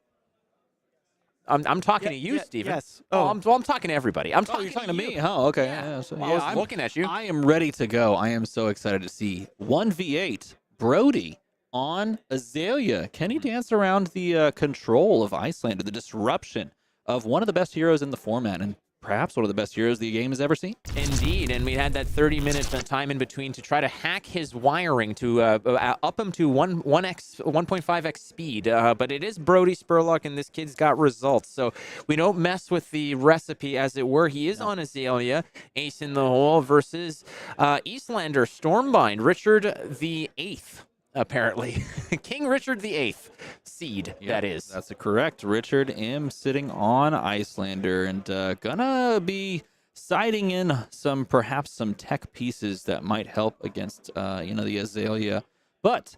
I'm talking to you, Steven. Yes. I'm talking to everybody. I'm talking you're talking to you. me. Oh, okay. Yeah. So, I was looking at you. I am ready to go. I am so excited to see 1v8 Brodie on Azalea. Can he dance around the control of Iyslander, the disruption of one of the best heroes in the format? And perhaps one of the best heroes the game has ever seen. Indeed, and we had that 30-minute time in between to try to hack his wiring to up him to 1.5x speed. But it is Brodie Spurlock, and this kid's got results. So we don't mess with the recipe, as it were. He is on Azalea, ace in the hole versus Iyslander, Stormbind, Richard the 8th. Apparently, King Richard the 8th seed. That is. That's correct. Richard M sitting on Iyslander and gonna be siding in perhaps some tech pieces that might help against the Azalea. But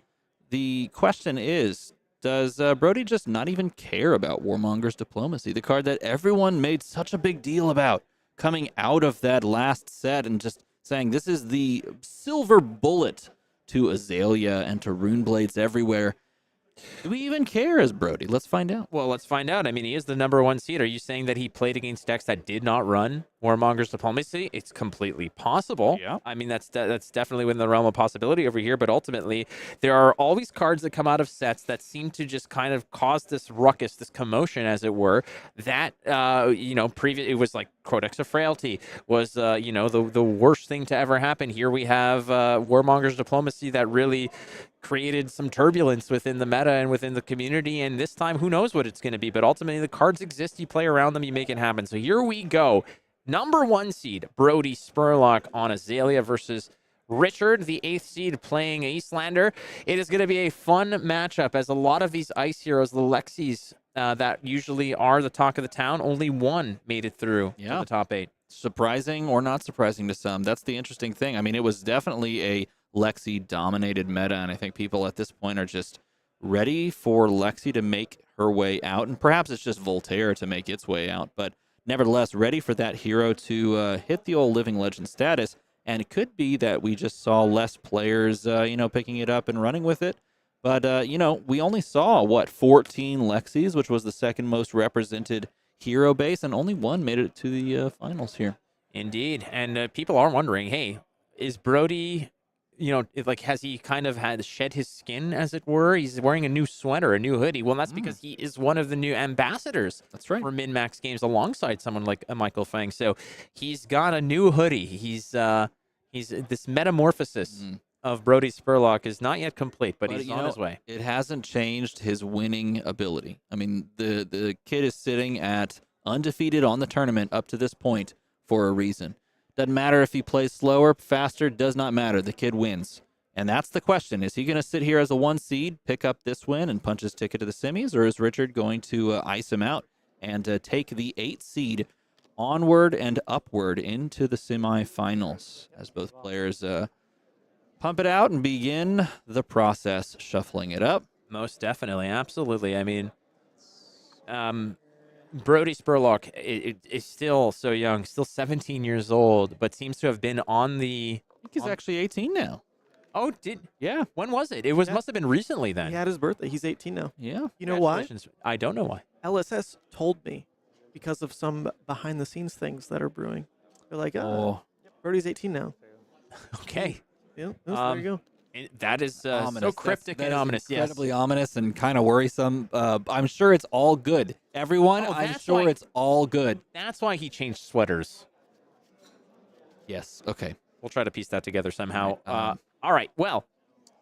the question is, does Brodie just not even care about Warmonger's Diplomacy, the card that everyone made such a big deal about coming out of that last set and just saying this is the silver bullet to Azalea and to Runeblades everywhere? Do we even care as Brodie? Let's find out. Well, let's find out. I mean, he is the #1 seed. Are you saying that he played against decks that did not run Warmonger's Diplomacy? It's completely possible. Yeah. I mean, that's definitely within the realm of possibility over here. But ultimately, there are always cards that come out of sets that seem to just kind of cause this ruckus, this commotion, as it were. That it was like Codex of Frailty was the worst thing to ever happen. Here we have Warmonger's Diplomacy that really created some turbulence within the meta and within the community, and this time who knows what it's going to be, but ultimately the cards exist, you play around them, you make it happen. So here we go. #1 seed Brodie Spurlock on Azalea versus Richard, the 8th seed, playing Iyslander. It is going to be a fun matchup, as a lot of these ice heroes, the Lexis that usually are the talk of the town, only one made it through to the top 8. Surprising or not surprising to some. That's the interesting thing. I mean, it was definitely a Lexi-dominated meta, and I think people at this point are just ready for Lexi to make her way out, and perhaps it's just Voltaire to make its way out, but nevertheless, ready for that hero to hit the old living legend status, and it could be that we just saw less players, picking it up and running with it, but, we only saw, 14 Lexis, which was the second most represented hero base, and only one made it to the finals here. Indeed, and people are wondering, hey, is Brodie... has he kind of had shed his skin, as it were? He's wearing a new sweater, a new hoodie. Well, that's because he is one of the new ambassadors. That's right. For MinMaxGames, alongside someone like Michael Fang. So he's got a new hoodie. He's this metamorphosis of Brodie Spurlock is not yet complete, but he's on his way. It hasn't changed his winning ability. I mean, the kid is sitting at undefeated on the tournament up to this point for a reason. Doesn't matter if he plays slower, faster, does not matter. The kid wins. And that's the question. Is he going to sit here as a 1 seed, pick up this win, and punch his ticket to the semis, or is Richard going to ice him out and take the 8 seed onward and upward into the semifinals as both players pump it out and begin the process, shuffling it up? Most definitely. Absolutely. I mean, Brodie Spurlock is still so young, still 17 years old, but seems to have been on the... I think he's actually 18 now. Oh, yeah. When was it? It must have been recently then. He had his birthday. He's 18 now. Yeah. You know why? I don't know why. LSS told me because of some behind-the-scenes things that are brewing. They're like, Brodie's 18 now. Okay. Yeah, there you go. That is so cryptic and ominous. Incredibly ominous and kind of worrisome. I'm sure it's all good. Everyone, I'm sure it's all good. That's why he changed sweaters. Yes. Okay. We'll try to piece that together somehow. All right. Well,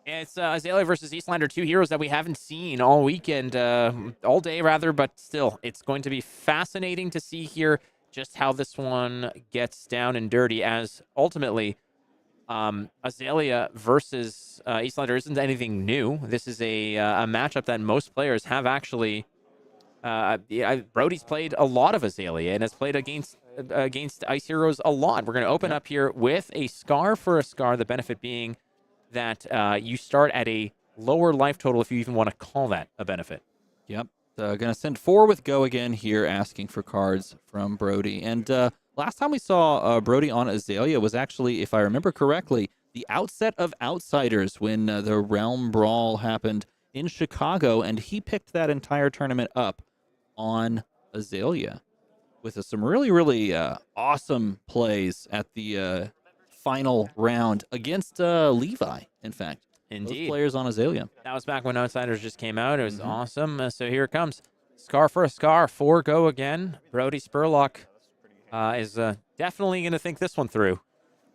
it's Azalea versus Iyslander, 2 heroes that we haven't seen all weekend, all day rather, but still, it's going to be fascinating to see here just how this one gets down and dirty, as ultimately Azalea versus Iyslander isn't anything new. This is a matchup that most players have actually. Brodie's played a lot of Azalea and has played against ice heroes a lot. We're going to open up here with a Scar for a Scar. The benefit being that you start at a lower life total, if you even want to call that a benefit. Yep. Going to send 4 with Go again here, asking for cards from Brodie. And last time we saw Brodie on Azalea was actually, if I remember correctly, the outset of Outsiders when the Realm Brawl happened in Chicago, and he picked that entire tournament up on Azalea with some really, really awesome plays at the final round against Levi, in fact. Indeed. Those players on Azalea. That was back when Outsiders just came out. It was awesome. So here it comes. Scar for a Scar. 4 Go again. Brodie Spurlock is definitely going to think this one through.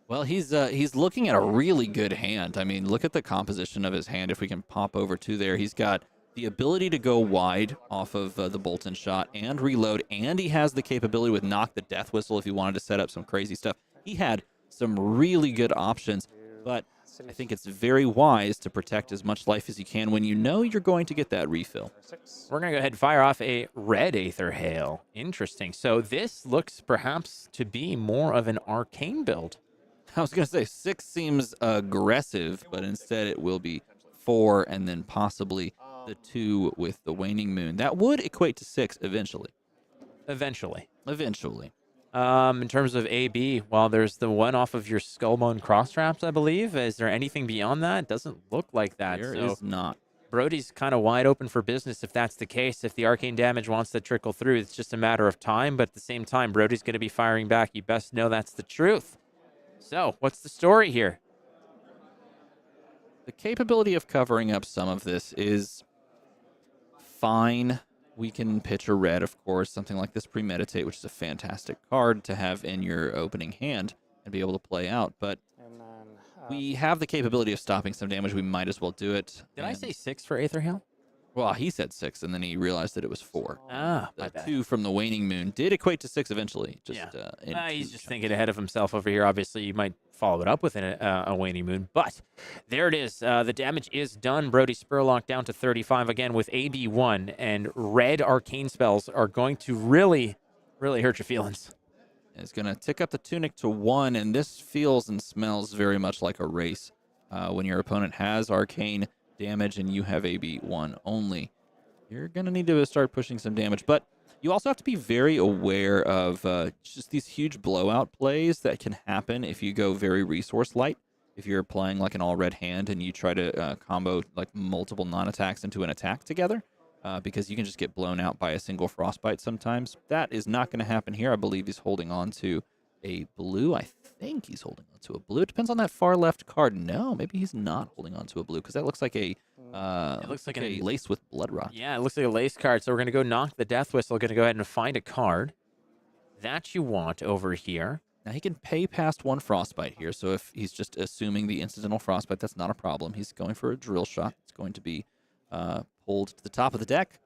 Well, he's looking at a really good hand. I mean, look at the composition of his hand. If we can pop over to there, he's got the ability to go wide off of the Boltyn shot and reload, and he has the capability with knock the death whistle if he wanted to set up some crazy stuff. He had some really good options, but I think it's very wise to protect as much life as you can when you know you're going to get that refill. We're going to go ahead and fire off a red Aether Hail. Interesting. So this looks perhaps to be more of an arcane build. I was going to say 6 seems aggressive, but instead it will be 4 and then possibly the 2 with the waning moon. That would equate to 6 eventually. Eventually. In terms of AB, well, there's the one off of your Skullbone cross traps, I believe. Is there anything beyond that? Doesn't look like that. There is not. Brodie's kind of wide open for business if that's the case. If the arcane damage wants to trickle through, it's just a matter of time. But at the same time, Brodie's going to be firing back. You best know that's the truth. So, what's the story here? The capability of covering up some of this is fine. We can pitch a red, of course, something like this Premeditate, which is a fantastic card to have in your opening hand and be able to play out. But we have the capability of stopping some damage. We might as well do it. Did I say 6 for Aether Hail? Well, he said 6, and then he realized that it was 4. Ah, the 2 from the waning moon did equate to 6 eventually. He's just thinking ahead of himself over here. Obviously, you might follow it up with a waning moon, but there it is. The damage is done. Brodie Spurlock down to 35 again with AB1, and red arcane spells are going to really, really hurt your feelings. It's going to tick up the tunic to 1, and this feels and smells very much like a race. When your opponent has arcane damage and you have AB1 only, you're going to need to start pushing some damage. But you also have to be very aware of just these huge blowout plays that can happen if you go very resource light. If you're playing like an all red hand and you try to combo like multiple non-attacks into an attack together, because you can just get blown out by a single frostbite sometimes. That is not going to happen here. I believe he's holding on to a blue. I think he's holding on to a blue. It depends on that far left card. No, maybe he's not holding on to a blue because that looks like a it looks like a lace with blood rot. Yeah, it looks like a lace card. So we're going to go knock the death whistle. Going to go ahead and find a card that you want over here. Now he can pay past 1 frostbite here. So if he's just assuming the incidental frostbite, that's not a problem. He's going for a drill shot. It's going to be pulled to the top of the deck.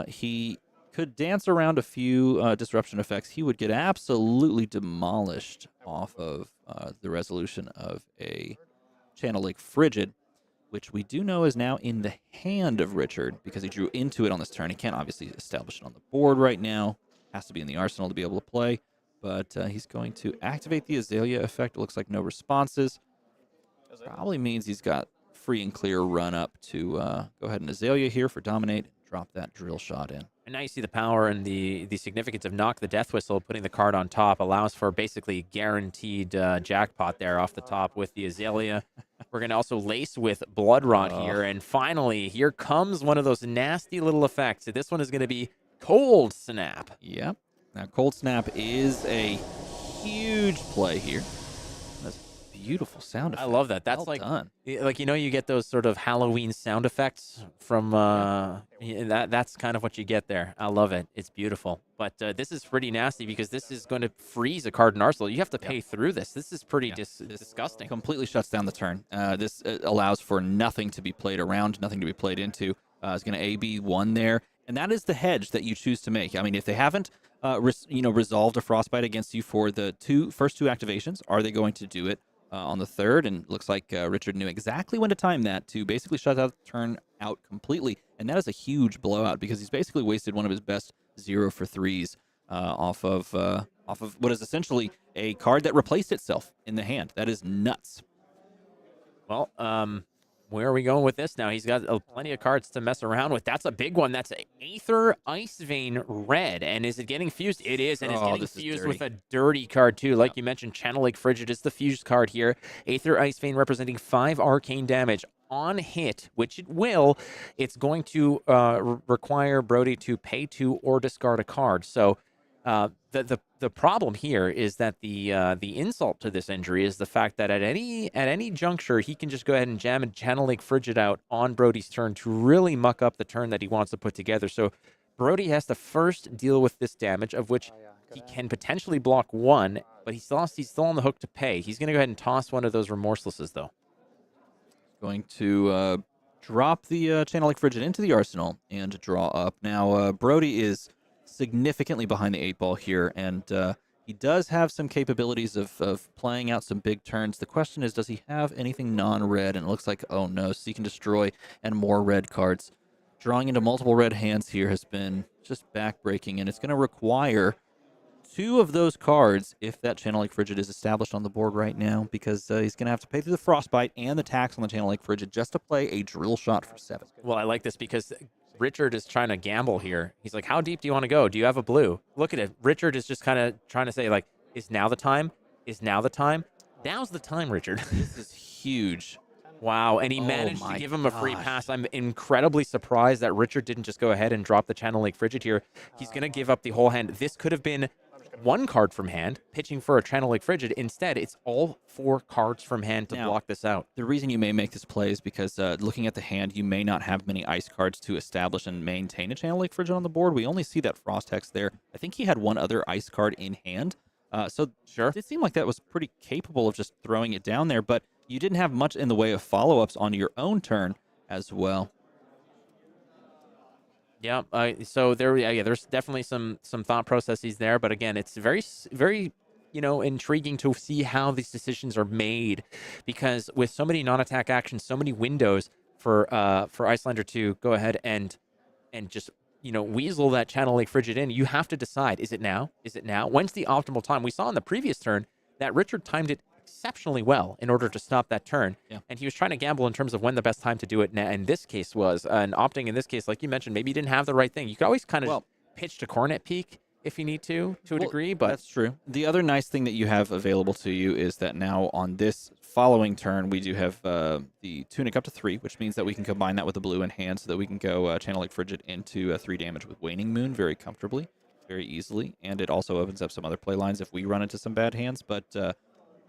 He could dance around a few disruption effects. He would get absolutely demolished off of the resolution of a Channel Lake Frigid, which we do know is now in the hand of Richard because he drew into it on this turn. He can't obviously establish it on the board right now. Has to be in the arsenal to be able to play. But he's going to activate the Azalea effect. It looks like no responses. Probably means he's got free and clear run up to go ahead and Azalea here for Dominate. Drop that drill shot in. And now you see the power and the significance of Knock the Death Whistle. Putting the card on top allows for basically guaranteed jackpot there off the top with the Azalea. We're going to also lace with Blood Rot here. And finally, here comes one of those nasty little effects. This one is going to be Cold Snap. Yep. Now, Cold Snap is a huge play here. That's a beautiful sound effect. I love that. That's well like done. Like, you know, you get those sort of Halloween sound effects from that's kind of what you get there. I love it. It's beautiful. But this is pretty nasty because this is going to freeze a card in Arsenal. You have to pay through this. This is pretty disgusting. Completely shuts down the turn. This allows for nothing to be played around, nothing to be played into. It's going to AB1 there. And that is the hedge that you choose to make. I mean, if they haven't resolved a frostbite against you for the first two activations, are they going to do it on the third? And looks like Richard knew exactly when to time that to basically shut that turn out completely. And that is a huge blowout because he's basically wasted one of his best 0 for 3s off of what is essentially a card that replaced itself in the hand. That is nuts. Well, where are we going with this now? He's got plenty of cards to mess around with. That's a big one. That's Aether Ice Vein Red. And is it getting fused? It is, and it's getting fused with a dirty card, too. Like you mentioned, Channel Lake Frigid is the fused card here. Aether Ice Vein representing 5 arcane damage. On hit, which it will, it's going to require Brodie to pay 2 or discard a card. So the problem here is that the insult to this injury is the fact that at any juncture he can just go ahead and jam and Channel Lake Frigid out on Brodie's turn to really muck up the turn that he wants to put together. So Brodie has to first deal with this damage, of which he can potentially block one, but he's still on the hook to pay. He's going to go ahead and toss one of those remorselesses, though. Going to drop the Channel Lake Frigid into the arsenal and draw up. Now, Brodie is significantly behind the 8-ball here, and he does have some capabilities of playing out some big turns. The question is, does he have anything non-red? And it looks like, oh no, Seek and Destroy and more red cards. Drawing into multiple red hands here has been just backbreaking, and it's going to require 2 of those cards if that Channel Lake Frigid is established on the board right now, because he's going to have to pay through the Frostbite and the tax on the Channel Lake Frigid just to play a drill shot for 7. Well, I like this because Richard is trying to gamble here. He's like, how deep do you want to go? Do you have a blue? Look at it. Richard is just kind of trying to say, like, is now the time? Is now the time? Now's the time, Richard. This is huge. Wow, and he managed to give him a free pass. I'm incredibly surprised that Richard didn't just go ahead and drop the Channel Lake Frigid here. He's going to give up the whole hand. This could have been 1 card from hand, pitching for a Channel Lake Frigid. Instead, it's all 4 cards from hand to block this out. The reason you may make this play is because looking at the hand, you may not have many ice cards to establish and maintain a Channel Lake Frigid on the board. We only see that Frost Hex there. I think he had 1 other ice card in hand. So sure, it seemed like that was pretty capable of just throwing it down there, but you didn't have much in the way of follow-ups on your own turn as well. Yeah, so there's definitely some thought processes there, but again, it's very, very, intriguing to see how these decisions are made, because with so many non-attack actions, so many windows for Iyslander to go ahead and just weasel that Channel Lake Frigid in, you have to decide: is it now? Is it now? When's the optimal time? We saw in the previous turn that Richard timed it exceptionally well in order to stop that turn. Yeah. And he was trying to gamble in terms of when the best time to do it in this case was. And opting in this case, like you mentioned, maybe he didn't have the right thing. You could always kind of pitch to Cornet Peak if you need to a degree, but that's true. The other nice thing that you have available to you is that now on this following turn, we do have the Tunic up to 3, which means that we can combine that with the blue in hand so that we can go Channel Lake Frigid into 3 damage with Waning Moon very comfortably, very easily. And it also opens up some other play lines if we run into some bad hands. But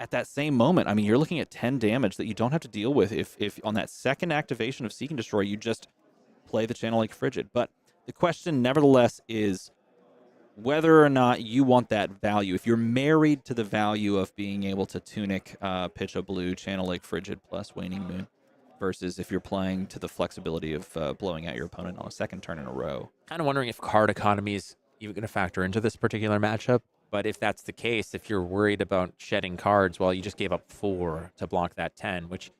at that same moment, I mean, you're looking at 10 damage that you don't have to deal with if on that second activation of Seek and Destroy, you just play the Channel Lake Frigid. But the question, nevertheless, is whether or not you want that value. If you're married to the value of being able to Tunic, pitch a blue, Channel Lake Frigid plus Waning Moon, versus if you're playing to the flexibility of blowing out your opponent on a second turn in a row. Kind of wondering if card economy is even going to factor into this particular matchup. But if that's the case, if you're worried about shedding cards, well, you just gave up 4 to block that 10, which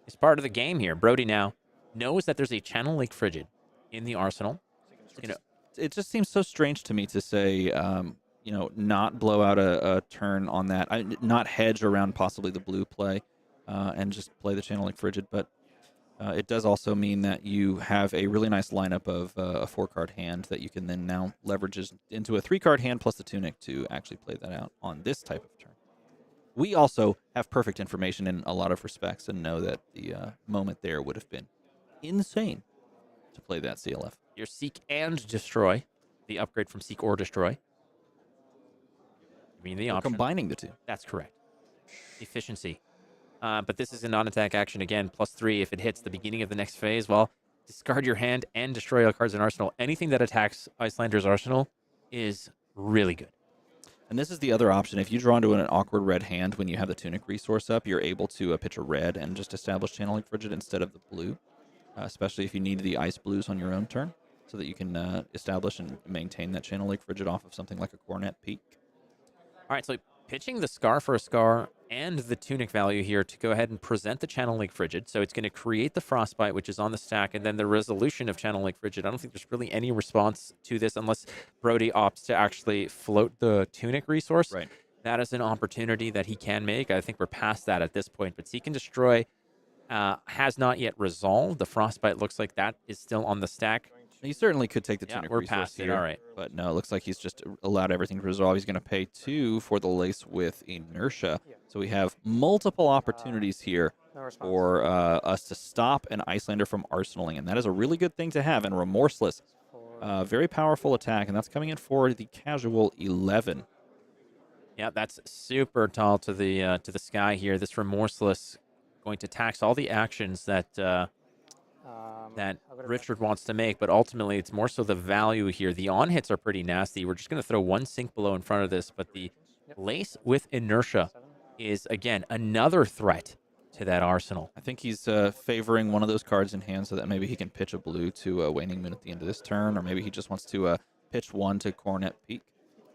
is part of the game here. Brodie now knows that there's a Channel Lake Frigid in the arsenal. It just seems so strange to me to say, not blow out a turn on that, not hedge around possibly the blue play, and just play the Channel Lake Frigid. But it does also mean that you have a really nice lineup of a 4-card hand that you can then now leverage into a 3-card hand plus the Tunic to actually play that out on this type of turn. We also have perfect information in a lot of respects and know that the moment there would have been insane to play that CLF. Your Seek and Destroy, the upgrade from Seek or Destroy. I mean, the option. Combining the 2. That's correct. Efficiency. But this is a non-attack action again, +3 if it hits the beginning of the next phase. Well, discard your hand and destroy all cards in Arsenal. Anything that attacks Iyslander's Arsenal is really good. And this is the other option. If you draw into an awkward red hand when you have the Tunic resource up, you're able to pitch a red and just establish Channel Lake Frigid instead of the blue, especially if you need the ice blues on your own turn, so that you can establish and maintain that Channel Lake Frigid off of something like a Cornet Peak. All right, so pitching the Scar for a Scar and the Tunic value here to go ahead and present the Channel Lake Frigid. So it's going to create the Frostbite, which is on the stack, and then the resolution of Channel Lake Frigid. I don't think there's really any response to this unless Brodie opts to actually float the Tunic resource. Right. That is an opportunity that he can make. I think we're past that at this point. But Seek and Destroy has not yet resolved. The Frostbite looks like that is still on the stack. He certainly could take the Tunic we're resource past here, it. All right. But no, it looks like he's just allowed everything to resolve. He's going to pay 2 for the Lace with Inertia. So we have multiple opportunities here for us to stop an Iyslander from arsenaling, and that is a really good thing to have. And Remorseless, very powerful attack, and that's coming in for the casual 11. Yeah, that's super tall to the sky here. This Remorseless going to tax all the actions that that Richard wants to make, but ultimately it's more so the value here. The on hits are pretty nasty. We're just going to throw one sink below in front of this, but the Lace with Inertia is, again, another threat to that arsenal. I think he's favoring one of those cards in hand so that maybe he can pitch a blue to Waning Moon at the end of this turn, or maybe he just wants to pitch one to Coronet Peak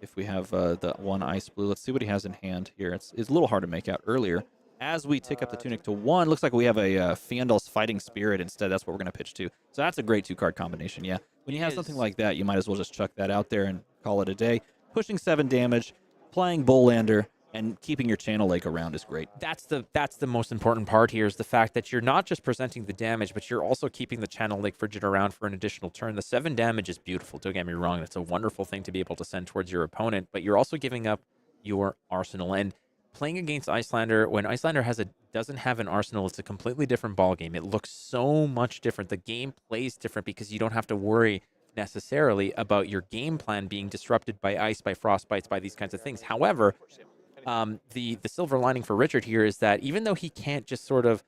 if we have the one Ice Blue. Let's see what he has in hand here. It's a little hard to make out earlier. As we tick up the Tunic to 1, looks like we have a Fandal's Fighting Spirit instead. That's what we're going to pitch to. So that's a great 2-card combination, yeah. When you have something like that, you might as well just chuck that out there and call it a day. Pushing 7 damage, playing Iyslander, and keeping your Channel Lake around is great. That's the most important part here, is the fact that you're not just presenting the damage, but you're also keeping the Channel Lake Frigid around for an additional turn. The 7 damage is beautiful, don't get me wrong. It's a wonderful thing to be able to send towards your opponent, but you're also giving up your arsenal. And playing against Iyslander, when Iyslander doesn't have an arsenal, it's a completely different ballgame. It looks so much different. The game plays different because you don't have to worry necessarily about your game plan being disrupted by ice, by frostbites, by these kinds of things. However, the silver lining for Richard here is that even though he can't just sort of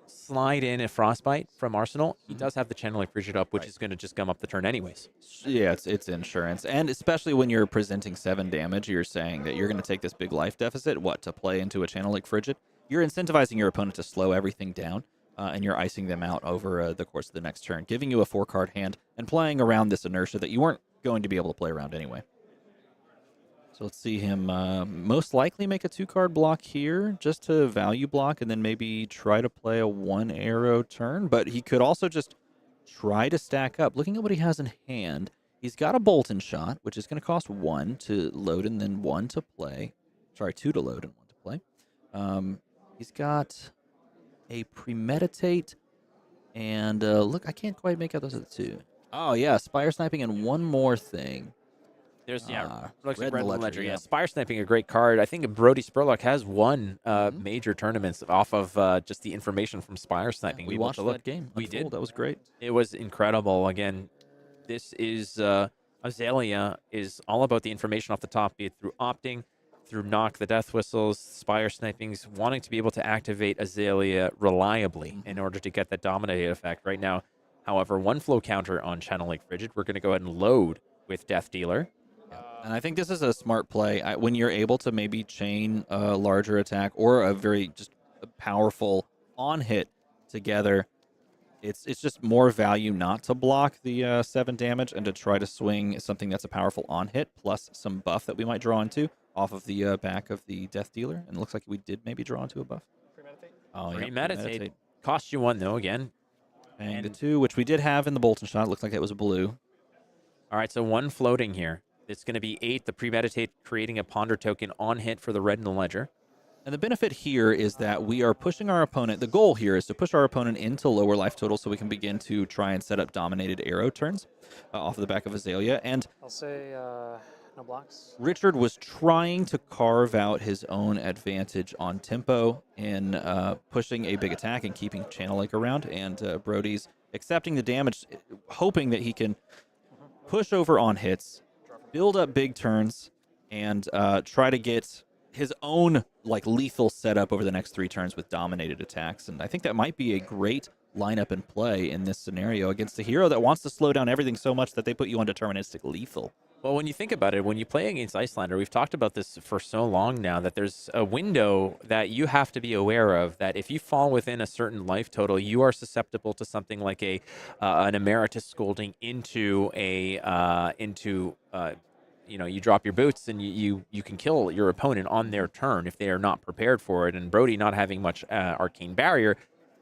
slide in a frostbite from Arsenal, he does have the Channel Lake Frigid up, which is going to just come up the turn anyways. Yeah, it's insurance. And especially when you're presenting 7 damage, you're saying that you're going to take this big life deficit, to play into a Channel Lake Frigid. You're incentivizing your opponent to slow everything down, and you're icing them out over the course of the next turn, giving you a 4-card hand and playing around this inertia that you weren't going to be able to play around anyway. So let's see him most likely make a 2-card block here just to value block and then maybe try to play a 1-arrow turn. But he could also just try to stack up. Looking at what he has in hand, he's got a Boltyn shot, which is going to cost 1 to load and then 1 to play. Sorry, 2 to load and 1 to play. He's got a Premeditate and look, I can't quite make out those are the 2. Oh, yeah, Spire Sniping and one more thing. There's, looks Red like Ledger, yeah. Spire Sniping, a great card. I think Brodie Spurlock has won major tournaments off of just the information from Spire Sniping. We watched that game. We did. That was great. It was incredible. Again, this is Azalea is all about the information off the top, be it through opting, through knock, the death whistles, Spire Snipings, wanting to be able to activate Azalea reliably in order to get that dominated effect. Right now, however, 1 flow counter on Channel Lake Frigid. We're going to go ahead and load with Death Dealer. And I think this is a smart play when you're able to maybe chain a larger attack or a very just powerful on hit together. It's just more value not to block the 7 damage and to try to swing something that's a powerful on hit plus some buff that we might draw into off of the back of the Death Dealer. And it looks like we did maybe draw into a buff. Premeditate. Cost you 1 though again. And the 2, which we did have in the Boltyn shot. Looks like it was a blue. All right, so 1 floating here. It's going to be 8, the Premeditate, creating a Ponder token on hit for the red in the ledger. And the benefit here is that we are pushing our opponent. The goal here is to push our opponent into lower life total so we can begin to try and set up dominated arrow turns off of the back of Azalea. And I'll say no blocks. Richard was trying to carve out his own advantage on tempo in pushing a big attack and keeping Channel Lake around. And Brodie's accepting the damage, hoping that he can push over on hits, build up big turns, and try to get his own lethal setup over the next 3 turns with dominated attacks. And I think that might be a great lineup and play in this scenario against a hero that wants to slow down everything so much that they put you on deterministic lethal. Well, when you think about it, when you play against Iyslander, we've talked about this for so long now that there's a window that you have to be aware of, that if you fall within a certain life total, you are susceptible to something like an Emeritus Scolding into you drop your boots and you can kill your opponent on their turn if they are not prepared for it. And Brodie not having much Arcane Barrier,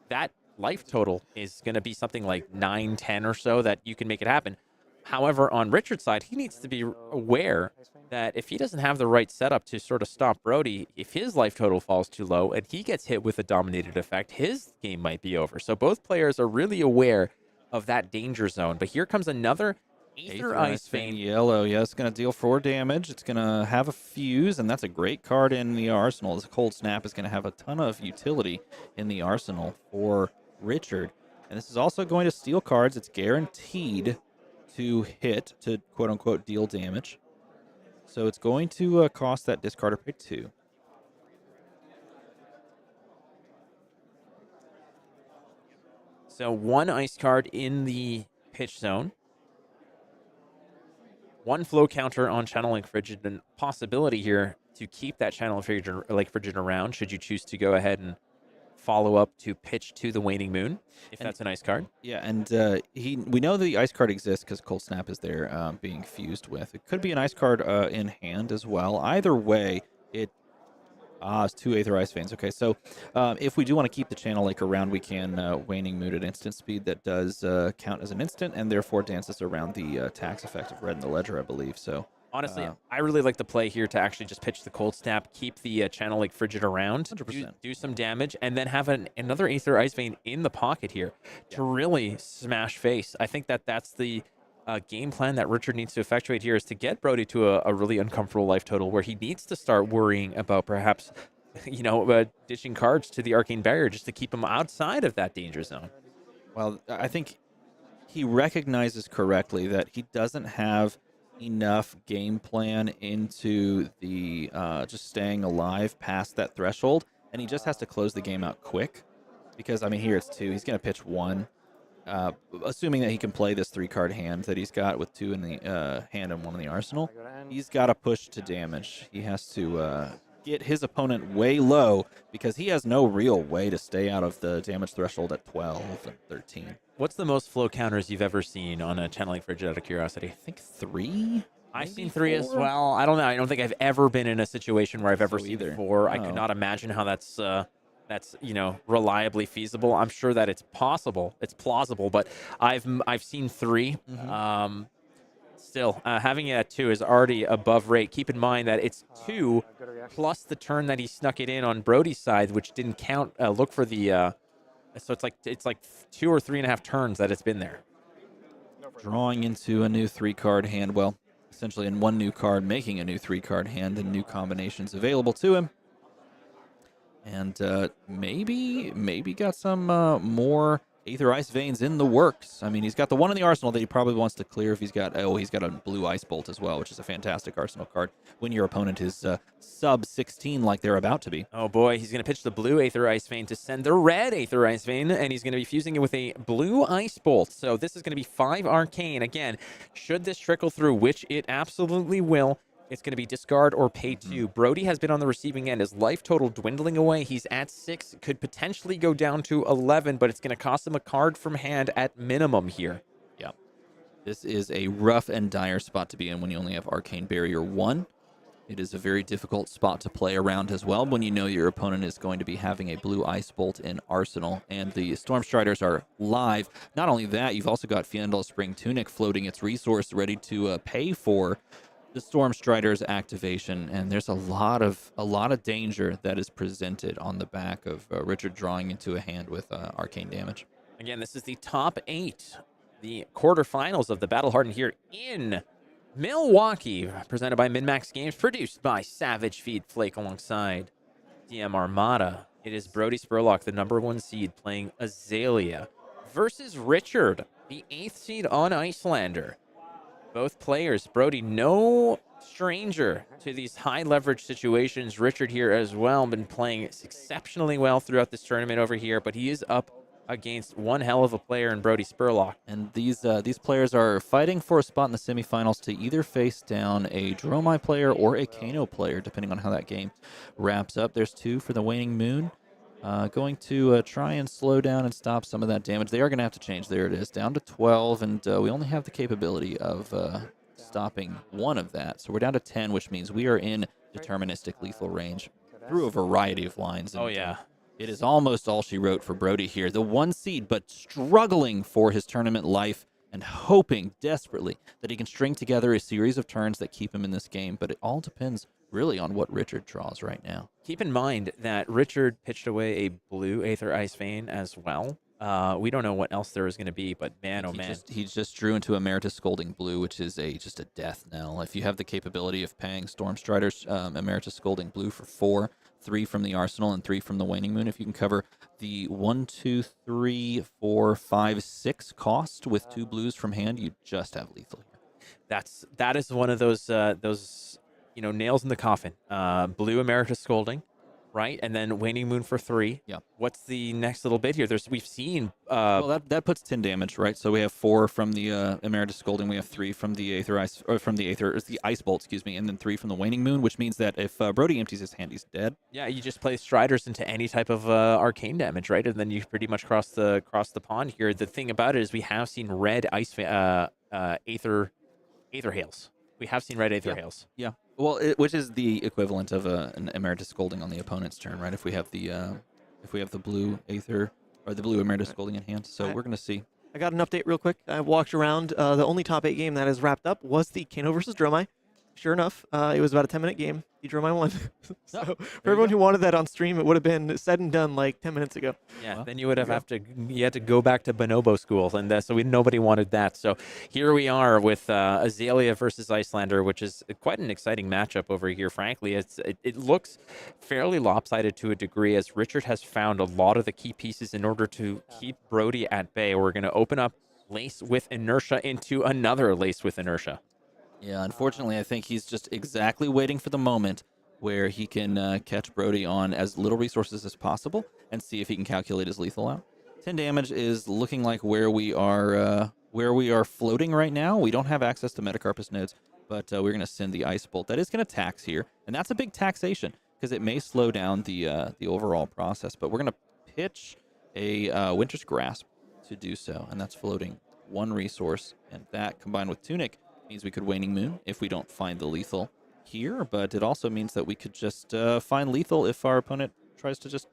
that life total is going to be something like 9, 10 or so that you can make it happen. However, on Richard's side, he needs to be aware that if he doesn't have the right setup to sort of stop Brodie, if his life total falls too low and he gets hit with a dominated effect, his game might be over. So both players are really aware of that danger zone. But here comes another Aether Ice Vein. Yellow, yeah, it's going to deal 4 damage. It's going to have a fuse, and that's a great card in the arsenal. This Cold Snap is going to have a ton of utility in the arsenal for Richard. And this is also going to steal cards. It's guaranteed to hit, to quote-unquote deal damage. So it's going to cost that discard or pay 2. So 1 ice card in the pitch zone. 1 flow counter on Channel Link Frigid, and possibility here to keep that Channel Link Frigid around should you choose to go ahead and follow up to pitch to the Waning Moon, if that's an ice card. Yeah, and we know the ice card exists because Cold Snap is there being fused with. It could be an ice card in hand as well. Either way, it's 2 Aether Ice Veins. Okay, so if we do want to keep the Channel Lake around, we can Waning Moon at instant speed. That does count as an instant, and therefore dances around the tax effect of Red in the Ledger, I believe. So honestly, I really like the play here to actually just pitch the Cold Snap, keep the Channel Lake Frigid around, 100%. Do some damage, and then have another Aether Ice Vein in the pocket here to really smash face. I think that's the game plan that Richard needs to effectuate here, is to get Brodie to a really uncomfortable life total where he needs to start worrying about perhaps, ditching cards to the Arcane Barrier just to keep him outside of that danger zone. Well, I think he recognizes correctly that he doesn't have enough game plan into the just staying alive past that threshold, and he just has to close the game out quick because, here it's 2. He's going to pitch 1. Assuming that he can play this 3-card hand that he's got with 2 in the hand and 1 in the arsenal, he's got to push to damage. He has to get his opponent way low because he has no real way to stay out of the damage threshold at 12 and 13. What's the most flow counters you've ever seen on a Channeling Frigid, out of curiosity? I think 3. I've seen 3 as well. I don't know. I don't think I've ever been in a situation where I've ever seen either. 4. I could not imagine how that's reliably feasible. I'm sure that it's possible, it's plausible, but I've seen 3. Still, having it at 2 is already above rate. Keep in mind that it's 2 plus the turn that he snuck it in on Brodie's side, which didn't count. Look for the so it's like 2 or 3.5 turns that it's been there. Drawing into a new 3-card hand. Well, essentially in 1 new card, making a new 3-card hand and new combinations available to him. And maybe got some more Aether Ice Veins in the works. He's got the 1 in the arsenal that he probably wants to clear if he's got a blue Ice Bolt as well, which is a fantastic arsenal card when your opponent is sub 16 like they're about to be. Oh boy, he's going to pitch the blue Aether Ice Vein to send the red Aether Ice Vein, and he's going to be fusing it with a blue Ice Bolt. So this is going to be 5 Arcane. Again, should this trickle through, which it absolutely will, it's going to be discard or pay 2. Brodie has been on the receiving end. His life total dwindling away. He's at 6. Could potentially go down to 11, but it's going to cost him a card from hand at minimum here. Yeah. This is a rough and dire spot to be in when you only have Arcane Barrier 1. It is a very difficult spot to play around as well when you know your opponent is going to be having a blue Ice Bolt in arsenal and the Stormstriders are live. Not only that, you've also got Fiendal Spring Tunic floating its resource ready to pay for the Stormstrider's activation, and there's a lot of danger that is presented on the back of Richard drawing into a hand with arcane damage. Again, this is the top 8, the quarterfinals of the Battle Hardened here in Milwaukee, presented by MinMaxGames, produced by Savage Feed Flake alongside DM Armada. It is Brodie Spurlock, the #1 seed, playing Azalea versus Richard, the 8th seed on Iyslander. Both players, Brodie, no stranger to these high leverage situations. Richard here as well, been playing exceptionally well throughout this tournament over here, but he is up against one hell of a player in Brodie Spurlock. And these players are fighting for a spot in the semifinals to either face down a Dromai player or a Kano player, depending on how that game wraps up. There's 2 for the Waning Moon. Going to try and slow down and stop some of that damage. They are going to have to change. There it is, down to 12, and we only have the capability of stopping 1 of that. So we're down to 10, which means we are in deterministic lethal range through a variety of lines. And, oh, yeah. It is almost all she wrote for Brodie here. The 1 seed, but struggling for his tournament life and hoping desperately that he can string together a series of turns that keep him in this game. But it all depends really on what Richard draws right now. Keep in mind that Richard pitched away a blue Aether Ice Vein as well. We don't know what else there is going to be, but man, oh man. He just drew into Emeritus Scolding Blue, which is just a death knell. If you have the capability of paying Stormstriders Emeritus Scolding Blue for 4, 3 from the Arsenal and 3 from the Waning Moon, if you can cover the 1, 2, 3, 4, 5, 6 cost with 2 blues from hand, you just have lethal here. That is one of those nails in the coffin. Blue Emeritus Scolding, right? And then Waning Moon for 3. Yeah. What's the next little bit here? We've seen. Well, that puts 10 damage, right? So we have 4 from the Emeritus Scolding, we have 3 from the the Ice Bolt, excuse me, and then 3 from the Waning Moon, which means that if Brodie empties his hand, he's dead. Yeah, you just play Striders into any type of arcane damage, right? And then you pretty much cross the pond here. The thing about it is we have seen red ice Aether Hails. We have seen red Aether Hails. Yeah. Well, which is the equivalent of an Emeritus Scolding on the opponent's turn, right? If we have the blue Aether or the blue Emeritus Scolding in hand. So we're going to see. I got an update real quick. I walked around. The only top 8 game that is wrapped up was the Kano versus Dromai. Sure enough, it was about a 10-minute game. The Dromai won. So for everyone who wanted that on stream, it would have been said and done like 10 minutes ago. Yeah, well, then you would have you had to go back to bonobo school, and so nobody wanted that. So here we are with Azalea versus Iyslander, which is quite an exciting matchup over here. Frankly, it looks fairly lopsided to a degree, as Richard has found a lot of the key pieces in order to keep Brodie at bay. We're going to open up Lace with Inertia into another Lace with Inertia. Yeah, unfortunately, I think he's just exactly waiting for the moment where he can catch Brodie on as little resources as possible and see if he can calculate his lethal out. 10 damage is looking like where we are floating right now. We don't have access to Metacarpus nodes, but we're going to send the Ice Bolt. That is going to tax here, and that's a big taxation because it may slow down the overall process. But we're going to pitch a Winter's Grasp to do so, and that's floating 1 resource, and that combined with Tunic means we could Waning Moon if we don't find the lethal here, but it also means that we could just find lethal if our opponent tries to just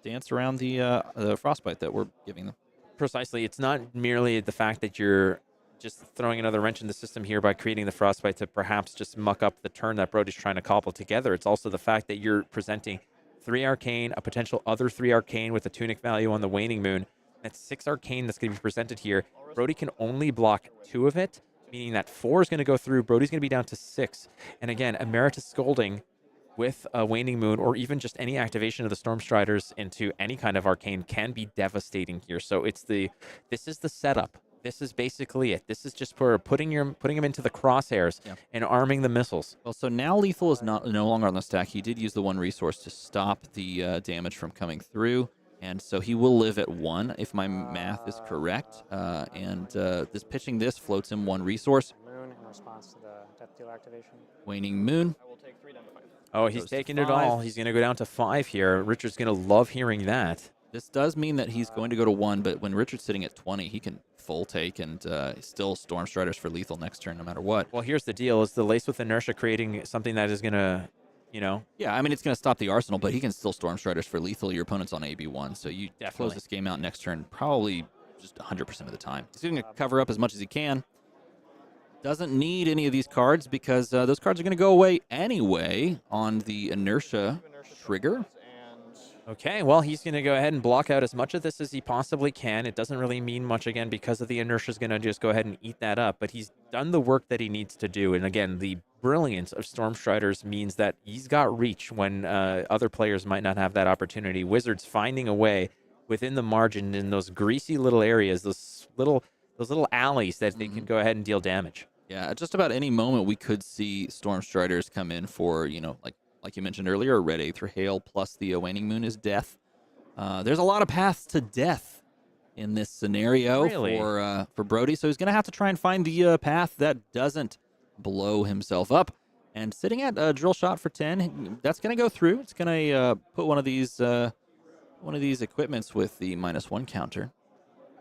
dance around the Frostbite that we're giving them. Precisely. It's not merely the fact that you're just throwing another wrench in the system here by creating the Frostbite to perhaps just muck up the turn that Brodie's trying to cobble together. It's also the fact that you're presenting 3 Arcane, a potential other 3 Arcane with a Tunic value on the Waning Moon. That's 6 Arcane that's going to be presented here. Brodie can only block 2 of it, meaning that 4 is going to go through. Brodie's going to be down to 6. And again, Emeritus Scolding with a Waning Moon, or even just any activation of the Storm Striders into any kind of arcane, can be devastating here. So this is the setup. This is basically it. This is just for putting him into the crosshairs and arming the missiles. Well, so now lethal is no longer on the stack. He did use the 1 resource to stop the damage from coming through. And so he will live at 1, if my math is correct. This pitching this floats him 1 resource. Moon in response to the Death Deal activation. Waning Moon. I will take 3 down to 5. Oh, he's taking it all. He's going to go down to 5 here. Richard's going to love hearing that. This does mean that he's going to go to 1, but when Richard's sitting at 20, he can full take and still Storm Striders for lethal next turn, no matter what. Well, here's the deal. Is the Lace with Inertia creating something that is going to... Yeah, I mean, it's going to stop the arsenal, but he can still Storm Striders for lethal. Your opponent's on AB1, so you close this game out next turn probably just 100% of the time. He's going to cover up as much as he can. Doesn't need any of these cards because those cards are going to go away anyway on the Inertia trigger. Okay, well, he's going to go ahead and block out as much of this as he possibly can. It doesn't really mean much, again, because of the Inertia is going to just go ahead and eat that up. But he's done the work that he needs to do. And again, the brilliance of Storm Striders means that he's got reach when other players might not have that opportunity. Wizards finding a way within the margin in those greasy little areas, those little alleys that they can go ahead and deal damage. Yeah, at just about any moment we could see Storm Striders come in for, like you mentioned earlier, a red Aether Hail plus the Waning Moon is death. There's a lot of paths to death in this scenario for Brodie, so he's going to have to try and find the path that doesn't blow himself up. And sitting at a drill shot for 10, that's going to go through. It's going to put one of these equipments with the -1 counter.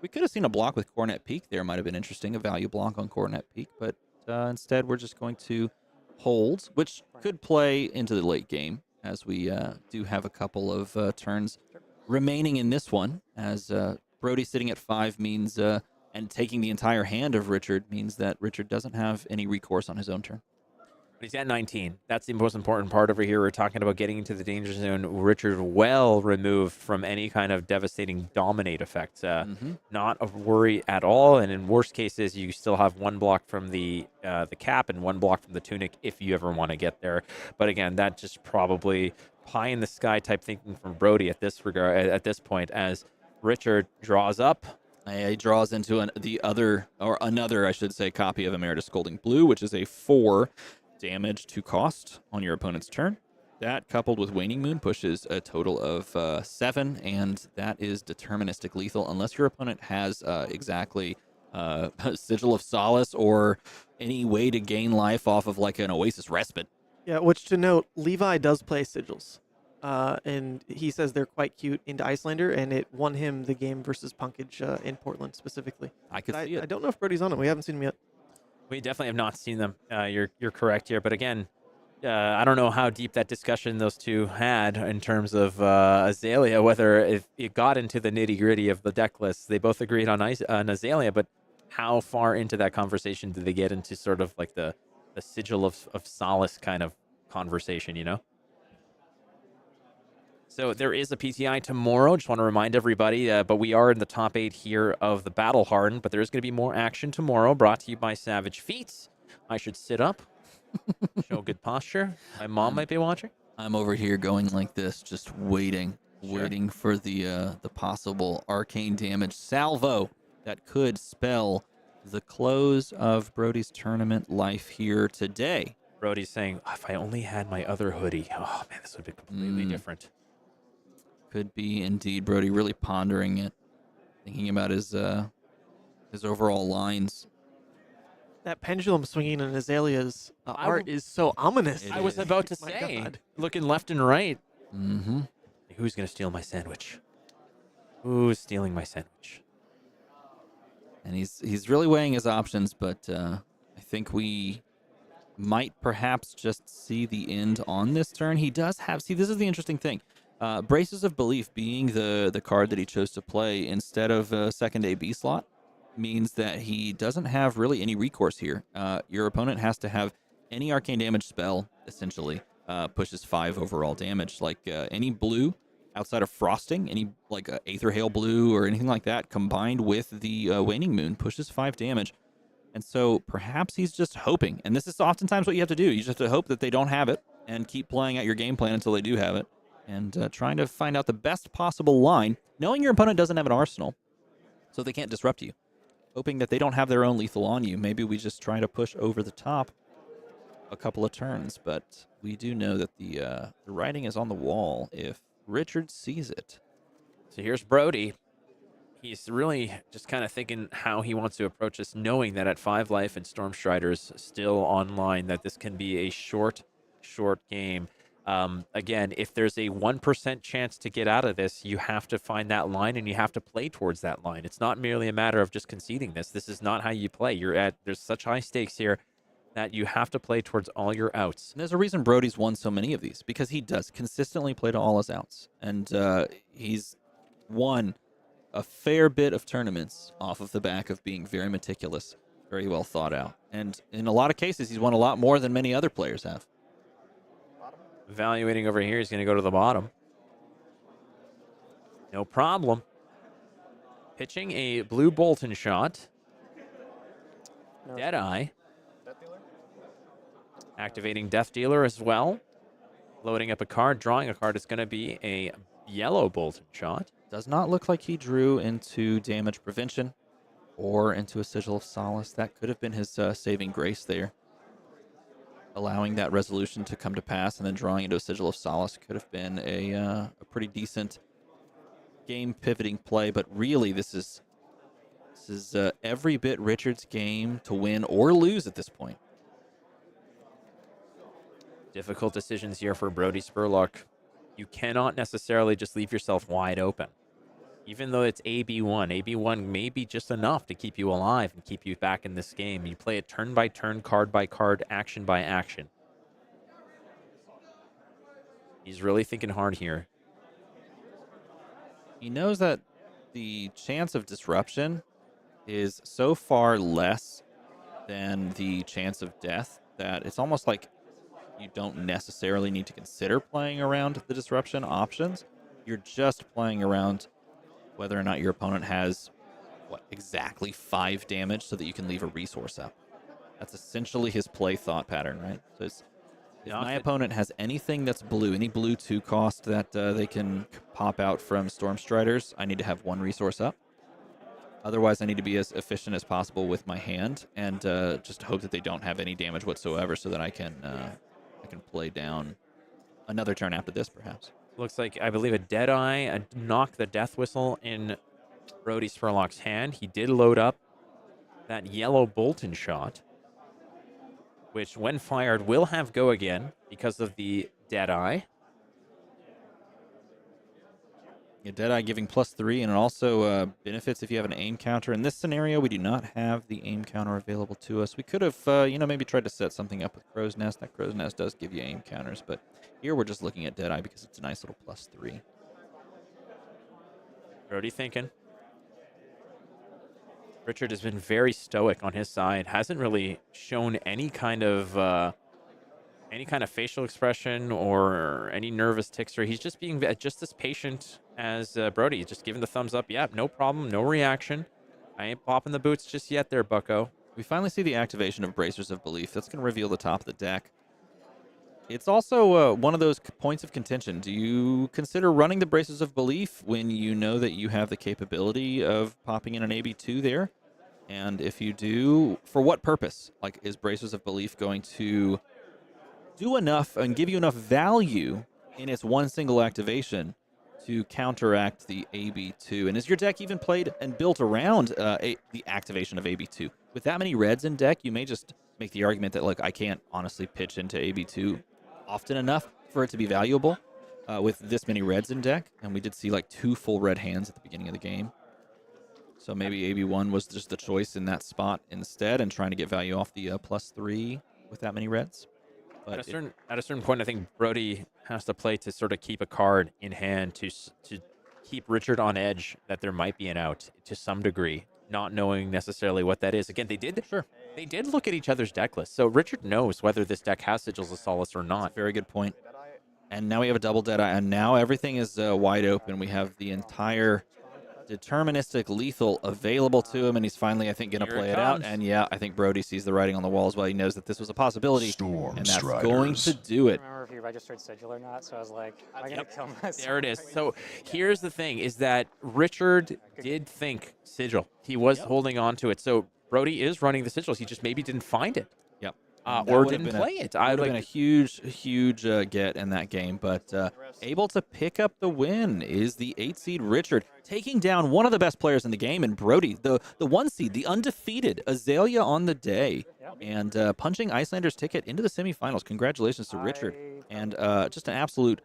We could have seen a block with Coronet Peak there. Might have been interesting, a value block on Coronet Peak, but instead we're just going to hold, which could play into the late game, as we do have a couple of turns remaining in this one, as Brodie sitting at 5 means, and taking the entire hand of Richard means that Richard doesn't have any recourse on his own turn. But he's at 19. That's the most important part over here. We're talking about getting into the danger zone. Richard well removed from any kind of devastating dominate effect. Not a worry at all. And in worst cases, you still have 1 block from the cap and 1 block from the Tunic if you ever want to get there. But again, that just probably pie in the sky type thinking from Brodie at this point, as Richard draws up. He draws into another, I should say, copy of Emeritus Scolding Blue, which is a 4 damage to cost on your opponent's turn. That coupled with Waning Moon pushes a total of 7, and that is deterministic lethal unless your opponent has exactly Sigil of Solace or any way to gain life off of like an Oasis Respite. Yeah, which to note, Levi does play sigils. And he says they're quite cute into Iyslander, and it won him the game versus Punkage in Portland specifically. I could see it. I don't know if Brodie's on it. We haven't seen him yet. We definitely have not seen them. You're correct here, but again, I don't know how deep that discussion those two had in terms of Azalea, whether if it got into the nitty gritty of the deck list. They both agreed on Azalea, but how far into that conversation did they get into sort of like the sigil of solace kind of conversation, you know? So there is a PTI tomorrow. Just want to remind everybody, but we are in the top 8 here of the Battle Hardened, but there is going to be more action tomorrow, brought to you by Savage Feats. I should sit up, show good posture. My mom might be watching. I'm over here going like this, just waiting for the possible arcane damage salvo that could spell the close of Brodie's tournament life here today. Brodie's saying, if I only had my other hoodie, oh man, this would be completely different. Could be indeed. Brodie really pondering it, thinking about his overall lines. That pendulum swinging in Azalea's art is so ominous. I was about to say, looking left and right. Mm-hmm. Who's going to steal my sandwich? Who's stealing my sandwich? And he's really weighing his options, but I think we might perhaps just see the end on this turn. He does have... See, this is the interesting thing. Braces of Belief being the card that he chose to play instead of a second AB slot means that he doesn't have really any recourse here. Your opponent has to have any arcane damage spell, essentially, pushes 5 overall damage. Like any blue outside of Frosting, any like Aether Hail Blue or anything like that, combined with the Waning Moon, pushes 5 damage. And so perhaps he's just hoping, and this is oftentimes what you have to do. You just have to hope that they don't have it and keep playing out your game plan until they do have it. And trying to find out the best possible line, knowing your opponent doesn't have an arsenal, so they can't disrupt you. Hoping that they don't have their own lethal on you. Maybe we just try to push over the top a couple of turns, but we do know that the writing is on the wall if Richard sees it. So here's Brodie. He's really just kind of thinking how he wants to approach this, knowing that at 5 life and Stormstrider's still online, that this can be a short game. Again, if there's a 1% chance to get out of this, you have to find that line and you have to play towards that line. It's not merely a matter of just conceding this. This is not how you play. There's such high stakes here that you have to play towards all your outs. And there's a reason Brodie's won so many of these, because he does consistently play to all his outs. And he's won a fair bit of tournaments off of the back of being very meticulous, very well thought out. And in a lot of cases, he's won a lot more than many other players have. Evaluating over here, he's going to go to the bottom. No problem. Pitching a blue Boltyn shot. No. Deadeye. Activating Death Dealer as well. Loading up a card, drawing a card. It's going to be a yellow Boltyn shot. Does not look like he drew into damage prevention or into a Sigil of Solace. That could have been his saving grace there. Allowing that resolution to come to pass and then drawing into a Sigil of Solace could have been a pretty decent game pivoting play. But really, this is every bit Richard's game to win or lose at this point. Difficult decisions here for Brodie Spurlock. You cannot necessarily just leave yourself wide open. Even though it's AB1, AB1 may be just enough to keep you alive and keep you back in this game. You play it turn by turn, card by card, action by action. He's really thinking hard here. He knows that the chance of disruption is so far less than the chance of death that it's almost like you don't necessarily need to consider playing around the disruption options. You're just playing around whether or not your opponent has, exactly 5 damage so that you can leave a resource up. That's essentially his play thought pattern, right? So if my opponent has anything that's blue, any blue 2 cost that they can pop out from Stormstriders, I need to have 1 resource up. Otherwise, I need to be as efficient as possible with my hand and just hope that they don't have any damage whatsoever so that I can play down another turn after this, perhaps. Looks like, I believe, a Deadeye, a knock the Death Whistle in Brodie Spurlock's hand. He did load up that yellow Boltyn shot, which, when fired, will have go again because of the Deadeye. Yeah, Deadeye giving +3, and it also benefits if you have an aim counter. In this scenario, we do not have the aim counter available to us. We could have, maybe tried to set something up with Crow's Nest. That Crow's Nest does give you aim counters, but here we're just looking at Deadeye because it's a nice little +3. Brodie thinking. Richard has been very stoic on his side. Hasn't really shown any kind of facial expression or any nervous tics. Or he's just being just as patient as Brodie. Just giving the thumbs up. Yeah, no problem, no reaction. I ain't popping the boots just yet there, bucko. We finally see the activation of Bracers of Belief. That's going to reveal the top of the deck. It's also one of those points of contention. Do you consider running the Bracers of Belief when you know that you have the capability of popping in an AB2 there? And if you do, for what purpose? Like, is Bracers of Belief going to do enough and give you enough value in its one single activation to counteract the AB2? And is your deck even played and built around the activation of AB2? With that many reds in deck, you may just make the argument that, like, I can't honestly pitch into AB2 often enough for it to be valuable with this many reds in deck. And we did see, like, 2 full red hands at the beginning of the game. So maybe AB1 was just the choice in that spot instead and trying to get value off the +3 with that many reds. At a certain point, I think Brodie has to play to sort of keep a card in hand to keep Richard on edge that there might be an out to some degree, not knowing necessarily what that is. Again, they did look at each other's deck list, so Richard knows whether this deck has Sigils of Solace or not. Very good point. And now we have a double Deadeye, and now everything is wide open. We have the entire deterministic lethal available to him, and he's finally, I think, going to play it out. And yeah, I think Brodie sees the writing on the wall as well. He knows that this was a possibility, and that's going to do it. I don't remember if he registered Sigil or not, so I was like, am I going to kill myself? There it is. So here's the thing, is that Richard did think Sigil. He was holding on to it. So Brodie is running the Sigils. He just maybe didn't find it. Yep. Or didn't play it. That would have been a huge get in that game, but able to pick up the win is the 8 seed Richard, taking down one of the best players in the game, and Brodie, the 1 seed, the undefeated Azalea on the day, and punching Iyslander ticket into the semifinals. Congratulations to Richard, and just an absolute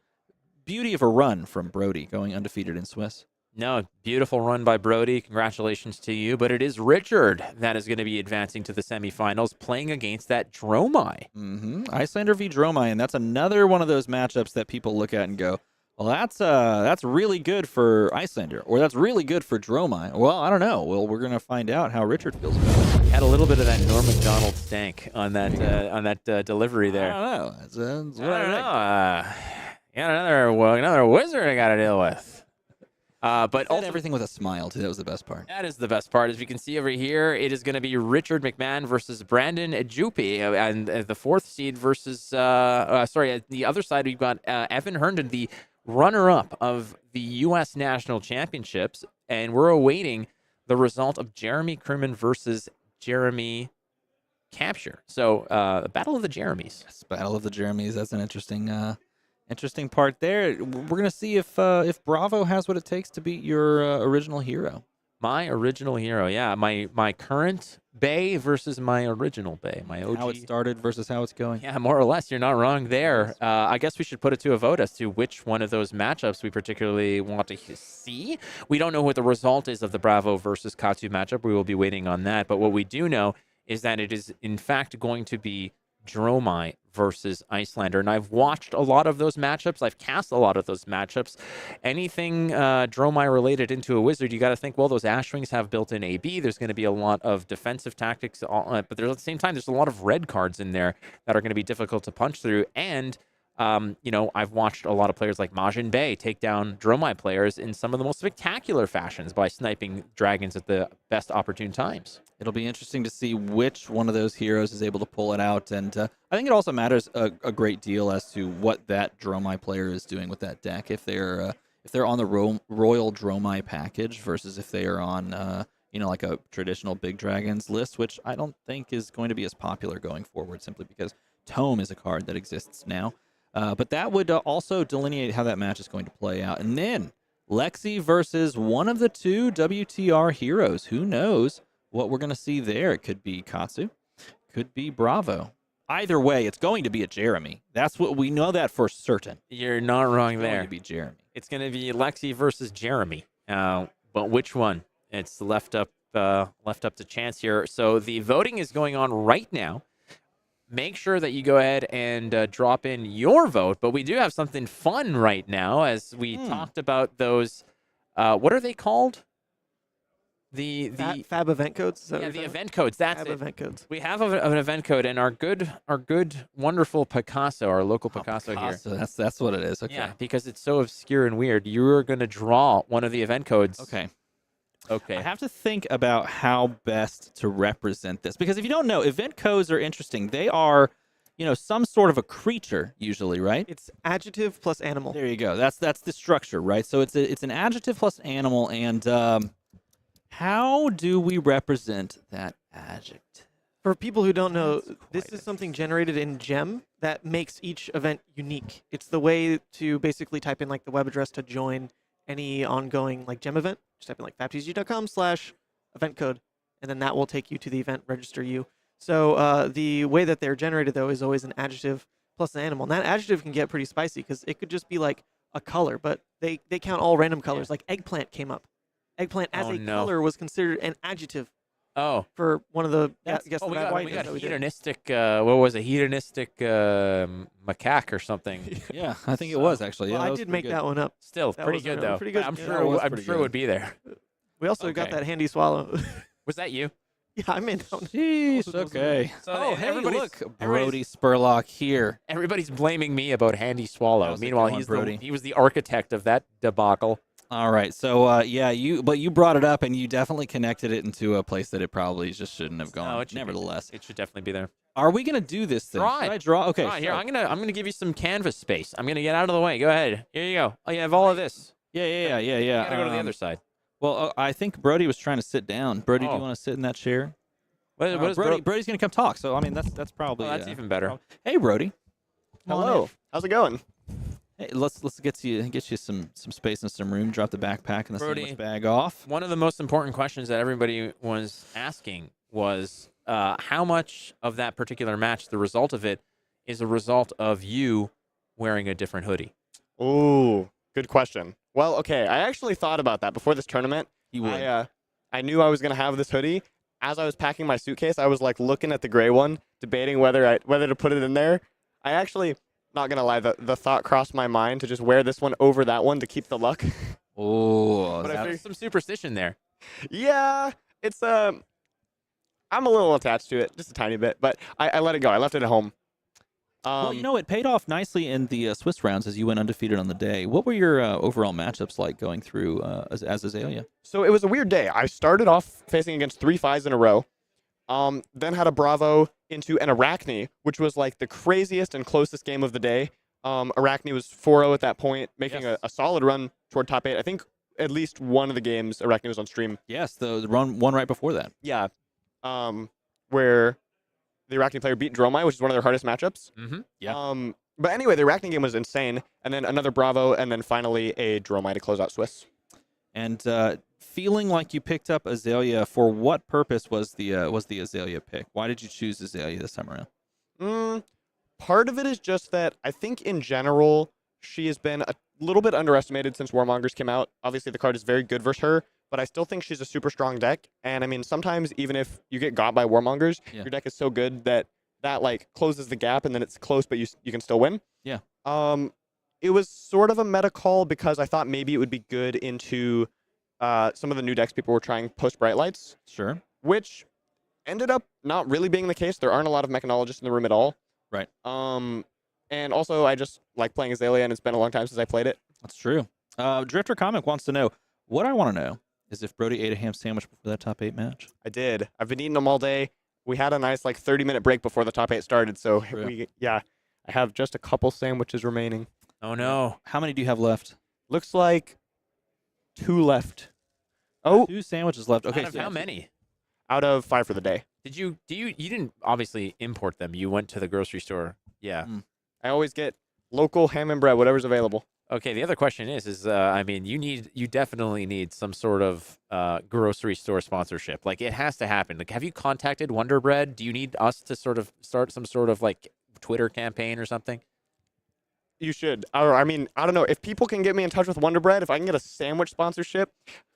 beauty of a run from Brodie, going undefeated in Swiss. No, beautiful run by Brodie. Congratulations to you. But it is Richard that is going to be advancing to the semifinals, playing against that Dromai. Iyslander v Dromai, and that's another one of those matchups that people look at and go, well, that's really good for Iyslander, or that's really good for Dromai. Well, I don't know. Well, we're going to find out how Richard feels about it. Had a little bit of that Norm Macdonald stank on that delivery there. I don't know. That's what I don't know. Another wizard I got to deal with. But also, everything with a smile, too. That was the best part. That is the best part. As you can see over here, it is going to be Richard McMahon versus Brandon Jupi. And the 4th seed versus, the other side, we've got Evan Herndon, the runner-up of the U.S. National Championships. And we're awaiting the result of Jeremy Kerman versus Jeremy Capture. So, Battle of the Jeremies. Yes, Battle of the Jeremies. That's an interesting part there. We're going to see if Bravo has what it takes to beat your original hero. My original hero, yeah. My current Bay versus my original Bay, my OG. How it started versus how it's going. Yeah, more or less. You're not wrong there. I guess we should put it to a vote as to which one of those matchups we particularly want to see. We don't know what the result is of the Bravo versus Katsu matchup. We will be waiting on that. But what we do know is that it is, in fact, going to be Dromai versus Iyslander. And I've watched a lot of those matchups. I've cast a lot of those matchups. Anything Dromai related into a wizard, you got to think, well, those Ashwings have built-in AB. There's going to be a lot of defensive tactics, but at the same time, there's a lot of red cards in there that are going to be difficult to punch through. And I've watched a lot of players like Majin Bay take down Dromai players in some of the most spectacular fashions by sniping dragons at the best opportune times. It'll be interesting to see which one of those heroes is able to pull it out. And I think it also matters a great deal as to what that Dromai player is doing with that deck. If they're on the Royal Dromai package versus if they are on, like a traditional Big Dragons list, which I don't think is going to be as popular going forward simply because Tome is a card that exists now. But that would also delineate how that match is going to play out. And then Lexi versus one of the two WTR heroes. Who knows what we're going to see there? It could be Katsu, could be Bravo. Either way, it's going to be a Jeremy. That's what we know that for certain. You're not wrong there. It's going to be Jeremy. It's going to be Lexi versus Jeremy. But which one? It's left up to chance here. So the voting is going on right now. Make sure that you go ahead and drop in your vote. But we do have something fun right now, as we talked about those. What are they called? The Fab event codes. Yeah, the event codes. That's Fab it. event codes. We have an event code, and our good, wonderful Picasso, our local Picasso here. That's what it is. Okay. Yeah, because it's so obscure and weird. You're going to draw one of the event codes. Okay. Okay. I have to think about how best to represent this, because if you don't know, event codes are interesting. They are, some sort of a creature usually, right? It's adjective plus animal. There you go. That's the structure, right? So it's an adjective plus animal, and how do we represent that adjective? For people who don't know, this is something generated in Gem that makes each event unique. It's the way to basically type in like the web address to join any ongoing like Gem event. Just type in like fabtcg.com/event code, and then that will take you to the event, register you. So the way that they're generated though is always an adjective plus an animal. And that adjective can get pretty spicy because it could just be like a color, but they count all random colors. Like eggplant came up. Eggplant as a color was considered an adjective. Oh, for one of the we got hedonistic. What was it? Hedonistic macaque or something? Yeah, I think it was actually. Yeah, well, I did make that one up. Still that pretty good though. Pretty good. I'm sure it would be there. We also got that handy swallow. Was that you? Yeah, I made that one. Jeez, okay. So hey, look, Brodie Spurlock here. Everybody's blaming me about handy swallow. Meanwhile, he was the architect of that debacle. All right, so you brought it up and you definitely connected it into a place that it probably just shouldn't have gone. No, nevertheless, it should definitely be there. Are we gonna do this thing? Draw it. Should I draw? Okay, here I'm gonna give you some canvas space. I'm gonna get out of the way. Go ahead. Here you go. Oh, you have all of this. Yeah. You gotta go to the other side. Well, I think Brodie was trying to sit down. Brodie, do you want to sit in that chair? Brodie's gonna come talk. So I mean, that's probably that's even better. Hey, Brodie. Hello. How's it going? Hey, let's get you some space and some room. Drop the backpack and the sandwich bag off. One of the most important questions that everybody was asking was how much of that particular match, the result of it, is a result of you wearing a different hoodie. Ooh, good question. Well, okay, I actually thought about that before this tournament. You would. I knew I was gonna have this hoodie. As I was packing my suitcase, I was like looking at the gray one, debating whether to put it in there. I actually. Not gonna lie, the thought crossed my mind to just wear this one over that one to keep the luck. Oh, there's some superstition there. Yeah, it's I'm a little attached to it, just a tiny bit, but I let it go. I left it at home. Well, it paid off nicely in the Swiss rounds as you went undefeated on the day. What were your overall matchups like going through as Azalea? So it was a weird day. I started off facing against 3 5s in a row. Then had a Bravo into an Arakni, which was like the craziest and closest game of the day. Arakni was 4-0 at that point, making a solid run toward top 8. I think at least one of the games Arakni was on stream. Yes, the one right before that. Yeah, where the Arakni player beat Dromai, which is one of their hardest matchups. Mm-hmm. Yeah. But anyway, the Arakni game was insane, and then another Bravo, and then finally a Dromai to close out Swiss. And feeling like you picked up Azalea, for what purpose was the Azalea pick? Why did you choose Azalea this time around? Part of it is just that I think in general she has been a little bit underestimated since Warmongers came out. Obviously the card is very good versus her, but I still think she's a super strong deck. And I mean, sometimes even if you get got by Warmongers, your deck is so good that like closes the gap, and then it's close, but you can still win. Yeah. It was sort of a meta call because I thought maybe it would be good into some of the new decks people were trying post Bright Lights. Sure. Which ended up not really being the case. There aren't a lot of Mechanologists in the room at all. Right. And also I just like playing Azalea, and it's been a long time since I played it. That's true. Drifter Comic wants to know, what I want to know is if Brodie ate a ham sandwich before that top 8 match. I did. I've been eating them all day. We had a nice 30-minute break before the top 8 started, so I have just a couple sandwiches remaining. Oh no. How many do you have left? Looks like 2 left. Oh, 2 sandwiches left. Okay. Out of how many? Out of 5 for the day. You didn't obviously import them. You went to the grocery store. Yeah. I always get local ham and bread, whatever's available. Okay, the other question is I mean, you definitely need some sort of grocery store sponsorship. Like, it has to happen. Like, have you contacted Wonder Bread? Do you need us to sort of start some sort of like Twitter campaign or something? You should. Or, I mean, I don't know. If people can get me in touch with Wonder Bread, if I can get a sandwich sponsorship,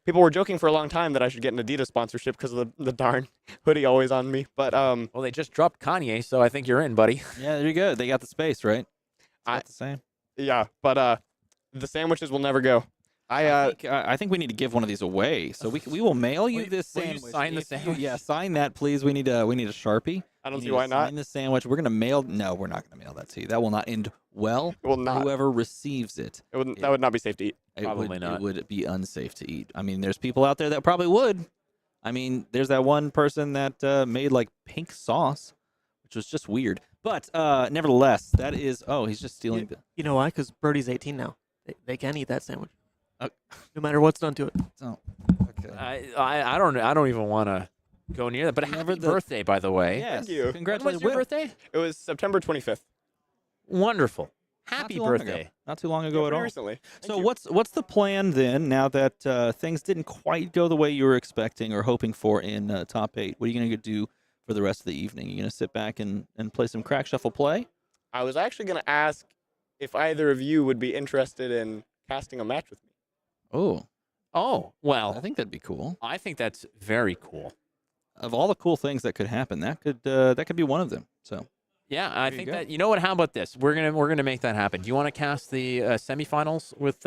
people were joking for a long time that I should get an Adidas sponsorship because of the darn hoodie always on me. But well, they just dropped Kanye, so I think you're in, buddy. Yeah, there you go. They got the space, right? It's not the same. Yeah, but the sandwiches will never go. I think we need to give one of these away. So we will mail you this will you sandwich. sign the If you- sandwich? Yeah, sign that, please. We need a Sharpie. I don't We see need why to not. Sign the sandwich. We're gonna mail. No, we're not gonna mail that to you. That will not end well. It will not. Whoever receives it. That would not be safe to eat. Probably not. It would be unsafe to eat. I mean, there's people out there that probably would. I mean, there's that one person that made like pink sauce, which was just weird. But nevertheless, that is. Oh, he's just stealing. You know why? Because Brodie's 18 now. They can eat that sandwich. No matter what's done to it. Oh, okay. I don't even want to go near that. But happy birthday, by the way. Yes. Thank you. Congratulations. When was your birthday? It was September 25th. Wonderful. Not Happy too long ago. birthday. Not too long ago at Pretty all. recently. So what's the plan then? Now that things didn't quite go the way you were expecting or hoping for in top 8, what are you gonna do for the rest of the evening? You gonna sit back and play some crack shuffle play? I was actually going to ask if either of you would be interested in casting a match with me. Oh, well, I think that'd be cool. I think that's very cool. Of all the cool things that could happen, that could be one of them. So Yeah, I you think go. that, you know what? How about this? We're gonna make that happen. Do you want to cast the semifinals with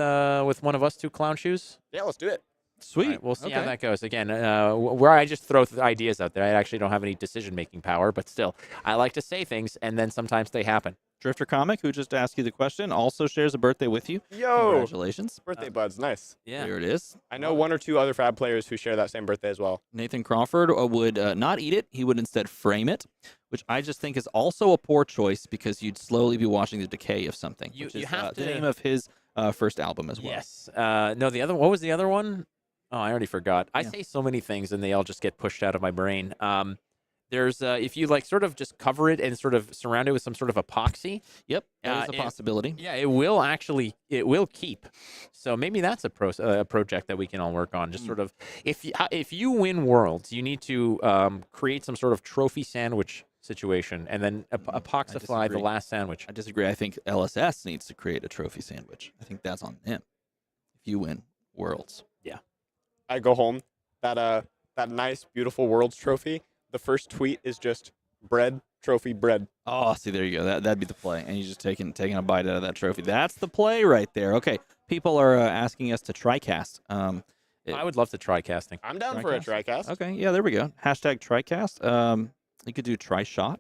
one of us two clown shoes? Yeah, let's do it. sweet. All right, we'll see how Okay. that goes. Again, where I just throw ideas out there. I actually don't have any decision-making power, but still, I like to say things, and then sometimes they happen. Drifter Comic, who just asked you the question, also shares a birthday with you. Yo! Congratulations. Birthday buds, nice. Yeah. There it is. I know one or two other Fab players who share that same birthday as well. Nathan Crawford would not eat it. He would instead frame it, which I just think is also a poor choice because you'd slowly be watching the decay of something. You which is, have the to- name of his first album as well. Yes. No, the other. What was the other one? Oh, I already forgot. I say so many things, and they all just get pushed out of my brain. There's if you like sort of just cover it and sort of surround it with some sort of epoxy. Yep, that is a possibility. Yeah, it will keep. So maybe that's a project that we can all work on. Just sort of if you win Worlds, you need to create some sort of trophy sandwich situation and then epoxify the last sandwich. I disagree. I think LSS needs to create a trophy sandwich. I think that's on them. If you win Worlds. Yeah. I go home, that nice, beautiful Worlds trophy. The first tweet is just bread, trophy, bread. Oh, see, there you go. That'd be the play. And you just taking a bite out of that trophy. That's the play right there. Okay, people are asking us to TriCast. I would love to try casting. I'm down for a TriCast. Okay, yeah, there we go. Hashtag TriCast. You could do TriShot.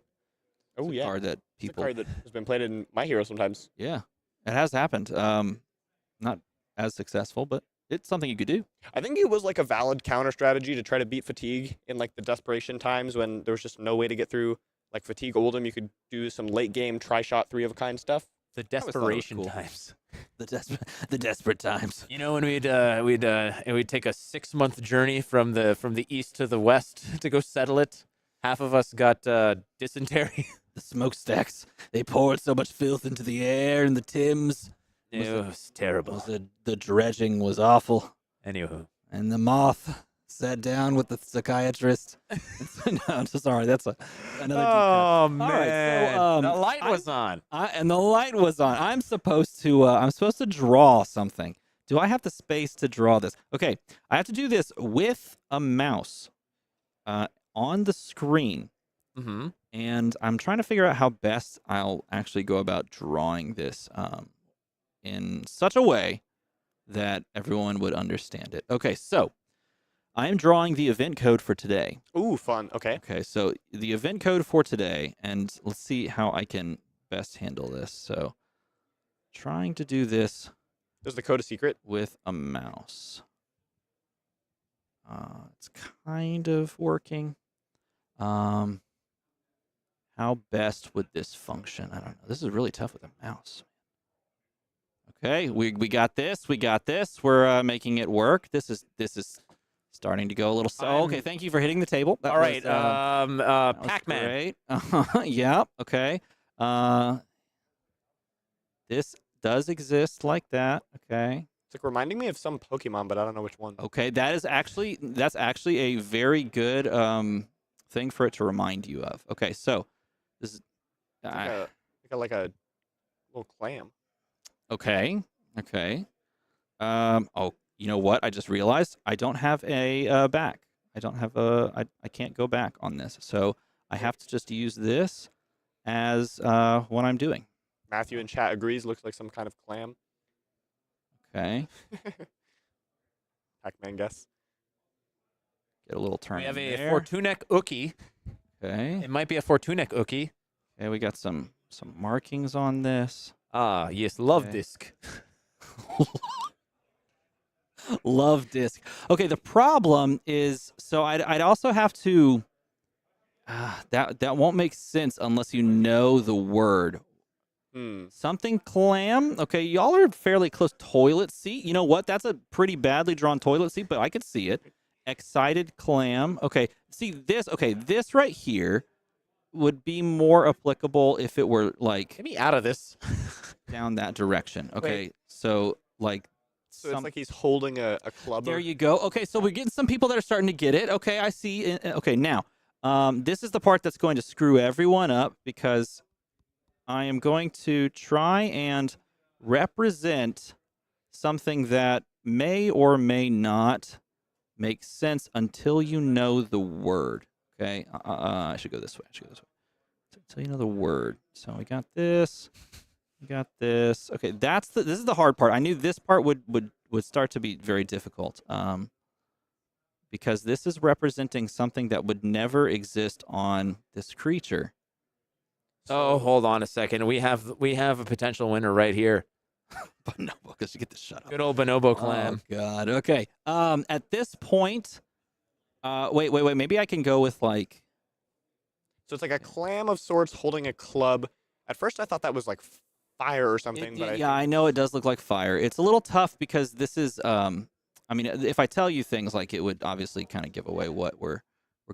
Oh, It's a yeah. card that It's a people. card that has been played in My Hero sometimes. Yeah, it has happened. Not as successful, but it's something you could do. I think it was like a valid counter strategy to try to beat Fatigue in like the desperation times when there was just no way to get through like Fatigue Oldham. You could do some late game TriShot 3 of a kind stuff. The always thought it was desperation cool. times. The desperate times. You know, when we'd take a 6-month journey from the east to the west to go settle it. Half of us got dysentery. The smokestacks. They poured so much filth into the air and the Tims. It was terrible. The dredging was awful. Anywho. And the moth sat down with the psychiatrist. No, I'm so sorry. That's another. Oh, deep cut. All right, so, the light was on. And the light was on. I'm supposed to draw something. Do I have the space to draw this? Okay, I have to do this with a mouse on the screen. Mm-hmm. And I'm trying to figure out how best I'll actually go about drawing this in such a way that everyone would understand it. Okay, so I am drawing the event code for today. Ooh, fun. Okay. Okay, so the event code for today, and let's see how I can best handle this. So trying to do this. Is the code a secret? With a mouse. It's kind of working. How best would this function? I don't know. This is really tough with a mouse. Okay, we got this. We got this. We're making it work. This is starting to go a little slow. Okay, thank you for hitting the table. That All right, was Pac-Man. great. Yeah. Okay. This does exist like that. Okay. It's like reminding me of some Pokemon, but I don't know which one. Okay, that's actually a very good thing for it to remind you of. Okay, so this is like a little clam. okay. Oh, you know what? I just realized I don't have a back. I can't go back on this. So I have to just use this as what I'm doing. Matthew in chat agrees. Looks like some kind of clam. Okay. Pac-Man guess. Get a little turn. We have a there. Fortunic Uki. Okay. It might be a Fortunic Uki. Okay, we got some markings on this. Ah, yes, love Okay. disc. Love disc. Okay, the problem is, so I'd also have to. That won't make sense unless you know the word. Something clam. Okay, y'all are fairly close. Toilet seat. You know what? That's a pretty badly drawn toilet seat, but I could see it. Excited clam. Okay, see this. Okay, this right here would be more applicable if it were like. Get me out of this. Down that direction. Okay, so like. So it's like he's holding a club. There you go. Okay, so we're getting some people that are starting to get it. Okay, I see. Okay, now, this is the part that's going to screw everyone up because I am going to try and represent something that may or may not make sense until you know the word. Okay, I should go this way. Until you know the word. So we got this. We got this. Okay, this is the hard part. I knew this part would start to be very difficult. Because this is representing something that would never exist on this creature. Oh, hold on a second. We have a potential winner right here. Bonobo, because you get the shut up. Good old Bonobo clam. Oh God. Okay. At this point, wait. Maybe I can go with like. So it's like a clam of sorts holding a club. At first, I thought that was like fire or something. But I know it does look like fire. It's a little tough because this is. I mean, if I tell you things, like it would obviously kind of give away what we're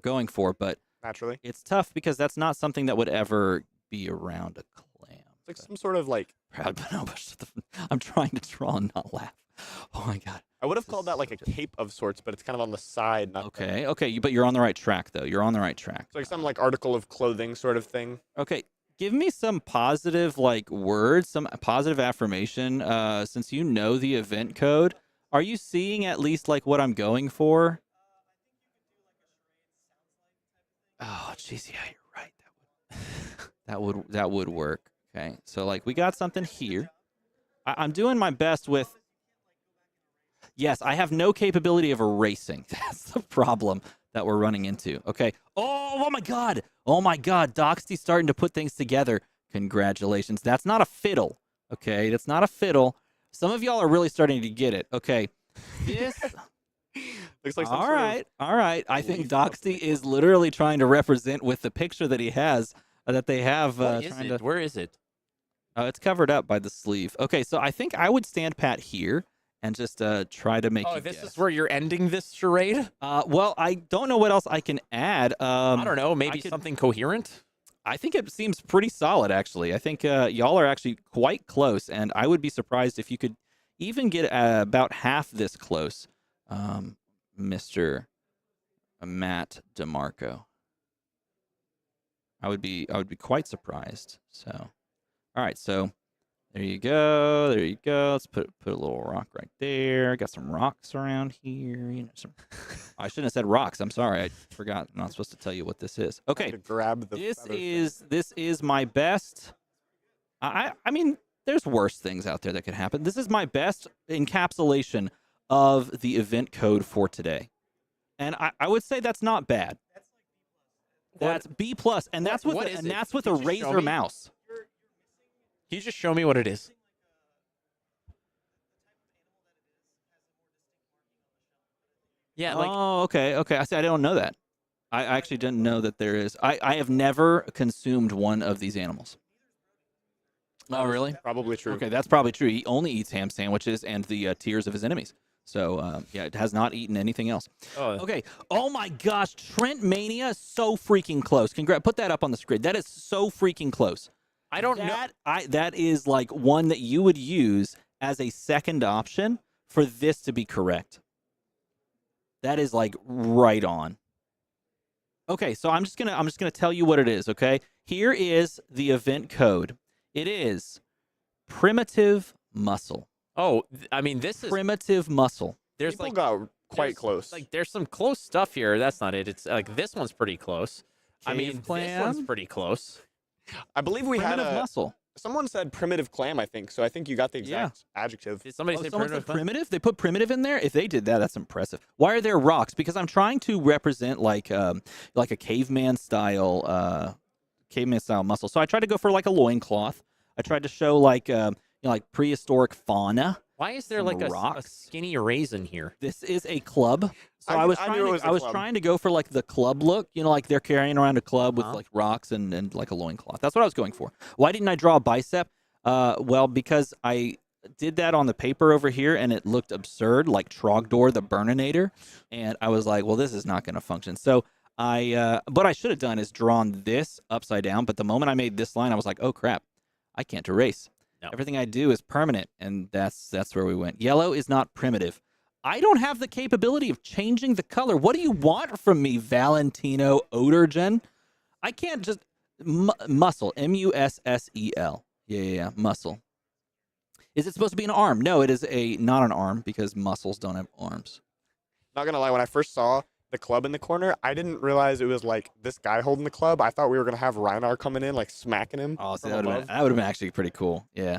going for, but naturally, it's tough because that's not something that would ever be around a clam. It's like some sort of like proud bonobo. I'm trying to draw and not laugh. Oh my God. I would have called that like a cape of sorts, but it's kind of on the side. Not Okay. But you're on the right track, though. You're on the right track. It's like some like article of clothing sort of thing. Okay. Give me some positive like words, some positive affirmation. Since you know the event code, are you seeing at least like what I'm going for? Oh, jeez, yeah, you're right. That would work. Okay, so like we got something here. I'm doing my best with. Yes, I have no capability of erasing. That's the problem that we're running into. Okay. Oh my God. Doxy's starting to put things together. Congratulations. That's not a fiddle. Okay, that's not a fiddle. Some of y'all are really starting to get it. Okay. This. Looks like all right. I think Doxy is literally trying to represent with the picture that he has that they have. Where is it? It's covered up by the sleeve. Okay, so I think I would stand pat here and just try to make. Oh, this is where you're ending this charade? Well, I don't know what else I can add. I don't know. Maybe something coherent. I think it seems pretty solid, actually. I think y'all are actually quite close, and I would be surprised if you could even get about half this close, Mr. Matt DeMarco. I would be quite surprised. So, all right, so there you go. Let's put a little rock right there. Got some rocks around here. You know, I shouldn't have said rocks. I'm sorry. I forgot. I'm not supposed to tell you what this is. Okay. Grab the This is my best. I mean, there's worse things out there that could happen. This is my best encapsulation of the event code for today. And I would say that's not bad. That's B+, and that's with a Razer mouse. Can you just show me what it is? Yeah. Like, oh, okay. I see. I don't know that. I actually didn't know that there is. I have never consumed one of these animals. Oh, really? Probably true. Okay, that's probably true. He only eats ham sandwiches and the tears of his enemies. So, yeah, it has not eaten anything else. Oh. Okay. Oh, my gosh. Trent Mania is so freaking close. Put that up on the screen. That is so freaking close. I don't know. That is like one that you would use as a second option for this to be correct. That is like right on. Okay, so I'm just gonna tell you what it is. Okay, here is the event code. It is primitive muscle. Oh, I mean, this is primitive muscle. There's People like got quite close. Like there's some close stuff here. That's not it. It's like this one's pretty close. I mean, this one's pretty close. I believe we had primitive muscle. Someone said primitive clam, I think. So I think you got the exact adjective. Did somebody say someone primitive? said primitive? They put primitive in there? If they did that, that's impressive. Why are there rocks? Because I'm trying to represent like a caveman style muscle. So I tried to go for like a loincloth. I tried to show like like prehistoric fauna. Why is there like a skinny raisin here? This is a club. So I was trying to go for like the club look, like they're carrying around a club with like rocks and like a loincloth. That's what I was going for. Why didn't I draw a bicep? Well, because I did that on the paper over here and it looked absurd, like Trogdor the Burninator. And I was like, well, this is not going to function. So what I should have done is drawn this upside down. But the moment I made this line, I was like, oh crap, I can't erase. No. Everything I do is permanent, and that's where we went. Yellow is not primitive. I don't have the capability of changing the color. What do you want from me, Valentino Odorgen? I can't just muscle. Mussel. Yeah, muscle. Is it supposed to be an arm? No, it is not an arm because muscles don't have arms. Not gonna lie, when I first saw the club in the corner, I didn't realize it was like this guy holding the club. I thought we were gonna have Reinar coming in, like smacking him. Oh, so that would have been actually pretty cool. Yeah,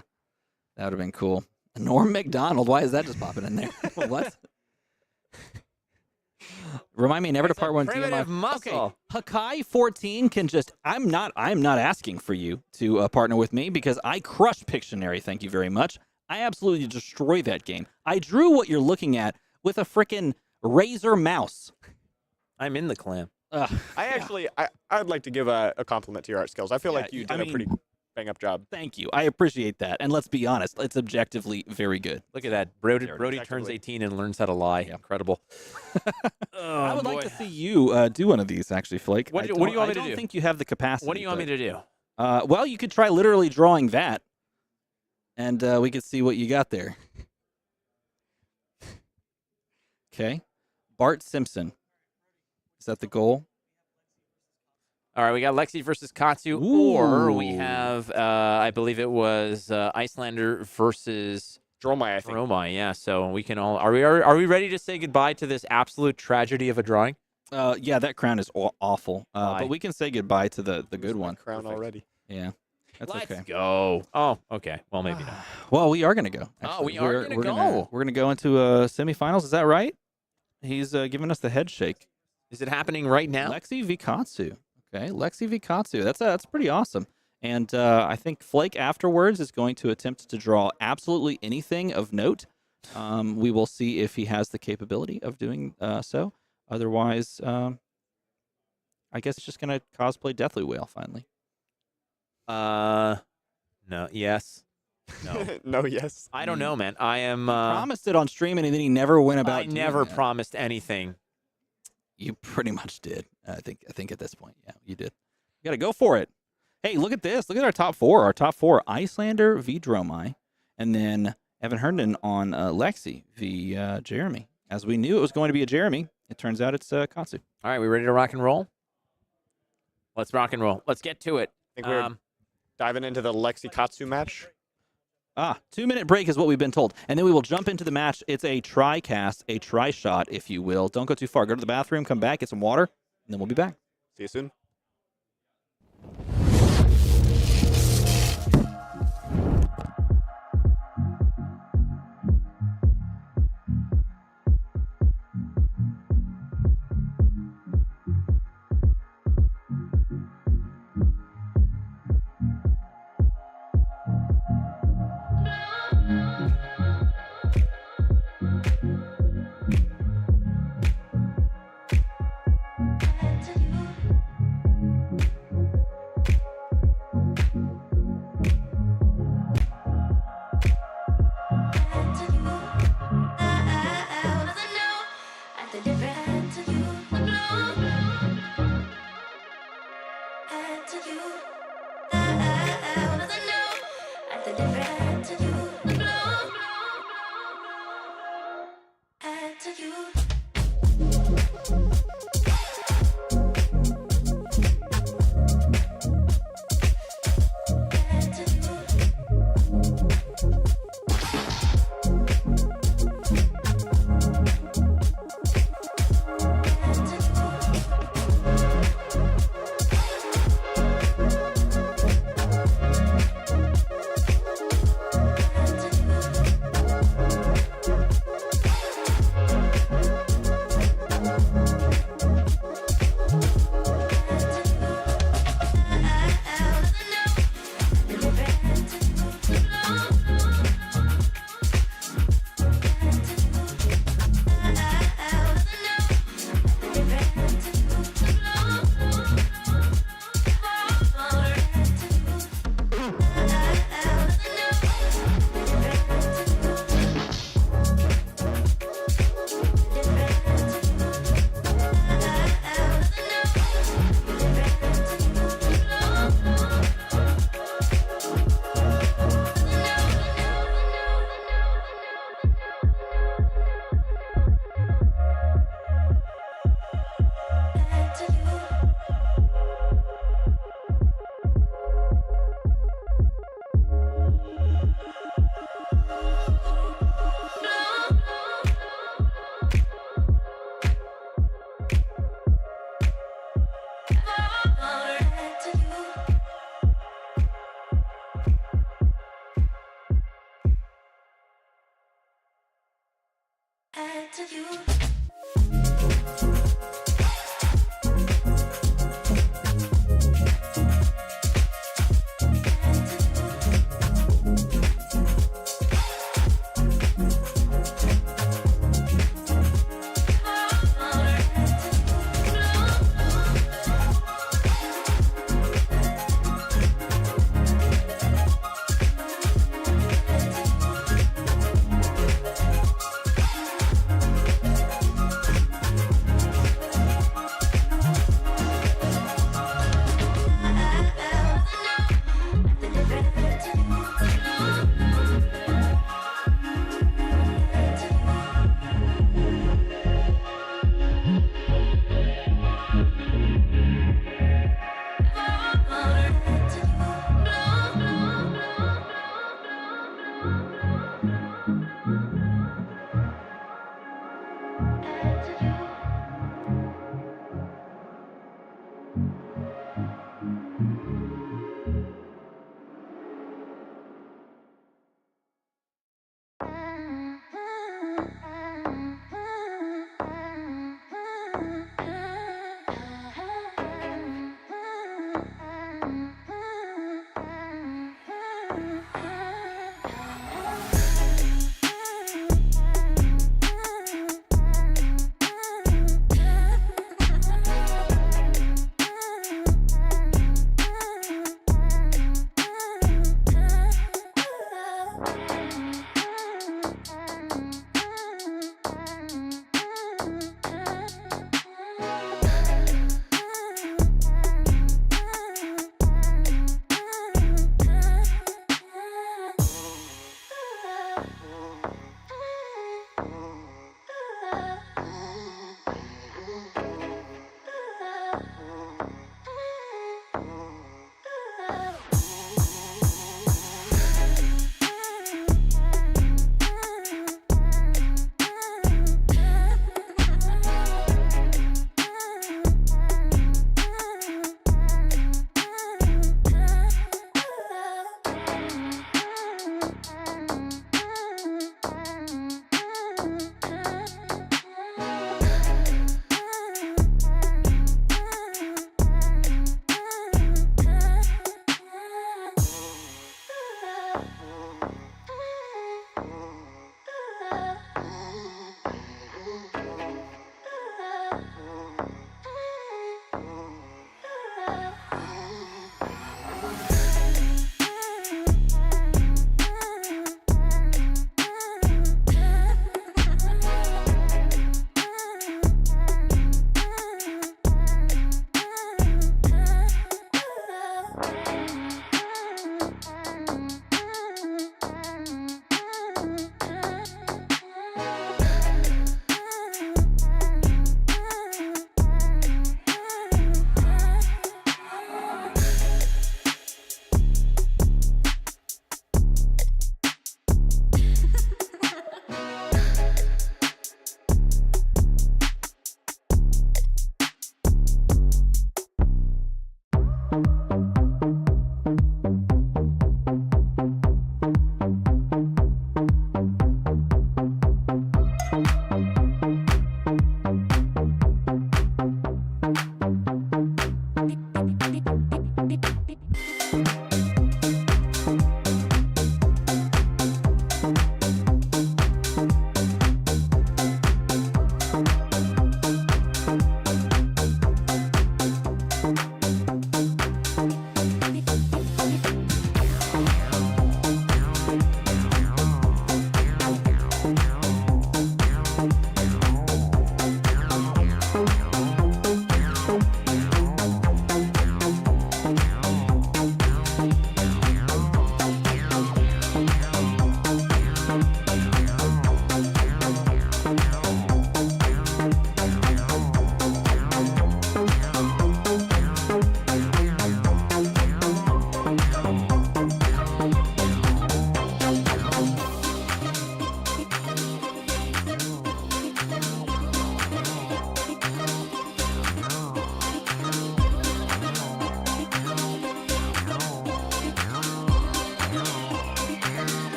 that would have been cool. Norm McDonald, why is that just popping in there? What? Remind me never to part one. Primitive muscle. Okay, Hakai 14 can just. I'm not asking for you to partner with me because I crush Pictionary. Thank you very much. I absolutely destroy that game. I drew what you're looking at with a freaking razor mouse. I'm in the clan. I'd like to give a compliment to your art skills. I feel like you did a pretty bang up job. Thank you. I appreciate that. And let's be honest, it's objectively very good. Look at that. Brodie turns 18 and learns how to lie. Yeah. Incredible. I would like to see you do one of these, actually, Flake. What do you want me to do? I don't think you have the capacity. What do you want me to do? Well, you could try literally drawing that, and we could see what you got there. Okay. Bart Simpson. Is that the goal? All right, we got Lexi versus Katsu, or we have, I believe it was Iyslander versus Dromai, I think. Dromai, yeah. So we can all, are we ready to say goodbye to this absolute tragedy of a drawing? Yeah, that crown is awful. But we can say goodbye to the good one. Crown already. Yeah. That's Let's okay. go. Oh, okay. Well, maybe not. Well, we are going to go. Actually. Oh, we are going to go. We're going to go into semifinals. Is that right? He's giving us the head shake. Is it happening right now? Lexi v. Katsu. Okay, Lexi v. Katsu. That's pretty awesome. And I think Flake afterwards is going to attempt to draw absolutely anything of note. We will see if he has the capability of doing so. Otherwise, I guess it's just going to cosplay Deathly Whale finally. No. Yes. No. No. Yes. I don't know, man. I am. He promised it on stream, and then he never went about. I never promised anything. You pretty much did. I think at this point, yeah, you did. You got to go for it. Hey, look at this. Look at our top four. Our top four: Iyslander v. Dromai, and then Evan Hardened on Lexi v. Jeremy. As we knew it was going to be a Jeremy, it turns out it's Katsu. All right, we ready to rock and roll? Let's rock and roll. Let's get to it. I think we're diving into the Lexi Katsu match. 2-minute break is what we've been told. And then we will jump into the match. It's a tri-cast, a tri-shot, if you will. Don't go too far. Go to the bathroom, come back, get some water, and then we'll be back. See you soon.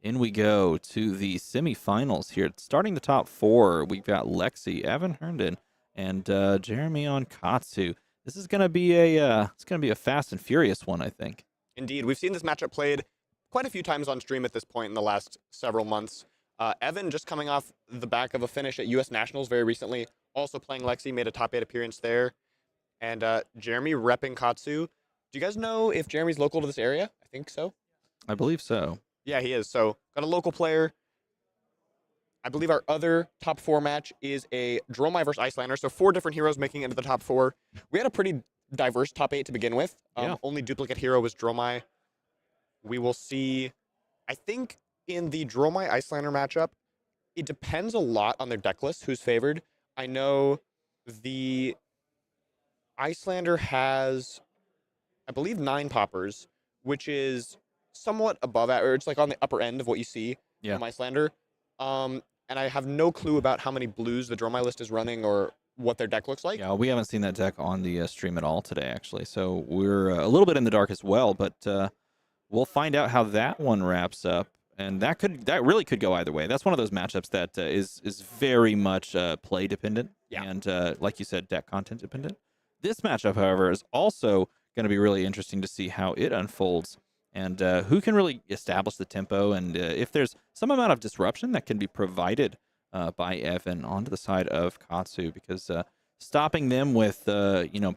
In we go to the semifinals here. Starting the top four, we've got Lexi, Evan Hardened, and Jeremy on Katsu. This is gonna be a fast and furious one, I think. Indeed, we've seen this matchup played quite a few times on stream at this point in the last several months. Evan just coming off the back of a finish at U.S. Nationals very recently, also playing Lexi, made a top 8 appearance there, and Jeremy repping Katsu. Do you guys know if Jeremy's local to this area? I think so. I believe so. Yeah, he is. So, got a local player. I believe our other top 4 match is a Dromai versus Iyslander. So 4 different heroes making it into the top 4. We had a pretty diverse top 8 to begin with. Only duplicate hero was Dromai. We will see. I think in the Dromai Iyslander matchup, it depends a lot on their deck list, who's favored. I know the Iyslander has, I believe, 9 poppers, which is somewhat above average. It's like on the upper end of what you see from Iyslander. And I have no clue about how many blues the Dromai list is running or what their deck looks like. Yeah, we haven't seen that deck on the stream at all today, actually. So we're a little bit in the dark as well, but we'll find out how that one wraps up. And that really could go either way. That's one of those matchups that is very much play dependent and, like you said, deck content dependent. This matchup, however, is also going to be really interesting to see how it unfolds. And who can really establish the tempo, and if there's some amount of disruption that can be provided by Evan onto the side of Katsu, because stopping them with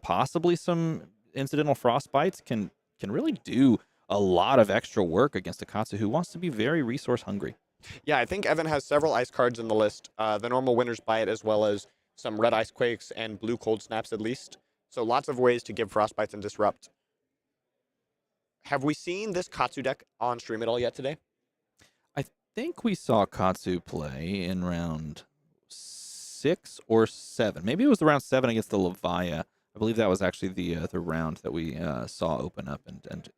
possibly some incidental frostbites can really do a lot of extra work against a Katsu who wants to be very resource hungry. Yeah, I think Evan has several ice cards in the list. The normal winners buy it, as well as some red ice quakes and blue cold snaps at least. So lots of ways to give frostbites and disrupt. Have we seen this Katsu deck on stream at all yet today? I think we saw Katsu play in round 6 or 7. Maybe it was the round 7 against the Levia. I believe that was actually the round that we saw open up, and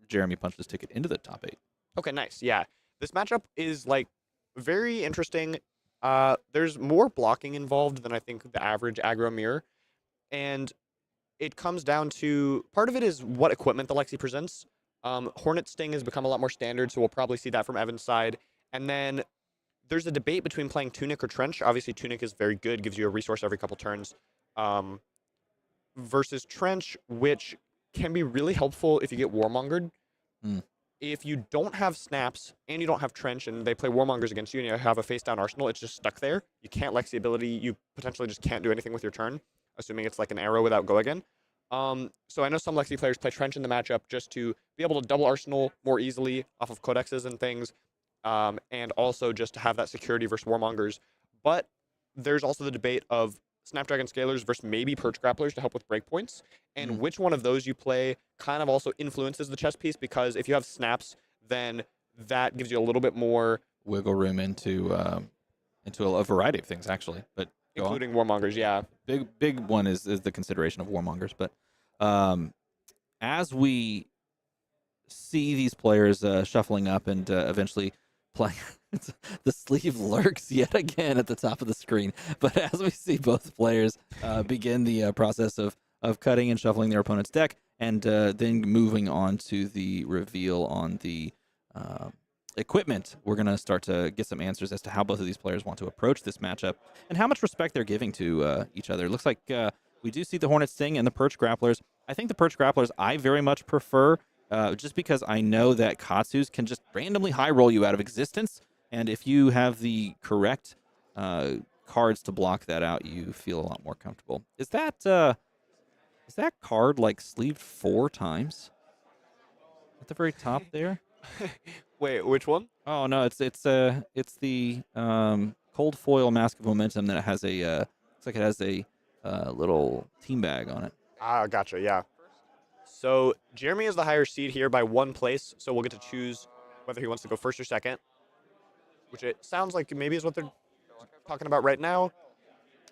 Jeremy punched his ticket into the top 8. Okay, nice. Yeah, this matchup is like very interesting. There's more blocking involved than I think the average aggro mirror, and it comes down to, part of it is what equipment the Lexi presents. Hornet Sting has become a lot more standard, so we'll probably see that from Evan's side. And then there's a debate between playing Tunic or Trench. Obviously, Tunic is very good, gives you a resource every couple turns, versus Trench, which can be really helpful if you get Warmongered. If you don't have snaps and you don't have Trench and they play Warmongers against you and you have a face-down arsenal, it's just stuck there. You can't Lexi ability. You potentially just can't do anything with your turn, assuming it's like an arrow without go again. So I know some Lexi players play Trench in the matchup just to be able to double arsenal more easily off of codexes and things, and also just to have that security versus Warmongers. But there's also the debate of Snapdragon Scalers versus maybe Perch Grapplers to help with breakpoints, and which one of those you play kind of also influences the chess piece, because if you have snaps, then that gives you a little bit more wiggle room into a variety of things, actually, but including Warmongers. Yeah, big one is the consideration of Warmongers. But as we see these players shuffling up and eventually The sleeve lurks yet again at the top of the screen. But as we see both players begin the process of cutting and shuffling their opponent's deck, and then moving on to the reveal on the equipment, we're going to start to get some answers as to how both of these players want to approach this matchup and how much respect they're giving to each other. It looks like we do see the Hornet Sting and the Perch Grapplers. I think the Perch Grapplers I very much prefer, just because I know that Katsus can just randomly high roll you out of existence. And if you have the correct cards to block that out, you feel a lot more comfortable. Is that card like sleeved 4 times at the very top there? Wait, which one? Oh no, it's the cold foil Mask of Momentum that has a looks like it has a little team bag on it. Ah, gotcha. Yeah. So Jeremy is the higher seed here by 1 place, so we'll get to choose whether he wants to go first or second, which it sounds like maybe is what they're talking about right now.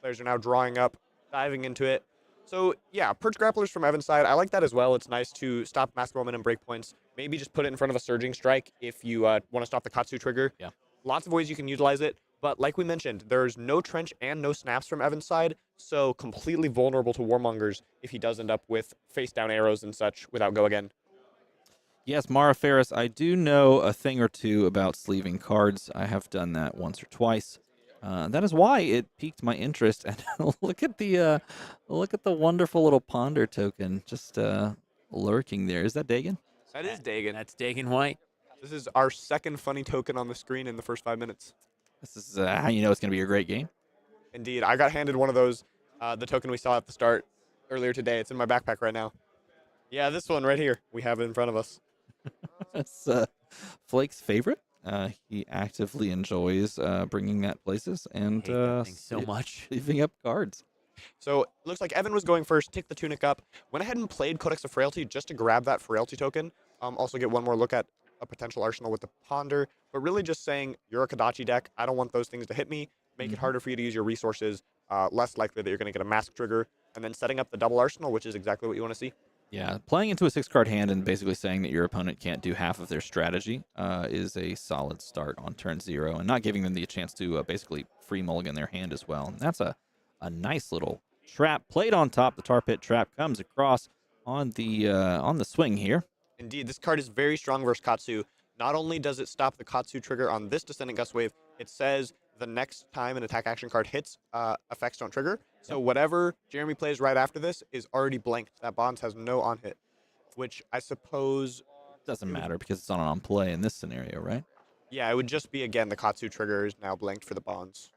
Players are now drawing up, diving into it. So yeah, Perch Grapplers from Evan's side, I like that as well. It's nice to stop Mask Momentum breakpoints. Maybe just put it in front of a Surging Strike if you want to stop the Katsu trigger. Yeah. Lots of ways you can utilize it, but like we mentioned, there's no Trench and no Snaps from Evan's side, so completely vulnerable to Warmongers if he does end up with face-down arrows and such without Go Again. Yes, Mara Ferris, I do know a thing or two about sleeving cards. I have done that once or twice. That is why it piqued my interest. And look at the wonderful little Ponder token just lurking there. Is that Dagon? That is Dagon. That's Dagon White. This is our second funny token on the screen in the first 5 minutes. This is how you know it's going to be a great game. Indeed. I got handed one of those, the token we saw at the start earlier today. It's in my backpack right now. Yeah, this one right here. We have it in front of us. That's Flake's favorite. He actively enjoys bringing that places and so much. Leaving up cards. So it looks like Evan was going first, ticked the Tunic up, went ahead and played Codex of Frailty just to grab that Frailty token. Also get one more look at a potential arsenal with the Ponder, but really just saying, you're a Kodachi deck, I don't want those things to hit me, make it harder for you to use your resources, less likely that you're going to get a Mask trigger, and then setting up the double arsenal, which is exactly what you want to see. Yeah, playing into a 6-card hand and basically saying that your opponent can't do half of their strategy is a solid start on turn 0, and not giving them the chance to basically free mulligan their hand as well. And that's a nice little trap played on top. The Tar Pit trap comes across on the swing here. Indeed, this card is very strong versus Katsu. Not only does it stop the Katsu trigger on this Descendant Gust Wave, it says the next time an attack action card hits, effects don't trigger. So whatever Jeremy plays right after this is already blanked. That Bonds has no on-hit, which I suppose... Doesn't matter because it's not on play in this scenario, right? Yeah, it would just be, again, the Katsu trigger is now blanked for the Bonds.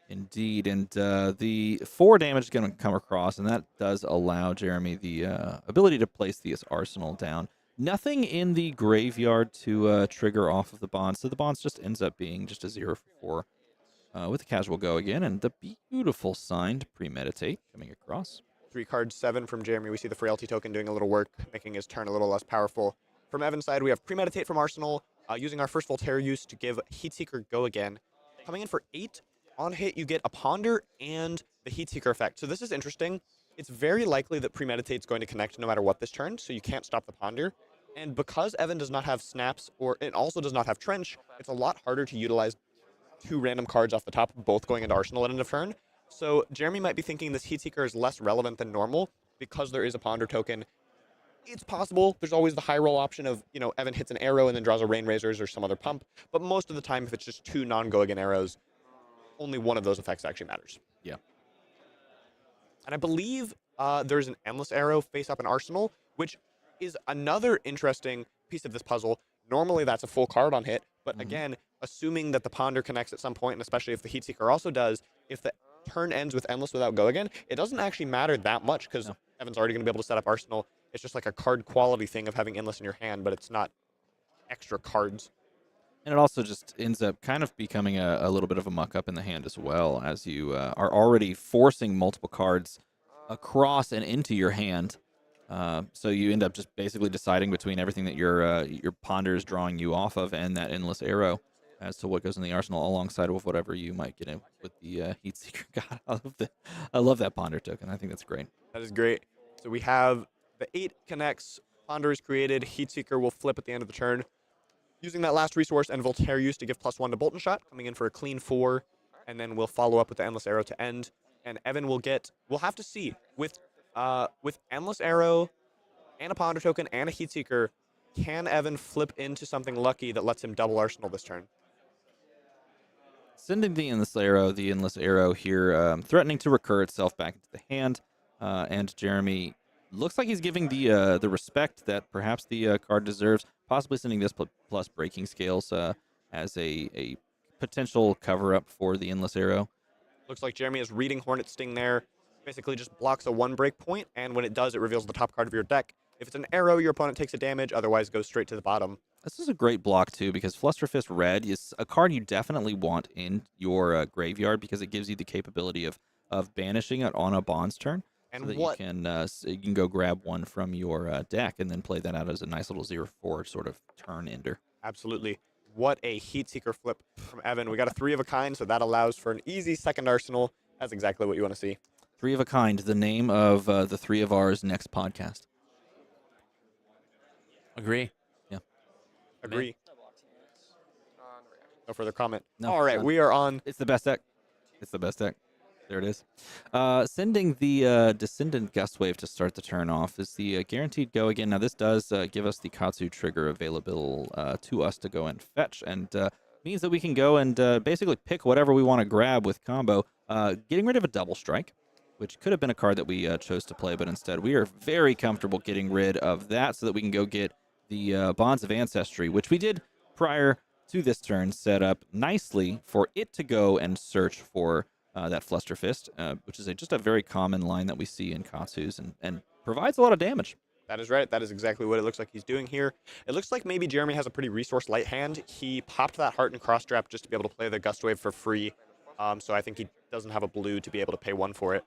Indeed, and the 4 damage is going to come across, and that does allow Jeremy the ability to place this arsenal down. Nothing in the graveyard to trigger off of the Bonds, so the Bonds just ends up being just a 0 for 4 with a casual Go Again, and the beautiful signed Premeditate coming across. 3 cards, 7 from Jeremy. We see the Frailty token doing a little work, making his turn a little less powerful. From Evan's side, we have Premeditate from Arsenal, using our first Voltaire use to give Heatseeker Go Again. Coming in for 8. On hit, you get a Ponder and the Heatseeker effect. So this is interesting. It's very likely that Premeditate's going to connect no matter what this turn, so you can't stop the Ponder. And because Evan does not have Snaps, or it also does not have Trench, it's a lot harder to utilize 2 random cards off the top, both going into Arsenal at end of turn. So Jeremy might be thinking this Heatseeker is less relevant than normal because there is a Ponder token. It's possible. There's always the high roll option of, you know, Evan hits an arrow and then draws a Rain Razors or some other pump. But most of the time, if it's just 2 non-go-again arrows, only one of those effects actually matters. Yeah. And I believe there's an Endless Arrow face up in Arsenal, which is another interesting piece of this puzzle. Normally that's a full card on hit, but again, assuming that the Ponder connects at some point, and especially if the Heatseeker also does, if the turn ends with Endless without Go Again, it doesn't actually matter that much because Evan's already going to be able to set up Arsenal. It's just like a card quality thing of having Endless in your hand, but it's not extra cards. And it also just ends up kind of becoming a little bit of a muck-up in the hand as well, as you are already forcing multiple cards across and into your hand. So you end up just basically deciding between everything that your Ponder is drawing you off of and that Endless Arrow as to what goes in the arsenal alongside with whatever you might get in with the Heatseeker. God, I love that Ponder token. I think that's great. That is great. So we have the 8 connects, Ponder is created, Heatseeker will flip at the end of the turn. using that last resource, and Voltaire used to give +1 to Boltyn shot, coming in for a clean 4, and then we'll follow up with the Endless Arrow to end. And Evan will get, we'll have to see, with Endless Arrow and a Ponder token and a Heat Seeker, can Evan flip into something lucky that lets him double Arsenal this turn? Sending the Endless Arrow here, threatening to recur itself back into the hand, and Jeremy looks like he's giving the respect that perhaps the card deserves, possibly sending this plus Breaking Scales as a potential cover-up for the Endless Arrow. Looks like Jeremy is reading Hornet Sting there, basically just blocks a 1 break point, and when it does, it reveals the top card of your deck. If it's an arrow, your opponent takes a damage, otherwise goes straight to the bottom. This is a great block, too, because Flusterfist Red is a card you definitely want in your graveyard because it gives you the capability of banishing it on a Bond's turn. And so that you can go grab one from your deck and then play that out as a nice little 0/4 sort of turn ender. Absolutely. What a Heat Seeker flip from Evan. We got a 3 of a kind, so that allows for an easy second Arsenal. That's exactly what you want to see. 3 of a kind, the name of the 3 of ours next podcast. Agree. Yeah. Agree. No further comment. No, all right, we are on. It's the best deck. It's the best deck. There it is. Sending the Descendant Gust Wave to start the turn off is the guaranteed go again. Now, this does give us the Katsu trigger available to us to go and fetch, and means that we can go and basically pick whatever we want to grab with combo, getting rid of a Double Strike, which could have been a card that we chose to play, but instead we are very comfortable getting rid of that so that we can go get the Bonds of Ancestry, which we did prior to this turn, set up nicely for it to go and search for that Flusterfist, which is just a very common line that we see in Katsus and provides a lot of damage. That is right. That is exactly what it looks like he's doing here. It looks like maybe Jeremy has a pretty resource light hand. He popped that Heart and Cross Trap just to be able to play the Gust Wave for free. So I think he doesn't have a blue to be able to pay 1 for it.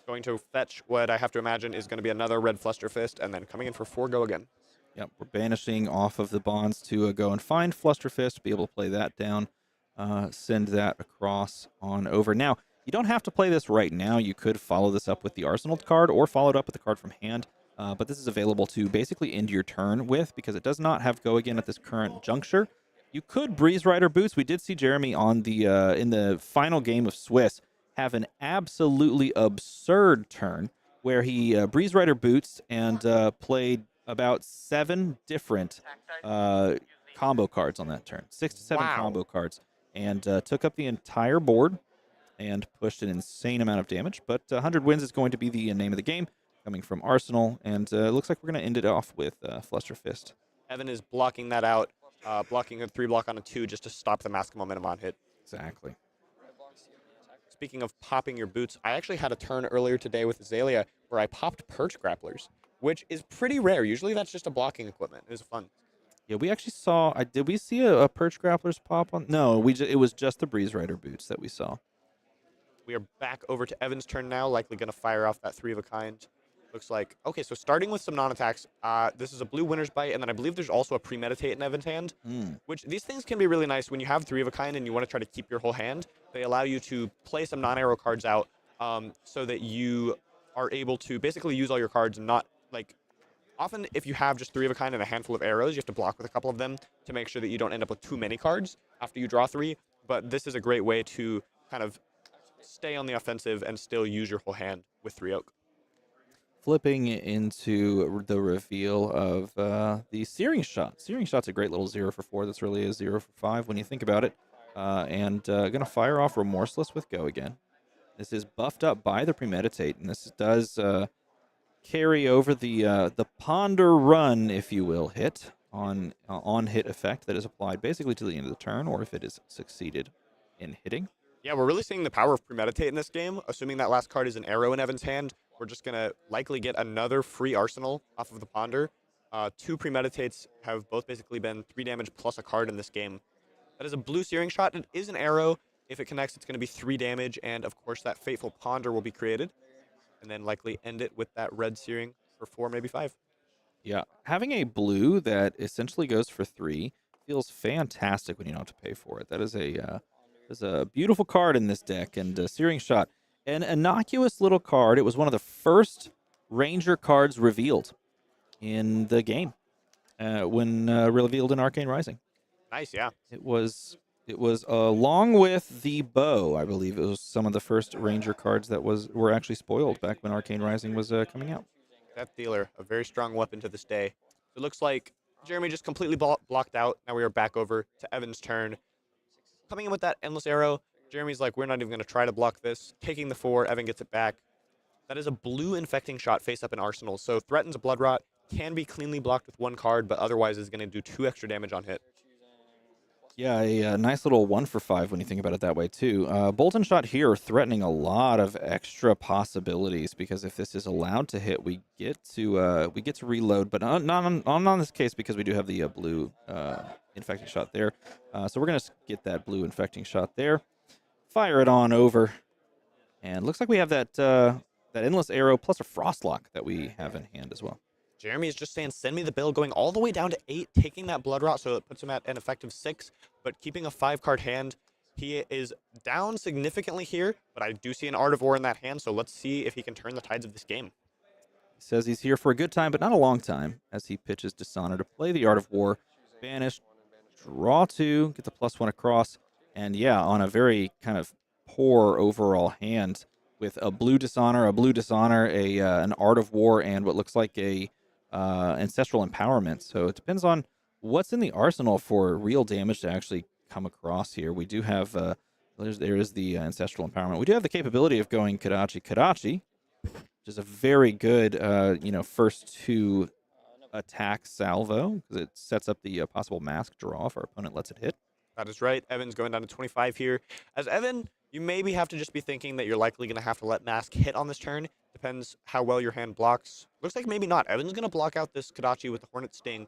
Going to fetch what I have to imagine is going to be another red Flusterfist, and then coming in for 4 go again. Yep, we're banishing off of the Bonds to go and find Flusterfist, be able to play that down, send that across on over. Now, you don't have to play this right now. You could follow this up with the Arsenal card or follow it up with the card from hand, but this is available to basically end your turn with because it does not have go again at this current juncture. You could Breeze Rider Boots. We did see Jeremy on the in the final game of Swiss have an absolutely absurd turn where he Breeze Rider Boots and played about 7 different combo cards on that turn. 6 to 7 combo cards. And took up the entire board and pushed an insane amount of damage. But 100 wins is going to be the name of the game, coming from Arsenal. And it looks like we're going to end it off with Flusterfist. Evan is blocking that out, blocking a 3 block on a 2 just to stop the Mask Momentum on hit. Exactly. Speaking of popping your boots, I actually had a turn earlier today with Azalea where I popped Perch Grapplers, which is pretty rare. Usually that's just a blocking equipment. It was fun. Yeah, we actually saw. Did we see a Perch Grapplers pop on? No, it was just the Breeze Rider Boots that we saw. We are back over to Evan's turn now, likely going to fire off that 3 of a kind. Looks like, okay, so starting with some non-attacks, this is a blue Winter's Bite, and then I believe there's also a Premeditate in Evan's hand, which these things can be really nice when you have 3 of a kind and you want to try to keep your whole hand. They allow you to play some non-arrow cards out so that you are able to basically use all your cards and not, like, often if you have just 3 of a kind and a handful of arrows, you have to block with a couple of them to make sure that you don't end up with too many cards after you draw 3, but this is a great way to kind of stay on the offensive and still use your whole hand with 3 oak. Flipping into the reveal of the Searing Shot. Searing Shot's a great little 0 for 4. That's really a 0 for 5 when you think about it. And going to fire off Remorseless with go again. This is buffed up by the Premeditate, and this does carry over the Ponder Run, if you will, hit on hit effect that is applied basically to the end of the turn, or if it is succeeded in hitting. Yeah, we're really seeing the power of Premeditate in this game. Assuming that last card is an arrow in Evan's hand, we're just going to likely get another free Arsenal off of the Ponder. 2 Premeditates have both basically been 3 damage plus a card in this game. That is a blue Searing Shot. It is an arrow. If it connects, it's going to be 3 damage, and of course that Fateful Ponder will be created. And then likely end it with that red Searing for 4, maybe 5. Yeah, having a blue that essentially goes for 3 feels fantastic when you don't have to pay for it. That is a beautiful card in this deck, and Searing Shot. An innocuous little card. It was one of the first Ranger cards revealed in the game. when revealed in Arcane Rising. Nice, yeah. It was along with the bow, I believe it was some of the first Ranger cards that were actually spoiled back when Arcane Rising was coming out. Death Dealer, a very strong weapon to this day. It looks like Jeremy just completely blocked out. Now we are back over to Evan's turn. Coming in with that Endless Arrow, Jeremy's like, we're not even going to try to block this. Taking the 4, Evan gets it back. That is a blue Infecting Shot face up in Arsenal. So threatens a Blood Rot, can be cleanly blocked with 1 card, but otherwise is going to do 2 extra damage on hit. Yeah, a nice little 1 for 5 when you think about it that way too. Boltyn Shot here threatening a lot of extra possibilities because if this is allowed to hit, we get to reload, but not on this case because we do have the blue Infecting Shot there. So we're gonna get that blue Infecting Shot there, fire it on over, and looks like we have that Endless Arrow plus a Frostlock that we have in hand as well. Jeremy is just saying, send me the bill, going all the way down to 8, taking that Blood Rot, so it puts him at an effective 6, but keeping a 5-card hand. He is down significantly here, but I do see an Art of War in that hand, so let's see if he can turn the tides of this game. He says he's here for a good time, but not a long time, as he pitches Dishonor to play the Art of War, banish, draw 2, get the +1 across, and yeah, on a very kind of poor overall hand with a blue Dishonor, an Art of War, and what looks like a Ancestral Empowerment. So it depends on what's in the arsenal for real damage to actually come across here. We do have there is the Ancestral Empowerment. We do have the capability of going Kadachi, which is a very good first 2 attack salvo because it sets up the possible mask draw if our opponent lets it hit. That is right. Evan's going down to 25 here. As Evan, you maybe have to just be thinking that you're likely going to have to let mask hit on this turn. Depends how well your hand blocks. Looks like maybe not. Evan's going to block out this Kadachi with the Hornet Sting.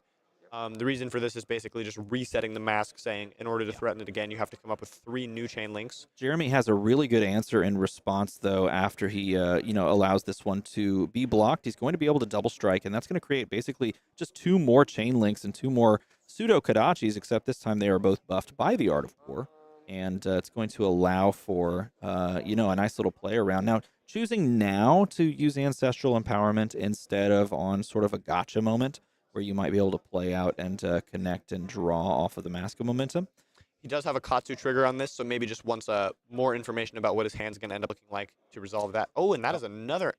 The reason for this is basically just resetting the mask, saying in order to threaten it again, you have to come up with 3 new chain links. Jeremy has a really good answer in response, though, after he allows this one to be blocked. He's going to be able to double strike, and that's going to create basically just 2 more chain links and 2 more pseudo Kadachis, except this time they are both buffed by the Art of War. And it's going to allow for, a nice little play around. Now, choosing now to use Ancestral Empowerment instead of on sort of a gotcha moment where you might be able to play out and connect and draw off of the Mask of Momentum. He does have a Katsu trigger on this, so maybe just wants more information about what his hand's going to end up looking like to resolve that. Oh, and that is another...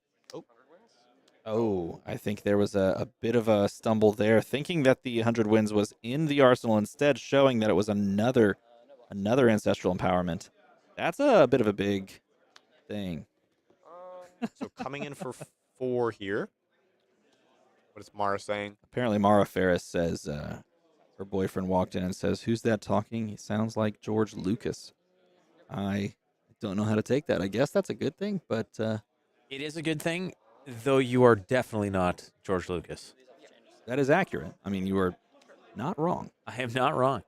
Oh, I think there was a bit of a stumble there, thinking that the 100 Wins was in the arsenal, instead showing that it was another Ancestral Empowerment. That's a bit of a big thing. So coming in for 4 here. What is Mara saying? Apparently Mara Ferris says her boyfriend walked in and says, "Who's that talking? He sounds like George Lucas." I don't know how to take that. I guess that's a good thing, but... It is a good thing, though you are definitely not George Lucas. That is accurate. I mean, you are not wrong. I am not wrong.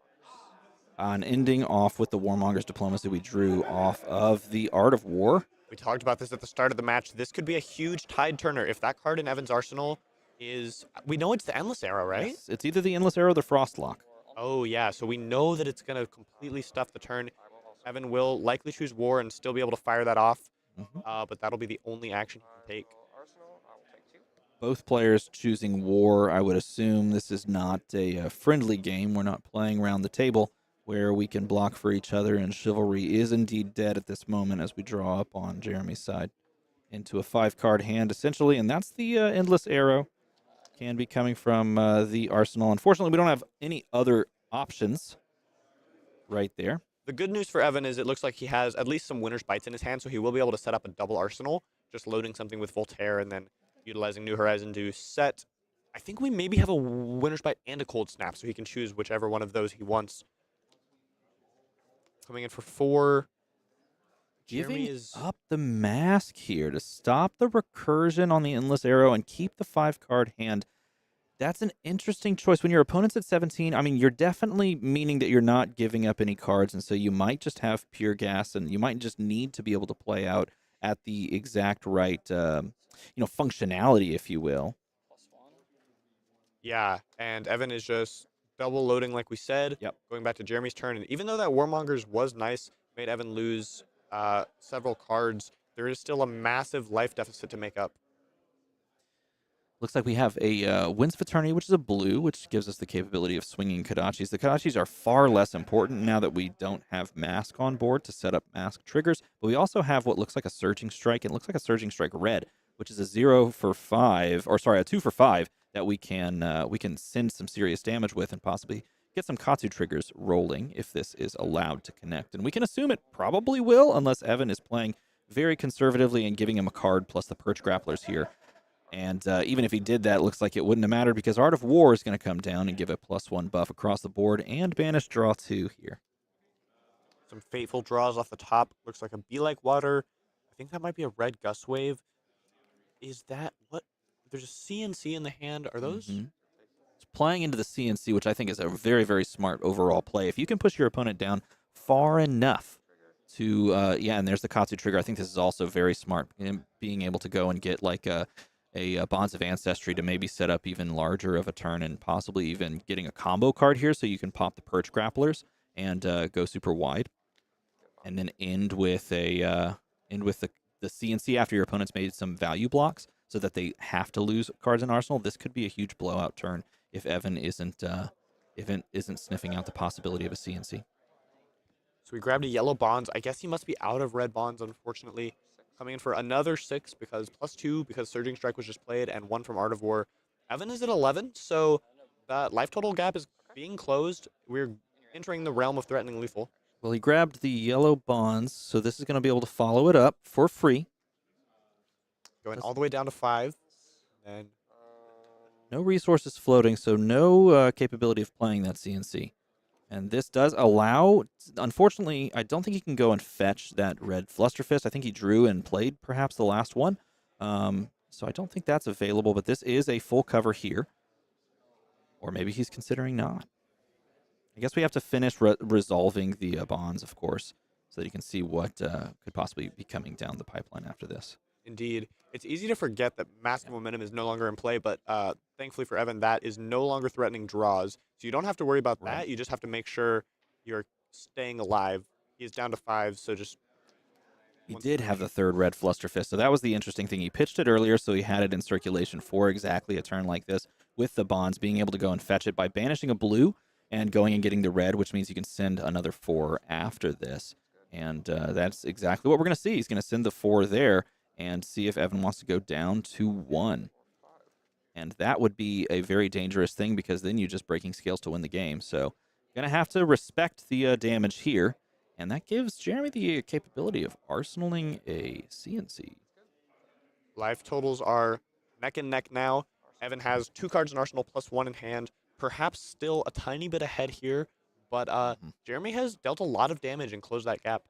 On ending off with the Warmonger's Diplomacy, we drew off of the Art of War. We talked about this at the start of the match. This could be a huge tide turner. If that card in Evan's arsenal is... We know it's the Endless Arrow, right? Yes, it's either the Endless Arrow or the Frostlock. Oh, yeah. So we know that it's going to completely stuff the turn. Evan will likely choose War and still be able to fire that off. But that'll be the only action he can take. Both players choosing War. I would assume this is not a friendly game. We're not playing around the table where we can block for each other, and Chivalry is indeed dead at this moment as we draw up on Jeremy's side into a 5-card hand, essentially, and that's the Endless Arrow. Can be coming from the arsenal. Unfortunately, we don't have any other options right there. The good news for Evan is it looks like he has at least some Winter's Bites in his hand, so he will be able to set up a double arsenal, just loading something with Voltaire and then utilizing New Horizon to set. I think we maybe have a Winter's Bite and a Cold Snap, so he can choose whichever one of those he wants. Coming in for 4. Giving up the mask here to stop the recursion on the Endless Arrow and keep the 5-card hand. That's an interesting choice. When your opponent's at 17, I mean, you're definitely meaning that you're not giving up any cards, and so you might just have pure gas, and you might just need to be able to play out at the exact right, functionality, if you will. Yeah, and Evan is just double loading, like we said. Yep. Going back to Jeremy's turn, and even though that Warmonger's was nice, made Evan lose several cards, there is still a massive life deficit to make up. Looks like we have a Winds Fraternity, which is a blue, which gives us the capability of swinging Kodachis. The Kodachis are far less important now that we don't have Mask on board to set up Mask triggers, but we also have what looks like a Surging Strike. It looks like a Surging Strike red, which is a 0 for 5, or sorry, a 2 for 5 that we can send some serious damage with and possibly get some Katsu triggers rolling if this is allowed to connect. And we can assume it probably will, unless Evan is playing very conservatively and giving him a card plus the Perch Grapplers here. And even if he did that, it looks like it wouldn't have mattered because Art of War is going to come down and give a +1 buff across the board and banish draw 2 here. Some fateful draws off the top. Looks like a Be Like Water. I think that might be a red Gust Wave. Is that what? There's a CNC in the hand. Are those? It's playing into the CNC, which I think is a very, very smart overall play. If you can push your opponent down far enough to, yeah, and there's the Katsu trigger. I think this is also very smart, being able to go and get like a Bonds of Ancestry to maybe set up even larger of a turn and possibly even getting a combo card here so you can pop the Perch Grapplers and go super wide. And then end with the CNC after your opponent's made some value blocks so that they have to lose cards in Arsenal. This could be a huge blowout turn if Evan isn't sniffing out the possibility of a CNC. So we grabbed a yellow Bonds. I guess he must be out of red Bonds, unfortunately. Coming in for another 6 because +2 because Surging Strike was just played and 1 from Art of War. Evan is at 11, so that life total gap is being closed. We're entering the realm of threatening lethal. Well, he grabbed the yellow Bonds, so this is going to be able to follow it up for free. Going all the way down to 5. And no resources floating, so no capability of playing that CNC. And this does allow, unfortunately, I don't think he can go and fetch that red Flusterfist. I think he drew and played perhaps the last one. So I don't think that's available, but this is a full cover here. Or maybe he's considering not. I guess we have to finish resolving the Bonds, of course, so that you can see what could possibly be coming down the pipeline after this. Indeed. It's easy to forget that Mask Momentum is no longer in play, but thankfully for Evan, that is no longer threatening draws. So you don't have to worry about that. You just have to make sure you're staying alive. He's down to 5, so just... He did have the third red Flusterfist, so that was the interesting thing. He pitched it earlier, so he had it in circulation for exactly a turn like this, with the Bonds being able to go and fetch it by banishing a blue and going and getting the red, which means you can send another 4 after this. And that's exactly what we're going to see. He's going to send the 4 there and see if Evan wants to go down to 1. And that would be a very dangerous thing because then you're just breaking scales to win the game. So going to have to respect the damage here. And that gives Jeremy the capability of arsenaling a CNC. Life totals are neck and neck now. Evan has 2 cards in arsenal +1 in hand. Perhaps still a tiny bit ahead here. But Jeremy has dealt a lot of damage and closed that gap.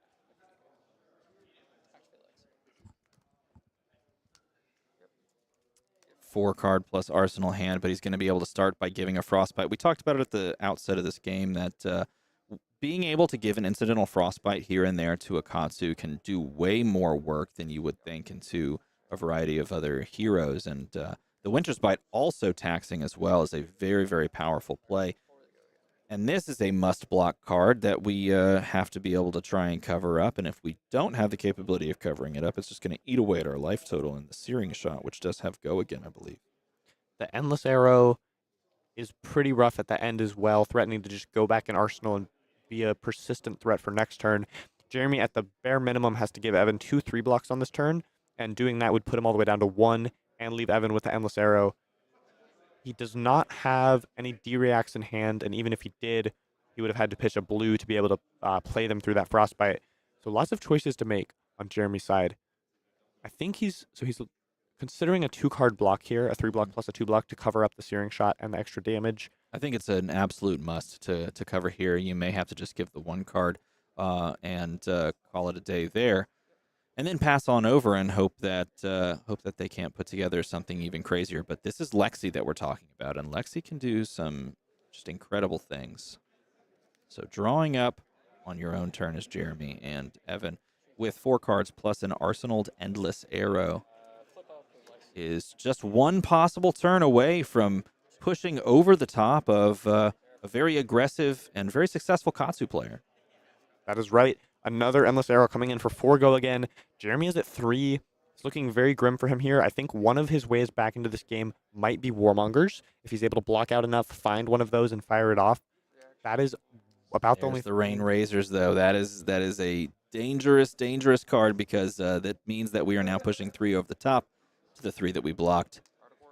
Four-card plus arsenal hand, but he's going to be able to start by giving a Frostbite. We talked about it at the outset of this game that being able to give an incidental Frostbite here and there to a Katsu can do way more work than you would think into a variety of other heroes. And the Winter's Bite, also taxing as well, is a very, very powerful play. And this is a must-block card that we have to be able to try and cover up. And if we don't have the capability of covering it up, it's just going to eat away at our life total in the Searing Shot, which does have go again, I believe. The Endless Arrow is pretty rough at the end as well, threatening to just go back in arsenal and be a persistent threat for next turn. Jeremy, at the bare minimum, has to give Evan 2 3-blocks on this turn, and doing that would put him all the way down to 1 and leave Evan with the Endless Arrow. He does not have any D-reacts in hand, and even if he did, he would have had to pitch a blue to be able to play them through that Frostbite. So lots of choices to make on Jeremy's side. I think he's considering a 2-card block here, a 3-block plus a 2-block to cover up the Searing Shot and the extra damage. I think it's an absolute must to cover here. You may have to just give the 1 card and call it a day there, and then pass on over and hope that they can't put together something even crazier. But this is Lexi that we're talking about, and Lexi can do some just incredible things. So drawing up on your own turn is Jeremy, and Evan, with 4 cards plus an arsenaled Endless Arrow, is just 1 possible turn away from pushing over the top of a very aggressive and very successful Katsu player. That is right. Another Endless Arrow coming in for 4 go again. Jeremy is at 3. It's looking very grim for him here. I think one of his ways back into this game might be Warmongers. If he's able to block out enough, find one of those and fire it off, that is about the only the Rain Razors, though. That is a dangerous card because that means that we are now pushing 3 over the top to the 3 that we blocked.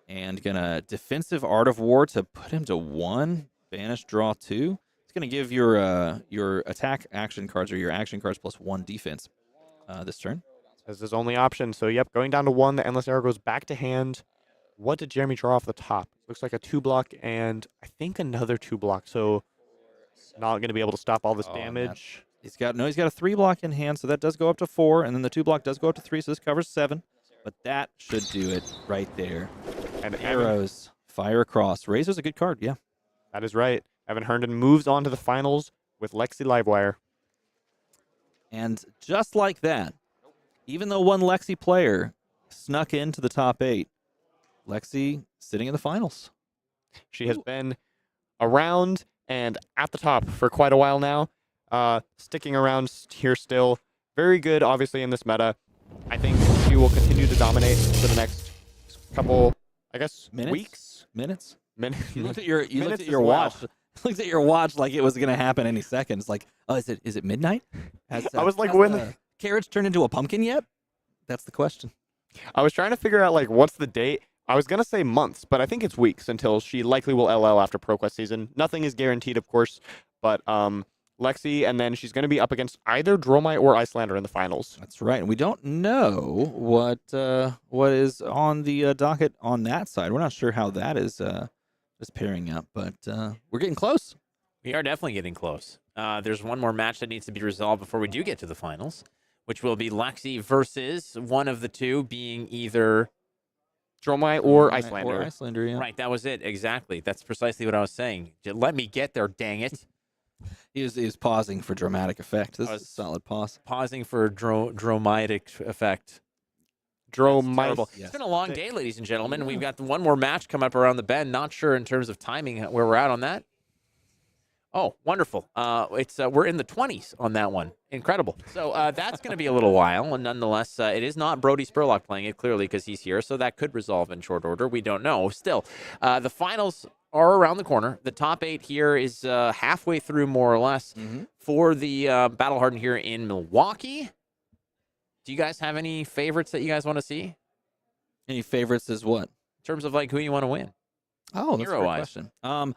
And gonna defensive Art of War to put him to 1, banish, draw 2. It's gonna give your attack action cards or your action cards plus 1 defense this turn. That's his only option. So, yep, going down to 1. The Endless Arrow goes back to hand. What did Jeremy draw off the top? Looks like a 2-block and I think another 2-block. So, not going to be able to stop all this damage. He's got a 3-block in hand, so that does go up to 4, and then the 2-block does go up to 3, so this covers 7. But that should do it right there. And arrows fire across. Razor's a good card, yeah. That is right. Evan Herndon moves on to the finals with Lexi Livewire. And just like that, even though one Lexi player snuck into the top 8, Lexi sitting in the finals. She has been around and at the top for quite a while now. Sticking around here still. Very good, obviously, in this meta. I think she will continue to dominate for the next couple, I guess, minutes? Minutes? You looked at your watch. Looked at your watch like it was going to happen any second. It's like, oh, is it midnight? I was like, when the carrots turned into a pumpkin yet? That's the question. I was trying to figure out, like, what's the date? I was going to say months, but I think it's weeks until she likely will LL after ProQuest season. Nothing is guaranteed, of course, but Lexi, and then she's going to be up against either Dromai or Iyslander in the finals. That's right, and we don't know what is on the docket on that side. We're not sure how that is pairing up, but we're getting close. We are definitely getting close. There's one more match that needs to be resolved before we do get to the finals, which will be Lexi versus one of the two being either Dromai or Iyslander. Or Iyslander, yeah. Right, that was it. Exactly. That's precisely what I was saying. Let me get there, dang it. He was pausing for dramatic effect. This is a solid pause. Pausing for dromitic effect. Dromai. It's been a long day, ladies and gentlemen. We've got one more match coming up around the bend. Not sure in terms of timing where we're at on that. Oh, wonderful. We're in the 20s on that one. Incredible. So that's going to be a little while. And nonetheless, it is not Brodie Spurlock playing it, clearly, because he's here. So that could resolve in short order. We don't know. Still, the finals are around the corner. The top 8 here is halfway through, more or less, for the Battle Hardened here in Milwaukee. Do you guys have any favorites that you guys want to see? Any favorites is what? In terms of, like, who you want to win? Oh, that's a great Hero-wise. question.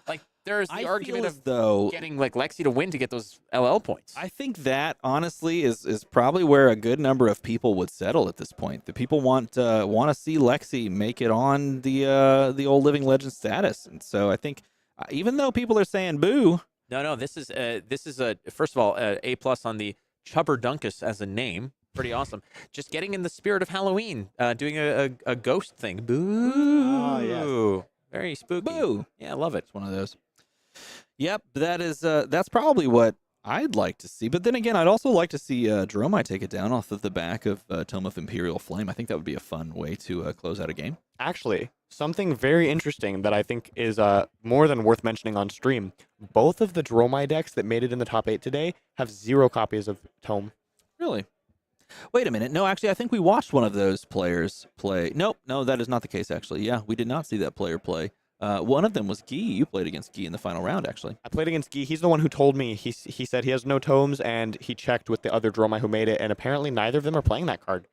Like, there's the argument of though getting, like, Lexi to win to get those LL points. I think that, honestly, is probably where a good number of people would settle at this point. The people want to see Lexi make it on the old Living Legend status. And so I think, even though people are saying boo. No, this is a first of all, A+ on the Chubberdunkus as a name. Pretty awesome. Just getting in the spirit of Halloween, doing a ghost thing. Boo. Oh, yes. Very spooky. Boo. Yeah, I love it. It's one of those. Yep, that's probably what I'd like to see. But then again, I'd also like to see Dromai take it down off of the back of Tome of Imperial Flame. I think that would be a fun way to close out a game. Actually, something very interesting that I think is more than worth mentioning on stream. Both of the Dromai decks that made it in the top 8 today have 0 copies of Tome. Really? Wait a minute. No, actually, I think we watched one of those players play. Nope, no, that is not the case, actually. Yeah, we did not see that player play. One of them was Guy. You played against Guy in the final round, actually. I played against Guy. He's the one who told me. He said he has no tomes, and he checked with the other Dromai who made it, and apparently neither of them are playing that card.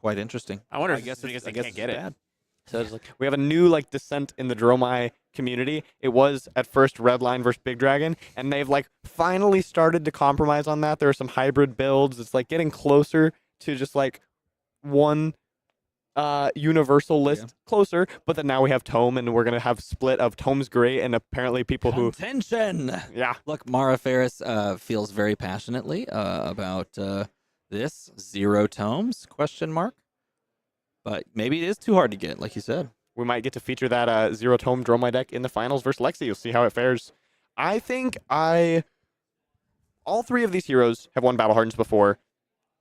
Quite interesting. I wonder if it's because they can't get it. Bad. So it's like, we have a new dissent in the Dromai community. It was at first Redline versus Big Dragon, and they've finally started to compromise on that. There are some hybrid builds. It's getting closer to just one universal list closer, but then now we have Tome, and we're gonna have split of Tome's great, and apparently people Contention. Yeah. Look, Mara Ferris feels very passionately about this 0 tomes ? But maybe it is too hard to get, like you said. We might get to feature that 0 tome Dromai deck in the finals versus Lexi. You'll see how it fares. I think all 3 of these heroes have won Battle Hardens before.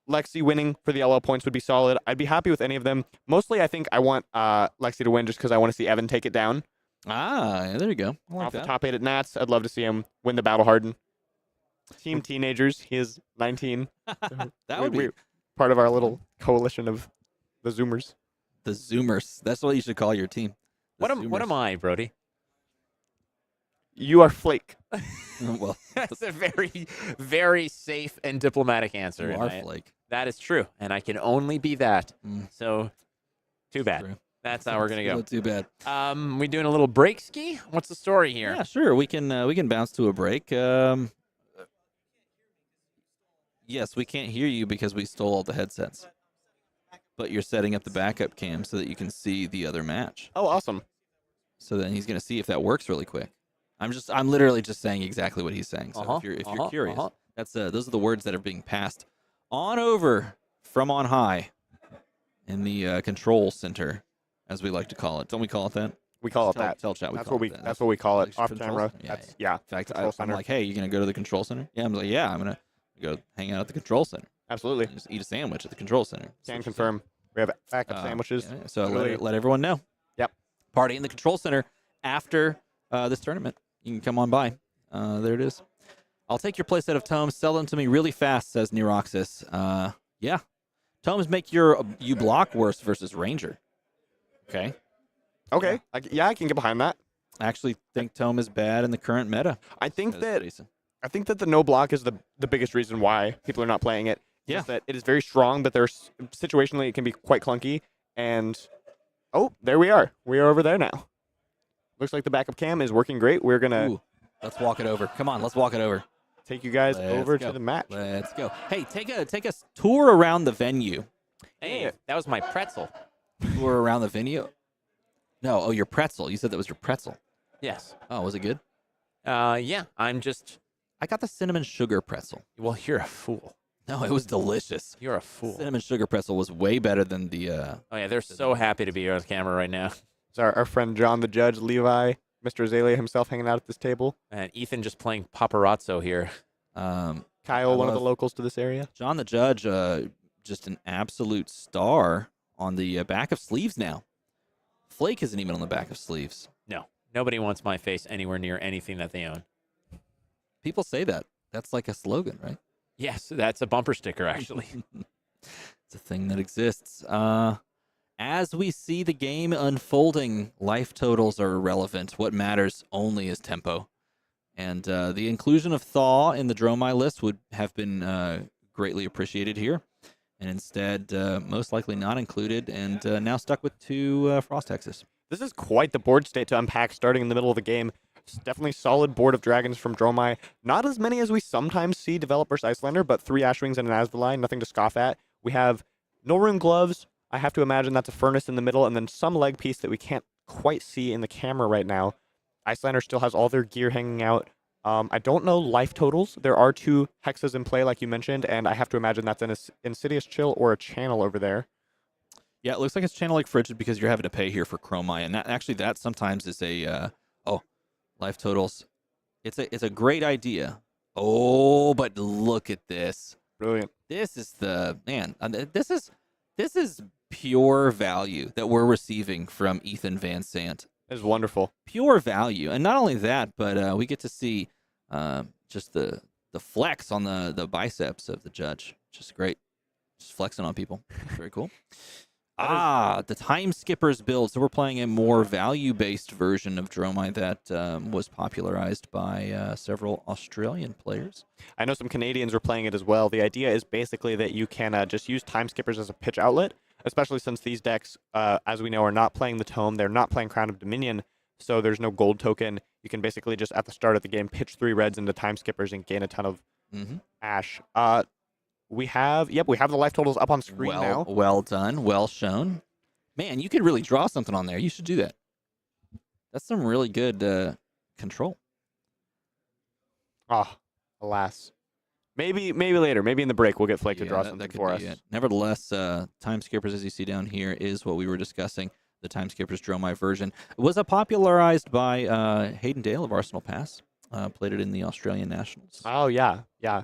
Lexi winning for the LL points would be solid. I'd be happy with any of them. Mostly, I think I want Lexi to win just because I want to see Evan take it down. Ah, there you go. Off the top 8 at Nats, I'd love to see him win the Battle Harden. Team Teenagers, he is 19. That would be part of our little coalition of The Zoomers. The Zoomers. That's what you should call your team. What am I, Brodie? You are Flake. Well, that's a very, very safe and diplomatic answer. You are Flake. That is true, and I can only be that. So, too bad. True. That's how we're gonna go. Too bad. We doing a little break ski? What's the story here? Yeah, sure. We can bounce to a break. Yes, we can't hear you because we stole all the headsets. But you're setting up the backup cam so that you can see the other match. Oh, awesome. So then he's gonna see if that works really quick. I'm literally just saying exactly what he's saying. So if you're curious, that's those are the words that are being passed on over from on high in the control center, as we like to call it. Don't we call it that? We call it that. Tell chat. That's what we call it. Off camera. Yeah. In fact, I'm like, hey, you gonna go to the control center? Yeah, I'm like, yeah, I'm gonna go hang out at the control center. Absolutely. Just eat a sandwich at the control center. Can confirm. We have backup sandwiches. Yeah, so let everyone know. Yep. Party in the control center after this tournament. You can come on by. There it is. I'll take your playset of tomes. Sell them to me really fast, says Neuroxis. Yeah. Tomes make you block worse versus Ranger. Okay. Okay. Yeah, I can get behind that. I actually think tome is bad in the current meta. I think that the no block is the biggest reason why people are not playing it. Yeah. Is that it is very strong, but there's situationally it can be quite clunky. And there we are. We are over there now. Looks like the backup cam is working great. We're gonna let's walk it over. Come on, let's walk it over. Take you guys over to the match. Let's go. Hey, take a tour around the venue. Hey, that was my pretzel. Tour around the venue. No, your pretzel. You said that was your pretzel. Yes. Oh, was it good? Yeah. I got the cinnamon sugar pretzel. Well, you're a fool. No, it was delicious. You're a fool. Cinnamon sugar pretzel was way better than the. Oh yeah, they're so happy to be here on camera right now. It's our friend John the Judge, Levi, Mr. Azalea himself hanging out at this table. And Ethan just playing paparazzo here. Kyle, one of the locals to this area. John the Judge, just an absolute star on the back of sleeves now. Flake isn't even on the back of sleeves. No, nobody wants my face anywhere near anything that they own. People say that. That's like a slogan, right? Yes, that's a bumper sticker, actually. It's a thing that exists. As we see the game unfolding, life totals are irrelevant. What matters only is tempo. And the inclusion of Thaw in the Dromai list would have been greatly appreciated here. And instead, most likely not included, and now stuck with 2 Frost Hexes. This is quite the board state to unpack starting in the middle of the game. It's definitely solid board of dragons from Dromai. Not as many as we sometimes see develop versus Iyslander, but 3 Ashwings and an Azalea, nothing to scoff at. We have no rune gloves. I have to imagine that's a furnace in the middle, and then some leg piece that we can't quite see in the camera right now. Iyslander still has all their gear hanging out. I don't know life totals. There are 2 hexes in play, like you mentioned, and I have to imagine that's an Insidious Chill or a channel over there. Yeah, it looks like it's channel like Frigid because you're having to pay here for Chromai, and that sometimes is a life totals. It's a great idea. Oh, but look at this. Brilliant. This is this is pure value that we're receiving from Ethan Vynnset. It's wonderful. Pure value. And not only that, but we get to see just the flex on the biceps of the judge. Just great. Just flexing on people. Very cool. The Time Skippers build. So we're playing a more value-based version of Dromai that was popularized by several Australian players. I know some Canadians were playing it as well. The idea is basically that you can just use Time Skippers as a pitch outlet, especially since these decks, as we know, are not playing the Tome. They're not playing Crown of Dominion, so there's no gold token. You can basically just, at the start of the game, pitch 3 reds into Time Skippers and gain a ton of ash. We have the life totals up on screen now. Well done. Well shown. Man, you could really draw something on there. You should do that. That's some really good control. Alas. Maybe later. Maybe in the break we'll get Flake to draw something for us. Nevertheless, Time Skippers, as you see down here, is what we were discussing. The Time Skippers Dromai version. It was popularized by Hayden Dale of Arsenal Pass. Played it in the Australian Nationals. Oh, yeah. Yeah.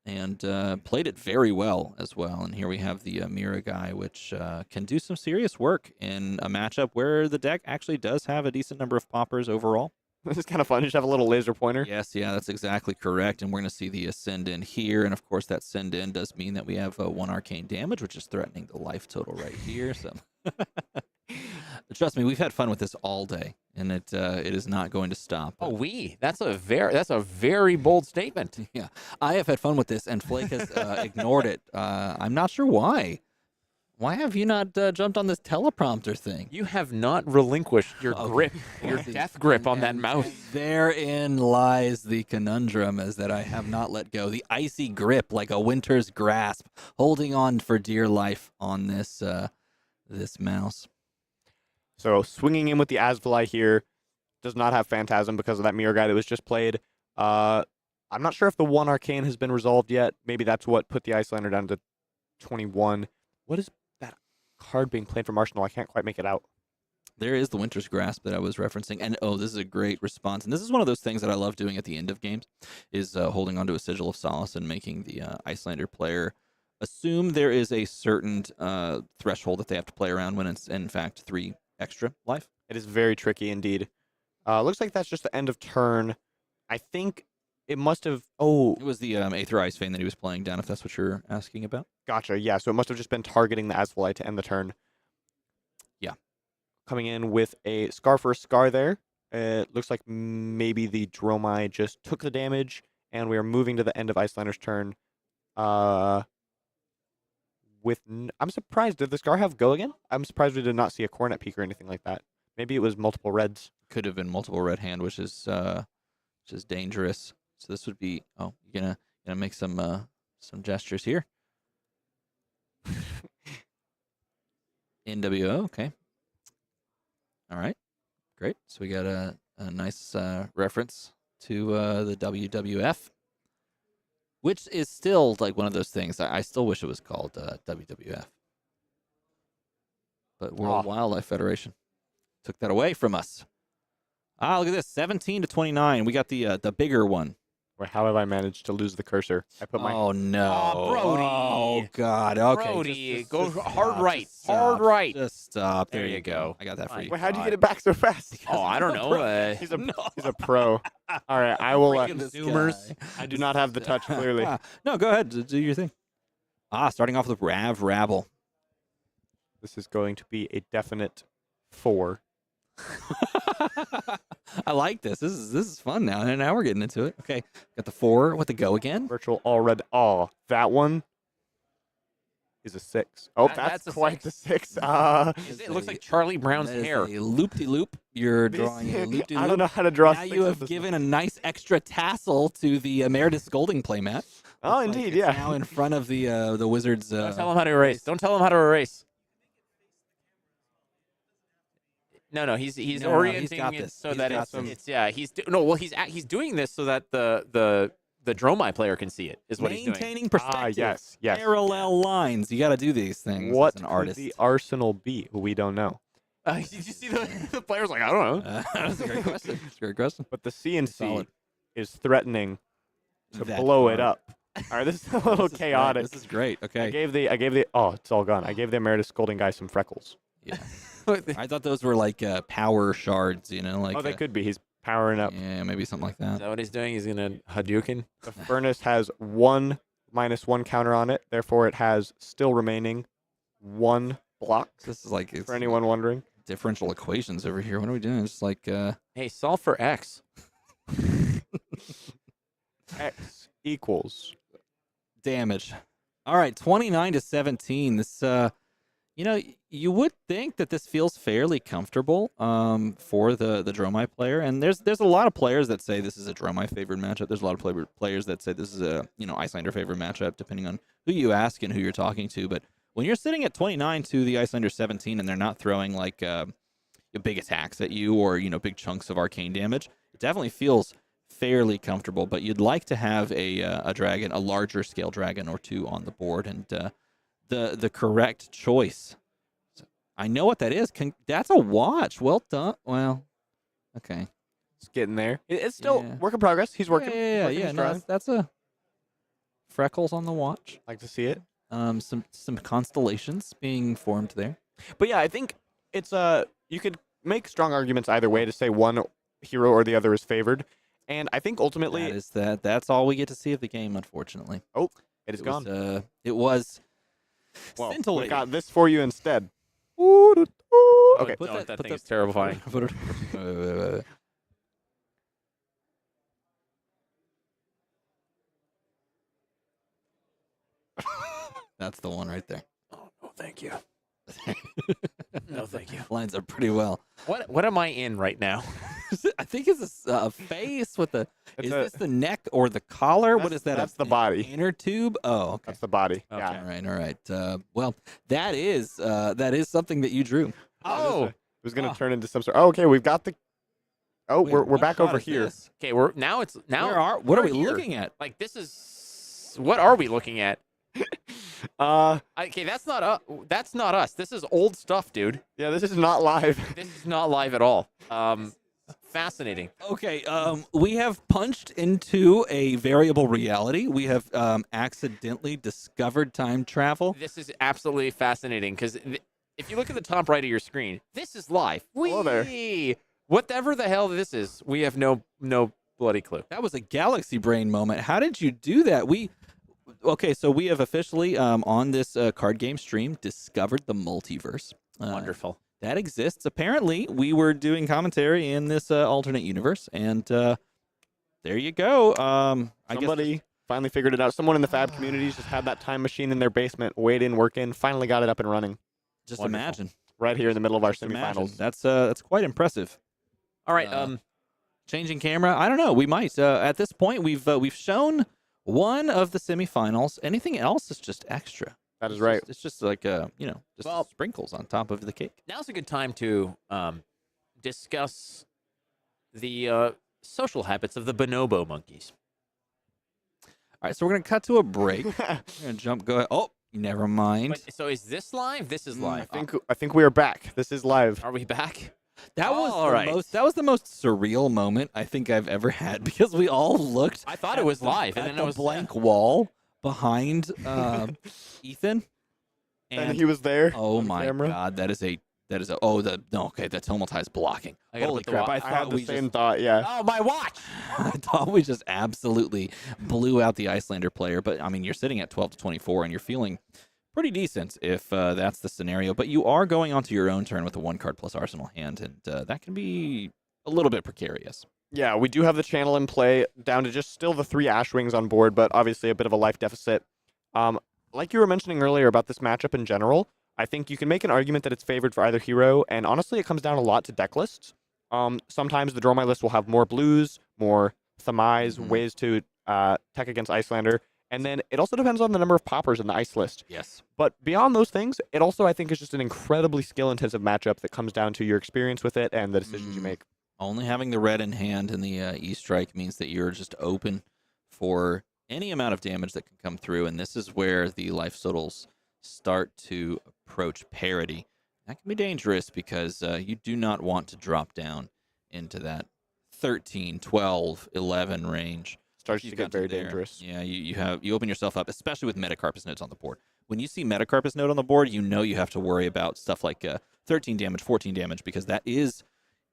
And played it very well as well. And here we have the Mira guy, which can do some serious work in a matchup where the deck actually does have a decent number of poppers overall. This is kind of fun. Just have a little laser pointer. Yes, yeah, that's exactly correct. And we're going to see the Ascend in here. And of course, that Send in does mean that we have 1 arcane damage, which is threatening the life total right here. So trust me, we've had fun with this all day, and it is not going to stop. Oh, that's a very bold statement. Yeah, I have had fun with this, and Flake has ignored it. I'm not sure why. Why have you not jumped on this teleprompter thing? You have not relinquished your grip, your death grip on that mouse. Therein lies the conundrum, is that I have not let go. The icy grip, like a winter's grasp, holding on for dear life on this this mouse. So swinging in with the Azalea here, does not have Phantasm because of that mirror guy that was just played. I'm not sure if the 1 arcane has been resolved yet. Maybe that's what put the Iyslander down to 21. What is that card being played from Arsenal? I can't quite make it out. There is the Winter's Grasp that I was referencing. And, oh, this is a great response. And this is one of those things that I love doing at the end of games, is holding onto a Sigil of Solace and making the Iyslander player assume there is a certain threshold that they have to play around when it's, in fact, 3 extra life. It is very tricky indeed. Looks like that's just the end of turn. I think it must have... Oh. It was the Aether Ice Vein that he was playing down, if that's what you're asking about. Gotcha, yeah. So it must have just been targeting the Azalea to end the turn. Yeah. Coming in with a Scar for a Scar there. It looks like maybe the Dromai just took the damage, and we are moving to the end of Iyslander's turn. I'm surprised. Did the Scar have go again? I'm surprised we did not see a Cornet Peak or anything like that. Maybe it was multiple reds. Could have been multiple red hand, which is dangerous. So this would be... Oh, you're gonna make some gestures here. NWO, okay. All right, great. So we got a nice reference to the WWF, which is still like one of those things. I still wish it was called WWF, but World Wildlife Federation took that away from us. Ah, look at this, 17-29. We got the bigger one. Wait, how have I managed to lose the cursor? I put my... Oh, no. Oh, Brodie. Oh, God. Okay. Brodie, go hard right. Hard right. Just stop. There you go. I got that for you. Wait, how'd you get it back so fast? Oh, I don't know. He's a pro. All right, I will... Consumers. I do not have the touch, clearly. No, go ahead. Do your thing. Starting off with Rabble. This is going to be a definite 4. I like this. This is fun now. And now we're getting into it. Okay. Got the 4 with the go again. Virtual all red. Oh, that one is a 6. Oh, that's quite the 6. It looks like Charlie Brown's hair. A loop-de-loop. You're drawing a loop-de-loop. I don't know how to draw. Now you have given a nice extra tassel to the Emeritus Scolding playmat. Oh, indeed, yeah. Now in front of the Wizards. Don't tell him how to erase. Don't tell him how to erase. No, he's orienting it so that he's doing this so that the Dromai player can see it. Is what he's doing. Maintaining perspective. Yes. Parallel lines. You got to do these things. What as an could artist. the Arsenal be? We don't know. Did you see the player's like, I don't know. That's a great question. That's a great question. But the CNC is threatening to blow it up. All right, this is a little chaotic. This is great. Okay. I gave the oh, it's all gone. I gave the Emeritus Scolding guy some freckles. Yeah. I thought those were like power shards, like. Oh, they could be. He's powering up. Yeah, maybe something like that. Is that what he's doing? He's gonna Hadouken. The furnace has 1 -1 counter on it. Therefore, it has still remaining 1 block. This is like for anyone wondering. Differential equations over here. What are we doing? It's like hey, solve for x. X equals damage. All right, 29-17. This you would think that this feels fairly comfortable for the Dromai player, and there's a lot of players that say this is a Dromai favored matchup. There's a lot of players that say this is a Iyslander favored matchup, depending on who you ask and who you're talking to. But when you're sitting at 29 to the Iyslander 17, and they're not throwing like big attacks at you or big chunks of arcane damage, it definitely feels fairly comfortable. But you'd like to have a dragon, a larger scale dragon or 2 on the board, and the correct choice. I know what that is. That's a watch. Well done. Well, okay. It's getting there. It's still work in progress. He's working. Yeah. No, that's a freckles on the watch. Like to see it. Some constellations being formed there. But yeah, I think it's you could make strong arguments either way to say one hero or the other is favored. And I think ultimately that's all we get to see of the game, unfortunately. Oh, it is gone. It was well, scintillating. We got this for you instead. Okay. That thing is terrifying. Wait. That's the one right there. Oh, no, thank you. No, thank you. Lines up pretty well. What am I in right now? I think it's a face with the. Is this the neck or the collar? What is that? That's the body. Inner tube. Oh, okay. That's the body. Okay. Yeah. All right. Well, that is something that you drew. Oh, it was going to turn into some sort. Oh, okay. We've got the. Oh, Wait, we're back over here. Okay, what are we looking at? Like this is what are we looking at? Okay, that's not us. This is old stuff, dude. Yeah, this is not live. This is not live at all. Fascinating. Okay, we have punched into a variable reality. We have accidentally discovered time travel. This is absolutely fascinating because if you look at the top right of your screen, this is live. Hello there. Whatever the hell this is, we have no bloody clue. That was a galaxy brain moment. How did you do that? Okay, so we have officially on this card game stream discovered the multiverse. Wonderful. That exists. Apparently, we were doing commentary in this alternate universe, and there you go. Somebody finally figured it out. Someone in the Fab communities just had that time machine in their basement, weighed in, work in, finally got it up and running. Just Wonderful. imagine. Right here in the middle of our Just imagine. semifinals. That's quite impressive. All right. Changing camera. I don't know. We might. At this point, we've shown one of the semifinals. Anything else is just extra. That is right. It's just like just sprinkles on top of the cake. Now's a good time to discuss the social habits of the bonobo monkeys. All right, so we're gonna cut to a break. We're gonna jump. Go ahead. Oh, never mind. So is this live? This is live. I think we are back. This is live. Are we back? That was the most surreal moment I think I've ever had because we all looked. I thought it was live, and at then the it was blank wall behind Ethan, and he was there. Oh my God, that is a okay. That's Helmutize blocking. Holy crap! I had thought the same thought. Yeah. Oh, my watch! I thought we just absolutely blew out the Iyslander player. But I mean, you're sitting at 12-24, and you're feeling pretty decent if that's the scenario. But you are going onto your own turn with a 1-card plus Arsenal hand, and that can be a little bit precarious. Yeah, we do have the channel in play, down to just still the 3 Ashwings on board, but obviously a bit of a life deficit. Like you were mentioning earlier about this matchup in general, I think you can make an argument that it's favored for either hero, and honestly, it comes down a lot to deck lists. Sometimes the Dromai list will have more blues, more Thamais, ways to tech against Iyslander, and then it also depends on the number of poppers in the ice list. Yes. But beyond those things, it also, I think, is just an incredibly skill-intensive matchup that comes down to your experience with it and the decisions you make. Only having the red in hand and the E-Strike means that you're just open for any amount of damage that can come through, and this is where the life totals start to approach parity. That can be dangerous because you do not want to drop down into that 13, 12, 11 range. Starts to get very dangerous. Yeah, you open yourself up, especially with Metacarpus nodes on the board. When you see Metacarpus node on the board, you know you have to worry about stuff like 13 damage, 14 damage, because that is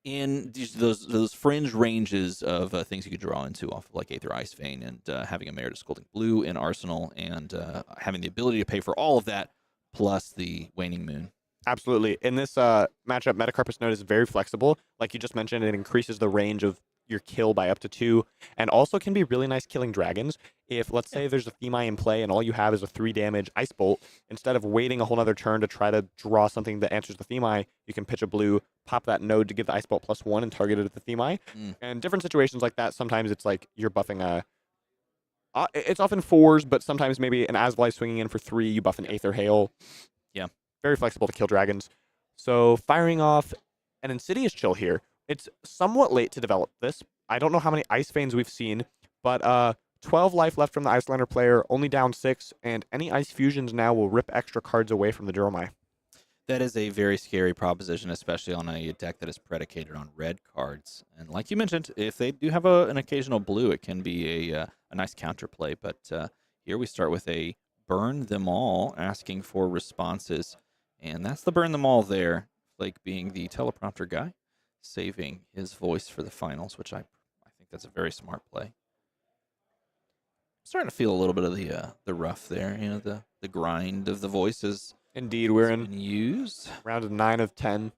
in those fringe ranges of things you could draw into off of like Aether Ice Vein and having a Meritus Scolding Blue in Arsenal and having the ability to pay for all of that plus the Waning Moon. Absolutely. In this matchup, Metacarpus node is very flexible. Like you just mentioned, it increases the range of your kill by up to 2, and also can be really nice killing dragons. If, let's say, there's a Themai in play and all you have is a 3 damage Ice Bolt, instead of waiting a whole other turn to try to draw something that answers the Themai, you can pitch a blue, pop that node to give the Ice Bolt +1 and target it at the Themai. And different situations like that, sometimes it's like you're buffing a... it's often 4s, but sometimes maybe an Azalea swinging in for 3, you buff an Aether Hail. Yeah. Very flexible to kill dragons. So firing off an Insidious Chill here. It's somewhat late to develop this. I don't know how many Ice Veins we've seen, but 12 life left from the Iyslander player, only down 6, and any Ice Fusions now will rip extra cards away from the Dromai. That is a very scary proposition, especially on a deck that is predicated on red cards. And like you mentioned, if they do have an occasional blue, it can be a nice counterplay. But here we start with a Burn Them All, asking for responses. And that's the Burn Them All there, Flake being the teleprompter guy. saving his voice for the finals, which I think that's a very smart play. Starting to feel a little bit of the rough there, you know, the grind of the voices. Indeed, we're in used round of 9 of 10.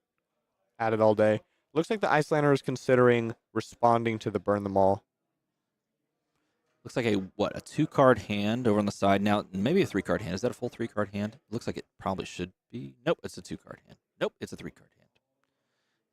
At it all day. Looks like the Iyslander is considering responding to the burn them all. Looks like a 2-card hand over on the side. Now, maybe a 3-card hand. Is that a full 3-card hand? Looks like it probably should be. Nope, it's a 2-card hand. Nope, it's a 3-card hand.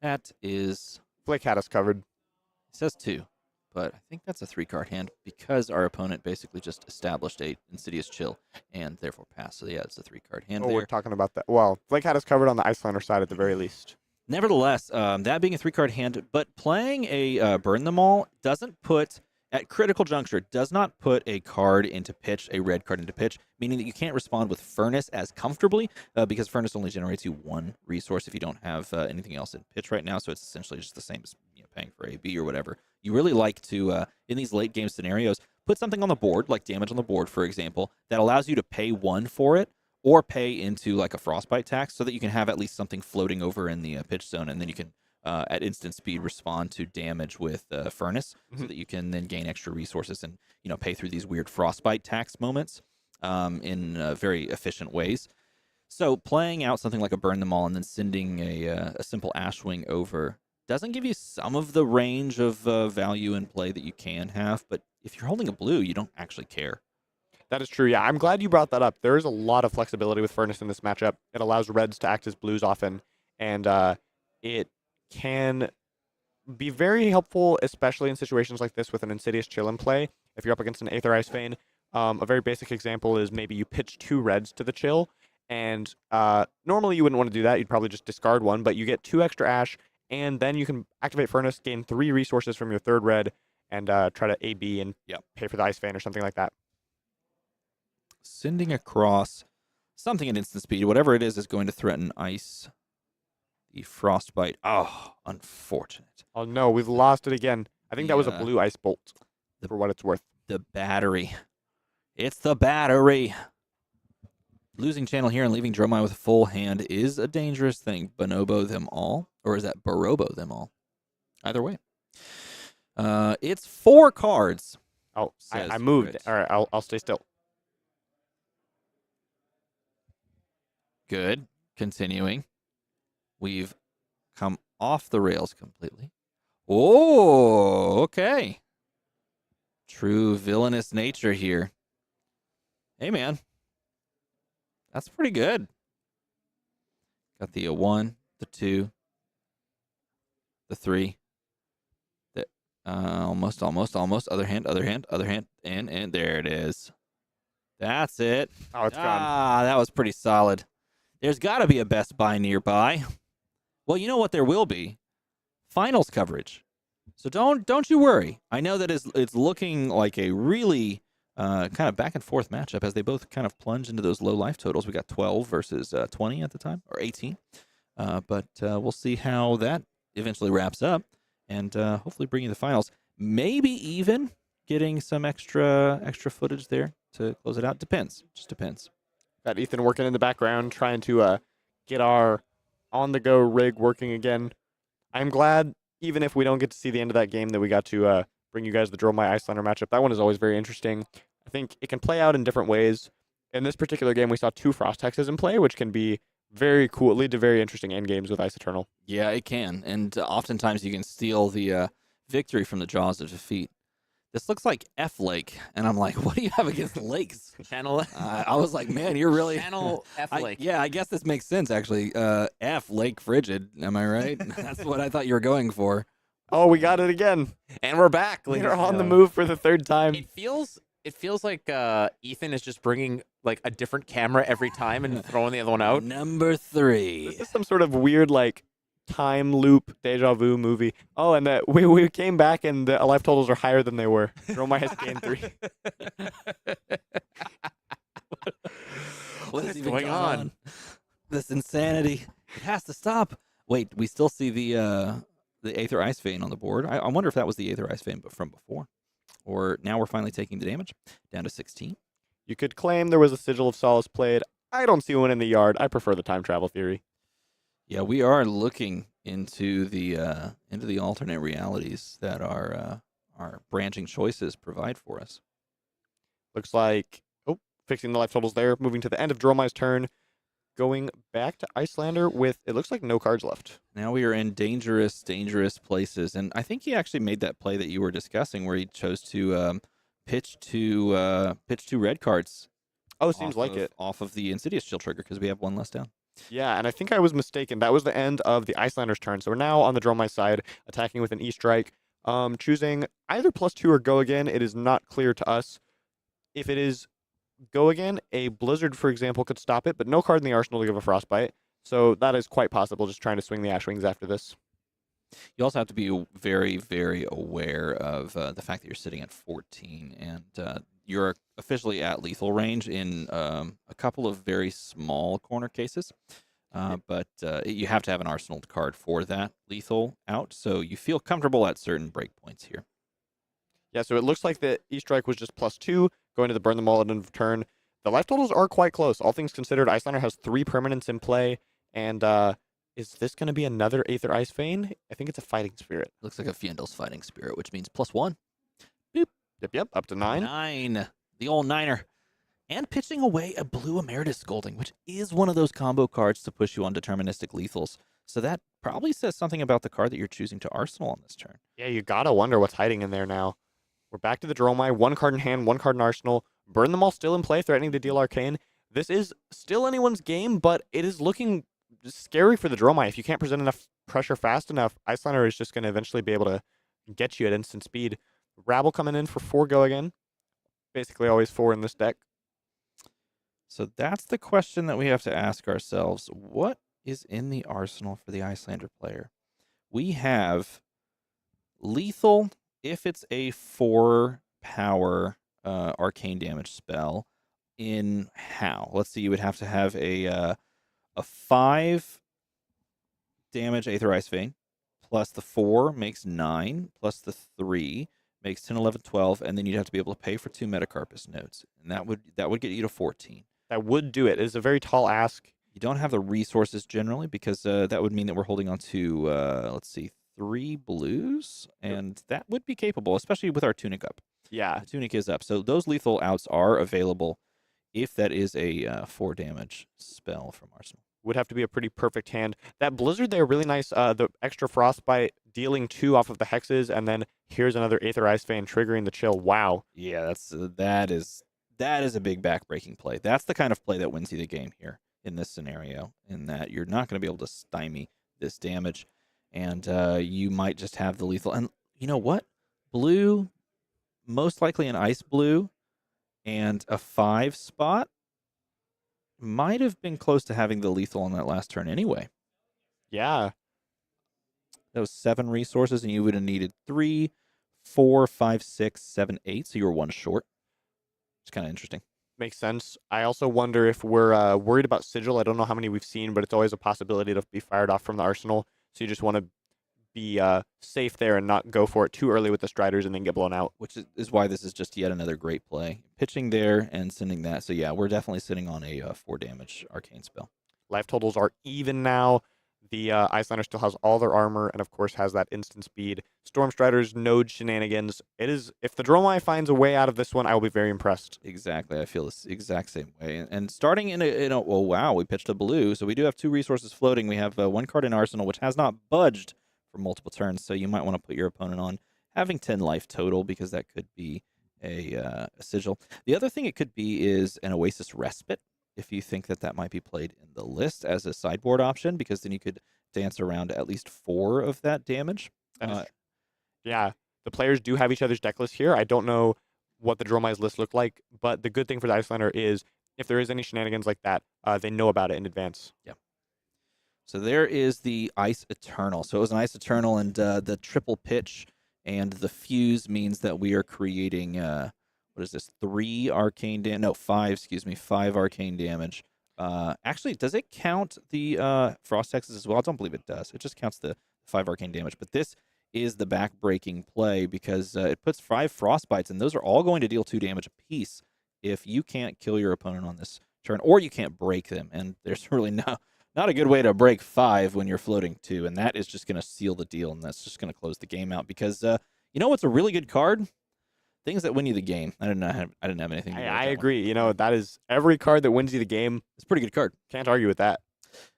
That is... Blake had us covered. It says 2, but I think that's a 3-card hand because our opponent basically just established a Insidious Chill and therefore passed. So yeah, it's a 3-card hand there. We're talking about that. Well, Blake had us covered on the Iyslander side at the very least. Nevertheless, that being a 3-card hand, but playing a Burn Them All doesn't put, at critical juncture, does not put a card into pitch, a red card into pitch, meaning that you can't respond with Furnace as comfortably because Furnace only generates you 1 resource if you don't have anything else in pitch right now, so it's essentially just the same as paying for AB or whatever. You really like to, in these late game scenarios, put something on the board, like damage on the board, for example, that allows you to pay 1 for it, or pay into like a frostbite tax so that you can have at least something floating over in the pitch zone, and then you can at instant speed respond to damage with Furnace so that you can then gain extra resources and pay through these weird frostbite tax moments in very efficient ways. So playing out something like a Burn Them All and then sending a simple Ashwing over doesn't give you some of the range of value in play that you can have, but if you're holding a blue, you don't actually care. That is true, yeah. I'm glad you brought that up. There is a lot of flexibility with Furnace in this matchup. It allows reds to act as blues often, and it can be very helpful, especially in situations like this with an Insidious Chill in play. If you're up against an Aether Ice Vein, a very basic example is maybe you pitch 2 reds to the Chill, and normally you wouldn't want to do that. You'd probably just discard 1, but you get 2 extra Ash, and then you can activate Furnace, gain 3 resources from your 3rd red, and try to AB and pay for the Ice Vein or something like that. Sending across something at instant speed, whatever it is going to threaten ice. The frostbite. Oh, unfortunate. Oh no, we've lost it again. I think that was a blue ice bolt, for what it's worth. The battery. It's the battery. Losing channel here and leaving Dromai with a full hand is a dangerous thing. Bonobo them all, or is that Barobo them all? Either way. It's 4 cards. Oh, I moved. All right, I'll stay still. Good. Continuing. We've come off the rails completely. Oh, okay. True villainous nature here. Hey, man. That's pretty good. Got the 1, the 2, the 3. The almost. Other hand, and there it is. That's it. Oh, it's gone. Ah, that was pretty solid. There's got to be a Best Buy nearby. Well, you know what there will be? Finals coverage. So don't you worry. I know that it's looking like a really kind of back and forth matchup as they both kind of plunge into those low life totals. We got 12 versus 20 at the time, or 18. But we'll see how that eventually wraps up, and hopefully bring you the finals. Maybe even getting some extra footage there to close it out. Depends. Just depends. Got Ethan working in the background, trying to get our on-the-go rig working again. I'm glad, even if we don't get to see the end of that game, that we got to bring you guys the Dromai Iyslander matchup. That one is always very interesting. I think it can play out in different ways. In this particular game, we saw 2 Frost Hexes in play, which can be very cool, lead to very interesting end games with Ice Eternal. Yeah, it can. And oftentimes you can steal the victory from the jaws of defeat. This looks like F Lake, and I'm like, what do you have against lakes? Channel. I was like, man, you're really Channel F Lake. Yeah, I guess this makes sense actually. F Lake Frigid. Am I right? That's what I thought you were going for. Oh, we got it again, and we're back. We're on the move for the 3rd time. It feels like Ethan is just bringing like a different camera every time and throwing the other one out. Number 3. This is some sort of weird like time loop deja vu movie. Oh, and we came back and the life totals are higher than they were. Dromai has gained 3. What is going on? This insanity. It has to stop. Wait, we still see the Aether Ice Vein on the board. I wonder if that was the Aether Ice Vein from before. Or now we're finally taking the damage down to 16. You could claim there was a Sigil of Solace played. I don't see one in the yard. I prefer the time travel theory. Yeah, we are looking into the alternate realities that our branching choices provide for us. Looks like, fixing the life totals there. Moving to the end of Dromai's turn. Going back to Iyslander with, it looks like no cards left. Now we are in dangerous places. And I think he actually made that play that you were discussing where he chose to pitch two red cards. Oh, it seems like it. Off of the Insidious Chill trigger because we have one less down. Yeah, and I think I was mistaken. That was the end of the Icelander's turn. So we're now on the Dromai side, attacking with an E-Strike. Choosing either +2 or go again. It is not clear to us. If it is go again, a Blizzard, for example, could stop it, but no card in the arsenal to give a Frostbite. So that is quite possible, just trying to swing the Ashwings after this. You also have to be very, very aware of the fact that you're sitting at 14, and you're officially at lethal range in a couple of very small corner cases. But you have to have an arsenal card for that lethal out, so you feel comfortable at certain breakpoints here. Yeah, so it looks like the E-Strike was just +2, going to the burn them all at end of turn. The life totals are quite close. All things considered, Iyslander has 3 permanents in play, and is this going to be another Aether Ice Vein? I think it's a Fighting Spirit. Looks like a Fiendel's Fighting Spirit, which means +1. Boop. Yep, up to 9. 9. The old niner. And pitching away a blue Emeritus Scolding, which is one of those combo cards to push you on deterministic lethals. So that probably says something about the card that you're choosing to arsenal on this turn. Yeah, you gotta wonder what's hiding in there now. We're back to the Dromai. 1 card in hand, 1 card in arsenal. Burn them all still in play, threatening to deal Arcane. This is still anyone's game, but it is looking scary for the Dromai. If you can't present enough pressure fast enough, Iyslander is just going to eventually be able to get you at instant speed. Rabble coming in for 4 go again. Basically always 4 in this deck. So that's the question that we have to ask ourselves. What is in the arsenal for the Iyslander player? We have lethal if it's a 4 power arcane damage spell in how? Let's see, you would have to have a 5 damage Aether Ice Vein, plus the 4 makes 9, plus the 3 makes 10, 11, 12, and then you'd have to be able to pay for 2 Metacarpus nodes, and that would get you to 14. That would do it. It is a very tall ask. You don't have the resources generally because that would mean that we're holding on to, let's see, 3 blues, and that would be capable, especially with our Tunic up. Yeah. The Tunic is up, so those lethal outs are available if that is a 4 damage spell from Arsenal. Would have to be a pretty perfect hand. That Blizzard there, really nice. The extra Frostbite dealing 2 off of the hexes, and then here's another Aether Ice Vein triggering the chill. Wow. Yeah, that is a big back-breaking play. That's the kind of play that wins you the game here in this scenario, in that you're not going to be able to stymie this damage, and you might just have the lethal. And you know what? Blue, most likely an ice blue, and a 5 spot might have been close to having the lethal on that last turn anyway. Yeah. Those 7 resources, and you would have needed 3, 4, 5, 6, 7, 8, so you were 1 short. It's kind of interesting. Makes sense. I also wonder if we're worried about Sigil. I don't know how many we've seen, but it's always a possibility to be fired off from the arsenal. So you just want to be safe there and not go for it too early with the Striders and then get blown out. Which is why this is just yet another great play. Pitching there and sending that. So yeah, we're definitely sitting on a 4 damage arcane spell. Life totals are even now. The Iyslander still has all their armor and, of course, has that instant speed. Stormstrider's node shenanigans. It is, if the Dromai finds a way out of this one, I will be very impressed. Exactly. I feel this exact same way. And starting in a oh, wow, we pitched a blue. So we do have 2 resources floating. We have 1 card in Arsenal, which has not budged for multiple turns. So you might want to put your opponent on having 10 life total because that could be a sigil. The other thing it could be is an Oasis Respite, if you think that might be played in the list as a sideboard option, because then you could dance around at least 4 of that damage. Yeah, the players do have each other's deck list here. I don't know what the Dromai's list look like, but the good thing for the Iyslander is if there is any shenanigans like that, they know about it in advance. Yeah. So there is the Ice Eternal. So it was an Ice Eternal, and the triple pitch and the fuse means that we are creating... what is this? 5 arcane damage. Actually, does it count the Frost Hexes as well? I don't believe it does. It just counts the 5 arcane damage. But this is the back-breaking play because it puts 5 Frostbites, and those are all going to deal 2 damage apiece if you can't kill your opponent on this turn, or you can't break them. And there's really not Not a good way to break 5 when you're floating 2, and that is just going to seal the deal, and that's just going to close the game out because you know what's a really good card? Things that win you the game. I didn't have anything to do with I that agree. You know, that is every card that wins you the game. It's a pretty good card. Can't argue with that.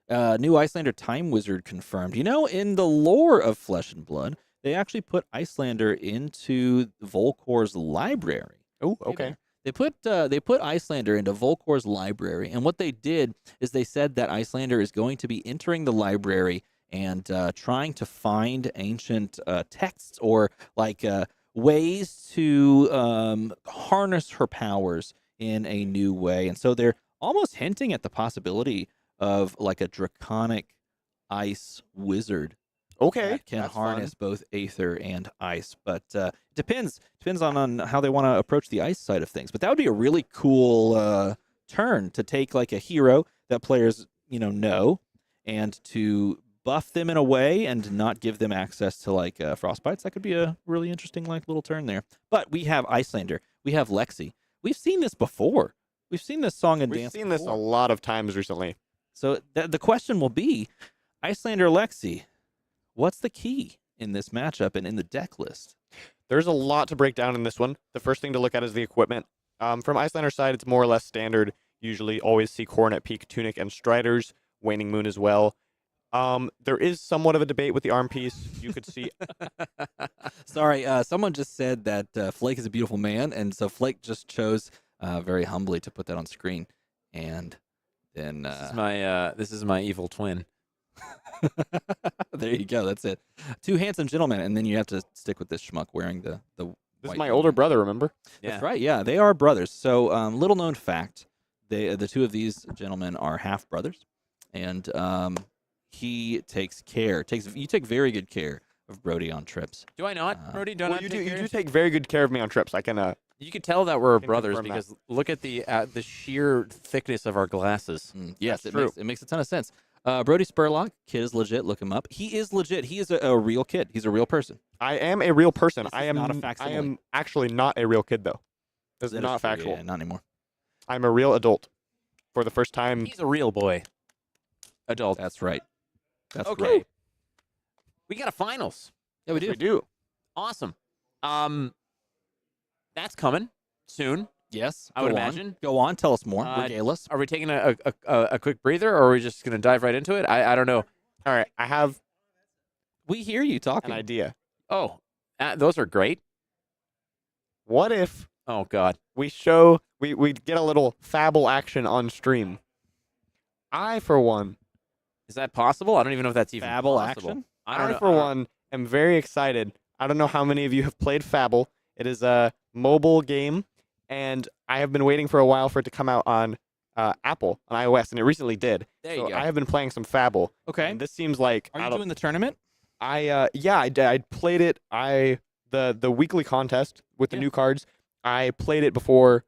New Iyslander Time Wizard confirmed. You know, in the lore of Flesh and Blood, they actually put Iyslander into Volkor's library. Oh, okay. They put Iyslander into Volkor's library, and what they did is they said that Iyslander is going to be entering the library and trying to find ancient texts or like ways to harness her powers in a new way. And so they're almost hinting at the possibility of like a draconic ice wizard. Okay, That can harness both aether and ice, but it depends on how they want to approach the ice side of things. But that would be a really cool turn to take like a hero that players know and to buff them in a way and not give them access to like frostbites. That could be a really interesting like little turn there. But we have Iyslander, we have Lexi. We've seen this before. We've seen this song and dance. We've seen this a lot of times recently. So the question will be, Iyslander Lexi, what's the key in this matchup and in the deck list? There's a lot to break down in this one. The first thing to look at is the equipment. From Iyslander side, it's more or less standard. Usually always see Coronet, Peak, Tunic, and Striders. Waning Moon as well. There is somewhat of a debate with the arm piece. You could see... Sorry, someone just said that Flake is a beautiful man, and so Flake just chose very humbly to put that on screen. And then... this is my evil twin. There you go. That's it. 2 handsome gentlemen, and then you have to stick with this schmuck wearing the This is my older brother, remember? Yeah. That's right. Yeah, they are brothers. So little known fact, the 2 of these gentlemen are half brothers, and he takes care. You take very good care of Brodie on trips. Do I not, Brodie? Do I not you take care? do take very good care of me on trips. I can. You could tell that we're can brothers confirm because look at the sheer thickness of our glasses. Yes, it makes a ton of sense. Brodie Spurlock, kid is legit. Look him up. He is legit. He is a real kid. He's a real person. I am a real person. This I is am not a facsimile. I am actually not a real kid though. This is That not true, factual. Yeah, not anymore. I'm a real adult for the first time. He's a real boy. Adult. That's right. That's okay. right. We got a finals. Yeah, we do. We do. Awesome. That's coming soon. Yes, I would imagine. Go on. Tell us more. Regale us. Are we taking a quick breather, or are we just going to dive right into it? I don't know. All right, I have We hear you talking. an idea. Oh, those are great. What if Oh God. we get a little Fabble action on stream? I, for one, Is that possible? I don't even know if that's even Fabble possible. action? I don't know. for one, am very excited. I don't know how many of you have played Fabble. It is a mobile game, and I have been waiting for a while for it to come out on Apple, on iOS, and it recently did. There you So go. I have been playing some Fabble. Okay. And this seems like... Are you doing the tournament? I played it. The weekly contest with the new cards. I played it before,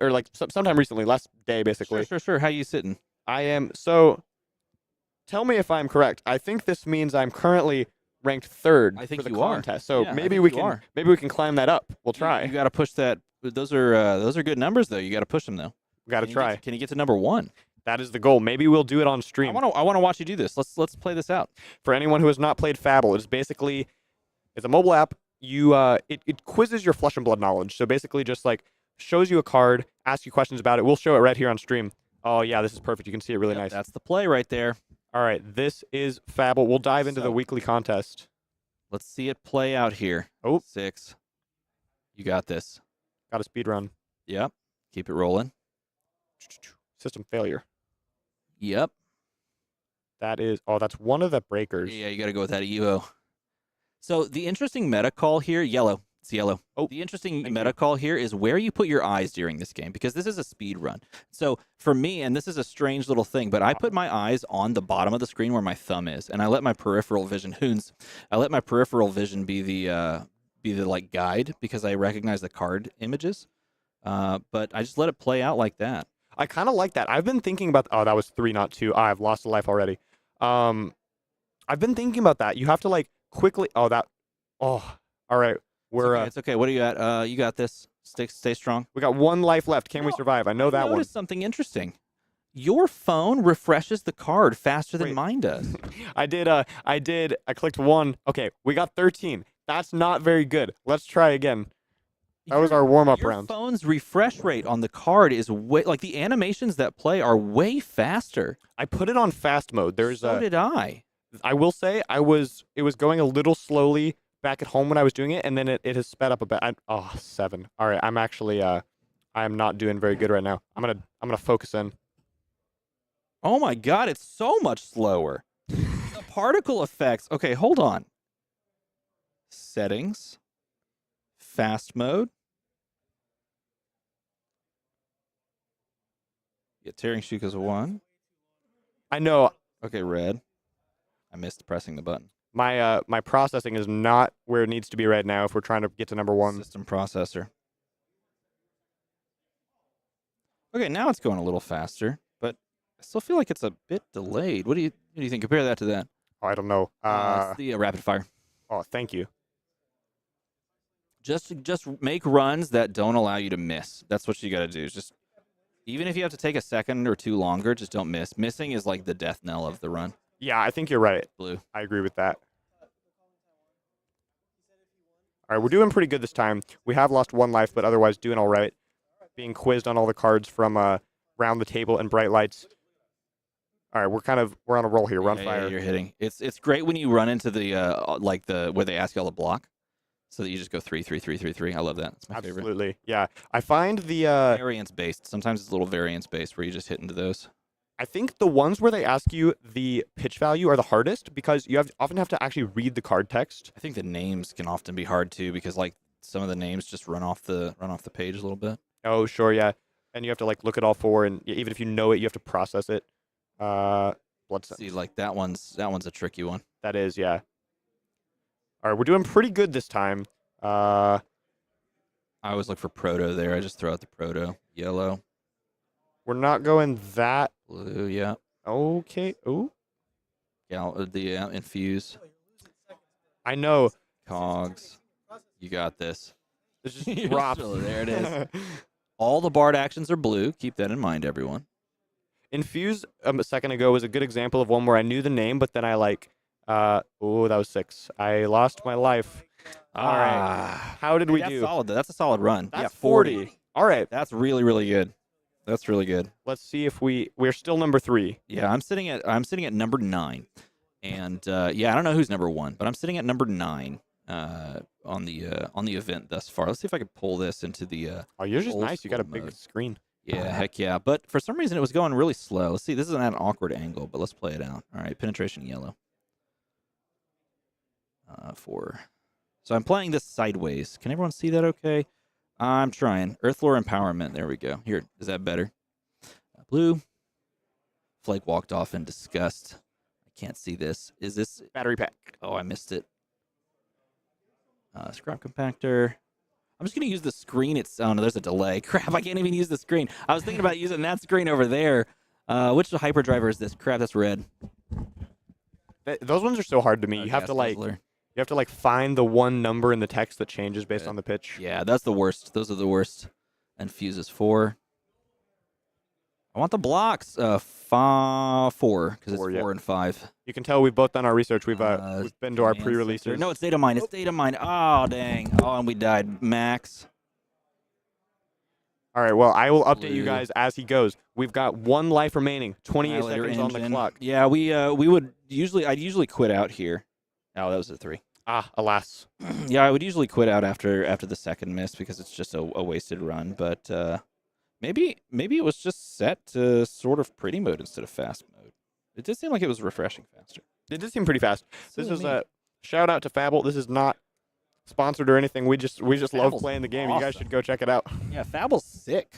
or like sometime recently, last day basically. Sure. How you sitting? I am so. Tell me if I'm correct. I think this means I'm currently ranked 3rd I think for the you are. contest. So Yeah, I maybe think we you can are. maybe we can climb that up. We'll try. You got to push that. Those are good numbers though. You got to push them though. We got to try. Can you get to number 1? That is the goal. Maybe we'll do it on I stream. want to watch you do this. Let's play this out. For anyone who has not played Fabble, it's a mobile app. You it quizzes your Flesh and Blood knowledge. So basically just like shows you a card, asks you questions about it. We'll show it right here on stream. Oh yeah, this is perfect. You can see it really nice. That's the play right there. All right, this is Fabble. We'll dive into the weekly contest. Let's see it play out here. Oh. 6. You got this. Got a speed run. Yep. Keep it rolling. System failure. Yep. That's one of the breakers. Yeah, you got to go with that EVO. So the interesting meta call here, yellow. It's yellow. Oh, the interesting meta call here is where you put your eyes during this game, because this is a speed run. So for me, and this is a strange little thing, but I put my eyes on the bottom of the screen where my thumb is, and I let my peripheral vision I let my peripheral vision be the like guide, because I recognize the card images. But I just let it play out like that. I kind of like that. I've been thinking about. Oh, that was 3, not 2. I've lost a life already. I've been thinking about that. You have to like quickly. Oh, all right. It's okay. What do you got? You got this. Stay strong. We got 1 life left. Can we survive? I know that one. Noticed something interesting. Your phone refreshes the card faster than Wait. mine does. I clicked 1. Okay, we got 13. That's not very good. Let's try again. That was our warm-up round. Your phone's refresh rate on the card is way, like the animations that play are way faster. I put it on fast mode. So did I. I will say it was going a little slowly back at home when I was doing it, and then it has sped up a bit. 7. All right, I'm actually I am not doing very good right now. I'm gonna focus in. Oh my god, it's so much slower. The particle effects. Okay, hold on. Settings. Fast mode. Get tearing Shuka's 1. I know. Okay, red. I missed pressing the button. My processing is not where it needs to be right now if we're trying to get to number 1. System processor. Okay, now it's going a little faster, but I still feel like it's a bit delayed. What do you think? Compare that to that. Oh, I don't know. It's the rapid fire. Oh, thank you. Just make runs that don't allow you to miss. That's what you got to do. Just even if you have to take a second or 2 longer, just don't miss. Missing is like the death knell of the run. Yeah, I think you're right. Blue. I agree with that. All right, we're doing pretty good this time. We have lost 1 life, but otherwise doing all right. Being quizzed on all the cards from round the table and bright lights. All right, we're on a roll here. We're on fire. Yeah, you're hitting. It's great when you run into the where they ask you all to block, so that you just go 3, 3, 3, 3, 3. I love that. It's my favorite. Absolutely. Yeah, I find the variance based. Sometimes it's a little variance based where you just hit into those. I think the ones where they ask you the pitch value are the hardest because you often have to actually read the card text. I think the names can often be hard too because like some of the names just run off the page a little bit. Oh, sure, yeah. And you have to like look at all 4, and even if you know it, you have to process it. Blood sense. See, like that one's a tricky one. That is, yeah. All right, we're doing pretty good this time. I always look for proto there. I just throw out the proto. Yellow. We're not going that blue. Yeah. Okay. Ooh. Yeah. The infuse. I know. Cogs. You got this. It's just drops. There it is. All the Bard actions are blue. Keep that in mind, everyone. Infuse a second ago was a good example of one where I knew the name, but then I that was 6. I lost my life. All right. How did we do? Solid. That's a solid run. That's yeah, 40. All right. That's really, really good. That's really good. Let's see if we're still number 3. Yeah, I'm sitting at number 9. And yeah, I don't know who's number 1, but I'm sitting at number 9 on the event thus far. Let's see if I can pull this into the oh, yours is nice. You got a big screen. Yeah, heck yeah. But for some reason, it was going really slow. Let's see. This is at an awkward angle, but let's play it out. All right, penetration yellow. 4. So I'm playing this sideways. Can everyone see that okay? I'm trying. Earthlore Empowerment. There we go. Here, is that better? Blue. Flake walked off in disgust. I can't see this. Is this... Battery pack. Oh, I missed it. Scrap compactor. I'm just going to use the screen. Oh, no, there's a delay. Crap, I can't even use the screen. I was thinking about using that screen over there. Which hyperdriver is this? Crap, that's red. Those ones are so hard to me. You have to like find the one number in the text that changes based on the pitch. Yeah, that's the worst. Those are the worst. And fuses 4. I want the blocks. 4 because it's 4 and 5. You can tell we've both done our research. We've been to our pre-releases. No, it's data mine. It's data mine. Oh dang! Oh, and we died. Maxx. All right. Well, I will update you guys as he goes. We've got 1 life remaining. 28 seconds on the clock. Yeah, we would usually. I'd usually quit out here. Oh, that was a 3. Ah, alas. Yeah, I would usually quit out after the second miss because it's just a wasted run. But maybe it was just set to sort of pretty mode instead of fast mode. It did seem like it was refreshing faster. It did seem pretty fast. This is a shout out to Fabble. This is not sponsored or anything. We just love playing the game. Awesome. You guys should go check it out. Yeah, Fabble's sick.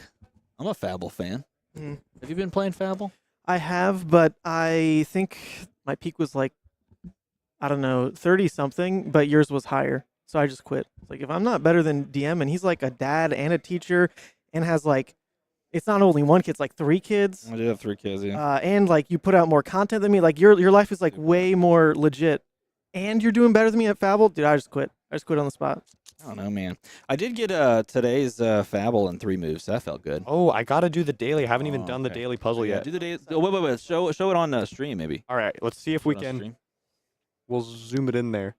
I'm a Fabble fan. Have you been playing Fabble? I have, but I think my peak was like, I don't know, 30-something, but yours was higher. So I just quit. It's like, if I'm not better than DM, and he's like a dad and a teacher and has like, it's not only 1 kid, it's like 3 kids. I do have 3 kids, yeah. And like you put out more content than me. Like your life is like way more legit. And you're doing better than me at Fabble. Dude, I just quit. I just quit on the spot. I don't know, man. I did get today's Fabble in 3 moves. So that felt good. Oh, I gotta do the daily. I haven't even done the daily puzzle yet. Do the daily. Oh, wait. Show it on stream, maybe. All right, let's see if we can. We'll zoom it in there.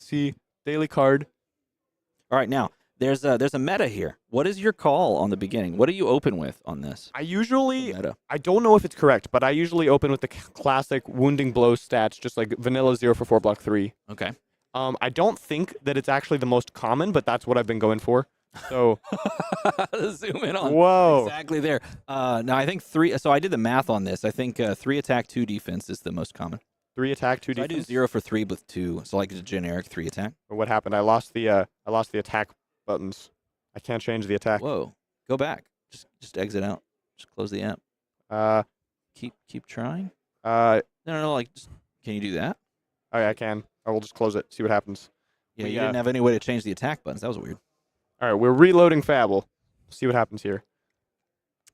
See daily card. All right, now there's a meta here. What is your call on the beginning? What do you open with on this? I don't know if it's correct, but I usually open with the classic wounding blow stats, just like vanilla 0 for 4 block 3. Okay. I don't think that it's actually the most common, but that's what I've been going for. So zoom in on. Whoa. Exactly there. Now I think 3. So I did the math on this. I think 3 attack, 2 defense is the most common. 3 attack, 2 defense. I do 0 for 3 with 2. So like a generic 3 attack. But what happened? I lost the attack buttons. I can't change the attack. Whoa. Go back. Just exit out. Just close the app. Keep trying. No. Like, can you do that? Oh yeah, I can. I will just close it. See what happens. Yeah, you didn't have any way to change the attack buttons. That was weird. All right, we're reloading Fabble. See what happens here.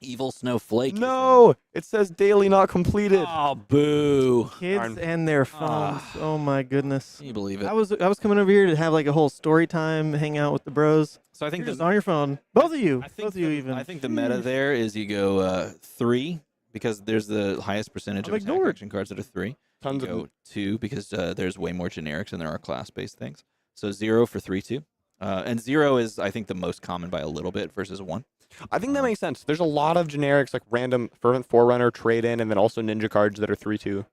Evil Snowflake. No, it says daily not completed. Oh, boo. Kids and their phones. Oh my goodness. Can you believe it? I was coming over here to have like a whole story time, hang out with the bros. So I think You're just on your phone. Both of you. Both of you even. I think the meta there is you go 3 because there's the highest percentage of attack action cards that are 3. Tons you of go 2 because there's way more generics than there are class-based things. So 0 for 3, 2. And 0 is, I think, the most common by a little bit versus 1. I think that makes sense. There's a lot of generics like random Fervent Forerunner, trade-in, and then also ninja cards that are 3-2.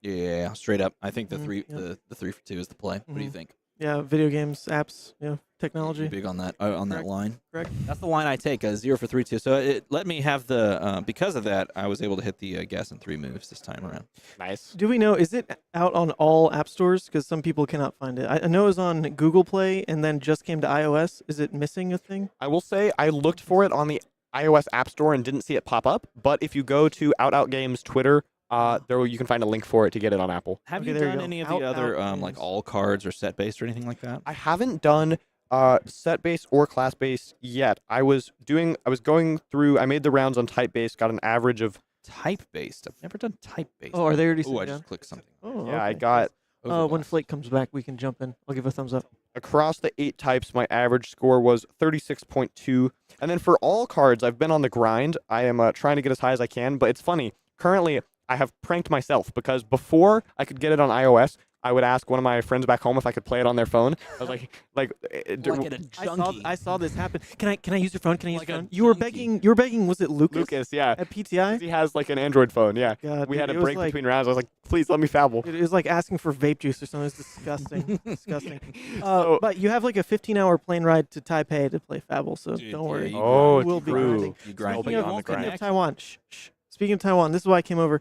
Yeah, straight up. I think the 3 for 2 is the play. What do you think? Yeah, video games, apps, technology. You're big on that that line. Correct. That's the line I take, 0 for 3, 2. So it let me have the because of that, I was able to hit the gas in 3 moves this time around. Nice. Do we know, is it out on all app stores? Because some people cannot find it. I know it was on Google Play and then just came to iOS. Is it missing a thing? I will say I looked for it on the iOS App Store and didn't see it pop up. But if you go to Out Games Twitter, there you can find a link for it to get it on Apple. Have you done any of the other like all cards or set based or anything like that? I haven't done set based or class based yet. I was going through. I made the rounds on type based. Got an average of type based. I've never done type based. Oh, are they already? Oh, I just clicked something. Oh, yeah, I okay. got. When Flake comes back, we can jump in. I'll give a thumbs up. Across the 8 types, my average score was 36.2. And then for all cards, I've been on the grind. I am trying to get as high as I can. But it's funny. Currently, I have pranked myself because before I could get it on iOS, I would ask one of my friends back home if I could play it on their phone. I was like I saw this happen. Can I use your phone? Can I use your phone? You were begging. Was it Lucas? Lucas, yeah. At PTI? He has like an Android phone, yeah. God, we had dude, a break like, between rounds. I was like, please let me Fabble. It was like asking for vape juice or something. It's disgusting. Disgusting. But you have like a 15-hour plane ride to Taipei to play Fabble, so don't worry. We'll be grinding. Speaking of Taiwan, speaking of Taiwan, this is why I came over.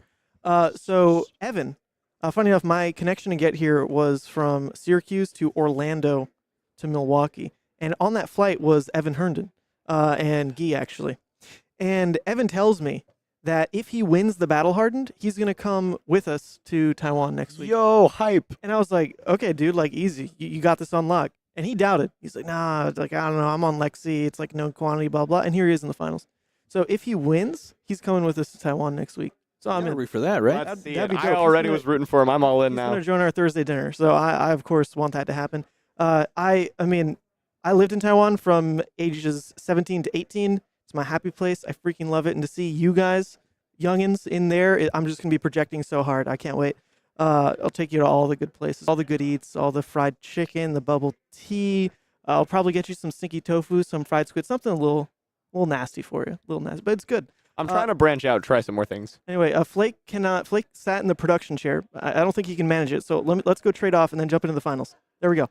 So Evan, funny enough, my connection to get here was from Syracuse to Orlando to Milwaukee. And on that flight was Evan Herndon and Guy, actually. And Evan tells me that if he wins the Battle Hardened, he's going to come with us to Taiwan next week. Yo, hype. And I was like, okay, dude, like, easy. You got this on lock. And he doubted. He's like, nah, like, I don't know. I'm on Lexi. It's like known quantity, blah, blah. And here he is in the finals. So if he wins, he's coming with us to Taiwan next week. So I'm in. Root for that, right? That'd be dope. I already was rooting for him. I'm all in now. He's going to join our Thursday dinner. So I, of course, want that to happen. I mean, I lived in Taiwan from ages 17 to 18. It's my happy place. I freaking love it. And to see you guys, youngins, in there, I'm just going to be projecting so hard. I can't wait. I'll take you to all the good places, all the good eats, all the fried chicken, the bubble tea. I'll probably get you some stinky tofu, some fried squid, something a little nasty for you. A little nasty, but it's good. I'm trying to branch out, try some more things. Anyway, Flake sat in the production chair. I don't think he can manage it. So let's go trade off and then jump into the finals. There we go.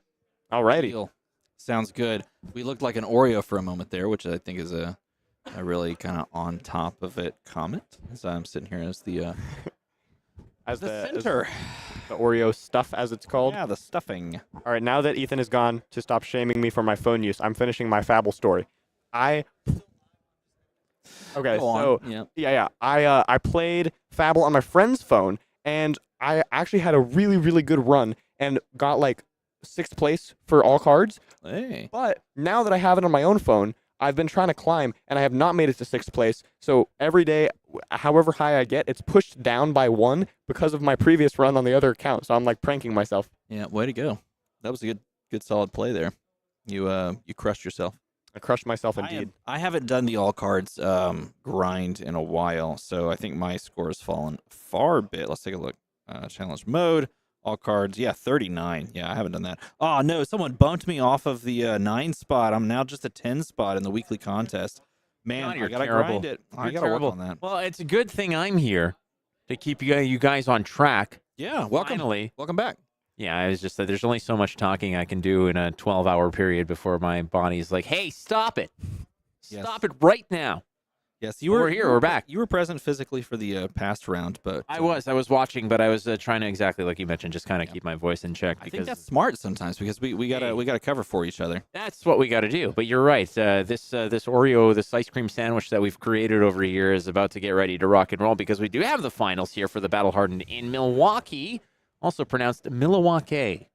Alrighty. Sounds good. We looked like an Oreo for a moment there, which I think is a really kind of on top of it comment. So I'm sitting here as the center. The Oreo stuff, as it's called. Yeah, the stuffing. All right, now that Ethan is gone to stop shaming me for my phone use, I'm finishing my Fabble story. Okay, so yeah. I played Fabble on my friend's phone, and I actually had a really, really good run and got like 6th place for all cards. Hey. But now that I have it on my own phone, I've been trying to climb, and I have not made it to 6th place. So every day, however high I get, it's pushed down by 1 because of my previous run on the other account. So I'm like pranking myself. Yeah, way to go. That was a good solid play there. You crushed yourself. I crushed myself indeed. I haven't done the all cards grind in a while, so I think my score has fallen far a bit. Let's take a look. Challenge mode, all cards. Yeah, 39. Yeah, I haven't done that. Oh no, someone bumped me off of the 9 spot. I'm now just a 10 spot in the weekly contest. Man, God, I gotta grind it. I gotta work on that. Well, it's a good thing I'm here to keep you guys on track. Yeah, welcome. Finally. Welcome back. Yeah, I was just that there's only so much talking I can do in a 12-hour period before my body's like, hey, stop it. Stop it right now. Yes, we're here. We're back. You were present physically for the past round, but I was watching, but I was trying to, exactly like you mentioned, just kind of keep my voice in check. I think that's smart sometimes because we gotta cover for each other. That's what we got to do. But you're right. This Oreo, this ice cream sandwich that we've created over here is about to get ready to rock and roll because we do have the finals here for the Battle Hardened in Milwaukee, also pronounced Milwaukee.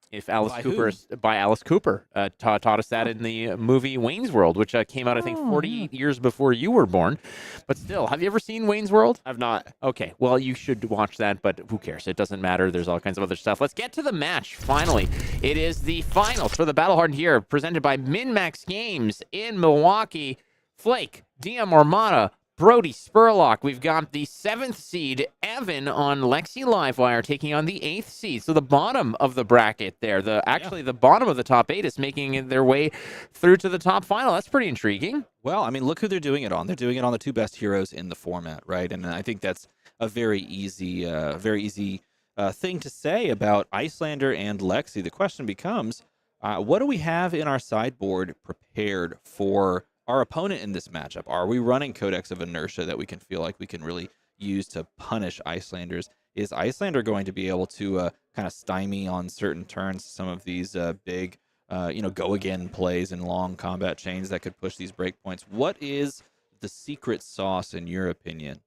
If Alice Cooper by Alice Cooper taught us that in the movie Wayne's World, which came out I think 48 years before you were born. But still, have you ever seen Wayne's World? I've not. Okay, well you should watch that, but who cares? It doesn't matter. There's all kinds of other stuff. Let's get to the match. Finally, it is the finals for the Battle Hardened here, presented by MinMaxGames in Milwaukee. Flake, DM Armada, Brodie Spurlock. We've got the 7th seed, Evan, on Lexi Livewire, taking on the 8th seed. So the bottom of the bracket there. The bottom of the top 8 is making their way through to the top final. That's pretty intriguing. Well, I mean, look who they're doing it on. They're doing it on the 2 best heroes in the format, right? And I think that's a very easy thing to say about Iyslander and Lexi. The question becomes, what do we have in our sideboard prepared for our opponent in this matchup? Are we running Codex of Inertia that we can feel like we can really use to punish Icelanders? Is Iyslander going to be able to kind of stymie on certain turns some of these big, go again plays and long combat chains that could push these breakpoints? What is the secret sauce in your opinion,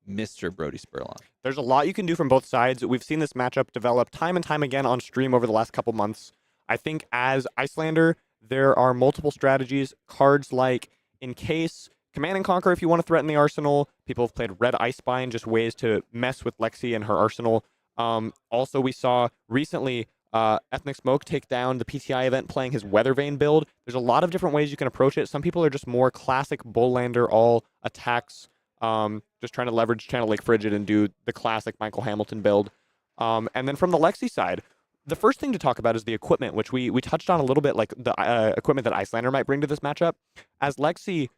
Mr. Brodie Spurlock? There's a lot you can do from both sides. We've seen this matchup develop time and time again on stream over the last couple months. I think as Iyslander, there are multiple strategies, cards like Encase, Command and Conquer if you want to threaten the arsenal. People have played Red Icebind, just ways to mess with Lexi and her arsenal. Also, we saw recently Ethnic Smoke take down the PTI event playing his Weathervane build. There's a lot of different ways you can approach it. Some people are just more classic Bullander, all attacks, just trying to leverage Channel Lake Frigid and do the classic Michael Hamilton build. And then from the Lexi side, the first thing to talk about is the equipment, which we touched on a little bit, like the equipment that Iyslander might bring to this matchup. As Lexi,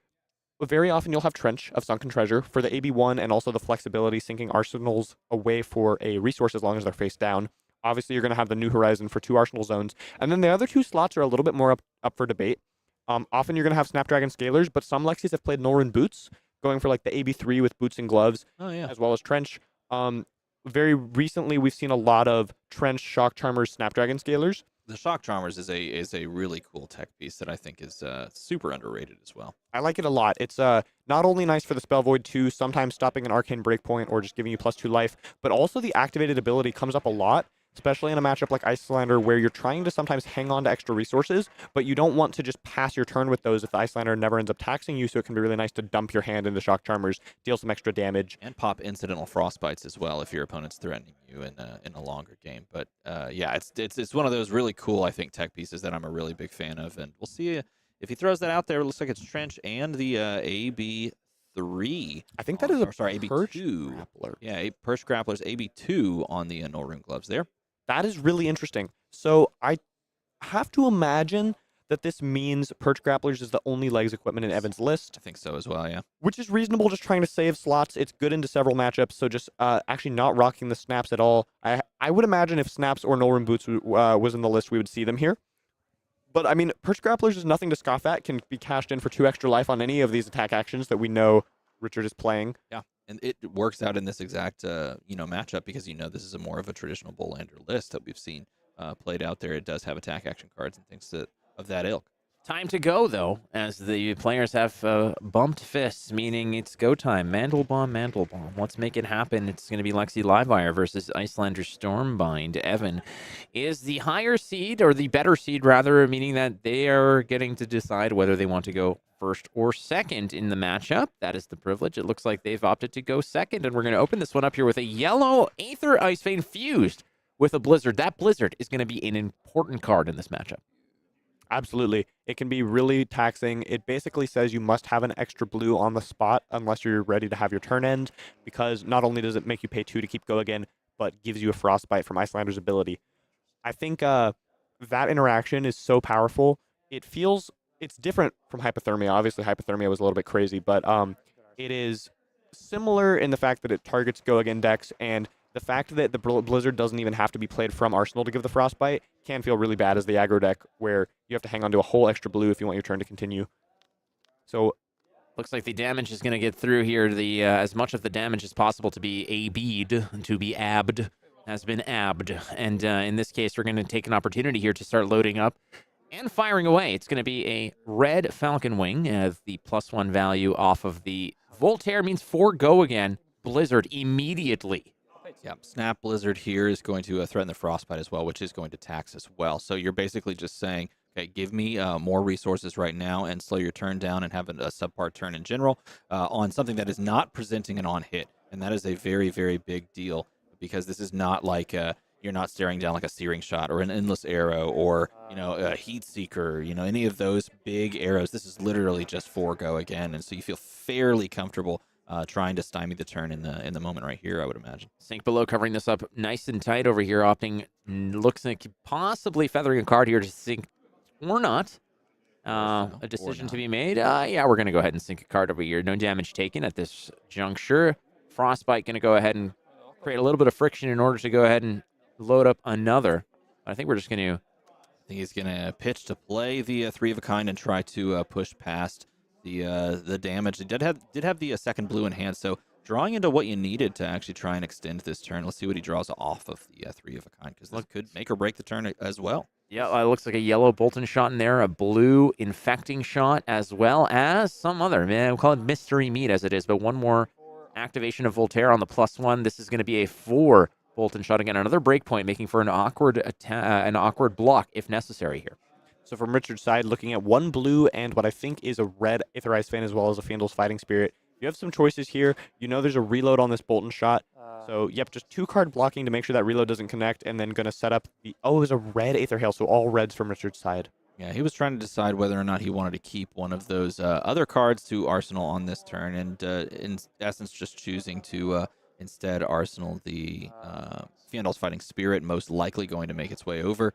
very often you'll have Trench of Sunken Treasure for the AB1 and also the flexibility, sinking arsenals away for a resource as long as they're face down. Obviously, you're going to have the New Horizon for 2 arsenal zones. And then the other 2 slots are a little bit more up for debate. Often you're going to have Snapdragon Scalers, but some Lexis have played Norrøn Boots, going for like the AB3 with boots and gloves, as well as Trench. Very recently, we've seen a lot of Trench, Shock Charmers, Snapdragon Scalers. The Shock Charmers is a really cool tech piece that I think is super underrated as well. I like it a lot. It's not only nice for the Spell Void 2, sometimes stopping an Arcane Breakpoint or just giving you +2 life, but also the activated ability comes up a lot, especially in a matchup like Iyslander where you're trying to sometimes hang on to extra resources, but you don't want to just pass your turn with those if the Iyslander never ends up taxing you, so it can be really nice to dump your hand into Shock Charmers, deal some extra damage. And pop incidental Frostbites as well if your opponent's threatening you in a longer game. But yeah, it's one of those really cool, I think, tech pieces that I'm a really big fan of, and we'll see if he throws that out there. It looks like it's Trench and the AB3. I think that is AB2. Grappler. Yeah, Perch Grappler's AB2 on the Norrøn gloves there. That is really interesting. So I have to imagine that this means Perch Grapplers is the only legs equipment in Evan's list. I think so as well, yeah. Which is reasonable, just trying to save slots. It's good into several matchups, so just actually not rocking the snaps at all. I would imagine if snaps or Norrøn Boots was in the list, we would see them here. But, I mean, Perch Grapplers is nothing to scoff at. Can be cashed in for 2 extra life on any of these attack actions that we know Richard is playing. Yeah. And it works out in this exact matchup because this is more of a traditional Bullander list that we've seen played out there. It does have attack action cards and things of that ilk. Time to go, though, as the players have bumped fists, meaning it's go time. Mandelbaum. Let's make it happen. It's going to be Lexi Livewire versus Iyslander Stormbind. Evan is the higher seed, or the better seed, rather, meaning that they are getting to decide whether they want to go first or second in the matchup. That is the privilege. It looks like they've opted to go second, and we're going to open this one up here with a yellow Aether Ice Vein fused with a Blizzard. That Blizzard is going to be an important card in this matchup. Absolutely. It can be really taxing. It basically says you must have an extra blue on the spot unless you're ready to have your turn end, because not only does it make you pay 2 to keep go again, but gives you a frostbite from Icelander's ability. I think that interaction is so powerful. It's different from hypothermia. Obviously, hypothermia was a little bit crazy, but it is similar in the fact that it targets go again decks, and the fact that the Blizzard doesn't even have to be played from Arsenal to give the Frostbite can feel really bad as the aggro deck, where you have to hang on to a whole extra blue if you want your turn to continue. So, looks like the damage is going to get through here. The as much of the damage as possible to be AB'd, to be abbed, has been abbed. And in this case, we're going to take an opportunity here to start loading up and firing away. It's going to be a red Falcon Wing. The +1 value off of the Voltaire means 4 go again. Blizzard immediately. Yeah, Snap Blizzard here is going to threaten the Frostbite as well, which is going to tax as well. So you're basically just saying, okay, give me more resources right now and slow your turn down and have a subpar turn in general on something that is not presenting an on-hit. And that is a very, very big deal, because this is not like you're not staring down like a Searing Shot or an Endless Arrow or, a Heat Seeker, any of those big arrows. This is literally just 4 go again. And so you feel fairly comfortable trying to stymie the turn in the moment right here, I would imagine. Sink Below covering this up nice and tight over here, opting, looks like possibly feathering a card here to sink or not. A decision to be made. Yeah, we're going to go ahead and sink a card over here. No damage taken at this juncture. Frostbite going to go ahead and create a little bit of friction in order to go ahead and load up another. I think we're just going to... I think he's going to pitch to play the 3 of a kind and try to push past the damage. He did have the second blue in hand, so drawing into what you needed to actually try and extend this turn. Let's see what he draws off of the 3 of a kind, because this could make or break the turn as well. Yeah, it looks like a yellow Boltyn shot in there, a blue infecting shot, as well as some other, we'll call it mystery meat as it is, but one more activation of Voltaire on the +1. This is going to be a 4 Boltyn shot again, another breakpoint, making for an awkward block if necessary here. So from Richard's side, looking at 1 blue and what I think is a red Aetherized Fan as well as a Fandle's Fighting Spirit. You have some choices here. There's a reload on this Boltyn shot. So, yep, just 2 card blocking to make sure that reload doesn't connect, and then going to set up the... Oh, it was a red Aether Hail, so all reds from Richard's side. Yeah, he was trying to decide whether or not he wanted to keep one of those other cards to Arsenal on this turn, and in essence just choosing to instead Arsenal the Fandle's Fighting Spirit, most likely going to make its way over.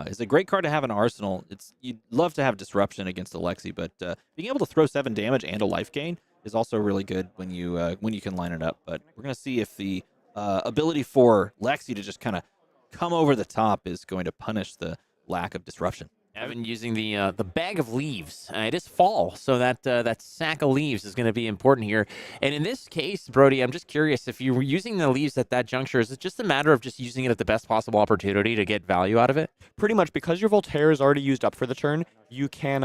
It's a great card to have in Arsenal. You'd love to have Disruption against the Lexi, but being able to throw 7 damage and a life gain is also really good when you can line it up. But we're going to see if the ability for Lexi to just kind of come over the top is going to punish the lack of Disruption. Evan using the bag of leaves. It is fall, so that sack of leaves is going to be important here. And in this case, Brodie, I'm just curious, if you were using the leaves at that juncture, is it just a matter of just using it at the best possible opportunity to get value out of it? Pretty much, because your Voltaire is already used up for the turn, you can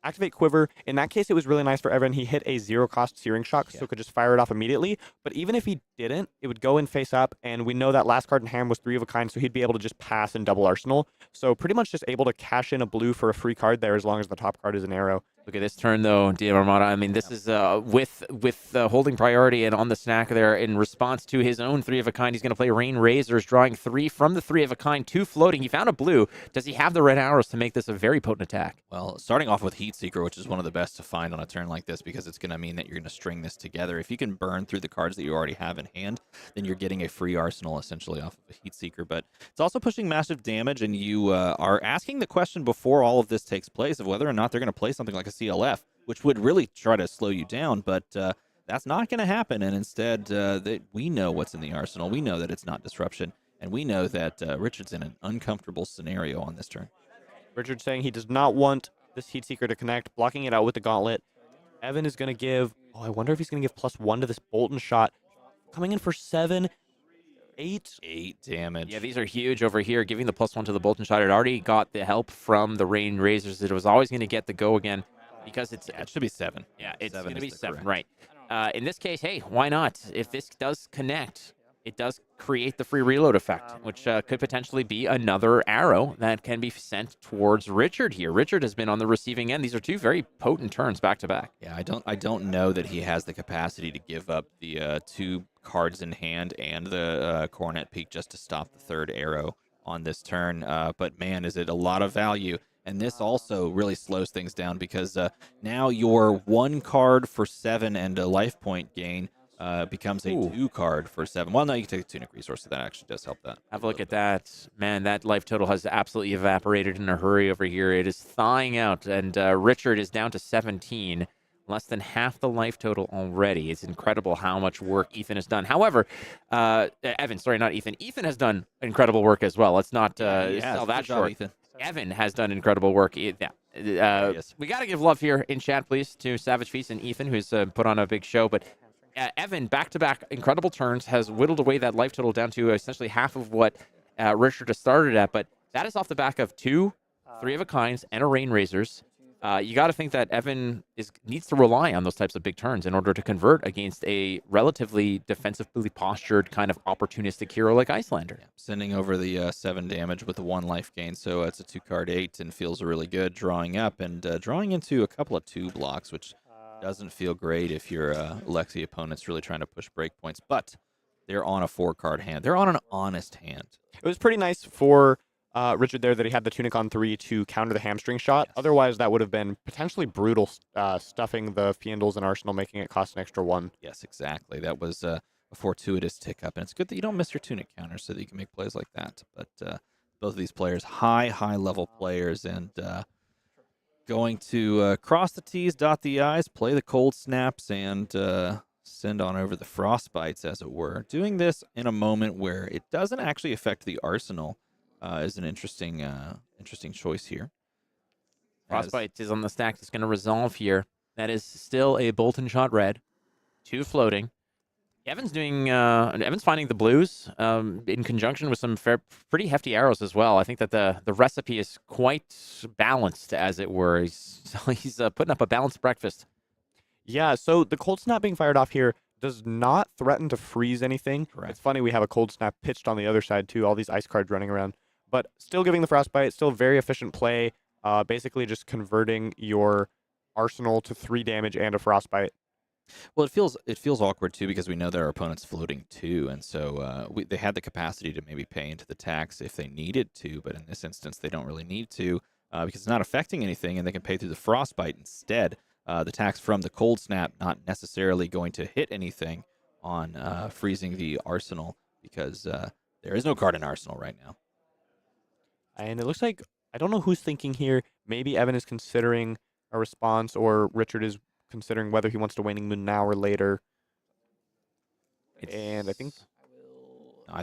activate Quiver. In that case, it was really nice for Evan. He hit a 0-cost Searing Shock, so could just fire it off immediately. But even if he didn't, it would go in face up, and we know that last card in hand was 3 of a kind, so he'd be able to just pass and double Arsenal. So pretty much just able to cash in a blue for a free card there as long as the top card is an arrow. Look at this turn, though, DM Armada. I mean, this is with holding priority and on the snack there in response to his own 3 of a kind. He's going to play Rain Razors, drawing 3 from the 3 of a kind, 2 floating. He found a blue. Does he have the red arrows to make this a very potent attack? Well, starting off with Heat Seeker, which is one of the best to find on a turn like this, because it's going to mean that you're going to string this together. If you can burn through the cards that you already have in hand, then you're getting a free arsenal essentially off of a Heat Seeker. But it's also pushing massive damage, and you are asking the question before all of this takes place of whether or not they're going to play something like a CLF, which would really try to slow you down, but that's not going to happen. And instead, we know what's in the arsenal. We know that it's not Disruption, and we know that Richard's in an uncomfortable scenario on this turn. Richard's saying he does not want this Heat Seeker to connect, blocking it out with the Gauntlet. Evan is going to give... Oh, I wonder if he's going to give +1 to this Boltyn shot. Coming in for 7, 8. 8 damage. Yeah, these are huge over here, giving the +1 to the Boltyn shot. It already got the help from the Rain Razors. It was always going to get the go again. Because it should be 7. Yeah, it's going to be 7, right. In this case, hey, why not? If this does connect, it does create the free reload effect, which could potentially be another arrow that can be sent towards Richard here. Richard has been on the receiving end. These are 2 very potent turns back to back. Yeah, I don't know that he has the capacity to give up the 2 cards in hand and the Coronet Peak just to stop the 3rd arrow on this turn. But man, is it a lot of value. And this also really slows things down because now your 1 card for 7 and a life point gain becomes a 2 card for 7. Well, no, you can take a tunic resource, so that actually does help that. Have a look at that. Man, that life total has absolutely evaporated in a hurry over here. It is thawing out, and Richard is down to 17. Less than half the life total already. It's incredible how much work Ethan has done. However, Evan, sorry, not Ethan. Ethan has done incredible work as well. Let's not sell that short. Ethan. Evan has done incredible work. We got to give love here in chat, please, to Savage Feats and Ethan, who's put on a big show. But Evan, back-to-back incredible turns, has whittled away that life total down to essentially half of what Richard has started at. But that is off the back of 2 3-of-a-kinds and a Rain Razors. You got to think that Evan needs to rely on those types of big turns in order to convert against a relatively defensively postured kind of opportunistic hero like Iyslander. Yeah, sending over the 7 damage with the 1 life gain, so it's a 2-card 8 and feels really good. Drawing up and drawing into a couple of 2 blocks, which doesn't feel great if your Lexi opponent's really trying to push breakpoints, but they're on a 4-card hand. They're on an honest hand. It was pretty nice for Richard there that he had the tunic on 3 to counter the hamstring shot. Yes. Otherwise, that would have been potentially brutal, stuffing the Fiendals in Arsenal, making it cost an extra 1. Yes, exactly. That was a fortuitous tick up, and it's good that you don't miss your tunic counter so that you can make plays like that. But both of these players, high-level players, and going to cross the T's, dot the I's, play the cold snaps, and send on over the frostbites, as it were. Doing this in a moment where it doesn't actually affect the arsenal is an interesting choice here. Frostbite is on the stack. It's going to resolve here. That is still a Boltyn shot red. 2 floating. Evan's finding the blues in conjunction with some pretty hefty arrows as well. I think that the recipe is quite balanced, as it were. He's putting up a balanced breakfast. Yeah, so the cold snap being fired off here does not threaten to freeze anything. Correct. It's funny, we have a cold snap pitched on the other side too, all these ice cards running around. But still giving the frostbite, still very efficient play, basically just converting your arsenal to 3 damage and a frostbite. Well, it feels awkward too because we know that our opponent's floating too, and so they had the capacity to maybe pay into the tax if they needed to, but in this instance they don't really need to because it's not affecting anything, and they can pay through the frostbite instead. The tax from the cold snap not necessarily going to hit anything on freezing the arsenal because there is no card in arsenal right now. And it looks like, I don't know who's thinking here. Maybe Evan is considering a response, or Richard is considering whether he wants to Waning Moon now or later. And I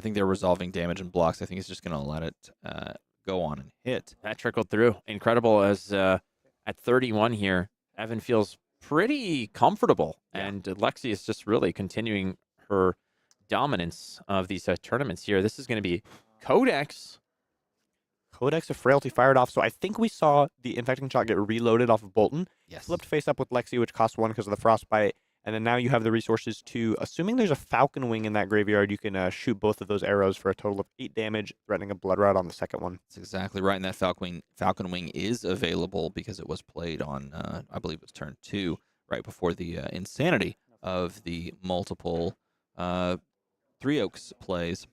think they're resolving damage and blocks. I think he's just going to let it go on and hit. That trickled through. Incredible as at 31 here, Evan feels pretty comfortable. Yeah. And Lexi is just really continuing her dominance of these tournaments here. This is going to be Codex. Codex of Frailty fired off. So I think we saw the Infecting Shot get reloaded off of Boltyn. Yes. Flipped face up with Lexi, which cost 1 because of the Frostbite. And then now you have the resources to, assuming there's a Falcon Wing in that graveyard, you can shoot both of those arrows for a total of 8 damage, threatening a Blood Rod on the second one. That's exactly right. And that Falcon Wing is available because it was played on, I believe it was turn 2, right before the insanity of the multiple Three Oaks plays.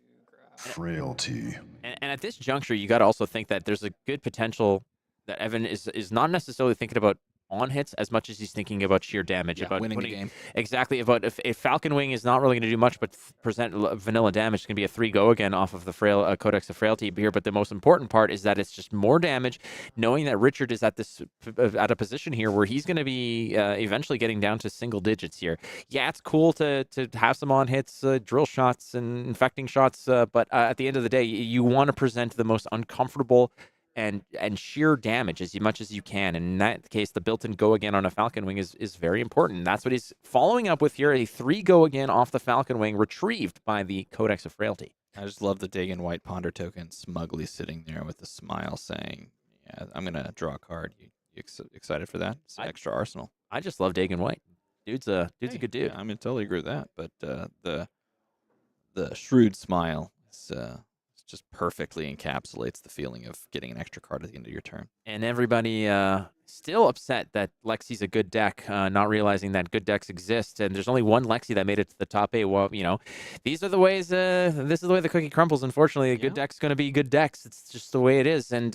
Frailty. And at this juncture, you got to also think that there's a good potential that Evan is not necessarily thinking about on hits as much as he's thinking about sheer damage, about winning the game. Exactly. About if Falcon Wing is not really going to do much but present vanilla damage, it's going to be a 3 go again off of the Codex of Frailty here. But the most important part is that it's just more damage, knowing that Richard is at a position here where he's going to be eventually getting down to single digits here. Yeah, it's cool to have some on hits, drill shots and infecting shots, but at the end of the day, you want to present the most uncomfortable and sheer damage as much as you can. And in that case, the built-in go again on a Falcon Wing is very important. That's what he's following up with here, a 3 go again off the Falcon Wing, retrieved by the Codex of Frailty. I just love the Dagon White Ponder token smugly sitting there with a smile saying, yeah, I'm going to draw a card. You excited for that? It's an extra arsenal. I just love Dagon White. Dude's a good dude. Yeah, I mean, totally agree with that. But the shrewd smile is just perfectly encapsulates the feeling of getting an extra card at the end of your turn. And everybody still upset that Lexi's a good deck, not realizing that good decks exist. And there's only one Lexi that made it to the top 8. Well, you know, these are the ways. This is the way the cookie crumbles. Unfortunately, a good deck's going to be good decks. It's just the way it is. And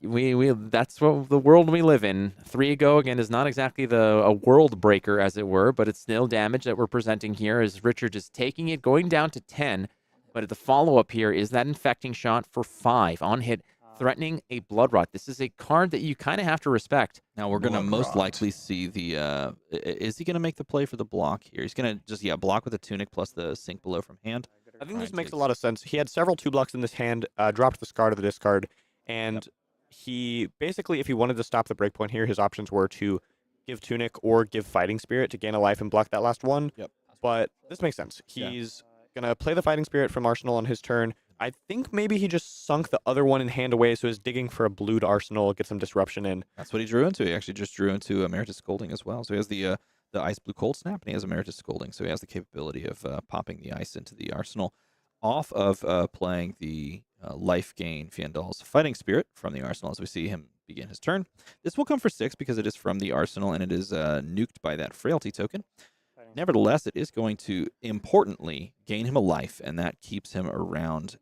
we that's what the world we live in. 3 ago again is not exactly a world breaker, as it were, but it's still damage that we're presenting here. As Richard is taking it, going down to 10. But the follow-up here is that infecting shot for 5 on hit, threatening a blood rot. This is a card that you kind of have to respect. Now we're going to most likely see the. Is he going to make the play for the block here? He's going to just block with the tunic plus the sink below from hand. I think this makes a lot of sense. He had several 2-blocks in this hand, dropped the scar to the discard, and he basically, if he wanted to stop the breakpoint here, his options were to give tunic or give fighting spirit to gain a life and block that last one. Yep. But this makes sense. He's going to play the fighting spirit from Arsenal on his turn. I think maybe he just sunk the other one in hand away, so he's digging for a blued Arsenal, get some disruption in. That's what he drew into. He actually just drew into Emeritus Scolding as well. So he has the Ice Blue Cold Snap, and he has Emeritus Scolding. So he has the capability of popping the ice into the arsenal off of playing the life gain Fiendal's Fighting Spirit from the arsenal as we see him begin his turn. This will come for 6 because it is from the arsenal, and it is nuked by that Frailty token. Nevertheless, it is going to importantly gain him a life, and that keeps him around,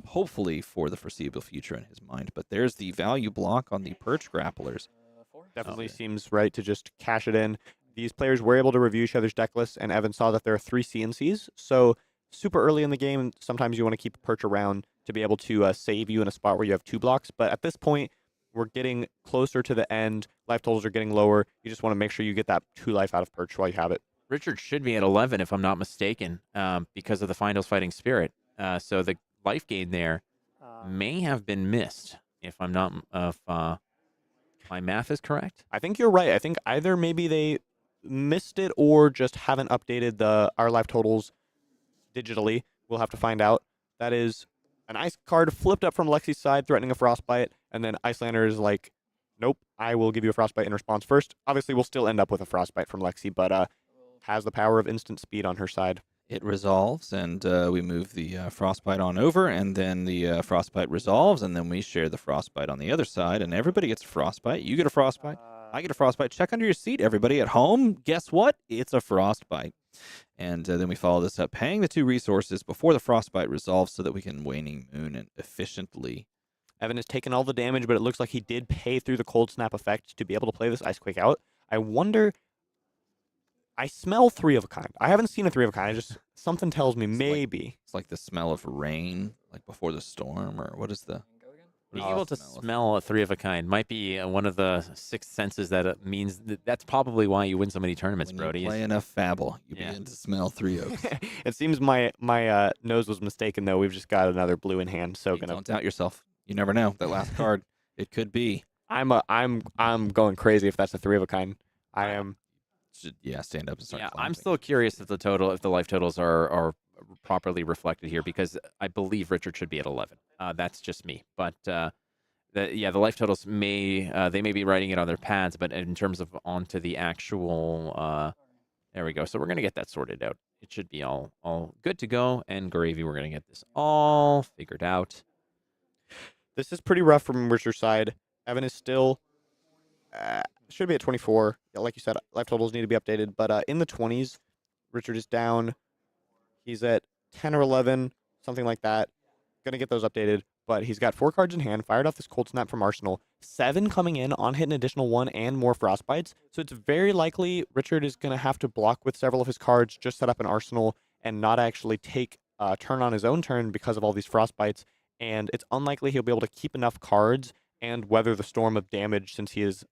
hopefully for the foreseeable future in his mind. But there's the value block on the Perch Grapplers. Definitely seems right to just cash it in. These players were able to review each other's deck lists, and Evan saw that there are 3 CNCs. So super early in the game, sometimes you want to keep a Perch around to be able to save you in a spot where you have 2 blocks. But at this point, we're getting closer to the end. Life totals are getting lower. You just want to make sure you get that 2 life out of Perch while you have it. Richard should be at 11, if I'm not mistaken, because of the Finals Fighting Spirit. So the life gain there may have been missed, if I'm not, if my math is correct. I think you're right. I think either maybe they missed it or just haven't updated our life totals digitally. We'll have to find out. That is an ice card flipped up from Lexi's side, threatening a frostbite, and then Iyslander is like, nope, I will give you a frostbite in response first. Obviously, we'll still end up with a frostbite from Lexi, but has the power of instant speed on her side. It resolves, and we move the frostbite on over, and then the frostbite resolves, and then we share the frostbite on the other side, and everybody gets a frostbite. You get a frostbite. I get a frostbite. Check under your seat, everybody at home. Guess what? It's a frostbite. And then we follow this up, paying the 2 resources before the frostbite resolves so that we can Waning Moon and efficiently. Evan has taken all the damage, but it looks like he did pay through the Cold Snap effect to be able to play this Ice Quake out. I wonder... I smell 3 of a kind. I haven't seen a 3 of a kind. Something tells me maybe. It's like the smell of rain, like before the storm, or what is the... Being able to smell a 3 of a kind might be one of the 6th senses that it means. That's probably why you win so many tournaments, Brodie. You play enough Fabble, you begin to smell 3 oaks. It seems my nose was mistaken, though. We've just got another blue in hand. So don't doubt yourself. You never know. That last card, it could be. I'm going crazy if that's a 3 of a kind. I am. Stand up and start. Yeah, climbing. I'm still curious if the life totals are properly reflected here, because I believe Richard should be at 11. That's just me, but the life totals they may be writing it on their pads, but in terms of onto the actual, there we go. So we're gonna get that sorted out. It should be all good to go, and gravy. We're gonna get this all figured out. This is pretty rough from Richard's side. Evan is still. Should be at 24. Like you said, life totals need to be updated. But in the 20s, Richard is down. He's at 10 or 11, something like that. Going to get those updated. But he's got 4 cards in hand, fired off this Cold Snap from Arsenal. 7 coming in, on hit an additional 1 and more Frostbites. So it's very likely Richard is going to have to block with several of his cards, just set up an Arsenal, and not actually take a turn on his own turn because of all these Frostbites. And it's unlikely he'll be able to keep enough cards and weather the storm of damage, since he is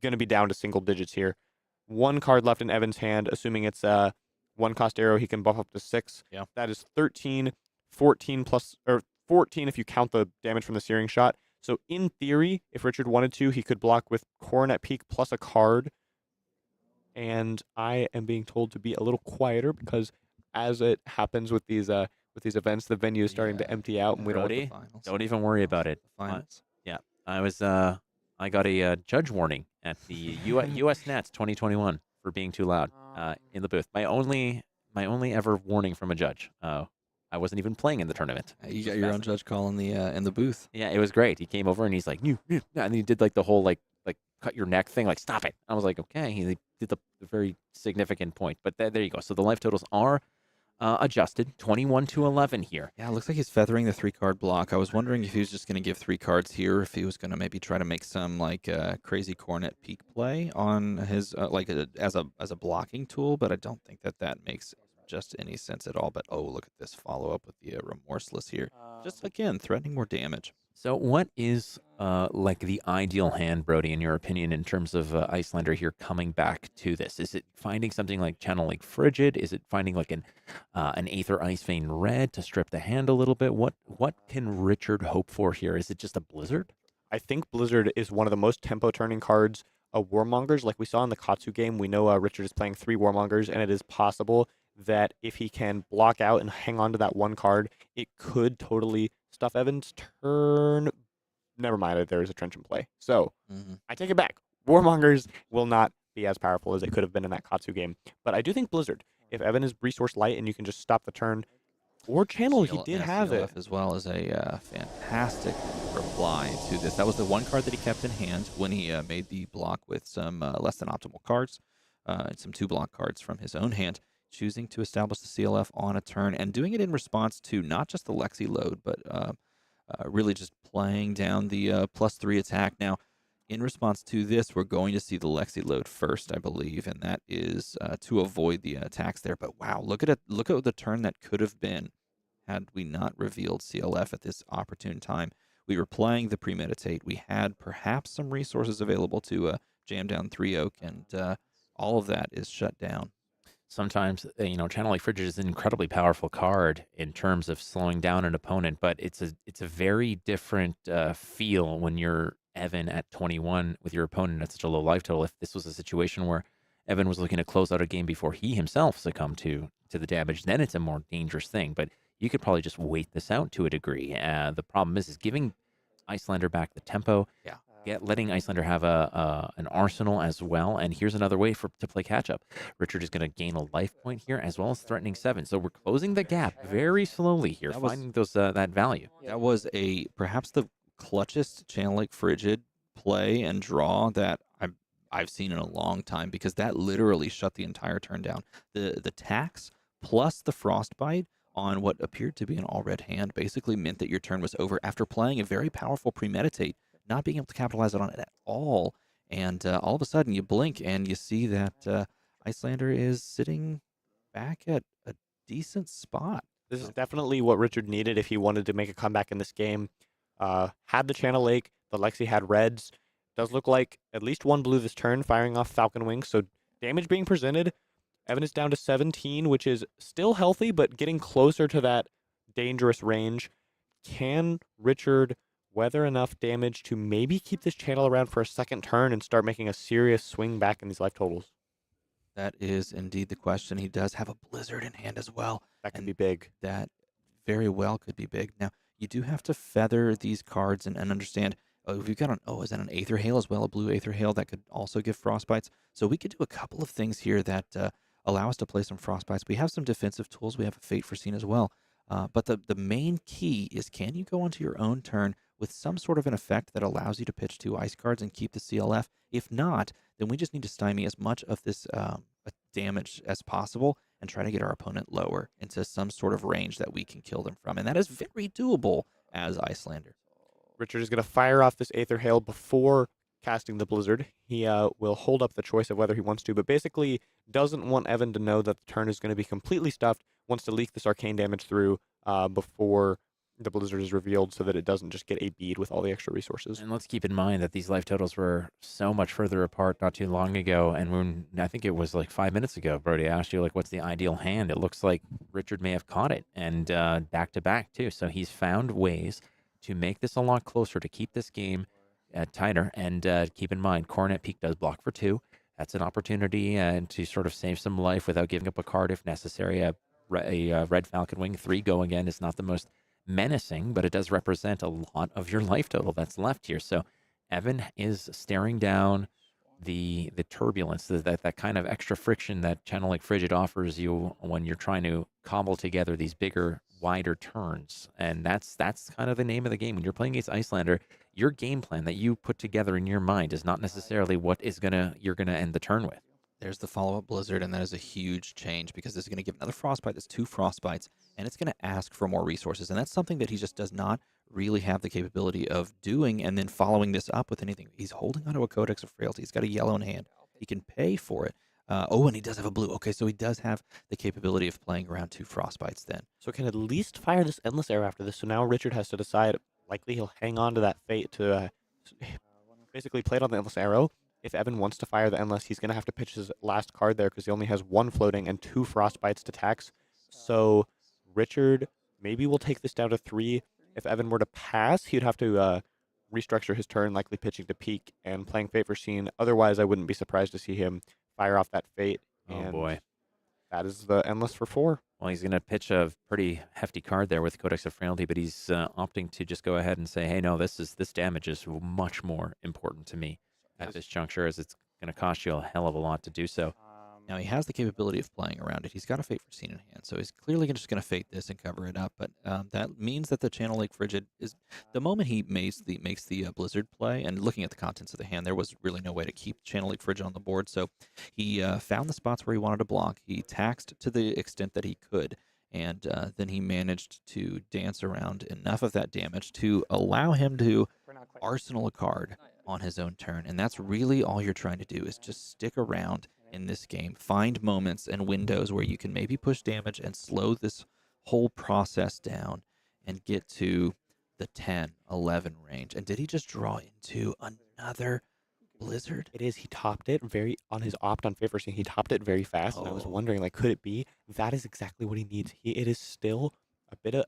going to be down to single digits here. 1 card left in Evan's hand, assuming it's a 1-cost arrow, he can buff up to 6. Yeah. That is 13, 14 plus, or 14 if you count the damage from the searing shot. So in theory, if Richard wanted to, he could block with Coronet Peak plus a card. And I am being told to be a little quieter, because as it happens with these events, the venue is starting to empty out, and we don't even worry about it. I got a judge warning at the US Nats 2021 for being too loud in the booth. My only ever warning from a judge. I wasn't even playing in the tournament. You got your own judge call in the booth. Yeah, it was great. He came over and he's like, and he did like the whole like cut your neck thing, like stop it. I was like, okay. He did the very significant point, but there you go. So the life totals are adjusted, 21-11 here. Yeah, it looks like he's feathering the 3-card block. I was wondering if he was just going to give 3 cards here, if he was going to maybe try to make some like crazy cornet peak play on his as a blocking tool, but I don't think that makes just any sense at all. But oh, look at this follow up with the remorseless here, just again threatening more damage. So what is like the ideal hand, Brodie, in your opinion, in terms of Iyslander here coming back to this? Is it finding something like Channel Lake Frigid? Is it finding like an Aether Ice Vein Red to strip the hand a little bit? What can Richard hope for here? Is it just a Blizzard? I think Blizzard is one of the most tempo turning cards. Warmongers, like we saw in the Katsu game, we know Richard is playing 3 Warmongers, and it is possible that if he can block out and hang on to that 1 card, it could totally stuff Evan's turn. Never mind, there is a trench in play. So I take it back. Warmongers will not be as powerful as they could have been in that Katsu game. But I do think Blizzard, if Evan is resource light and you can just stop the turn, or channel, he did have it. As well as a fantastic reply to this. That was the 1 card that he kept in hand when he made the block with some less than optimal cards, and some 2 block cards from his own hand, choosing to establish the CLF on a turn and doing it in response to not just the Lexi load, but really just playing down the +3 attack. Now, in response to this, we're going to see the Lexi load first, I believe, and that is to avoid the attacks there. But wow, look at it! Look at the turn that could have been had we not revealed CLF at this opportune time. We were playing the premeditate. We had perhaps some resources available to jam down 3 oak, and all of that is shut down. Sometimes, Channel Lake Frigid is an incredibly powerful card in terms of slowing down an opponent, but it's a very different feel when you're Evan at 21 with your opponent at such a low life total. If this was a situation where Evan was looking to close out a game before he himself succumbed to the damage, then it's a more dangerous thing. But you could probably just wait this out to a degree. The problem is giving Iyslander back the tempo. Yeah. Letting Iyslander have an arsenal as well. And here's another way to play catch up. Richard is going to gain a life point here as well as threatening 7. So we're closing the gap very slowly here, finding that value. That was perhaps the clutchest Channel Lake Frigid play and draw that I've seen in a long time, because that literally shut the entire turn down. The tax plus the frostbite on what appeared to be an all-red hand basically meant that your turn was over after playing a very powerful premeditate, not being able to capitalize on it at all. And all of a sudden you blink and you see that Iyslander is sitting back at a decent spot. This is definitely what Richard needed if he wanted to make a comeback in this game. Had the Channel Lake, the Lexi had reds. Does look like at least 1 blue this turn, firing off Falcon Wings. So damage being presented. Evan is down to 17, which is still healthy, but getting closer to that dangerous range. Can Richard weather enough damage to maybe keep this channel around for a second turn and start making a serious swing back in these life totals? That is indeed the question. He does have a Blizzard in hand as well. That could be big. That very well could be big. Now, you do have to feather these cards and understand, if you've got is that an Aether Hail as well, a blue Aether Hail that could also give frostbites. So we could do a couple of things here that allow us to play some frostbites. We have some defensive tools. We have a Fate Foreseen as well. But the main key is, can you go onto your own turn with some sort of an effect that allows you to pitch 2 ice cards and keep the CLF? If not, then we just need to stymie as much of this damage as possible and try to get our opponent lower into some sort of range that we can kill them from. And that is very doable as Iyslander. Richard is going to fire off this Aether Hail before casting the Blizzard. He will hold up the choice of whether he wants to, but basically doesn't want Evan to know that the turn is going to be completely stuffed, wants to leak this arcane damage through before the Blizzard is revealed so that it doesn't just get a bead with all the extra resources. And let's keep in mind that these life totals were so much further apart not too long ago. And when I think it was like 5 minutes ago, Brodie asked you, like, what's the ideal hand? It looks like Richard may have caught it, and back to back too. So he's found ways to make this a lot closer, to keep this game tighter. And keep in mind, Coronet Peak does block for 2. That's an opportunity to sort of save some life without giving up a card if necessary. A Red Falcon Wing 3 go again is not the most menacing, but it does represent a lot of your life total that's left here. So Evan is staring down the turbulence, that kind of extra friction that Channel Lake Frigid offers you when you're trying to cobble together these bigger wider turns, and that's kind of the name of the game. When you're playing against Iyslander, your game plan that you put together in your mind is not necessarily what you're gonna end the turn with. There's the follow-up Blizzard, and that is a huge change because this is going to give another Frostbite. That's 2 Frostbites, and it's going to ask for more resources, and that's something that he just does not really have the capability of doing, and then following this up with anything. He's holding onto a Codex of Frailty. He's got a yellow in hand. He can pay for it. Oh, and he does have a blue. Okay, so he does have the capability of playing around 2 Frostbites then. So can at least fire this Endless Arrow after this. So now Richard has to decide, likely he'll hang on to that Fate to basically play it on the Endless Arrow. If Evan wants to fire the Endless, he's going to have to pitch his last card there because he only has 1 floating and 2 Frostbites to tax. So Richard maybe will take this down to 3. If Evan were to pass, he'd have to restructure his turn, likely pitching to Peak and playing Fate for Scene. Otherwise, I wouldn't be surprised to see him fire off that Fate. Oh, boy. That is the Endless for 4. Well, he's going to pitch a pretty hefty card there with Codex of Frailty, but he's opting to just go ahead and say, hey, no, this damage is much more important to me at this juncture, as it's going to cost you a hell of a lot to do so. Now, he has the capability of playing around it. He's got a Fate for Scene in hand, so he's clearly just going to Fate this and cover it up. But that means that the Channel Lake Frigid is the moment he makes the Blizzard play. And looking at the contents of the hand, there was really no way to keep Channel Lake Frigid on the board. So he found the spots where he wanted to block. He taxed to the extent that he could, and then he managed to dance around enough of that damage to allow him to arsenal a card on his own turn. And that's really all you're trying to do, is just stick around in this game, find moments and windows where you can maybe push damage and slow this whole process down and get to the 10, 11 range. And did he just draw into another Blizzard? It is. He topped it on his opt on Fate for Scene. He topped it very fast, and I was wondering, like, could it be? That is exactly what he needs. It is still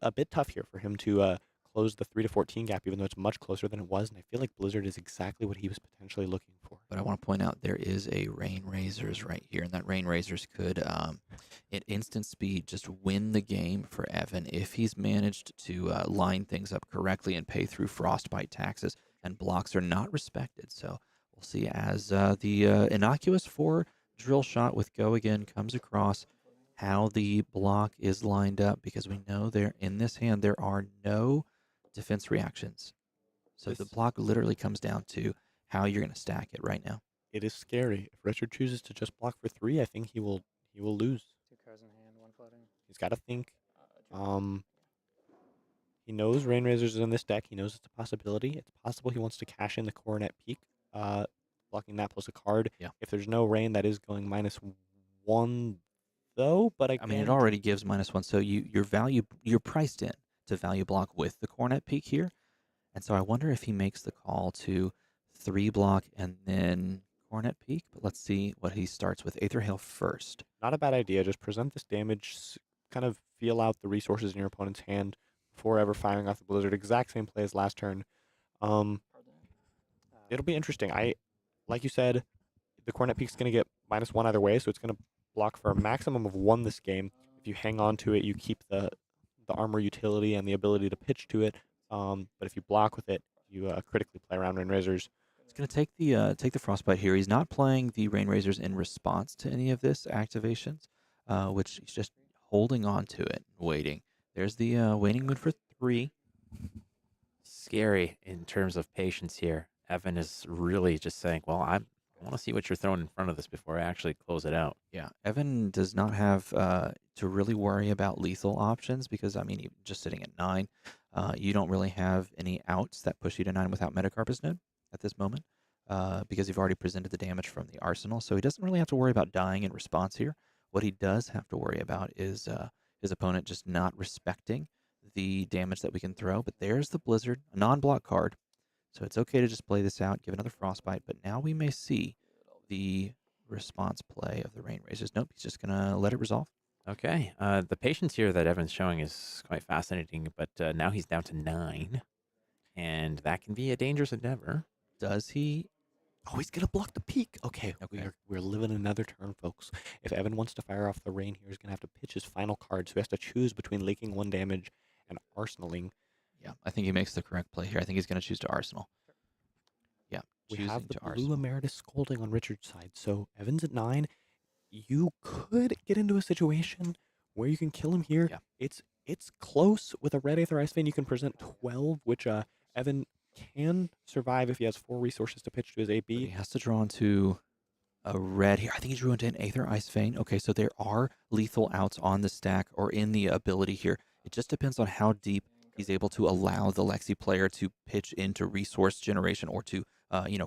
a bit tough here for him to close the 3 to 14 gap, even though it's much closer than it was. And I feel like Blizzard is exactly what he was potentially looking for. But I want to point out there is a Rain Razors right here, and that Rain Razors could, at instant speed, just win the game for Evan if he's managed to line things up correctly and pay through Frostbite taxes, and blocks are not respected. So we'll see as the innocuous 4 drill shot with Go Again comes across, how the block is lined up, because we know there in this hand there are no defense reactions. So the block literally comes down to how you're going to stack it right now. It is scary. If Richard chooses to just block for 3, I think he will lose. 2 cards in hand, 1 floating. He's got to think. He knows Rain Razors is in this deck. He knows it's a possibility. It's possible he wants to cash in the Coronet Peak, blocking that plus a card. Yeah. If there's no rain, that is going -1 though. But I mean, it already gives -1, so you're priced in to value block with the Coronet Peak here. And so I wonder if he makes the call to 3 block and then Coronet Peak. But let's see what he starts with. Aether Hail first. Not a bad idea. Just present this damage, kind of feel out the resources in your opponent's hand before ever firing off the Blizzard. Exact same play as last turn. It'll be interesting. Like you said, the Coronet Peak's going to get -1 either way, so it's going to block for a maximum of 1 this game. If you hang on to it, you keep the armor utility and the ability to pitch to it. But if you block with it, you critically play around Rain Razors. He's going to take the Frostbite here. He's not playing the Rain Razors in response to any of this activations, which he's just holding on to it, waiting. There's the waiting mood for 3. Scary in terms of patience here. Evan is really just saying, well, I want to see what you're throwing in front of this before I actually close it out. Yeah, Evan does not have to really worry about lethal options because, I mean, just sitting at 9, you don't really have any outs that push you to 9 without Metacarpus Node at this moment because you've already presented the damage from the arsenal. So he doesn't really have to worry about dying in response here. What he does have to worry about is his opponent just not respecting the damage that we can throw. But there's the Blizzard, a non-block card. So it's okay to just play this out, give another Frostbite. But now we may see the response play of the Rain Razors. Nope, he's just going to let it resolve. Okay. The patience here that Evan's showing is quite fascinating, but now he's down to 9. And that can be a dangerous endeavor. Does he? Oh, he's going to block the Peak. Okay. We're living another turn, folks. If Evan wants to fire off the Rain here, he's going to have to pitch his final card. So he has to choose between leaking 1 damage and arsenaling. Yeah, I think he makes the correct play here. I think he's going to choose to Arsenal. Yeah, we have the blue Arsenal. Emeritus Scolding on Richard's side. So Evan's at 9. You could get into a situation where you can kill him here. Yeah. It's close. With a red Aether Ice Vein, you can present 12, which Evan can survive if he has 4 resources to pitch to his He AB. has to draw into a red here. I think he drew into an Aether Ice Vein. Okay, so there are lethal outs on the stack or in the ability here. It just depends on how deep he's able to allow the Lexi player to pitch into resource generation or to,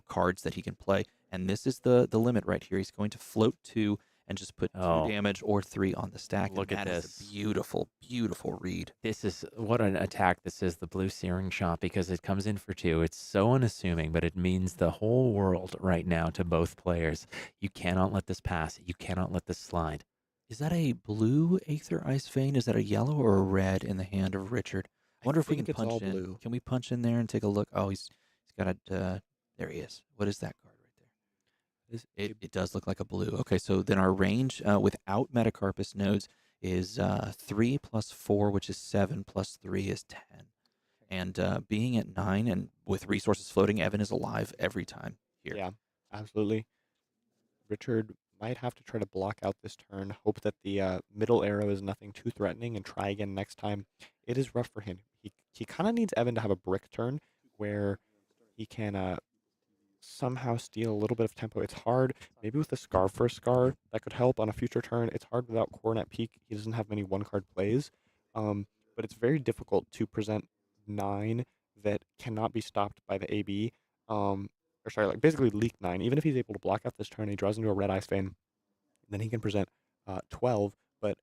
cards that he can play. And this is the limit right here. He's going to float 2 and just put 2 damage or 3 on the stack. Look at this. Is a beautiful, beautiful read. This is what an attack this is, the blue searing shot, because it comes in for 2. It's so unassuming, but it means the whole world right now to both players. You cannot let this pass. You cannot let this slide. Is that a blue Aether Ice Vein? Is that a yellow or a red in the hand of Richard? I wonder if we can think it's all punch in. blue. Can we punch in there and take a look? Oh, he's got a. There he is. What is that card right there? It does look like a blue. Okay, so then our range without Metacarpus nodes is 3 plus 4, which is 7, plus 3 is 10. And being at 9 and with resources floating, Evan is alive every time here. Yeah, absolutely. Richard might have to try to block out this turn, hope that the middle arrow is nothing too threatening, and try again next time. It is rough for him. He kind of needs Evan to have a brick turn where he can somehow steal a little bit of tempo. It's hard. Maybe with the Scar first Scar, that could help on a future turn. It's hard without Coronet Peak. He doesn't have many one-card plays. But it's very difficult to present 9 that cannot be stopped by the AB. Basically leak 9. Even if he's able to block out this turn, he draws into a red Ice Vein, then he can present 12, but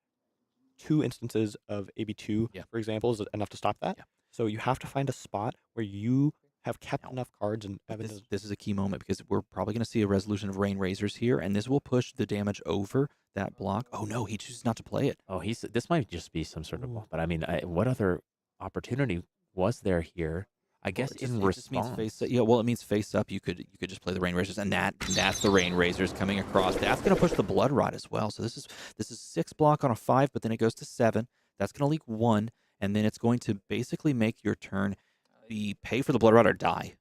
2 instances of AB2, for example, is enough to stop that. Yeah. So you have to find a spot where you have kept enough cards, and Evan This is a key moment because we're probably going to see a resolution of Rain Razors here, and this will push the damage over that block. Oh no, he chooses not to play it. Oh, this might just be some sort of, but I mean, what other opportunity was there here? I guess in response. It means face up. You could just play the Rain Razors, and that's the Rain Razors coming across. That's going to push the Blood Rod as well. So this is 6 block on a 5, but then it goes to 7. That's going to leak 1, and then it's going to basically make your turn be pay for the Blood Rod or die.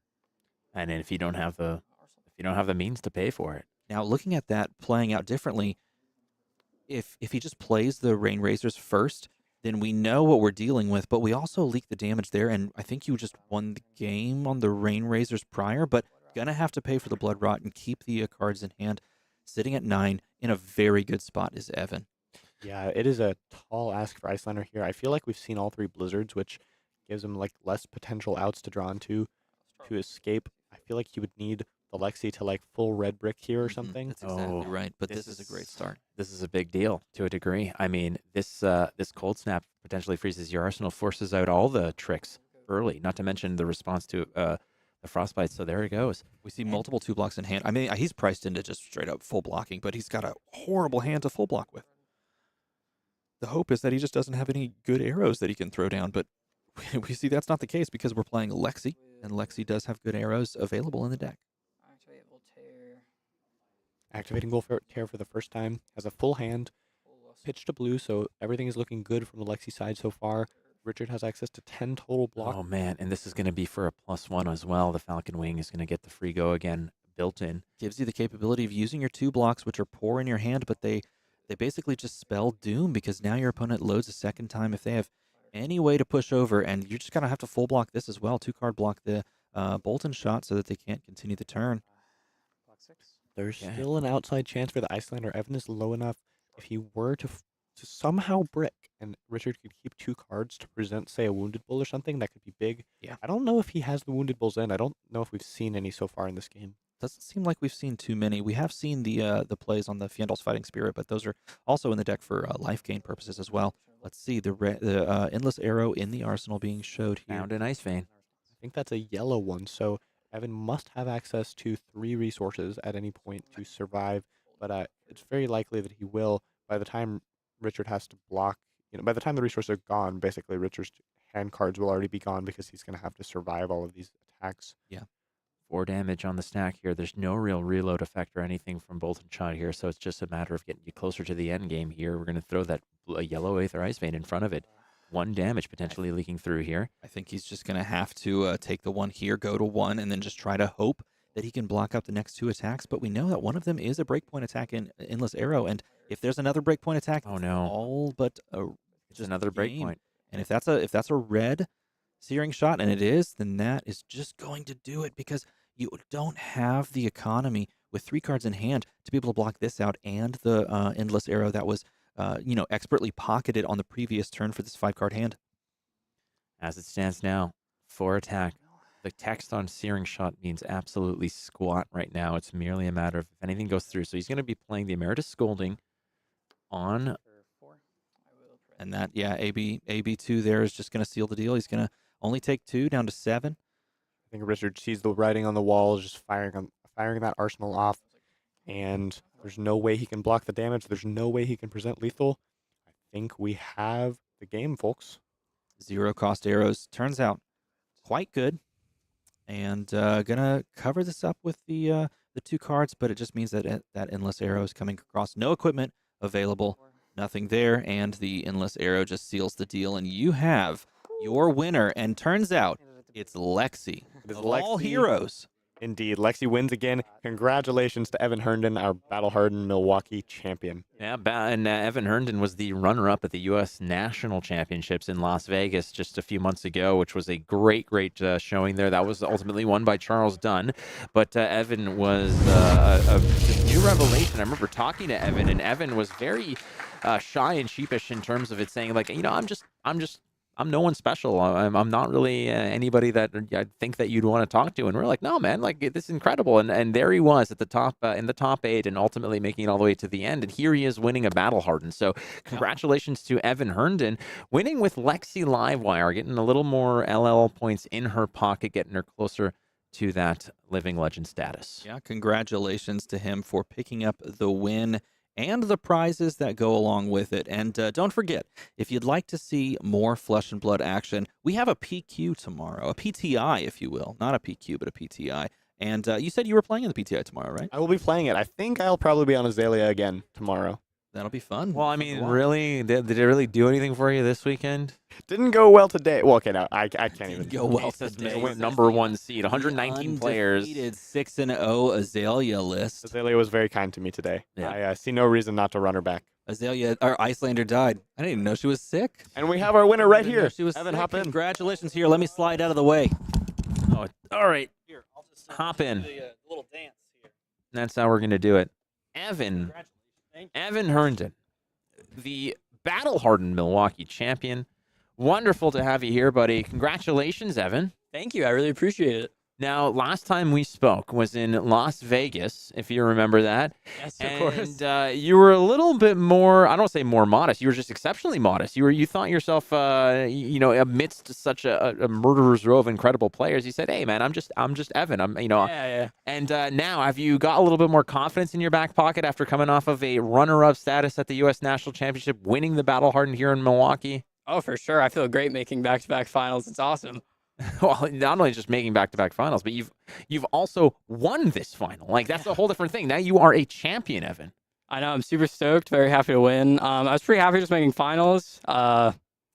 And if you don't have the means to pay for it. Now looking at that playing out differently, if he just plays the Rain Razors first, then we know what we're dealing with, but we also leak the damage there, and I think you just won the game on the Rain Razors prior, but gonna have to pay for the Blood Rot and keep the cards in hand. Sitting at 9 in a very good spot is Evan. Yeah, it is a tall ask for Iyslander here. I feel like we've seen all 3 Blizzards, which gives him less potential outs to draw into to escape. I feel like he would need the Lexi to full red brick here or something. That's exactly right, but this is a great start. This is a big deal to a degree. I mean, this Cold Snap potentially freezes your arsenal, forces out all the tricks early, not to mention the response to the Frostbite. So there he goes. We see multiple 2 blocks in hand. I mean, he's priced into just straight up full blocking, but he's got a horrible hand to full block with. The hope is that he just doesn't have any good arrows that he can throw down, but we see that's not the case because we're playing Lexi, and Lexi does have good arrows available in the deck. Activating Voltear for the first time, has a full hand, pitch to blue, so everything is looking good from the Lexi side so far. Richard has access to 10 total block. Oh man, and this is going to be for a +1 as well. The Falcon Wing is going to get the free go again built in. Gives you the capability of using your 2 blocks, which are poor in your hand, but they basically just spell doom because now your opponent loads a second time if they have any way to push over, and you're just going to have to full block this as well. 2-card block the Boltyn shot so that they can't continue the turn. There's still an outside chance for the Iyslander. Evan is low enough. If he were to somehow brick and Richard could keep 2 cards to present, say, a Wounded Bull or something, that could be big. Yeah. I don't know if he has the Wounded Bulls in. I don't know if we've seen any so far in this game. Doesn't seem like we've seen too many. We have seen the plays on the Fjandal's Fighting Spirit, but those are also in the deck for life gain purposes as well. Let's see, the Endless Arrow in the arsenal being showed here. Found an Ice Vein. I think that's a yellow one, so Evan must have access to 3 resources at any point to survive, but it's very likely that he will. By the time Richard has to block, by the time the resources are gone, basically Richard's hand cards will already be gone because he's going to have to survive all of these attacks. Yeah. 4 damage on the stack here. There's no real reload effect or anything from Boltyn shot here, so it's just a matter of getting you closer to the end game here. We're going to throw that yellow Aether Ice Vein in front of it. 1 damage potentially leaking through here. I think he's just going to have to take the 1 here, go to 1, and then just try to hope that he can block out the next 2 attacks. But we know that one of them is a breakpoint attack in Endless Arrow, and if there's another breakpoint attack, oh no, all but just another breakpoint. And if that's a red searing shot, and it is, then that is just going to do it, because you don't have the economy with 3 cards in hand to be able to block this out and the endless arrow that was expertly pocketed on the previous turn for this 5-card hand. As it stands now, 4 attack. The text on Searing Shot means absolutely squat right now. It's merely a matter of if anything goes through. So he's going to be playing the Emeritus Scolding on. And that, AB2 there is just going to seal the deal. He's going to only take 2 down to 7. I think Richard sees the writing on the wall, just firing that arsenal off, and there's no way he can block the damage. There's no way he can present lethal. I think we have the game, folks. 0 cost arrows turns out quite good, and gonna cover this up with the 2 cards, but it just means that that endless arrow is coming across. No equipment available, nothing there, and the endless arrow just seals the deal, and you have your winner. And turns out it's Lexi. It is Of all Lexi. heroes. Indeed. Lexi wins again. Congratulations to Evan Herndon, our battle-hardened Milwaukee champion. Yeah, and Evan Herndon was the runner-up at the U.S. National Championships in Las Vegas just a few months ago, which was a great showing there. That was ultimately won by Charles Dunn. But Evan was a new revelation. I remember talking to Evan, and Evan was very shy and sheepish in terms of it, saying, like, I'm no one special. I'm not really anybody that I think that you'd want to talk to. And we're like, no, man, like, this is incredible. And there he was at the top, in the top 8, and ultimately making it all the way to the end. And here he is winning a battle hardened. So congratulations to Evan Herndon, winning with Lexi Livewire, getting a little more LL points in her pocket, getting her closer to that living legend status. Yeah, congratulations to him for picking up the win and the prizes that go along with it. And don't forget, if you'd like to see more Flesh and Blood action, we have a PQ tomorrow, a PTI, if you will. Not a PQ, but a PTI. And you said you were playing in the PTI tomorrow, right? I will be playing it. I think I'll probably be on Azalea again tomorrow. That'll be fun. Well, I mean, really? Did it really do anything for you this weekend? Didn't go well today. Well, okay, no, I can't even go well today. Number 1 seed, 119 players. 6-0 Azalea list. Azalea was very kind to me today. Yeah. I see no reason not to run her back. Azalea, our Iyslander died. I didn't even know she was sick. And we have our winner right here. She was Evan, sick. hop in. Congratulations. Here, let me slide out of the way. Oh, all right. Here, I'll just hop in. The little dance here. That's how we're going to do it. Evan Herndon, the battle-hardened Milwaukee champion. Wonderful to have you here, buddy. Congratulations, Evan. Thank you. I really appreciate it. Now, last time we spoke was in Las Vegas, if you remember that. Yes, of course. And you were a little bit more, I don't say more modest, you were just exceptionally modest. You thought yourself, amidst such a murderer's row of incredible players, you said, hey, man, I'm just Evan. Yeah. And now, have you got a little bit more confidence in your back pocket after coming off of a runner-up status at the U.S. National Championship, winning the Battle Hardened here in Milwaukee? Oh, for sure. I feel great making back-to-back finals. It's awesome. Well, not only just making back-to-back finals, but you've also won this final. Like, that's a whole different thing. Now you are a champion, Evan. I know. I'm super stoked. Very happy to win. I was pretty happy just making finals.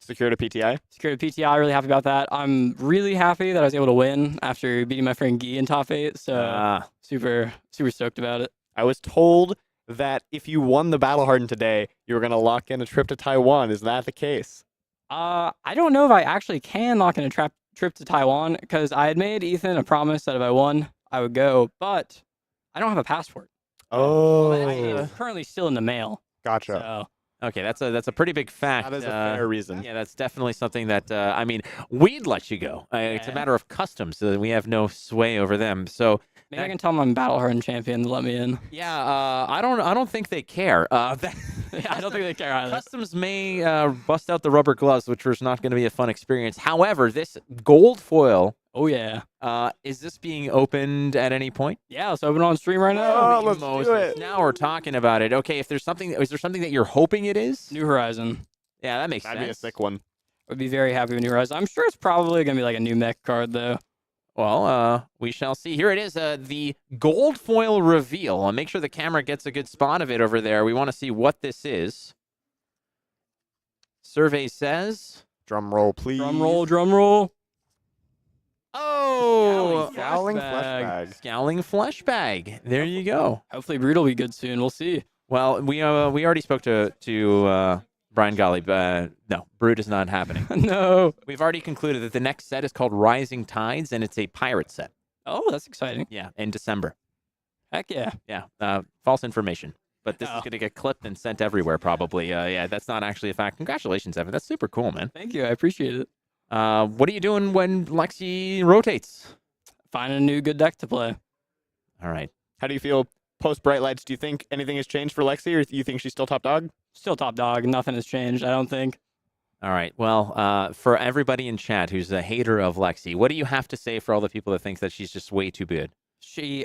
Secured a PTI? Secured a PTI. Really happy about that. I'm really happy that I was able to win after beating my friend Guy in top 8. So super stoked about it. I was told that if you won the Battle Hardened today, you were going to lock in a trip to Taiwan. Is that the case? I don't know if I actually can lock in a trip to Taiwan, because I had made Ethan a promise that if I won, I would go, but I don't have a passport. Oh. It's currently still in the mail. Gotcha. So. Okay, that's a pretty big fact. That is a fair reason. Yeah, that's definitely something that, we'd let you go. It's a matter of customs, so we have no sway over them. So maybe I can tell them I'm Battle Hardened champion to let me in. Yeah, I don't think they care. I don't think they care either. Customs may bust out the rubber gloves, which was not going to be a fun experience. However, this gold foil. Oh yeah. Is this being opened at any point? Yeah, let's open on stream right now. Oh, let's do it. Now we're talking about it. Okay, is there something that you're hoping it is? New Horizon. Yeah, that makes sense. That'd be a sick one. I'd be very happy with New Horizon. I'm sure it's probably gonna be like a new mech card though. Well, we shall see. Here it is, the gold foil reveal. I'll make sure the camera gets a good spot of it over there. We want to see what this is. Survey says... Drum roll, please. Drum roll. Oh! Scowling flesh bag. Scowling flesh bag. There you go. Hopefully Brood will be good soon. We'll see. Well, we already spoke to Brian Golly, no, Brood is not happening. No. We've already concluded that the next set is called Rising Tides, and it's a pirate set. Oh, that's exciting. Yeah, in December. Heck yeah. Yeah, false information. But this is going to get clipped and sent everywhere, probably. Yeah, that's not actually a fact. Congratulations, Evan. That's super cool, man. Thank you. I appreciate it. What are you doing when Lexi rotates? Find a new good deck to play. All right. How do you feel post Bright Lights? Do you think anything has changed for Lexi, or do you think she's still top dog? Still top dog. Nothing has changed, I don't think. All right. Well, for everybody in chat who's a hater of Lexi, what do you have to say for all the people that think that she's just way too good?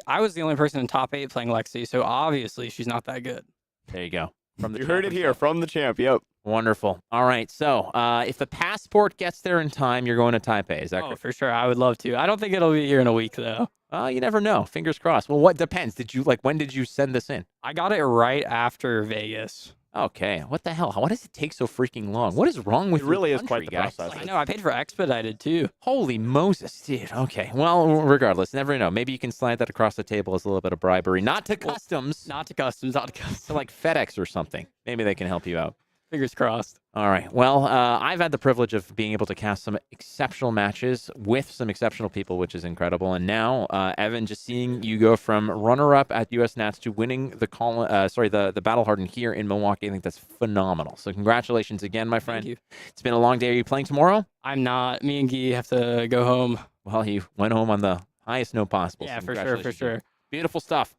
I was the only person in top 8 playing Lexi, so obviously she's not that good. There you go. You heard it here from the champ. Yep. Wonderful. All right. So if the passport gets there in time, you're going to Taipei. Is that correct? For sure. I would love to. I don't think it'll be here in a week, though. You never know. Fingers crossed. Well, what depends? When did you send this in? I got it right after Vegas. Okay. What the hell? Why does it take so freaking long? What is wrong with It really your is quite country, the guys? process. I know. I paid for expedited, too. Holy Moses, dude. Okay. Well, regardless, never know. Maybe you can slide that across the table as a little bit of bribery. Not to customs. Not to customs. Not to customs. To like FedEx or something. Maybe they can help you out. Fingers crossed. All right. Well, I've had the privilege of being able to cast some exceptional matches with some exceptional people, which is incredible. And now, Evan, just seeing you go from runner-up at US Nats to winning the Battle Hardened here in Milwaukee, I think that's phenomenal. So congratulations again, my friend. Thank you. It's been a long day. Are you playing tomorrow? I'm not. Me and Guy have to go home. Well, you went home on the highest note possible. Yeah, so for sure, for congratulations. sure. Beautiful stuff.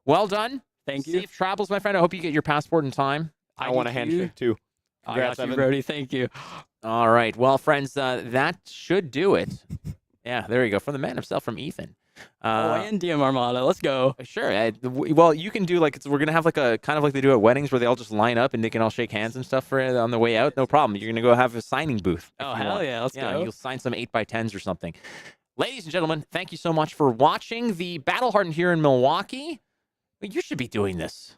Well done. Thank you. Safe travels, my friend. I hope you get your passport in time. I want a handshake too. I Congrats, got you, Evan. Brodie. Thank you. All right. Well, friends, that should do it. Yeah, there you go. From the man himself, from Ethan. And DM Armada. Let's go. Sure. Well, you can do we're gonna have like a kind of like they do at weddings where they all just line up and they can all shake hands and stuff on the way out. No problem. You're gonna go have a signing booth. Oh hell yeah, let's go. You'll sign some 8x10s or something. Ladies and gentlemen, thank you so much for watching the Battle Hardened here in Milwaukee. You should be doing this.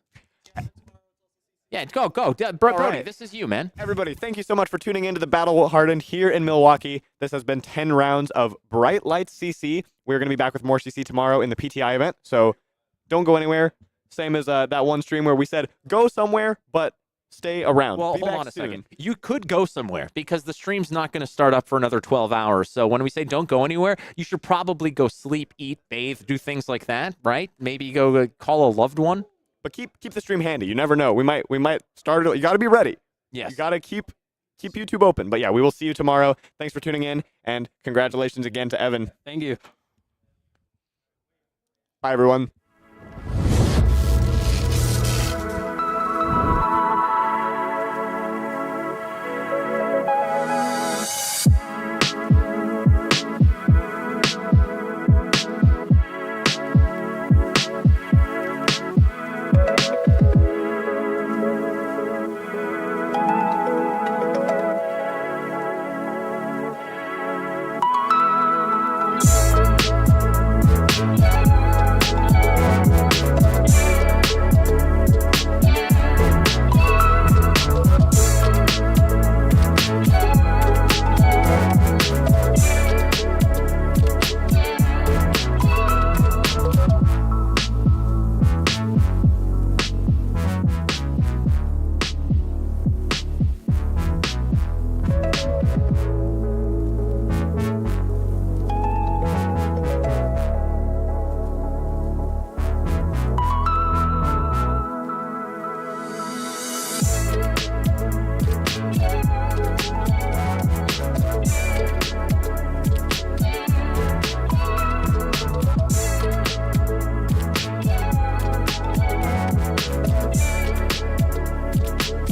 Yeah, go. Brodie, right. this is you, man. Everybody, thank you so much for tuning into the Battle Hardened here in Milwaukee. This has been 10 rounds of Bright Lights CC. We're going to be back with more CC tomorrow in the PTI event, so don't go anywhere. Same as that one stream where we said, go somewhere, but stay around. Well, Be hold back on a soon. second. You could go somewhere because the stream's not going to start up for another 12 hours. So when we say don't go anywhere, you should probably go sleep, eat, bathe, do things like that, right? Maybe go call a loved one. But keep the stream handy. You never know. We might start it. You got to be ready. Yes. You got to keep YouTube open. But yeah, we will see you tomorrow. Thanks for tuning in, and congratulations again to Evan. Thank you. Bye, everyone.